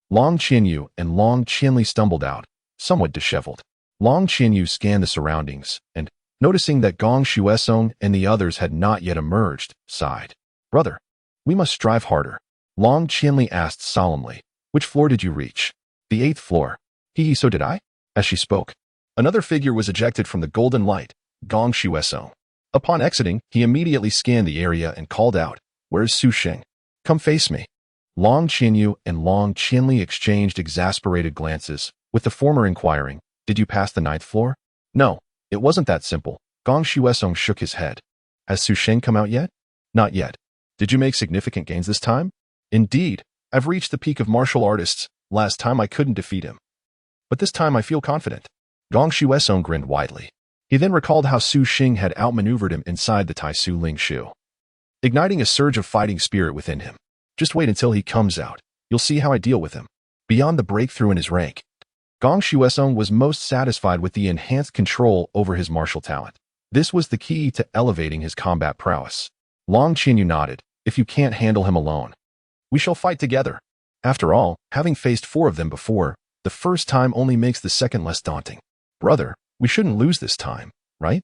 Long Zhanyue and Long Qianli stumbled out, somewhat disheveled. Long Zhanyue scanned the surroundings and, noticing that Gong Shuesong and the others had not yet emerged, sighed. Brother, we must strive harder. Long Qianli asked solemnly, which floor did you reach? The 8th floor. So did I? As she spoke, another figure was ejected from the golden light, Gong Shuesong. Upon exiting, he immediately scanned the area and called out, "Where's Su Sheng? Come face me." Long Zhanyue and Long Qianli exchanged exasperated glances, with the former inquiring, "Did you pass the 9th floor?" "No, it wasn't that simple." Gong Shuesong shook his head. "Has Su Sheng come out yet?" "Not yet." "Did you make significant gains this time?" "Indeed, I've reached the peak of martial artists. Last time I couldn't defeat him. But this time I feel confident." Gong Shuesong grinned widely. He then recalled how Su Sheng had outmaneuvered him inside the Tai Su Ling Shu, igniting a surge of fighting spirit within him. "Just wait until he comes out. You'll see how I deal with him." Beyond the breakthrough in his rank, Gong Shuesong was most satisfied with the enhanced control over his martial talent. This was the key to elevating his combat prowess. Long Zhanyue nodded. "If you can't handle him alone, we shall fight together." After all, having faced 4 of them before, the first time only makes the second less daunting. "Brother, we shouldn't lose this time, right?"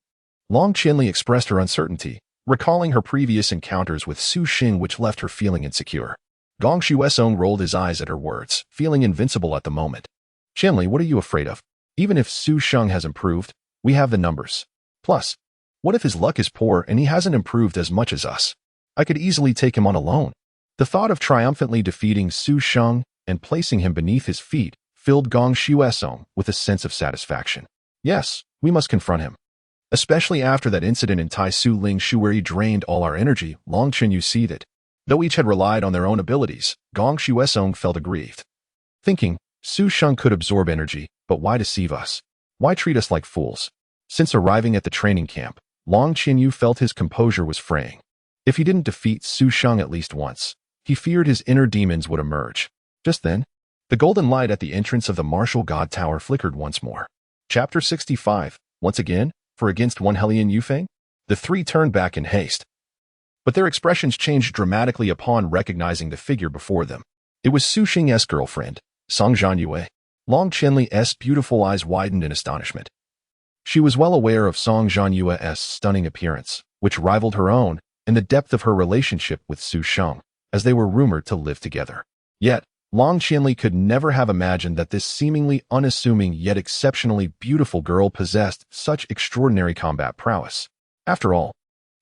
Long Qianli expressed her uncertainty, recalling her previous encounters with Su Sheng, which left her feeling insecure. Gong Shuesong rolled his eyes at her words, feeling invincible at the moment. "Qianli, what are you afraid of? Even if Su Sheng has improved, we have the numbers. Plus, what if his luck is poor and he hasn't improved as much as us? I could easily take him on alone." The thought of triumphantly defeating Su Sheng and placing him beneath his feet filled Gong Shuesong with a sense of satisfaction. Yes, we must confront him. Especially after that incident in Tai Su Ling Shu where he drained all our energy, Long Zhanyue seethed. Though each had relied on their own abilities, Gong Shuesong felt aggrieved, thinking, Su Sheng could absorb energy, but why deceive us? Why treat us like fools? Since arriving at the training camp, Long Zhanyue felt his composure was fraying. If he didn't defeat Su Sheng at least once, he feared his inner demons would emerge. Just then, the golden light at the entrance of the martial god tower flickered once more. Chapter 65. Once again, for against one Helian Yufeng? The 3 turned back in haste. But their expressions changed dramatically upon recognizing the figure before them. It was Su Sheng's girlfriend, Song Zhanyue. Long Qianli's beautiful eyes widened in astonishment. She was well aware of Song Zhanyue's stunning appearance, which rivaled her own, and the depth of her relationship with Su Sheng, as they were rumored to live together. Yet, Long Qianli could never have imagined that this seemingly unassuming yet exceptionally beautiful girl possessed such extraordinary combat prowess. After all,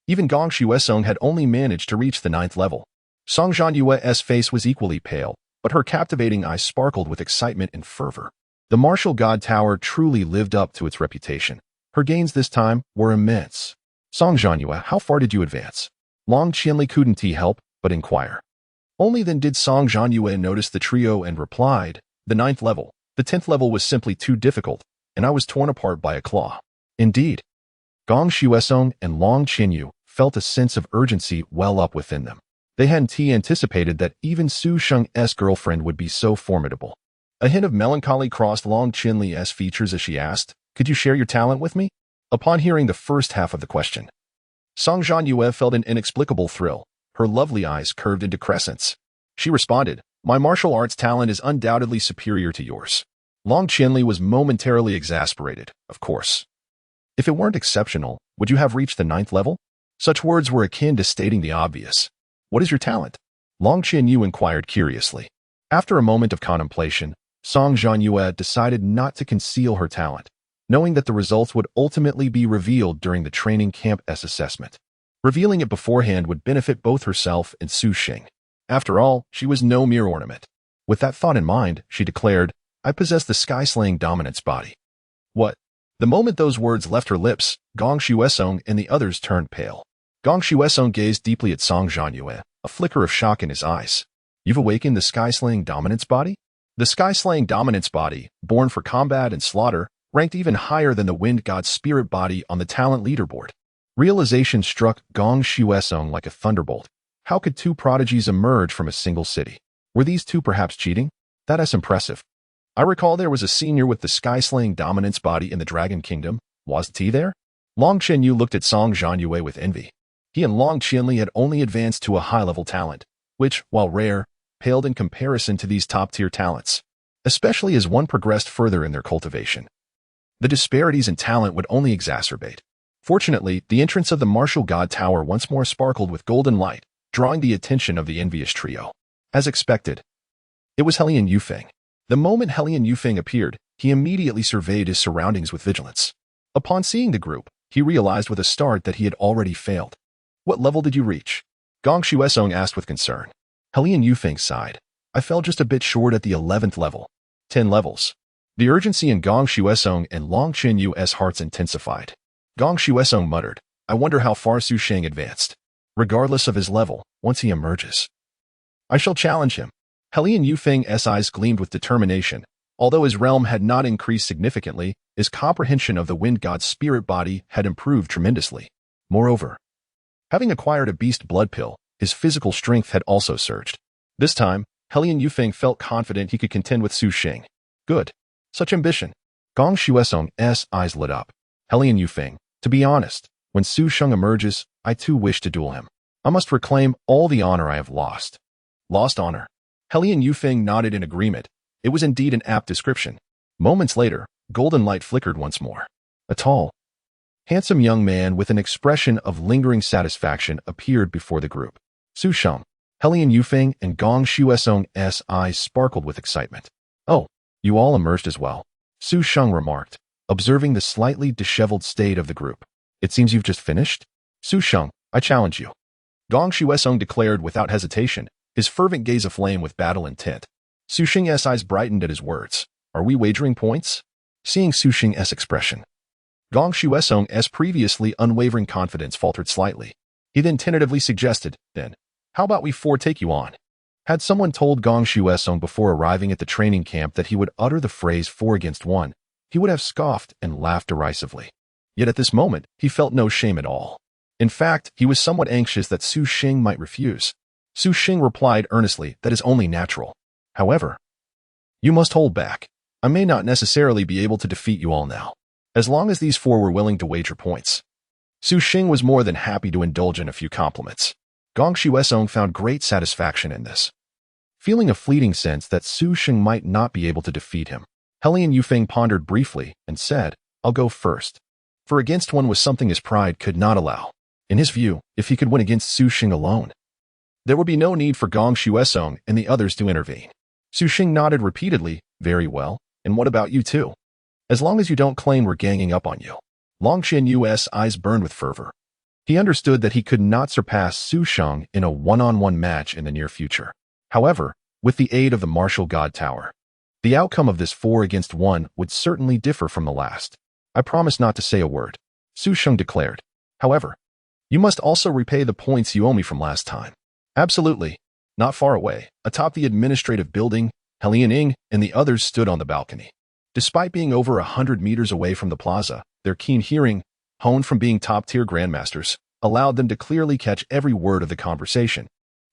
even Gong Shuesong had only managed to reach the 9th level. Song Zhanyue's face was equally pale, but her captivating eyes sparkled with excitement and fervor. The martial god tower truly lived up to its reputation. Her gains this time were immense. "Song Zhanyue, how far did you advance?" Long Qianli couldn't help but inquire. Only then did Song Zhanyue notice the trio and replied, "The 9th level. The 10th level was simply too difficult, and I was torn apart by a claw." Indeed, Gong Shuesong and Long Zhanyue felt a sense of urgency well up within them. They hadn't anticipated that even Su Sheng's girlfriend would be so formidable. A hint of melancholy crossed Long Qianli's features as she asked, "Could you share your talent with me?" Upon hearing the first half of the question, Song Zhanyue felt an inexplicable thrill. Her lovely eyes curved into crescents. She responded, "My martial arts talent is undoubtedly superior to yours." Long Qianli was momentarily exasperated, of course. "If it weren't exceptional, would you have reached the 9th level?" Such words were akin to stating the obvious. "What is your talent?" Long Zhanyue inquired curiously. After a moment of contemplation, Song Zhanyue decided not to conceal her talent, knowing that the results would ultimately be revealed during the training camp's assessment. Revealing it beforehand would benefit both herself and Su Sheng. After all, she was no mere ornament. With that thought in mind, she declared, "I possess the sky-slaying dominance body." "What?" The moment those words left her lips, Gong Shuesong and the others turned pale. Gong Shuesong gazed deeply at Song Zhanyue, a flicker of shock in his eyes. "You've awakened the sky-slaying dominance body?" The sky-slaying dominance body, born for combat and slaughter, ranked even higher than the wind god's spirit body on the talent leaderboard. Realization struck Gong Shuesong like a thunderbolt. How could 2 prodigies emerge from a single city? Were these 2 perhaps cheating? That's impressive. I recall there was a senior with the sky-slaying dominance body in the Dragon Kingdom. Wasn't he there? Long Zhanyue looked at Song Zhanyue with envy. He and Long Qianli had only advanced to a high-level talent, which, while rare, paled in comparison to these top-tier talents, especially as one progressed further in their cultivation. The disparities in talent would only exacerbate. Fortunately, the entrance of the martial god tower once more sparkled with golden light, drawing the attention of the envious trio. As expected, it was Helian Yufeng. The moment Helian Yufeng appeared, he immediately surveyed his surroundings with vigilance. Upon seeing the group, he realized with a start that he had already failed. What level did you reach? Gong Shuesong asked with concern. Helian Yufeng sighed. I fell just a bit short at the 11th level. 10 levels. The urgency in Gong Shuesong and Long Zhanyue's hearts intensified. Gong Shuesong muttered, I wonder how far Su Sheng advanced. Regardless of his level, once he emerges, I shall challenge him. Helian Yufeng's eyes gleamed with determination. Although his realm had not increased significantly, his comprehension of the wind god's spirit body had improved tremendously. Moreover, having acquired a beast blood pill, his physical strength had also surged. This time, Helian Yufeng felt confident he could contend with Su Sheng. Good. Such ambition. Gong Shuesong's eyes lit up. Helian Yufeng, to be honest, when Su Sheng emerges, I too wish to duel him. I must reclaim all the honor I have lost. Lost honor. Helian Yufeng nodded in agreement. It was indeed an apt description. Moments later, golden light flickered once more. A tall, handsome young man with an expression of lingering satisfaction appeared before the group. Su Sheng, Helian Yufeng, and Gong Shuesong's eyes sparkled with excitement. Oh, you all emerged as well, Su Sheng remarked, observing the slightly disheveled state of the group. It seems you've just finished? Su Sheng, I challenge you. Gong Shuesong declared without hesitation, his fervent gaze aflame with battle intent. Su Sheng's eyes brightened at his words. Are we wagering points? Seeing Su Sheng's expression, Gong Shuesong's previously unwavering confidence faltered slightly. He then tentatively suggested, then, how about we four take you on? Had someone told Gong Shuesong before arriving at the training camp that he would utter the phrase 4 against 1, he would have scoffed and laughed derisively. Yet at this moment, he felt no shame at all. In fact, he was somewhat anxious that Su Sheng might refuse. Su Sheng replied earnestly that is only natural. However, you must hold back. I may not necessarily be able to defeat you all now, as long as these four were willing to wager points. Su Sheng was more than happy to indulge in a few compliments. Gong Shuesong found great satisfaction in this. Feeling a fleeting sense that Su Sheng might not be able to defeat him, Helian Yufeng pondered briefly and said, I'll go first. For against one was something his pride could not allow. In his view, if he could win against Su Sheng alone, there would be no need for Gong Shuesong and the others to intervene. Su Sheng nodded repeatedly, very well, and what about you too? As long as you don't claim we're ganging up on you. Long Zhanyue's eyes burned with fervor. He understood that he could not surpass Su Sheng in a one-on-one match in the near future. However, with the aid of the martial god tower, the outcome of this 4 against 1 would certainly differ from the last. I promise not to say a word, Su Sheng declared. However, you must also repay the points you owe me from last time. Absolutely. Not far away, atop the administrative building, Helian Ying and the others stood on the balcony. Despite being over 100 meters away from the plaza, their keen hearing, honed from being top-tier grandmasters, allowed them to clearly catch every word of the conversation.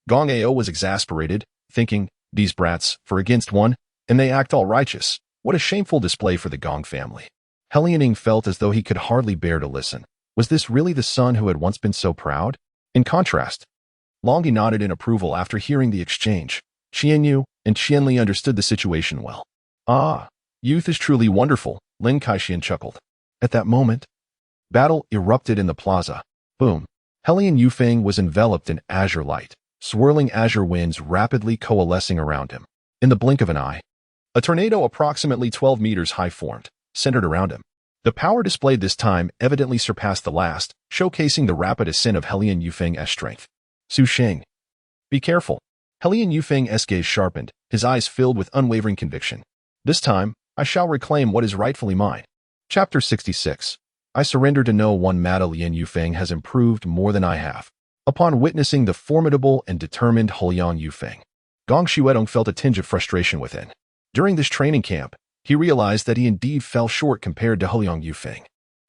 Gong Ao was exasperated, thinking, these brats, 4 against 1, and they act all righteous. What a shameful display for the Gong family. Helian Ying felt as though he could hardly bear to listen. Was this really the son who had once been so proud? In contrast, Longi nodded in approval after hearing the exchange. Qianyu and Qianli understood the situation well. Ah, youth is truly wonderful, Lin Kaixian chuckled. At that moment, battle erupted in the plaza. Boom. Helian Yufeng was enveloped in azure light, swirling azure winds rapidly coalescing around him. In the blink of an eye, a tornado approximately 12 meters high formed, centered around him. The power displayed this time evidently surpassed the last, showcasing the rapid ascent of Helian Yufeng's strength. Su Sheng. Be careful. Helian Yufeng's gaze sharpened, his eyes filled with unwavering conviction. This time, I shall reclaim what is rightfully mine. Chapter 66. I surrender to know one Madelian Yufeng has improved more than I have. Upon witnessing the formidable and determined Helian Yufeng, Gong Shuedong felt a tinge of frustration within. During this training camp, he realized that he indeed fell short compared to Helian Yufeng.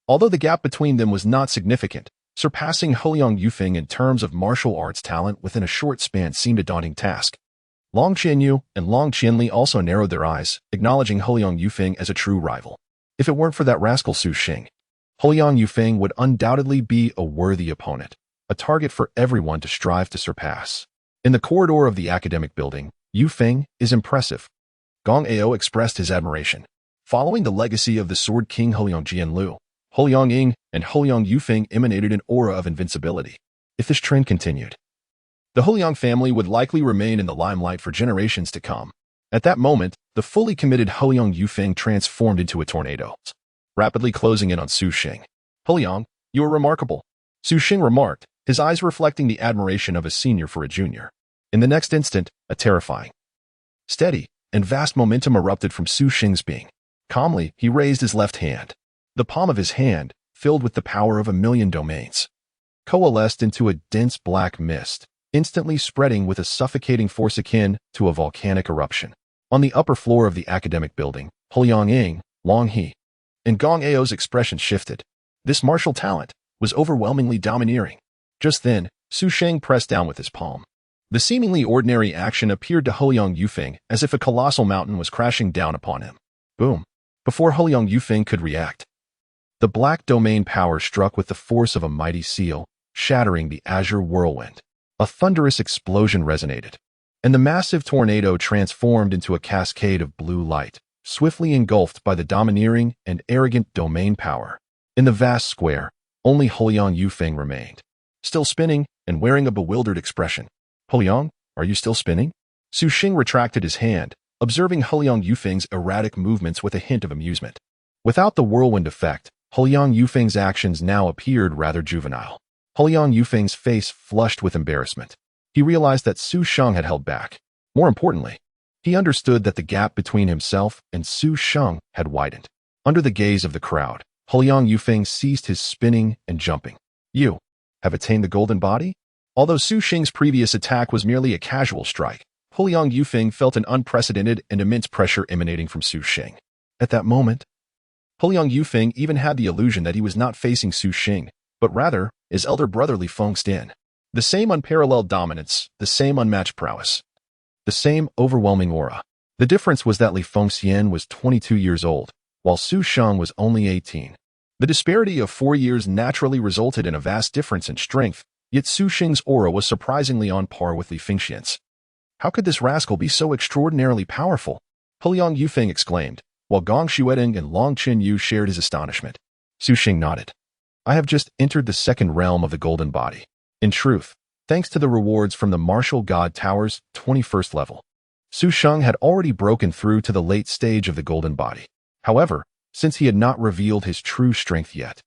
Although the gap between them was not significant, surpassing Helian Yufeng in terms of martial arts talent within a short span seemed a daunting task. Long Zhanyue and Long Qianli also narrowed their eyes, acknowledging Helian Yufeng as a true rival. If it weren't for that rascal Su Sheng, Helian Yufeng would undoubtedly be a worthy opponent, a target for everyone to strive to surpass. In the corridor of the academic building, Yufeng is impressive. Gong Ao expressed his admiration. Following the legacy of the Sword King Helian Jianlu, Helian Ying and Helian Yufeng emanated an aura of invincibility. If this trend continued, the Helian family would likely remain in the limelight for generations to come. At that moment, the fully committed Helian Yufeng transformed into a tornado, rapidly closing in on Su Sheng. Helian, You are remarkable, Su Sheng remarked, his eyes reflecting the admiration of a senior for a junior. In the next instant, a terrifying, steady, and vast momentum erupted from Su Sheng's being. Calmly, he raised his left hand. The palm of his hand, filled with the power of 1,000,000 domains, coalesced into a dense black mist, instantly spreading with a suffocating force akin to a volcanic eruption. On the upper floor of the academic building, Huliang Ying, Long He, and Gong Ao's expression shifted. This martial talent was overwhelmingly domineering. Just then, Su Sheng pressed down with his palm. The seemingly ordinary action appeared to Huliang Yufeng as if a colossal mountain was crashing down upon him. Boom! Before Huliang Yufeng could react, the black domain power struck with the force of a mighty seal, shattering the azure whirlwind. A thunderous explosion resonated, and the massive tornado transformed into a cascade of blue light, swiftly engulfed by the domineering and arrogant domain power. In the vast square, only Huliang Yufeng remained, still spinning and wearing a bewildered expression. Huliang, are you still spinning? Su Sheng retracted his hand, observing Huliang Yufeng's erratic movements with a hint of amusement. Without the whirlwind effect, Huliang Yufeng's actions now appeared rather juvenile. Huliang Yufeng's face flushed with embarrassment. He realized that Su Sheng had held back. More importantly, he understood that the gap between himself and Su Sheng had widened. Under the gaze of the crowd, Huliang Yufeng ceased his spinning and jumping. You have attained the golden body? Although Su Sheng's previous attack was merely a casual strike, Huliang Yufeng felt an unprecedented and immense pressure emanating from Su Sheng. At that moment, Huliang Yufeng even had the illusion that he was not facing Su Sheng, but rather his elder brother Li Fengxian. The same unparalleled dominance, the same unmatched prowess, the same overwhelming aura. The difference was that Li Fengxian was 22 years old, while Su Sheng was only 18. The disparity of 4 years naturally resulted in a vast difference in strength, yet Su Sheng's aura was surprisingly on par with Li Fengxian's. How could this rascal be so extraordinarily powerful? Huliang Yufeng exclaimed, while Gong Shueding and Long Chenyu shared his astonishment. Su Sheng nodded. I have just entered the second realm of the golden body. In truth, thanks to the rewards from the Martial God Tower's 21st level, Su Sheng had already broken through to the late stage of the golden body. However, since he had not revealed his true strength yet,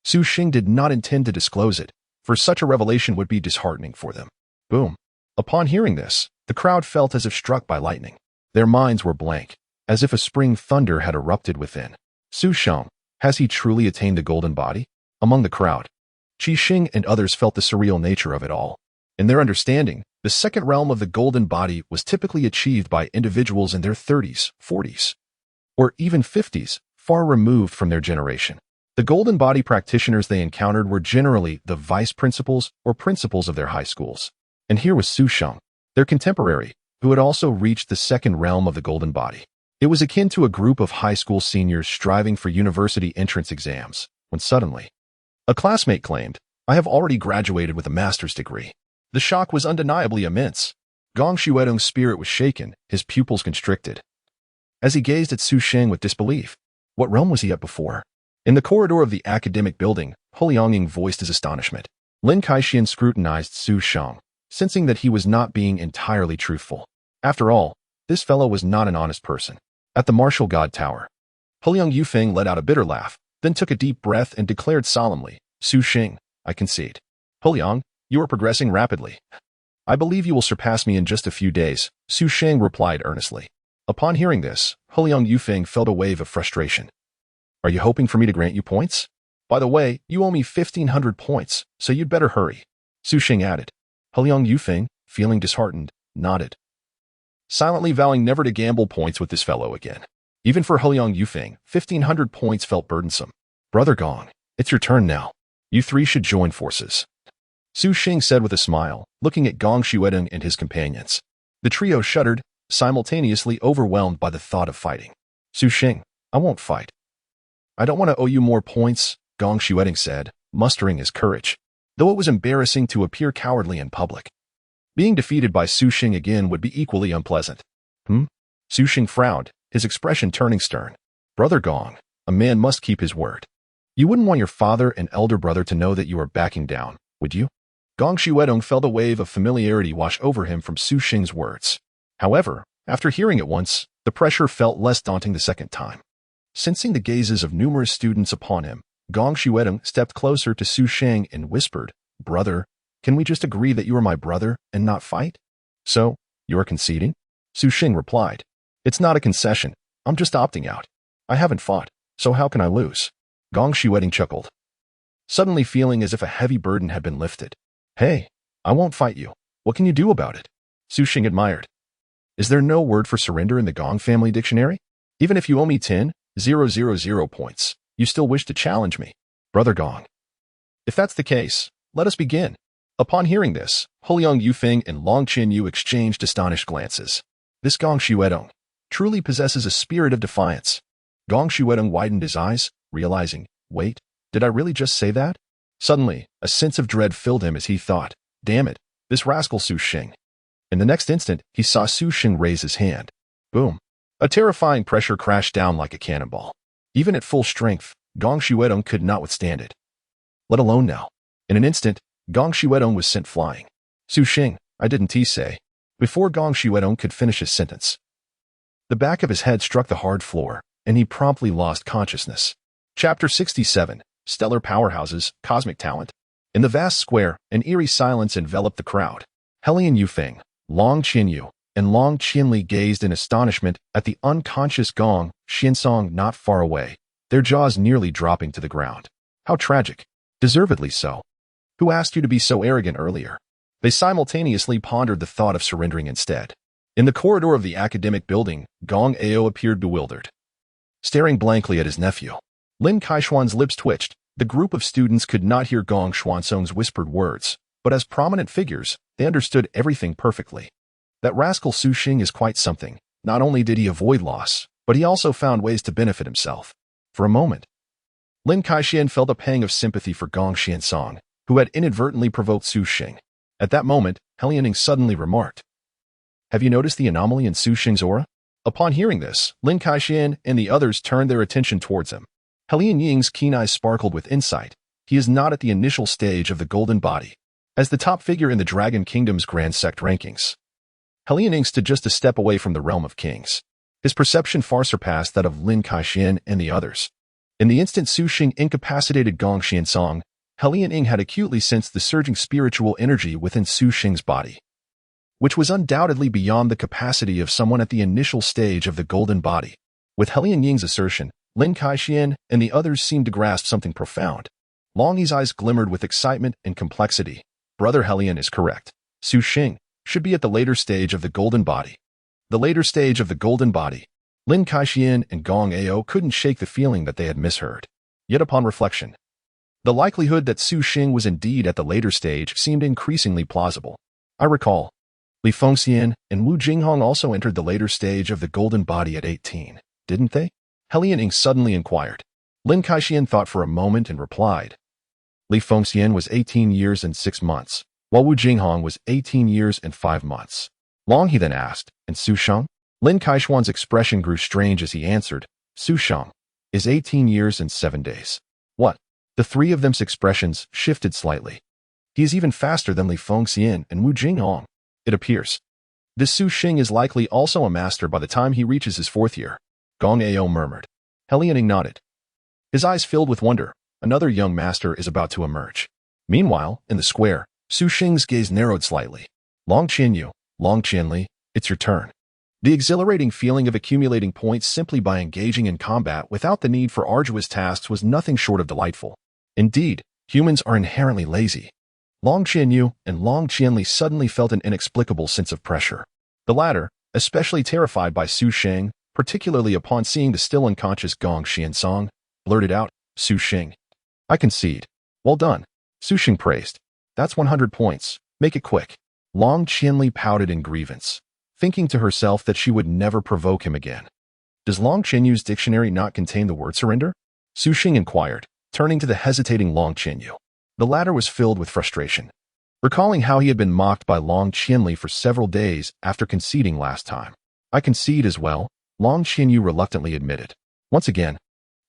Su Sheng did not intend to disclose it, for such a revelation would be disheartening for them. Boom. Upon hearing this, the crowd felt as if struck by lightning. Their minds were blank, as if a spring thunder had erupted within. Su Sheng, has he truly attained the golden body? Among the crowd, Qi Xing and others felt the surreal nature of it all. In their understanding, the second realm of the golden body was typically achieved by individuals in their 30s, 40s, or even 50s, far removed from their generation. The golden body practitioners they encountered were generally the vice principals or principals of their high schools. And here was Su Sheng, their contemporary, who had also reached the second realm of the golden body. It was akin to a group of high school seniors striving for university entrance exams, when suddenly, a classmate claimed, I have already graduated with a master's degree. The shock was undeniably immense. Gong Shuedong's spirit was shaken, his pupils constricted, as he gazed at Su Sheng with disbelief. What realm was he at before? In the corridor of the academic building, Huliang Ying voiced his astonishment. Lin Kaixian scrutinized Su Sheng, sensing that he was not being entirely truthful. After all, this fellow was not an honest person. At the Martial God Tower, Huliang Yufeng let out a bitter laugh, then took a deep breath and declared solemnly, Su Sheng, I concede. Huliang, you are progressing rapidly. I believe you will surpass me in just a few days, Su Sheng replied earnestly. Upon hearing this, Huliang Yufeng felt a wave of frustration. Are you hoping for me to grant you points? By the way, you owe me 1,500 points, so you'd better hurry. Su Sheng added. Huliang Yufeng, feeling disheartened, nodded, silently vowing never to gamble points with this fellow again. Even for Huliang Yufeng, 1,500 points felt burdensome. Brother Gong, it's your turn now. You three should join forces. Su Sheng said with a smile, looking at Gong Shuedong and his companions. The trio shuddered, simultaneously overwhelmed by the thought of fighting. Su Sheng, I won't fight. I don't want to owe you more points, Gong Shuedong said, mustering his courage, though it was embarrassing to appear cowardly in public. Being defeated by Su Sheng again would be equally unpleasant. Su Sheng frowned, his expression turning stern. Brother Gong, a man must keep his word. You wouldn't want your father and elder brother to know that you are backing down, would you? Gong Shuedong felt a wave of familiarity wash over him from Su Sheng's words. However, after hearing it once, the pressure felt less daunting the second time. Sensing the gazes of numerous students upon him, Gong Shuedong stepped closer to Su Sheng and whispered, "Brother, can we just agree that you are my brother and not fight?" "So, you are conceding?" Su Sheng replied. "It's not a concession. I'm just opting out. I haven't fought, so how can I lose?" Gong Shuedong chuckled, suddenly feeling as if a heavy burden had been lifted. "Hey, I won't fight you. What can you do about it?" Su Sheng admired. "Is there no word for surrender in the Gong family dictionary? Even if you owe me 10,000 points, you still wish to challenge me, Brother Gong. If that's the case, let us begin." Upon hearing this, Huliang Yufeng and Long Zhanyue exchanged astonished glances. This Gong Shuedong truly possesses a spirit of defiance. Gong Shuedong widened his eyes, realizing, wait, did I really just say that? Suddenly, a sense of dread filled him as he thought, damn it, this rascal Su Sheng. In the next instant, he saw Su Sheng raise his hand. Boom. A terrifying pressure crashed down like a cannonball. Even at full strength, Gong Shuedong could not withstand it. Let alone now. In an instant, Gong Shuedong was sent flying. Su Sheng, I didn't say. Before Gong Shuedong could finish his sentence, the back of his head struck the hard floor, and he promptly lost consciousness. Chapter 67, Stellar Powerhouses, Cosmic Talent. In the vast square, an eerie silence enveloped the crowd. Huliang Yufeng, Long Zhanyue, and Long Qianli gazed in astonishment at the unconscious Gong Xiansong not far away, their jaws nearly dropping to the ground. How tragic. Deservedly so. Who asked you to be so arrogant earlier? They simultaneously pondered the thought of surrendering instead. In the corridor of the academic building, Gong Ao appeared bewildered, staring blankly at his nephew. Lin Kaishuan's lips twitched. The group of students could not hear Gong Xuansong's whispered words, but as prominent figures, they understood everything perfectly. That rascal Su Sheng is quite something. Not only did he avoid loss, but he also found ways to benefit himself. For a moment, Lin Kaishuan felt a pang of sympathy for Gong Xiansong, who had inadvertently provoked Su Sheng. At that moment, Huliang suddenly remarked, "Have you noticed the anomaly in Su Sheng's aura?" Upon hearing this, Lin Kaishuan and the others turned their attention towards him. Huliang Ying's keen eyes sparkled with insight. He is not at the initial stage of the golden body. As the top figure in the Dragon Kingdom's Grand Sect rankings, Huliang Ying stood just a step away from the realm of kings. His perception far surpassed that of Lin Kaishuan and the others. In the instant Su Sheng incapacitated Gong Xiansong, Huliang Ying had acutely sensed the surging spiritual energy within Su Sheng's body, which was undoubtedly beyond the capacity of someone at the initial stage of the golden body. With Huliang Ying's assertion, Lin Kaishuan and the others seemed to grasp something profound. Long Yi's eyes glimmered with excitement and complexity. Brother Huliang is correct. Su Sheng should be at the later stage of the golden body. The later stage of the golden body. Lin Kaishuan and Gong Ao couldn't shake the feeling that they had misheard. Yet upon reflection, the likelihood that Su Sheng was indeed at the later stage seemed increasingly plausible. I recall, Li Fengxian and Wu Jinghong also entered the later stage of the golden body at 18, didn't they? Huliang Ying suddenly inquired. Lin Kaishuan thought for a moment and replied. Li Fengxian was 18 years and 6 months, while Wu Jinghong was 18 years and 5 months. Long he then asked, and Su Sheng? Lin Kaishuan's expression grew strange as he answered, Su Sheng is 18 years and 7 days. What? The three of them's expressions shifted slightly. He is even faster than Li Fengxian and Wu Jinghong. It appears. This Su Sheng is likely also a master by the time he reaches his 4th year. Gong Ao murmured. Huliang Ying nodded. His eyes filled with wonder. Another young master is about to emerge. Meanwhile, in the square, Su Sheng's gaze narrowed slightly. Long Zhanyue, Long Qianli, it's your turn. The exhilarating feeling of accumulating points simply by engaging in combat without the need for arduous tasks was nothing short of delightful. Indeed, humans are inherently lazy. Long Zhanyue and Long Qianli suddenly felt an inexplicable sense of pressure. The latter, especially terrified by Su Sheng, particularly upon seeing the still unconscious Gong Xiansong, blurted out, Su Sheng. I concede. Well done. Su Sheng praised. That's 100 points. Make it quick. Long Qianli pouted in grievance, thinking to herself that she would never provoke him again. Does Long Zhanyue's dictionary not contain the word surrender? Su Sheng inquired, turning to the hesitating Long Zhanyue. The latter was filled with frustration, recalling how he had been mocked by Long Qianli for several days after conceding last time. I concede as well, Long Zhanyue reluctantly admitted. Once again,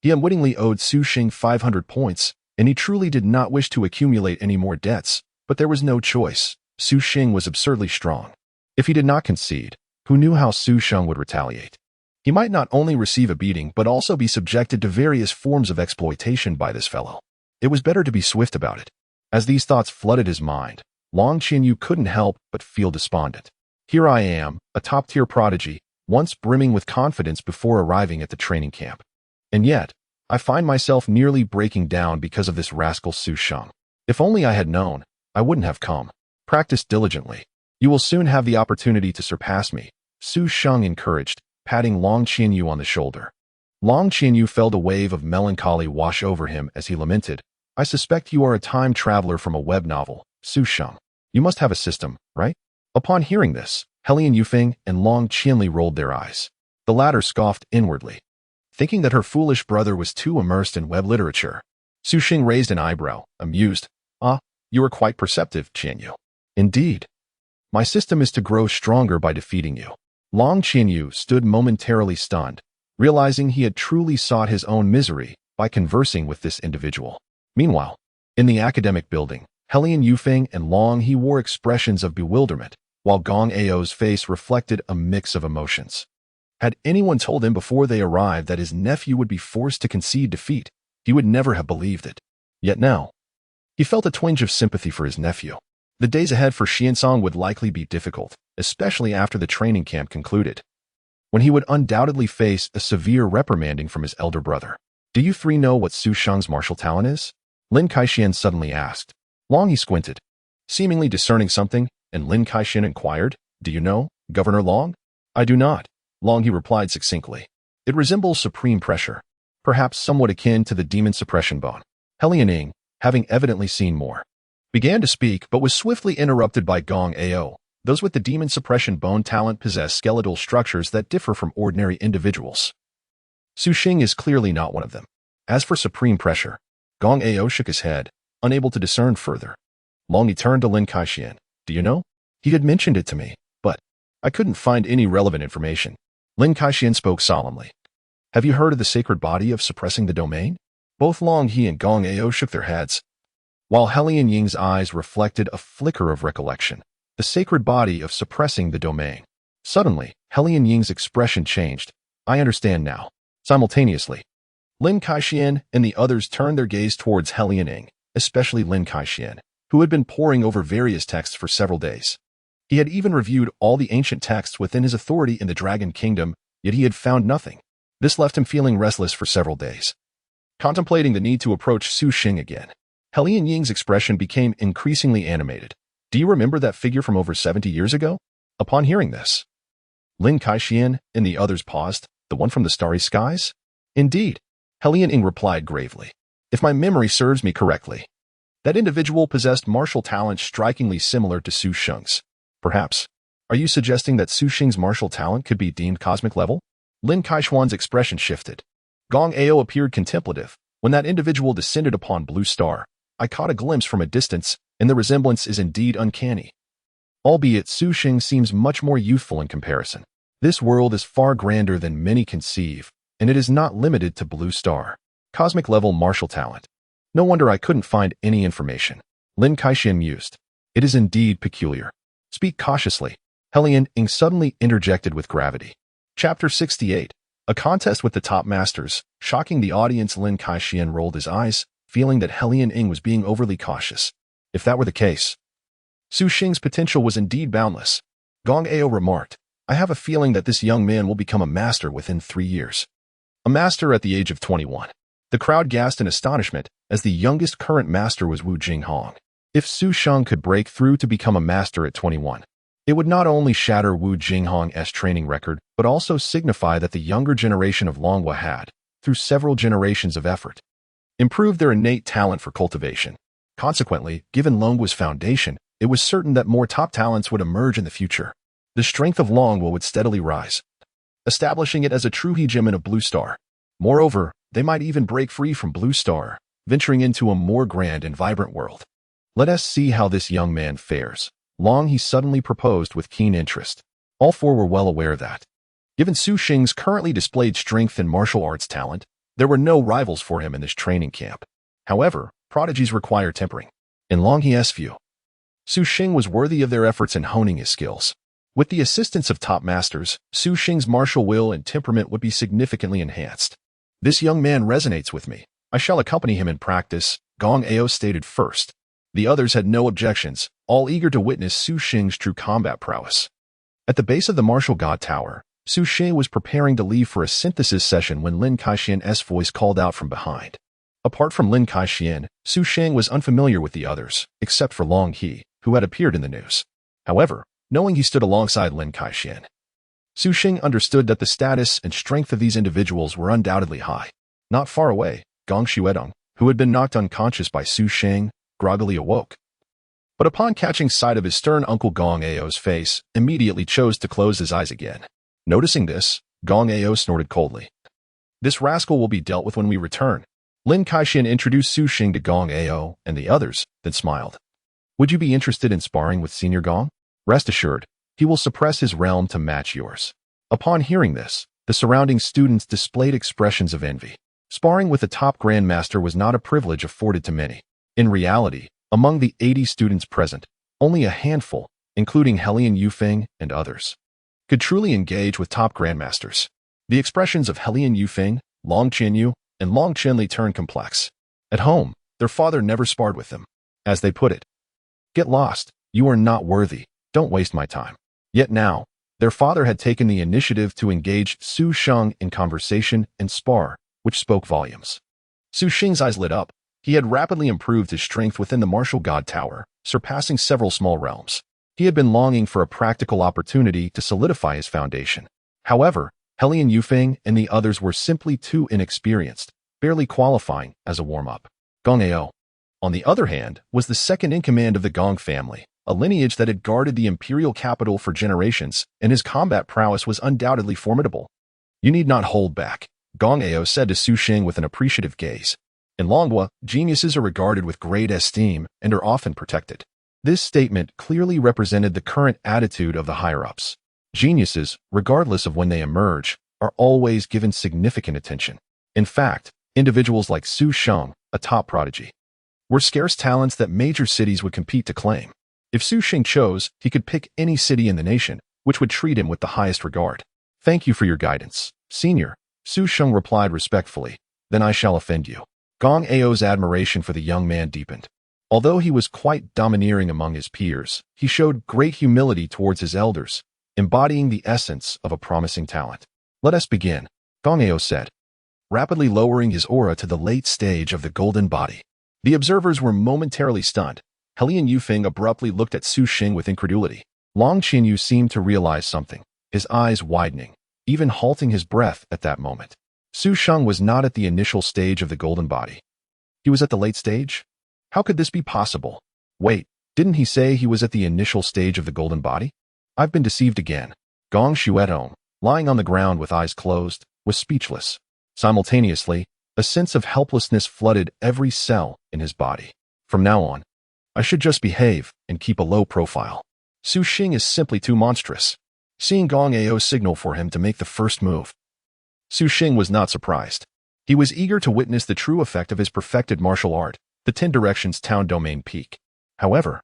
he unwittingly owed Su Sheng 500 points, and he truly did not wish to accumulate any more debts, but there was no choice. Su Sheng was absurdly strong. If he did not concede, who knew how Su Sheng would retaliate? He might not only receive a beating but also be subjected to various forms of exploitation by this fellow. It was better to be swift about it. As these thoughts flooded his mind, Long Zhanyue couldn't help but feel despondent. Here I am, a top-tier prodigy, once brimming with confidence before arriving at the training camp. And yet, I find myself nearly breaking down because of this rascal Su Sheng. If only I had known, I wouldn't have come. Practice diligently. You will soon have the opportunity to surpass me, Su Sheng encouraged, patting Long Zhanyue on the shoulder. Long Zhanyue felt a wave of melancholy wash over him as he lamented, I suspect you are a time traveler from a web novel, Su Sheng. You must have a system, right? Upon hearing this, Helian Yufeng and Long Qianli rolled their eyes. The latter scoffed inwardly, thinking that her foolish brother was too immersed in web literature. Su Sheng raised an eyebrow, amused. Ah, you are quite perceptive, Zhanyue. Indeed. My system is to grow stronger by defeating you. Long Zhanyue stood momentarily stunned, realizing he had truly sought his own misery by conversing with this individual. Meanwhile, in the academic building, Helian Yufeng and Long He wore expressions of bewilderment, while Gong Ao's face reflected a mix of emotions. Had anyone told him before they arrived that his nephew would be forced to concede defeat, he would never have believed it. Yet now, he felt a twinge of sympathy for his nephew. The days ahead for Xiansong would likely be difficult, especially after the training camp concluded, when he would undoubtedly face a severe reprimanding from his elder brother. Do you three know what Su Sheng's martial talent is? Lin Kaixian suddenly asked. Long He squinted, seemingly discerning something, and Lin Kaixian inquired, Do you know, Governor Long? I do not, Long He replied succinctly. It resembles supreme pressure, perhaps somewhat akin to the demon suppression bone. Helian Ying, having evidently seen more, began to speak but was swiftly interrupted by Gong Ao. Those with the demon suppression bone talent possess skeletal structures that differ from ordinary individuals. Su Sheng is clearly not one of them. As for supreme pressure, Gong Ao shook his head, unable to discern further. Long He turned to Lin Kaixian. Do you know? He had mentioned it to me, but I couldn't find any relevant information. Lin Kaixian spoke solemnly. Have you heard of the sacred body of suppressing the domain? Both Long He and Gong Ao shook their heads, while Helian Ying's eyes reflected a flicker of recollection. The sacred body of suppressing the domain. Suddenly, Helian Ying's expression changed. I understand now. Simultaneously, Lin Kaixian and the others turned their gaze towards Helian Ying, especially Lin Kaixian, who had been poring over various texts for several days. He had even reviewed all the ancient texts within his authority in the Dragon Kingdom, yet he had found nothing. This left him feeling restless for several days. Contemplating the need to approach Su Sheng again, Helian Ying's expression became increasingly animated. Do you remember that figure from over 70 years ago? Upon hearing this, Lin Kaixian and the others paused. The one from the starry skies? Indeed, Helian Ying replied gravely. If my memory serves me correctly, that individual possessed martial talent strikingly similar to Su Sheng's. Perhaps, are you suggesting that Su Sheng's martial talent could be deemed cosmic level? Lin Kaixian's expression shifted. Gong Ao appeared contemplative. When that individual descended upon Blue Star, I caught a glimpse from a distance, and the resemblance is indeed uncanny. Albeit Su Sheng seems much more youthful in comparison. This world is far grander than many conceive, and it is not limited to Blue Star. Cosmic level martial talent. No wonder I couldn't find any information. Lin Kaixian mused. It is indeed peculiar. Speak cautiously. Helian Ying suddenly interjected with gravity. Chapter 68. A contest with the top masters. Shocking the audience, Lin Kaixian rolled his eyes, feeling that Helian Ying was being overly cautious. If that were the case, Su Sheng's potential was indeed boundless. Gong Ao remarked, I have a feeling that this young man will become a master within 3 years. A master at the age of 21. The crowd gasped in astonishment, as the youngest current master was Wu Jinghong. If Su Sheng could break through to become a master at 21, it would not only shatter Wu Jinghong's training record, but also signify that the younger generation of Longhua had, through several generations of effort, improved their innate talent for cultivation. Consequently, given Longhua's foundation, it was certain that more top talents would emerge in the future. The strength of Longhua would steadily rise, establishing it as a true hegemon of Blue Star. Moreover, they might even break free from Blue Star, venturing into a more grand and vibrant world. Let us see how this young man fares. Long He suddenly proposed with keen interest. All four were well aware that, given Su Sheng's currently displayed strength and martial arts talent, there were no rivals for him in this training camp. However, prodigies require tempering. In Long He's view, Su Sheng was worthy of their efforts in honing his skills. With the assistance of top masters, Su Sheng's martial will and temperament would be significantly enhanced. This young man resonates with me. I shall accompany him in practice, Gong Ao stated first. The others had no objections, all eager to witness Su Sheng's true combat prowess. At the base of the martial god tower, Su Sheng was preparing to leave for a synthesis session when Lin Kaixian's voice called out from behind. Apart from Lin Kaixian, Su Sheng was unfamiliar with the others, except for Long He, who had appeared in the news. However, knowing he stood alongside Lin Kaixian, Su Sheng understood that the status and strength of these individuals were undoubtedly high. Not far away, Gong Xuedong, who had been knocked unconscious by Su Sheng, groggily awoke. But upon catching sight of his stern uncle Gong Ao's face, immediately chose to close his eyes again. Noticing this, Gong Ao snorted coldly. This rascal will be dealt with when we return. Lin Kaixian introduced Su Sheng to Gong Ao and the others, then smiled. Would you be interested in sparring with Senior Gong? Rest assured, he will suppress his realm to match yours. Upon hearing this, the surrounding students displayed expressions of envy. Sparring with a top grandmaster was not a privilege afforded to many. In reality, among the 80 students present, only a handful, including Helian Yufeng and others, could truly engage with top grandmasters. The expressions of Helian Yufeng, Long Zhanyue, and Long Chenli turned complex. At home, their father never sparred with them. As they put it, "Get lost, you are not worthy, don't waste my time." Yet now, their father had taken the initiative to engage Su Sheng in conversation and spar, which spoke volumes. Su Sheng's eyes lit up. He had rapidly improved his strength within the martial god tower, surpassing several small realms. He had been longing for a practical opportunity to solidify his foundation. However, Helian Yufeng and the others were simply too inexperienced, barely qualifying as a warm-up. Gong Ao, on the other hand, was the second in command of the Gong family, a lineage that had guarded the imperial capital for generations, and his combat prowess was undoubtedly formidable. You need not hold back, Gong Ao said to Su Sheng with an appreciative gaze. In Longhua, geniuses are regarded with great esteem and are often protected. This statement clearly represented the current attitude of the higher-ups. Geniuses, regardless of when they emerge, are always given significant attention. In fact, individuals like Su Sheng, a top prodigy, were scarce talents that major cities would compete to claim. If Su Sheng chose, he could pick any city in the nation, which would treat him with the highest regard. Thank you for your guidance, Senior, Su Sheng replied respectfully. Then I shall offend you. Gong Ao's admiration for the young man deepened. Although he was quite domineering among his peers, he showed great humility towards his elders, embodying the essence of a promising talent. Let us begin, Gong Ao said, rapidly lowering his aura to the late stage of the golden body. The observers were momentarily stunned. Helian Yufeng abruptly looked at Su Sheng with incredulity. Long Zhanyue seemed to realize something, his eyes widening, even halting his breath at that moment. Su Sheng was not at the initial stage of the golden body. He was at the late stage? How could this be possible? Wait, didn't he say he was at the initial stage of the golden body? I've been deceived again. Gong Xuedong, lying on the ground with eyes closed, was speechless. Simultaneously, a sense of helplessness flooded every cell in his body. From now on, I should just behave and keep a low profile. Su Sheng is simply too monstrous. Seeing Gong Ao signal for him to make the first move, Su Sheng was not surprised. He was eager to witness the true effect of his perfected martial art, the 10 Directions Town Domain Peak. However,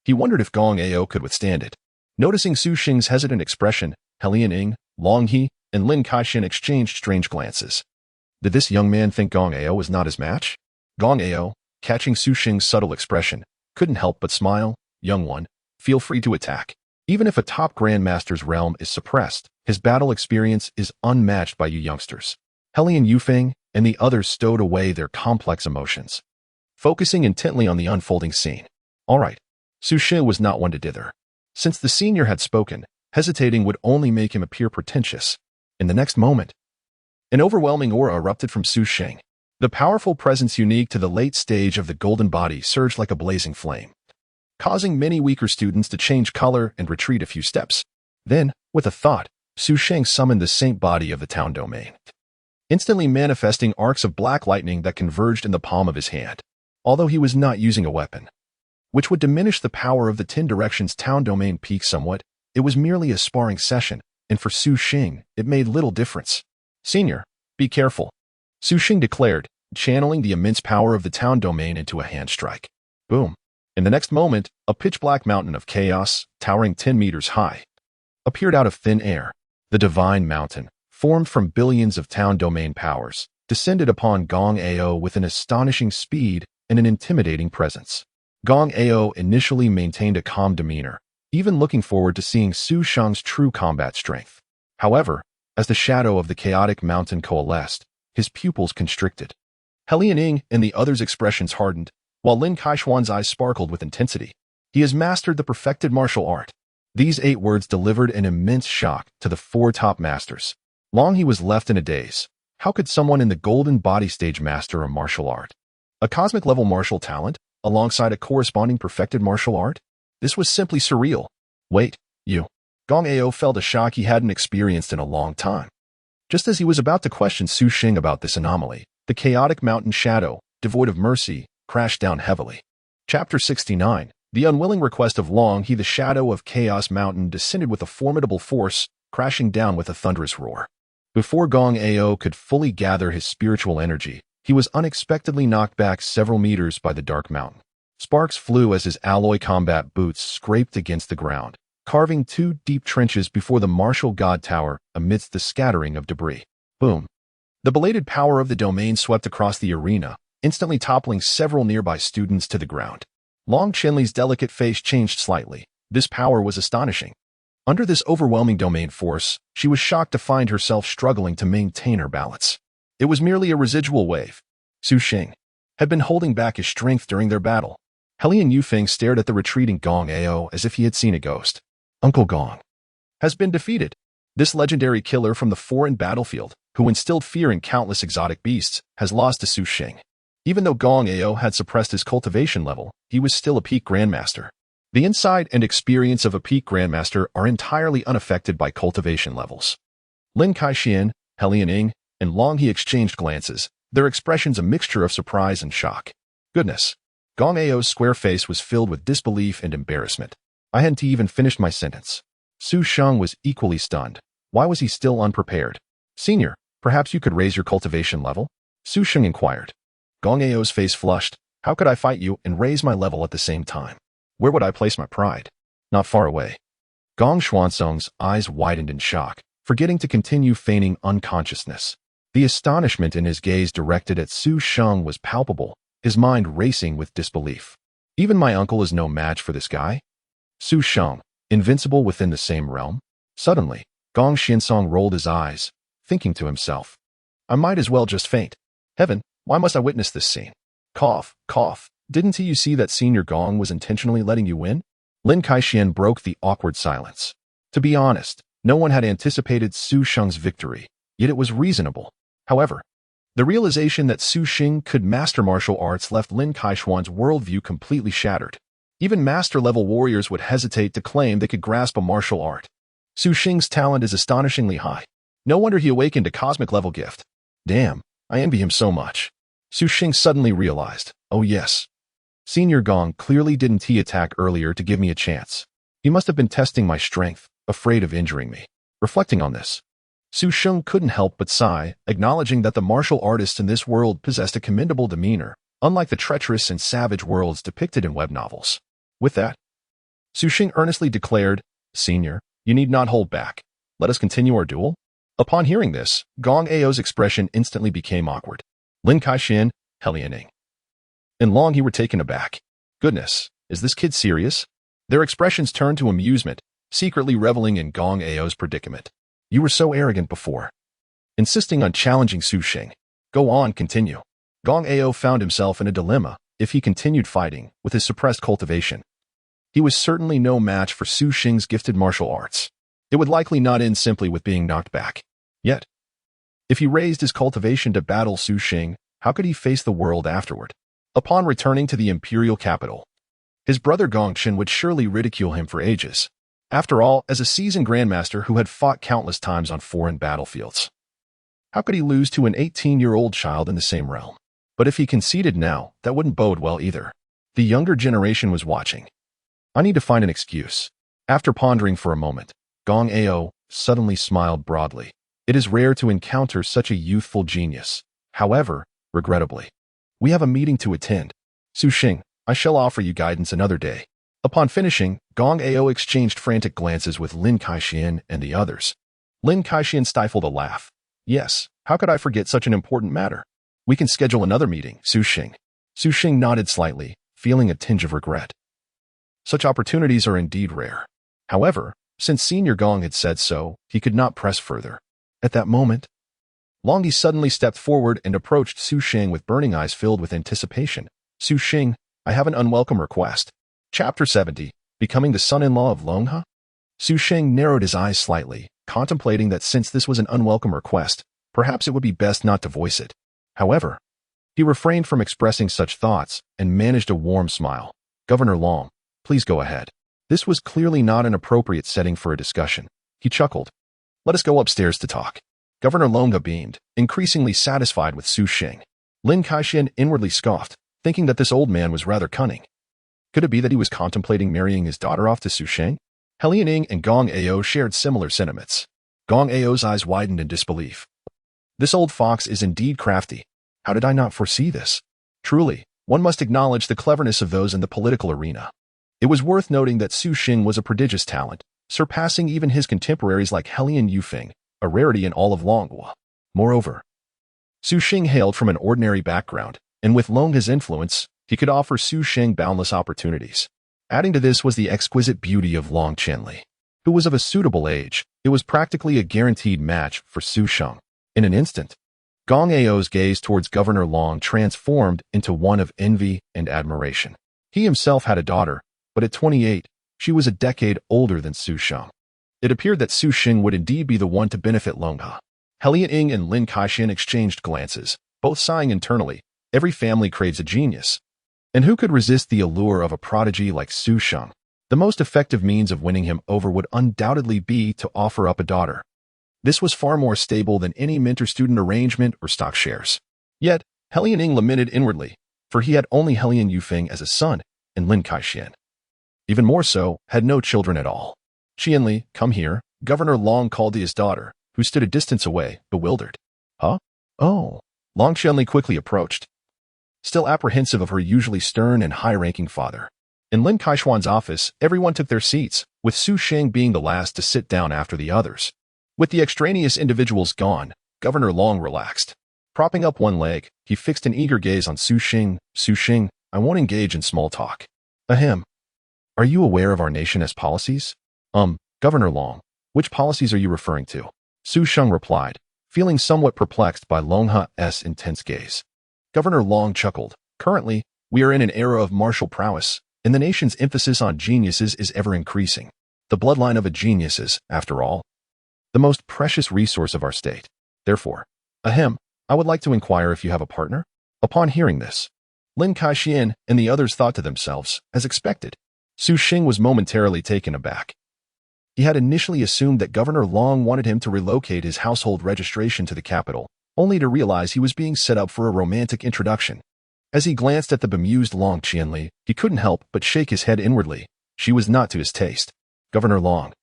he wondered if Gong Ao could withstand it. Noticing Su Sheng's hesitant expression, Helian Ying, Long He, and Lin Kaixian exchanged strange glances. Did this young man think Gong Ao was not his match? Gong Ao, catching Su Sheng's subtle expression, couldn't help but smile. Young one, feel free to attack. Even if a top grandmaster's realm is suppressed, his battle experience is unmatched by you youngsters. Helian Yufeng and the others stowed away their complex emotions, focusing intently on the unfolding scene. All right, Su Sheng was not one to dither. Since the senior had spoken, hesitating would only make him appear pretentious. In the next moment, an overwhelming aura erupted from Su Sheng. The powerful presence unique to the late stage of the golden body surged like a blazing flame, causing many weaker students to change color and retreat a few steps. Then, with a thought, Su Sheng summoned the saint body of the town domain, instantly manifesting arcs of black lightning that converged in the palm of his hand. Although he was not using a weapon, which would diminish the power of the 10 Directions Town Domain Peak somewhat, it was merely a sparring session, and for Su Sheng, it made little difference. Senior, be careful, Su Sheng declared, channeling the immense power of the town domain into a hand strike. Boom. In the next moment, a pitch-black mountain of chaos, towering 10 meters high, appeared out of thin air. The divine mountain, formed from billions of town domain powers, descended upon Gong Ao with an astonishing speed and an intimidating presence. Gong Ao initially maintained a calm demeanor, even looking forward to seeing Su Sheng's true combat strength. However, as the shadow of the chaotic mountain coalesced, his pupils constricted. He Lianing and the others' expressions hardened, while Lin Kaishuan's eyes sparkled with intensity. He has mastered the perfected martial art. These 8 words delivered an immense shock to the 4 top masters. Long he was left in a daze. How could someone in the golden body stage master a martial art? A cosmic-level martial talent, alongside a corresponding perfected martial art? This was simply surreal. Wait, you. Gong Ao felt a shock he hadn't experienced in a long time. Just as he was about to question Su Sheng about this anomaly, the chaotic mountain shadow, devoid of mercy, crashed down heavily. Chapter 69. The unwilling request of Long He, the shadow of Chaos Mountain, descended with a formidable force, crashing down with a thunderous roar. Before Gong Ao could fully gather his spiritual energy, he was unexpectedly knocked back several meters by the dark mountain. Sparks flew as his alloy combat boots scraped against the ground, carving 2 deep trenches before the martial god tower amidst the scattering of debris. Boom. The belated power of the domain swept across the arena, instantly toppling several nearby students to the ground. Long Chenli's delicate face changed slightly. This power was astonishing. Under this overwhelming domain force, she was shocked to find herself struggling to maintain her balance. It was merely a residual wave. Su Sheng had been holding back his strength during their battle. He and Yufeng stared at the retreating Gong Ao as if he had seen a ghost. Uncle Gong has been defeated. This legendary killer from the foreign battlefield, who instilled fear in countless exotic beasts, has lost to Su Sheng. Even though Gong Ao had suppressed his cultivation level, he was still a peak grandmaster. The insight and experience of a peak grandmaster are entirely unaffected by cultivation levels. Lin Kaishuan, He Lianing, and Long He exchanged glances, their expressions a mixture of surprise and shock. Goodness. Gong Ao's square face was filled with disbelief and embarrassment. I hadn't even finished my sentence. Su Sheng was equally stunned. Why was he still unprepared? Senior, perhaps you could raise your cultivation level? Su Sheng inquired. Gong Ao's face flushed. How could I fight you and raise my level at the same time? Where would I place my pride? Not far away. Gong Xuansong's eyes widened in shock, forgetting to continue feigning unconsciousness. The astonishment in his gaze directed at Su Sheng was palpable, his mind racing with disbelief. Even my uncle is no match for this guy? Su Sheng, invincible within the same realm? Suddenly, Gong Xiansong rolled his eyes, thinking to himself, I might as well just faint. Heaven, why must I witness this scene? Cough, cough. Didn't you see that Senior Gong was intentionally letting you win? Lin Kaishuan broke the awkward silence. To be honest, no one had anticipated Su Sheng's victory, yet it was reasonable. However, the realization that Su Sheng could master martial arts left Lin Kaishuan's worldview completely shattered. Even master-level warriors would hesitate to claim they could grasp a martial art. Su Sheng's talent is astonishingly high. No wonder he awakened a cosmic-level gift. Damn, I envy him so much. Su Sheng suddenly realized, oh yes. Senior Gong clearly didn't he attack earlier to give me a chance. He must have been testing my strength, afraid of injuring me. Reflecting on this, Su Sheng couldn't help but sigh, acknowledging that the martial artists in this world possessed a commendable demeanor, unlike the treacherous and savage worlds depicted in web novels. With that, Su Sheng earnestly declared, Senior, you need not hold back. Let us continue our duel. Upon hearing this, Gong Ao's expression instantly became awkward. Lin Kaishuan, He Lianing, and Long He were taken aback. Goodness, is this kid serious? Their expressions turned to amusement, secretly reveling in Gong Ao's predicament. You were so arrogant before. Insisting on challenging Su Sheng. Go on, continue. Gong Ao found himself in a dilemma. If he continued fighting with his suppressed cultivation, he was certainly no match for Su Sheng's gifted martial arts. It would likely not end simply with being knocked back. Yet, if he raised his cultivation to battle Su Sheng, how could he face the world afterward? Upon returning to the imperial capital, his brother Gongchen would surely ridicule him for ages. After all, as a seasoned grandmaster who had fought countless times on foreign battlefields, how could he lose to an 18-year-old child in the same realm? But if he conceded now, that wouldn't bode well either. The younger generation was watching. I need to find an excuse. After pondering for a moment, Gong Ao suddenly smiled broadly. It is rare to encounter such a youthful genius. However, regrettably, we have a meeting to attend. Su Sheng, I shall offer you guidance another day. Upon finishing, Gong Ao exchanged frantic glances with Lin Kaixian and the others. Lin Kaixian stifled a laugh. Yes, how could I forget such an important matter? We can schedule another meeting, Su Sheng. Su Sheng nodded slightly, feeling a tinge of regret. Such opportunities are indeed rare. However, since Senior Gong had said so, he could not press further. At that moment, Longyi suddenly stepped forward and approached Su Sheng with burning eyes filled with anticipation. Su Sheng, I have an unwelcome request. Chapter 70, Becoming the Son-in-Law of Longha? Su Sheng narrowed his eyes slightly, contemplating that since this was an unwelcome request, perhaps it would be best not to voice it. However, he refrained from expressing such thoughts and managed a warm smile. Governor Long, please go ahead. This was clearly not an appropriate setting for a discussion. He chuckled. Let us go upstairs to talk. Governor Longha beamed, increasingly satisfied with Su Sheng. Lin Kaixian inwardly scoffed, thinking that this old man was rather cunning. Could it be that he was contemplating marrying his daughter off to Su Sheng? Lianing and Gong Ao shared similar sentiments. Gong Ao's eyes widened in disbelief. This old fox is indeed crafty. How did I not foresee this? Truly, one must acknowledge the cleverness of those in the political arena. It was worth noting that Su Sheng was a prodigious talent, surpassing even his contemporaries like Helian Yufeng, a rarity in all of Longhua. Moreover, Su Sheng hailed from an ordinary background, and with Longha's influence, he could offer Su Sheng boundless opportunities. Adding to this was the exquisite beauty of Long Qianli, who was of a suitable age. It was practically a guaranteed match for Su Sheng. In an instant, Gong Ao's gaze towards Governor Long transformed into one of envy and admiration. He himself had a daughter, but at 28, she was a decade older than Su Sheng. It appeared that Su Sheng would indeed be the one to benefit Longha. Lianing and Lin Kaixian exchanged glances, both sighing internally. Every family craves a genius. And who could resist the allure of a prodigy like Su Sheng? The most effective means of winning him over would undoubtedly be to offer up a daughter. This was far more stable than any mentor-student arrangement or stock shares. Yet, Lianing lamented inwardly, for he had only Helian Yufeng as a son, and Lin Kaixian, even more so, had no children at all. Qianli, come here, Governor Long called to his daughter, who stood a distance away, bewildered. Huh? Oh. Long Qianli quickly approached, still apprehensive of her usually stern and high-ranking father. In Lin Kaishuan's office, everyone took their seats, with Su Sheng being the last to sit down after the others. With the extraneous individuals gone, Governor Long relaxed. Propping up one leg, he fixed an eager gaze on Su Sheng. Su Sheng, I won't engage in small talk. Ahem. Are you aware of our nation's policies? Governor Long, which policies are you referring to? Su Sheng replied, feeling somewhat perplexed by Longha's intense gaze. Governor Long chuckled. Currently, we are in an era of martial prowess, and the nation's emphasis on geniuses is ever increasing. The bloodline of a genius is, after all, the most precious resource of our state. Therefore, I would like to inquire if you have a partner? Upon hearing this, Lin Kaixian and the others thought to themselves, as expected. Su Sheng was momentarily taken aback. He had initially assumed that Governor Long wanted him to relocate his household registration to the capital, only to realize he was being set up for a romantic introduction. As he glanced at the bemused Long Qianli, he couldn't help but shake his head inwardly. She was not to his taste. Governor Long,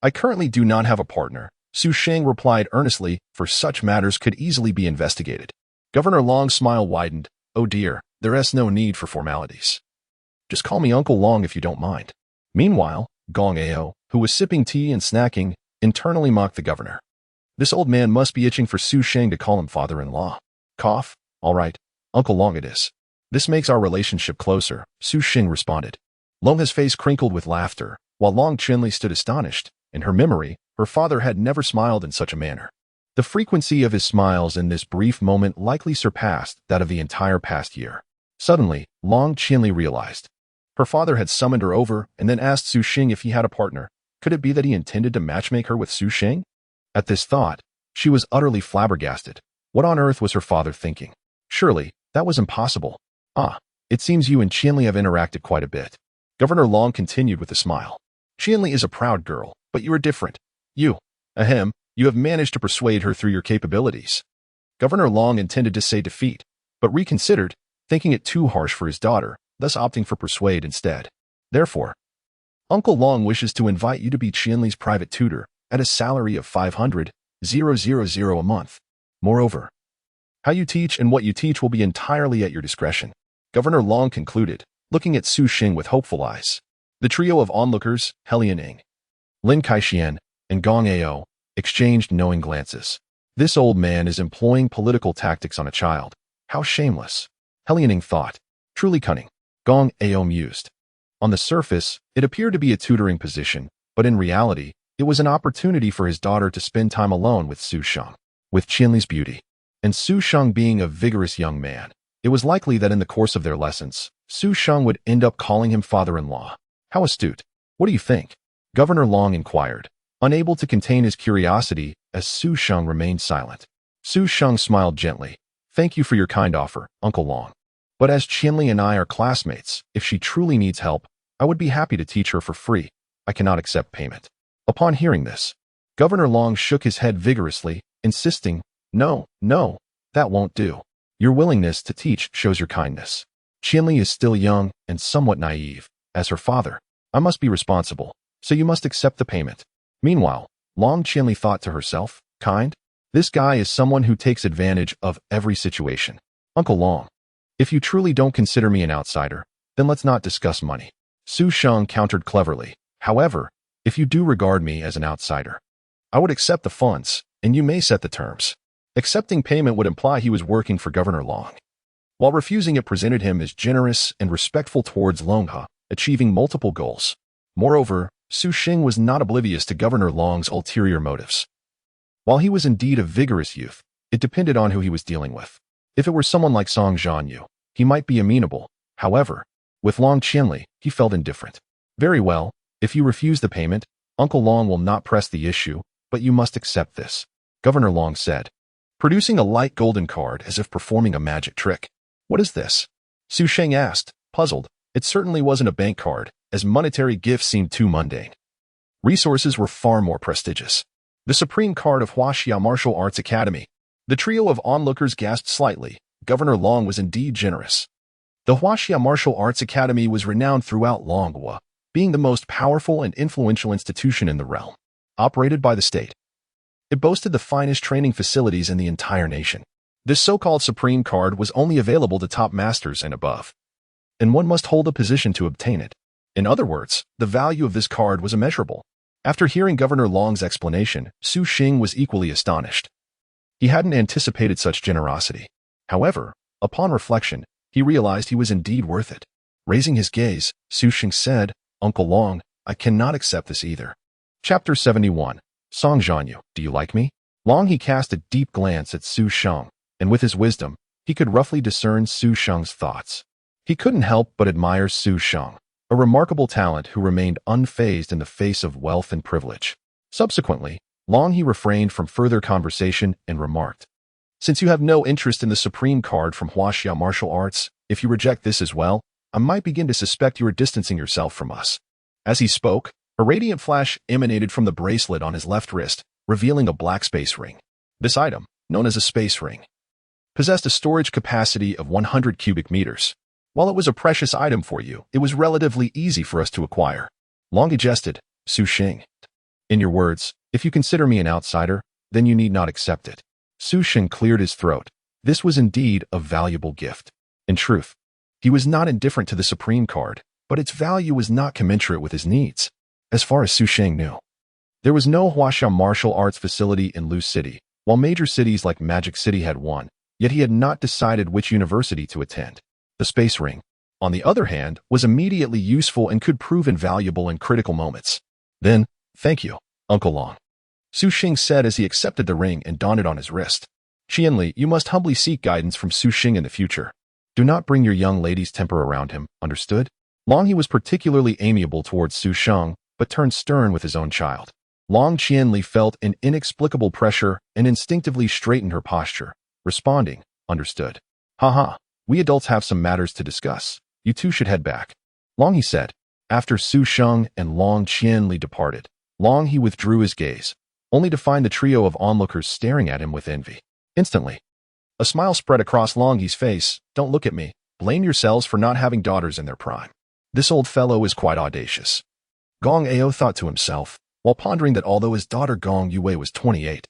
I currently do not have a partner, Su Sheng replied earnestly, for such matters could easily be investigated. Governor Long's smile widened. Oh dear, there is no need for formalities. Just call me Uncle Long if you don't mind. Meanwhile, Gong Ao, who was sipping tea and snacking, internally mocked the governor. This old man must be itching for Su Sheng to call him father-in-law. Cough. All right, Uncle Long it is. This makes our relationship closer, Su Sheng responded. Longha's face crinkled with laughter, while Long Qianli stood astonished. In her memory, her father had never smiled in such a manner. The frequency of his smiles in this brief moment likely surpassed that of the entire past year. Suddenly, Long Qianli realized. Her father had summoned her over and then asked Su Sheng if he had a partner. Could it be that he intended to matchmake her with Su Sheng? At this thought, she was utterly flabbergasted. What on earth was her father thinking? Surely, that was impossible. It seems you and Qianli have interacted quite a bit. Governor Long continued with a smile. Qianli is a proud girl, but you are different. You have managed to persuade her through your capabilities. Governor Long intended to say defeat, but reconsidered, thinking it too harsh for his daughter, thus opting for persuade instead. Therefore, Uncle Long wishes to invite you to be Qianli's private tutor at a salary of 500,000 a month. Moreover, how you teach and what you teach will be entirely at your discretion. Governor Long concluded, looking at Su Sheng with hopeful eyes. The trio of onlookers, Helianing, Lin Kaixian, and Gong Ao, exchanged knowing glances. This old man is employing political tactics on a child. How shameless. Helianing thought. Truly cunning. Gong Ao mused. On the surface, it appeared to be a tutoring position, but in reality, it was an opportunity for his daughter to spend time alone with Su Sheng. With Qianli's beauty, and Su Sheng being a vigorous young man, it was likely that in the course of their lessons, Su Sheng would end up calling him father-in-law. How astute. What do you think? Governor Long inquired, unable to contain his curiosity as Su Sheng remained silent. Su Sheng smiled gently. Thank you for your kind offer, Uncle Long. But as Qianli and I are classmates, if she truly needs help, I would be happy to teach her for free. I cannot accept payment. Upon hearing this, Governor Long shook his head vigorously, insisting, No, that won't do. Your willingness to teach shows your kindness. Qianli is still young and somewhat naive. As her father, I must be responsible, so you must accept the payment. Meanwhile, Long Qianli thought to herself, kind? This guy is someone who takes advantage of every situation. Uncle Long, if you truly don't consider me an outsider, then let's not discuss money. Su Sheng countered cleverly. However, if you do regard me as an outsider, I would accept the funds, and you may set the terms. Accepting payment would imply he was working for Governor Long, while refusing it presented him as generous and respectful towards Longhe, achieving multiple goals. Moreover, Su Sheng was not oblivious to Governor Long's ulterior motives. While he was indeed a vigorous youth, it depended on who he was dealing with. If it were someone like Song Zhanyue, he might be amenable. However, with Long Qianli, he felt indifferent. Very well, if you refuse the payment, Uncle Long will not press the issue, but you must accept this, Governor Long said, producing a light golden card as if performing a magic trick. What is this? Su Sheng asked, puzzled. It certainly wasn't a bank card, as monetary gifts seemed too mundane. Resources were far more prestigious. The supreme card of Huaxia Martial Arts Academy. The trio of onlookers gasped slightly. Governor Long was indeed generous. The Huaxia Martial Arts Academy was renowned throughout Longhua, being the most powerful and influential institution in the realm, operated by the state. It boasted the finest training facilities in the entire nation. This so-called supreme card was only available to top masters and above, and one must hold a position to obtain it. In other words, the value of this card was immeasurable. After hearing Governor Long's explanation, Su Sheng was equally astonished. He hadn't anticipated such generosity. However, upon reflection, he realized he was indeed worth it. Raising his gaze, Su Sheng said, Uncle Long, I cannot accept this either. Chapter 71. Song Zhanyue, do you like me? Long he cast a deep glance at Su Sheng, and with his wisdom, he could roughly discern Su Sheng's thoughts. He couldn't help but admire Su Sheng, a remarkable talent who remained unfazed in the face of wealth and privilege. Subsequently, Long he refrained from further conversation and remarked, Since you have no interest in the supreme card from Huaxia Martial Arts, if you reject this as well, I might begin to suspect you are distancing yourself from us. As he spoke, a radiant flash emanated from the bracelet on his left wrist, revealing a black space ring. This item, known as a space ring, possessed a storage capacity of 100 cubic meters. While it was a precious item for you, it was relatively easy for us to acquire. Long jested, Su Sheng. In your words, if you consider me an outsider, then you need not accept it. Su Sheng cleared his throat. This was indeed a valuable gift. In truth, he was not indifferent to the supreme card, but its value was not commensurate with his needs. As far as Su Sheng knew, there was no Huaxia martial arts facility in Lu City, while major cities like Magic City had one, yet he had not decided which university to attend. The space ring, on the other hand, was immediately useful and could prove invaluable in critical moments. Then, thank you, Uncle Long, Su Sheng said as he accepted the ring and donned it on his wrist. Qianli, you must humbly seek guidance from Su Sheng in the future. Do not bring your young lady's temper around him, understood? Long he was particularly amiable towards Su Sheng, but turned stern with his own child. Long Qianli felt an inexplicable pressure and instinctively straightened her posture, responding, understood. Haha, we adults have some matters to discuss. You two should head back. Long he said. After Su Sheng and Long Qianli departed, Long he withdrew his gaze, only to find the trio of onlookers staring at him with envy. Instantly, a smile spread across Long He's face. Don't look at me. Blame yourselves for not having daughters in their prime. This old fellow is quite audacious. Gong Ao thought to himself, while pondering that although his daughter Gong Yue was 28,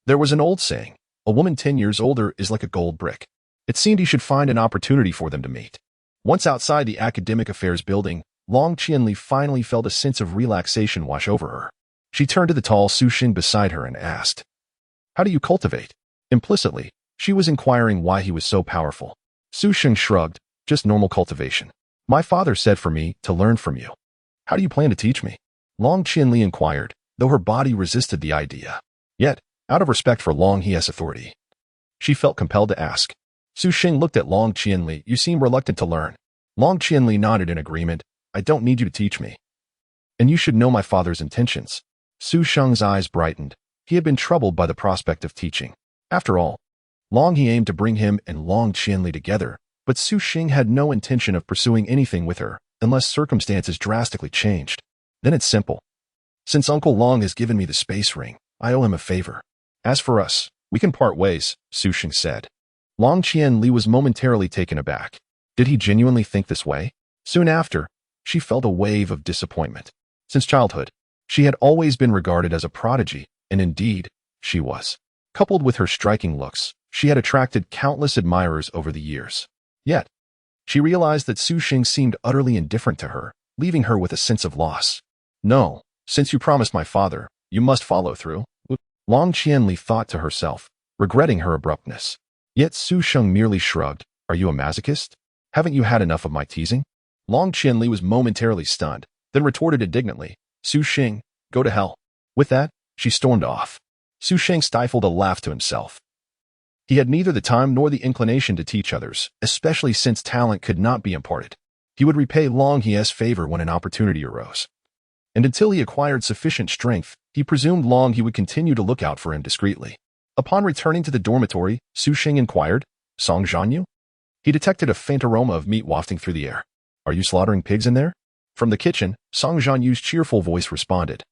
there was an old saying, a woman 10 years older is like a gold brick. It seemed he should find an opportunity for them to meet. Once outside the academic affairs building, Long Qianli finally felt a sense of relaxation wash over her. She turned to the tall Su Sheng beside her and asked, "How do you cultivate?" Implicitly, she was inquiring why he was so powerful. Su Sheng shrugged, "Just normal cultivation. My father said for me to learn from you." "How do you plan to teach me?" Long Qianli inquired, though her body resisted the idea. Yet, out of respect for Long He's authority, she felt compelled to ask. Su Sheng looked at Long Qianli. "You seem reluctant to learn." Long Qianli nodded in agreement. "I don't need you to teach me. And you should know my father's intentions." Su Sheng's eyes brightened. He had been troubled by the prospect of teaching. After all, Long He aimed to bring him and Long Qianli together, but Su Sheng had no intention of pursuing anything with her, unless circumstances drastically changed. Then it's simple. Since Uncle Long has given me the space ring, I owe him a favor. As for us, we can part ways, Su Sheng said. Long Qianli was momentarily taken aback. Did he genuinely think this way? Soon after, she felt a wave of disappointment. Since childhood, she had always been regarded as a prodigy, and indeed, she was. Coupled with her striking looks, she had attracted countless admirers over the years. Yet, she realized that Su Sheng seemed utterly indifferent to her, leaving her with a sense of loss. "No, since you promised my father, you must follow through," Long Qianli thought to herself, regretting her abruptness. Yet Su Sheng merely shrugged. "Are you a masochist? Haven't you had enough of my teasing?" Long Qianli was momentarily stunned, then retorted indignantly, "Su Sheng, go to hell." With that, she stormed off. Su Sheng stifled a laugh to himself. He had neither the time nor the inclination to teach others, especially since talent could not be imparted. He would repay Long He's favor when an opportunity arose. And until he acquired sufficient strength, he presumed Long He would continue to look out for him discreetly. Upon returning to the dormitory, Su Sheng inquired, "Song Zhanyue?" He detected a faint aroma of meat wafting through the air. "Are you slaughtering pigs in there?" From the kitchen, Song Zhanyue's cheerful voice responded,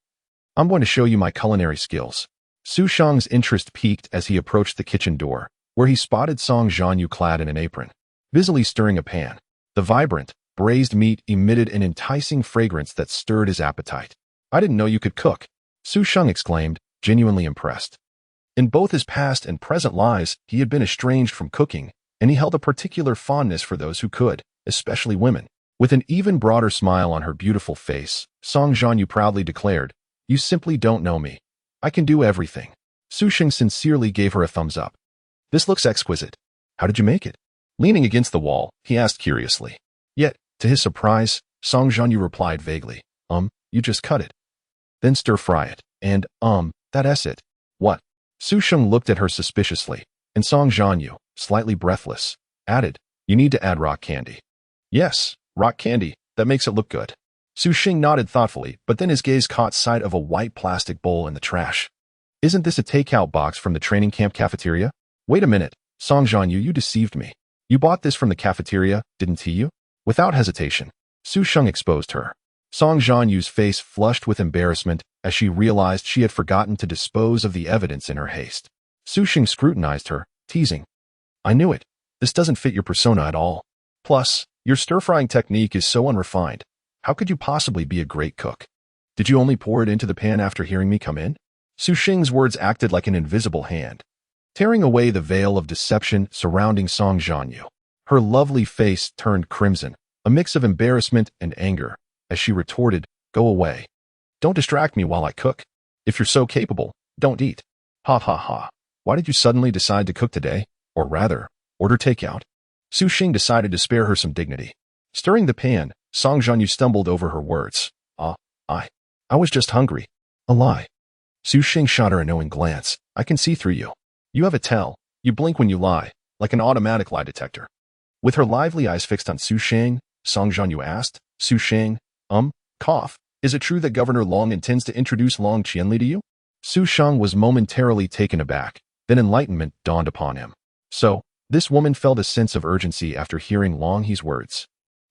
"I'm going to show you my culinary skills." Su Sheng's interest peaked as he approached the kitchen door, where he spotted Song Zhanyue clad in an apron, busily stirring a pan. The vibrant, braised meat emitted an enticing fragrance that stirred his appetite. "I didn't know you could cook," Su Sheng exclaimed, genuinely impressed. In both his past and present lives, he had been estranged from cooking, and he held a particular fondness for those who could, especially women. With an even broader smile on her beautiful face, Song Zhanyue proudly declared, "You simply don't know me. I can do everything." Su Sheng sincerely gave her a thumbs up. "This looks exquisite. How did you make it?" Leaning against the wall, he asked curiously. Yet, to his surprise, Song Zhanyue replied vaguely, "You just cut it. Then stir-fry it, and, that's it." "What?" Su Sheng looked at her suspiciously, and Song Zhanyue, slightly breathless, added, "You need to add rock candy." "Yes, rock candy, that makes it look good." Su Sheng nodded thoughtfully, but then his gaze caught sight of a white plastic bowl in the trash. "Isn't this a takeout box from the training camp cafeteria?" "Wait a minute, Song Zhanyue, you deceived me. You bought this from the cafeteria, didn't you?" Without hesitation, Su Sheng exposed her. Song Zhanyue's face flushed with embarrassment as she realized she had forgotten to dispose of the evidence in her haste. Su Sheng scrutinized her, teasing, "I knew it. This doesn't fit your persona at all. Plus, your stir-frying technique is so unrefined. How could you possibly be a great cook? Did you only pour it into the pan after hearing me come in?" Su Sheng's words acted like an invisible hand, tearing away the veil of deception surrounding Song Zhanyue. Her lovely face turned crimson, a mix of embarrassment and anger, as she retorted, "Go away. Don't distract me while I cook. If you're so capable, don't eat." "Ha ha ha. Why did you suddenly decide to cook today? Or rather, order takeout?" Su Sheng decided to spare her some dignity. Stirring the pan, Song Zhanyue stumbled over her words. I was just hungry." "A lie." Su Sheng shot her a knowing glance. "I can see through you. You have a tell. You blink when you lie, like an automatic lie detector." With her lively eyes fixed on Su Sheng, Song Zhanyue asked, "Su Sheng, cough, is it true that Governor Long intends to introduce Long Qianli to you?" Su Sheng was momentarily taken aback, then enlightenment dawned upon him. So, this woman felt a sense of urgency after hearing Long He's words.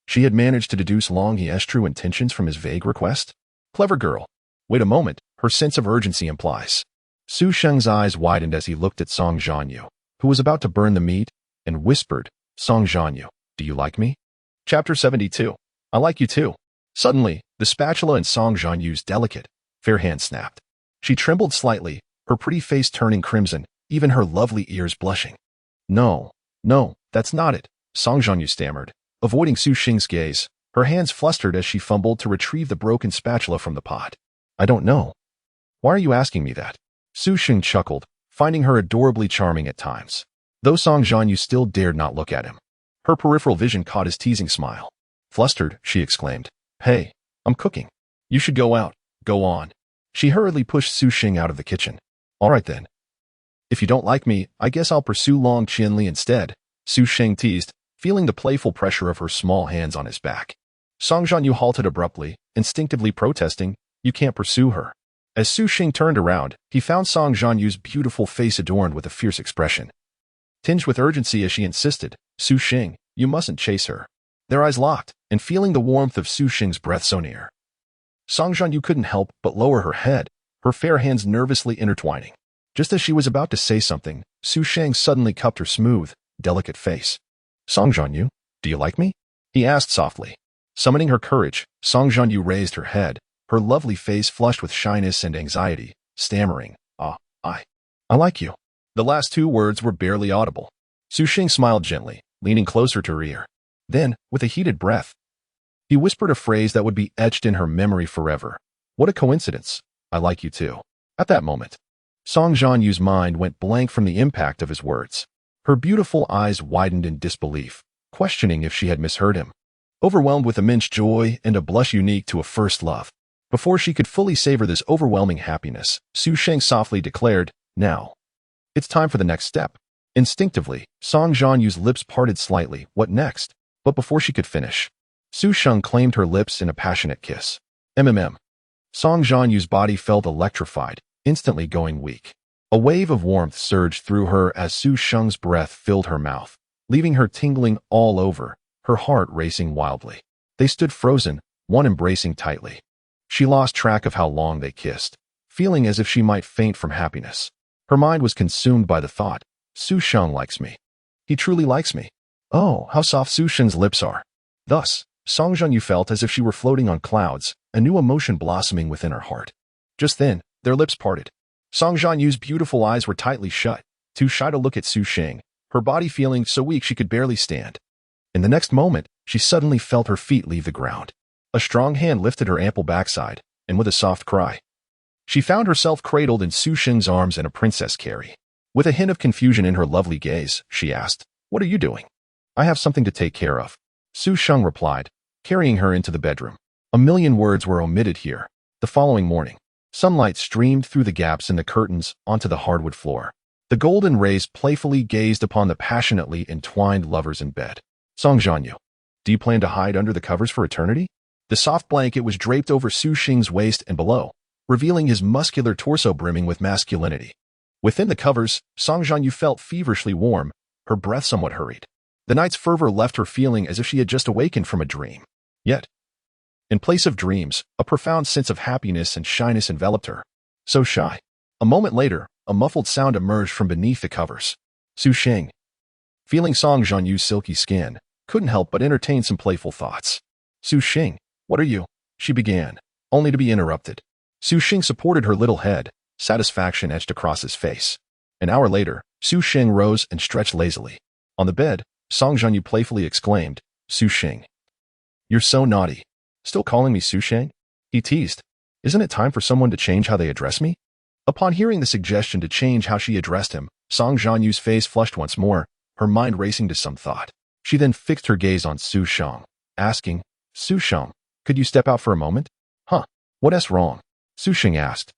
She had managed to deduce Long He's true intentions from his vague request? Clever girl. Wait a moment, her sense of urgency implies. Su Sheng's eyes widened as he looked at Song Zhanyue, who was about to burn the meat, and whispered, "Song Zhanyue, do you like me?" Chapter 72. I like you too. Suddenly, the spatula in Song Zhanyue's delicate, fair hand snapped. She trembled slightly, her pretty face turning crimson, even her lovely ears blushing. No, that's not it," Song Zhanyue stammered, avoiding Su Sheng's gaze. Her hands flustered as she fumbled to retrieve the broken spatula from the pot. I don't know. Why are you asking me that? Su Sheng chuckled, finding her adorably charming at times. Though Song Zhanyue still dared not look at him. Her peripheral vision caught his teasing smile. Flustered, she exclaimed, Hey, I'm cooking. You should go out. Go on. She hurriedly pushed Su Sheng out of the kitchen. All right then. If you don't like me, I guess I'll pursue Long Qianli instead, Su Sheng teased, feeling the playful pressure of her small hands on his back. Song Zhanyue halted abruptly, instinctively protesting, You can't pursue her. As Su Sheng turned around, he found Song Zhanyue's beautiful face adorned with a fierce expression. Tinged with urgency as she insisted, Su Sheng, you mustn't chase her. Their eyes locked, and feeling the warmth of Su Sheng's breath so near. Song Zhanyue couldn't help but lower her head, her fair hands nervously intertwining. Just as she was about to say something, Su Sheng suddenly cupped her smooth, delicate face. Song Zhanyue, do you like me? He asked softly. Summoning her courage, Song Zhanyue raised her head, her lovely face flushed with shyness and anxiety, stammering, I like you. The last two words were barely audible. Su Sheng smiled gently, leaning closer to her ear. Then, with a heated breath, he whispered a phrase that would be etched in her memory forever. What a coincidence. I like you too. At that moment, Song Zhanyue's mind went blank from the impact of his words. Her beautiful eyes widened in disbelief, questioning if she had misheard him. Overwhelmed with immense joy and a blush unique to a first love. Before she could fully savor this overwhelming happiness, Su Sheng softly declared, Now, it's time for the next step. Instinctively, Song Zhanyue's lips parted slightly. What next? But before she could finish, Su Sheng claimed her lips in a passionate kiss. Song Zhanyue's body felt electrified, instantly going weak. A wave of warmth surged through her as Su Sheng's breath filled her mouth, leaving her tingling all over, her heart racing wildly. They stood frozen, one embracing tightly. She lost track of how long they kissed, feeling as if she might faint from happiness. Her mind was consumed by the thought, Su Sheng likes me. He truly likes me. Oh, how soft Su Sheng's lips are. Thus, Song Zhanyue felt as if she were floating on clouds, a new emotion blossoming within her heart. Just then, their lips parted. Song Zhanyue's beautiful eyes were tightly shut, too shy to look at Su Sheng, her body feeling so weak she could barely stand. In the next moment, she suddenly felt her feet leave the ground. A strong hand lifted her ample backside, and with a soft cry, she found herself cradled in Su Sheng's arms and a princess carry. With a hint of confusion in her lovely gaze, she asked, What are you doing? I have something to take care of. Su Sheng replied, carrying her into the bedroom. A million words were omitted here. The following morning, sunlight streamed through the gaps in the curtains onto the hardwood floor. The golden rays playfully gazed upon the passionately entwined lovers in bed. Song Zhanyue, do you plan to hide under the covers for eternity? The soft blanket was draped over Su Sheng's waist and below, revealing his muscular torso brimming with masculinity. Within the covers, Song Zhanyue felt feverishly warm, her breath somewhat hurried. The night's fervor left her feeling as if she had just awakened from a dream. Yet, in place of dreams, a profound sense of happiness and shyness enveloped her. So shy. A moment later, a muffled sound emerged from beneath the covers. Su Sheng, feeling Song Zhanyue's silky skin, couldn't help but entertain some playful thoughts. Su Sheng, what are you? She began, only to be interrupted. Su Sheng supported her little head, satisfaction etched across his face. An hour later, Su Sheng rose and stretched lazily. On the bed, Song Zhanyue playfully exclaimed, Su Sheng, you're so naughty. Still calling me Su Sheng? He teased. Isn't it time for someone to change how they address me? Upon hearing the suggestion to change how she addressed him, Song Zhanyue's face flushed once more, her mind racing to some thought. She then fixed her gaze on Su Sheng, asking, Su Sheng, could you step out for a moment? Huh, what's wrong? Su Sheng asked,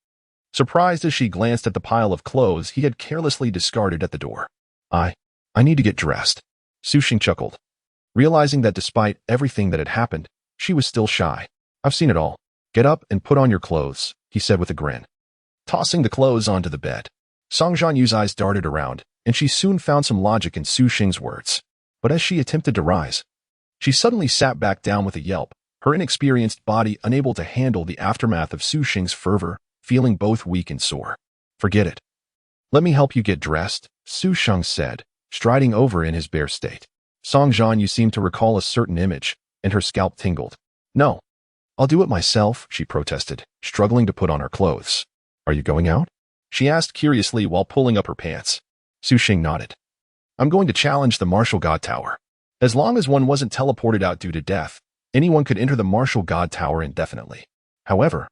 surprised as she glanced at the pile of clothes he had carelessly discarded at the door. I need to get dressed. Su Sheng chuckled, realizing that despite everything that had happened, she was still shy. I've seen it all. Get up and put on your clothes, he said with a grin. Tossing the clothes onto the bed, Song Zhanyue's eyes darted around, and she soon found some logic in Su Sheng's words. But as she attempted to rise, she suddenly sat back down with a yelp, her inexperienced body unable to handle the aftermath of Su Sheng's fervor, feeling both weak and sore. Forget it. Let me help you get dressed, Su Sheng said, striding over in his bare state. Song Zhanyue seemed to recall a certain image, and her scalp tingled. No, I'll do it myself, she protested, struggling to put on her clothes. Are you going out? She asked curiously while pulling up her pants. Su Sheng nodded. I'm going to challenge the martial god tower. As long as one wasn't teleported out due to death, anyone could enter the martial god tower indefinitely. However,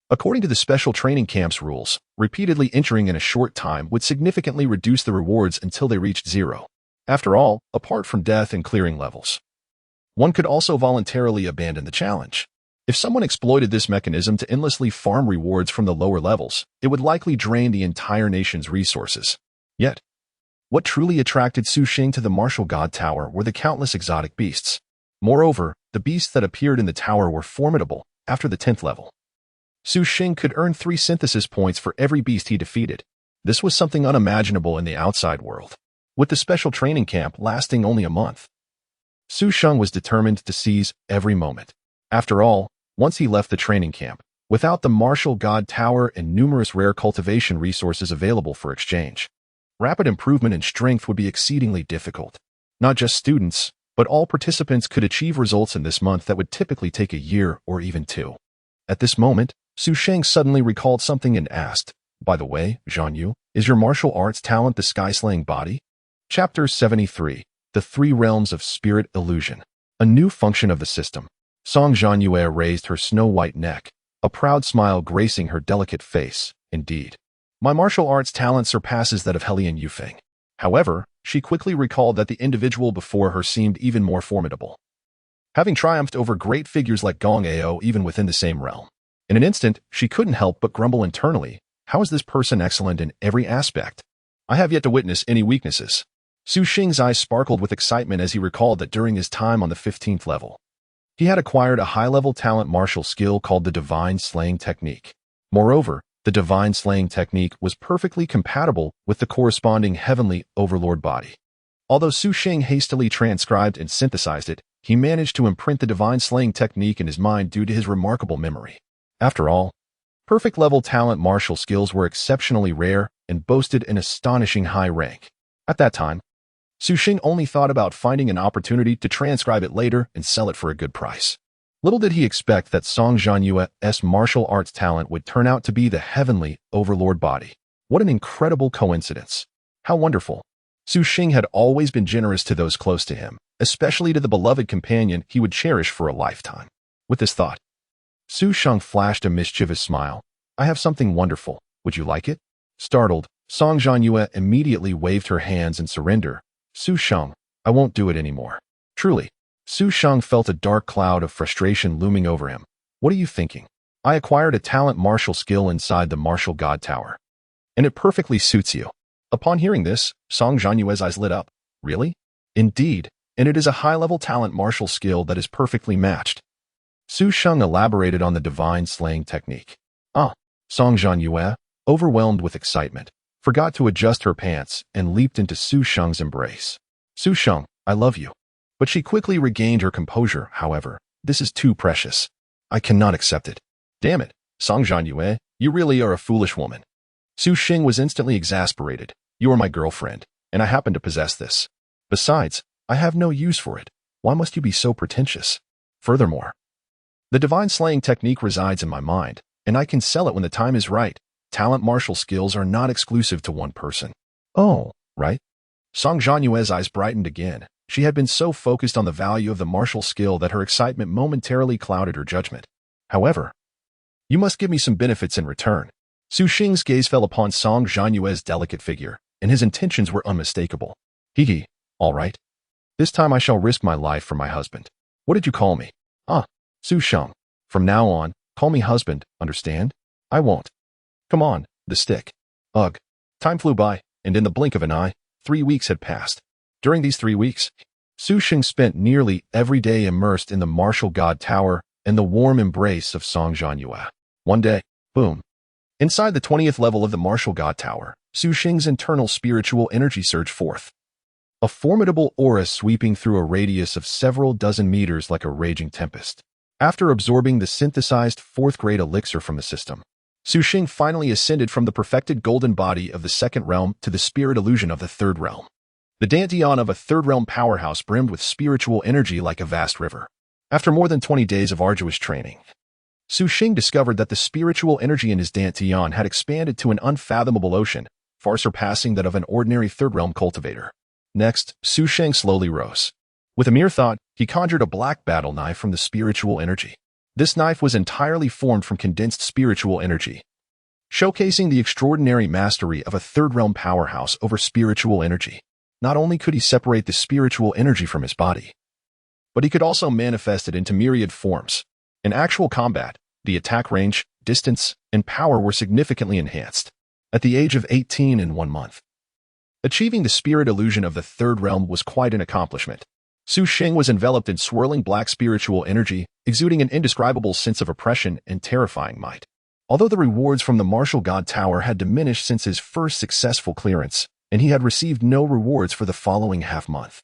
according to the special training camp's rules, repeatedly entering in a short time would significantly reduce the rewards until they reached zero. After all, apart from death and clearing levels, one could also voluntarily abandon the challenge. If someone exploited this mechanism to endlessly farm rewards from the lower levels, it would likely drain the entire nation's resources. Yet, what truly attracted Su Sheng to the martial god tower were the countless exotic beasts. Moreover, the beasts that appeared in the tower were formidable after the 10th level. Su Sheng could earn 3 synthesis points for every beast he defeated. This was something unimaginable in the outside world. With the special training camp lasting only a month, Su Sheng was determined to seize every moment. After all, once he left the training camp, without the martial god tower and numerous rare cultivation resources available for exchange, rapid improvement in strength would be exceedingly difficult. Not just students, but all participants could achieve results in this month that would typically take a year or even 2. At this moment, Su Sheng suddenly recalled something and asked, "By the way, Zhanyue, is your martial arts talent the sky-slaying body?" Chapter 73. The 3 Realms of Spirit Illusion. A new function of the system. Song Zhanyue raised her snow-white neck, a proud smile gracing her delicate face. Indeed, my martial arts talent surpasses that of Helian Yufeng. However, she quickly recalled that the individual before her seemed even more formidable, having triumphed over great figures like Gong Ao even within the same realm. In an instant, she couldn't help but grumble internally, how is this person excellent in every aspect? I have yet to witness any weaknesses. Su Sheng's eyes sparkled with excitement as he recalled that during his time on the 15th level, he had acquired a high-level talent martial skill called the Divine Slaying Technique. Moreover, the Divine Slaying Technique was perfectly compatible with the corresponding heavenly overlord body. Although Su Sheng hastily transcribed and synthesized it, he managed to imprint the Divine Slaying Technique in his mind due to his remarkable memory. After all, perfect-level talent martial skills were exceptionally rare and boasted an astonishing high rank. At that time, Su Sheng only thought about finding an opportunity to transcribe it later and sell it for a good price. Little did he expect that Song Zhanyue's martial arts talent would turn out to be the heavenly overlord body. What an incredible coincidence. How wonderful. Su Sheng had always been generous to those close to him, especially to the beloved companion he would cherish for a lifetime. With this thought, Su Sheng flashed a mischievous smile. I have something wonderful. Would you like it? Startled, Song Zhanyue immediately waved her hands in surrender. Su Sheng, I won't do it anymore. Truly. Su Sheng felt a dark cloud of frustration looming over him. What are you thinking? I acquired a talent martial skill inside the martial god tower, and it perfectly suits you. Upon hearing this, Song Zhanyue's eyes lit up. Really? Indeed, and it is a high-level talent martial skill that is perfectly matched. Su Sheng elaborated on the Divine Slaying Technique. Song Zhanyue, overwhelmed with excitement, forgot to adjust her pants and leaped into Su Sheng's embrace. Su Sheng, I love you. But she quickly regained her composure, however. This is too precious. I cannot accept it. Damn it, Song Zhanyue, you really are a foolish woman. Su Sheng was instantly exasperated. You are my girlfriend, and I happen to possess this. Besides, I have no use for it. Why must you be so pretentious? Furthermore, the Divine Slaying Technique resides in my mind, and I can sell it when the time is right. Talent martial skills are not exclusive to one person. Oh, right? Song Zhanyue's eyes brightened again. She had been so focused on the value of the martial skill that her excitement momentarily clouded her judgment. However, you must give me some benefits in return. Su Sheng's gaze fell upon Song Zhanyue's delicate figure, and his intentions were unmistakable. Hee, all right. This time I shall risk my life for my husband. What did you call me? Su Sheng. From now on, call me husband, understand? I won't. Come on, the stick. Ugh. Time flew by, and in the blink of an eye, 3 weeks had passed. During these 3 weeks, Su Sheng spent nearly every day immersed in the martial god tower and the warm embrace of Song Zhanyue. One day, boom. Inside the 20th level of the martial god tower, Su Sheng's internal spiritual energy surged forth. A formidable aura sweeping through a radius of several dozen meters like a raging tempest. After absorbing the synthesized 4th-grade elixir from the system, Su Sheng finally ascended from the perfected golden body of the 2nd realm to the spirit illusion of the 3rd realm. The dantian of a 3rd realm powerhouse brimmed with spiritual energy like a vast river. After more than 20 days of arduous training, Su Sheng discovered that the spiritual energy in his dantian had expanded to an unfathomable ocean, far surpassing that of an ordinary 3rd realm cultivator. Next, Su Sheng slowly rose. With a mere thought, he conjured a black battle knife from the spiritual energy. This knife was entirely formed from condensed spiritual energy, showcasing the extraordinary mastery of a third-realm powerhouse over spiritual energy. Not only could he separate the spiritual energy from his body, but he could also manifest it into myriad forms. In actual combat, the attack range, distance, and power were significantly enhanced. At the age of 18 and 1 month, achieving the spirit illusion of the third realm was quite an accomplishment. Sheng was enveloped in swirling black spiritual energy, exuding an indescribable sense of oppression and terrifying might. Although the rewards from the martial god tower had diminished since his first successful clearance, and he had received no rewards for the following half-month,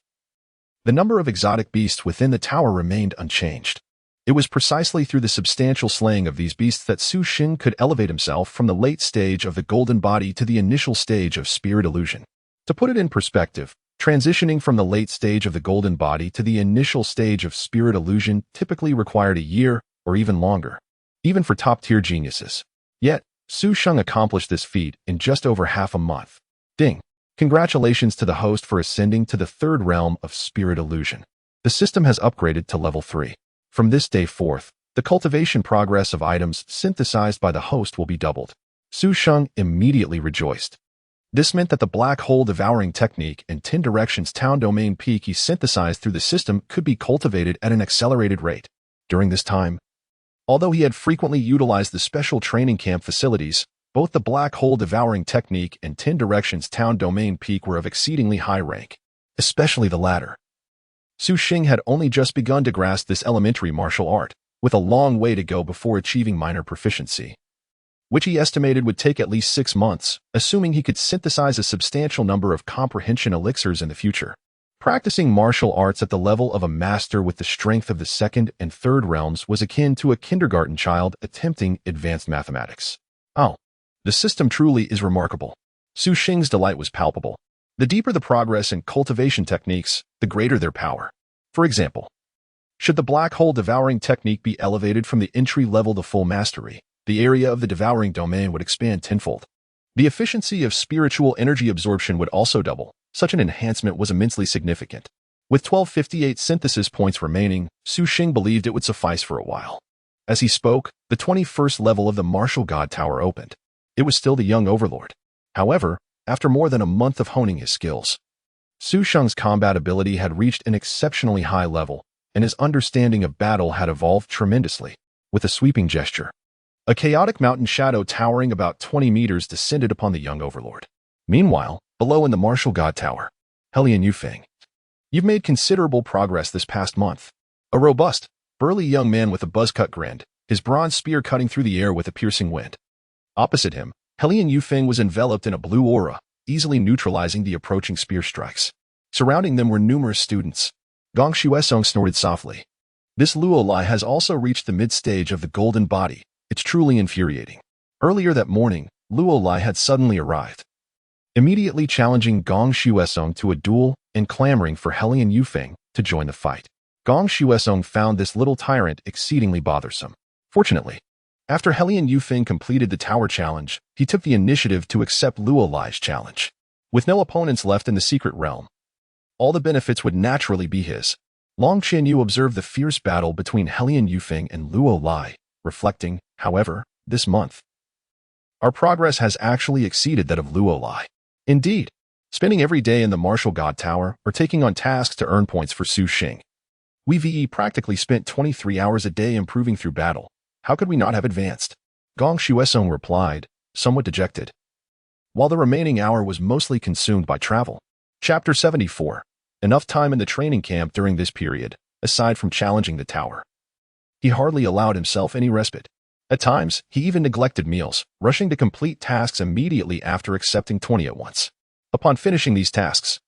the number of exotic beasts within the tower remained unchanged. It was precisely through the substantial slaying of these beasts that Sheng could elevate himself from the late stage of the golden body to the initial stage of spirit illusion. To put it in perspective, transitioning from the late stage of the golden body to the initial stage of spirit illusion typically required a year or even longer, even for top-tier geniuses. Yet, Sheng accomplished this feat in just over half a month. Ding! Congratulations to the host for ascending to the third realm of spirit illusion. The system has upgraded to level 3. From this day forth, the cultivation progress of items synthesized by the host will be doubled. Sheng immediately rejoiced. This meant that the black hole devouring technique and 10 directions town domain peak he synthesized through the system could be cultivated at an accelerated rate. During this time, although he had frequently utilized the special training camp facilities, both the black hole devouring technique and 10 directions town domain peak were of exceedingly high rank, especially the latter. Sheng had only just begun to grasp this elementary martial art, with a long way to go before achieving minor proficiency, which he estimated would take at least 6 months, assuming he could synthesize a substantial number of comprehension elixirs in the future. Practicing martial arts at the level of a master with the strength of the second and third realms was akin to a kindergarten child attempting advanced mathematics. Oh, the system truly is remarkable. Sheng's delight was palpable. The deeper the progress in cultivation techniques, the greater their power. For example, should the black hole devouring technique be elevated from the entry level to full mastery, the area of the devouring domain would expand tenfold. The efficiency of spiritual energy absorption would also double. Such an enhancement was immensely significant. With 1258 synthesis points remaining, Sheng believed it would suffice for a while. As he spoke, the 21st level of the martial god tower opened. It was still the young overlord. However, after more than a month of honing his skills, Sheng's combat ability had reached an exceptionally high level, and his understanding of battle had evolved tremendously. With a sweeping gesture, a chaotic mountain shadow towering about 20 meters descended upon the young overlord. Meanwhile, below in the martial god tower, Helian Yufeng, you've made considerable progress this past month. A robust, burly young man with a buzz-cut grinned, his bronze spear cutting through the air with a piercing wind. Opposite him, Helian Yufeng was enveloped in a blue aura, easily neutralizing the approaching spear strikes. Surrounding them were numerous students. Gong Shuesong snorted softly. This Luo Lai has also reached the mid-stage of the golden body. It's truly infuriating. Earlier that morning, Luo Lai had suddenly arrived, immediately challenging Gong Shuesong to a duel and clamoring for Helian Yufeng to join the fight. Gong Shuesong found this little tyrant exceedingly bothersome. Fortunately, after Helian Yufeng completed the tower challenge, he took the initiative to accept Luo Lai's challenge. With no opponents left in the secret realm, all the benefits would naturally be his. Long Qianyu observed the fierce battle between Helian Yufeng and Luo Lai, reflecting, however, this month, our progress has actually exceeded that of Luo Lai. Indeed, spending every day in the martial god tower or taking on tasks to earn points for Sheng, we practically spent 23 hours a day improving through battle. How could we not have advanced? Gong Shuesong replied, somewhat dejected, while the remaining hour was mostly consumed by travel. Chapter 74. Enough time in the training camp during this period, aside from challenging the tower. He hardly allowed himself any respite. At times, he even neglected meals, rushing to complete tasks immediately after accepting 20 at once. Upon finishing these tasks,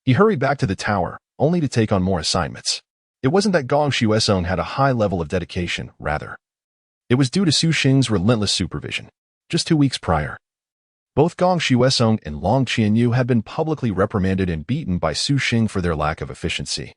he hurried back to the tower, only to take on more assignments. It wasn't that Gong Shuesong had a high level of dedication, rather, it was due to Sheng's relentless supervision. Just 2 weeks prior, both Gong Shuesong and Long Qianyu had been publicly reprimanded and beaten by Sheng for their lack of efficiency,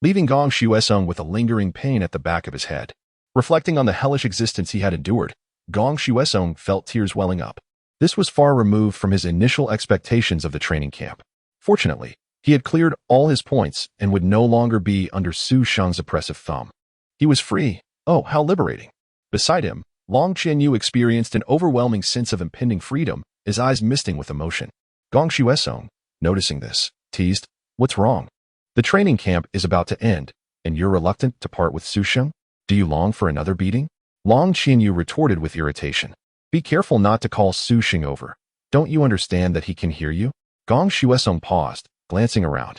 leaving Gong Shuesong with a lingering pain at the back of his head. Reflecting on the hellish existence he had endured, Gong Shuesong felt tears welling up. This was far removed from his initial expectations of the training camp. Fortunately, He had cleared all his points and would no longer be under Su Sheng's oppressive thumb. He was free. Oh, how liberating. Beside him, Long Qianyu experienced an overwhelming sense of impending freedom, his eyes misting with emotion. Gong Xuesong, noticing this, teased, "What's wrong? The training camp is about to end, and you're reluctant to part with Su Sheng? Do you long for another beating?" Long Qianyu retorted with irritation. "Be careful not to call Su Sheng over. Don't you understand that he can hear you?" Gong Xuesong paused, glancing around.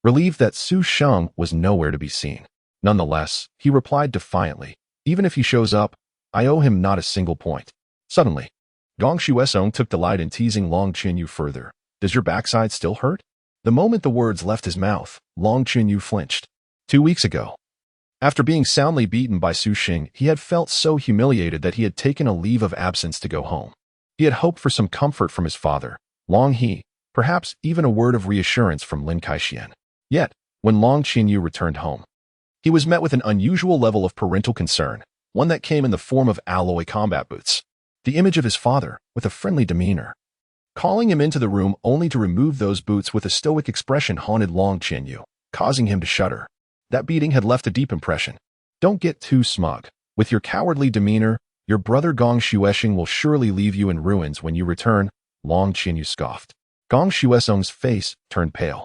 Relieved that Su Sheng was nowhere to be seen. Nonetheless, he replied defiantly, "Even if he shows up, I owe him not a single point." Suddenly, Gong Xuesong took delight in teasing Long Qianyu further. "Does your backside still hurt?" The moment the words left his mouth, Long Qianyu flinched. 2 weeks ago, after being soundly beaten by Su Sheng, he had felt so humiliated that he had taken a leave of absence to go home. He had hoped for some comfort from his father, Long He, perhaps even a word of reassurance from Lin Kaixian. Yet, when Long Qianyu returned home, he was met with an unusual level of parental concern, one that came in the form of alloy combat boots. The image of his father, with a friendly demeanor, calling him into the room only to remove those boots with a stoic expression, haunted Long Qianyu, causing him to shudder. That beating had left a deep impression. "Don't get too smug. With your cowardly demeanor, your brother Gong Xuesheng will surely leave you in ruins when you return," Long Qianyu scoffed. Gong Xuesong's face turned pale.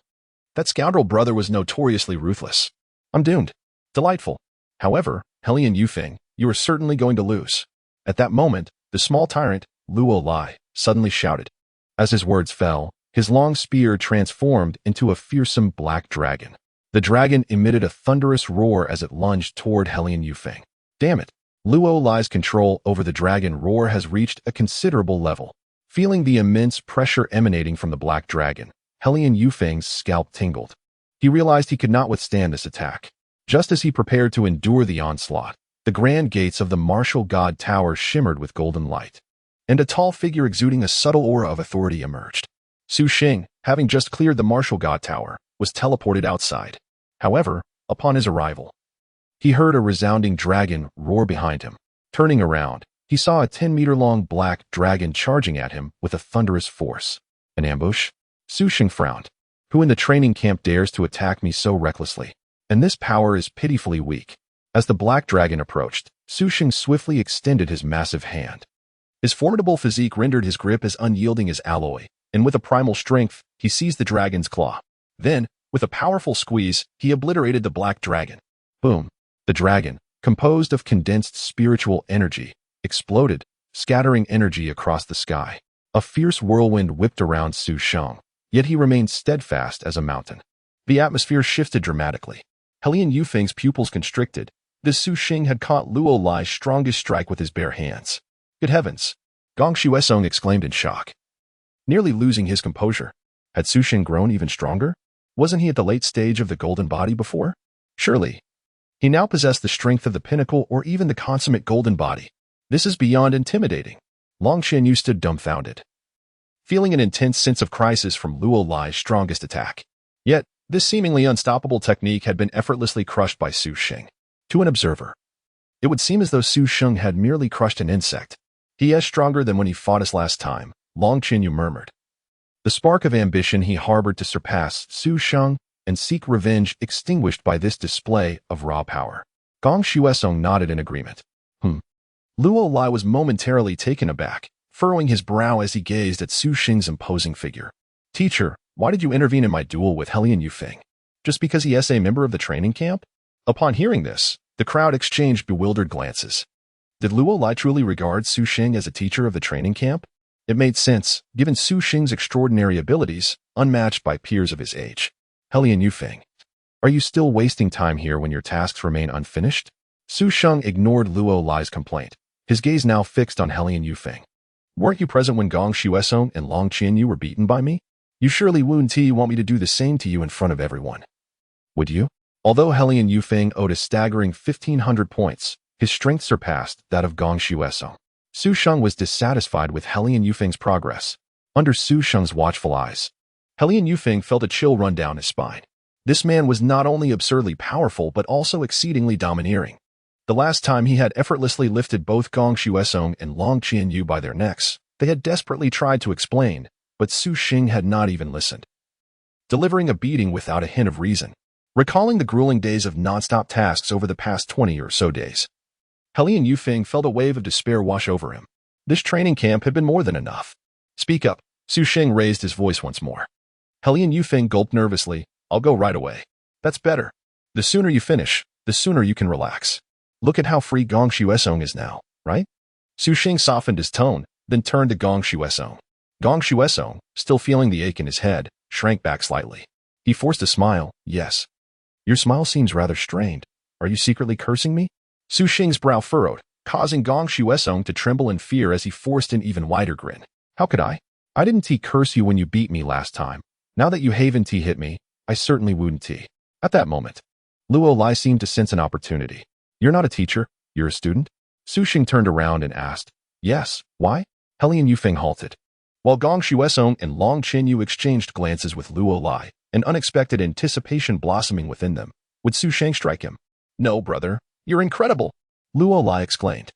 That scoundrel brother was notoriously ruthless. "I'm doomed." Delightful. However, Helian Yufeng, you are certainly going to lose. At that moment, the small tyrant, Luo Lai, suddenly shouted. As his words fell, his long spear transformed into a fearsome black dragon. The dragon emitted a thunderous roar as it lunged toward Helian Yufeng. Damn it! Luo Lai's control over the dragon roar has reached a considerable level. Feeling the immense pressure emanating from the black dragon, Helian Yufeng's scalp tingled. He realized he could not withstand this attack. Just as he prepared to endure the onslaught, the grand gates of the martial god tower shimmered with golden light, and a tall figure exuding a subtle aura of authority emerged. Su Sheng, having just cleared the martial god tower, was teleported outside. However, upon his arrival, he heard a resounding dragon roar behind him. Turning around, he saw a 10-meter-long black dragon charging at him with a thunderous force. An ambush? Su Sheng frowned. Who in the training camp dares to attack me so recklessly? And this power is pitifully weak. As the black dragon approached, Su Sheng swiftly extended his massive hand. His formidable physique rendered his grip as unyielding as alloy, and with a primal strength, he seized the dragon's claw. Then, with a powerful squeeze, he obliterated the black dragon. Boom! The dragon, composed of condensed spiritual energy, exploded, scattering energy across the sky. A fierce whirlwind whipped around Su Sheng, yet he remained steadfast as a mountain. The atmosphere shifted dramatically. Helian Yufeng's pupils constricted. This Su Sheng had caught Luo Lai's strongest strike with his bare hands. Good heavens! Gong Xuesong exclaimed in shock. Nearly losing his composure. Had Su Sheng grown even stronger? Wasn't he at the late stage of the golden body before? Surely. He now possessed the strength of the pinnacle or even the consummate golden body. This is beyond intimidating. Long Qianyu stood dumbfounded, feeling an intense sense of crisis from Luo Lai's strongest attack. Yet, this seemingly unstoppable technique had been effortlessly crushed by Su Sheng. To an observer, it would seem as though Su Sheng had merely crushed an insect. He is stronger than when he fought us last time, Long Qianyu murmured. The spark of ambition he harbored to surpass Su Sheng and seek revenge extinguished by this display of raw power. Gong Xuesong nodded in agreement. Luo Lai was momentarily taken aback, furrowing his brow as he gazed at Su Sheng's imposing figure. Teacher, why did you intervene in my duel with Helian Yufeng? Just because he is a member of the training camp? Upon hearing this, the crowd exchanged bewildered glances. Did Luo Lai truly regard Su Sheng as a teacher of the training camp? It made sense, given Su Sheng's extraordinary abilities, unmatched by peers of his age. Helian Yufeng, are you still wasting time here when your tasks remain unfinished? Su Sheng ignored Luo Lai's complaint, his gaze now fixed on Helian Yufeng. Weren't you present when Gong Xuesong and Long Qianyu were beaten by me? You surely wouldn't want me to do the same to you in front of everyone. Would you? Although Helian Yufeng owed a staggering 1,500 points, his strength surpassed that of Gong Xuesong. Su Sheng was dissatisfied with Helian Yufeng's progress. Under Su Sheng's watchful eyes, Helian Yufeng felt a chill run down his spine. This man was not only absurdly powerful but also exceedingly domineering. The last time he had effortlessly lifted both Gong Xuesong and Long Qianyu by their necks, they had desperately tried to explain, but Su Sheng had not even listened. delivering a beating without a hint of reason. Recalling the grueling days of non-stop tasks over the past 20 or so days, Helian Yufeng felt a wave of despair wash over him. This training camp had been more than enough. Speak up. Su Sheng raised his voice once more. Helian Yufeng gulped nervously. I'll go right away. That's better. The sooner you finish, the sooner you can relax. Look at how free Gong Shuesong is now, right? Su Sheng softened his tone, then turned to Gong Shuesong. Gong Shuesong, still feeling the ache in his head, shrank back slightly. He forced a smile. Yes. Your smile seems rather strained. Are you secretly cursing me? Su Sheng's brow furrowed, causing Gong Shuesong to tremble in fear as he forced an even wider grin. How could I? I didn't curse you when you beat me last time. Now that you haven't hit me, I certainly wouldn't. At that moment, Luo Lai seemed to sense an opportunity. You're not a teacher, you're a student? Su Sheng turned around and asked. Yes, why? Helian Yufeng halted. While Gong Shuesong and Long Zhanyue exchanged glances with Luo Lai, an unexpected anticipation blossoming within them. Would Su Sheng strike him? No, brother. You're incredible, Luo Lai exclaimed,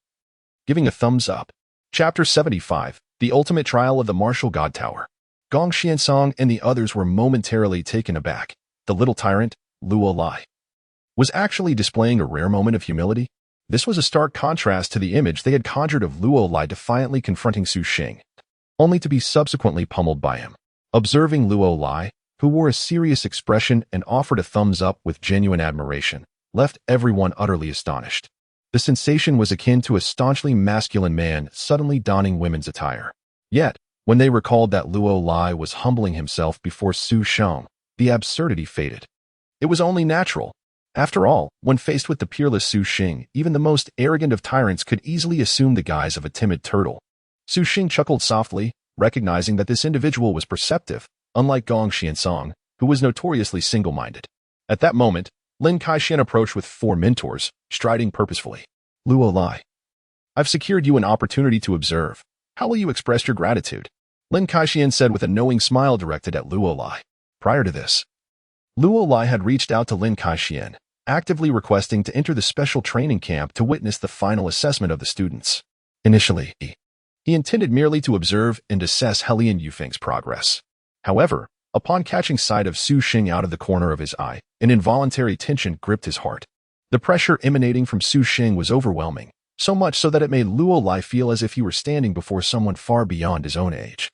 giving a thumbs up. Chapter 75, The Ultimate Trial of the Martial God Tower. Gong Xiansong and the others were momentarily taken aback. The little tyrant, Luo Lai, was actually displaying a rare moment of humility. This was a stark contrast to the image they had conjured of Luo Lai defiantly confronting Su Sheng, only to be subsequently pummeled by him. Observing Luo Lai, who wore a serious expression and offered a thumbs up with genuine admiration, left everyone utterly astonished. The sensation was akin to a staunchly masculine man suddenly donning women's attire. Yet, when they recalled that Luo Lai was humbling himself before Su Sheng, the absurdity faded. It was only natural. After all, when faced with the peerless Su Sheng, even the most arrogant of tyrants could easily assume the guise of a timid turtle. Su Sheng chuckled softly, recognizing that this individual was perceptive, unlike Gong Xiansong, who was notoriously single-minded. At that moment, Lin Kaixian approached with 4 mentors, striding purposefully. Luo Lai, I've secured you an opportunity to observe. How will you express your gratitude? Lin Kaixian said with a knowing smile directed at Luo Lai. Prior to this, Luo Lai had reached out to Lin Kaixian, actively requesting to enter the special training camp to witness the final assessment of the students. Initially, he intended merely to observe and assess Helian Yufeng's progress. However, upon catching sight of Su Sheng out of the corner of his eye, an involuntary tension gripped his heart. The pressure emanating from Su Sheng was overwhelming, so much so that it made Luo Lai feel as if he were standing before someone far beyond his own age.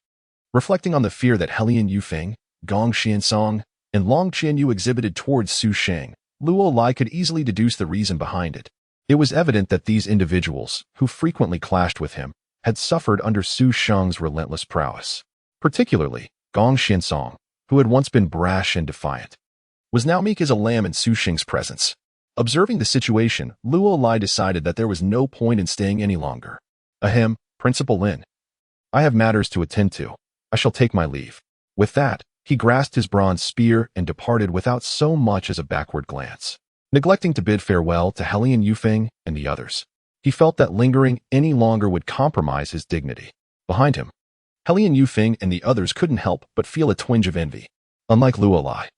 Reflecting on the fear that Helian Yufeng, Gong Xiansong, and Long Zhanyue exhibited towards Su Sheng, Luo Lai could easily deduce the reason behind it. It was evident that these individuals, who frequently clashed with him, had suffered under Su Sheng's relentless prowess. Particularly, Gong Xiansong, who had once been brash and defiant, was now meek as a lamb in Su Sheng's presence. Observing the situation, Luo Lai decided that there was no point in staying any longer. Ahem, Principal Lin. I have matters to attend to. I shall take my leave. With that, he grasped his bronze spear and departed without so much as a backward glance. Neglecting to bid farewell to Helian Yufeng and the others, he felt that lingering any longer would compromise his dignity. Behind him, Helian Yufeng and the others couldn't help but feel a twinge of envy. Unlike Luo Lai,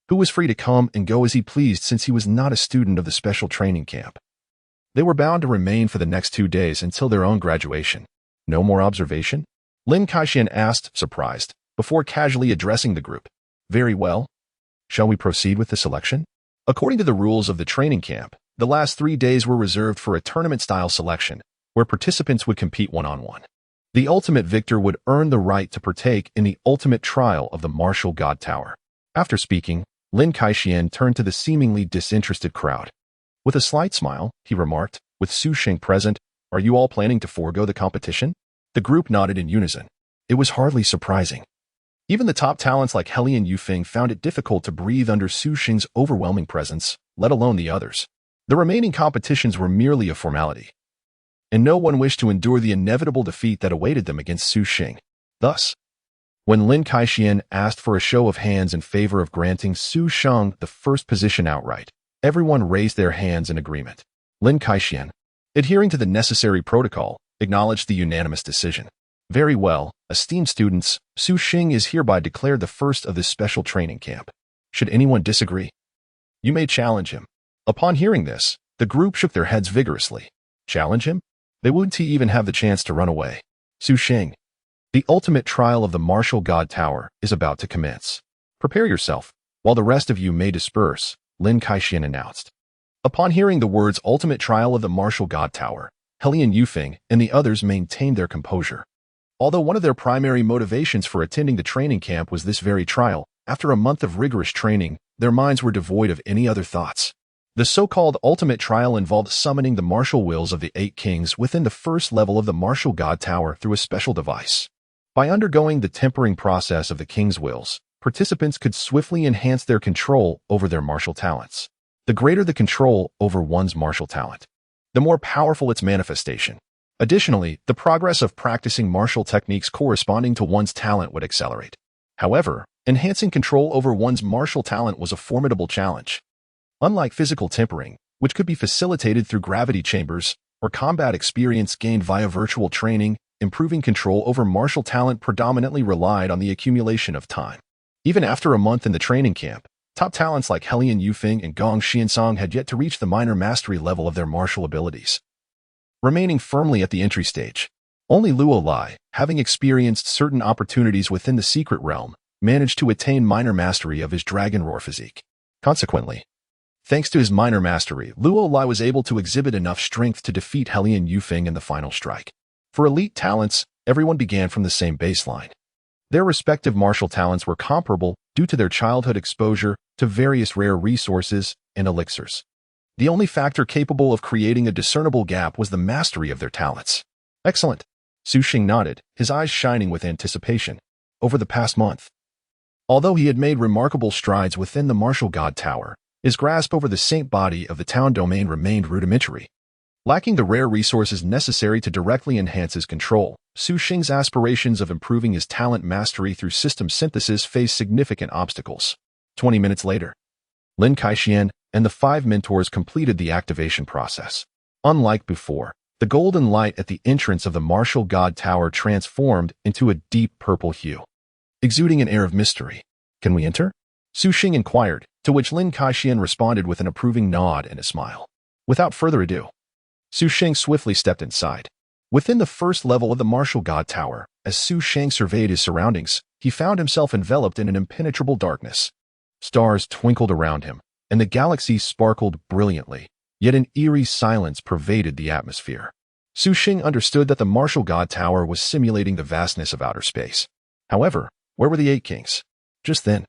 who was free to come and go as he pleased since he was not a student of the special training camp, they were bound to remain for the next 2 days until their own graduation. No more observation? Lin Kaixian asked, surprised, before casually addressing the group. Very well. Shall we proceed with the selection? According to the rules of the training camp, the last 3 days were reserved for a tournament-style selection, where participants would compete one-on-one. The ultimate victor would earn the right to partake in the ultimate trial of the martial god tower. After speaking, Lin Kaixian turned to the seemingly disinterested crowd. With a slight smile, he remarked, with Su Sheng present, are you all planning to forego the competition? The group nodded in unison. It was hardly surprising. Even the top talents like Helian Yufeng found it difficult to breathe under Su Sheng's overwhelming presence, let alone the others. The remaining competitions were merely a formality, and no one wished to endure the inevitable defeat that awaited them against Su Sheng. Thus, when Lin Kaixian asked for a show of hands in favor of granting Su Sheng the first position outright, everyone raised their hands in agreement. Lin Kaixian, adhering to the necessary protocol, acknowledged the unanimous decision. Very well, esteemed students, Su Sheng is hereby declared the first of this special training camp. Should anyone disagree, you may challenge him. Upon hearing this, the group shook their heads vigorously. Challenge him? They wouldn't even have the chance to run away. Su Sheng, the ultimate trial of the martial god tower is about to commence. Prepare yourself, while the rest of you may disperse, Lin Kaixian announced. Upon hearing the words ultimate trial of the martial god tower, Helian Yufeng and the others maintained their composure. Although one of their primary motivations for attending the training camp was this very trial, after a month of rigorous training, their minds were devoid of any other thoughts. The so-called ultimate trial involved summoning the martial wills of the 8 kings within the first level of the martial god tower through a special device. By undergoing the tempering process of the king's wills, participants could swiftly enhance their control over their martial talents. The greater the control over one's martial talent, the more powerful its manifestation. Additionally, the progress of practicing martial techniques corresponding to one's talent would accelerate. However, enhancing control over one's martial talent was a formidable challenge. Unlike physical tempering, which could be facilitated through gravity chambers, or combat experience gained via virtual training, improving control over martial talent predominantly relied on the accumulation of time. Even after a month in the training camp, top talents like Helian Yufeng and Gong Xiansong had yet to reach the minor mastery level of their martial abilities. Remaining firmly at the entry stage, only Luo Lai, having experienced certain opportunities within the secret realm, managed to attain minor mastery of his dragon roar physique. Consequently, thanks to his minor mastery, Luo Lai was able to exhibit enough strength to defeat Helian Yufeng in the final strike. For elite talents, everyone began from the same baseline. Their respective martial talents were comparable due to their childhood exposure to various rare resources and elixirs. The only factor capable of creating a discernible gap was the mastery of their talents. Excellent. Su Sheng nodded, his eyes shining with anticipation. Over the past month, although he had made remarkable strides within the martial god tower, his grasp over the saint body of the town domain remained rudimentary. Lacking the rare resources necessary to directly enhance his control, Su Sheng's aspirations of improving his talent mastery through system synthesis faced significant obstacles. 20 minutes later, Lin Kaixian and the 5 mentors completed the activation process. Unlike before, the golden light at the entrance of the martial god tower transformed into a deep purple hue, exuding an air of mystery. Can we enter? Su Sheng inquired, to which Lin Kaixian responded with an approving nod and a smile. Without further ado, Su Sheng swiftly stepped inside. Within the first level of the martial god tower, as Su Sheng surveyed his surroundings, he found himself enveloped in an impenetrable darkness. Stars twinkled around him, and the galaxy sparkled brilliantly, yet an eerie silence pervaded the atmosphere. Su Sheng understood that the martial god tower was simulating the vastness of outer space. However, where were the 8 kings? Just then,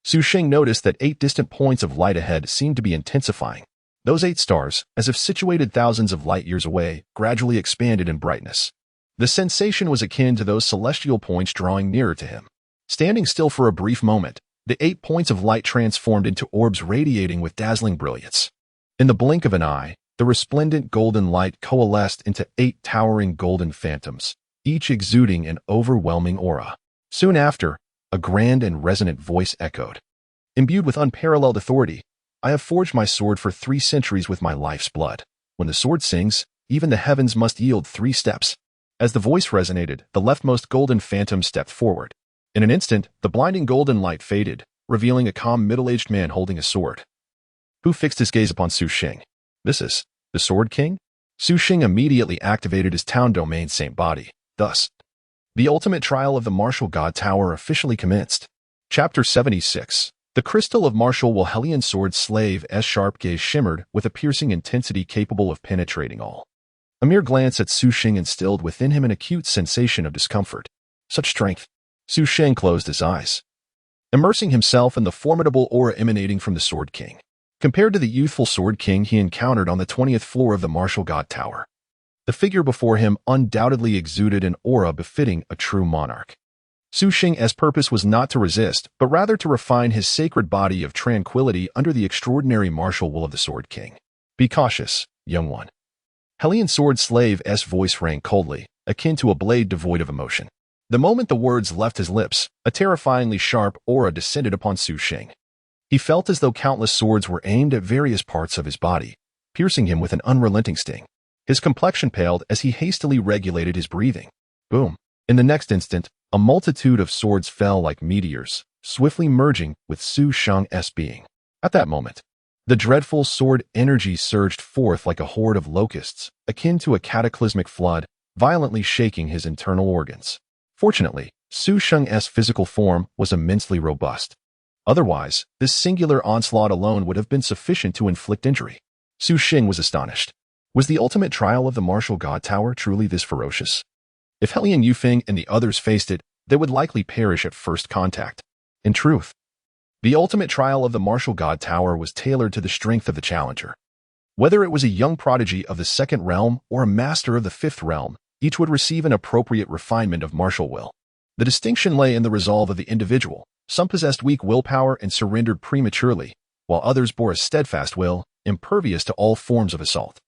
Su Sheng noticed that 8 distant points of light ahead seemed to be intensifying. Those 8 stars, as if situated thousands of light years away, gradually expanded in brightness. The sensation was akin to those celestial points drawing nearer to him. Standing still for a brief moment, the 8 points of light transformed into orbs radiating with dazzling brilliance. In the blink of an eye, the resplendent golden light coalesced into 8 towering golden phantoms, each exuding an overwhelming aura. Soon after, a grand and resonant voice echoed. Imbued with unparalleled authority, I have forged my sword for 3 centuries with my life's blood. When the sword sings, even the heavens must yield 3 steps. As the voice resonated, the leftmost golden phantom stepped forward. In an instant, the blinding golden light faded, revealing a calm middle-aged man holding a sword, who fixed his gaze upon Su Sheng. This is the Sword King? Su Sheng immediately activated his town domain saint body. Thus, the ultimate trial of the martial god tower officially commenced. Chapter 76. The crystal of martial Helian sword slave's sharp gaze shimmered with a piercing intensity capable of penetrating all. A mere glance at Su Sheng instilled within him an acute sensation of discomfort. Such strength. Su Sheng closed his eyes, immersing himself in the formidable aura emanating from the Sword King. Compared to the youthful Sword King he encountered on the 20th floor of the martial god tower, the figure before him undoubtedly exuded an aura befitting a true monarch. Su Sheng's purpose was not to resist, but rather to refine his sacred body of tranquility under the extraordinary martial will of the Sword King. Be cautious, young one. Helian sword slave's voice rang coldly, akin to a blade devoid of emotion. The moment the words left his lips, a terrifyingly sharp aura descended upon Su Sheng. He felt as though countless swords were aimed at various parts of his body, piercing him with an unrelenting sting. His complexion paled as he hastily regulated his breathing. Boom. In the next instant, a multitude of swords fell like meteors, swiftly merging with Su Sheng's being. At that moment, the dreadful sword energy surged forth like a horde of locusts, akin to a cataclysmic flood, violently shaking his internal organs. Fortunately, Su Sheng's physical form was immensely robust. Otherwise, this singular onslaught alone would have been sufficient to inflict injury. Su Sheng was astonished. Was the ultimate trial of the martial god tower truly this ferocious? If Helian Yufeng and the others faced it, they would likely perish at first contact. In truth, the ultimate trial of the martial god tower was tailored to the strength of the challenger. Whether it was a young prodigy of the second realm or a master of the fifth realm, each would receive an appropriate refinement of martial will. The distinction lay in the resolve of the individual. Some possessed weak willpower and surrendered prematurely, while others bore a steadfast will, impervious to all forms of assault.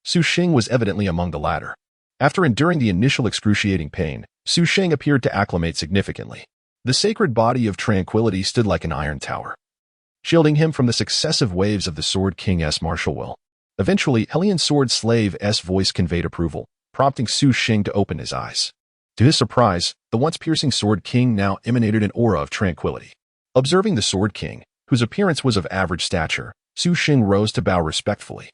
Su Sheng was evidently among the latter. After enduring the initial excruciating pain, Su Sheng appeared to acclimate significantly. The sacred body of tranquility stood like an iron tower, shielding him from the successive waves of the Sword King's martial will. Eventually, Helian Sword Slave's voice conveyed approval, prompting Su Sheng to open his eyes. To his surprise, the once-piercing Sword King now emanated an aura of tranquility. Observing the Sword King, whose appearance was of average stature, Su Sheng rose to bow respectfully.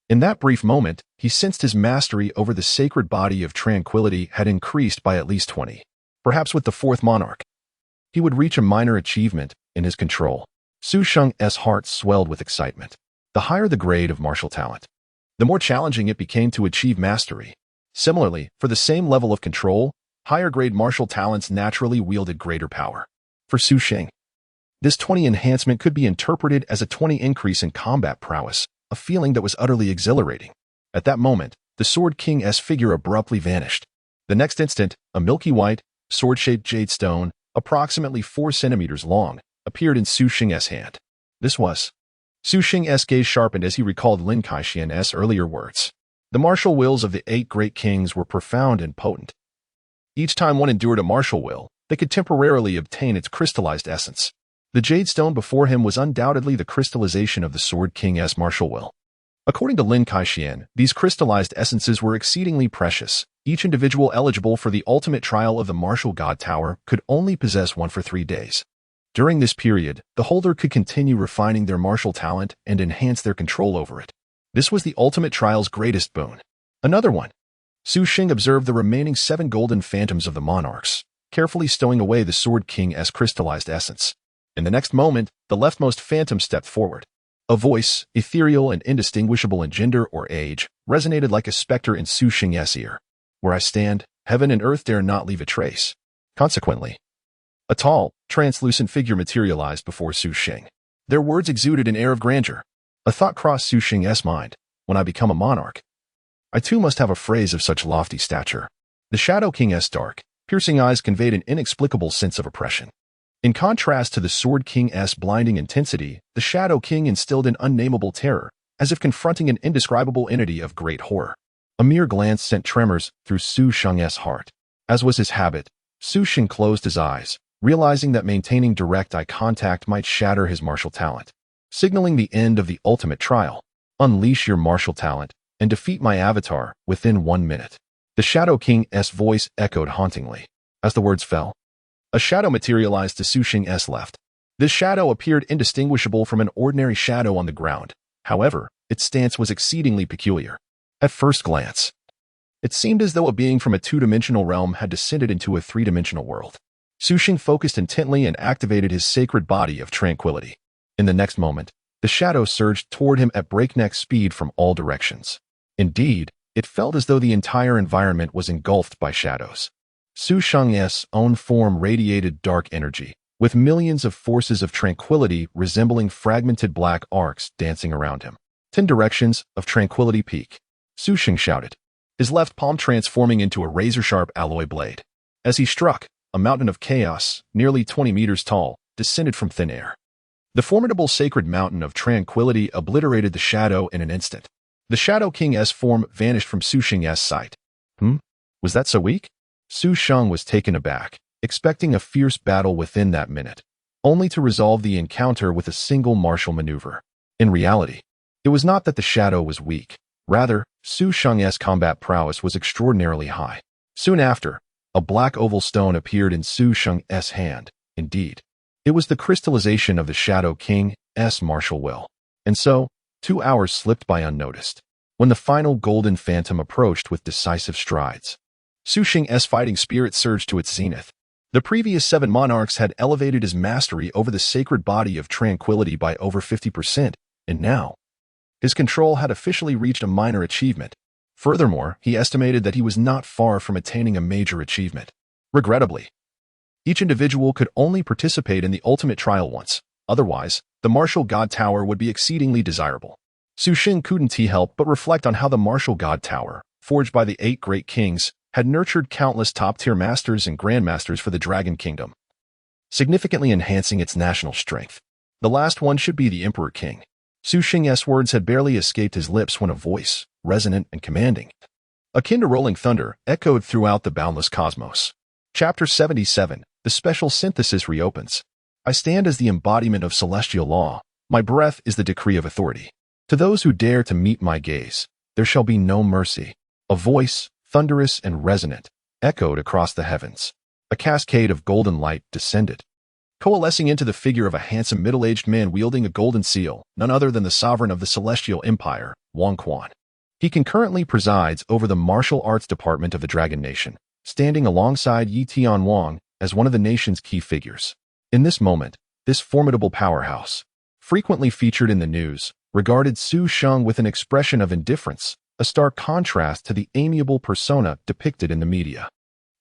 In that brief moment, he sensed his mastery over the sacred body of tranquility had increased by at least 20. Perhaps with the fourth monarch, he would reach a minor achievement in his control. Su Sheng's heart swelled with excitement. The higher the grade of martial talent, the more challenging it became to achieve mastery. Similarly, for the same level of control, higher-grade martial talents naturally wielded greater power. For Su Sheng, this 20 enhancement could be interpreted as a 20 increase in combat prowess, a feeling that was utterly exhilarating. At that moment, the Sword King's figure abruptly vanished. The next instant, a milky white, sword-shaped jade stone, approximately 4 centimeters long, appeared in Su Sheng's hand. This was. Su Sheng's gaze sharpened as he recalled Lin Kaixian's earlier words. The martial wills of the 8 great kings were profound and potent. Each time one endured a martial will, they could temporarily obtain its crystallized essence. The jade stone before him was undoubtedly the crystallization of the Sword King's martial will. According to Lin Kaixian, these crystallized essences were exceedingly precious. Each individual eligible for the ultimate trial of the martial god tower could only possess one for 3 days. During this period, the holder could continue refining their martial talent and enhance their control over it. This was the ultimate trial's greatest boon. Another one. Su Sheng observed the remaining 7 golden phantoms of the monarchs, carefully stowing away the Sword King's crystallized essence. In the next moment, the leftmost phantom stepped forward. A voice, ethereal and indistinguishable in gender or age, resonated like a specter in Su Sheng's ear. Where I stand, heaven and earth dare not leave a trace. Consequently, a tall, translucent figure materialized before Su Sheng. Their words exuded an air of grandeur. A thought crossed Su Sheng's mind. When I become a monarch, I too must have a phrase of such lofty stature. The Shadow King's dark, piercing eyes conveyed an inexplicable sense of oppression. In contrast to the Sword King's blinding intensity, the Shadow King instilled an unnameable terror, as if confronting an indescribable entity of great horror. A mere glance sent tremors through Su Sheng's heart. As was his habit, Su Sheng closed his eyes, realizing that maintaining direct eye contact might shatter his martial talent, signaling the end of the ultimate trial. Unleash your martial talent and defeat my avatar within 1 minute. The Shadow King's voice echoed hauntingly. As the words fell, a shadow materialized to Su Sheng's left. This shadow appeared indistinguishable from an ordinary shadow on the ground. However, its stance was exceedingly peculiar. At first glance, it seemed as though a being from a 2-dimensional realm had descended into a 3-dimensional world. Su Sheng focused intently and activated his sacred body of tranquility. In the next moment, the shadow surged toward him at breakneck speed from all directions. Indeed, it felt as though the entire environment was engulfed by shadows. Su Sheng's own form radiated dark energy, with millions of forces of tranquility resembling fragmented black arcs dancing around him. 10 directions of tranquility peak. Su Sheng shouted, his left palm transforming into a razor-sharp alloy blade. As he struck, a mountain of chaos, nearly 20 meters tall, descended from thin air. The formidable sacred mountain of tranquility obliterated the shadow in an instant. The Shadow King's form vanished from Su Sheng's sight. Was that so weak? Su Sheng was taken aback, expecting a fierce battle within that minute, only to resolve the encounter with a single martial maneuver. In reality, it was not that the shadow was weak. Rather, Su Sheng's combat prowess was extraordinarily high. Soon after, a black oval stone appeared in Su Sheng's hand. Indeed, it was the crystallization of the Shadow King's martial will. And so, 2 hours slipped by unnoticed. When the final golden phantom approached with decisive strides, Su Sheng's fighting spirit surged to its zenith. The previous 7 monarchs had elevated his mastery over the sacred body of tranquility by over 50%, and now, his control had officially reached a minor achievement. Furthermore, he estimated that he was not far from attaining a major achievement. Regrettably, each individual could only participate in the ultimate trial once. Otherwise, the martial god tower would be exceedingly desirable. Sheng couldn't help but reflect on how the martial god tower, forged by the 8 great kings, had nurtured countless top-tier masters and grandmasters for the Dragon Kingdom, significantly enhancing its national strength. The last one should be the Emperor King. Sheng's words had barely escaped his lips when a voice, resonant and commanding, akin to rolling thunder, echoed throughout the boundless cosmos. Chapter 77, The Special Synthesis reopens. I stand as the embodiment of celestial law. My breath is the decree of authority. To those who dare to meet my gaze, there shall be no mercy. A voice, thunderous and resonant, echoed across the heavens. A cascade of golden light descended, coalescing into the figure of a handsome middle-aged man wielding a golden seal, none other than the sovereign of the Celestial Empire, Wang Quan. He concurrently presides over the martial arts department of the Dragon Nation, standing alongside Yi Tianwang as one of the nation's key figures. In this moment, this formidable powerhouse, frequently featured in the news, regarded Sheng with an expression of indifference, a stark contrast to the amiable persona depicted in the media.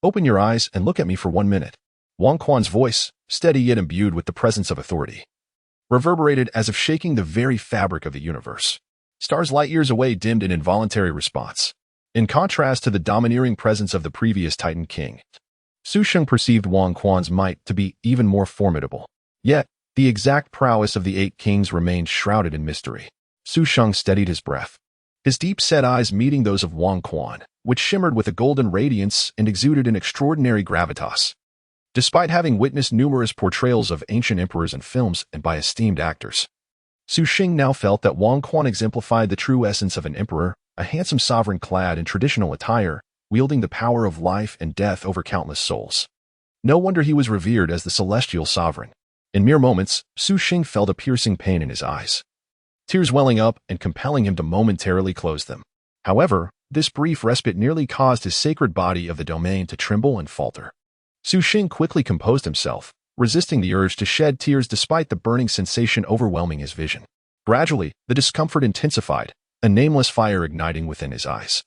Open your eyes and look at me for 1 minute. Wang Quan's voice, steady yet imbued with the presence of authority, reverberated as if shaking the very fabric of the universe. Stars light years away dimmed in involuntary response. In contrast to the domineering presence of the previous Titan King, Sheng perceived Wang Quan's might to be even more formidable. Yet, the exact prowess of the 8 kings remained shrouded in mystery. Sheng steadied his breath, his deep-set eyes meeting those of Wang Quan, which shimmered with a golden radiance and exuded an extraordinary gravitas. Despite having witnessed numerous portrayals of ancient emperors in films and by esteemed actors, Sheng now felt that Wang Quan exemplified the true essence of an emperor, a handsome sovereign clad in traditional attire, wielding the power of life and death over countless souls. No wonder he was revered as the celestial sovereign. In mere moments, Sheng felt a piercing pain in his eyes, tears welling up and compelling him to momentarily close them. However, this brief respite nearly caused his sacred body of the domain to tremble and falter. Sheng quickly composed himself, resisting the urge to shed tears despite the burning sensation overwhelming his vision. Gradually, the discomfort intensified, a nameless fire igniting within his eyes,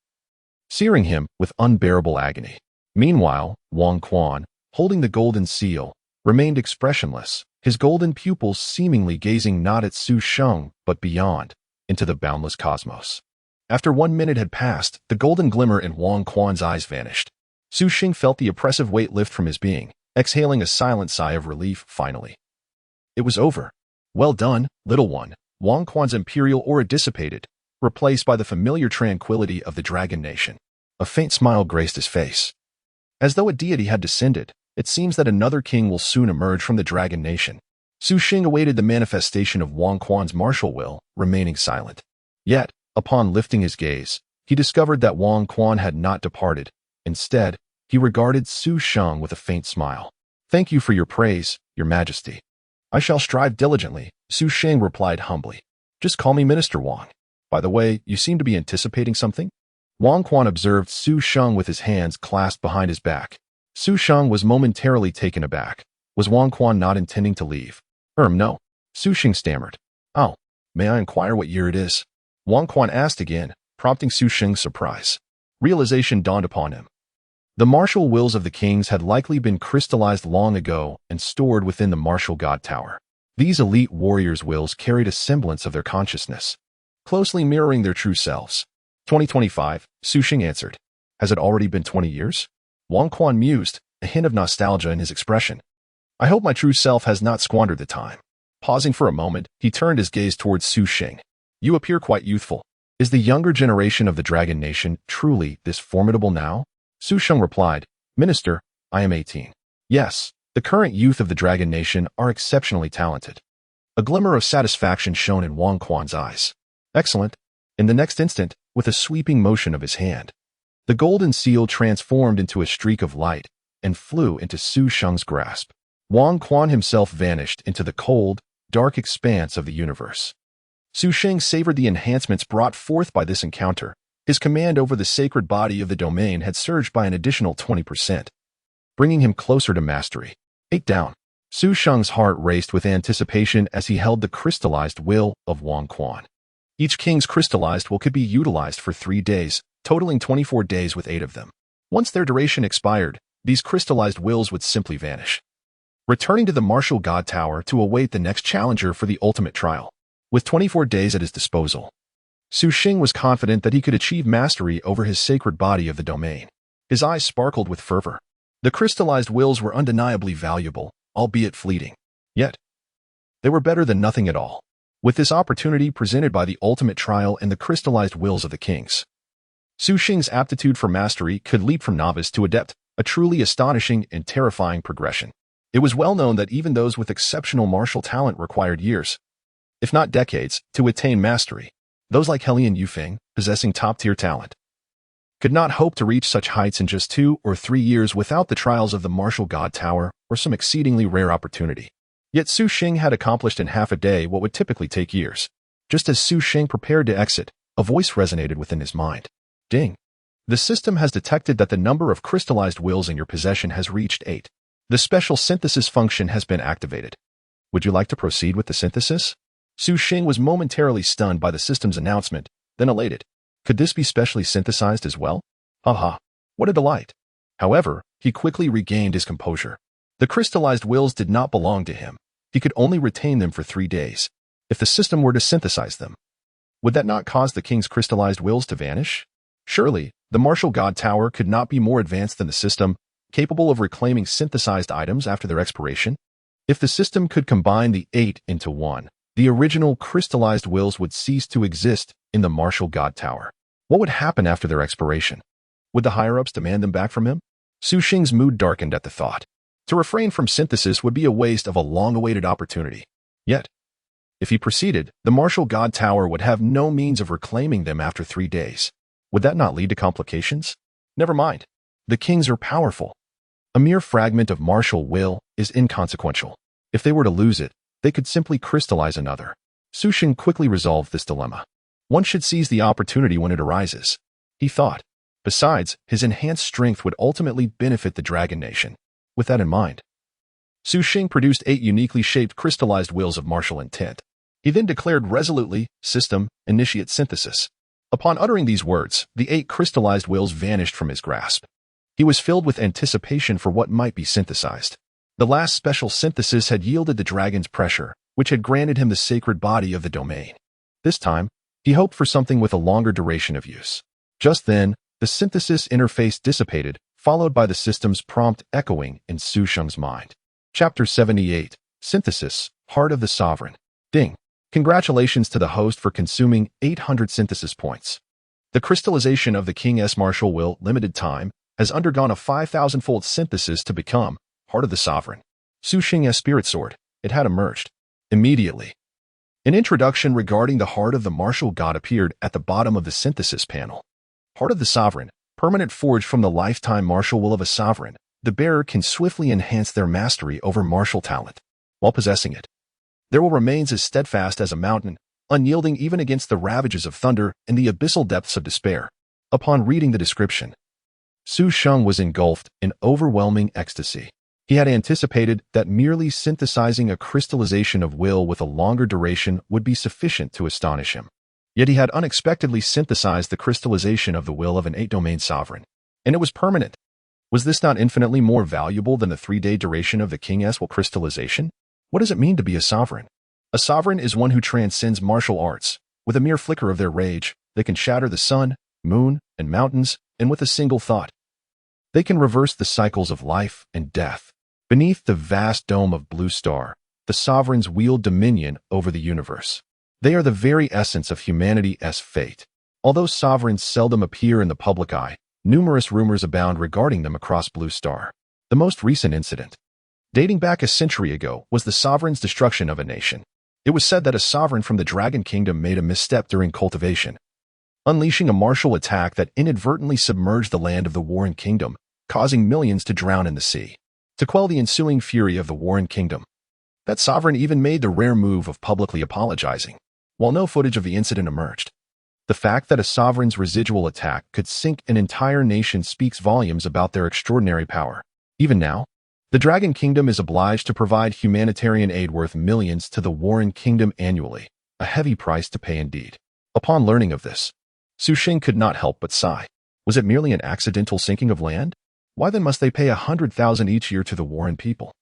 searing him with unbearable agony. Meanwhile, Wang Quan, holding the golden seal, remained expressionless, his golden pupils seemingly gazing not at Sheng but beyond, into the boundless cosmos. After 1 minute had passed, the golden glimmer in Wang Quan's eyes vanished. Sheng felt the oppressive weight lift from his being, exhaling a silent sigh of relief finally. It was over. Well done, little one. Wang Quan's imperial aura dissipated, replaced by the familiar tranquility of the Dragon Nation. A faint smile graced his face. As though a deity had descended, it seems that another king will soon emerge from the Dragon Nation. Sheng awaited the manifestation of Wang Quan's martial will, remaining silent. Yet, upon lifting his gaze, he discovered that Wang Quan had not departed. Instead, he regarded Sheng with a faint smile. Thank you for your praise, your majesty. I shall strive diligently, Sheng replied humbly. Just call me Minister Wang. By the way, you seem to be anticipating something? Wang Quan observed Sheng with his hands clasped behind his back. Sheng was momentarily taken aback. Was Wang Quan not intending to leave? No. Sheng stammered. Oh, may I inquire what year it is? Wang Quan asked again, prompting Sheng's surprise. Realization dawned upon him. The martial wills of the kings had likely been crystallized long ago and stored within the martial god tower. These elite warriors' wills carried a semblance of their consciousness, closely mirroring their true selves. 2025, Sheng answered. Has it already been 20 years? Wang Quan mused, a hint of nostalgia in his expression. I hope my true self has not squandered the time. Pausing for a moment, he turned his gaze towards Sheng. You appear quite youthful. Is the younger generation of the Dragon Nation truly this formidable now? Sheng replied, Minister, I am 18. Yes, the current youth of the Dragon Nation are exceptionally talented. A glimmer of satisfaction shone in Wang Quan's eyes. Excellent. In the next instant, with a sweeping motion of his hand, the golden seal transformed into a streak of light and flew into Sheng's grasp. Wang Quan himself vanished into the cold, dark expanse of the universe. Sheng savored the enhancements brought forth by this encounter. His command over the sacred body of the domain had surged by an additional 20%. bringing him closer to mastery. 8 down. Su Sheng's heart raced with anticipation as he held the crystallized will of Wang Quan. Each king's crystallized will could be utilized for 3 days, totaling 24 days with 8 of them. Once their duration expired, these crystallized wills would simply vanish, returning to the martial god tower to await the next challenger for the ultimate trial. With 24 days at his disposal, Su Sheng was confident that he could achieve mastery over his sacred body of the domain. His eyes sparkled with fervor. The crystallized wills were undeniably valuable, albeit fleeting. Yet, they were better than nothing at all. With this opportunity presented by the ultimate trial and the crystallized wills of the kings, Su Sheng's aptitude for mastery could leap from novice to adept, a truly astonishing and terrifying progression. It was well known that even those with exceptional martial talent required years, if not decades, to attain mastery. Those like Helian Yufeng, possessing top-tier talent, could not hope to reach such heights in just 2 or 3 years without the trials of the martial god tower or some exceedingly rare opportunity. Yet Su Sheng had accomplished in half a day what would typically take years. Just as Su Sheng prepared to exit, a voice resonated within his mind. Ding. The system has detected that the number of crystallized wills in your possession has reached 8. The special synthesis function has been activated. Would you like to proceed with the synthesis? Su Sheng was momentarily stunned by the system's announcement, then elated. Could this be specially synthesized as well? Haha. What a delight. However, he quickly regained his composure. The crystallized wills did not belong to him. He could only retain them for 3 days. If the system were to synthesize them, would that not cause the king's crystallized wills to vanish? Surely, the martial god tower could not be more advanced than the system, capable of reclaiming synthesized items after their expiration. If the system could combine the 8 into 1, the original crystallized wills would cease to exist in the martial god tower. What would happen after their expiration? Would the higher-ups demand them back from him? Su Sheng's mood darkened at the thought. To refrain from synthesis would be a waste of a long-awaited opportunity. Yet, if he proceeded, the martial god tower would have no means of reclaiming them after 3 days. Would that not lead to complications? Never mind. The kings are powerful. A mere fragment of martial will is inconsequential. If they were to lose it, they could simply crystallize another. Su Sheng quickly resolved this dilemma. One should seize the opportunity when it arises, he thought. Besides, his enhanced strength would ultimately benefit the Dragon Nation. With that in mind, Su Sheng produced 8 uniquely shaped crystallized wills of martial intent. He then declared resolutely, "System, initiate synthesis." Upon uttering these words, the 8 crystallized wills vanished from his grasp. He was filled with anticipation for what might be synthesized. The last special synthesis had yielded the dragon's pressure, which had granted him the sacred body of the domain. This time, he hoped for something with a longer duration of use. Just then, the synthesis interface dissipated, followed by the system's prompt echoing in Su Sheng's mind. Chapter 78, Synthesis, Heart of the Sovereign. Ding. Congratulations to the host for consuming 800 synthesis points. The crystallization of the King's martial will, limited time, has undergone a 5,000-fold synthesis to become Heart of the Sovereign. Su Sheng's spirit sword. It had emerged. Immediately, an introduction regarding the Heart of the Martial God appeared at the bottom of the synthesis panel. Heart of the Sovereign, permanent forged from the lifetime martial will of a sovereign. The bearer can swiftly enhance their mastery over martial talent. While possessing it, there will remain as steadfast as a mountain, unyielding even against the ravages of thunder and the abyssal depths of despair. Upon reading the description, Su Sheng was engulfed in overwhelming ecstasy. He had anticipated that merely synthesizing a crystallization of will with a longer duration would be sufficient to astonish him. Yet he had unexpectedly synthesized the crystallization of the will of an 8-domain sovereign, and it was permanent. Was this not infinitely more valuable than the 3-day duration of the King's will crystallization? What does it mean to be a sovereign? A sovereign is one who transcends martial arts. With a mere flicker of their rage, they can shatter the sun, moon, and mountains, and with a single thought, they can reverse the cycles of life and death. Beneath the vast dome of Blue Star, the sovereigns wield dominion over the universe. They are the very essence of humanity's fate. Although sovereigns seldom appear in the public eye, numerous rumors abound regarding them across Blue Star. The most recent incident, dating back a century ago, was the sovereign's destruction of a nation. It was said that a sovereign from the Dragon Kingdom made a misstep during cultivation, unleashing a martial attack that inadvertently submerged the land of the Warren Kingdom, causing millions to drown in the sea. To quell the ensuing fury of the Warren Kingdom, that sovereign even made the rare move of publicly apologizing. While no footage of the incident emerged, the fact that a sovereign's residual attack could sink an entire nation speaks volumes about their extraordinary power. Even now, the Dragon Kingdom is obliged to provide humanitarian aid worth millions to the Warren Kingdom annually, a heavy price to pay indeed. Upon learning of this, Sheng could not help but sigh. Was it merely an accidental sinking of land? Why then must they pay 100,000 each year to the Warren people?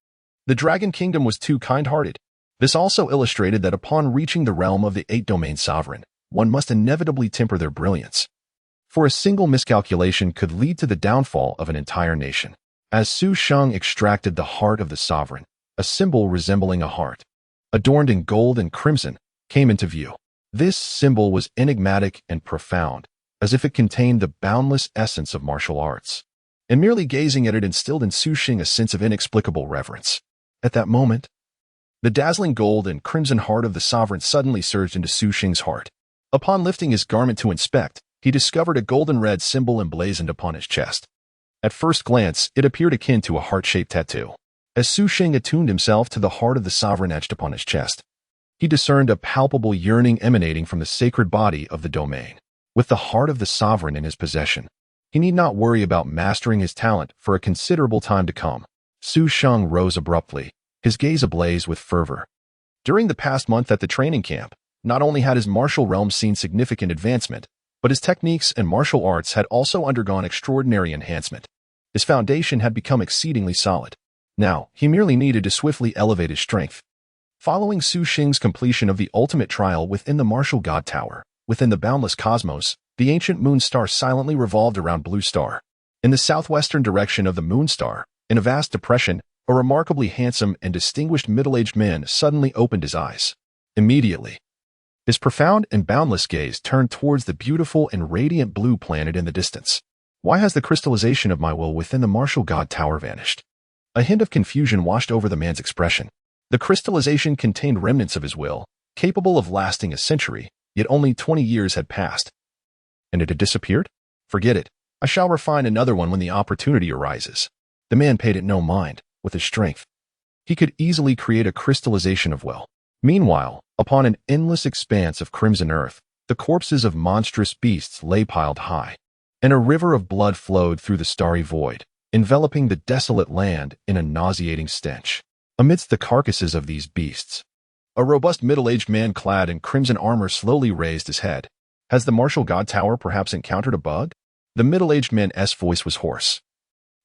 The Dragon Kingdom was too kind-hearted. This also illustrated that upon reaching the realm of the 8-domain sovereign, one must inevitably temper their brilliance. For a single miscalculation could lead to the downfall of an entire nation. As Sheng extracted the heart of the sovereign, a symbol resembling a heart, adorned in gold and crimson, came into view. This symbol was enigmatic and profound, as if it contained the boundless essence of martial arts. And merely gazing at it instilled in Sheng a sense of inexplicable reverence. At that moment, the dazzling gold and crimson heart of the sovereign suddenly surged into Sheng's heart. Upon lifting his garment to inspect, he discovered a golden red symbol emblazoned upon his chest. At first glance, it appeared akin to a heart-shaped tattoo. As Sheng attuned himself to the heart of the sovereign etched upon his chest, he discerned a palpable yearning emanating from the sacred body of the domain. With the heart of the sovereign in his possession, he need not worry about mastering his talent for a considerable time to come. Sheng rose abruptly, his gaze ablaze with fervor. During the past month at the training camp, not only had his martial realm seen significant advancement, but his techniques and martial arts had also undergone extraordinary enhancement. His foundation had become exceedingly solid. Now, he merely needed to swiftly elevate his strength. Following Sheng's completion of the ultimate trial within the martial god tower, within the boundless cosmos, the ancient moon star silently revolved around Blue Star. In the southwestern direction of the moon star, in a vast depression, a remarkably handsome and distinguished middle-aged man suddenly opened his eyes. Immediately, his profound and boundless gaze turned towards the beautiful and radiant blue planet in the distance. Why has the crystallization of my will within the martial god tower vanished? A hint of confusion washed over the man's expression. The crystallization contained remnants of his will, capable of lasting a century, yet only 20 years had passed. And it had disappeared? Forget it. I shall refine another one when the opportunity arises. The man paid it no mind. With his strength, he could easily create a crystallization of will. Meanwhile, upon an endless expanse of crimson earth, the corpses of monstrous beasts lay piled high, and a river of blood flowed through the starry void, enveloping the desolate land in a nauseating stench. Amidst the carcasses of these beasts, a robust middle-aged man clad in crimson armor slowly raised his head. Has the martial god tower perhaps encountered a bug? The middle-aged man's voice was hoarse,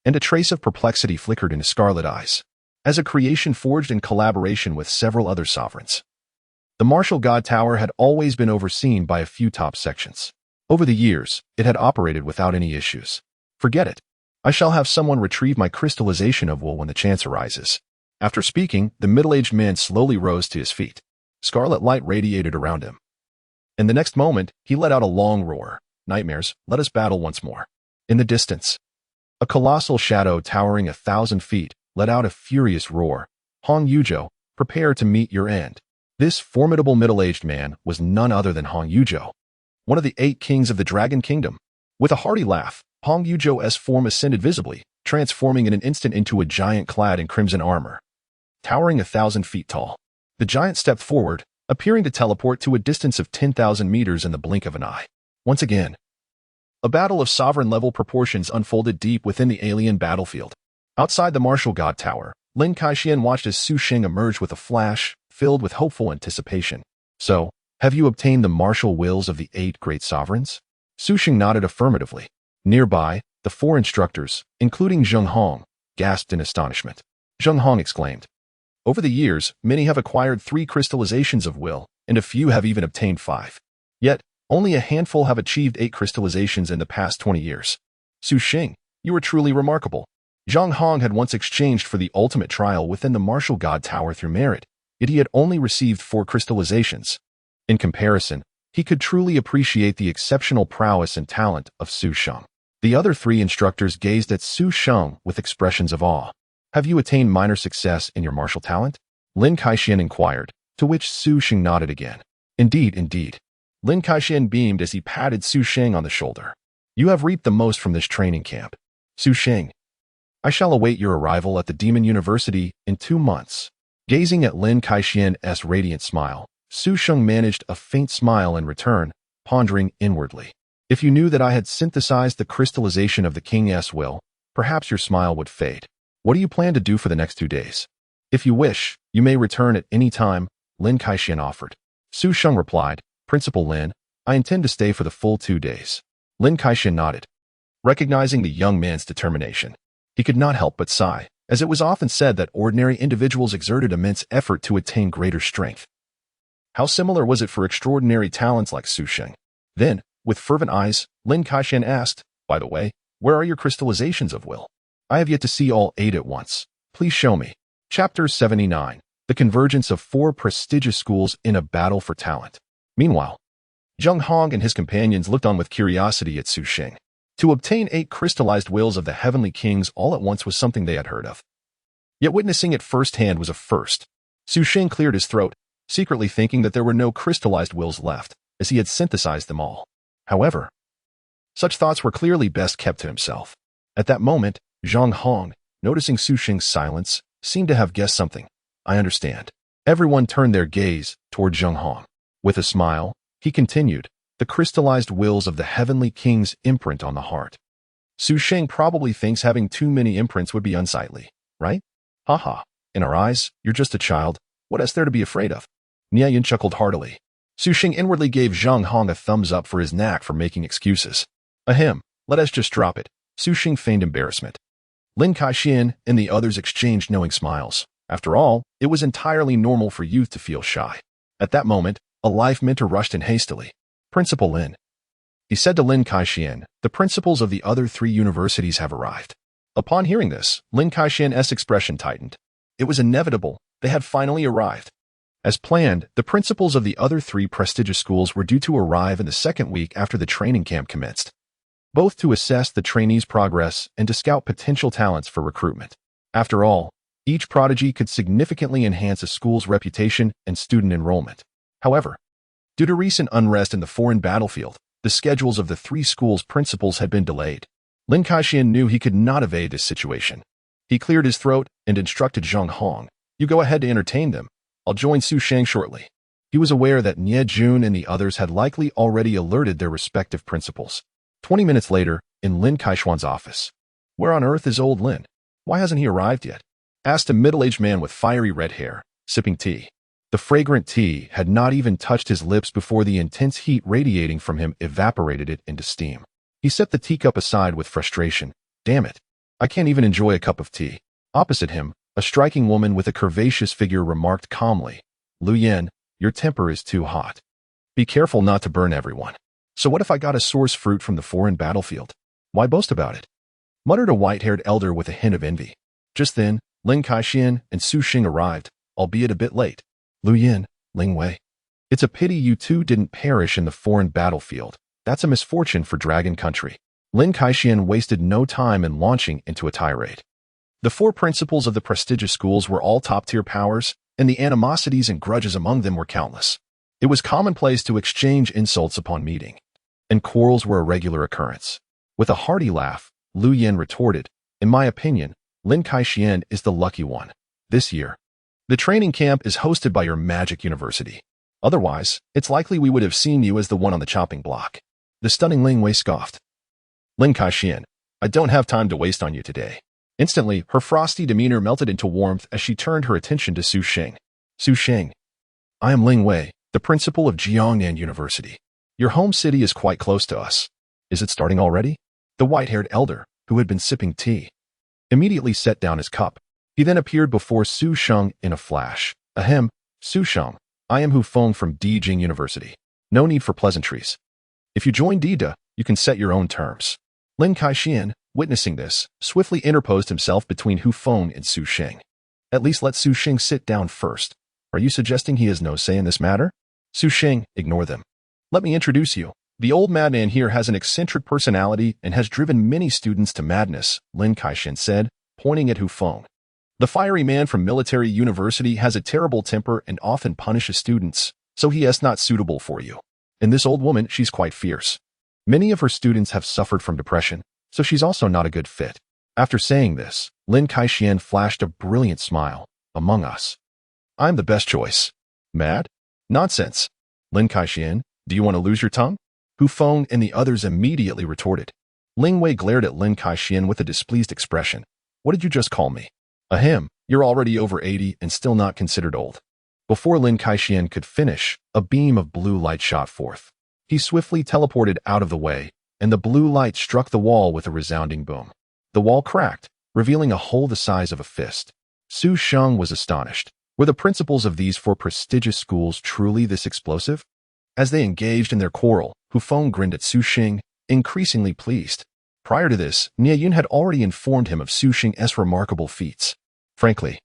and a trace of perplexity flickered in his scarlet eyes. As a creation forged in collaboration with several other sovereigns, the martial god tower had always been overseen by a few top sections. Over the years, it had operated without any issues. Forget it. I shall have someone retrieve my crystallization of will when the chance arises. After speaking, the middle-aged man slowly rose to his feet. Scarlet light radiated around him. In the next moment, he let out a long roar. Nightmares, let us battle once more. In the distance, a colossal shadow towering 1,000 feet let out a furious roar. Hong Yuzhou, prepare to meet your end. This formidable middle-aged man was none other than Hong Yuzhou, one of the 8 kings of the Dragon Kingdom. With a hearty laugh, Hong Yuzhou's form ascended visibly, transforming in an instant into a giant clad in crimson armor, towering 1,000 feet tall. The giant stepped forward, appearing to teleport to a distance of 10,000 meters in the blink of an eye. Once again, a battle of sovereign-level proportions unfolded deep within the alien battlefield. Outside the martial god tower, Lin Kaixian watched as Sheng emerged with a flash, filled with hopeful anticipation. So, have you obtained the martial wills of the 8 great sovereigns? Sheng nodded affirmatively. Nearby, the 4 instructors, including Zheng Hong, gasped in astonishment. Zheng Hong exclaimed, over the years, many have acquired 3 crystallizations of will, and a few have even obtained 5. Yet, only a handful have achieved 8 crystallizations in the past 20 years. Sheng, you are truly remarkable. Zheng Hong had once exchanged for the ultimate trial within the martial god tower through merit, yet he had only received 4 crystallizations. In comparison, he could truly appreciate the exceptional prowess and talent of Sheng. The other 3 instructors gazed at Sheng with expressions of awe. Have you attained minor success in your martial talent? Lin Kaixian inquired, to which Sheng nodded again. Indeed, indeed. Lin Kaixian beamed as he patted Sheng on the shoulder. You have reaped the most from this training camp. Sheng, I shall await your arrival at the Demon University in 2 months. Gazing at Lin Kaixian's radiant smile, Sheng managed a faint smile in return, pondering inwardly. If you knew that I had synthesized the crystallization of the king's will, perhaps your smile would fade. What do you plan to do for the next 2 days? If you wish, you may return at any time, Lin Kaixian offered. Su Sheng replied, Principal Lin, I intend to stay for the full 2 days. Lin Kaixian nodded, recognizing the young man's determination. He could not help but sigh, as it was often said that ordinary individuals exerted immense effort to attain greater strength. How similar was it for extraordinary talents like Su Sheng? Then, with fervent eyes, Lin Kaixian asked, By the way, where are your crystallizations of will? I have yet to see all 8 at once. Please show me. Chapter 79. The Convergence of 4 Prestigious Schools in a Battle for Talent. Meanwhile, Zheng Hong and his companions looked on with curiosity at Su Sheng. To obtain 8 crystallized wills of the heavenly kings all at once was something they had heard of. Yet witnessing it firsthand was a first. Su Sheng cleared his throat, secretly thinking that there were no crystallized wills left, as he had synthesized them all. However, such thoughts were clearly best kept to himself. At that moment, Zheng Hong, noticing Su Sheng's silence, seemed to have guessed something. I understand. Everyone turned their gaze toward Zheng Hong. With a smile, he continued, the crystallized wills of the heavenly kings imprint on the heart. Su Sheng probably thinks having too many imprints would be unsightly, right? Haha, in our eyes, you're just a child. What is there to be afraid of? Nie Yun chuckled heartily. Su Sheng inwardly gave Zheng Hong a thumbs up for his knack for making excuses. Ahem, let us just drop it. Su Sheng feigned embarrassment. Lin Kaixian and the others exchanged knowing smiles. After all, it was entirely normal for youth to feel shy. At that moment, a life mentor rushed in hastily. Principal Lin. He said to Lin Kaixian, the principals of the other 3 universities have arrived. Upon hearing this, Lin Kaixian's expression tightened. It was inevitable. They had finally arrived. As planned, the principals of the other 3 prestigious schools were due to arrive in the 2nd week after the training camp commenced, both to assess the trainees' progress and to scout potential talents for recruitment. After all, each prodigy could significantly enhance a school's reputation and student enrollment. However, due to recent unrest in the foreign battlefield, the schedules of the 3 schools' principals had been delayed. Lin Kaixian knew he could not evade this situation. He cleared his throat and instructed Zheng Hong, you go ahead to entertain them. I'll join Su Sheng shortly. He was aware that Nie Jun and the others had likely already alerted their respective principals. 20 minutes later, in Lin Kaixian's office. Where on earth is old Lin? Why hasn't he arrived yet? Asked a middle-aged man with fiery red hair, sipping tea. The fragrant tea had not even touched his lips before the intense heat radiating from him evaporated it into steam. He set the teacup aside with frustration. Damn it. I can't even enjoy a cup of tea. Opposite him, a striking woman with a curvaceous figure remarked calmly, Lu Yen, your temper is too hot. Be careful not to burn everyone. So what if I got a source fruit from the foreign battlefield? Why boast about it? Muttered a white-haired elder with a hint of envy. Just then, Lin Kaixian and Su Sheng arrived, albeit a bit late. Lu Yin, Ling Wei. It's a pity you two didn't perish in the foreign battlefield. That's a misfortune for Dragon Country. Lin Kaixian wasted no time in launching into a tirade. The 4 principals of the prestigious schools were all top-tier powers, and the animosities and grudges among them were countless. It was commonplace to exchange insults upon meeting, and quarrels were a regular occurrence. With a hearty laugh, Lu Yen retorted, in my opinion, Lin Kaixian is the lucky one. This year, the training camp is hosted by your magic university. Otherwise, it's likely we would have seen you as the one on the chopping block. The stunning Ling Wei scoffed. Lin Kaixian, I don't have time to waste on you today. Instantly, her frosty demeanor melted into warmth as she turned her attention to Su Sheng. Su Sheng, I am Ling Wei, the principal of Jiangnan University. Your home city is quite close to us. Is it starting already? The white-haired elder, who had been sipping tea, immediately set down his cup. He then appeared before Su Sheng in a flash. Ahem, Su Sheng, I am Hu Feng from Dijing University. No need for pleasantries. If you join Dida, you can set your own terms. Lin Kaixian, witnessing this, swiftly interposed himself between Hu Feng and Su Sheng. At least let Su Sheng sit down first. Are you suggesting he has no say in this matter? Su Sheng, ignore them. Let me introduce you. The old madman here has an eccentric personality and has driven many students to madness, Lin Kaixian said, pointing at Hu Feng. The fiery man from Military University has a terrible temper and often punishes students, so he is not suitable for you. And this old woman, she's quite fierce. Many of her students have suffered from depression, so she's also not a good fit. After saying this, Lin Kaixian flashed a brilliant smile. Among us, I'm the best choice. Mad? Nonsense. Lin Kaixian, do you want to lose your tongue? Hu Feng and the others immediately retorted. Ling Wei glared at Lin Kaixian with a displeased expression. What did you just call me? Ahem, you're already over 80 and still not considered old. Before Lin Kaixian could finish, a beam of blue light shot forth. He swiftly teleported out of the way, and the blue light struck the wall with a resounding boom. The wall cracked, revealing a hole the size of a fist. Su Sheng was astonished. Were the principals of these four prestigious schools truly this explosive? As they engaged in their quarrel, Hu Feng grinned at Su Sheng, increasingly pleased. Prior to this, Nie Yun had already informed him of Su Sheng's remarkable feats. Frankly,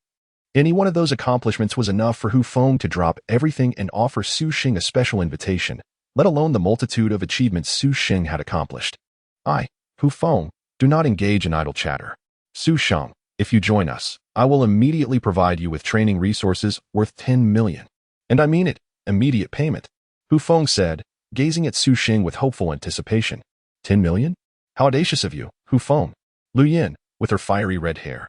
any one of those accomplishments was enough for Hu Feng to drop everything and offer Su Sheng a special invitation, let alone the multitude of achievements Su Sheng had accomplished. Hu Feng, do not engage in idle chatter. Su Sheng, if you join us, I will immediately provide you with training resources worth 10 million. And I mean it, immediate payment. Hu Feng said, gazing at Su Sheng with hopeful anticipation. 10 million? How audacious of you, Hu Feng. Lu Yin, with her fiery red hair,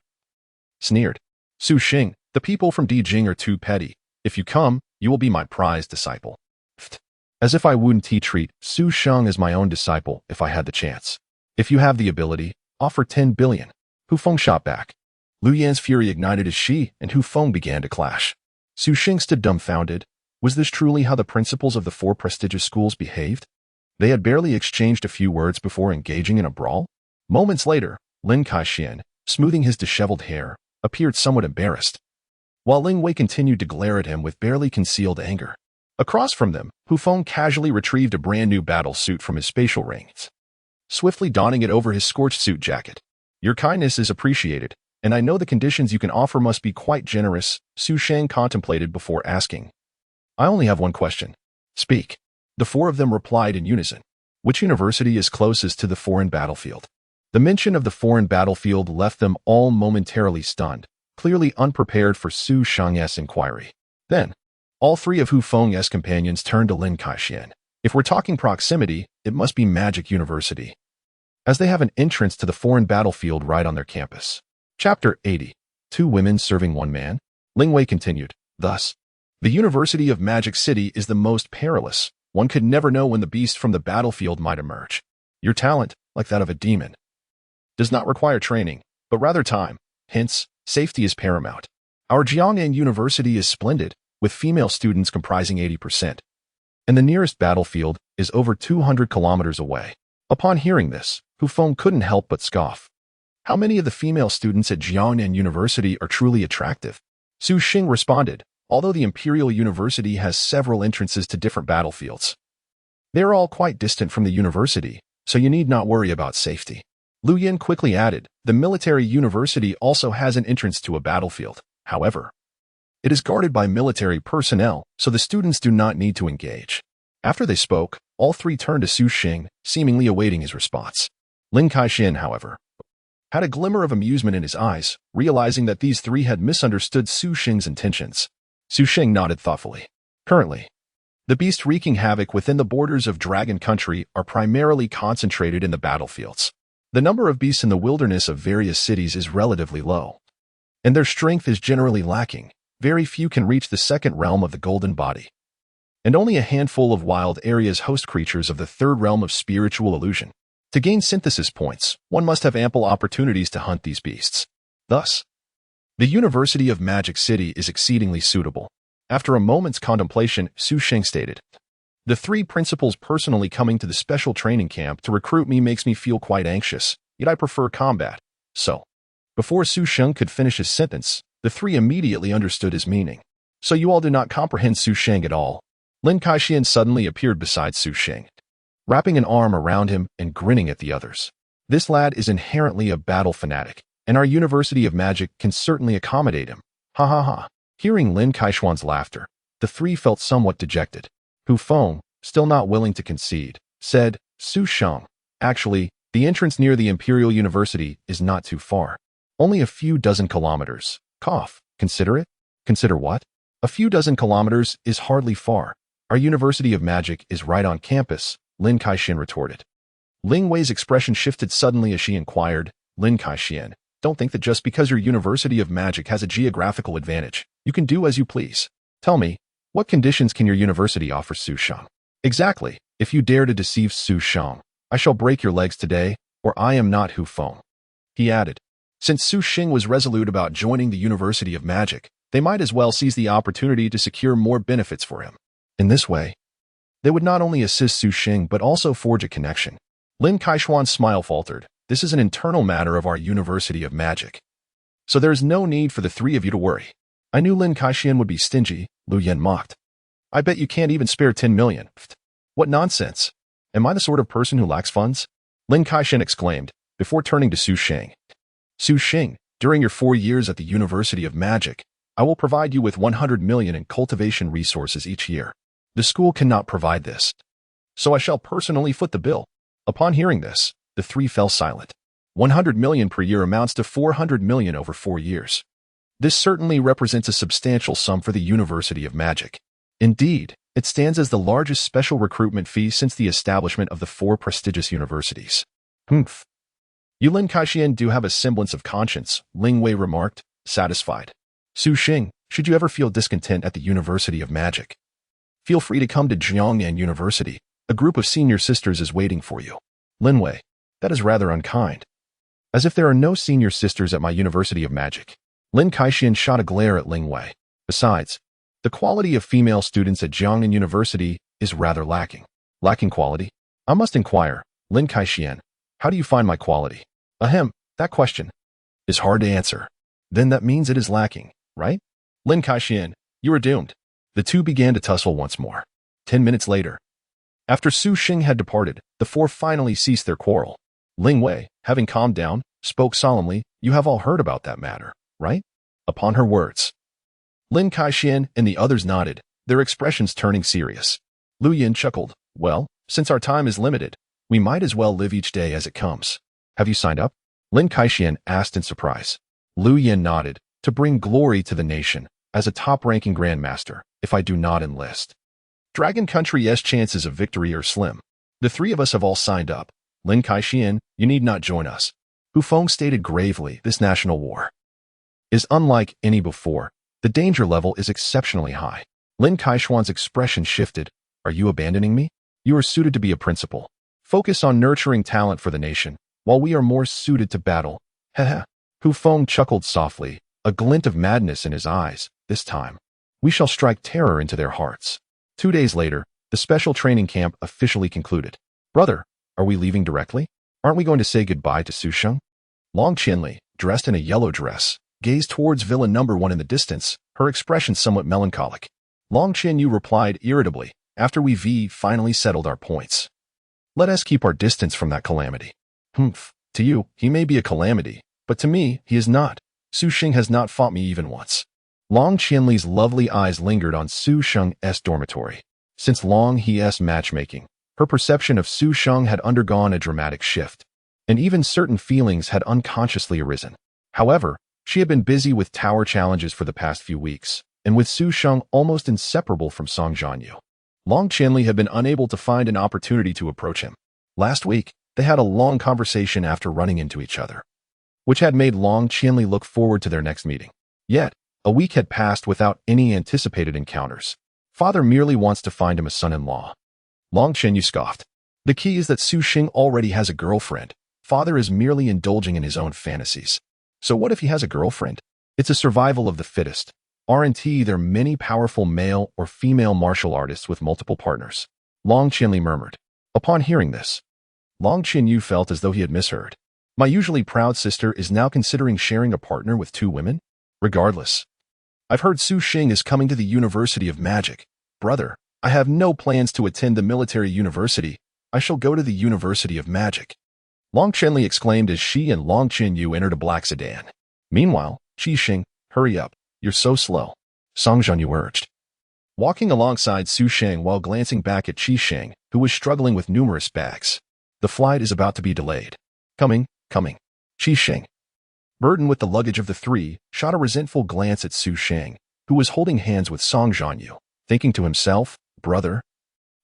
sneered. Su Sheng, the people from Dijing are too petty. If you come, you will be my prized disciple. As if I wouldn't treat Su Sheng as my own disciple if I had the chance. If you have the ability, offer 10 billion. Hu Feng shot back. Lu Yan's fury ignited as she and Hu Feng began to clash. Su Sheng stood dumbfounded. Was this truly how the principals of the four prestigious schools behaved? They had barely exchanged a few words before engaging in a brawl. Moments later, Lin Kaixian, smoothing his disheveled hair, appeared somewhat embarrassed, while Ling Wei continued to glare at him with barely concealed anger. Across from them, Hu Feng casually retrieved a brand-new battle suit from his spatial rings, swiftly donning it over his scorched suit jacket. Your kindness is appreciated, and I know the conditions you can offer must be quite generous, Su Sheng contemplated before asking. I only have one question. Speak. The four of them replied in unison. Which university is closest to the foreign battlefield? The mention of the foreign battlefield left them all momentarily stunned, clearly unprepared for Su Sheng's inquiry. Then, all three of Hu Feng's companions turned to Lin Kaixian. If we're talking proximity, it must be Magic University, as they have an entrance to the foreign battlefield right on their campus. Chapter 80. 2 women serving 1 man. Ling Wei continued. Thus, the University of Magic City is the most perilous. One could never know when the beast from the battlefield might emerge. Your talent, like that of a demon, does not require training, but rather time. Hence, safety is paramount. Our Jiangnan University is splendid, with female students comprising 80%. And the nearest battlefield is over 200 kilometers away. Upon hearing this, Hu Feng couldn't help but scoff. How many of the female students at Jiangnan University are truly attractive? Su Sheng responded, although the Imperial University has several entrances to different battlefields. They are all quite distant from the university, so you need not worry about safety. Lu Yin quickly added, the military university also has an entrance to a battlefield. However, it is guarded by military personnel, so the students do not need to engage. After they spoke, all three turned to Su Sheng, seemingly awaiting his response. Lin Kaixian, however, had a glimmer of amusement in his eyes, realizing that these three had misunderstood Su Sheng's intentions. Su Sheng nodded thoughtfully. Currently, the beasts wreaking havoc within the borders of Dragon Country are primarily concentrated in the battlefields. The number of beasts in the wilderness of various cities is relatively low, and their strength is generally lacking. Very few can reach the second realm of the Golden Body, and only a handful of wild areas host creatures of the third realm of spiritual illusion. To gain synthesis points, one must have ample opportunities to hunt these beasts. Thus, the University of Magic City is exceedingly suitable. After a moment's contemplation, Su Sheng stated, the three principals personally coming to the special training camp to recruit me makes me feel quite anxious, yet I prefer combat. So, before Su Sheng could finish his sentence, the three immediately understood his meaning. So you all do not comprehend Su Sheng at all. Lin Kaixian suddenly appeared beside Su Sheng, wrapping an arm around him and grinning at the others. This lad is inherently a battle fanatic, and our University of Magic can certainly accommodate him. Ha ha ha. Hearing Lin Kaixian's laughter, the three felt somewhat dejected. Hu Feng, still not willing to concede, said, Su Sheng, actually, the entrance near the Imperial University is not too far. Only a few dozen kilometers. Cough. Consider it? Consider what? A few dozen kilometers is hardly far. Our University of Magic is right on campus, Lin Kaixian retorted. Ling Wei's expression shifted suddenly as she inquired, Lin Kaixian, don't think that just because your University of Magic has a geographical advantage, you can do as you please. Tell me, what conditions can your university offer, Su Sheng? Exactly. If you dare to deceive Su Sheng, I shall break your legs today, or I am not Hu Feng. He added. Since Su Sheng was resolute about joining the University of Magic, they might as well seize the opportunity to secure more benefits for him. In this way, they would not only assist Su Sheng but also forge a connection. Lin Kaishuan's smile faltered. This is an internal matter of our University of Magic. So there is no need for the three of you to worry. I knew Lin Kaishuan would be stingy, Lu Yen mocked. I bet you can't even spare 10 million. What nonsense. Am I the sort of person who lacks funds? Lin Kaishuan exclaimed, before turning to Su Sheng. Su Sheng, during your 4 years at the University of Magic, I will provide you with 100 million in cultivation resources each year. The school cannot provide this, so I shall personally foot the bill. Upon hearing this, the three fell silent. 100 million per year amounts to 400 million over 4 years. This certainly represents a substantial sum for the University of Magic. Indeed, it stands as the largest special recruitment fee since the establishment of the 4 prestigious universities. Humph. You Lin Kaishuan do have a semblance of conscience, Ling Wei remarked, satisfied. Su Sheng, should you ever feel discontent at the University of Magic, feel free to come to Jiangnan University. A group of senior sisters is waiting for you. Lin Wei, that is rather unkind. As if there are no senior sisters at my University of Magic. Lin Kaishuan shot a glare at Ling Wei. Besides, the quality of female students at Jiangnan University is rather lacking. Lacking quality? I must inquire, Lin Kaishuan, how do you find my quality? Ahem, that question is hard to answer. Then that means it is lacking, right? Lin Kaishuan, you are doomed. The two began to tussle once more. 10 minutes later, after Su Sheng had departed, the 4 finally ceased their quarrel. Ling Wei, having calmed down, spoke solemnly, you have all heard about that matter, right? Upon her words, Lin Kaishuan and the others nodded, their expressions turning serious. Lu Yin chuckled, well, since our time is limited, we might as well live each day as it comes. Have you signed up? Lin Kaishuan asked in surprise. Lu Yin nodded, to bring glory to the nation, as a top-ranking grandmaster, if I do not enlist. Dragon Country's chances of victory are slim. The 3 of us have all signed up. Lin Kaishuan, you need not join us. Hu Feng stated gravely, this national war is unlike any before. The danger level is exceptionally high. Lin Kaishuan's expression shifted. Are you abandoning me? You are suited to be a principal. Focus on nurturing talent for the nation, while we are more suited to battle. Heh. Hu Feng chuckled softly, a glint of madness in his eyes. This time, we shall strike terror into their hearts. 2 days later, the special training camp officially concluded. Brother, are we leaving directly? Aren't we going to say goodbye to Su Sheng? Long Qianli, dressed in a yellow dress, gazed towards Villa number 1 in the distance, her expression somewhat melancholic. Long Qianyu replied irritably, after we've finally settled our points. Let us keep our distance from that calamity. Humph, to you, he may be a calamity, but to me, he is not. Su Sheng has not fought me even once. Long Qianli's lovely eyes lingered on Su Sheng's dormitory. Since Long He's matchmaking, her perception of Su Sheng had undergone a dramatic shift, and even certain feelings had unconsciously arisen. However, she had been busy with tower challenges for the past few weeks, and with Su Sheng almost inseparable from Song Zhanyue. Long Qianli had been unable to find an opportunity to approach him. Last week, they had a long conversation after running into each other, which had made Long Qianli look forward to their next meeting. Yet, a week had passed without any anticipated encounters. Father merely wants to find him a son-in-law. Long Qianyu scoffed. The key is that Su Sheng already has a girlfriend. Father is merely indulging in his own fantasies. So what if he has a girlfriend? It's a survival of the fittest. Aren't there many powerful male or female martial artists with multiple partners? Long Qianli murmured. Upon hearing this, Long Qianyu felt as though he had misheard. My usually proud sister is now considering sharing a partner with 2 women? Regardless, I've heard Su Sheng is coming to the University of Magic. Brother, I have no plans to attend the military university. I shall go to the University of Magic. Long Qianli exclaimed as she and Long Qianyu entered a black sedan. Meanwhile, Qi Sheng, hurry up, you're so slow, Song Zhanyue urged. Walking alongside Su Sheng while glancing back at Qi Sheng, who was struggling with numerous bags. The flight is about to be delayed. Coming. Qi Sheng, burdened with the luggage of the 3, shot a resentful glance at Su Sheng, who was holding hands with Song Zhanyue, thinking to himself, brother,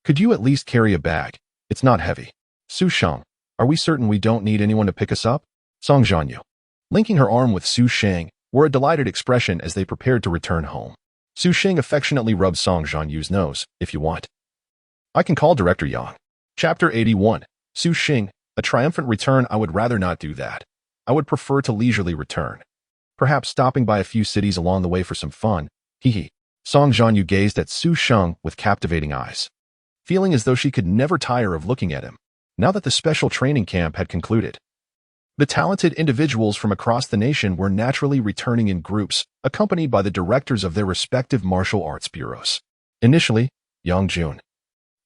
could you at least carry a bag? It's not heavy. Su Sheng, are we certain we don't need anyone to pick us up? Song Zhanyue, linking her arm with Su Sheng, wore a delighted expression as they prepared to return home. Su Sheng affectionately rubbed Song Zhanyue's nose, if you want. I can call Director Yang. Chapter 81. Su Sheng, a triumphant return. I would rather not do that. I would prefer to leisurely return. Perhaps stopping by a few cities along the way for some fun. Hee. Song Zhanyue gazed at Su Sheng with captivating eyes, feeling as though she could never tire of looking at him, now that the special training camp had concluded. The talented individuals from across the nation were naturally returning in groups, accompanied by the directors of their respective martial arts bureaus. Initially, Yang Jun,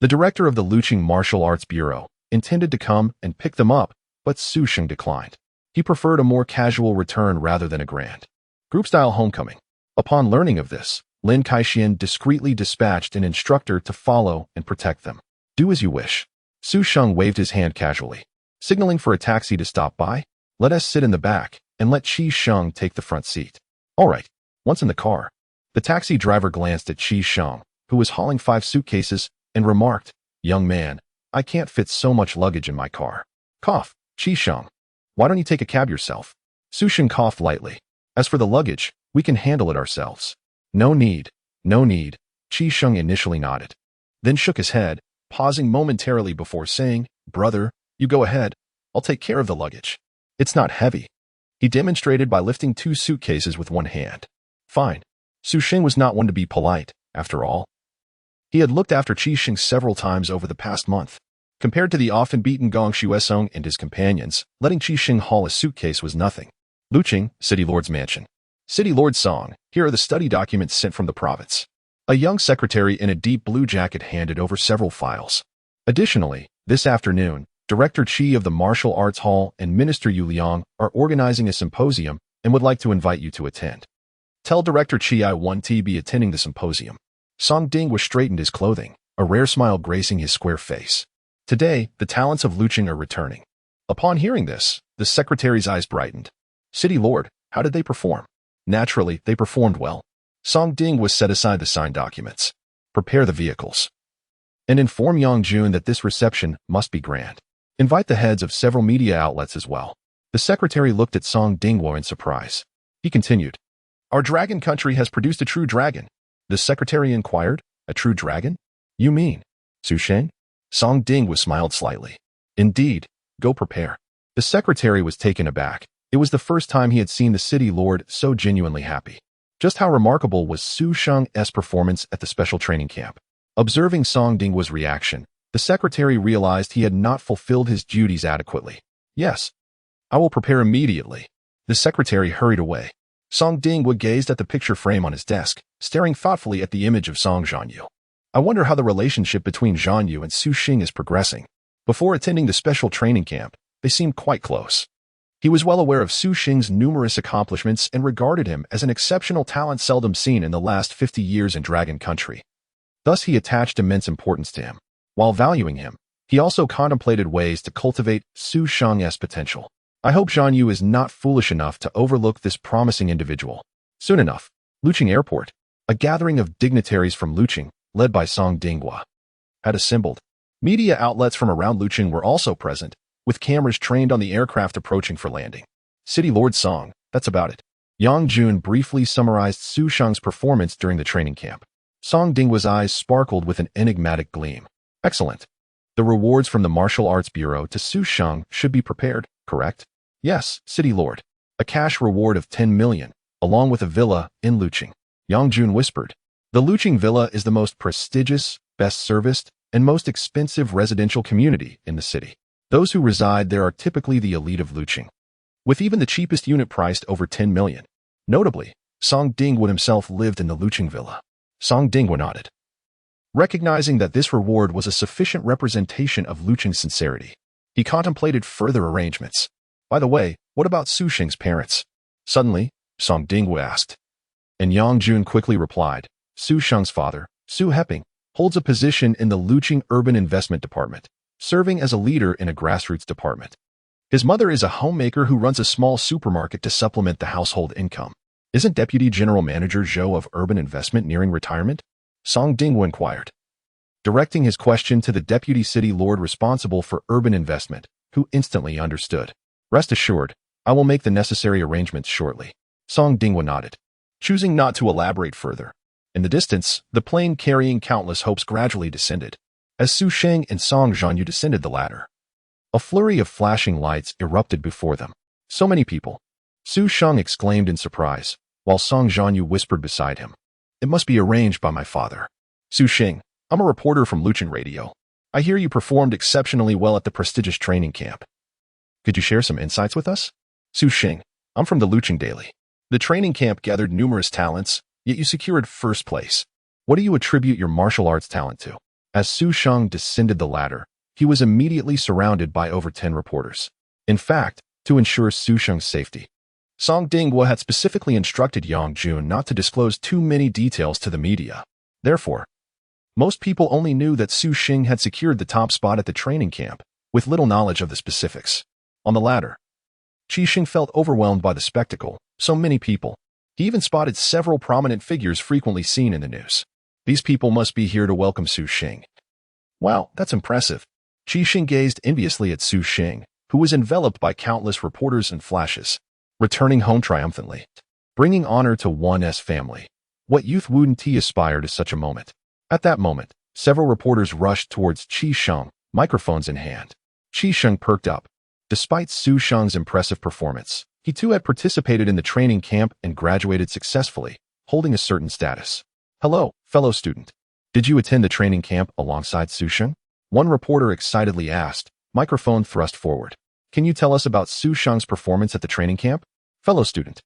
the director of the Luqing Martial Arts Bureau, intended to come and pick them up, but Su Sheng declined. He preferred a more casual return rather than a grand, group-style homecoming. Upon learning of this, Lin Kaixian discreetly dispatched an instructor to follow and protect them. Do as you wish. Su Sheng waved his hand casually, signaling for a taxi to stop by. Let us sit in the back, and let Qi Sheng take the front seat. All right. Once in the car, the taxi driver glanced at Qi Sheng, who was hauling 5 suitcases, and remarked, "Young man, I can't fit so much luggage in my car." Cough. Qi Sheng, why don't you take a cab yourself? Su Sheng coughed lightly. As for the luggage, we can handle it ourselves. No need. No need. Qi Sheng initially nodded, then shook his head, pausing momentarily before saying, "Brother, you go ahead. I'll take care of the luggage. It's not heavy." He demonstrated by lifting 2 suitcases with one hand. Fine. Su Sheng was not one to be polite, after all. He had looked after Qi Sheng several times over the past month. Compared to the often beaten Gong Shuesong and his companions, letting Qi Sheng haul a suitcase was nothing. Luqing, City Lord's mansion. City Lord Song, here are the study documents sent from the province. A young secretary in a deep blue jacket handed over several files. Additionally, this afternoon, Director Qi of the Martial Arts Hall and Minister Yu Liang are organizing a symposium and would like to invite you to attend. Tell Director Qi I want to be attending the symposium. Song Zhanyue straightened his clothing, a rare smile gracing his square face. Today, the talents of Luqing are returning. Upon hearing this, the secretary's eyes brightened. City Lord, how did they perform? Naturally, they performed well. Song Zhanyue set aside the signed documents. Prepare the vehicles. And inform Yang Jun that this reception must be grand. Invite the heads of several media outlets as well. The secretary looked at Song Zhanyue in surprise. He continued, Our dragon country has produced a true dragon. The secretary inquired, A true dragon? You mean Su Sheng? Song Zhanyue smiled slightly. Indeed, go prepare. The secretary was taken aback. It was the first time he had seen the city lord so genuinely happy. Just how remarkable was Su Sheng's performance at the special training camp? Observing Song Zhanyue's reaction, the secretary realized he had not fulfilled his duties adequately. Yes, I will prepare immediately. The secretary hurried away. Song Zhanyue gazed at the picture frame on his desk, staring thoughtfully at the image of Song Zhanyue. I wonder how the relationship between Zhanyue and Su Sheng is progressing. Before attending the special training camp, they seemed quite close. He was well aware of Su Sheng's numerous accomplishments and regarded him as an exceptional talent seldom seen in the last 50 years in Dragon Country. Thus he attached immense importance to him. While valuing him, he also contemplated ways to cultivate Su Sheng's potential. I hope Zhanyue is not foolish enough to overlook this promising individual. Soon enough, Luqing Airport, a gathering of dignitaries from Luqing, led by Song Zhanyue, had assembled. Media outlets from around Luqing were also present, with cameras trained on the aircraft approaching for landing. City Lord Song, that's about it. Yang Jun briefly summarized Su Sheng's performance during the training camp. Song Zhanyue's eyes sparkled with an enigmatic gleam. Excellent. The rewards from the Martial Arts Bureau to Su Sheng should be prepared, correct? Yes, City Lord. A cash reward of 10 million, along with a villa in Luqing. Yang Jun whispered. The Luqing Villa is the most prestigious, best serviced, and most expensive residential community in the city. Those who reside there are typically the elite of Luqing, with even the cheapest unit priced over 10 million. Notably, Song Zhanyue himself lived in the Luqing Villa. Song Zhanyue nodded, recognizing that this reward was a sufficient representation of Luqing's sincerity. He contemplated further arrangements. By the way, what about Su Sheng's parents? Suddenly, Song Zhanyue asked. And Yang Jun quickly replied, Su Sheng's father, Su Heping, holds a position in the Luqing Urban Investment Department, serving as a leader in a grassroots department. His mother is a homemaker who runs a small supermarket to supplement the household income. Isn't Deputy General Manager Zhou of Urban Investment nearing retirement? Song Zhanyue inquired, directing his question to the Deputy City Lord responsible for urban investment, who instantly understood. Rest assured, I will make the necessary arrangements shortly. Song Zhanyue nodded, choosing not to elaborate further. In the distance, the plane carrying countless hopes gradually descended. As Su Sheng and Song Zhanyue descended the ladder, a flurry of flashing lights erupted before them. So many people. Su Sheng exclaimed in surprise, while Song Zhanyue whispered beside him. It must be arranged by my father. Su Sheng, I'm a reporter from Lucheng Radio. I hear you performed exceptionally well at the prestigious training camp. Could you share some insights with us? Su Sheng, I'm from the Lucheng Daily. The training camp gathered numerous talents, yet you secured first place. What do you attribute your martial arts talent to? As Su Sheng descended the ladder, he was immediately surrounded by over 10 reporters. In fact, to ensure Su Sheng's safety, Song Zhanyue had specifically instructed Yang Jun not to disclose too many details to the media. Therefore, most people only knew that Su Sheng had secured the top spot at the training camp, with little knowledge of the specifics. On the ladder, Qi Sheng felt overwhelmed by the spectacle. So many people. He even spotted several prominent figures frequently seen in the news. These people must be here to welcome Su Sheng. Wow, that's impressive. Qi Sheng gazed enviously at Su Sheng, who was enveloped by countless reporters and flashes, returning home triumphantly, bringing honor to one's family. What youth wouldn't aspire to such a moment? At that moment, several reporters rushed towards Qi Sheng, microphones in hand. Qi Sheng perked up. Despite Su Sheng's impressive performance, he too had participated in the training camp and graduated successfully, holding a certain status. Hello, fellow student. Did you attend the training camp alongside Su Sheng? One reporter excitedly asked, microphone thrust forward. Can you tell us about Su Sheng's performance at the training camp? Fellow student.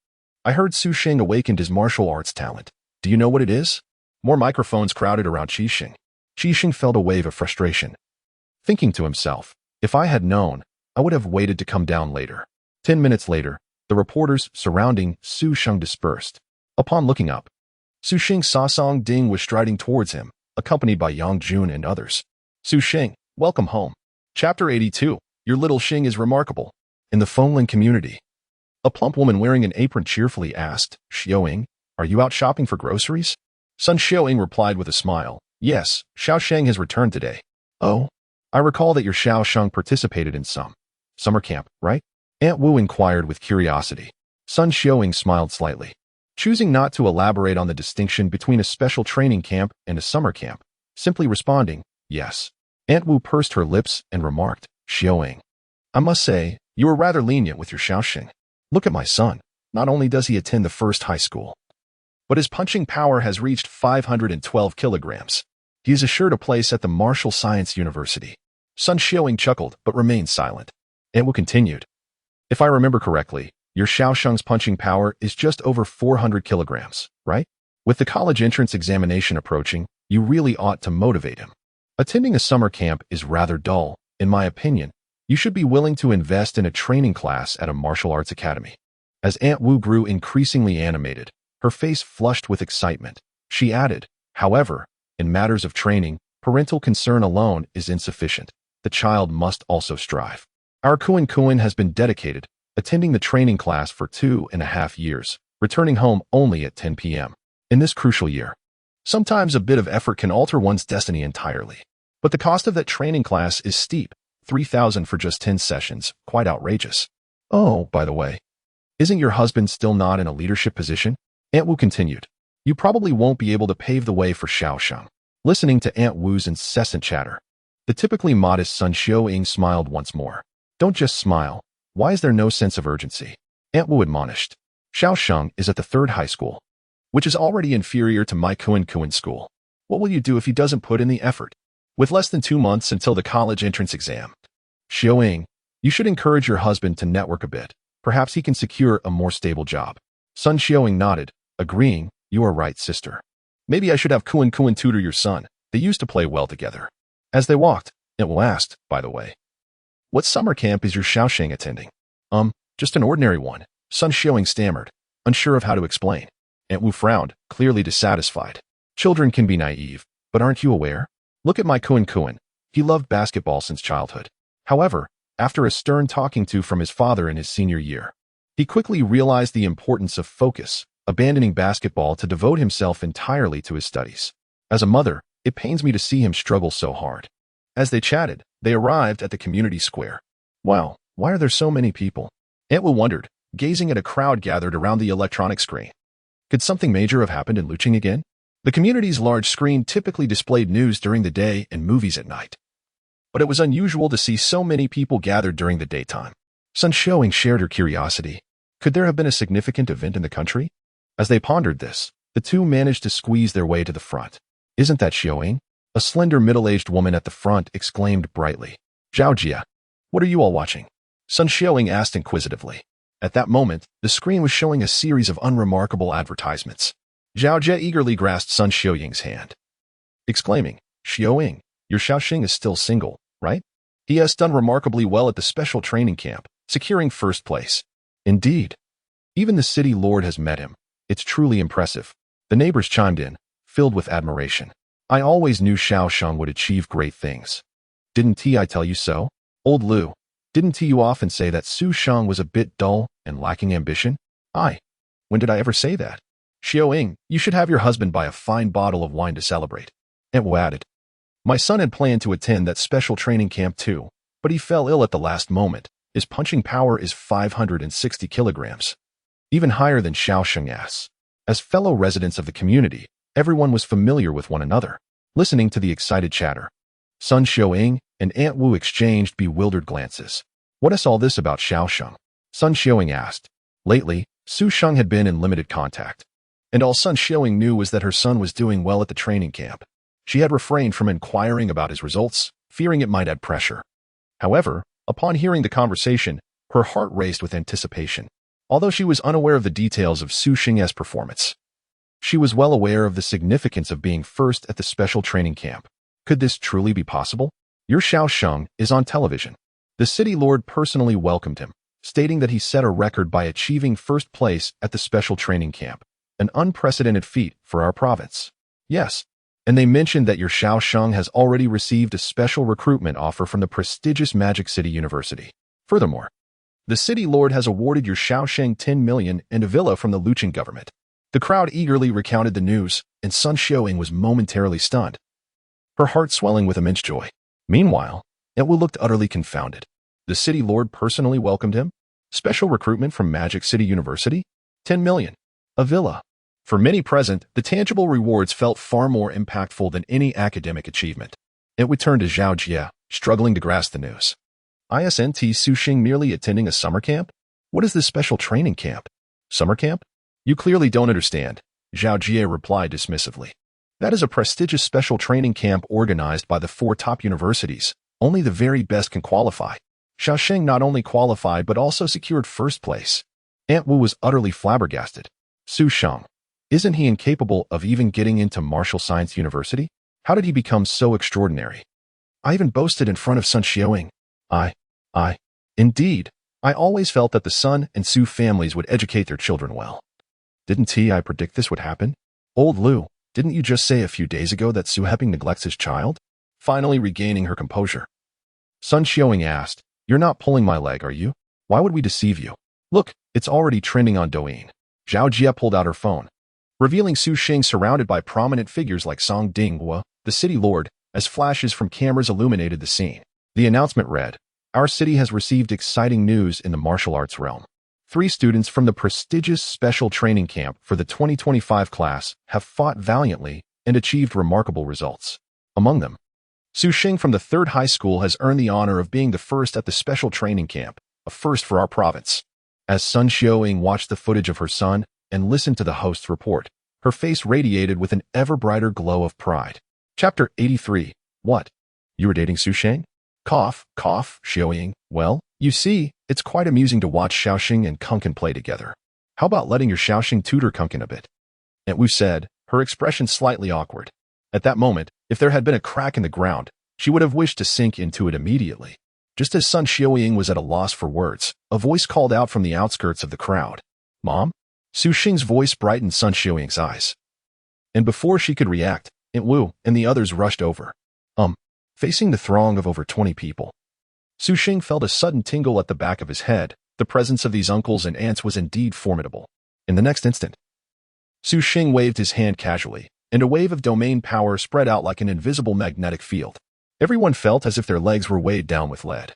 I heard Su Sheng awakened his martial arts talent. Do you know what it is? More microphones crowded around Qi Sheng. Qi Sheng felt a wave of frustration, thinking to himself, if I had known, I would have waited to come down later. 10 minutes later, the reporters surrounding Su Sheng dispersed. Upon looking up, Su Sheng saw Song Ding was striding towards him, accompanied by Yang Jun and others. Su Sheng, welcome home. Chapter 82. Your little Sheng is remarkable. In the Fengling community, a plump woman wearing an apron cheerfully asked, Xiaoying, are you out shopping for groceries? Sun Xiaoying replied with a smile, yes, Xiao Sheng has returned today. Oh, I recall that your Xiao Sheng participated in some summer camp, right? Aunt Wu inquired with curiosity. Sun Xiaoying smiled slightly, choosing not to elaborate on the distinction between a special training camp and a summer camp, simply responding, yes. Aunt Wu pursed her lips and remarked, Xiaoying, I must say, you are rather lenient with your Xiao Sheng. Look at my son. Not only does he attend the first high school, but his punching power has reached 512 kilograms. He is assured a place at the Martial Science University. Sun Xiaoying chuckled but remained silent. Aunt Wu continued, if I remember correctly, your Xiao Sheng's punching power is just over 400 kilograms, right? With the college entrance examination approaching, you really ought to motivate him. Attending a summer camp is rather dull, in my opinion. You should be willing to invest in a training class at a martial arts academy. As Aunt Wu grew increasingly animated, her face flushed with excitement. She added, however, in matters of training, parental concern alone is insufficient. The child must also strive. Our Kuan has been dedicated, attending the training class for 2.5 years, returning home only at 10 p.m. in this crucial year. Sometimes a bit of effort can alter one's destiny entirely. But the cost of that training class is steep, 3,000 for just 10 sessions, quite outrageous. Oh, by the way, isn't your husband still not in a leadership position? Aunt Wu continued. You probably won't be able to pave the way for Xiao Sheng. Listening to Aunt Wu's incessant chatter, the typically modest Sun Xiaoying smiled once more. Don't just smile. Why is there no sense of urgency? Aunt Wu admonished. Xiao Sheng is at the third high school, which is already inferior to my Kuan school. What will you do if he doesn't put in the effort? With less than 2 months until the college entrance exam. Xiaoying, you should encourage your husband to network a bit. Perhaps he can secure a more stable job. Sun Xiaoying nodded, agreeing, you are right, sister. Maybe I should have Kuan tutor your son. They used to play well together. As they walked, Aunt Wu asked, by the way, what summer camp is your Xiao Sheng attending? Just an ordinary one. Sun Xiaoying stammered, unsure of how to explain. Aunt Wu frowned, clearly dissatisfied. Children can be naive, but aren't you aware? Look at my Kuan. He loved basketball since childhood. However, after a stern talking to from his father in his senior year, he quickly realized the importance of focus, abandoning basketball to devote himself entirely to his studies. As a mother, it pains me to see him struggle so hard. As they chatted, they arrived at the community square. Wow, why are there so many people? Aunt Wu wondered, gazing at a crowd gathered around the electronic screen. Could something major have happened in Lucheng again? The community's large screen typically displayed news during the day and movies at night. But it was unusual to see so many people gathered during the daytime. Sun Xiaoying shared her curiosity. Could there have been a significant event in the country? As they pondered this, the two managed to squeeze their way to the front. Isn't that Xiaoying? A slender middle-aged woman at the front exclaimed brightly. Zhao Jia, what are you all watching? Sun Xiaoying asked inquisitively. At that moment, the screen was showing a series of unremarkable advertisements. Zhao Jia eagerly grasped Sun Xiaoying's hand, exclaiming, Xiaoying, your Xiaoxing is still single, right? He has done remarkably well at the special training camp, securing first place. Indeed. Even the city lord has met him. It's truly impressive. The neighbors chimed in, filled with admiration. I always knew Xiao Sheng would achieve great things. Didn't I tell you so? Old Lu, didn't you often say that Su Sheng was a bit dull and lacking ambition? When did I ever say that? Xiaoying, you should have your husband buy a fine bottle of wine to celebrate. Aunt Wu added. My son had planned to attend that special training camp too, but he fell ill at the last moment. His punching power is 560 kilograms. Even higher than Xiao Sheng's. As fellow residents of the community, everyone was familiar with one another, listening to the excited chatter. Sun Xiaoying and Aunt Wu exchanged bewildered glances. What is all this about Xiao Sheng? Sun Xiaoying asked. Lately, Su Sheng had been in limited contact, and all Sun Xiaoying knew was that her son was doing well at the training camp. She had refrained from inquiring about his results, fearing it might add pressure. However, upon hearing the conversation, her heart raced with anticipation. Although she was unaware of the details of Su Sheng's performance, she was well aware of the significance of being first at the special training camp. Could this truly be possible? Your Xiao Sheng is on television. The city lord personally welcomed him, stating that he set a record by achieving first place at the special training camp, an unprecedented feat for our province. Yes, and they mentioned that your Xiao Sheng has already received a special recruitment offer from the prestigious Magic City University. Furthermore, the city lord has awarded your Xiaosheng 10 million and a villa from the Lucheng government. The crowd eagerly recounted the news, and Sun Xiaoying was momentarily stunned, her heart swelling with immense joy. Meanwhile, Aunt Wu looked utterly confounded. The city lord personally welcomed him? Special recruitment from Magic City University? 10 million. A villa. For many present, the tangible rewards felt far more impactful than any academic achievement. Aunt Wu turned to Zhao Jia, struggling to grasp the news. Isn't Su Sheng merely attending a summer camp? What is this special training camp? Summer camp? You clearly don't understand, Zhao Jie replied dismissively. That is a prestigious special training camp organized by the 4 top universities. Only the very best can qualify. Xiaosheng not only qualified but also secured first place. Aunt Wu was utterly flabbergasted. Su Sheng, isn't he incapable of even getting into Martial Science University? How did he become so extraordinary? I even boasted in front of Sun Xiaoying. Indeed, I always felt that the Sun and Su families would educate their children well. Didn't I predict this would happen? Old Lu, didn't you just say a few days ago that Su Heping neglects his child? Finally regaining her composure, Sun Xiaoying asked, You're not pulling my leg, are you? Why would we deceive you? Look, it's already trending on Douyin. Zhao Jia pulled out her phone, revealing Su Sheng surrounded by prominent figures like Song Zhanyue, the city lord, as flashes from cameras illuminated the scene. The announcement read, Our city has received exciting news in the martial arts realm. 3 students from the prestigious special training camp for the 2025 class have fought valiantly and achieved remarkable results. Among them, Su Sheng from the 3rd high school has earned the honor of being the first at the special training camp, a first for our province. As Sun Xiaoying watched the footage of her son and listened to the host's report, her face radiated with an ever-brighter glow of pride. Chapter 83. What? You were dating Su Sheng? Cough, Xiaoying. Well, you see, it's quite amusing to watch Xiaoxing and Kunkin play together. How about letting your Xiaoxing tutor Kunkin a bit? Aunt Wu said, her expression slightly awkward. At that moment, if there had been a crack in the ground, she would have wished to sink into it immediately. Just as Sun Xiaoying was at a loss for words, a voice called out from the outskirts of the crowd. Mom? Su Sheng's voice brightened Sun Xiaoying's eyes. And before she could react, Aunt Wu and the others rushed over. Facing the throng of over 20 people, Su Sheng felt a sudden tingle at the back of his head. The presence of these uncles and aunts was indeed formidable. In the next instant, Su Sheng waved his hand casually, and a wave of domain power spread out like an invisible magnetic field. Everyone felt as if their legs were weighed down with lead.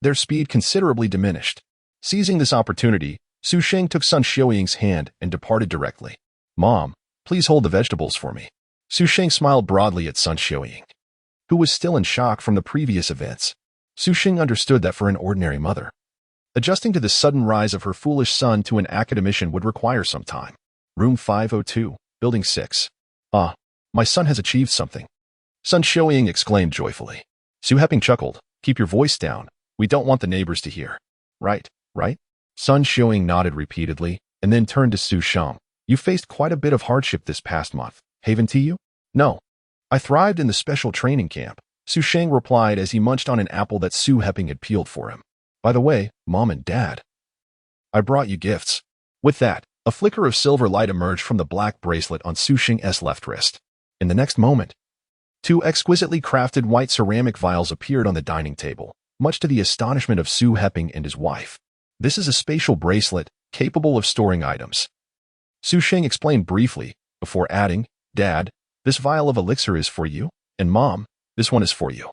Their speed considerably diminished. Seizing this opportunity, Su Sheng took Sun Xiaoying's hand and departed directly. Mom, please hold the vegetables for me. Su Sheng smiled broadly at Sun Xiaoying, who was still in shock from the previous events. Su Sheng understood that for an ordinary mother, Adjusting to the sudden rise of her foolish son to an academician would require some time. Room 502, Building 6. Ah, my son has achieved something. Sun Xiuying exclaimed joyfully. Su Heping chuckled. Keep your voice down. We don't want the neighbors to hear. Right, right? Sun Xiuying nodded repeatedly, and then turned to Su Sheng. You faced quite a bit of hardship this past month, haven't you? No. I thrived in the special training camp, Su Sheng replied as he munched on an apple that Su Heping had peeled for him. By the way, Mom and Dad, I brought you gifts. With that, a flicker of silver light emerged from the black bracelet on Su Sheng's left wrist. In the next moment, two exquisitely crafted white ceramic vials appeared on the dining table, much to the astonishment of Su Heping and his wife. This is a spatial bracelet, capable of storing items. Su Sheng explained briefly, before adding, Dad, this vial of elixir is for you, and Mom, this one is for you.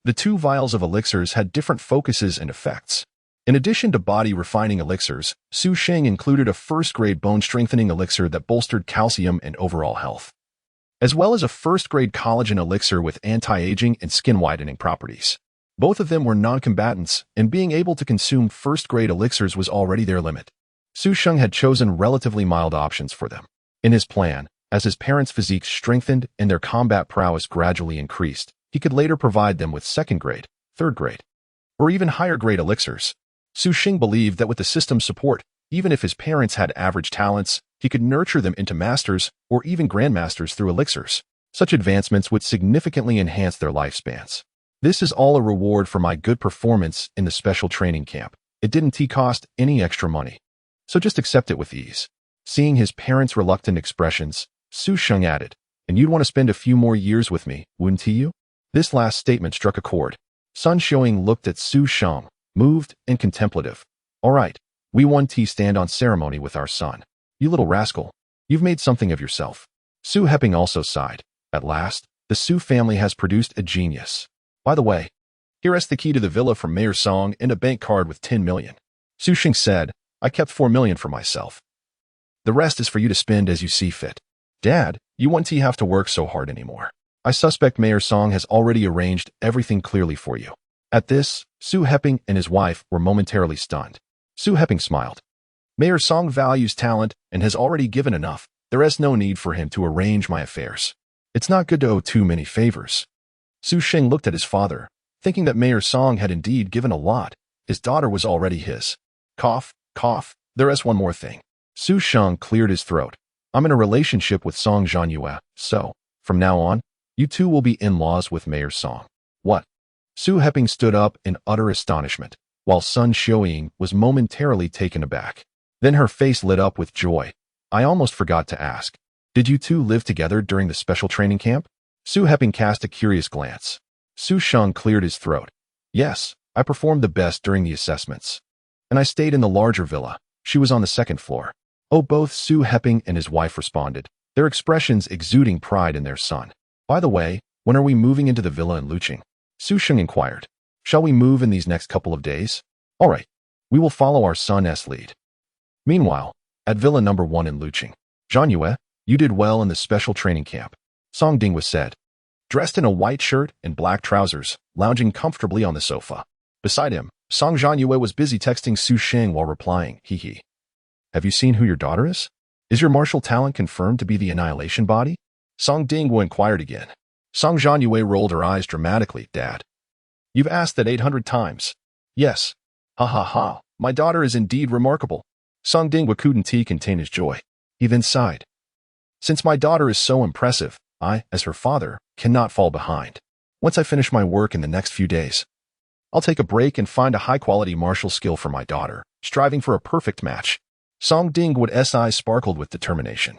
The two vials of elixirs had different focuses and effects. In addition to body-refining elixirs, Su Sheng included a first-grade bone-strengthening elixir that bolstered calcium and overall health, as well as a first-grade collagen elixir with anti-aging and skin-whitening properties. Both of them were non-combatants, and being able to consume first-grade elixirs was already their limit. Su Sheng had chosen relatively mild options for them. In his plan, as his parents' physiques strengthened and their combat prowess gradually increased, he could later provide them with second-grade, third-grade, or even higher-grade elixirs. Su Sheng believed that with the system's support, even if his parents had average talents, he could nurture them into masters or even grandmasters through elixirs. Such advancements would significantly enhance their lifespans. This is all a reward for my good performance in the special training camp. It didn't cost any extra money, so just accept it with ease. Seeing his parents' reluctant expressions, Su Sheng added, and you'd want to spend a few more years with me, wouldn't you? This last statement struck a chord. Sun Xiuying looked at Su Sheng, moved and contemplative. All right, we want to stand on ceremony with our son. You little rascal, you've made something of yourself. Su Heping also sighed. At last, the Su family has produced a genius. By the way, here is the key to the villa from Mayor Song and a bank card with 10 million. Su Sheng said, I kept 4 million for myself. The rest is for you to spend as you see fit. Dad, you won't have to work so hard anymore. I suspect Mayor Song has already arranged everything clearly for you. At this, Su Heping and his wife were momentarily stunned. Su Heping smiled. Mayor Song values talent and has already given enough. There is no need for him to arrange my affairs. It's not good to owe too many favors. Su Sheng looked at his father, thinking that Mayor Song had indeed given a lot. His daughter was already his. Cough, cough, there is one more thing. Su Sheng cleared his throat. I'm in a relationship with Song Zhanyue, so, from now on, you two will be in-laws with Mayor Song. What? Su Heping stood up in utter astonishment, while Sun Xiuying was momentarily taken aback. Then her face lit up with joy. I almost forgot to ask. Did you two live together during the special training camp? Su Heping cast a curious glance. Su Sheng cleared his throat. Yes, I performed the best during the assessments. And I stayed in the larger villa. She was on the second floor. Oh, both Su Heping and his wife responded, their expressions exuding pride in their son. By the way, when are we moving into the villa in Luqing? Su Sheng inquired. Shall we move in these next couple of days? All right, we will follow our son's lead. Meanwhile, at Villa number 1 in Luqing, Zhanyue, you did well in the special training camp. Song Zhanyue said, dressed in a white shirt and black trousers, lounging comfortably on the sofa. Beside him, Song Zhanyue was busy texting Su Sheng while replying, hee hee. Have you seen who your daughter is? Is your martial talent confirmed to be the annihilation body? Song Zhanyue inquired again. Song Zhanyue rolled her eyes dramatically, Dad. You've asked that 800 times. Yes. Ha ha ha, my daughter is indeed remarkable. Song Zhanyue couldn't contain his joy. He then sighed. Since my daughter is so impressive, I, as her father, cannot fall behind. Once I finish my work in the next few days, I'll take a break and find a high-quality martial skill for my daughter, striving for a perfect match. Song Zhanyue's eyes sparkled with determination.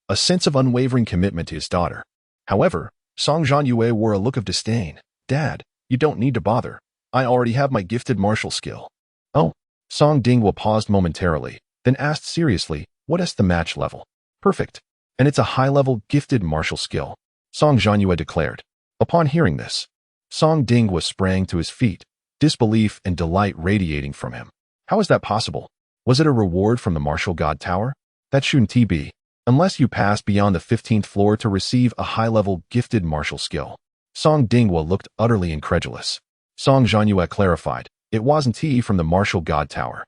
A sense of unwavering commitment to his daughter. However, Song Zhanyue wore a look of disdain. Dad, you don't need to bother. I already have my gifted martial skill. Oh. Song Zhanyue paused momentarily, then asked seriously, what is the match level? Perfect. And it's a high-level gifted martial skill, Song Zhanyue declared. Upon hearing this, Song Zhanyue sprang to his feet, disbelief and delight radiating from him. How is that possible? Was it a reward from the Martial God Tower? That shouldn't be. Unless you pass beyond the 15th floor to receive a high-level gifted martial skill. Song Zhanyue looked utterly incredulous. Song Zhanyue clarified, It wasn't tea from the martial god tower.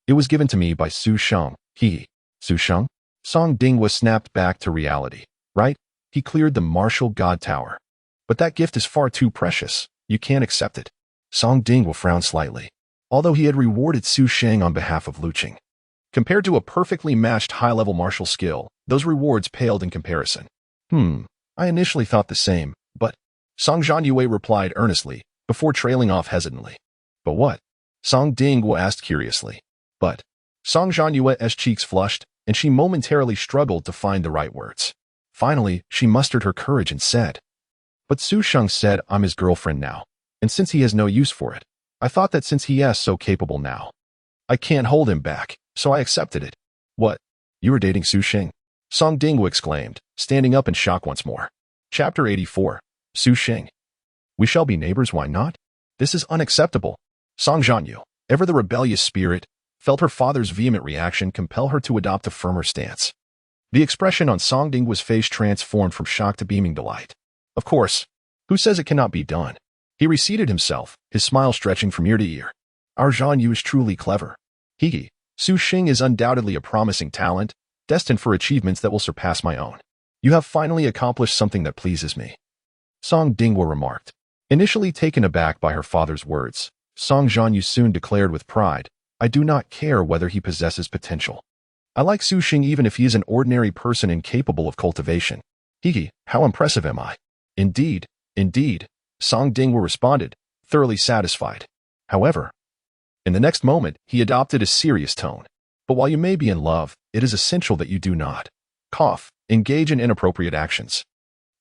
It was given to me by Su Sheng. Su Sheng? Song Zhanyue snapped back to reality. Right? He cleared the martial god tower. But that gift is far too precious. You can't accept it. Song Zhanyue frowned slightly, although he had rewarded Su Sheng on behalf of Luqing. Compared to a perfectly matched high-level martial skill, those rewards paled in comparison. I initially thought the same, but Song Zhanyue replied earnestly, before trailing off hesitantly. But what? Song Zhanyue asked curiously. But Song Zhanyue's cheeks flushed, and she momentarily struggled to find the right words. Finally, she mustered her courage and said, But Su Sheng said I'm his girlfriend now, and since he has no use for it, I thought that since he is so capable now, I can't hold him back, so I accepted it. What? You were dating Su Sheng? Song Zhanyue exclaimed, standing up in shock once more. Chapter 84. Su Sheng. We shall be neighbors, why not? This is unacceptable. Song Zhanyue, ever the rebellious spirit, felt her father's vehement reaction compel her to adopt a firmer stance. The expression on Song Zhanyue's face transformed from shock to beaming delight. Of course. Who says it cannot be done? He reseated himself, his smile stretching from ear to ear. Our Zhanyue is truly clever. Su Sheng is undoubtedly a promising talent, destined for achievements that will surpass my own. You have finally accomplished something that pleases me. Song Zhanyue remarked. Initially taken aback by her father's words, Song Zhanyue soon declared with pride, I do not care whether he possesses potential. I like Su Sheng even if he is an ordinary person incapable of cultivation. How impressive am I? Indeed, Song Zhanyue responded, thoroughly satisfied. However, in the next moment, he adopted a serious tone. But while you may be in love, it is essential that you do not engage in inappropriate actions.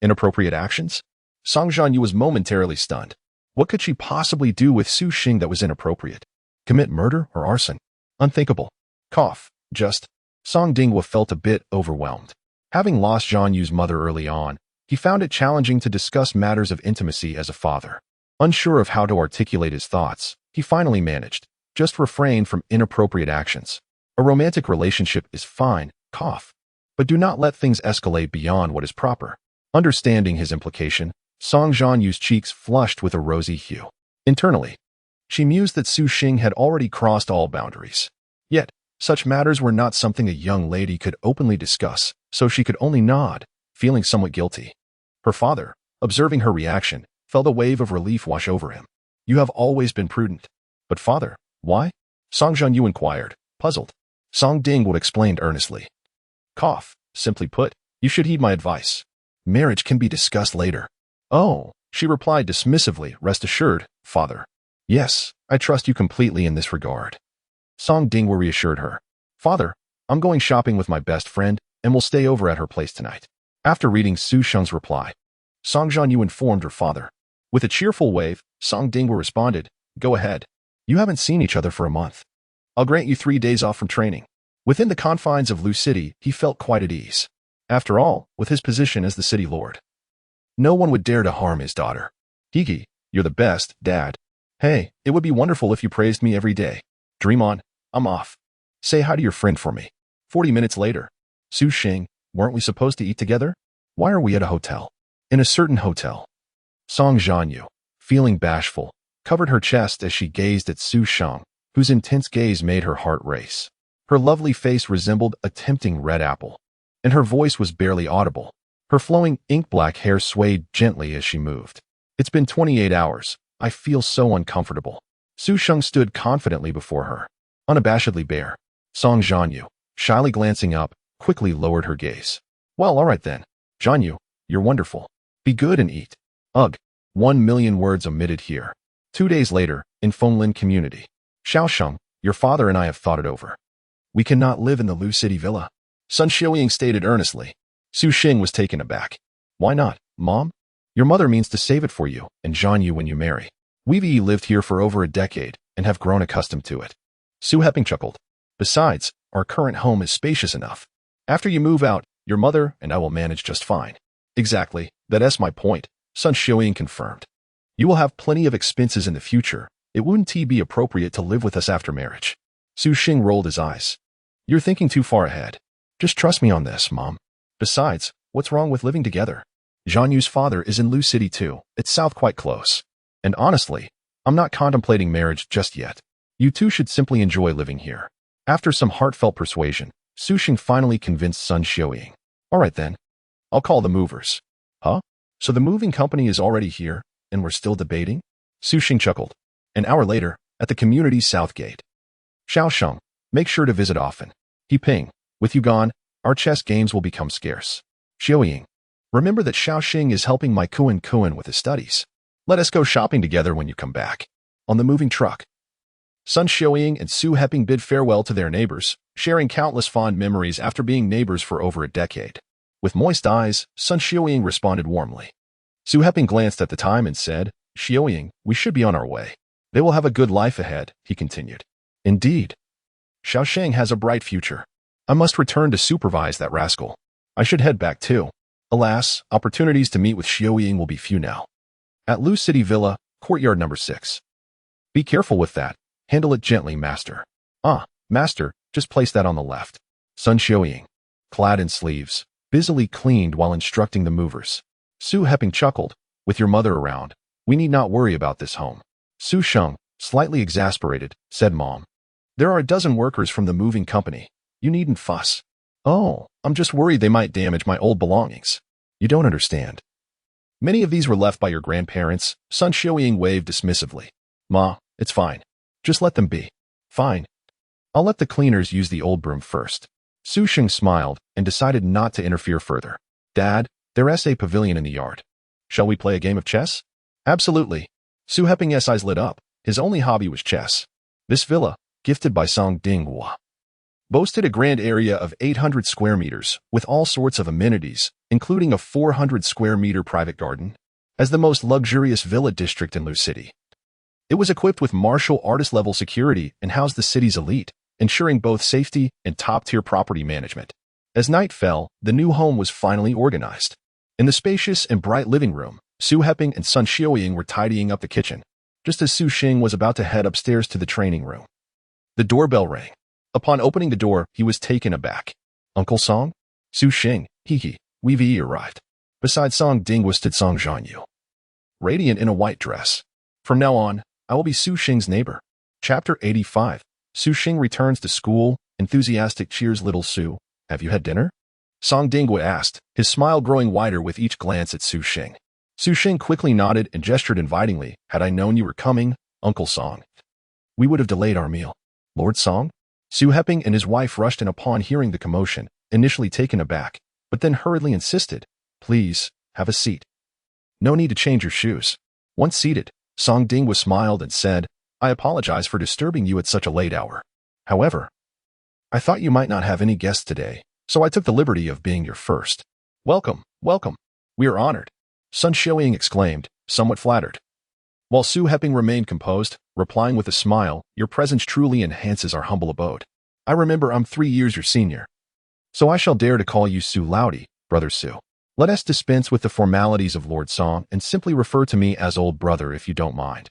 Inappropriate actions? Song Zhanyue was momentarily stunned. What could she possibly do with Su Sheng that was inappropriate? Commit murder or arson? Unthinkable. Song Zhanyue felt a bit overwhelmed. Having lost Zhanyue's mother early on, he found it challenging to discuss matters of intimacy as a father. Unsure of how to articulate his thoughts, he finally managed, just refrain from inappropriate actions. A romantic relationship is fine, but do not let things escalate beyond what is proper. Understanding his implication, Song Zhanyue's cheeks flushed with a rosy hue. Internally, she mused that Su Sheng had already crossed all boundaries. Yet, such matters were not something a young lady could openly discuss, so she could only nod, feeling somewhat guilty. Her father, observing her reaction, felt a wave of relief wash over him. You have always been prudent. But father, why? Song Zhanyue inquired, puzzled. Song Zhanyue explained earnestly. Simply put, you should heed my advice. Marriage can be discussed later. Oh, she replied dismissively, rest assured, father. Yes, I trust you completely in this regard. Song Zhanyue reassured her. Father, I'm going shopping with my best friend, and will stay over at her place tonight. After reading Su Sheng's reply, Song Zhanyue informed her father. With a cheerful wave, Song Zhanyue responded, Go ahead. You haven't seen each other for a month. I'll grant you 3 days off from training. Within the confines of Lu City, he felt quite at ease. After all, with his position as the city lord, no one would dare to harm his daughter. You're the best, Dad. Hey, it would be wonderful if you praised me every day. Dream on, I'm off. Say hi to your friend for me. 40 minutes later. Su Sheng, weren't we supposed to eat together? Why are we at a hotel? In a certain hotel. Song Zhanyue, feeling bashful, covered her chest as she gazed at Su Sheng, whose intense gaze made her heart race. Her lovely face resembled a tempting red apple, and her voice was barely audible. Her flowing ink-black hair swayed gently as she moved. It's been 28 hours. I feel so uncomfortable. Su Sheng stood confidently before her, unabashedly bare. Song Zhanyue, shyly glancing up, quickly lowered her gaze. Well, all right then. Zhanyue, you're wonderful. Be good and eat. Ugh. 1,000,000 words omitted here. 2 days later, in Fenglin community. Xiaosheng, your father and I have thought it over. We cannot live in the Lu City villa. Sun Xiuying stated earnestly. Su Sheng was taken aback. Why not, Mom? Your mother means to save it for you and Zhanyue when you marry. We've lived here for over a decade and have grown accustomed to it. Su Heping chuckled. Besides, our current home is spacious enough. After you move out, your mother and I will manage just fine. Exactly, that's my point, Sun Xiuying confirmed. You will have plenty of expenses in the future. It wouldn't be appropriate to live with us after marriage. Su Sheng rolled his eyes. You're thinking too far ahead. Just trust me on this, Mom. Besides, what's wrong with living together? Zhanyue's father is in Lu City too. It's south quite close. And honestly, I'm not contemplating marriage just yet. You two should simply enjoy living here. After some heartfelt persuasion, Su Sheng finally convinced Sun Xiaoying. All right then. I'll call the movers. Huh? So the moving company is already here, and we're still debating? Su Sheng chuckled. An hour later, at the community's south gate. Xiao Sheng, make sure to visit often. He Ping, with you gone, our chess games will become scarce. Xiaoying, remember that Xiao Xing is helping my Kuan with his studies. Let us go shopping together when you come back. On the moving truck. Sun Xiaoying and Su Heping bid farewell to their neighbors, sharing countless fond memories after being neighbors for over a decade. With moist eyes, Sun Xiaoying responded warmly. Su Heping glanced at the time and said, Xiaoying, we should be on our way. They will have a good life ahead, he continued. Indeed. Xiao Sheng has a bright future. I must return to supervise that rascal. I should head back too. Alas, opportunities to meet with Xiaoying will be few now. At Lu City Villa, courtyard number 6. Be careful with that. Handle it gently, master. Master, just place that on the left. Sun Xiaoying, clad in sleeves, busily cleaned while instructing the movers. Su Heping chuckled. With your mother around, we need not worry about this home. Su Sheng, slightly exasperated, said Mom. There are a dozen workers from the moving company. You needn't fuss. Oh, I'm just worried they might damage my old belongings. You don't understand. Many of these were left by your grandparents. Sun Xiaoying waved dismissively. Ma, it's fine. Just let them be. Fine. I'll let the cleaners use the old broom first. Su Sheng smiled and decided not to interfere further. Dad, there's a pavilion in the yard. Shall we play a game of chess? Absolutely. Su Heping's eyes lit up. His only hobby was chess. This villa, gifted by Song Zhanyue, boasted a grand area of 800 square meters with all sorts of amenities, including a 400 square meter private garden, as the most luxurious villa district in Lu City. It was equipped with martial artist-level security and housed the city's elite, ensuring both safety and top-tier property management. As night fell, the new home was finally organized. In the spacious and bright living room, Su Heping and Sun Xiaoying were tidying up the kitchen, just as Su Sheng was about to head upstairs to the training room. The doorbell rang. Upon opening the door, he was taken aback. Uncle Song? Su Sheng, we've arrived. Beside Song Zhanyue stood Song Zhanyue, radiant in a white dress. From now on, I will be Su Sheng's neighbor. Chapter 85. Su Sheng returns to school. Enthusiastic cheers little Su. Have you had dinner? Song Zhanyue asked, his smile growing wider with each glance at Su Sheng. Su Sheng quickly nodded and gestured invitingly. Had I known you were coming, Uncle Song, we would have delayed our meal. Lord Song? Su Heping and his wife rushed in upon hearing the commotion, initially taken aback, but then hurriedly insisted, please, have a seat. No need to change your shoes. Once seated, Song Zhanyue smiled and said, I apologize for disturbing you at such a late hour. However, I thought you might not have any guests today, so I took the liberty of being your first. Welcome, welcome. We are honored. Sun Xiaoying exclaimed, somewhat flattered. While Su Heping remained composed, replying with a smile, your presence truly enhances our humble abode. I remember I'm 3 years your senior, so I shall dare to call you Su Laudi, Brother Su. Let us dispense with the formalities of Lord Song and simply refer to me as old brother if you don't mind.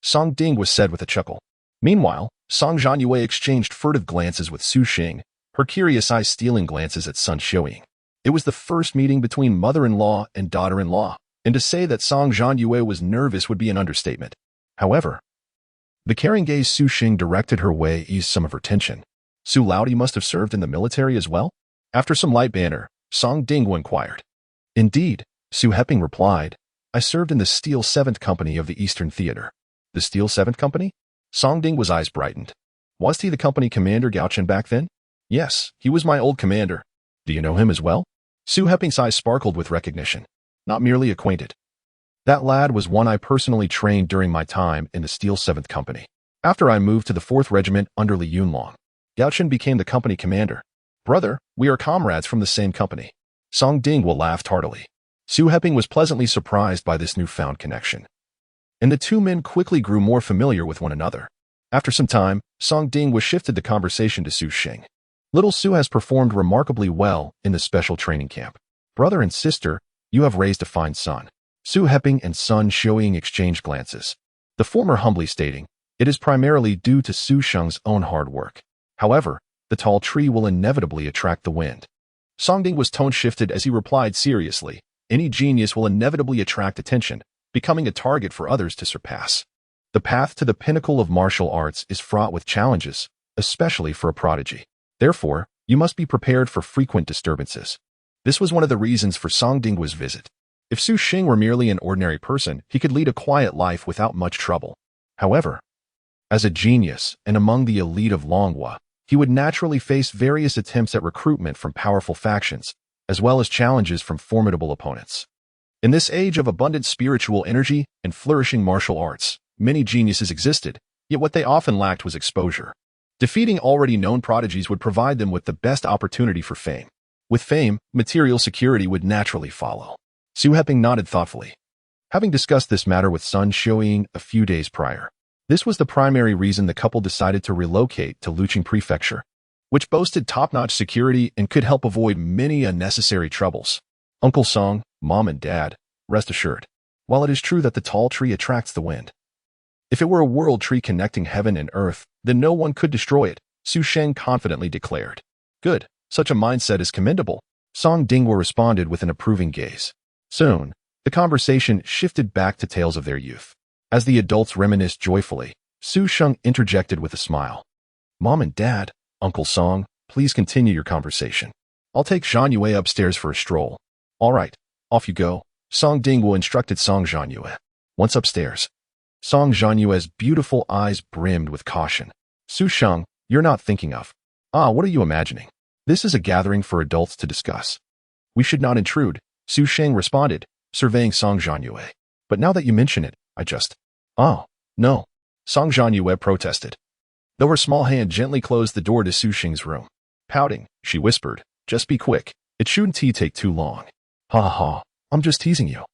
Song Ding was said with a chuckle. Meanwhile, Song Zhanyue exchanged furtive glances with Su Sheng, her curious eyes stealing glances at Sun Xiaoying. It was the first meeting between mother-in-law and daughter-in-law, and to say that Song Zhanyue was nervous would be an understatement. However, the caring gaze Su Sheng directed her way eased some of her tension. Su Laudi must have served in the military as well? After some light banter, Song Ding inquired. Indeed, Su Heping replied, I served in the Steel 7th Company of the Eastern Theater. The Steel 7th Company? Song Ding's eyes brightened. Was he the company commander Gao Chen back then? Yes, he was my old commander. Do you know him as well? Su Heping's eyes sparkled with recognition. Not merely acquainted. That lad was one I personally trained during my time in the Steel 7th Company. After I moved to the 4th Regiment under Li Yunlong, Gao Chen became the company commander. Brother, we are comrades from the same company. Song Ding laughed heartily. Su Heping was pleasantly surprised by this newfound connection, and the two men quickly grew more familiar with one another. After some time, Song Ding shifted the conversation to Su Sheng. Little Su has performed remarkably well in the special training camp. Brother and sister, you have raised a fine son. Su Heping and Sun Xiaoying exchanged glances. The former humbly stating, it is primarily due to Su Sheng's own hard work. However, the tall tree will inevitably attract the wind. Song Ding's tone shifted as he replied seriously, any genius will inevitably attract attention, becoming a target for others to surpass. The path to the pinnacle of martial arts is fraught with challenges, especially for a prodigy. Therefore, you must be prepared for frequent disturbances. This was one of the reasons for Song Zhanyue's visit. If Su Sheng were merely an ordinary person, he could lead a quiet life without much trouble. However, as a genius and among the elite of Longhua, he would naturally face various attempts at recruitment from powerful factions, as well as challenges from formidable opponents. In this age of abundant spiritual energy and flourishing martial arts, many geniuses existed, yet what they often lacked was exposure. Defeating already known prodigies would provide them with the best opportunity for fame. With fame, material security would naturally follow. Su Heping nodded thoughtfully. Having discussed this matter with Sun Xiuying a few days prior, this was the primary reason the couple decided to relocate to Luqing Prefecture, which boasted top-notch security and could help avoid many unnecessary troubles. Uncle Song, Mom and Dad, rest assured. While it is true that the tall tree attracts the wind, if it were a world tree connecting heaven and earth, then no one could destroy it, Su Sheng confidently declared. Good, such a mindset is commendable. Song Zhanyue responded with an approving gaze. Soon, the conversation shifted back to tales of their youth. As the adults reminisced joyfully, Su Sheng interjected with a smile. Mom and Dad, Uncle Song, please continue your conversation. I'll take Zhanyue upstairs for a stroll. All right, off you go, Song Zhanyue instructed Song Zhanyue. Once upstairs, Song Zhanyue's beautiful eyes brimmed with caution. Su Sheng, you're not thinking of. What are you imagining? This is a gathering for adults to discuss. We should not intrude, Su Sheng responded, surveying Song Zhanyue. But now that you mention it, I just... Oh, no, Song Zhanyue protested, though her small hand gently closed the door to Su Sheng's room. Pouting, she whispered, just be quick, it shouldn't take too long. Ha ha ha, I'm just teasing you.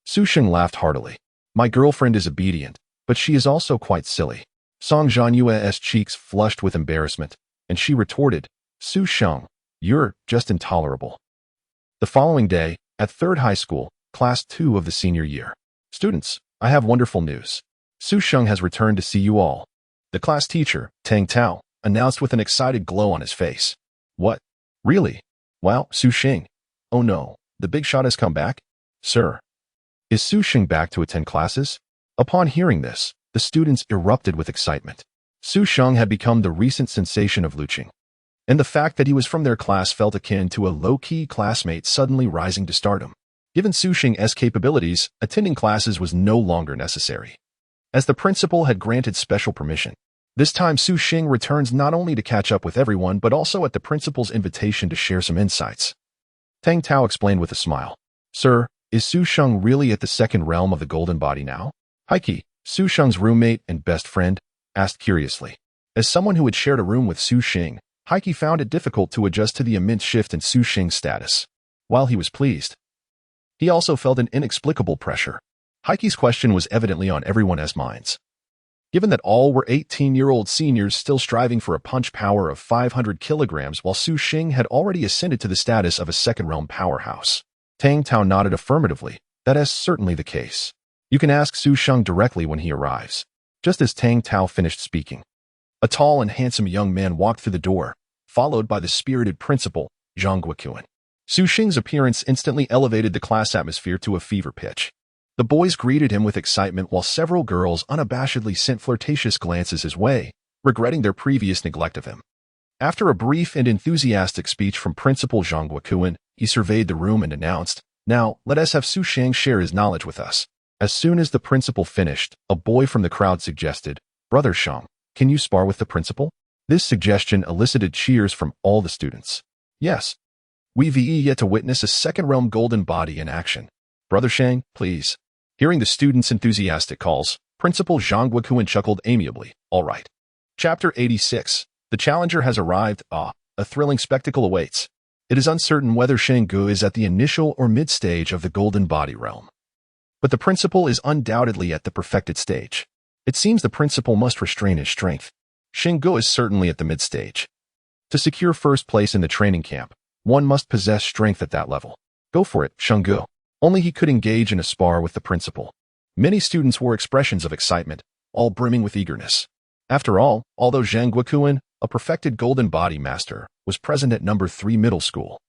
Su Sheng laughed heartily. My girlfriend is obedient, but she is also quite silly. Song Zhanyue's cheeks flushed with embarrassment, and she retorted, Su Sheng, you're just intolerable. The following day, at 3rd High School, Class 2 of the senior year. Students, I have wonderful news. Su Sheng has returned to see you all. The class teacher, Tang Tao, announced with an excited glow on his face. What? Really? Wow, Su Sheng. Oh no, the big shot has come back? Sir. Is Su Sheng back to attend classes? Upon hearing this, the students erupted with excitement. Su Sheng had become the recent sensation of Luqing, and the fact that he was from their class felt akin to a low-key classmate suddenly rising to stardom. Given Su Sheng's capabilities, attending classes was no longer necessary, as the principal had granted special permission. This time Su Sheng returns not only to catch up with everyone but also at the principal's invitation to share some insights. Tang Tao explained with a smile. Sir, is Su Sheng really at the second realm of the golden body now? Heike, Su Sheng's roommate and best friend, asked curiously. As someone who had shared a room with Su Sheng, Heike found it difficult to adjust to the immense shift in Su Sheng's status. While he was pleased, he also felt an inexplicable pressure. Heike's question was evidently on everyone's minds. Given that all were 18-year-old seniors still striving for a punch power of 500 kilograms while Su Sheng had already ascended to the status of a second-realm powerhouse. Tang Tao nodded affirmatively. That is certainly the case. You can ask Su Sheng directly when he arrives. Just as Tang Tao finished speaking, a tall and handsome young man walked through the door, followed by the spirited principal, Zhang Guoquan. Su Sheng's appearance instantly elevated the class atmosphere to a fever pitch. The boys greeted him with excitement while several girls unabashedly sent flirtatious glances his way, regretting their previous neglect of him. After a brief and enthusiastic speech from Principal Zhang Guoquan, he surveyed the room and announced, Now, let us have Su Sheng share his knowledge with us. As soon as the principal finished, a boy from the crowd suggested, Brother Sheng, can you spar with the principal? This suggestion elicited cheers from all the students. Yes. We've yet to witness a second-realm golden body in action. Brother Sheng, please. Hearing the students' enthusiastic calls, Principal Zhang Guoquan chuckled amiably. All right. Chapter 86. The challenger has arrived. A thrilling spectacle awaits. It is uncertain whether Sheng Gu is at the initial or mid-stage of the golden body realm, but the principal is undoubtedly at the perfected stage. It seems the principal must restrain his strength. Sheng Gu is certainly at the mid-stage. To secure first place in the training camp, one must possess strength at that level. Go for it, Sheng Gu. Only he could engage in a spar with the principal. Many students wore expressions of excitement, all brimming with eagerness. After all, although Zhang Guoquan, a perfected golden body master, was present at number 3 middle school,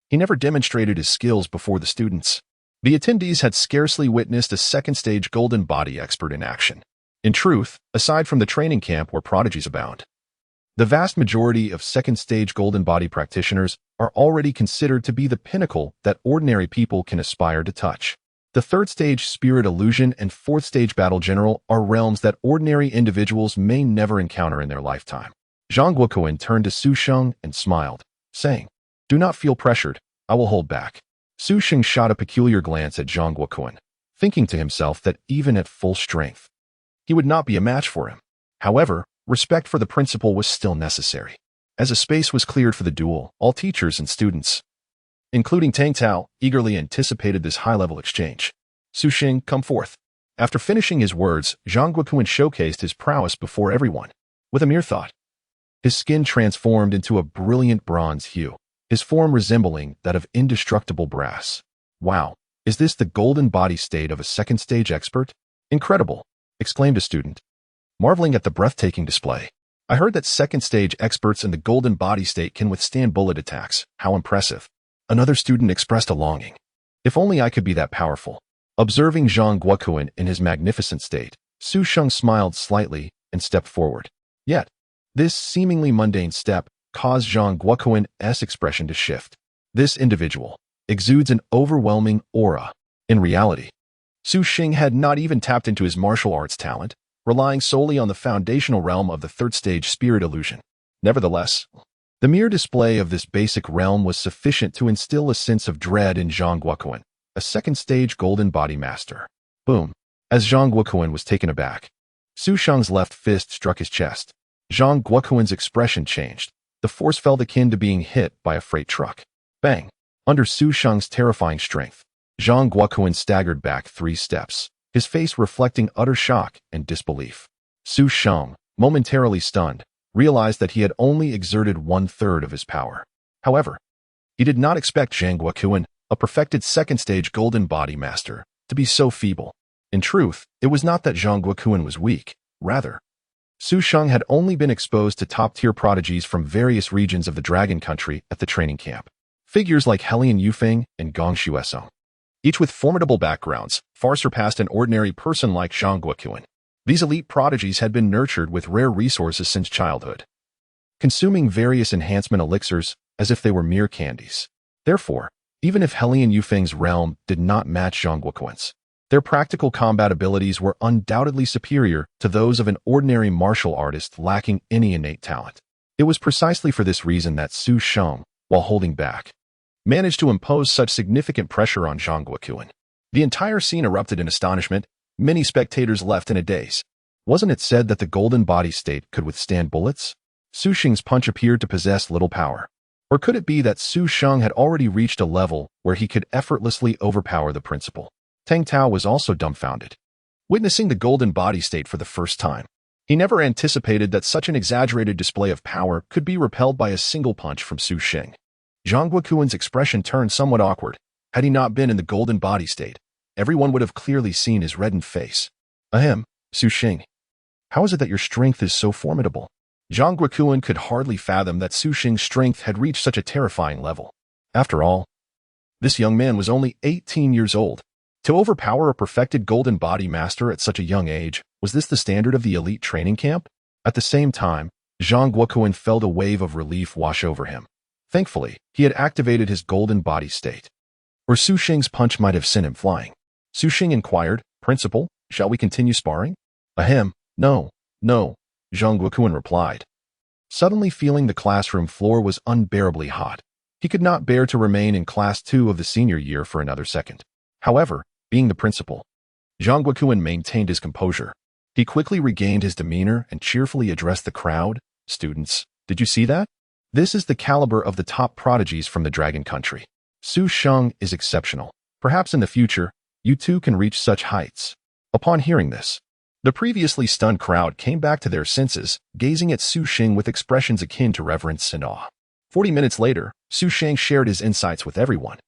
he never demonstrated his skills before the students. The attendees had scarcely witnessed a second-stage golden body expert in action. In truth, aside from the training camp where prodigies abound, the vast majority of second-stage golden body practitioners are already considered to be the pinnacle that ordinary people can aspire to touch. The third-stage spirit illusion and fourth-stage battle general are realms that ordinary individuals may never encounter in their lifetime. Zhang Guoquan turned to Su Sheng and smiled, saying, "Do not feel pressured. I will hold back." Su Sheng shot a peculiar glance at Zhang Guoquan, thinking to himself that even at full strength, he would not be a match for him. However, respect for the principal was still necessary. As a space was cleared for the duel, all teachers and students, including Tang Tao, eagerly anticipated this high-level exchange. Su Sheng, come forth. After finishing his words, Zhang Guoquan showcased his prowess before everyone. With a mere thought, his skin transformed into a brilliant bronze hue, his form resembling that of indestructible brass. Wow, is this the golden body state of a second-stage expert? Incredible, exclaimed a student, marveling at the breathtaking display. I heard that second-stage experts in the golden body state can withstand bullet attacks. How impressive. Another student expressed a longing. If only I could be that powerful. Observing Zhang Guoquan in his magnificent state, Su Sheng smiled slightly and stepped forward. Yet, this seemingly mundane step caused Zhang Guoquan's expression to shift. This individual exudes an overwhelming aura. In reality, Su Sheng had not even tapped into his martial arts talent, relying solely on the foundational realm of the third-stage spirit illusion. Nevertheless, the mere display of this basic realm was sufficient to instill a sense of dread in Zhang Guoquan, a second-stage golden body master. Boom. As Zhang Guoquan was taken aback, Su Sheng's left fist struck his chest. Zhang Guoquan's expression changed. The force felt akin to being hit by a freight truck. Bang! Under Su Sheng's terrifying strength, Zhang Guoquan staggered back 3 steps, his face reflecting utter shock and disbelief. Su Sheng, momentarily stunned, realized that he had only exerted 1/3 of his power. However, he did not expect Zhang Guoquan, a perfected second-stage golden body master, to be so feeble. In truth, it was not that Zhang Guoquan was weak. Rather, Su Sheng had only been exposed to top-tier prodigies from various regions of the Dragon Country at the training camp. Figures like Helian Yufeng and Gong Xuesong, each with formidable backgrounds, far surpassed an ordinary person like Zhang Guoquan. These elite prodigies had been nurtured with rare resources since childhood, consuming various enhancement elixirs as if they were mere candies. Therefore, even if Helian Yufeng's realm did not match Zhang Guoquan's, their practical combat abilities were undoubtedly superior to those of an ordinary martial artist lacking any innate talent. It was precisely for this reason that Su Sheng, while holding back, managed to impose such significant pressure on Zhang Guoquan. The entire scene erupted in astonishment. Many spectators left in a daze. Wasn't it said that the golden body state could withstand bullets? Su Sheng's punch appeared to possess little power. Or could it be that Su Sheng had already reached a level where he could effortlessly overpower the principal? Tang Tao was also dumbfounded, witnessing the golden body state for the first time. He never anticipated that such an exaggerated display of power could be repelled by a single punch from Su Sheng. Zhang Guoquan's expression turned somewhat awkward. Had he not been in the golden body state, everyone would have clearly seen his reddened face. Ahem, Su Sheng. How is it that your strength is so formidable? Zhang Guoquan could hardly fathom that Su Sheng's strength had reached such a terrifying level. After all, this young man was only 18 years old. To overpower a perfected golden body master at such a young age, was this the standard of the elite training camp? At the same time, Zhang Guoquan felt a wave of relief wash over him. Thankfully, he had activated his golden body state, or Su Sheng's punch might have sent him flying. Su Sheng inquired, "Principal, shall we continue sparring?" Ahem, no, Zhang Guoquan replied, suddenly feeling the classroom floor was unbearably hot. He could not bear to remain in Class 2 of the senior year for another second. However, being the principal, Zhang Guoquan maintained his composure. He quickly regained his demeanor and cheerfully addressed the crowd. "Students, did you see that? This is the caliber of the top prodigies from the Dragon Country. Su Sheng is exceptional. Perhaps in the future, you too can reach such heights." Upon hearing this, the previously stunned crowd came back to their senses, gazing at Su Sheng with expressions akin to reverence and awe. 40 minutes later, Su Sheng shared his insights with everyone.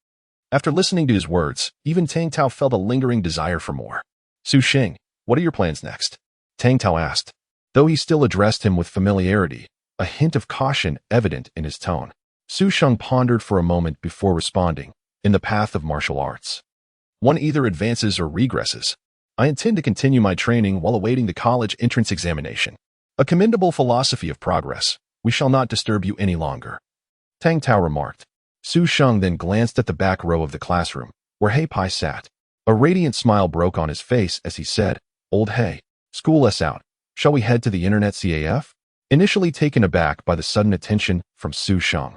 After listening to his words, even Tang Tao felt a lingering desire for more. "Su Sheng, what are your plans next?" Tang Tao asked, though he still addressed him with familiarity, a hint of caution evident in his tone. Su Sheng pondered for a moment before responding, "In the path of martial arts, one either advances or regresses. I intend to continue my training while awaiting the college entrance examination. A commendable philosophy of progress. We shall not disturb you any longer. Tang Tao remarked. Su Sheng then glanced at the back row of the classroom, where He Pai sat. A radiant smile broke on his face as he said, Old He, school us out. Shall we head to the internet CAF? Initially taken aback by the sudden attention from Su Sheng,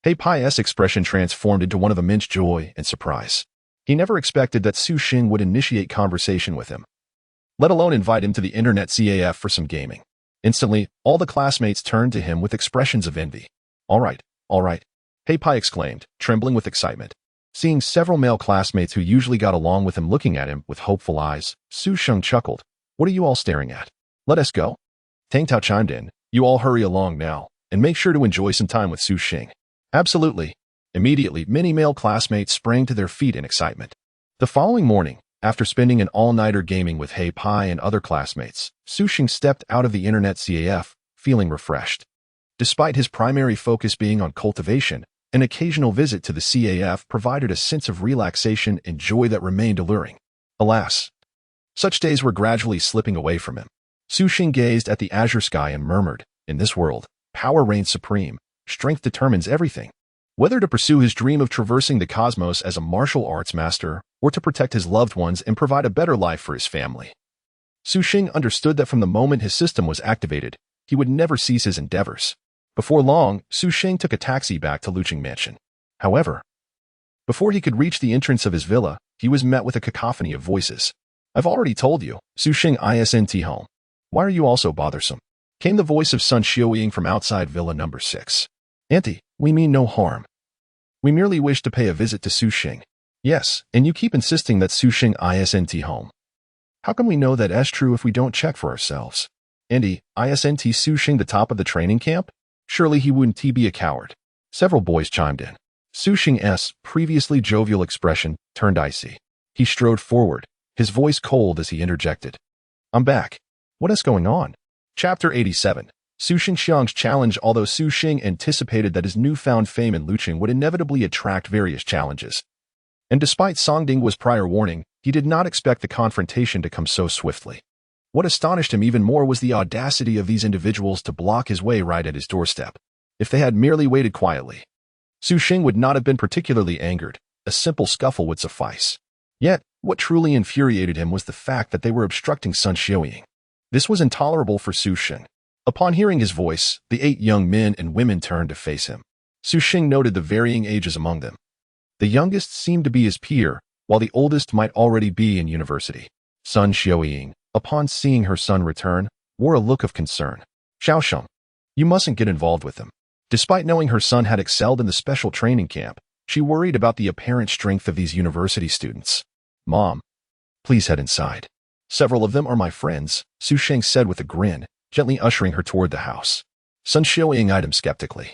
He Pai's expression transformed into one of immense joy and surprise. He never expected that Su Sheng would initiate conversation with him, let alone invite him to the internet CAF for some gaming. Instantly, all the classmates turned to him with expressions of envy. All right, He Pai exclaimed, trembling with excitement. Seeing several male classmates who usually got along with him looking at him with hopeful eyes, Su Sheng chuckled. What are you all staring at? Let us go. Tang Tao chimed in. You all hurry along now, and make sure to enjoy some time with Su Sheng. Absolutely. Immediately, many male classmates sprang to their feet in excitement. The following morning, after spending an all-nighter gaming with He Pai and other classmates, Su Sheng stepped out of the internet CAF, feeling refreshed. Despite his primary focus being on cultivation, an occasional visit to the CAF provided a sense of relaxation and joy that remained alluring. Alas, such days were gradually slipping away from him. Su Sheng gazed at the azure sky and murmured, in this world, power reigns supreme, strength determines everything. Whether to pursue his dream of traversing the cosmos as a martial arts master or to protect his loved ones and provide a better life for his family. Su Sheng understood that from the moment his system was activated, he would never cease his endeavors. Before long, Su Sheng took a taxi back to Lucheng Mansion. However, before he could reach the entrance of his villa, he was met with a cacophony of voices. I've already told you, Su Sheng isn't home. Why are you all so bothersome? Came the voice of Sun Xiaoying from outside Villa number 6. Auntie, we mean no harm. We merely wish to pay a visit to Su Sheng. Yes, and you keep insisting that Su Sheng isn't home. How can we know that is true if we don't check for ourselves? Auntie, isn't Su Sheng the top of the training camp? Surely he wouldn't be a coward. Several boys chimed in. Su Sheng's previously jovial expression turned icy. He strode forward, his voice cold as he interjected. I'm back. What is going on? Chapter 87. Su Sheng's challenge. Although Su Sheng anticipated that his newfound fame in Lucheng would inevitably attract various challenges, and despite Song Zhanyue's prior warning, he did not expect the confrontation to come so swiftly. What astonished him even more was the audacity of these individuals to block his way right at his doorstep. If they had merely waited quietly, Su Sheng would not have been particularly angered. A simple scuffle would suffice. Yet, what truly infuriated him was the fact that they were obstructing Sun Xiaoying. This was intolerable for Su Sheng. Upon hearing his voice, the 8 young men and women turned to face him. Su Sheng noted the varying ages among them. The youngest seemed to be his peer, while the oldest might already be in university. Sun Xiaoying, upon seeing her son return, wore a look of concern. Xiaosheng, you mustn't get involved with him. Despite knowing her son had excelled in the special training camp, she worried about the apparent strength of these university students. Mom, please head inside. Several of them are my friends, Su Sheng said with a grin, gently ushering her toward the house. Sun Xiaoying eyed him skeptically.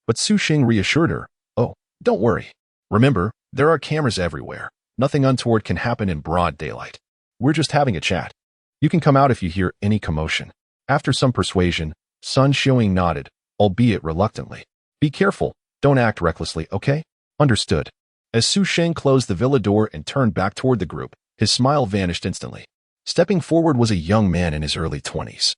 But Su Sheng reassured her, oh, don't worry. Remember, there are cameras everywhere. Nothing untoward can happen in broad daylight. We're just having a chat. You can come out if you hear any commotion. After some persuasion, Sun Xiaoying nodded, albeit reluctantly. Be careful, don't act recklessly, okay? Understood. As Su Sheng closed the villa door and turned back toward the group, his smile vanished instantly. Stepping forward was a young man in his early 20s,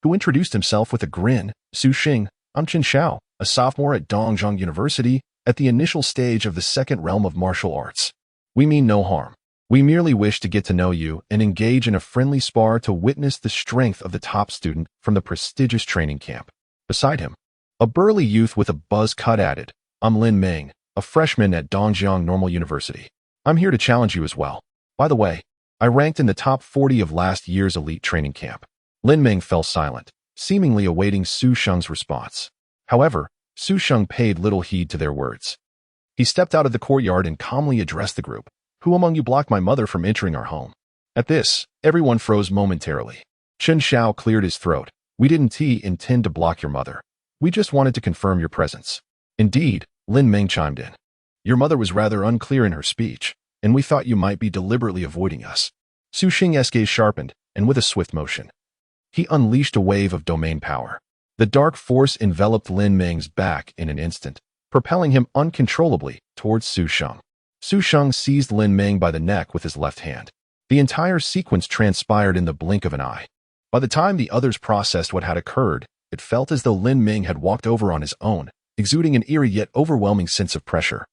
who introduced himself with a grin. Su Sheng, I'm Chen Xiao, a sophomore at Dongzhong University, at the initial stage of the second realm of martial arts. We mean no harm. We merely wish to get to know you and engage in a friendly spar to witness the strength of the top student from the prestigious training camp. Beside him, a burly youth with a buzz cut added, I'm Lin Meng, a freshman at Dongzhong Normal University. I'm here to challenge you as well. By the way, I ranked in the top 40 of last year's elite training camp. Lin Meng fell silent, seemingly awaiting Su Sheng's response. However, Su Sheng paid little heed to their words. He stepped out of the courtyard and calmly addressed the group. Who among you blocked my mother from entering our home? At this, everyone froze momentarily. Chen Xiao cleared his throat. We didn't intend to block your mother. We just wanted to confirm your presence. Indeed, Lin Meng chimed in. Your mother was rather unclear in her speech, and we thought you might be deliberately avoiding us. Su Sheng's gaze sharpened, and with a swift motion, he unleashed a wave of domain power. The dark force enveloped Lin Meng's back in an instant, propelling him uncontrollably towards Su Sheng. Su Sheng seized Lin Meng by the neck with his left hand. The entire sequence transpired in the blink of an eye. By the time the others processed what had occurred, it felt as though Lin Ming had walked over on his own, exuding an eerie yet overwhelming sense of pressure.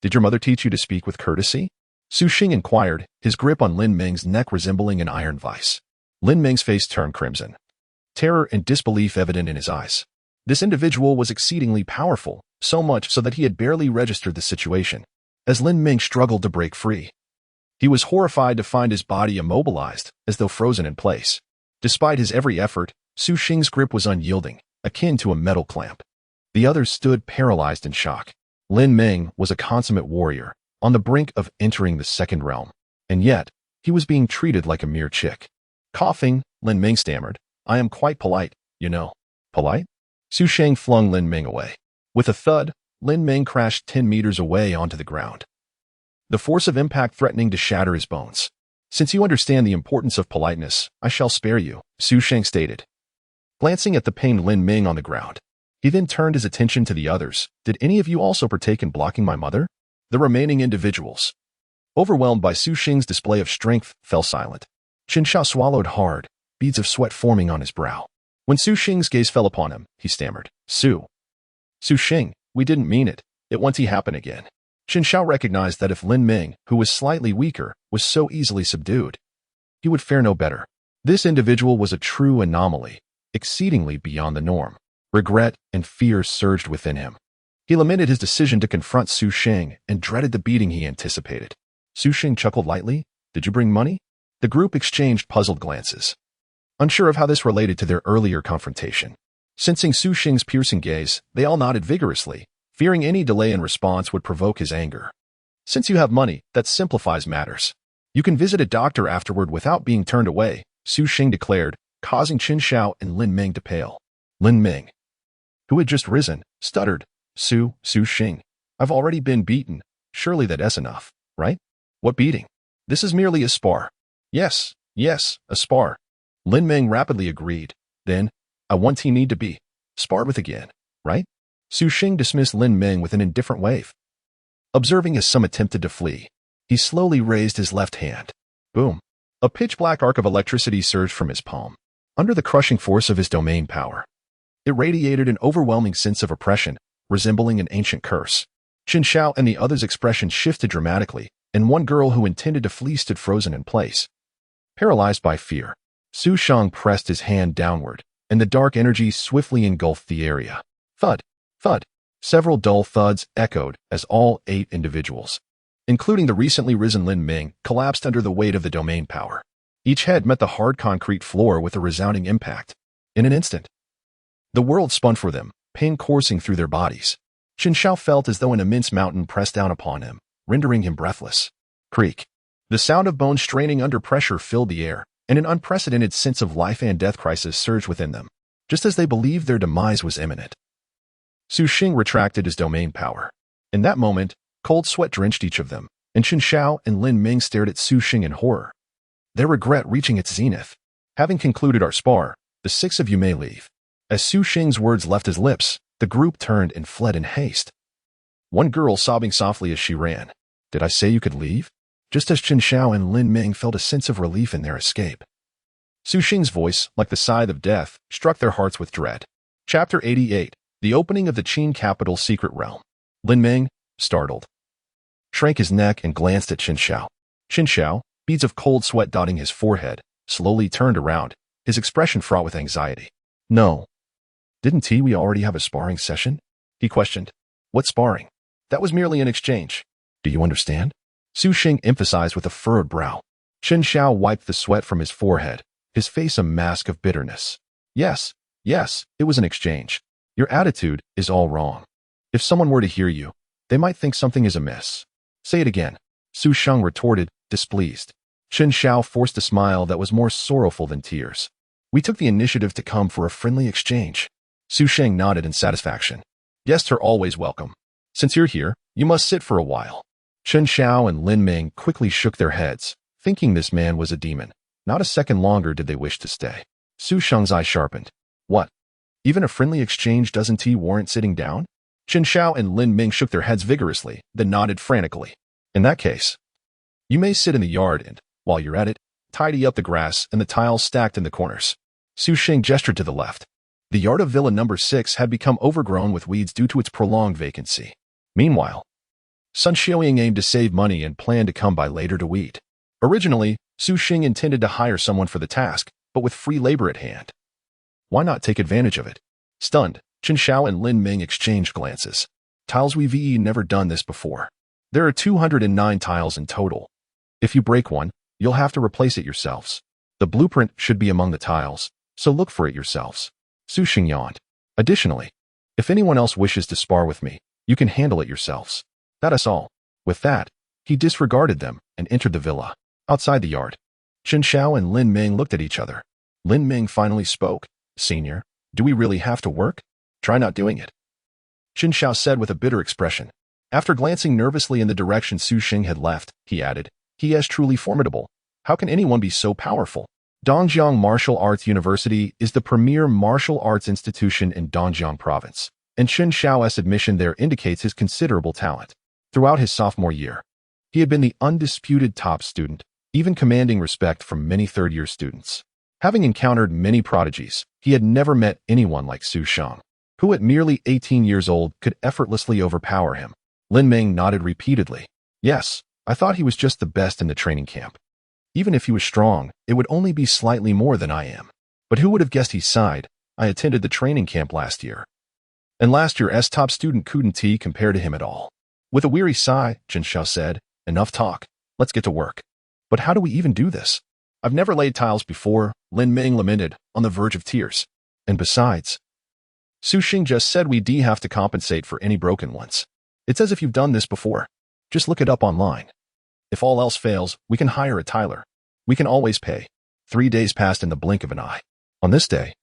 "Did your mother teach you to speak with courtesy?" Su Sheng inquired, his grip on Lin Ming's neck resembling an iron vice. Lin Ming's face turned crimson, terror and disbelief evident in his eyes. This individual was exceedingly powerful, so much so that he had barely registered the situation, as Lin Ming struggled to break free. He was horrified to find his body immobilized, as though frozen in place. Despite his every effort, Su Sheng's grip was unyielding, akin to a metal clamp. The others stood paralyzed in shock. Lin Ming was a consummate warrior, on the brink of entering the second realm, and yet, he was being treated like a mere chick. Coughing, Lin Ming stammered, "I am quite polite, you know." "Polite?" Su Sheng flung Lin Ming away. With a thud, Lin Ming crashed 10 meters away onto the ground, the force of impact threatening to shatter his bones. "Since you understand the importance of politeness, I shall spare you," Su Sheng stated. Glancing at the pained Lin Ming on the ground, he then turned his attention to the others. "Did any of you also partake in blocking my mother?" The remaining individuals, overwhelmed by Su Sheng's display of strength, fell silent. Chen Xiao swallowed hard, beads of sweat forming on his brow. When Su Sheng's gaze fell upon him, he stammered, Su Sheng, we didn't mean it. It won't happen again." Chen Xiao recognized that if Lin Ming, who was slightly weaker, was so easily subdued, he would fare no better. This individual was a true anomaly, exceedingly beyond the norm. Regret and fear surged within him. He lamented his decision to confront Su Sheng and dreaded the beating he anticipated. Su Sheng chuckled lightly. "Did you bring money?" The group exchanged puzzled glances, unsure of how this related to their earlier confrontation. Sensing Su Sheng's piercing gaze, they all nodded vigorously, fearing any delay in response would provoke his anger. "Since you have money, that simplifies matters. You can visit a doctor afterward without being turned away," Su Sheng declared, causing Chen Xiao and Lin Ming to pale. Lin Ming, who had just risen, stuttered, Su Sheng, I've already been beaten. Surely that's enough, right?" "What beating? This is merely a spar." Yes, a spar." Lin Ming rapidly agreed. "Then, I want he need to be sparred with again, right?" Su Sheng dismissed Lin Ming with an indifferent wave. Observing as some attempted to flee, he slowly raised his left hand. Boom. A pitch-black arc of electricity surged from his palm. Under the crushing force of his domain power, it radiated an overwhelming sense of oppression, resembling an ancient curse. Chen Xiao and the others' expressions shifted dramatically, and one girl who intended to flee stood frozen in place. Paralyzed by fear, Su Sheng pressed his hand downward, and the dark energy swiftly engulfed the area. Thud, thud. Several dull thuds echoed as all 8 individuals, including the recently risen Lin Ming, collapsed under the weight of the domain power. Each head met the hard concrete floor with a resounding impact. In an instant, the world spun for them, pain coursing through their bodies. Chen Xiao felt as though an immense mountain pressed down upon him, rendering him breathless. Creak. The sound of bones straining under pressure filled the air, and an unprecedented sense of life and death crisis surged within them, just as they believed their demise was imminent. Su Sheng retracted his domain power. In that moment, cold sweat drenched each of them, and Chen Xiao and Lin Ming stared at Su Sheng in horror, their regret reaching its zenith. "Having concluded our spar, the 6 of you may leave." As Su Sheng's words left his lips, the group turned and fled in haste. One girl sobbing softly as she ran. "Did I say you could leave?" Just as Chen Xiao and Lin Ming felt a sense of relief in their escape, Su Sheng's voice, like the scythe of death, struck their hearts with dread. Chapter 88. The opening of the Qin capital's secret realm. Lin Ming, startled, shrank his neck and glanced at Chen Xiao. Chen Xiao, beads of cold sweat dotting his forehead, slowly turned around, his expression fraught with anxiety. "No. Didn't we already have a sparring session?" he questioned. "What sparring? That was merely an exchange. Do you understand?" Su Sheng emphasized with a furrowed brow. Chen Xiao wiped the sweat from his forehead, his face a mask of bitterness. Yes, it was an exchange. Your attitude is all wrong. If someone were to hear you, they might think something is amiss. Say it again, Su Sheng retorted, displeased. Chen Xiao forced a smile that was more sorrowful than tears. "We took the initiative to come for a friendly exchange." Su Sheng nodded in satisfaction. "Guests are always welcome. Since you're here, you must sit for a while." Chen Xiao and Lin Ming quickly shook their heads, thinking this man was a demon. Not a second longer did they wish to stay. Su Sheng's eye sharpened. "What? Even a friendly exchange doesn't warrant sitting down?" Chen Xiao and Lin Ming shook their heads vigorously, then nodded frantically. "In that case, you may sit in the yard and While you're at it, tidy up the grass and the tiles stacked in the corners. Su Sheng gestured to the left. The yard of Villa number 6 had become overgrown with weeds due to its prolonged vacancy. Meanwhile, Sun Xiaoying aimed to save money and planned to come by later to weed. Originally, Su Sheng intended to hire someone for the task, but with free labor at hand. Why not take advantage of it? Stunned, Chen Xiao and Lin Ming exchanged glances. Tiles, we've never done this before. There are 209 tiles in total. If you break one, you'll have to replace it yourselves. The blueprint should be among the tiles, so look for it yourselves. Su Sheng yawned. Additionally, if anyone else wishes to spar with me, you can handle it yourselves. That's all. With that, he disregarded them and entered the villa. Outside the yard, Chen Xiao and Lin Ming looked at each other. Lin Ming finally spoke. Senior, do we really have to work? Try not doing it. Chen Xiao said with a bitter expression. After glancing nervously in the direction Su Sheng had left, he added, he is truly formidable. How can anyone be so powerful? Dongjiang Martial Arts University is the premier martial arts institution in Dongjiang Province, and Chen Xiao's admission there indicates his considerable talent. Throughout his sophomore year, he had been the undisputed top student, even commanding respect from many third-year students. Having encountered many prodigies, he had never met anyone like Su Sheng, who at merely 18 years old could effortlessly overpower him. Lin Ming nodded repeatedly. Yes, I thought he was just the best in the training camp. Even if he was strong, it would only be slightly more than I am. But who would have guessed he sighed? I attended the training camp last year, and last year's top student couldn't compare to him at all. With a weary sigh, Chen Xiao said, enough talk. Let's get to work. But how do we even do this? I've never laid tiles before, Lin Ming lamented, on the verge of tears. And besides, Su Sheng just said we have to compensate for any broken ones. It's as if you've done this before. Just look it up online. If all else fails, we can hire a tiler. We can always pay. 3 days passed in the blink of an eye. On this day,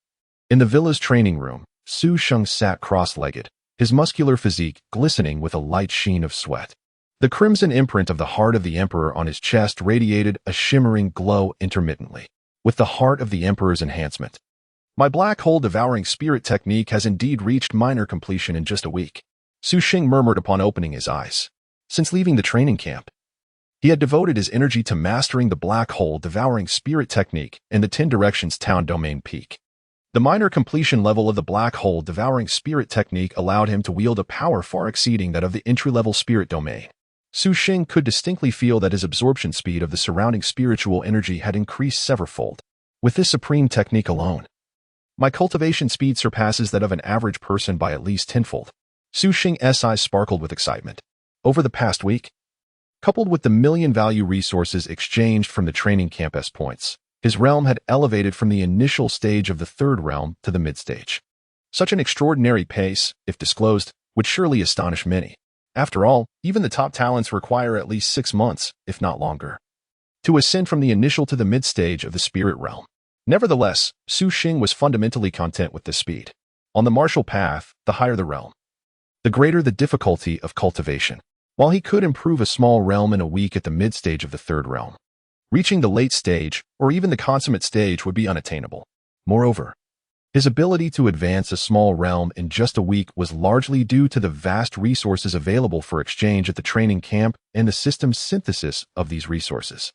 in the villa's training room, Su Sheng sat cross-legged, his muscular physique glistening with a light sheen of sweat. The crimson imprint of the heart of the emperor on his chest radiated a shimmering glow intermittently, with the heart of the emperor's enhancement. My black hole devouring spirit technique has indeed reached minor completion in just a week, Su Sheng murmured upon opening his eyes. Since leaving the training camp, he had devoted his energy to mastering the black hole devouring spirit technique in the 10 Directions Town Domain Peak. The minor completion level of the black hole devouring spirit technique allowed him to wield a power far exceeding that of the entry-level spirit domain. Su Sheng could distinctly feel that his absorption speed of the surrounding spiritual energy had increased severalfold. With this supreme technique alone, my cultivation speed surpasses that of an average person by at least tenfold. Su Sheng's eyes sparkled with excitement. Over the past week, coupled with the million-value resources exchanged from the training campus points, his realm had elevated from the initial stage of the third realm to the mid-stage. Such an extraordinary pace, if disclosed, would surely astonish many. After all, even the top talents require at least 6 months, if not longer, to ascend from the initial to the mid-stage of the spirit realm. Nevertheless, Su Sheng was fundamentally content with this speed. On the martial path, the higher the realm, the greater the difficulty of cultivation. While he could improve a small realm in a week at the mid-stage of the third realm, reaching the late stage, or even the consummate stage, would be unattainable. Moreover, his ability to advance a small realm in just a week was largely due to the vast resources available for exchange at the training camp and the system's synthesis of these resources.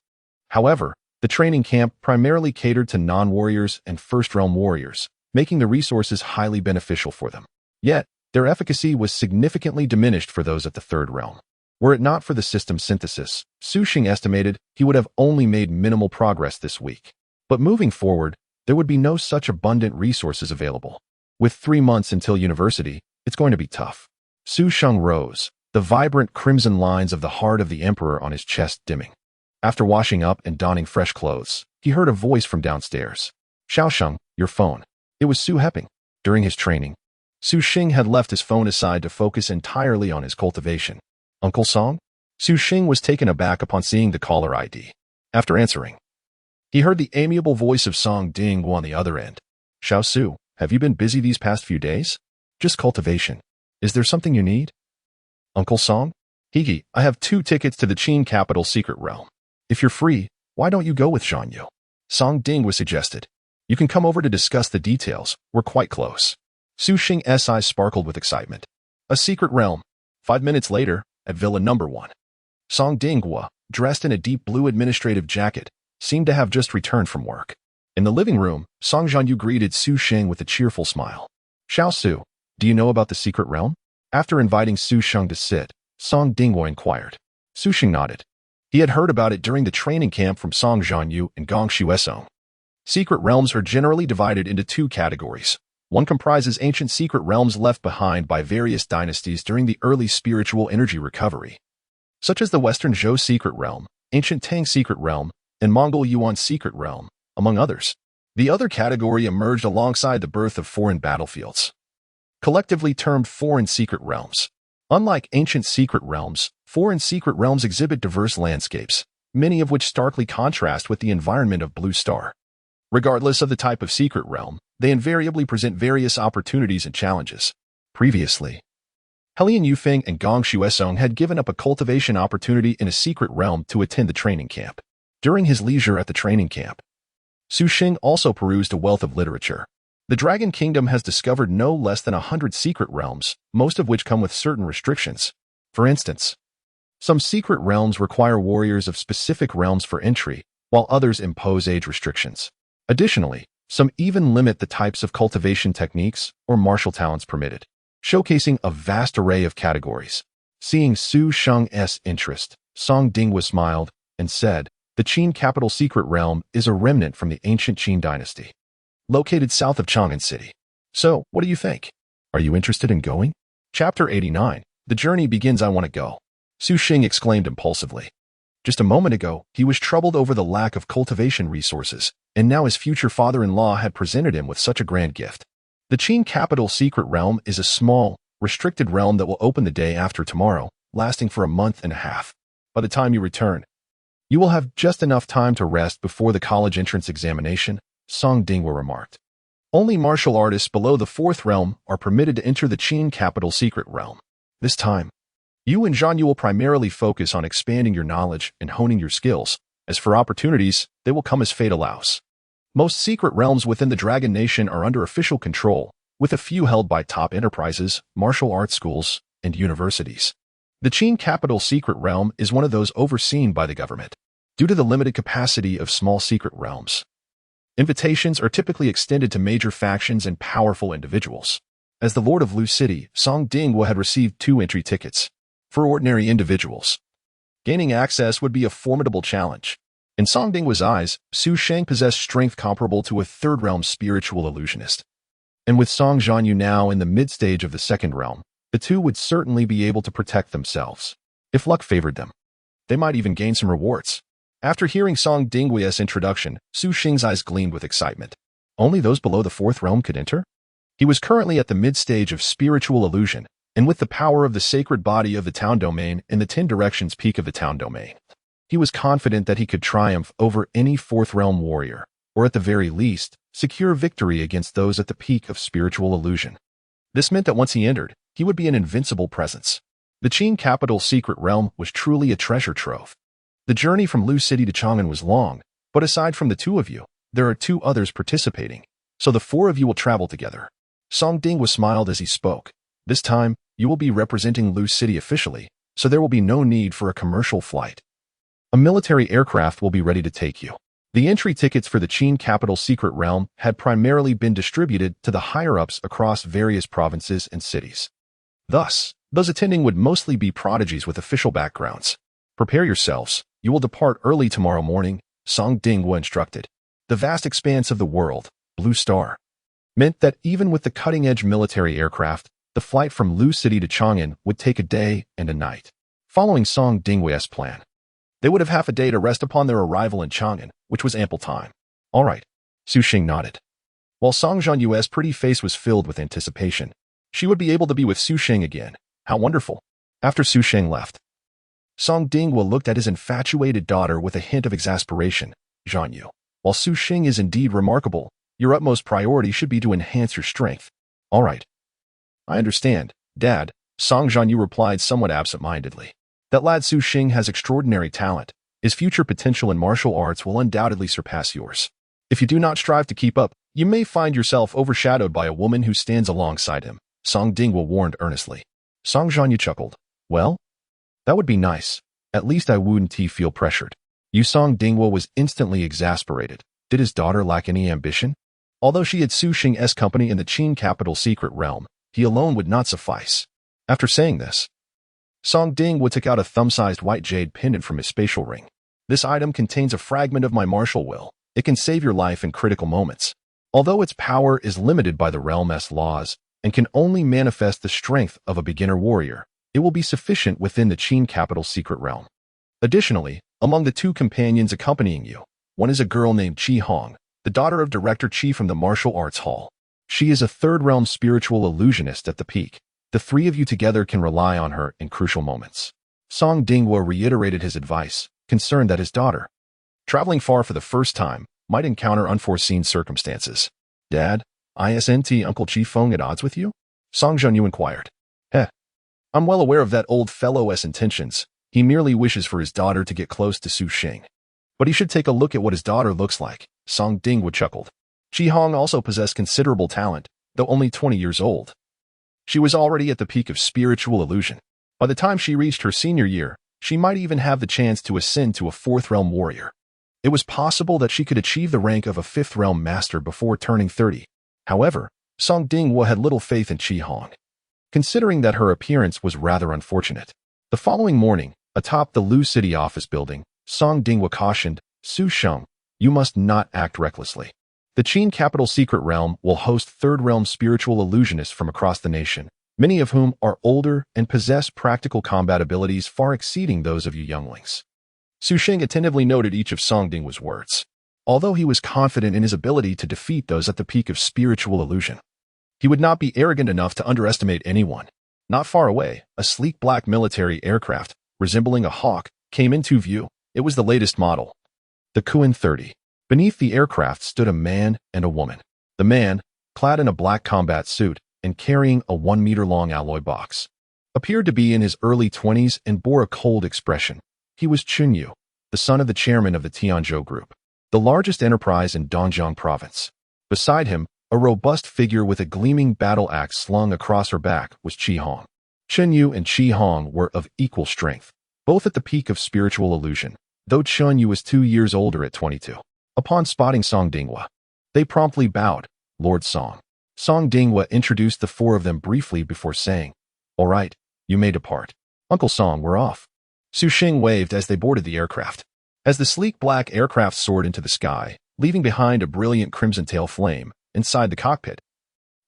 However, the training camp primarily catered to non-warriors and first-realm warriors, making the resources highly beneficial for them. Yet, their efficacy was significantly diminished for those at the third realm. Were it not for the system's synthesis, Su Sheng estimated he would have only made minimal progress this week. But moving forward, there would be no such abundant resources available. With 3 months until university, it's going to be tough. Su Sheng rose, the vibrant crimson lines of the heart of the emperor on his chest dimming. After washing up and donning fresh clothes, he heard a voice from downstairs. Xiao Sheng, your phone. It was Su Heping. During his training, Su Sheng had left his phone aside to focus entirely on his cultivation. Uncle Song? Su Sheng was taken aback upon seeing the caller ID. After answering, he heard the amiable voice of Song Zhanyue on the other end. Xiao Su, have you been busy these past few days? Just cultivation. Is there something you need? Uncle Song? Higi, I have 2 tickets to the Qin capital secret realm. If you're free, why don't you go with Zhanyue? Song Ding was suggested. You can come over to discuss the details. We're quite close. Su Sheng's eyes sparkled with excitement. A secret realm. 5 minutes later, at Villa number 1. Song Dinghua, dressed in a deep blue administrative jacket, seemed to have just returned from work. In the living room, Song Zhanyue greeted Su Sheng with a cheerful smile. "Xiao Su, do you know about the secret realm?" After inviting Su Sheng to sit, Song Zhanyue inquired. Su Sheng nodded. He had heard about it during the training camp from Song Zhanyue and Gong Shuesong. Secret realms are generally divided into two categories. One comprises ancient secret realms left behind by various dynasties during the early spiritual energy recovery, such as the Western Zhou secret realm, ancient Tang secret realm, and Mongol Yuan secret realm, among others. The other category emerged alongside the birth of foreign battlefields, collectively termed foreign secret realms. Unlike ancient secret realms, foreign secret realms exhibit diverse landscapes, many of which starkly contrast with the environment of Blue Star. Regardless of the type of secret realm, they invariably present various opportunities and challenges. Previously, Helian Yufeng and Gong Shuesong had given up a cultivation opportunity in a secret realm to attend the training camp. During his leisure at the training camp, Su Sheng also perused a wealth of literature. The Dragon Kingdom has discovered no less than 100 secret realms, most of which come with certain restrictions. For instance, some secret realms require warriors of specific realms for entry, while others impose age restrictions. Additionally, some even limit the types of cultivation techniques or martial talents permitted, showcasing a vast array of categories. Seeing Su Sheng's interest, Song Zhanyue smiled and said, "The Qin capital secret realm is a remnant from the ancient Qin dynasty, located south of Chang'an City. So, what do you think? Are you interested in going?" Chapter 89. The journey begins. I want to go, Su Sheng exclaimed impulsively. Just a moment ago, he was troubled over the lack of cultivation resources, and now his future father-in-law had presented him with such a grand gift. The Qin capital secret realm is a small, restricted realm that will open the day after tomorrow, lasting for a month and a half. By the time you return, you will have just enough time to rest before the college entrance examination, Song Zhanyue remarked. Only martial artists below the fourth realm are permitted to enter the Qin capital secret realm. This time, you and Zhanyue will primarily focus on expanding your knowledge and honing your skills. As for opportunities, they will come as fate allows. Most secret realms within the Dragon Nation are under official control, with a few held by top enterprises, martial arts schools, and universities. The Qin capital secret realm is one of those overseen by the government. Due to the limited capacity of small secret realms, invitations are typically extended to major factions and powerful individuals. As the Lord of Lu City, Song Zhanyue had received 2 entry tickets. For ordinary individuals, gaining access would be a formidable challenge. In Song Zhanyue's eyes, Su Sheng possessed strength comparable to a third-realm spiritual illusionist. And with Song Zhanyue now in the mid-stage of the second realm, the two would certainly be able to protect themselves. If luck favored them, they might even gain some rewards. After hearing Song Zhanyue's introduction, Su Sheng's eyes gleamed with excitement. Only those below the fourth realm could enter? He was currently at the mid-stage of spiritual illusion, and with the power of the sacred body of the town domain and the 10 directions peak of the town domain, he was confident that he could triumph over any fourth realm warrior, or at the very least, secure victory against those at the peak of spiritual illusion. This meant that once he entered, he would be an invincible presence. The Qin capital secret realm was truly a treasure trove. The journey from Lu City to Chang'an was long, but aside from the 2 of you, there are 2 others participating, so the 4 of you will travel together. Song Zhanyue smiled as he spoke. This time, you will be representing Lu City officially, so there will be no need for a commercial flight. A military aircraft will be ready to take you. The entry tickets for the Qin capital secret realm had primarily been distributed to the higher-ups across various provinces and cities. Thus, those attending would mostly be prodigies with official backgrounds. Prepare yourselves. You will depart early tomorrow morning, Song Zhanyue instructed. The vast expanse of the world, Blue Star, meant that even with the cutting-edge military aircraft, the flight from Lu City to Chang'an would take a day and a night. Following Song Zhanyue's plan, they would have half a day to rest upon their arrival in Chang'an, which was ample time. All right, Su Sheng nodded. While Song Zhanyue's pretty face was filled with anticipation, she would be able to be with Su Sheng again. How wonderful. After Su Sheng left, Song Zhanyue looked at his infatuated daughter with a hint of exasperation. Zhanyue, while Su Sheng is indeed remarkable, your utmost priority should be to enhance your strength. All right. I understand, Dad, Song Zhanyue replied somewhat absent-mindedly. That lad Su Sheng has extraordinary talent. His future potential in martial arts will undoubtedly surpass yours. If you do not strive to keep up, you may find yourself overshadowed by a woman who stands alongside him, Song Zhanyue warned earnestly. Song Zhanyue chuckled. Well, that would be nice. At least I wouldn't feel pressured. Song Zhanyue was instantly exasperated. Did his daughter lack any ambition? Although she had Su Sheng's company in the Qin capital secret realm, he alone would not suffice. After saying this, Song Zhanyue took out a thumb-sized white jade pendant from his spatial ring. This item contains a fragment of my martial will. It can save your life in critical moments. Although its power is limited by the realm's laws and can only manifest the strength of a beginner warrior, it will be sufficient within the Qin capital secret realm. Additionally, among the two companions accompanying you, one is a girl named Qi Hong, the daughter of Director Qi from the Martial Arts Hall. She is a third-realm spiritual illusionist at the peak. The three of you together can rely on her in crucial moments. Song Zhanyue reiterated his advice, concerned that his daughter, traveling far for the first time, might encounter unforeseen circumstances. Dad, isn't Uncle Qi Feng at odds with you? Song Zhanyue inquired. I'm well aware of that old fellow's intentions. He merely wishes for his daughter to get close to Su Sheng. But he should take a look at what his daughter looks like. Song Zhanyue chuckled. Qi Hong also possessed considerable talent, though only 20 years old. She was already at the peak of spiritual illusion. By the time she reached her senior year, she might even have the chance to ascend to a fourth-realm warrior. It was possible that she could achieve the rank of a fifth-realm master before turning 30. However, Song Zhanyue had little faith in Qi Hong, considering that her appearance was rather unfortunate. The following morning, atop the Lu City office building, Song Zhanyue cautioned, Su Sheng, you must not act recklessly. The Qin capital secret realm will host third-realm spiritual illusionists from across the nation, many of whom are older and possess practical combat abilities far exceeding those of you younglings. Su Sheng attentively noted each of Song Zhanyue's words. Although he was confident in his ability to defeat those at the peak of spiritual illusion, he would not be arrogant enough to underestimate anyone. Not far away, a sleek black military aircraft, resembling a hawk, came into view. It was the latest model, the Kun-30. Beneath the aircraft stood a man and a woman. The man, clad in a black combat suit and carrying a 1-meter-long alloy box, appeared to be in his early 20s and bore a cold expression. He was Zhanyue, the son of the chairman of the Tianzhou Group, the largest enterprise in Dongjiang province. Beside him, a robust figure with a gleaming battle axe slung across her back was Qi Hong. Zhanyue and Qi Hong were of equal strength, both at the peak of spiritual illusion, though Zhanyue was 2 years older at 22. Upon spotting Song Zhanyue, they promptly bowed. Lord Song. Song Zhanyue introduced the four of them briefly before saying, All right, you may depart. Uncle Song, we're off. Su Sheng waved as they boarded the aircraft. As the sleek black aircraft soared into the sky, leaving behind a brilliant crimson tail flame inside the cockpit,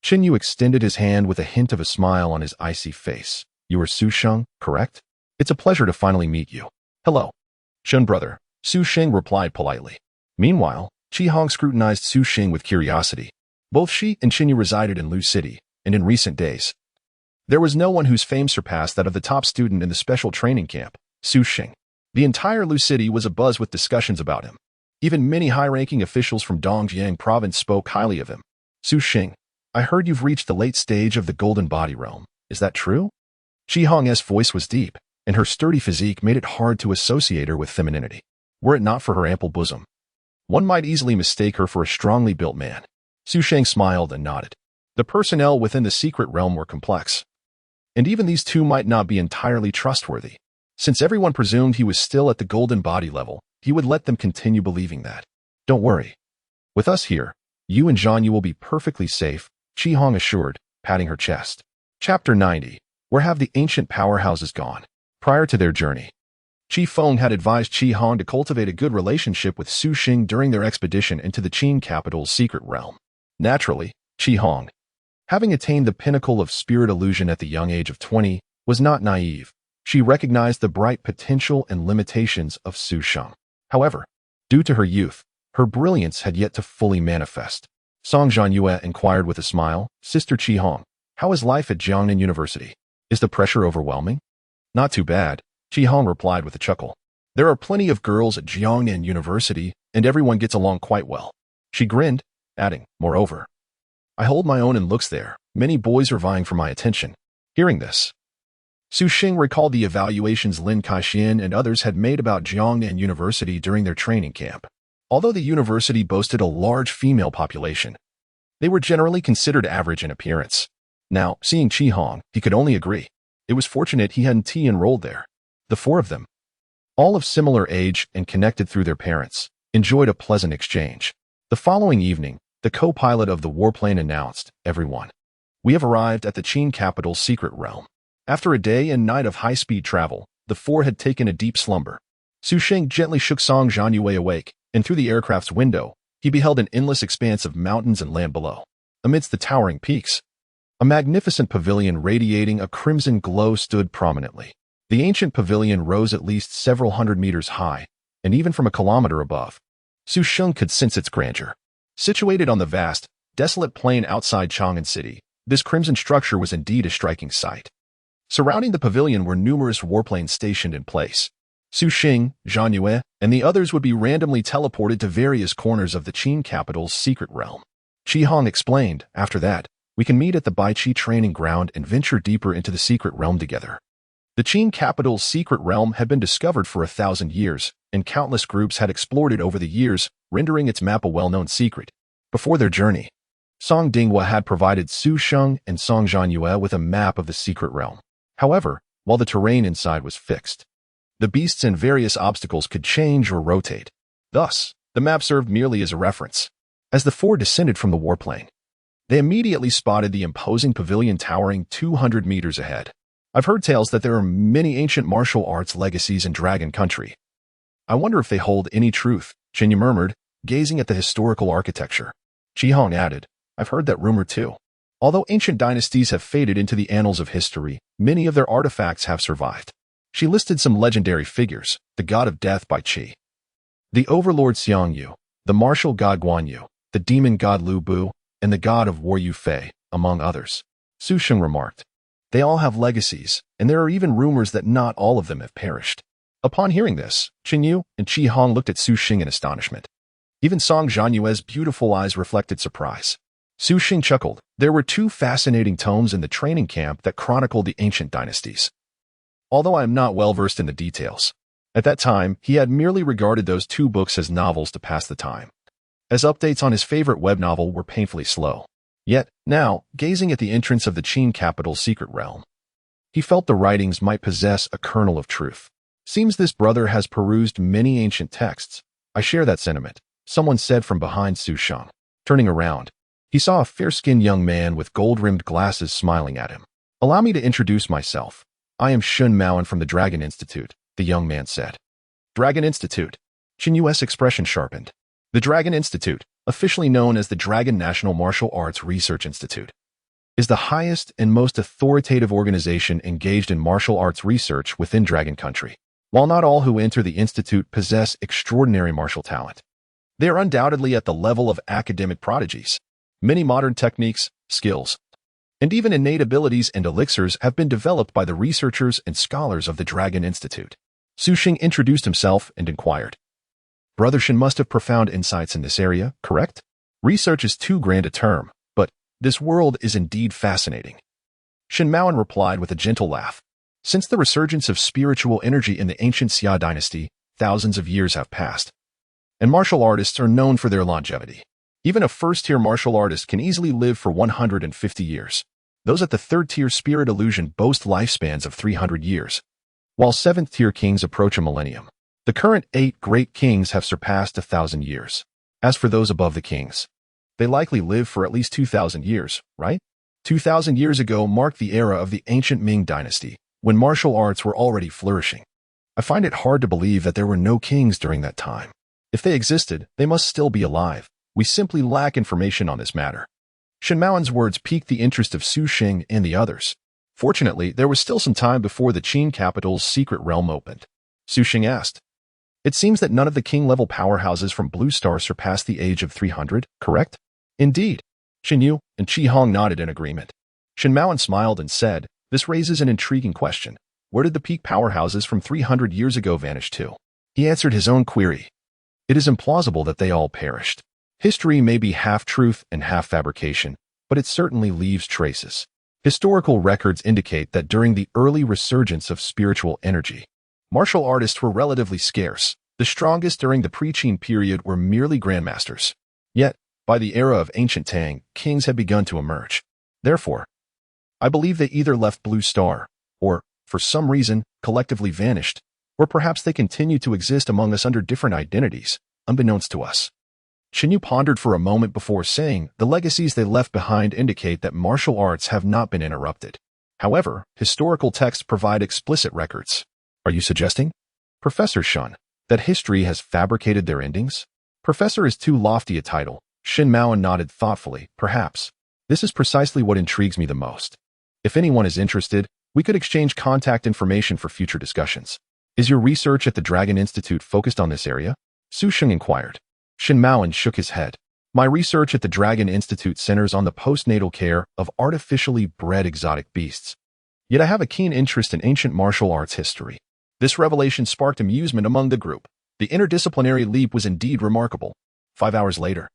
Zhanyue extended his hand with a hint of a smile on his icy face. You are Su Sheng, correct? It's a pleasure to finally meet you. Hello. Sheng brother, Su Sheng replied politely. Meanwhile, Qi Hong scrutinized Su Sheng with curiosity. Both she and Zhanyue resided in Lu City, and in recent days, there was no one whose fame surpassed that of the top student in the special training camp, Su Sheng. The entire Lu City was abuzz with discussions about him. Even many high-ranking officials from Dongjiang province spoke highly of him. Su Sheng, I heard you've reached the late stage of the golden body realm. Is that true? Qi Hong's voice was deep, and her sturdy physique made it hard to associate her with femininity. Were it not for her ample bosom, one might easily mistake her for a strongly built man. Su Sheng smiled and nodded. The personnel within the secret realm were complex, and even these two might not be entirely trustworthy. Since everyone presumed he was still at the golden body level, he would let them continue believing that. Don't worry. With us here, you and Zhanyue will be perfectly safe, Qi Hong assured, patting her chest. Chapter 90. Where have the ancient powerhouses gone? Prior to their journey, Qi Feng had advised Qi Hong to cultivate a good relationship with Su Sheng during their expedition into the Qin capital's secret realm. Naturally, Qi Hong, having attained the pinnacle of spirit illusion at the young age of 20, was not naive. She recognized the bright potential and limitations of Su Sheng. However, due to her youth, her brilliance had yet to fully manifest. Song Zhanyue inquired with a smile, Sister Qi Hong, how is life at Jiangnan University? Is the pressure overwhelming? Not too bad, Qi Hong replied with a chuckle. There are plenty of girls at Jiangnan University, and everyone gets along quite well. She grinned, adding, moreover, I hold my own in looks there. Many boys are vying for my attention. Hearing this, Su Sheng recalled the evaluations Lin Kaixin and others had made about Jiangnan University during their training camp. Although the university boasted a large female population, they were generally considered average in appearance. Now, seeing Qi Hong, he could only agree. It was fortunate he hadn't enrolled there. The four of them, all of similar age and connected through their parents, enjoyed a pleasant exchange. The following evening, the co-pilot of the warplane announced, "Everyone, we have arrived at the Qin capital's secret realm." After a day and night of high-speed travel, the four had taken a deep slumber. Sheng gently shook Song Zhanyue awake, and through the aircraft's window, he beheld an endless expanse of mountains and land below. Amidst the towering peaks, a magnificent pavilion radiating a crimson glow stood prominently. The ancient pavilion rose at least several hundred meters high, and even from a kilometer above, Sheng could sense its grandeur. Situated on the vast, desolate plain outside Chang'an City, this crimson structure was indeed a striking sight. Surrounding the pavilion were numerous warplanes stationed in place. Sheng, Zhanyue, and the others would be randomly teleported to various corners of the Qin capital's secret realm. Qi Hong explained, "After that, we can meet at the Baiqi training ground and venture deeper into the secret realm together." The Qin capital's secret realm had been discovered for 1,000 years, and countless groups had explored it over the years, rendering its map a well-known secret. Before their journey, Song Dinghua had provided Sheng and Song Zhanyue with a map of the secret realm. However, while the terrain inside was fixed, the beasts and various obstacles could change or rotate. Thus, the map served merely as a reference. As the four descended from the warplane, they immediately spotted the imposing pavilion towering 200 meters ahead. "I've heard tales that there are many ancient martial arts legacies in Dragon Country. I wonder if they hold any truth," Zhanyue murmured, gazing at the historical architecture. Qi Hong added, "I've heard that rumor too. Although ancient dynasties have faded into the annals of history, many of their artifacts have survived." She listed some legendary figures: the god of death Bai Qi, the overlord Xiang Yu, the martial god Guan Yu, the demon god Lu Bu, and the god of war Yu Fei, among others. Sheng remarked, "They all have legacies, and there are even rumors that not all of them have perished." Upon hearing this, Zhanyue and Qi Hong looked at Sheng in astonishment. Even Song Zhanyue's beautiful eyes reflected surprise. Sheng chuckled. There were two fascinating tomes in the training camp that chronicled the ancient dynasties. Although I am not well versed in the details, at that time he had merely regarded those two books as novels to pass the time, as updates on his favorite web novel were painfully slow. Yet, now, gazing at the entrance of the Qin capital's secret realm, he felt the writings might possess a kernel of truth. "Seems this brother has perused many ancient texts." "I share that sentiment," someone said from behind Sheng. Turning around, he saw a fair-skinned young man with gold-rimmed glasses smiling at him. "Allow me to introduce myself. I am Shun Maoan from the Dragon Institute," the young man said. "Dragon Institute?" Qinyue's expression sharpened. The Dragon Institute, officially known as the Dragon National Martial Arts Research Institute, is the highest and most authoritative organization engaged in martial arts research within Dragon Country. While not all who enter the institute possess extraordinary martial talent, they are undoubtedly at the level of academic prodigies. Many modern techniques, skills, and even innate abilities and elixirs have been developed by the researchers and scholars of the Dragon Institute. Sheng introduced himself and inquired, "Brother Shen must have profound insights in this area, correct? Research is too grand a term, but this world is indeed fascinating." Shen Maoan replied with a gentle laugh. "Since the resurgence of spiritual energy in the ancient Xia dynasty, thousands of years have passed, and martial artists are known for their longevity. Even a first-tier martial artist can easily live for 150 years. Those at the third-tier spirit illusion boast lifespans of 300 years, while seventh-tier kings approach a millennium. The current 8 great kings have surpassed 1,000 years. As for those above the kings, they likely live for at least 2,000 years, right? 2,000 years ago marked the era of the ancient Ming dynasty, when martial arts were already flourishing. I find it hard to believe that there were no kings during that time. If they existed, they must still be alive. We simply lack information on this matter." Shen Maoan's words piqued the interest of Sheng and the others. Fortunately, there was still some time before the Qin capital's secret realm opened. Sheng asked, "It seems that none of the king-level powerhouses from Blue Star surpass the age of 300, correct?" "Indeed." Zhanyue and Qi Hong nodded in agreement. Shen Maoan smiled and said, "This raises an intriguing question. Where did the peak powerhouses from 300 years ago vanish to?" He answered his own query. "It is implausible that they all perished. History may be half truth and half fabrication, but it certainly leaves traces. Historical records indicate that during the early resurgence of spiritual energy, martial artists were relatively scarce. The strongest during the pre-Qin period were merely grandmasters. Yet, by the era of ancient Tang, kings had begun to emerge. Therefore, I believe they either left Blue Star, or, for some reason, collectively vanished. Or perhaps they continue to exist among us under different identities, unbeknownst to us. Zhanyue pondered for a moment before saying the legacies they left behind indicate that martial arts have not been interrupted. However, historical texts provide explicit records. Are you suggesting, Professor Shun, that history has fabricated their endings? Professor is too lofty a title. Shin Maoan nodded thoughtfully. Perhaps. This is precisely what intrigues me the most. If anyone is interested, we could exchange contact information for future discussions. Is your research at the Dragon Institute focused on this area? Su Sheng inquired. Shin Maoan shook his head. My research at the Dragon Institute centers on the postnatal care of artificially bred exotic beasts. Yet I have a keen interest in ancient martial arts history. This revelation sparked amusement among the group. The interdisciplinary leap was indeed remarkable. 5 hours later,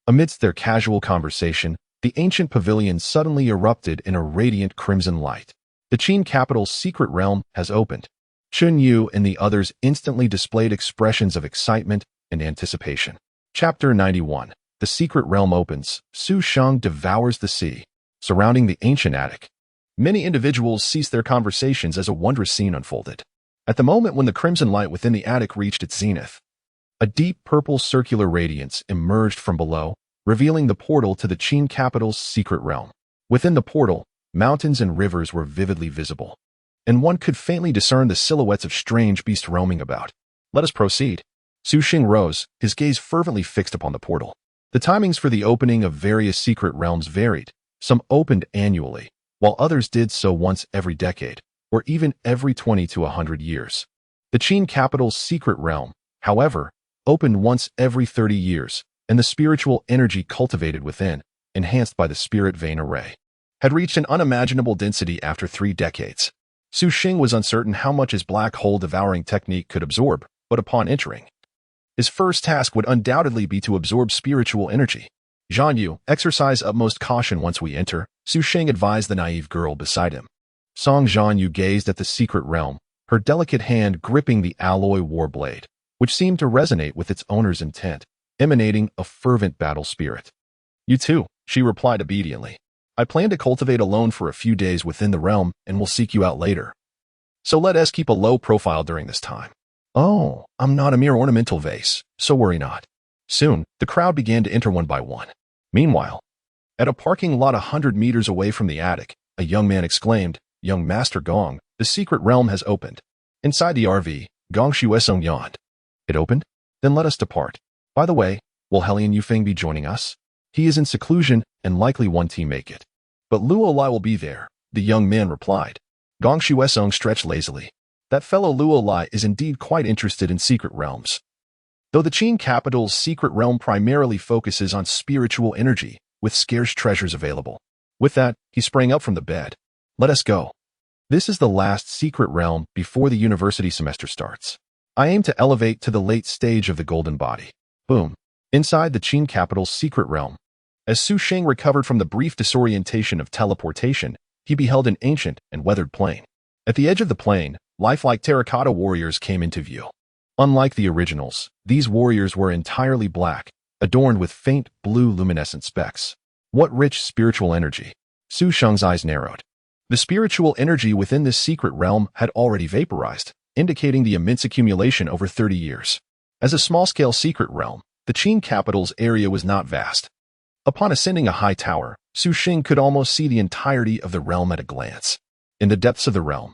amidst their casual conversation, the ancient pavilion suddenly erupted in a radiant crimson light. The Qin capital's secret realm has opened. Zhanyue and the others instantly displayed expressions of excitement and anticipation. Chapter 91. The secret realm opens. Su Sheng devours the sea. Surrounding the ancient attic, many individuals ceased their conversations as a wondrous scene unfolded. At the moment when the crimson light within the attic reached its zenith, a deep purple circular radiance emerged from below, revealing the portal to the Qin capital's secret realm. Within the portal, mountains and rivers were vividly visible, and one could faintly discern the silhouettes of strange beasts roaming about. Let us proceed. Su Sheng rose, his gaze fervently fixed upon the portal. The timings for the opening of various secret realms varied. Some opened annually, while others did so once every decade, or even every 20 to 100 years. The Qin capital's secret realm, however, opened once every 30 years, and the spiritual energy cultivated within, enhanced by the spirit vein array, had reached an unimaginable density after 3 decades. Su Sheng was uncertain how much his black hole devouring technique could absorb, but upon entering, his first task would undoubtedly be to absorb spiritual energy. Zhanyue, exercise utmost caution once we enter, Su Sheng advised the naive girl beside him. Song Zhanyue gazed at the secret realm, her delicate hand gripping the alloy war blade, which seemed to resonate with its owner's intent, emanating a fervent battle spirit. You too, she replied obediently. I plan to cultivate alone for a few days within the realm and will seek you out later. So let us keep a low profile during this time. Oh, I'm not a mere ornamental vase, so worry not. Soon, the crowd began to enter one by one. Meanwhile, at a parking lot 100 meters away from the attic, a young man exclaimed, Young Master Gong, the secret realm has opened. Inside the RV, Gong Shuesong yawned. It opened? Then let us depart. By the way, will Helian Yufeng be joining us? He is in seclusion and likely one team make it. But Luo Lai will be there, the young man replied. Gong Shuesong stretched lazily. That fellow Luo Lai is indeed quite interested in secret realms. Though the Qin capital's secret realm primarily focuses on spiritual energy, with scarce treasures available. With that, he sprang up from the bed. Let us go. This is the last secret realm before the university semester starts. I aim to elevate to the late stage of the golden body. Boom. Inside the Qin capital's secret realm. As Su Sheng recovered from the brief disorientation of teleportation, he beheld an ancient and weathered plain. At the edge of the plain, lifelike terracotta warriors came into view. Unlike the originals, these warriors were entirely black, adorned with faint blue luminescent specks. What rich spiritual energy! Su Sheng's eyes narrowed. The spiritual energy within this secret realm had already vaporized, indicating the immense accumulation over 30 years. As a small-scale secret realm, the Qin capital's area was not vast. Upon ascending a high tower, Su Sheng could almost see the entirety of the realm at a glance. In the depths of the realm,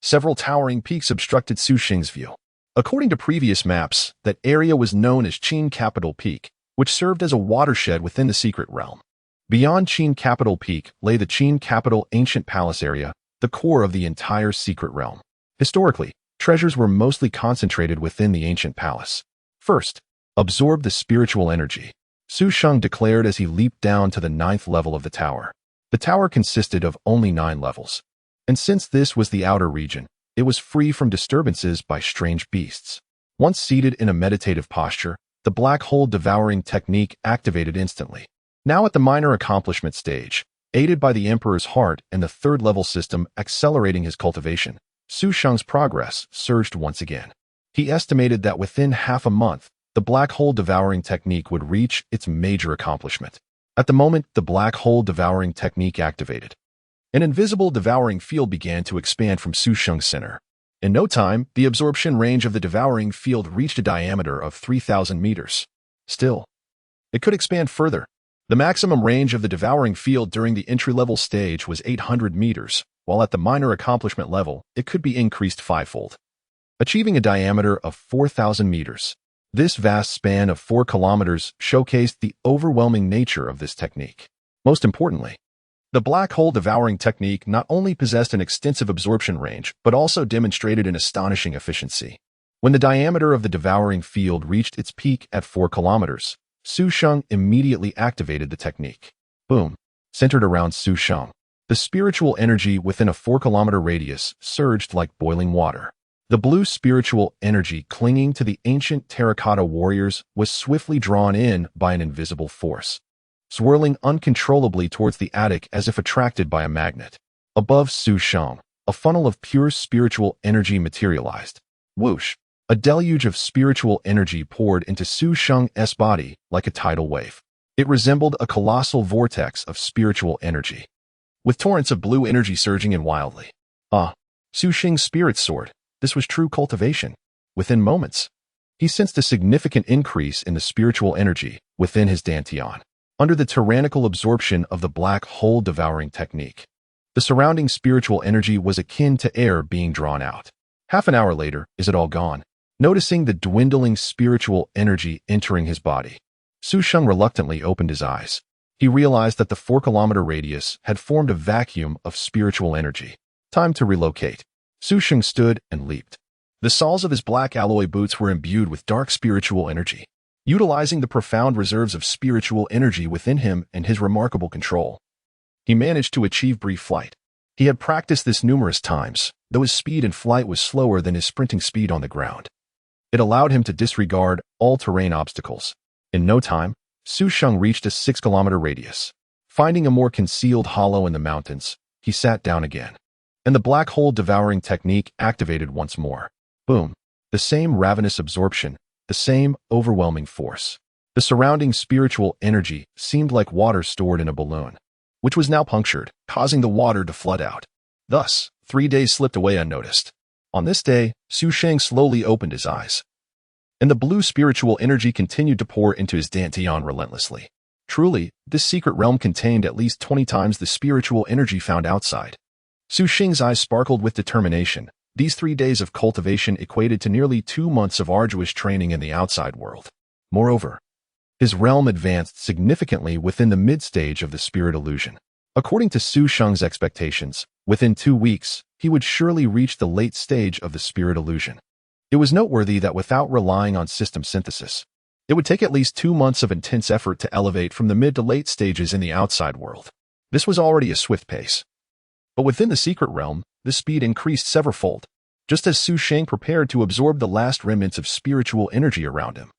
several towering peaks obstructed Su Sheng's view. According to previous maps, that area was known as Qin Capital Peak, which served as a watershed within the secret realm. Beyond Qin Capital Peak lay the Qin Capital Ancient Palace area, the core of the entire secret realm. Historically, treasures were mostly concentrated within the ancient palace. First, absorb the spiritual energy, Su Sheng declared as he leaped down to the 9th level of the tower. The tower consisted of only 9 levels, and since this was the outer region, it was free from disturbances by strange beasts. Once seated in a meditative posture, the black hole devouring technique activated instantly. Now at the minor accomplishment stage, aided by the Emperor's heart and the 3rd level system accelerating his cultivation, Su Sheng's progress surged once again. He estimated that within half a month, the black hole devouring technique would reach its major accomplishment. At the moment the black hole devouring technique activated, an invisible devouring field began to expand from Su Sheng's center. In no time, the absorption range of the devouring field reached a diameter of 3,000 meters. Still, it could expand further. The maximum range of the devouring field during the entry-level stage was 800 meters, while at the minor accomplishment level, it could be increased fivefold, achieving a diameter of 4,000 meters. This vast span of 4 kilometers showcased the overwhelming nature of this technique. Most importantly, the black hole devouring technique not only possessed an extensive absorption range, but also demonstrated an astonishing efficiency. When the diameter of the devouring field reached its peak at 4 kilometers, Sheng immediately activated the technique. Boom! Centered around Sheng, the spiritual energy within a 4-kilometer radius surged like boiling water. The blue spiritual energy clinging to the ancient terracotta warriors was swiftly drawn in by an invisible force, swirling uncontrollably towards the attic as if attracted by a magnet. Above Sheng, a funnel of pure spiritual energy materialized. Whoosh! A deluge of spiritual energy poured into Sheng's body like a tidal wave. It resembled a colossal vortex of spiritual energy, with torrents of blue energy surging in wildly. Sheng's spirit soared. This was true cultivation. Within moments, he sensed a significant increase in the spiritual energy within his dantian. Under the tyrannical absorption of the black hole devouring technique, the surrounding spiritual energy was akin to air being drawn out. Half an hour later, is it all gone? Noticing the dwindling spiritual energy entering his body, Sheng reluctantly opened his eyes. He realized that the 4-kilometer radius had formed a vacuum of spiritual energy. Time to relocate. Sheng stood and leaped. The soles of his black alloy boots were imbued with dark spiritual energy. Utilizing the profound reserves of spiritual energy within him and his remarkable control, he managed to achieve brief flight. He had practiced this numerous times, though his speed in flight was slower than his sprinting speed on the ground. It allowed him to disregard all terrain obstacles. In no time, Sheng reached a 6-kilometer radius. Finding a more concealed hollow in the mountains, he sat down again, and the black hole devouring technique activated once more. Boom! The same ravenous absorption, the same overwhelming force. The surrounding spiritual energy seemed like water stored in a balloon, which was now punctured, causing the water to flood out. Thus, 3 days slipped away unnoticed. On this day, Sheng slowly opened his eyes, and the blue spiritual energy continued to pour into his dantian relentlessly. Truly, this secret realm contained at least 20 times the spiritual energy found outside. Sheng's eyes sparkled with determination. These 3 days of cultivation equated to nearly 2 months of arduous training in the outside world. Moreover, his realm advanced significantly within the mid-stage of the spirit illusion. According to Sheng's expectations, within 2 weeks, he would surely reach the late stage of the spirit illusion. It was noteworthy that without relying on system synthesis, it would take at least 2 months of intense effort to elevate from the mid to late stages in the outside world. This was already a swift pace. But within the secret realm, the speed increased severalfold, just as Sheng prepared to absorb the last remnants of spiritual energy around him.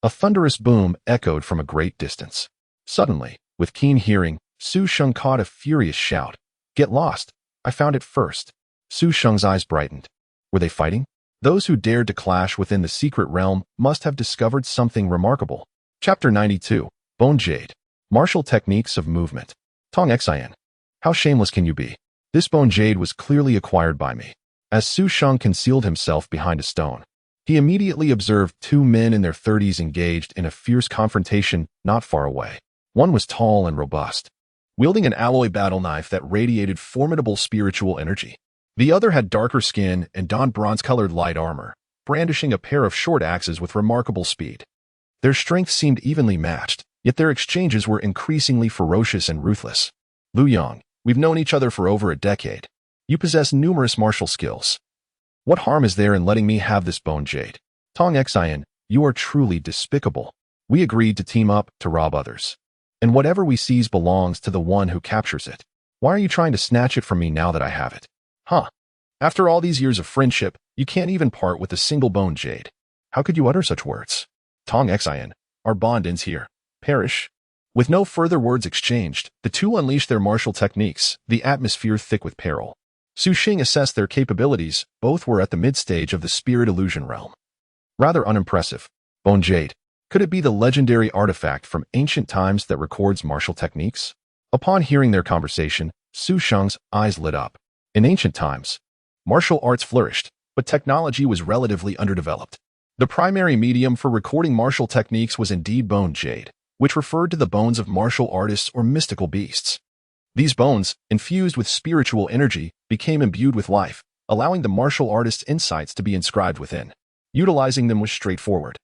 A thunderous boom echoed from a great distance. Suddenly, with keen hearing, Sheng caught a furious shout. "Get lost! I found it first." Sheng's eyes brightened. Were they fighting? Those who dared to clash within the secret realm must have discovered something remarkable. Chapter 92. Bone Jade. Martial Techniques of Movement. Tong Xian. How shameless can you be? This bone jade was clearly acquired by me. As Sheng concealed himself behind a stone, he immediately observed 2 men in their 30s engaged in a fierce confrontation not far away. One was tall and robust, wielding an alloy battle knife that radiated formidable spiritual energy. The other had darker skin and donned bronze-colored light armor, brandishing a pair of short axes with remarkable speed. Their strength seemed evenly matched, yet their exchanges were increasingly ferocious and ruthless. "Lu Yang, we've known each other for over a decade. You possess numerous martial skills. What harm is there in letting me have this bone jade?" "Tong Xian, you are truly despicable. We agreed to team up to rob others, and whatever we seize belongs to the one who captures it. Why are you trying to snatch it from me now that I have it? After all these years of friendship, you can't even part with a single bone jade. How could you utter such words? Tong Xian, our bond ends here. Perish." With no further words exchanged, the two unleashed their martial techniques, the atmosphere thick with peril. Sheng assessed their capabilities. Both were at the mid-stage of the spirit illusion realm. Rather unimpressive. Bone jade. Could it be the legendary artifact from ancient times that records martial techniques? Upon hearing their conversation, Sheng's eyes lit up. In ancient times, martial arts flourished, but technology was relatively underdeveloped. The primary medium for recording martial techniques was indeed bone jade, which referred to the bones of martial artists or mystical beasts. These bones, infused with spiritual energy, became imbued with life, allowing the martial artist's insights to be inscribed within. Utilizing them was straightforward.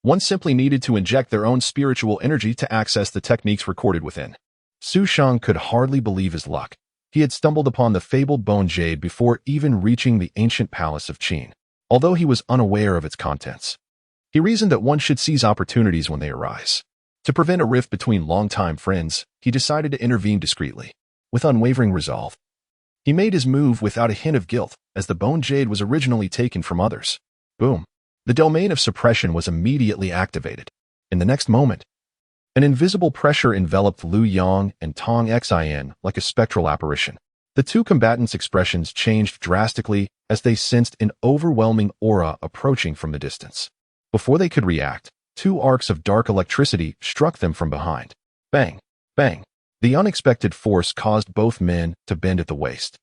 One simply needed to inject their own spiritual energy to access the techniques recorded within. Sheng could hardly believe his luck. He had stumbled upon the fabled bone jade before even reaching the ancient palace of Qin, although he was unaware of its contents. He reasoned that one should seize opportunities when they arise. To prevent a rift between longtime friends, he decided to intervene discreetly, with unwavering resolve. He made his move without a hint of guilt, as the bone jade was originally taken from others. Boom. The domain of suppression was immediately activated. In the next moment, an invisible pressure enveloped Lu Yang and Tong Xin like a spectral apparition. The two combatants' expressions changed drastically as they sensed an overwhelming aura approaching from the distance. Before they could react, two arcs of dark electricity struck them from behind. Bang! Bang! The unexpected force caused both men to bend at the waist,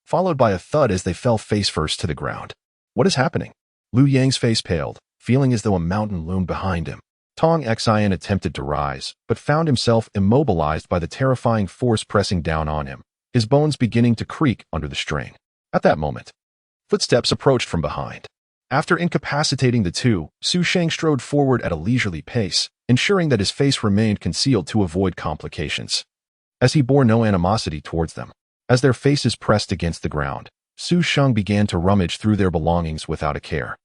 followed by a thud as they fell face-first to the ground. What is happening? Lu Yang's face paled, feeling as though a mountain loomed behind him. Tong Xin attempted to rise, but found himself immobilized by the terrifying force pressing down on him, his bones beginning to creak under the strain. At that moment, footsteps approached from behind. After incapacitating the two, Sheng strode forward at a leisurely pace, ensuring that his face remained concealed to avoid complications. As he bore no animosity towards them, as their faces pressed against the ground, Sheng began to rummage through their belongings without a care.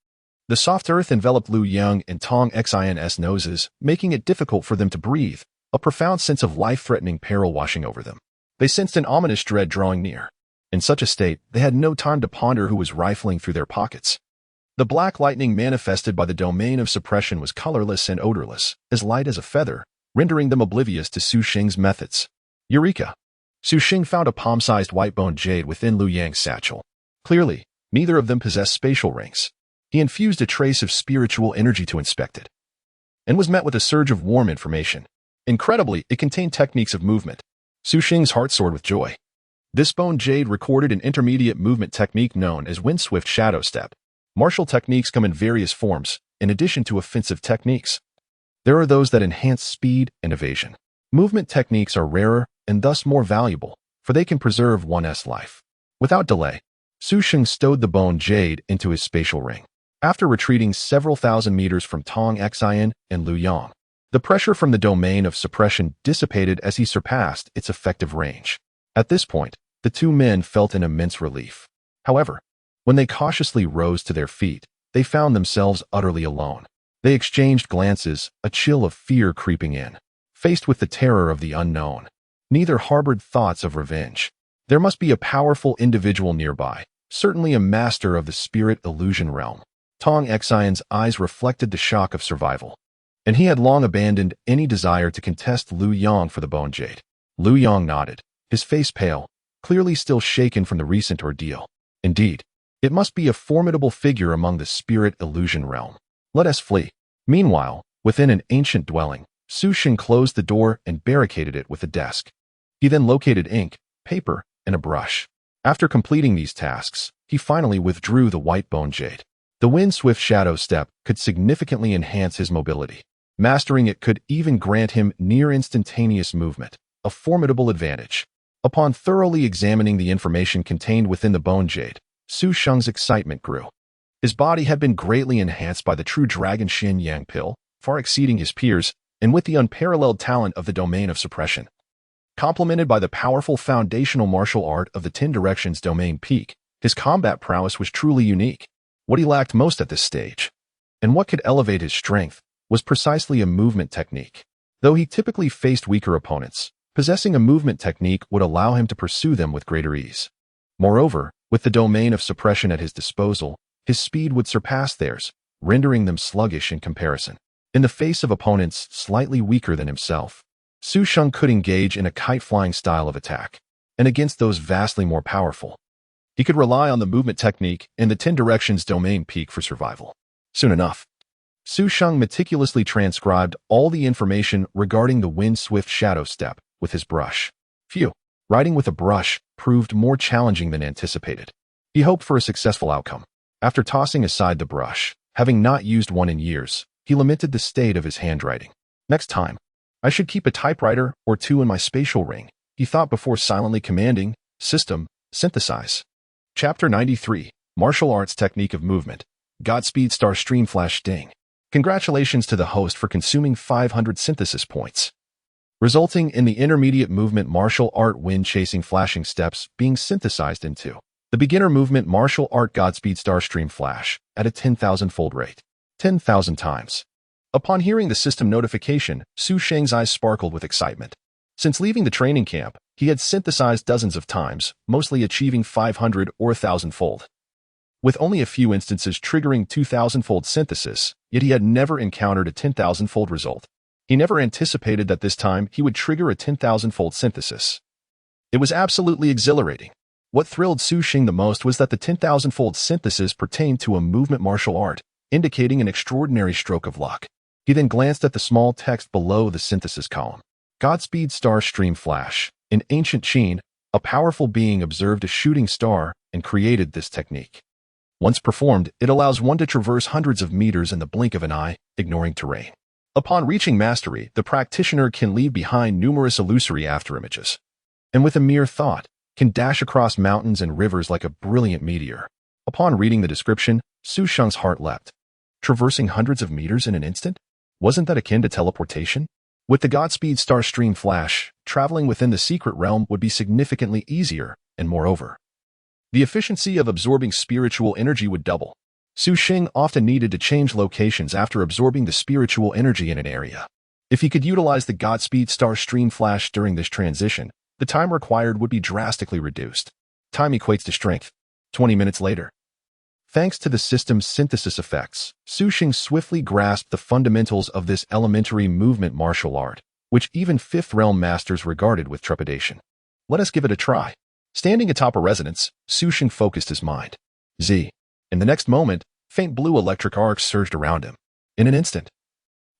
The soft earth enveloped Lu Yang and Tong Xin's noses, making it difficult for them to breathe, a profound sense of life-threatening peril washing over them. They sensed an ominous dread drawing near. In such a state, they had no time to ponder who was rifling through their pockets. The black lightning manifested by the domain of suppression was colorless and odorless, as light as a feather, rendering them oblivious to Sheng's methods. Eureka! Sheng found a palm-sized white bone jade within Lu Yang's satchel. Clearly, neither of them possessed spatial rings. He infused a trace of spiritual energy to inspect it, and was met with a surge of warm information. Incredibly, it contained techniques of movement. Sheng's heart soared with joy. This bone jade recorded an intermediate movement technique known as wind-swift shadow step. Martial techniques come in various forms, in addition to offensive techniques. There are those that enhance speed and evasion. Movement techniques are rarer and thus more valuable, for they can preserve one's life. Without delay, Sheng stowed the bone jade into his spatial ring. After retreating several thousand meters from Tong Xin and Lu Yang, the pressure from the domain of suppression dissipated as he surpassed its effective range. At this point, the two men felt an immense relief. However, when they cautiously rose to their feet, they found themselves utterly alone. They exchanged glances, a chill of fear creeping in. Faced with the terror of the unknown, neither harbored thoughts of revenge. There must be a powerful individual nearby, certainly a master of the spirit illusion realm. Tong Xin's eyes reflected the shock of survival, and he had long abandoned any desire to contest Lu Yang for the bone jade. Lu Yang nodded, his face pale, clearly still shaken from the recent ordeal. Indeed, it must be a formidable figure among the spirit illusion realm. Let us flee. Meanwhile, within an ancient dwelling, Sheng closed the door and barricaded it with a desk. He then located ink, paper, and a brush. After completing these tasks, he finally withdrew the white bone jade. The wind-swift shadow step could significantly enhance his mobility. Mastering it could even grant him near-instantaneous movement, a formidable advantage. Upon thoroughly examining the information contained within the bone jade, Sheng's excitement grew. His body had been greatly enhanced by the true dragon Shin Yang pill, far exceeding his peers, and with the unparalleled talent of the domain of suppression. Complemented by the powerful foundational martial art of the 10 Directions domain peak, his combat prowess was truly unique. What he lacked most at this stage, and what could elevate his strength, was precisely a movement technique. Though he typically faced weaker opponents, possessing a movement technique would allow him to pursue them with greater ease. Moreover, with the domain of suppression at his disposal, his speed would surpass theirs, rendering them sluggish in comparison. In the face of opponents slightly weaker than himself, Sheng could engage in a kite-flying style of attack, and against those vastly more powerful, he could rely on the movement technique and the 10 Directions domain peak for survival. Soon enough, Sheng meticulously transcribed all the information regarding the wind-swift shadow step with his brush. Phew, writing with a brush proved more challenging than anticipated. He hoped for a successful outcome. After tossing aside the brush, having not used one in years, he lamented the state of his handwriting. Next time, I should keep a typewriter or two in my spatial ring, he thought before silently commanding, System, synthesize. Chapter 93, Martial Arts Technique of Movement. Godspeed Star Stream Flash Sting. Congratulations to the host for consuming 500 synthesis points, resulting in the intermediate movement martial art wind chasing flashing steps being synthesized into the beginner movement martial art Godspeed Star Stream Flash at a 10,000-fold rate. 10,000 times. Upon hearing the system notification, Su Sheng's eyes sparkled with excitement. Since leaving the training camp, he had synthesized dozens of times, mostly achieving 500 or 1,000-fold. With only a few instances triggering 2,000-fold synthesis, yet he had never encountered a 10,000-fold result. He never anticipated that this time he would trigger a 10,000-fold synthesis. It was absolutely exhilarating. What thrilled Su Sheng the most was that the 10,000-fold synthesis pertained to a movement martial art, indicating an extraordinary stroke of luck. He then glanced at the small text below the synthesis column. Godspeed Star Stream Flash. In ancient Qin, a powerful being observed a shooting star and created this technique. Once performed, it allows one to traverse hundreds of meters in the blink of an eye, ignoring terrain. Upon reaching mastery, the practitioner can leave behind numerous illusory afterimages, and with a mere thought, can dash across mountains and rivers like a brilliant meteor. Upon reading the description, Su Sheng's heart leapt. Traversing hundreds of meters in an instant? Wasn't that akin to teleportation? With the Godspeed Star Stream Flash, traveling within the secret realm would be significantly easier, and moreover, the efficiency of absorbing spiritual energy would double. Su Sheng often needed to change locations after absorbing the spiritual energy in an area. If he could utilize the Godspeed Star Stream Flash during this transition, the time required would be drastically reduced. Time equates to strength. 20 minutes later. Thanks to the system's synthesis effects, Su Sheng swiftly grasped the fundamentals of this elementary movement martial art, which even Fifth Realm masters regarded with trepidation. Let us give it a try. Standing atop a residence, Su Sheng focused his mind. Z. In the next moment, faint blue electric arcs surged around him. In an instant,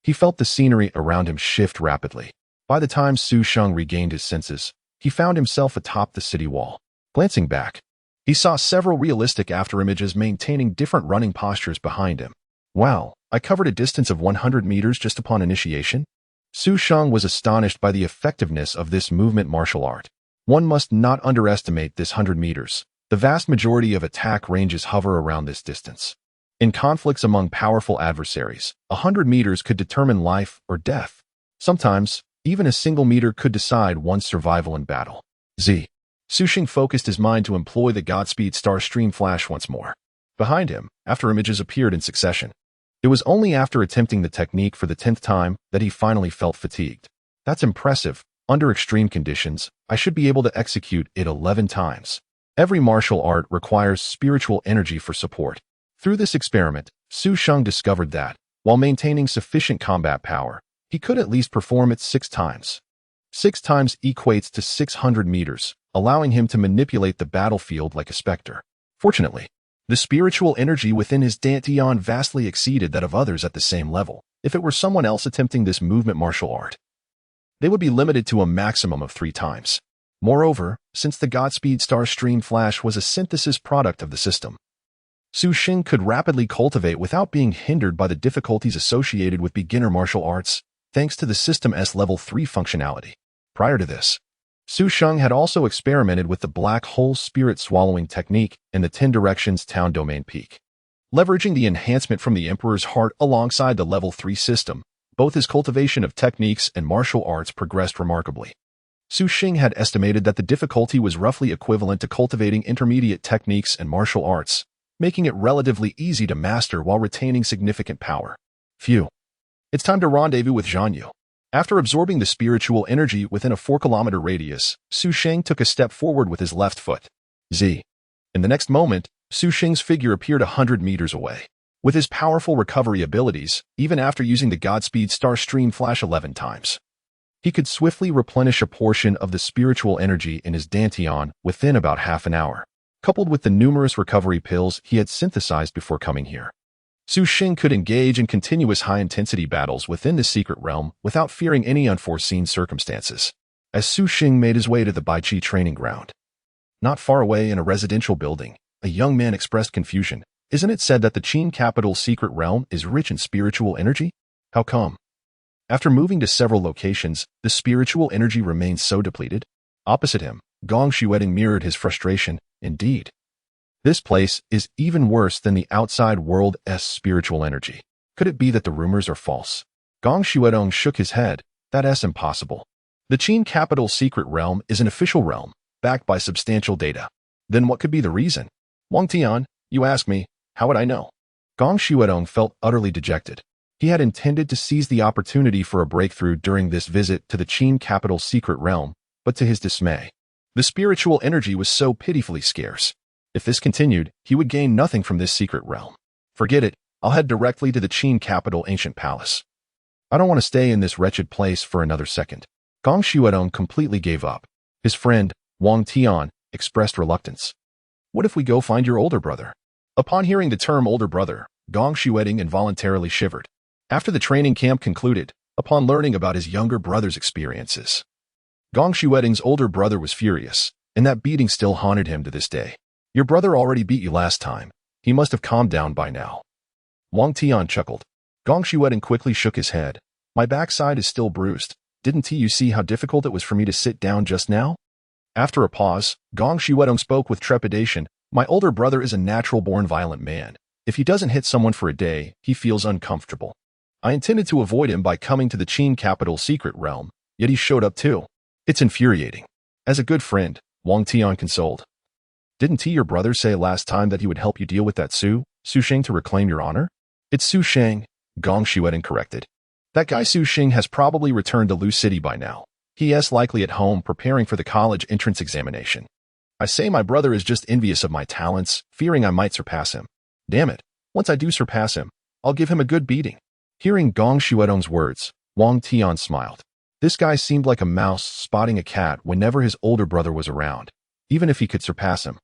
he felt the scenery around him shift rapidly. By the time Su Sheng regained his senses, he found himself atop the city wall. Glancing back, he saw several realistic afterimages maintaining different running postures behind him. Wow, I covered a distance of 100 meters just upon initiation? Su Sheng was astonished by the effectiveness of this movement martial art. One must not underestimate this 100 meters. The vast majority of attack ranges hover around this distance. In conflicts among powerful adversaries, 100 meters could determine life or death. Sometimes, even a single meter could decide one's survival in battle. Z. Su Sheng focused his mind to employ the Godspeed Star Stream Flash once more. Behind him, afterimages appeared in succession. It was only after attempting the technique for the 10th time that he finally felt fatigued. That's impressive. Under extreme conditions, I should be able to execute it 11 times. Every martial art requires spiritual energy for support. Through this experiment, Su Sheng discovered that, while maintaining sufficient combat power, he could at least perform it 6 times. 6 times equates to 600 meters, allowing him to manipulate the battlefield like a specter. Fortunately, the spiritual energy within his dantian vastly exceeded that of others at the same level. If it were someone else attempting this movement martial art, they would be limited to a maximum of 3 times. Moreover, since the Godspeed Star Stream Flash was a synthesis product of the system, Su Sheng could rapidly cultivate without being hindered by the difficulties associated with beginner martial arts, thanks to the system's level 3 functionality. Prior to this, Su Sheng had also experimented with the black hole spirit swallowing technique in the 10 Directions Town Domain Peak. Leveraging the enhancement from the Emperor's Heart alongside the level 3 system, both his cultivation of techniques and martial arts progressed remarkably. Su Sheng had estimated that the difficulty was roughly equivalent to cultivating intermediate techniques and martial arts, making it relatively easy to master while retaining significant power. Phew. It's time to rendezvous with Zhanyue. After absorbing the spiritual energy within a 4-kilometer radius, Su Sheng took a step forward with his left foot. Z. In the next moment, Su Sheng's figure appeared 100 meters away. With his powerful recovery abilities, even after using the Godspeed Star Stream Flash 11 times, he could swiftly replenish a portion of the spiritual energy in his dantian within about half an hour, coupled with the numerous recovery pills he had synthesized before coming here. Su Sheng could engage in continuous high-intensity battles within the secret realm without fearing any unforeseen circumstances. As Su Sheng made his way to the Baiqi training ground, not far away in a residential building, a young man expressed confusion. Isn't it said that the Qin capital's secret realm is rich in spiritual energy? How come? After moving to several locations, the spiritual energy remains so depleted? Opposite him, Gong Shueding mirrored his frustration. Indeed. This place is even worse than the outside world's spiritual energy. Could it be that the rumors are false? Gong Shuedong shook his head. That's impossible. The Qin capital's secret realm is an official realm, backed by substantial data. Then what could be the reason? Wang Tian, you ask me, how would I know? Gong Shuedong felt utterly dejected. He had intended to seize the opportunity for a breakthrough during this visit to the Qin capital's secret realm, but to his dismay, the spiritual energy was so pitifully scarce. If this continued, he would gain nothing from this secret realm. Forget it, I'll head directly to the Qin capital ancient palace. I don't want to stay in this wretched place for another second. Gong Shuedong completely gave up. His friend, Wang Tian, expressed reluctance. What if we go find your older brother? Upon hearing the term older brother, Gong Shueding involuntarily shivered. After the training camp concluded, upon learning about his younger brother's experiences, Gong Shueding's older brother was furious, and that beating still haunted him to this day. Your brother already beat you last time. He must have calmed down by now. Wang Tian chuckled. Gong Shueding quickly shook his head. My backside is still bruised. Didn't you see how difficult it was for me to sit down just now? After a pause, Gong Shuedong spoke with trepidation. My older brother is a natural-born violent man. If he doesn't hit someone for a day, he feels uncomfortable. I intended to avoid him by coming to the Qin capital's secret realm, yet he showed up too. It's infuriating. As a good friend, Wang Tian consoled. Didn't your brother say last time that he would help you deal with that Su Sheng to reclaim your honor? It's Su Sheng, Gong Shueding corrected. That guy Su Sheng has probably returned to Lu City by now. He is likely at home preparing for the college entrance examination. I say my brother is just envious of my talents, fearing I might surpass him. Damn it, once I do surpass him, I'll give him a good beating. Hearing Gong Shuedong's words, Wang Tian smiled. This guy seemed like a mouse spotting a cat whenever his older brother was around. Even if he could surpass him,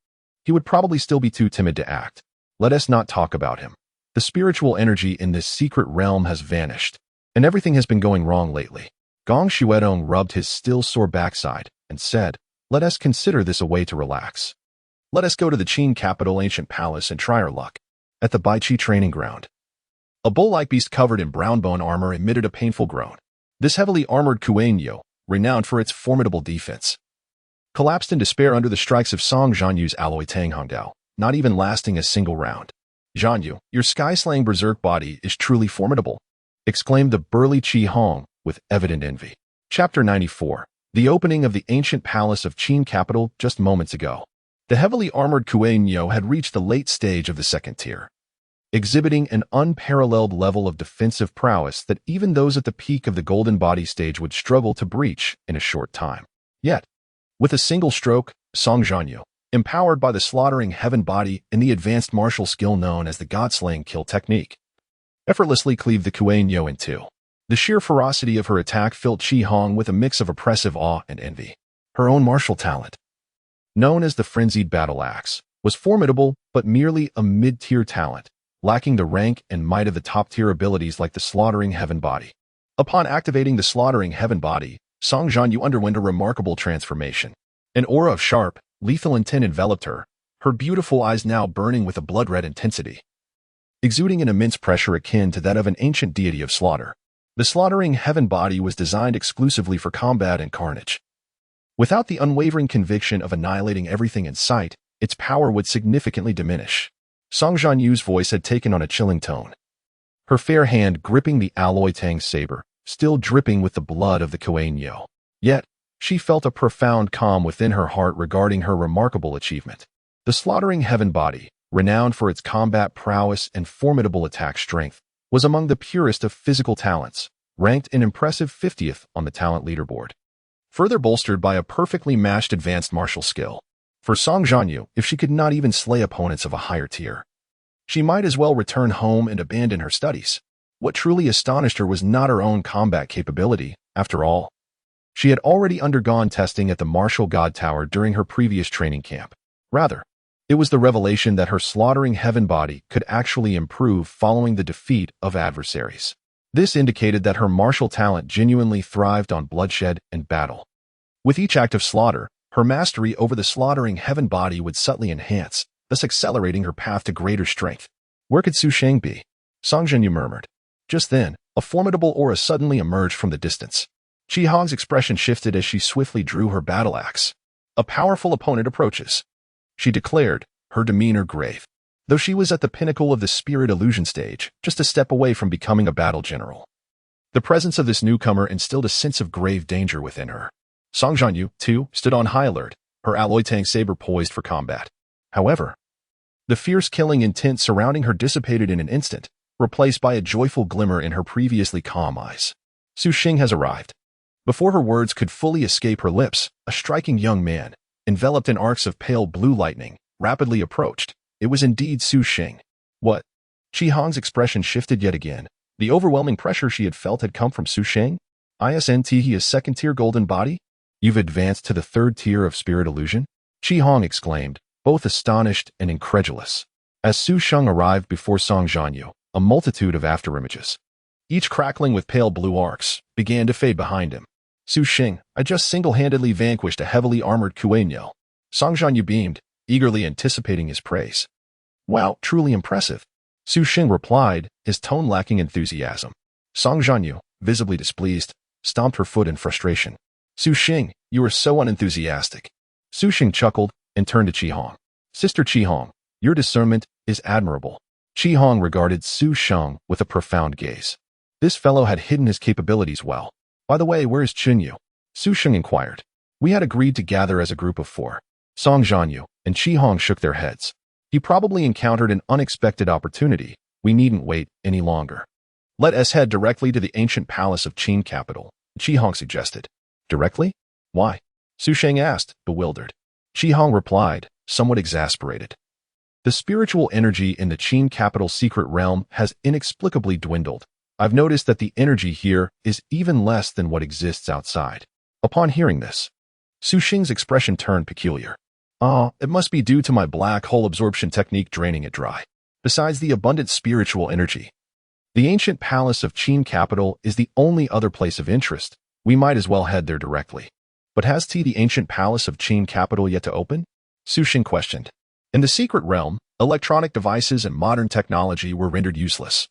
he would probably still be too timid to act. Let us not talk about him. The spiritual energy in this secret realm has vanished, and everything has been going wrong lately. Gong Shuedong rubbed his still sore backside and said, let us consider this a way to relax. Let us go to the Qin capital ancient palace and try our luck. At the Baichi training ground, a bull-like beast covered in brown bone armor emitted a painful groan. This heavily armored Kuei-nyo, renowned for its formidable defense, collapsed in despair under the strikes of Song Zhanyue's alloy Tang Hongdao, not even lasting a single round. Zhanyue, your sky-slaying berserk body is truly formidable, exclaimed the burly Qi Hong with evident envy. Chapter 94. The opening of the ancient palace of Qin capital just moments ago. The heavily armored Kuei-nyo had reached the late stage of the second tier, exhibiting an unparalleled level of defensive prowess that even those at the peak of the golden body stage would struggle to breach in a short time. Yet, with a single stroke, Song Zhanyue, empowered by the slaughtering heaven body and the advanced martial skill known as the God-slaying kill technique, effortlessly cleaved the Kuei-nyo in two. The sheer ferocity of her attack filled Qi Hong with a mix of oppressive awe and envy. Her own martial talent, known as the frenzied battle axe, was formidable but merely a mid-tier talent, lacking the rank and might of the top-tier abilities like the slaughtering heaven body. Upon activating the slaughtering heaven body, Song Zhanyue underwent a remarkable transformation. An aura of sharp, lethal intent enveloped her, her beautiful eyes now burning with a blood-red intensity, exuding an immense pressure akin to that of an ancient deity of slaughter. The slaughtering heaven body was designed exclusively for combat and carnage. Without the unwavering conviction of annihilating everything in sight, its power would significantly diminish. Song Zhanyue's voice had taken on a chilling tone, her fair hand gripping the alloy Tang saber, still dripping with the blood of the Kuei-nyo. Yet, she felt a profound calm within her heart regarding her remarkable achievement. The slaughtering heaven body, renowned for its combat prowess and formidable attack strength, was among the purest of physical talents, ranked an impressive 50th on the talent leaderboard, further bolstered by a perfectly matched advanced martial skill. For Song Zhanyue, if she could not even slay opponents of a higher tier, she might as well return home and abandon her studies. What truly astonished her was not her own combat capability. After all, she had already undergone testing at the Martial God Tower during her previous training camp. Rather, it was the revelation that her slaughtering heaven body could actually improve following the defeat of adversaries. This indicated that her martial talent genuinely thrived on bloodshed and battle. With each act of slaughter, her mastery over the slaughtering heaven body would subtly enhance, thus accelerating her path to greater strength. Where could Su Sheng be? Song Zhanyue murmured. Just then, a formidable aura suddenly emerged from the distance. Qi Hong's expression shifted as she swiftly drew her battle axe. A powerful opponent approaches, she declared, her demeanor grave. Though she was at the pinnacle of the spirit illusion stage, just a step away from becoming a battle general. The presence of this newcomer instilled a sense of grave danger within her. Song Zhanyue, too, stood on high alert, her alloy tang saber poised for combat. However, the fierce killing intent surrounding her dissipated in an instant, replaced by a joyful glimmer in her previously calm eyes. Su Sheng has arrived. Before her words could fully escape her lips, a striking young man, enveloped in arcs of pale blue lightning, rapidly approached. It was indeed Su Sheng. What? Qi Hong's expression shifted yet again. The overwhelming pressure she had felt had come from Su Sheng? Isn't he a second-tier golden body? You've advanced to the third tier of spirit illusion? Qi Hong exclaimed, both astonished and incredulous. As Su Sheng arrived before Song Zhanyue, a multitude of afterimages, each crackling with pale blue arcs, began to fade behind him. Su Sheng, I just single-handedly vanquished a heavily armored Kuei-Niu. Song Zhanyue beamed, eagerly anticipating his praise. Wow, truly impressive. Su Sheng replied, his tone lacking enthusiasm. Song Zhanyue, visibly displeased, stomped her foot in frustration. Su Sheng, you are so unenthusiastic. Su Sheng chuckled and turned to Qi Hong. Sister Qi Hong, your discernment is admirable. Qi Hong regarded Su Sheng with a profound gaze. This fellow had hidden his capabilities well. By the way, where is Zhanyue? Su Sheng inquired. We had agreed to gather as a group of 4. Song Zhanyue and Qi Hong shook their heads. He probably encountered an unexpected opportunity. We needn't wait any longer. Let us head directly to the ancient palace of Qin capital, Qi Hong suggested. Directly? Why? Su Sheng asked, bewildered. Qi Hong replied, somewhat exasperated. The spiritual energy in the Qin capital secret realm has inexplicably dwindled. I've noticed that the energy here is even less than what exists outside. Upon hearing this, Su Sheng's expression turned peculiar. It must be due to my black hole absorption technique draining it dry. Besides the abundant spiritual energy, the ancient palace of Qin capital is the only other place of interest. We might as well head there directly. But has the ancient palace of Qin capital yet to open? Su Sheng questioned. In the secret realm, electronic devices and modern technology were rendered useless,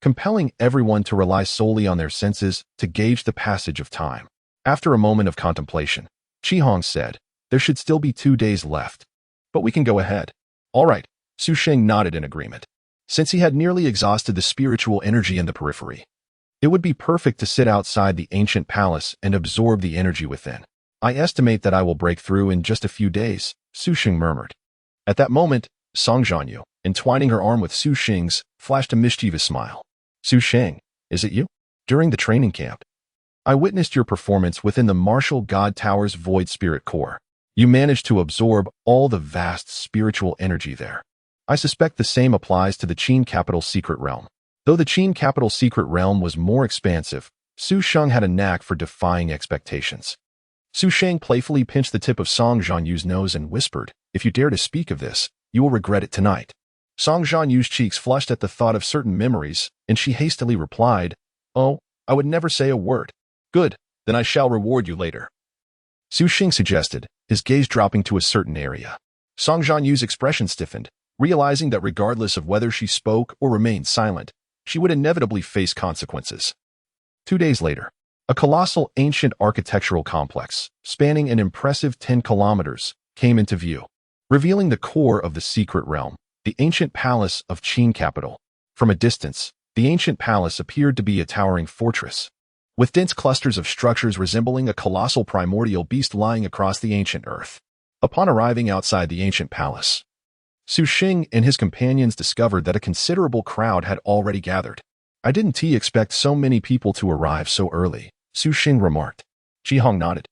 compelling everyone to rely solely on their senses to gauge the passage of time. After a moment of contemplation, Qi Hong said, there should still be 2 days left, but we can go ahead. All right, Su Sheng nodded in agreement. Since he had nearly exhausted the spiritual energy in the periphery, it would be perfect to sit outside the ancient palace and absorb the energy within. I estimate that I will break through in just a few days, Su Sheng murmured. At that moment, Song Zhanyue, entwining her arm with Su Sheng's, flashed a mischievous smile. Su Sheng, is it you? During the training camp, I witnessed your performance within the Martial God Tower's Void Spirit Core. You managed to absorb all the vast spiritual energy there. I suspect the same applies to the Qin capital secret realm. Though the Qin capital secret realm was more expansive, Su Sheng had a knack for defying expectations. Su Sheng playfully pinched the tip of Song Zhanyue's nose and whispered, if you dare to speak of this, you will regret it tonight. Song Zhanyue's cheeks flushed at the thought of certain memories, and she hastily replied, oh, I would never say a word. Good, then I shall reward you later. Su Sheng suggested, his gaze dropping to a certain area. Song Zhanyue's expression stiffened, realizing that regardless of whether she spoke or remained silent, she would inevitably face consequences. 2 days later, a colossal ancient architectural complex, spanning an impressive 10 kilometers, came into view, revealing the core of the secret realm, the ancient palace of Qin capital. From a distance, the ancient palace appeared to be a towering fortress, with dense clusters of structures resembling a colossal primordial beast lying across the ancient earth. Upon arriving outside the ancient palace, Su Sheng and his companions discovered that a considerable crowd had already gathered. I didn't expect so many people to arrive so early, Su Sheng remarked. Qi Hong nodded.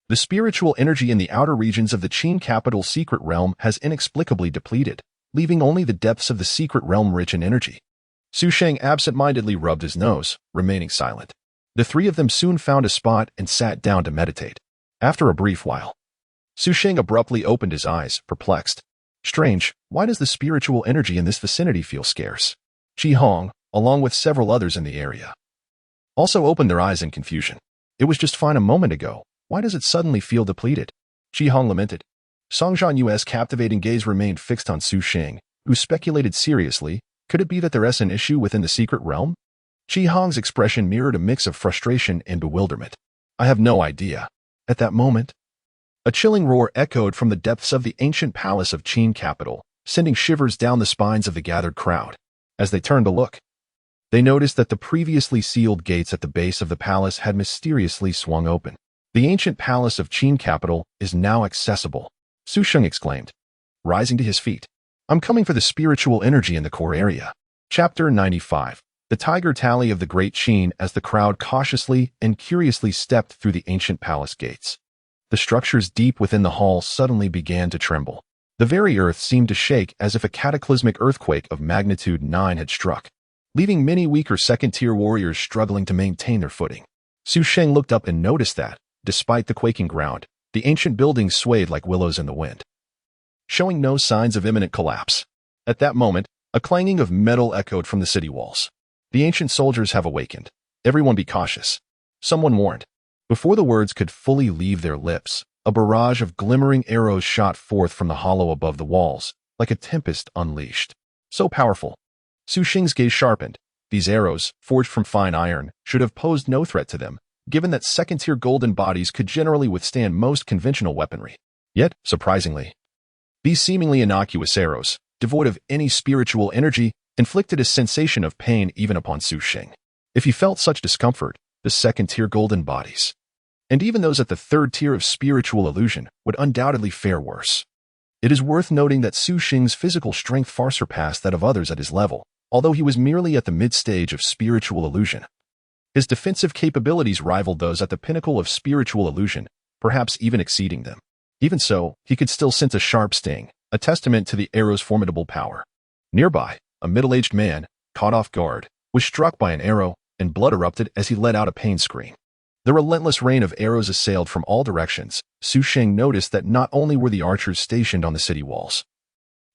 The spiritual energy in the outer regions of the Qin capital secret realm has inexplicably depleted, leaving only the depths of the secret realm rich in energy. Su Sheng absent-mindedly rubbed his nose, remaining silent. The 3 of them soon found a spot and sat down to meditate. After a brief while, Su Sheng abruptly opened his eyes, perplexed. Strange, why does the spiritual energy in this vicinity feel scarce? Qi Hong, along with several others in the area, also opened their eyes in confusion. It was just fine a moment ago. Why does it suddenly feel depleted? Qi Hong lamented. Song Zhanyue's captivating gaze remained fixed on Su Sheng, who speculated seriously, Could it be that there is an issue within the secret realm? Qi Hong's expression mirrored a mix of frustration and bewilderment. I have no idea. At that moment, a chilling roar echoed from the depths of the ancient palace of Qin capital, sending shivers down the spines of the gathered crowd. As they turned to look, they noticed that the previously sealed gates at the base of the palace had mysteriously swung open. The ancient palace of Qin capital is now accessible, Su Sheng exclaimed, rising to his feet. I'm coming for the spiritual energy in the core area. Chapter 95. The tiger tally of the Great Qin as the crowd cautiously and curiously stepped through the ancient palace gates. The structures deep within the hall suddenly began to tremble. The very earth seemed to shake as if a cataclysmic earthquake of magnitude 9 had struck, leaving many weaker second-tier warriors struggling to maintain their footing. Su Sheng looked up and noticed that, despite the quaking ground, the ancient buildings swayed like willows in the wind, showing no signs of imminent collapse. At that moment, a clanging of metal echoed from the city walls. The ancient soldiers have awakened. Everyone be cautious, someone warned. Before the words could fully leave their lips, a barrage of glimmering arrows shot forth from the hollow above the walls, like a tempest unleashed. So powerful. Su Sheng's gaze sharpened. These arrows, forged from fine iron, should have posed no threat to them, given that second-tier golden bodies could generally withstand most conventional weaponry. Yet, surprisingly, these seemingly innocuous arrows, devoid of any spiritual energy, inflicted a sensation of pain even upon Su Sheng. If he felt such discomfort, the second-tier golden bodies, and even those at the third tier of spiritual illusion, would undoubtedly fare worse. It is worth noting that Su Sheng's physical strength far surpassed that of others at his level, although he was merely at the mid-stage of spiritual illusion. His defensive capabilities rivaled those at the pinnacle of spiritual illusion, perhaps even exceeding them. Even so, he could still sense a sharp sting, a testament to the arrow's formidable power. Nearby, a middle-aged man, caught off guard, was struck by an arrow, and blood erupted as he let out a pain scream. The relentless rain of arrows assailed from all directions. Su Sheng noticed that not only were the archers stationed on the city walls,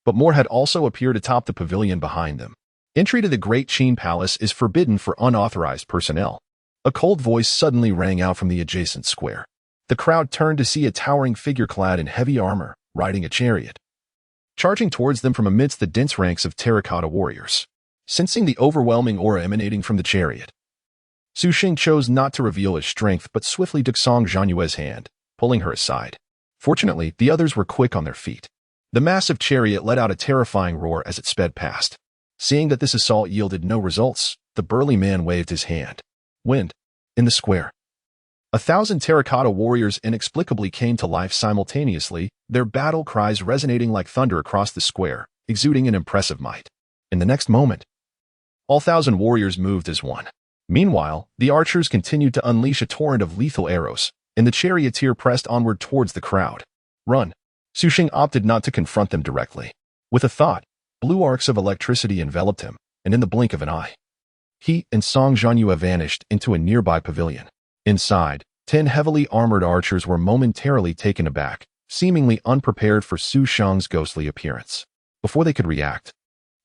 but more had also appeared atop the pavilion behind them. Entry to the Great Qin Palace is forbidden for unauthorized personnel. A cold voice suddenly rang out from the adjacent square. The crowd turned to see a towering figure clad in heavy armor, riding a chariot, charging towards them from amidst the dense ranks of terracotta warriors. Sensing the overwhelming aura emanating from the chariot, Su Sheng chose not to reveal his strength but swiftly took Song Zhanyue's hand, pulling her aside. Fortunately, the others were quick on their feet. The massive chariot let out a terrifying roar as it sped past. Seeing that this assault yielded no results, the burly man waved his hand. Wind. In the square, 1,000 terracotta warriors inexplicably came to life simultaneously, their battle cries resonating like thunder across the square, exuding an impressive might. In the next moment, all 1,000 warriors moved as one. Meanwhile, the archers continued to unleash a torrent of lethal arrows, and the charioteer pressed onward towards the crowd. Run. Su Sheng opted not to confront them directly. With a thought, blue arcs of electricity enveloped him, and in the blink of an eye, he and Song Zhanyue vanished into a nearby pavilion. Inside, 10 heavily armored archers were momentarily taken aback, seemingly unprepared for Su Sheng's ghostly appearance. Before they could react,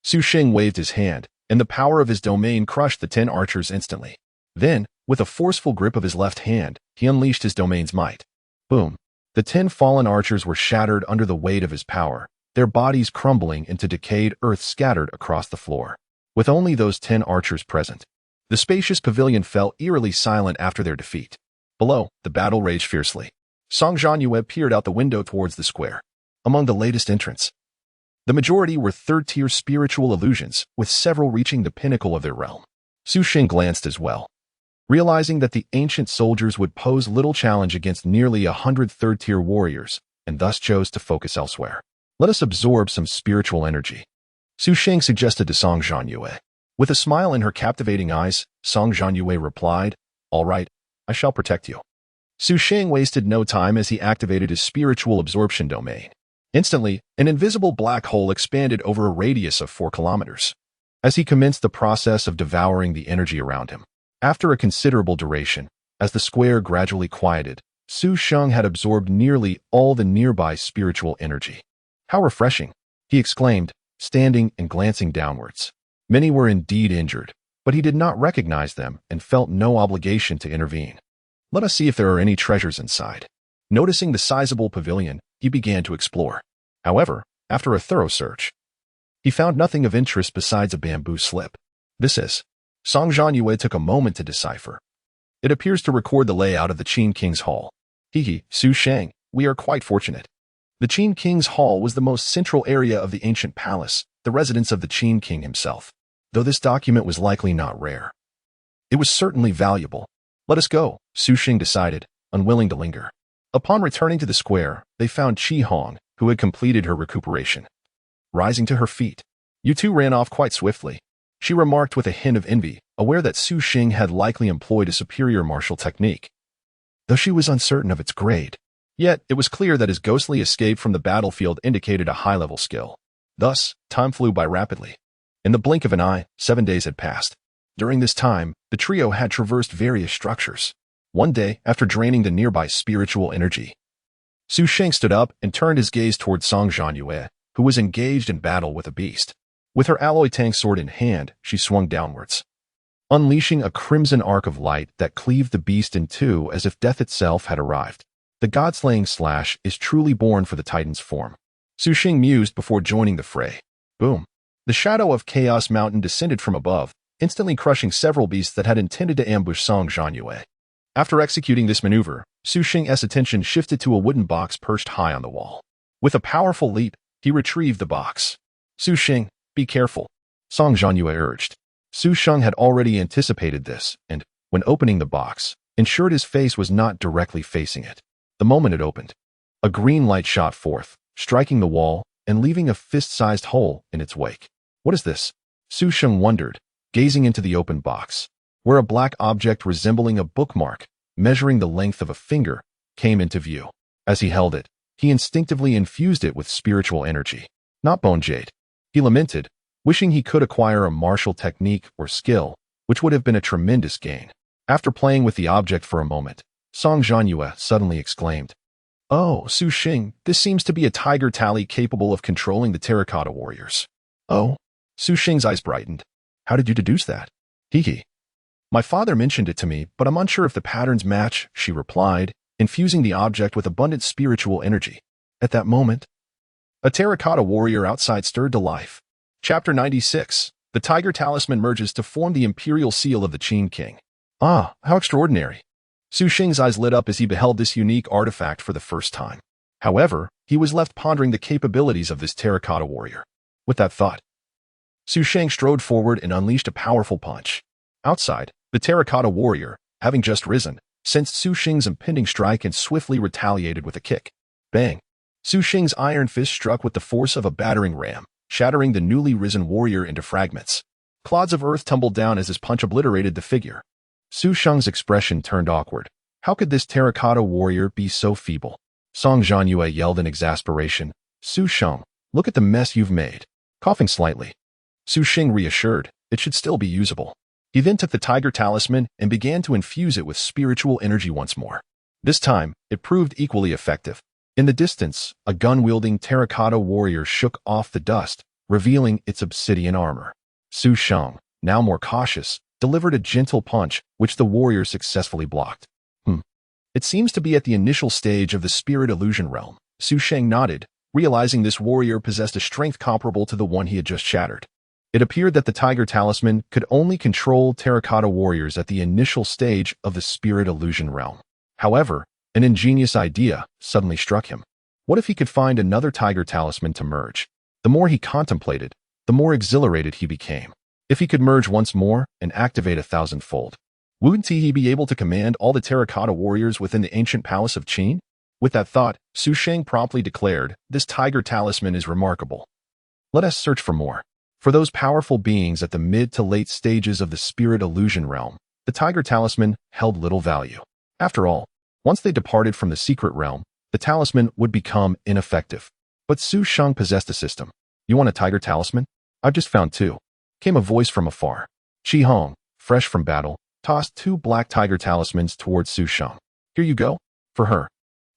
Su Sheng waved his hand, and the power of his domain crushed the 10 archers instantly. Then, with a forceful grip of his left hand, he unleashed his domain's might. Boom. The 10 fallen archers were shattered under the weight of his power, their bodies crumbling into decayed earth scattered across the floor. With only those 10 archers present, the spacious pavilion fell eerily silent after their defeat. Below, the battle raged fiercely. Song Zhanyue peered out the window towards the square. Among the latest entrants, the majority were third-tier spiritual illusions, with several reaching the pinnacle of their realm. Su Sheng glanced as well, realizing that the ancient soldiers would pose little challenge against nearly 100 third-tier warriors, and thus chose to focus elsewhere. Let us absorb some spiritual energy, Su Sheng suggested to Song Zhanyue. With a smile in her captivating eyes, Song Zhanyue replied, "All right, I shall protect you." Su Sheng wasted no time as he activated his spiritual absorption domain. Instantly, an invisible black hole expanded over a radius of 4 kilometers. As he commenced the process of devouring the energy around him, after a considerable duration, as the square gradually quieted, Su Sheng had absorbed nearly all the nearby spiritual energy. "How refreshing," he exclaimed, standing and glancing downwards. Many were indeed injured, but he did not recognize them and felt no obligation to intervene. Let us see if there are any treasures inside. Noticing the sizable pavilion, he began to explore. However, after a thorough search, He found nothing of interest besides a bamboo slip. This is. Song Zhanyue took a moment to decipher. It appears to record the layout of the Qin King's Hall. Su Sheng, we are quite fortunate. The Qin King's Hall was the most central area of the ancient palace, the residence of the Qin King himself. Though this document was likely not rare, it was certainly valuable. Let us go, Su Sheng decided, unwilling to linger. Upon returning to the square, they found Qi Hong, who had completed her recuperation. Rising to her feet, you two ran off quite swiftly, she remarked with a hint of envy, aware that Su Sheng had likely employed a superior martial technique, though she was uncertain of its grade. Yet, it was clear that his ghostly escape from the battlefield indicated a high-level skill. Thus, time flew by rapidly. In the blink of an eye, 7 days had passed. During this time, the trio had traversed various structures. One day, after draining the nearby spiritual energy, Su Sheng stood up and turned his gaze toward Song Zhanyue, who was engaged in battle with a beast. With her alloy tank sword in hand, she swung downwards, unleashing a crimson arc of light that cleaved the beast in two as if death itself had arrived. The god-slaying slash is truly born for the Titan's form, Su Sheng mused before joining the fray. Boom. The shadow of Chaos Mountain descended from above, instantly crushing several beasts that had intended to ambush Song Zhanyue. After executing this maneuver, Su Sheng's attention shifted to a wooden box perched high on the wall. With a powerful leap, he retrieved the box. Su Sheng, be careful, Song Zhanyue urged. Su Sheng had already anticipated this, and, when opening the box, ensured his face was not directly facing it. The moment it opened, a green light shot forth, striking the wall and leaving a fist-sized hole in its wake. What is this? Su Sheng wondered, gazing into the open box, where a black object resembling a bookmark, measuring the length of a finger, came into view. As he held it, he instinctively infused it with spiritual energy, not bone jade. He lamented, wishing he could acquire a martial technique or skill, which would have been a tremendous gain. After playing with the object for a moment, Song Zhanyue suddenly exclaimed, "Oh, Su Sheng, this seems to be a tiger tally capable of controlling the terracotta warriors." "Oh?" Su Sheng's eyes brightened. "How did you deduce that?" "My father mentioned it to me, but I'm unsure if the patterns match," she replied, infusing the object with abundant spiritual energy. At that moment, a terracotta warrior outside stirred to life. Chapter 96. The Tiger Talisman merges to form the imperial seal of the Qin King. Ah, how extraordinary. Su Sheng's eyes lit up as he beheld this unique artifact for the first time. However, he was left pondering the capabilities of this terracotta warrior. With that thought, Su Sheng strode forward and unleashed a powerful punch. Outside, the terracotta warrior, having just risen, sensed Su Sheng's impending strike and swiftly retaliated with a kick. Bang! Su Sheng's iron fist struck with the force of a battering ram, shattering the newly risen warrior into fragments. Clods of earth tumbled down as his punch obliterated the figure. Su Sheng's expression turned awkward. How could this terracotta warrior be so feeble? Song Zhanyue yelled in exasperation. "Su Sheng, look at the mess you've made." Coughing slightly, Su Sheng reassured, it should still be usable. He then took the tiger talisman and began to infuse it with spiritual energy once more. This time, it proved equally effective. In the distance, a gun-wielding terracotta warrior shook off the dust, revealing its obsidian armor. Su Sheng, now more cautious, delivered a gentle punch, which the warrior successfully blocked. It seems to be at the initial stage of the spirit illusion realm. Su Sheng nodded, realizing this warrior possessed a strength comparable to the one he had just shattered. It appeared that the tiger talisman could only control terracotta warriors at the initial stage of the spirit illusion realm. However, an ingenious idea suddenly struck him. What if he could find another tiger talisman to merge? The more he contemplated, the more exhilarated he became. If he could merge once more and activate 1,000-fold, wouldn't he be able to command all the terracotta warriors within the ancient palace of Qin? With that thought, Su Sheng promptly declared, "This tiger talisman is remarkable. Let us search for more." For those powerful beings at the mid to late stages of the spirit illusion realm, the tiger talisman held little value. After all, once they departed from the secret realm, the talisman would become ineffective. But Su Sheng possessed a system. "You want a tiger talisman? I've just found two," came a voice from afar. Qi Hong, fresh from battle, tossed 2 black tiger talismans towards Su Sheng. "Here you go." For her,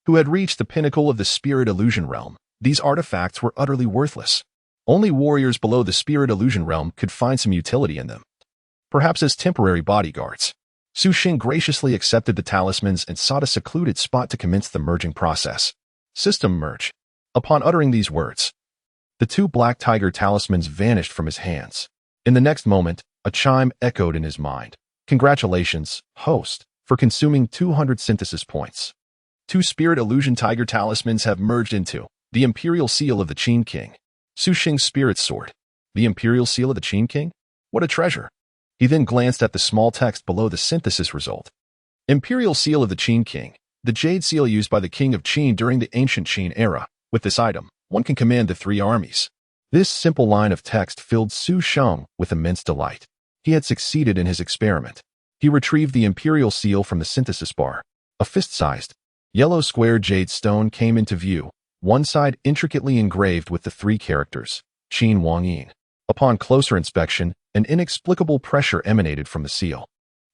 who had reached the pinnacle of the spirit illusion realm, these artifacts were utterly worthless. Only warriors below the spirit illusion realm could find some utility in them, perhaps as temporary bodyguards. Su Sheng graciously accepted the talismans and sought a secluded spot to commence the merging process. System merge. Upon uttering these words, The two black tiger talismans vanished from his hands. In the next moment, a chime echoed in his mind. Congratulations, host, for consuming 200 synthesis points. 2 spirit illusion tiger talismans have merged into the Imperial Seal of the Qin King. Su Sheng's spirit sword. The Imperial Seal of the Qin King? What a treasure. He then glanced at the small text below the synthesis result. Imperial Seal of the Qin King, the jade seal used by the King of Qin during the ancient Qin era. With this item, one can command the 3 armies. This simple line of text filled Su Sheng with immense delight. He had succeeded in his experiment. He retrieved the Imperial Seal from the synthesis bar. A fist-sized, yellow square jade stone came into view, one side intricately engraved with the 3 characters, Qin Wang Yin. Upon closer inspection, an inexplicable pressure emanated from the seal.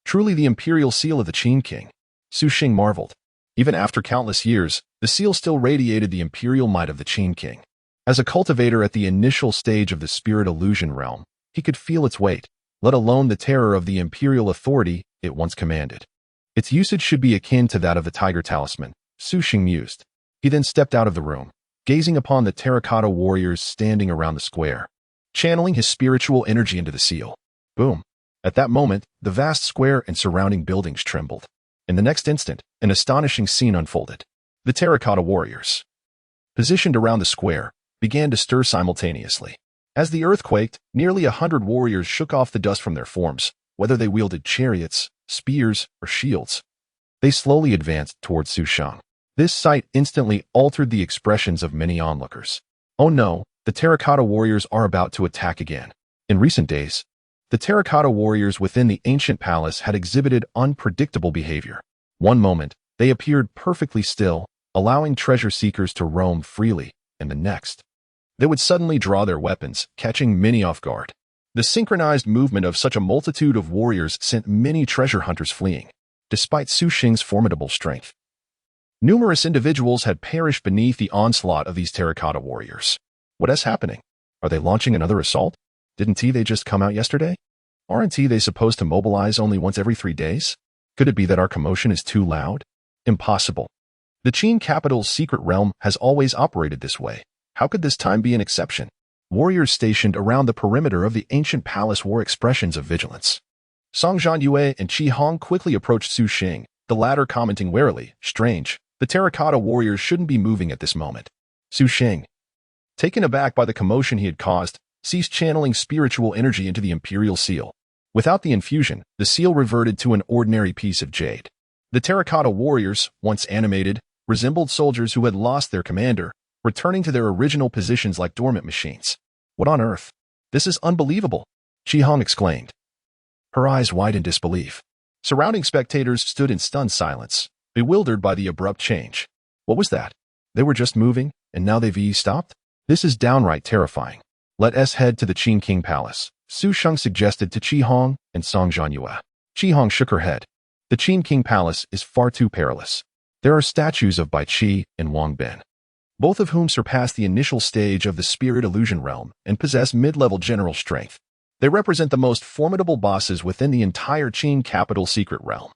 Truly the Imperial Seal of the Qin King. Su Sheng marveled. Even after countless years, the seal still radiated the imperial might of the Qin King. As a cultivator at the initial stage of the spirit illusion realm, he could feel its weight, let alone the terror of the imperial authority it once commanded. Its usage should be akin to that of the tiger talisman, Su Sheng mused. He then stepped out of the room, gazing upon the terracotta warriors standing around the square, channeling his spiritual energy into the seal. Boom. At that moment, the vast square and surrounding buildings trembled. In the next instant, an astonishing scene unfolded. The terracotta warriors, positioned around the square, began to stir simultaneously. As the earth quaked, nearly 100 warriors shook off the dust from their forms, whether they wielded chariots, spears, or shields. They slowly advanced towards Su Sheng. This sight instantly altered the expressions of many onlookers. Oh no, the terracotta warriors are about to attack again. In recent days, the terracotta warriors within the ancient palace had exhibited unpredictable behavior. One moment, they appeared perfectly still, allowing treasure seekers to roam freely, and the next, they would suddenly draw their weapons, catching many off guard. The synchronized movement of such a multitude of warriors sent many treasure hunters fleeing, despite Su Sheng's formidable strength. Numerous individuals had perished beneath the onslaught of these terracotta warriors. What is happening? Are they launching another assault? Didn't they just come out yesterday? Aren't they supposed to mobilize only once every 3 days? Could it be that our commotion is too loud? Impossible. The Qin capital's secret realm has always operated this way. How could this time be an exception? Warriors stationed around the perimeter of the ancient palace wore expressions of vigilance. Song Zhanyue and Qi Hong quickly approached Su Sheng, the latter commenting warily, "Strange, the terracotta warriors shouldn't be moving at this moment." Su Sheng, taken aback by the commotion he had caused, ceased channeling spiritual energy into the imperial seal. Without the infusion, the seal reverted to an ordinary piece of jade. The terracotta warriors, once animated, resembled soldiers who had lost their commander, returning to their original positions like dormant machines. What on earth? This is unbelievable, Qi Hong exclaimed, her eyes wide in disbelief. Surrounding spectators stood in stunned silence, bewildered by the abrupt change. What was that? They were just moving, and now they've stopped? This is downright terrifying. Let us head to the Qin King Palace, Su Sheng suggested to Qi Hong and Song Zhanyue. Qi Hong shook her head. The Qin King Palace is far too perilous. There are statues of Bai Qi and Wang Bin, both of whom surpass the initial stage of the spirit illusion realm and possess mid-level general strength. They represent the most formidable bosses within the entire Qin capital secret realm.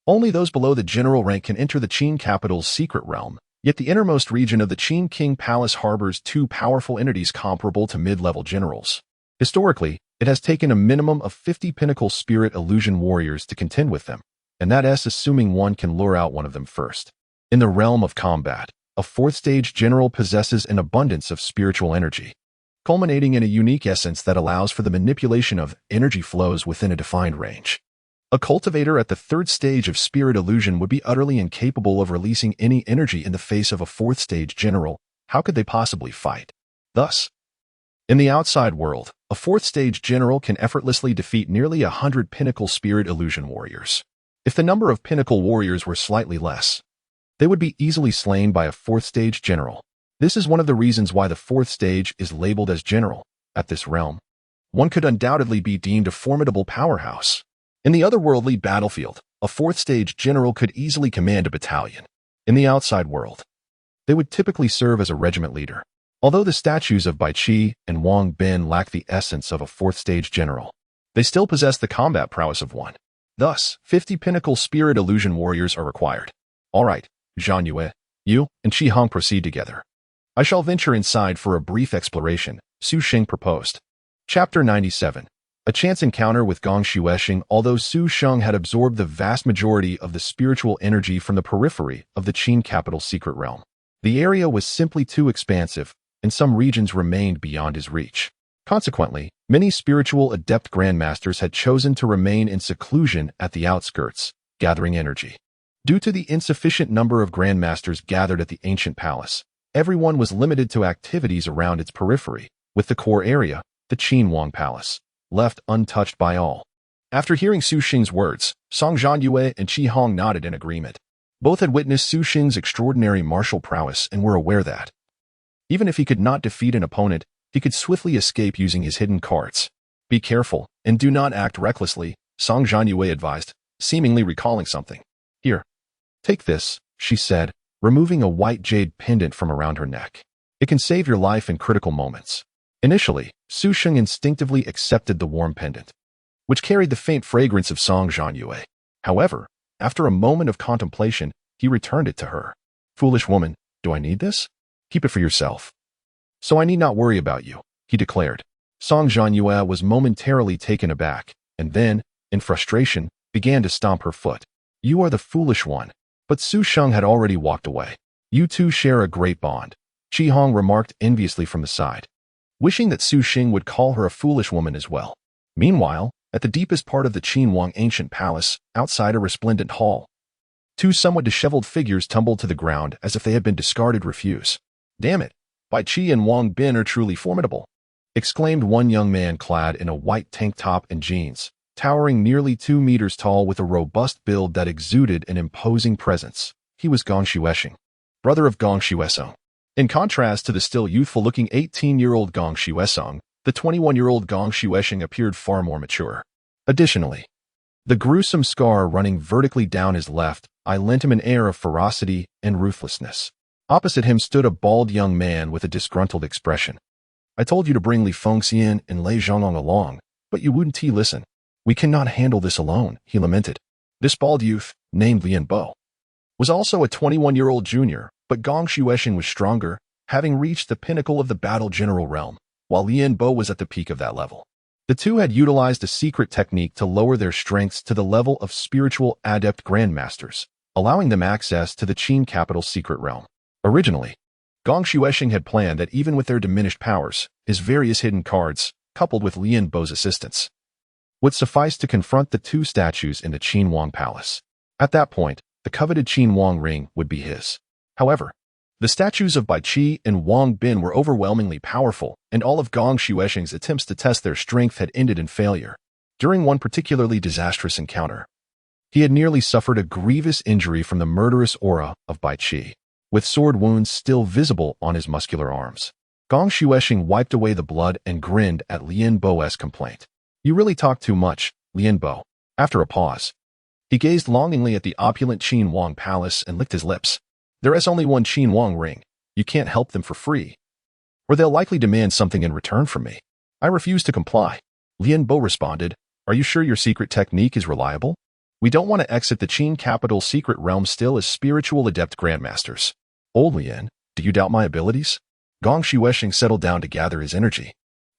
Only those below the general rank can enter the Qin capital's secret realm, yet the innermost region of the Qin King Palace harbors 2 powerful entities comparable to mid-level generals. Historically, it has taken a minimum of 50 pinnacle spirit illusion warriors to contend with them, and that is assuming one can lure out one of them first. In the realm of combat, a 4th stage general possesses an abundance of spiritual energy, culminating in a unique essence that allows for the manipulation of energy flows within a defined range. A cultivator at the 3rd stage of spirit illusion would be utterly incapable of releasing any energy in the face of a 4th stage general. How could they possibly fight? Thus, in the outside world, a 4th stage general can effortlessly defeat nearly 100 pinnacle spirit illusion warriors. If the number of pinnacle warriors were slightly less, they would be easily slain by a 4th stage general. This is one of the reasons why the 4th stage is labeled as general. At this realm, one could undoubtedly be deemed a formidable powerhouse. In the otherworldly battlefield, a 4th stage general could easily command a battalion. In the outside world, they would typically serve as a regiment leader. Although the statues of Bai Qi and Wang Bin lack the essence of a 4th stage general, they still possess the combat prowess of one. Thus, 50 pinnacle spirit illusion warriors are required. All right, Zhanyue, you and Qi Hong proceed together. I shall venture inside for a brief exploration, Su Sheng proposed. Chapter 97. A chance encounter with Gong Shuesheng. Although Su Sheng had absorbed the vast majority of the spiritual energy from the periphery of the Qin capital's secret realm, the area was simply too expansive, and some regions remained beyond his reach. Consequently, many spiritual adept grandmasters had chosen to remain in seclusion at the outskirts, gathering energy. Due to the insufficient number of grandmasters gathered at the ancient palace, everyone was limited to activities around its periphery, with the core area, the Qinhuang Palace, left untouched by all. After hearing Su Sheng's words, Song Zhanyue and Qi Hong nodded in agreement. Both had witnessed Su Sheng's extraordinary martial prowess and were aware that, even if he could not defeat an opponent, he could swiftly escape using his hidden cards. Be careful, and do not act recklessly, Song Zhanyue advised, seemingly recalling something. Here, take this, she said, removing a white jade pendant from around her neck. It can save your life in critical moments. Initially, Su Sheng instinctively accepted the warm pendant, which carried the faint fragrance of Song Zhanyue. However, after a moment of contemplation, he returned it to her. Foolish woman, do I need this? Keep it for yourself. So I need not worry about you, he declared. Song Zhanyue was momentarily taken aback, and then, in frustration, began to stomp her foot. You are the foolish one. But Su Sheng had already walked away. You two share a great bond, Qi Hong remarked enviously from the side, wishing that Su Sheng would call her a foolish woman as well. Meanwhile, at the deepest part of the Qinhuang ancient palace, outside a resplendent hall, two somewhat disheveled figures tumbled to the ground as if they had been discarded refuse. Damn it, Bai Qi and Wang Bin are truly formidable, exclaimed one young man clad in a white tank top and jeans, towering nearly 2 meters tall with a robust build that exuded an imposing presence. He was Gong Shuesheng, brother of Gong Shuesong. In contrast to the still youthful-looking 18-year-old Gong Shuesong, the 21-year-old Gong Shuesheng appeared far more mature. Additionally, the gruesome scar running vertically down his left eye lent him an air of ferocity and ruthlessness. Opposite him stood a bald young man with a disgruntled expression. I told you to bring Li Fengxian and Lei Zhonglong along, but you wouldn't listen. We cannot handle this alone, he lamented. This bald youth, named Lian Bo, was also a 21-year-old junior, but Gong Shuesheng was stronger, having reached the pinnacle of the battle general realm, while Lian Bo was at the peak of that level. The two had utilized a secret technique to lower their strengths to the level of spiritual adept grandmasters, allowing them access to the Qin capital's secret realm. Originally, Gong Shuesheng had planned that even with their diminished powers, his various hidden cards, coupled with Lian Bo's assistance, would suffice to confront the two statues in the Qinhuang Palace. At that point, the coveted Qinhuang ring would be his. However, the statues of Bai Qi and Wang Bin were overwhelmingly powerful, and all of Gong Shuesheng's attempts to test their strength had ended in failure. During one particularly disastrous encounter, he had nearly suffered a grievous injury from the murderous aura of Bai Qi, with sword wounds still visible on his muscular arms. Gong Shuesheng wiped away the blood and grinned at Lian Bo's complaint. You really talk too much, Lian Bo. After a pause, he gazed longingly at the opulent Qinhuang Palace and licked his lips. There is only one Qinhuang ring. You can't help them for free, or they'll likely demand something in return from me. I refuse to comply. Lian Bo responded, Are you sure your secret technique is reliable? We don't want to exit the Qin capital's secret realm still as spiritual adept grandmasters. Old Lian, do you doubt my abilities? Gong Shuesheng settled down to gather his energy.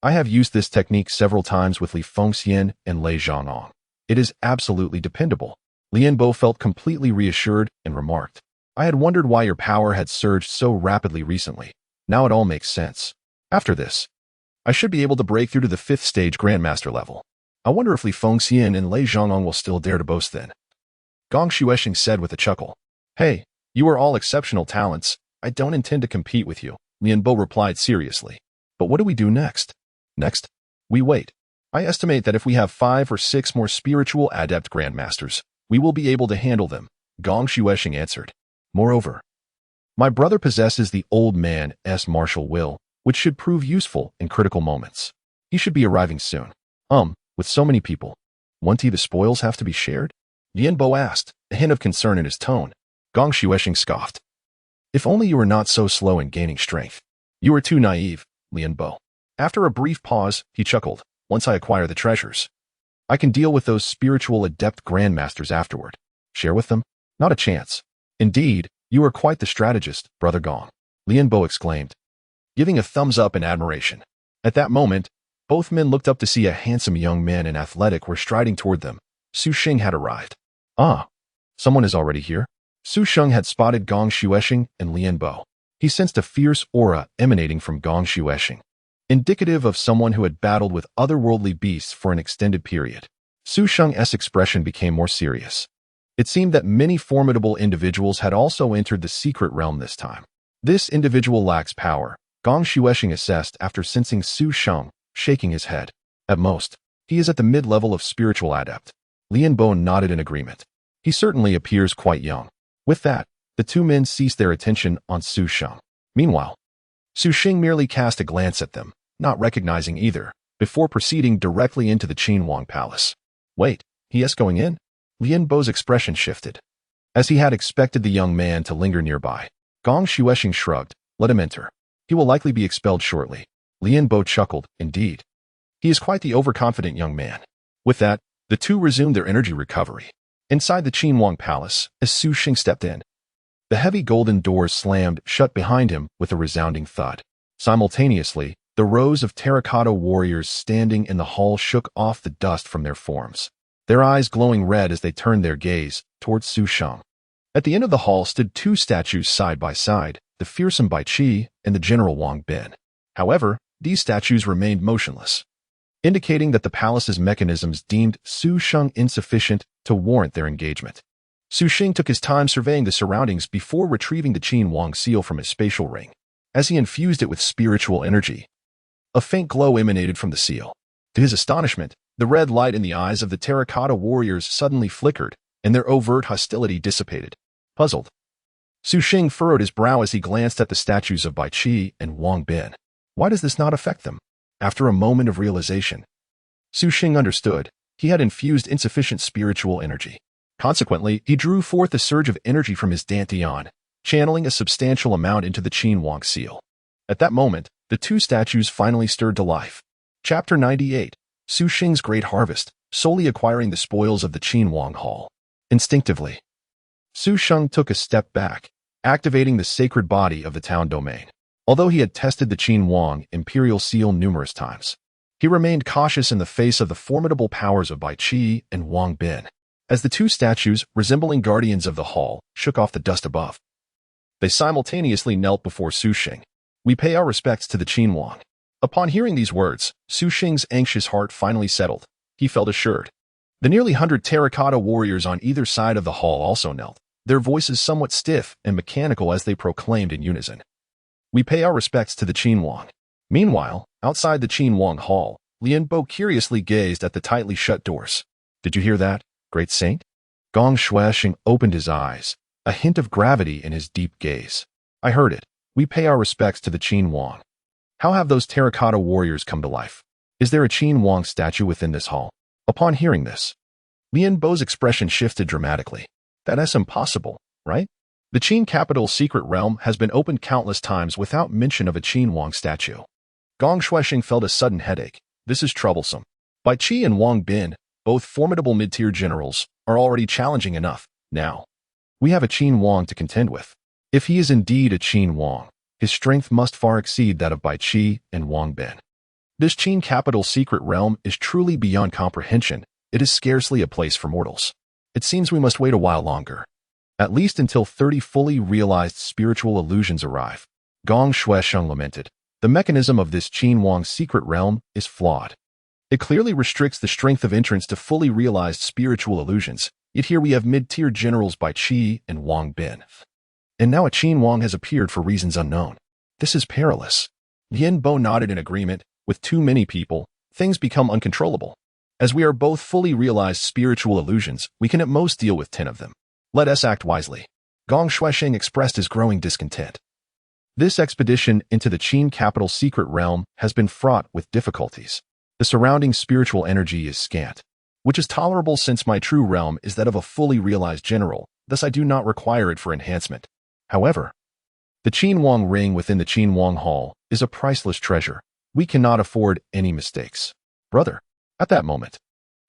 I have used this technique several times with Li Fengxian and Lei Zhonglong. It is absolutely dependable. Lian Bo felt completely reassured and remarked, I had wondered why your power had surged so rapidly recently. Now it all makes sense. After this, I should be able to break through to the 5th stage Grandmaster level. I wonder if Li Fengxian and Lei Zhonglong will still dare to boast then. Gong Shuesheng said with a chuckle. Hey, you are all exceptional talents. I don't intend to compete with you, Lian Bo replied seriously. But what do we do next? Next, we wait. I estimate that if we have 5 or 6 more spiritual adept grandmasters, we will be able to handle them, Gong Shuesheng answered. Moreover, my brother possesses the old man's martial will, which should prove useful in critical moments. He should be arriving soon. With so many people, won't the spoils have to be shared? Lian Bo asked, a hint of concern in his tone. Gong Shuesheng scoffed. If only you were not so slow in gaining strength. You are too naive, Lian Bo. After a brief pause, he chuckled. Once I acquire the treasures, I can deal with those spiritual adept grandmasters afterward. Share with them? Not a chance. Indeed, you are quite the strategist, Brother Gong. Lian Bo exclaimed. giving a thumbs up in admiration. At that moment, both men looked up to see a handsome young man and athletic were striding toward them. Su Sheng had arrived. Ah, someone is already here. Su Sheng had spotted Gong Shuesheng and Lian Bo. He sensed a fierce aura emanating from Gong Shuesheng, indicative of someone who had battled with otherworldly beasts for an extended period. Su Sheng's expression became more serious. It seemed that many formidable individuals had also entered the secret realm this time. This individual lacks power, Gong Shuesheng assessed after sensing Su Sheng shaking his head. At most, he is at the mid-level of spiritual adept. Lian Bo nodded in agreement. He certainly appears quite young. With that, the two men ceased their attention on Su Sheng. Meanwhile, Su Sheng merely cast a glance at them, not recognizing either, before proceeding directly into the Qinhuang Palace. Wait, he is going in? Lian Bo's expression shifted. As he had expected the young man to linger nearby, Gong Shuesheng shrugged. Let him enter. He will likely be expelled shortly. Lian Bo chuckled. Indeed. He is quite the overconfident young man. With that, the two resumed their energy recovery. Inside the Qinhuang Palace, as Su Sheng stepped in, the heavy golden doors slammed shut behind him with a resounding thud. Simultaneously, the rows of terracotta warriors standing in the hall shook off the dust from their forms, their eyes glowing red as they turned their gaze towards Su Sheng. At the end of the hall stood two statues side by side, the fearsome Bai Qi and the General Wang Bin. However, these statues remained motionless, indicating that the palace's mechanisms deemed Su Sheng insufficient to warrant their engagement. Su Sheng took his time surveying the surroundings before retrieving the Qinhuang seal from his spatial ring. As he infused it with spiritual energy, a faint glow emanated from the seal. To his astonishment, the red light in the eyes of the terracotta warriors suddenly flickered, and their overt hostility dissipated. Puzzled, Su Sheng furrowed his brow as he glanced at the statues of Bai Qi and Wang Bin. Why does this not affect them? After a moment of realization, Su Sheng understood. He had infused insufficient spiritual energy. Consequently, he drew forth a surge of energy from his dantian, channeling a substantial amount into the Qinhuang seal. At that moment, the two statues finally stirred to life. Chapter 98. Su Sheng's Great Harvest, solely acquiring the spoils of the Qinhuang Hall. Instinctively, Su Sheng took a step back, activating the sacred body of the town domain. Although he had tested the Qinhuang imperial seal numerous times, he remained cautious in the face of the formidable powers of Bai Qi and Wang Bin. As the two statues, resembling guardians of the hall, shook off the dust above, they simultaneously knelt before Su Sheng. We pay our respects to the Qinhuang. Upon hearing these words, Su Sheng's anxious heart finally settled. He felt assured. The nearly 100 terracotta warriors on either side of the hall also knelt, their voices somewhat stiff and mechanical as they proclaimed in unison. We pay our respects to the Qinhuang. Meanwhile, outside the Qinhuang Hall, Lian Bo curiously gazed at the tightly shut doors. Did you hear that, great saint? Gong Shuesheng opened his eyes, a hint of gravity in his deep gaze. I heard it. We pay our respects to the Qinhuang. How have those terracotta warriors come to life? Is there a Qinhuang statue within this hall? Upon hearing this, Lian Bo's expression shifted dramatically. That's impossible, right? The Qin capital's secret realm has been opened countless times without mention of a Qinhuang statue. Gong Shuesheng felt a sudden headache. This is troublesome. Bai Qi and Wang Bin, both formidable mid-tier generals, are already challenging enough. Now, we have a Qinhuang to contend with. If he is indeed a Qinhuang, his strength must far exceed that of Bai Qi and Wang Bin. This Qin capital's secret realm is truly beyond comprehension. It is scarcely a place for mortals. It seems we must wait a while longer, at least until 30 fully realized spiritual illusions arrive. Gong Shuesheng lamented. The mechanism of this Qinhuang secret realm is flawed. It clearly restricts the strength of entrance to fully realized spiritual illusions, yet here we have mid-tier generals Bai Qi and Wang Bin. And now a Qinhuang has appeared for reasons unknown. This is perilous. Lian Bo nodded in agreement. With too many people, things become uncontrollable. As we are both fully realized spiritual illusions, we can at most deal with 10 of them. Let us act wisely. Gong Shuesheng expressed his growing discontent. This expedition into the Qin capital secret realm has been fraught with difficulties. The surrounding spiritual energy is scant, which is tolerable since my true realm is that of a fully realized general, thus I do not require it for enhancement. However, the Qinhuang ring within the Qinhuang Hall is a priceless treasure. We cannot afford any mistakes. Brother. At that moment,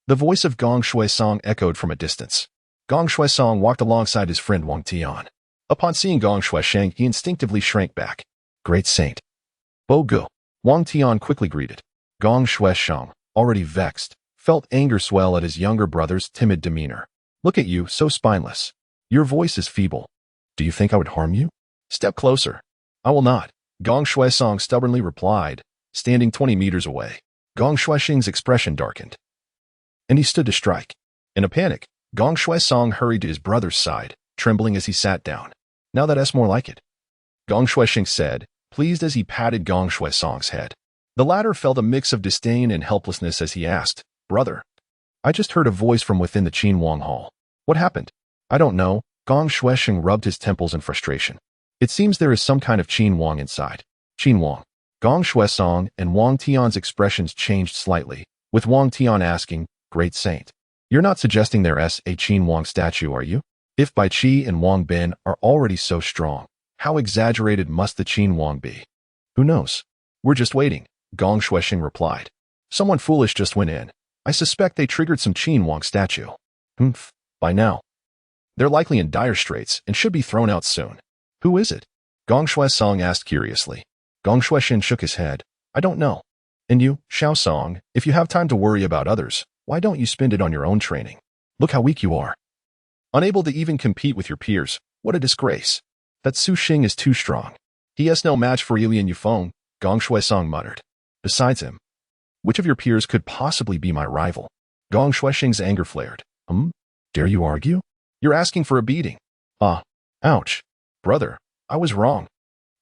the voice of Gong Shuesheng echoed from a distance. Gong Shuesheng walked alongside his friend Wang Tian. Upon seeing Gong Shuesheng, he instinctively shrank back. Great saint. Bo Gu. Wang Tian quickly greeted. Gong Shuesheng, already vexed, felt anger swell at his younger brother's timid demeanor. Look at you, so spineless. Your voice is feeble. Do you think I would harm you? Step closer. I will not. Gong Shuesheng stubbornly replied, standing 20 meters away. Gong Shuesheng's expression darkened, and he stood to strike. In a panic, Gong Shuesheng hurried to his brother's side, trembling as he sat down. Now that's more like it, Gong Shuesheng said, pleased as he patted Gong Shuesheng's head. The latter felt a mix of disdain and helplessness as he asked, Brother, I just heard a voice from within the Qinhuang Hall. What happened? I don't know. Gong Shuesheng rubbed his temples in frustration. It seems there is some kind of Qinhuang inside. Qinhuang. Gong Shuesheng and Wang Tian's expressions changed slightly, with Wang Tian asking, Great Saint, you're not suggesting there's a Qinhuang statue, are you? If Bai Qi and Wang Bin are already so strong, how exaggerated must the Qinhuang be? Who knows? We're just waiting, Gong Shuesheng replied. Someone foolish just went in. I suspect they triggered some Qinhuang statue. Humph, by now. They're likely in dire straits and should be thrown out soon. Who is it? Gong Shuesheng asked curiously. Gong Shuesheng shook his head. I don't know. And you, Xiao Song, if you have time to worry about others, why don't you spend it on your own training? Look how weak you are. Unable to even compete with your peers, what a disgrace. That Su Xing is too strong. He has no match for Lian Yufeng, Gong Shuesheng muttered. Besides him, which of your peers could possibly be my rival? Gong Shuesheng's anger flared. Dare you argue? You're asking for a beating. Ouch. Brother, I was wrong.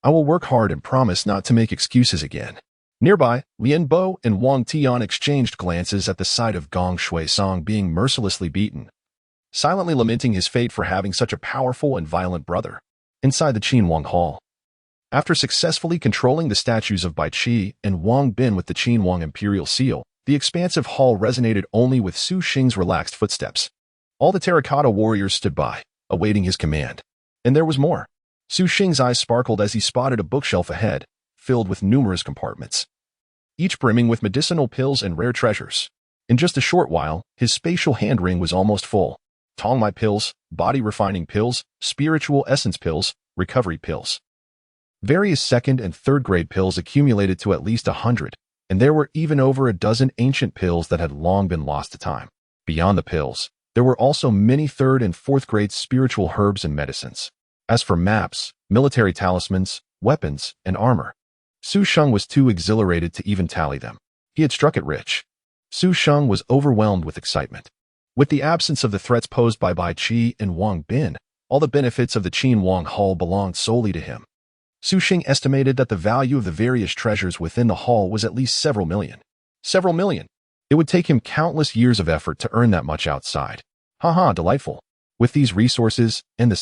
I will work hard and promise not to make excuses again. Nearby, Lian Bo and Wang Tian exchanged glances at the sight of Gong Shuesheng being mercilessly beaten, silently lamenting his fate for having such a powerful and violent brother. Inside the Qinhuang Hall, after successfully controlling the statues of Bai Qi and Wang Bin with the Qinhuang imperial seal, the expansive hall resonated only with Su Xing's relaxed footsteps. All the terracotta warriors stood by, awaiting his command. And there was more. Su Xing's eyes sparkled as he spotted a bookshelf ahead, filled with numerous compartments, each brimming with medicinal pills and rare treasures. In just a short while, his spatial hand ring was almost full. Tongmai pills, body-refining pills, spiritual essence pills, recovery pills. Various second- and third-grade pills accumulated to at least 100, and there were even over a dozen ancient pills that had long been lost to time. Beyond the pills, there were also many third- and fourth-grade spiritual herbs and medicines. As for maps, military talismans, weapons, and armor, Su Sheng was too exhilarated to even tally them. He had struck it rich. Su Sheng was overwhelmed with excitement. With the absence of the threats posed by Bai Qi and Wang Bin, all the benefits of the Qinhuang Hall belonged solely to him. Su Xing estimated that the value of the various treasures within the hall was at least several million. Several million! It would take him countless years of effort to earn that much outside. Haha, delightful. With these resources and the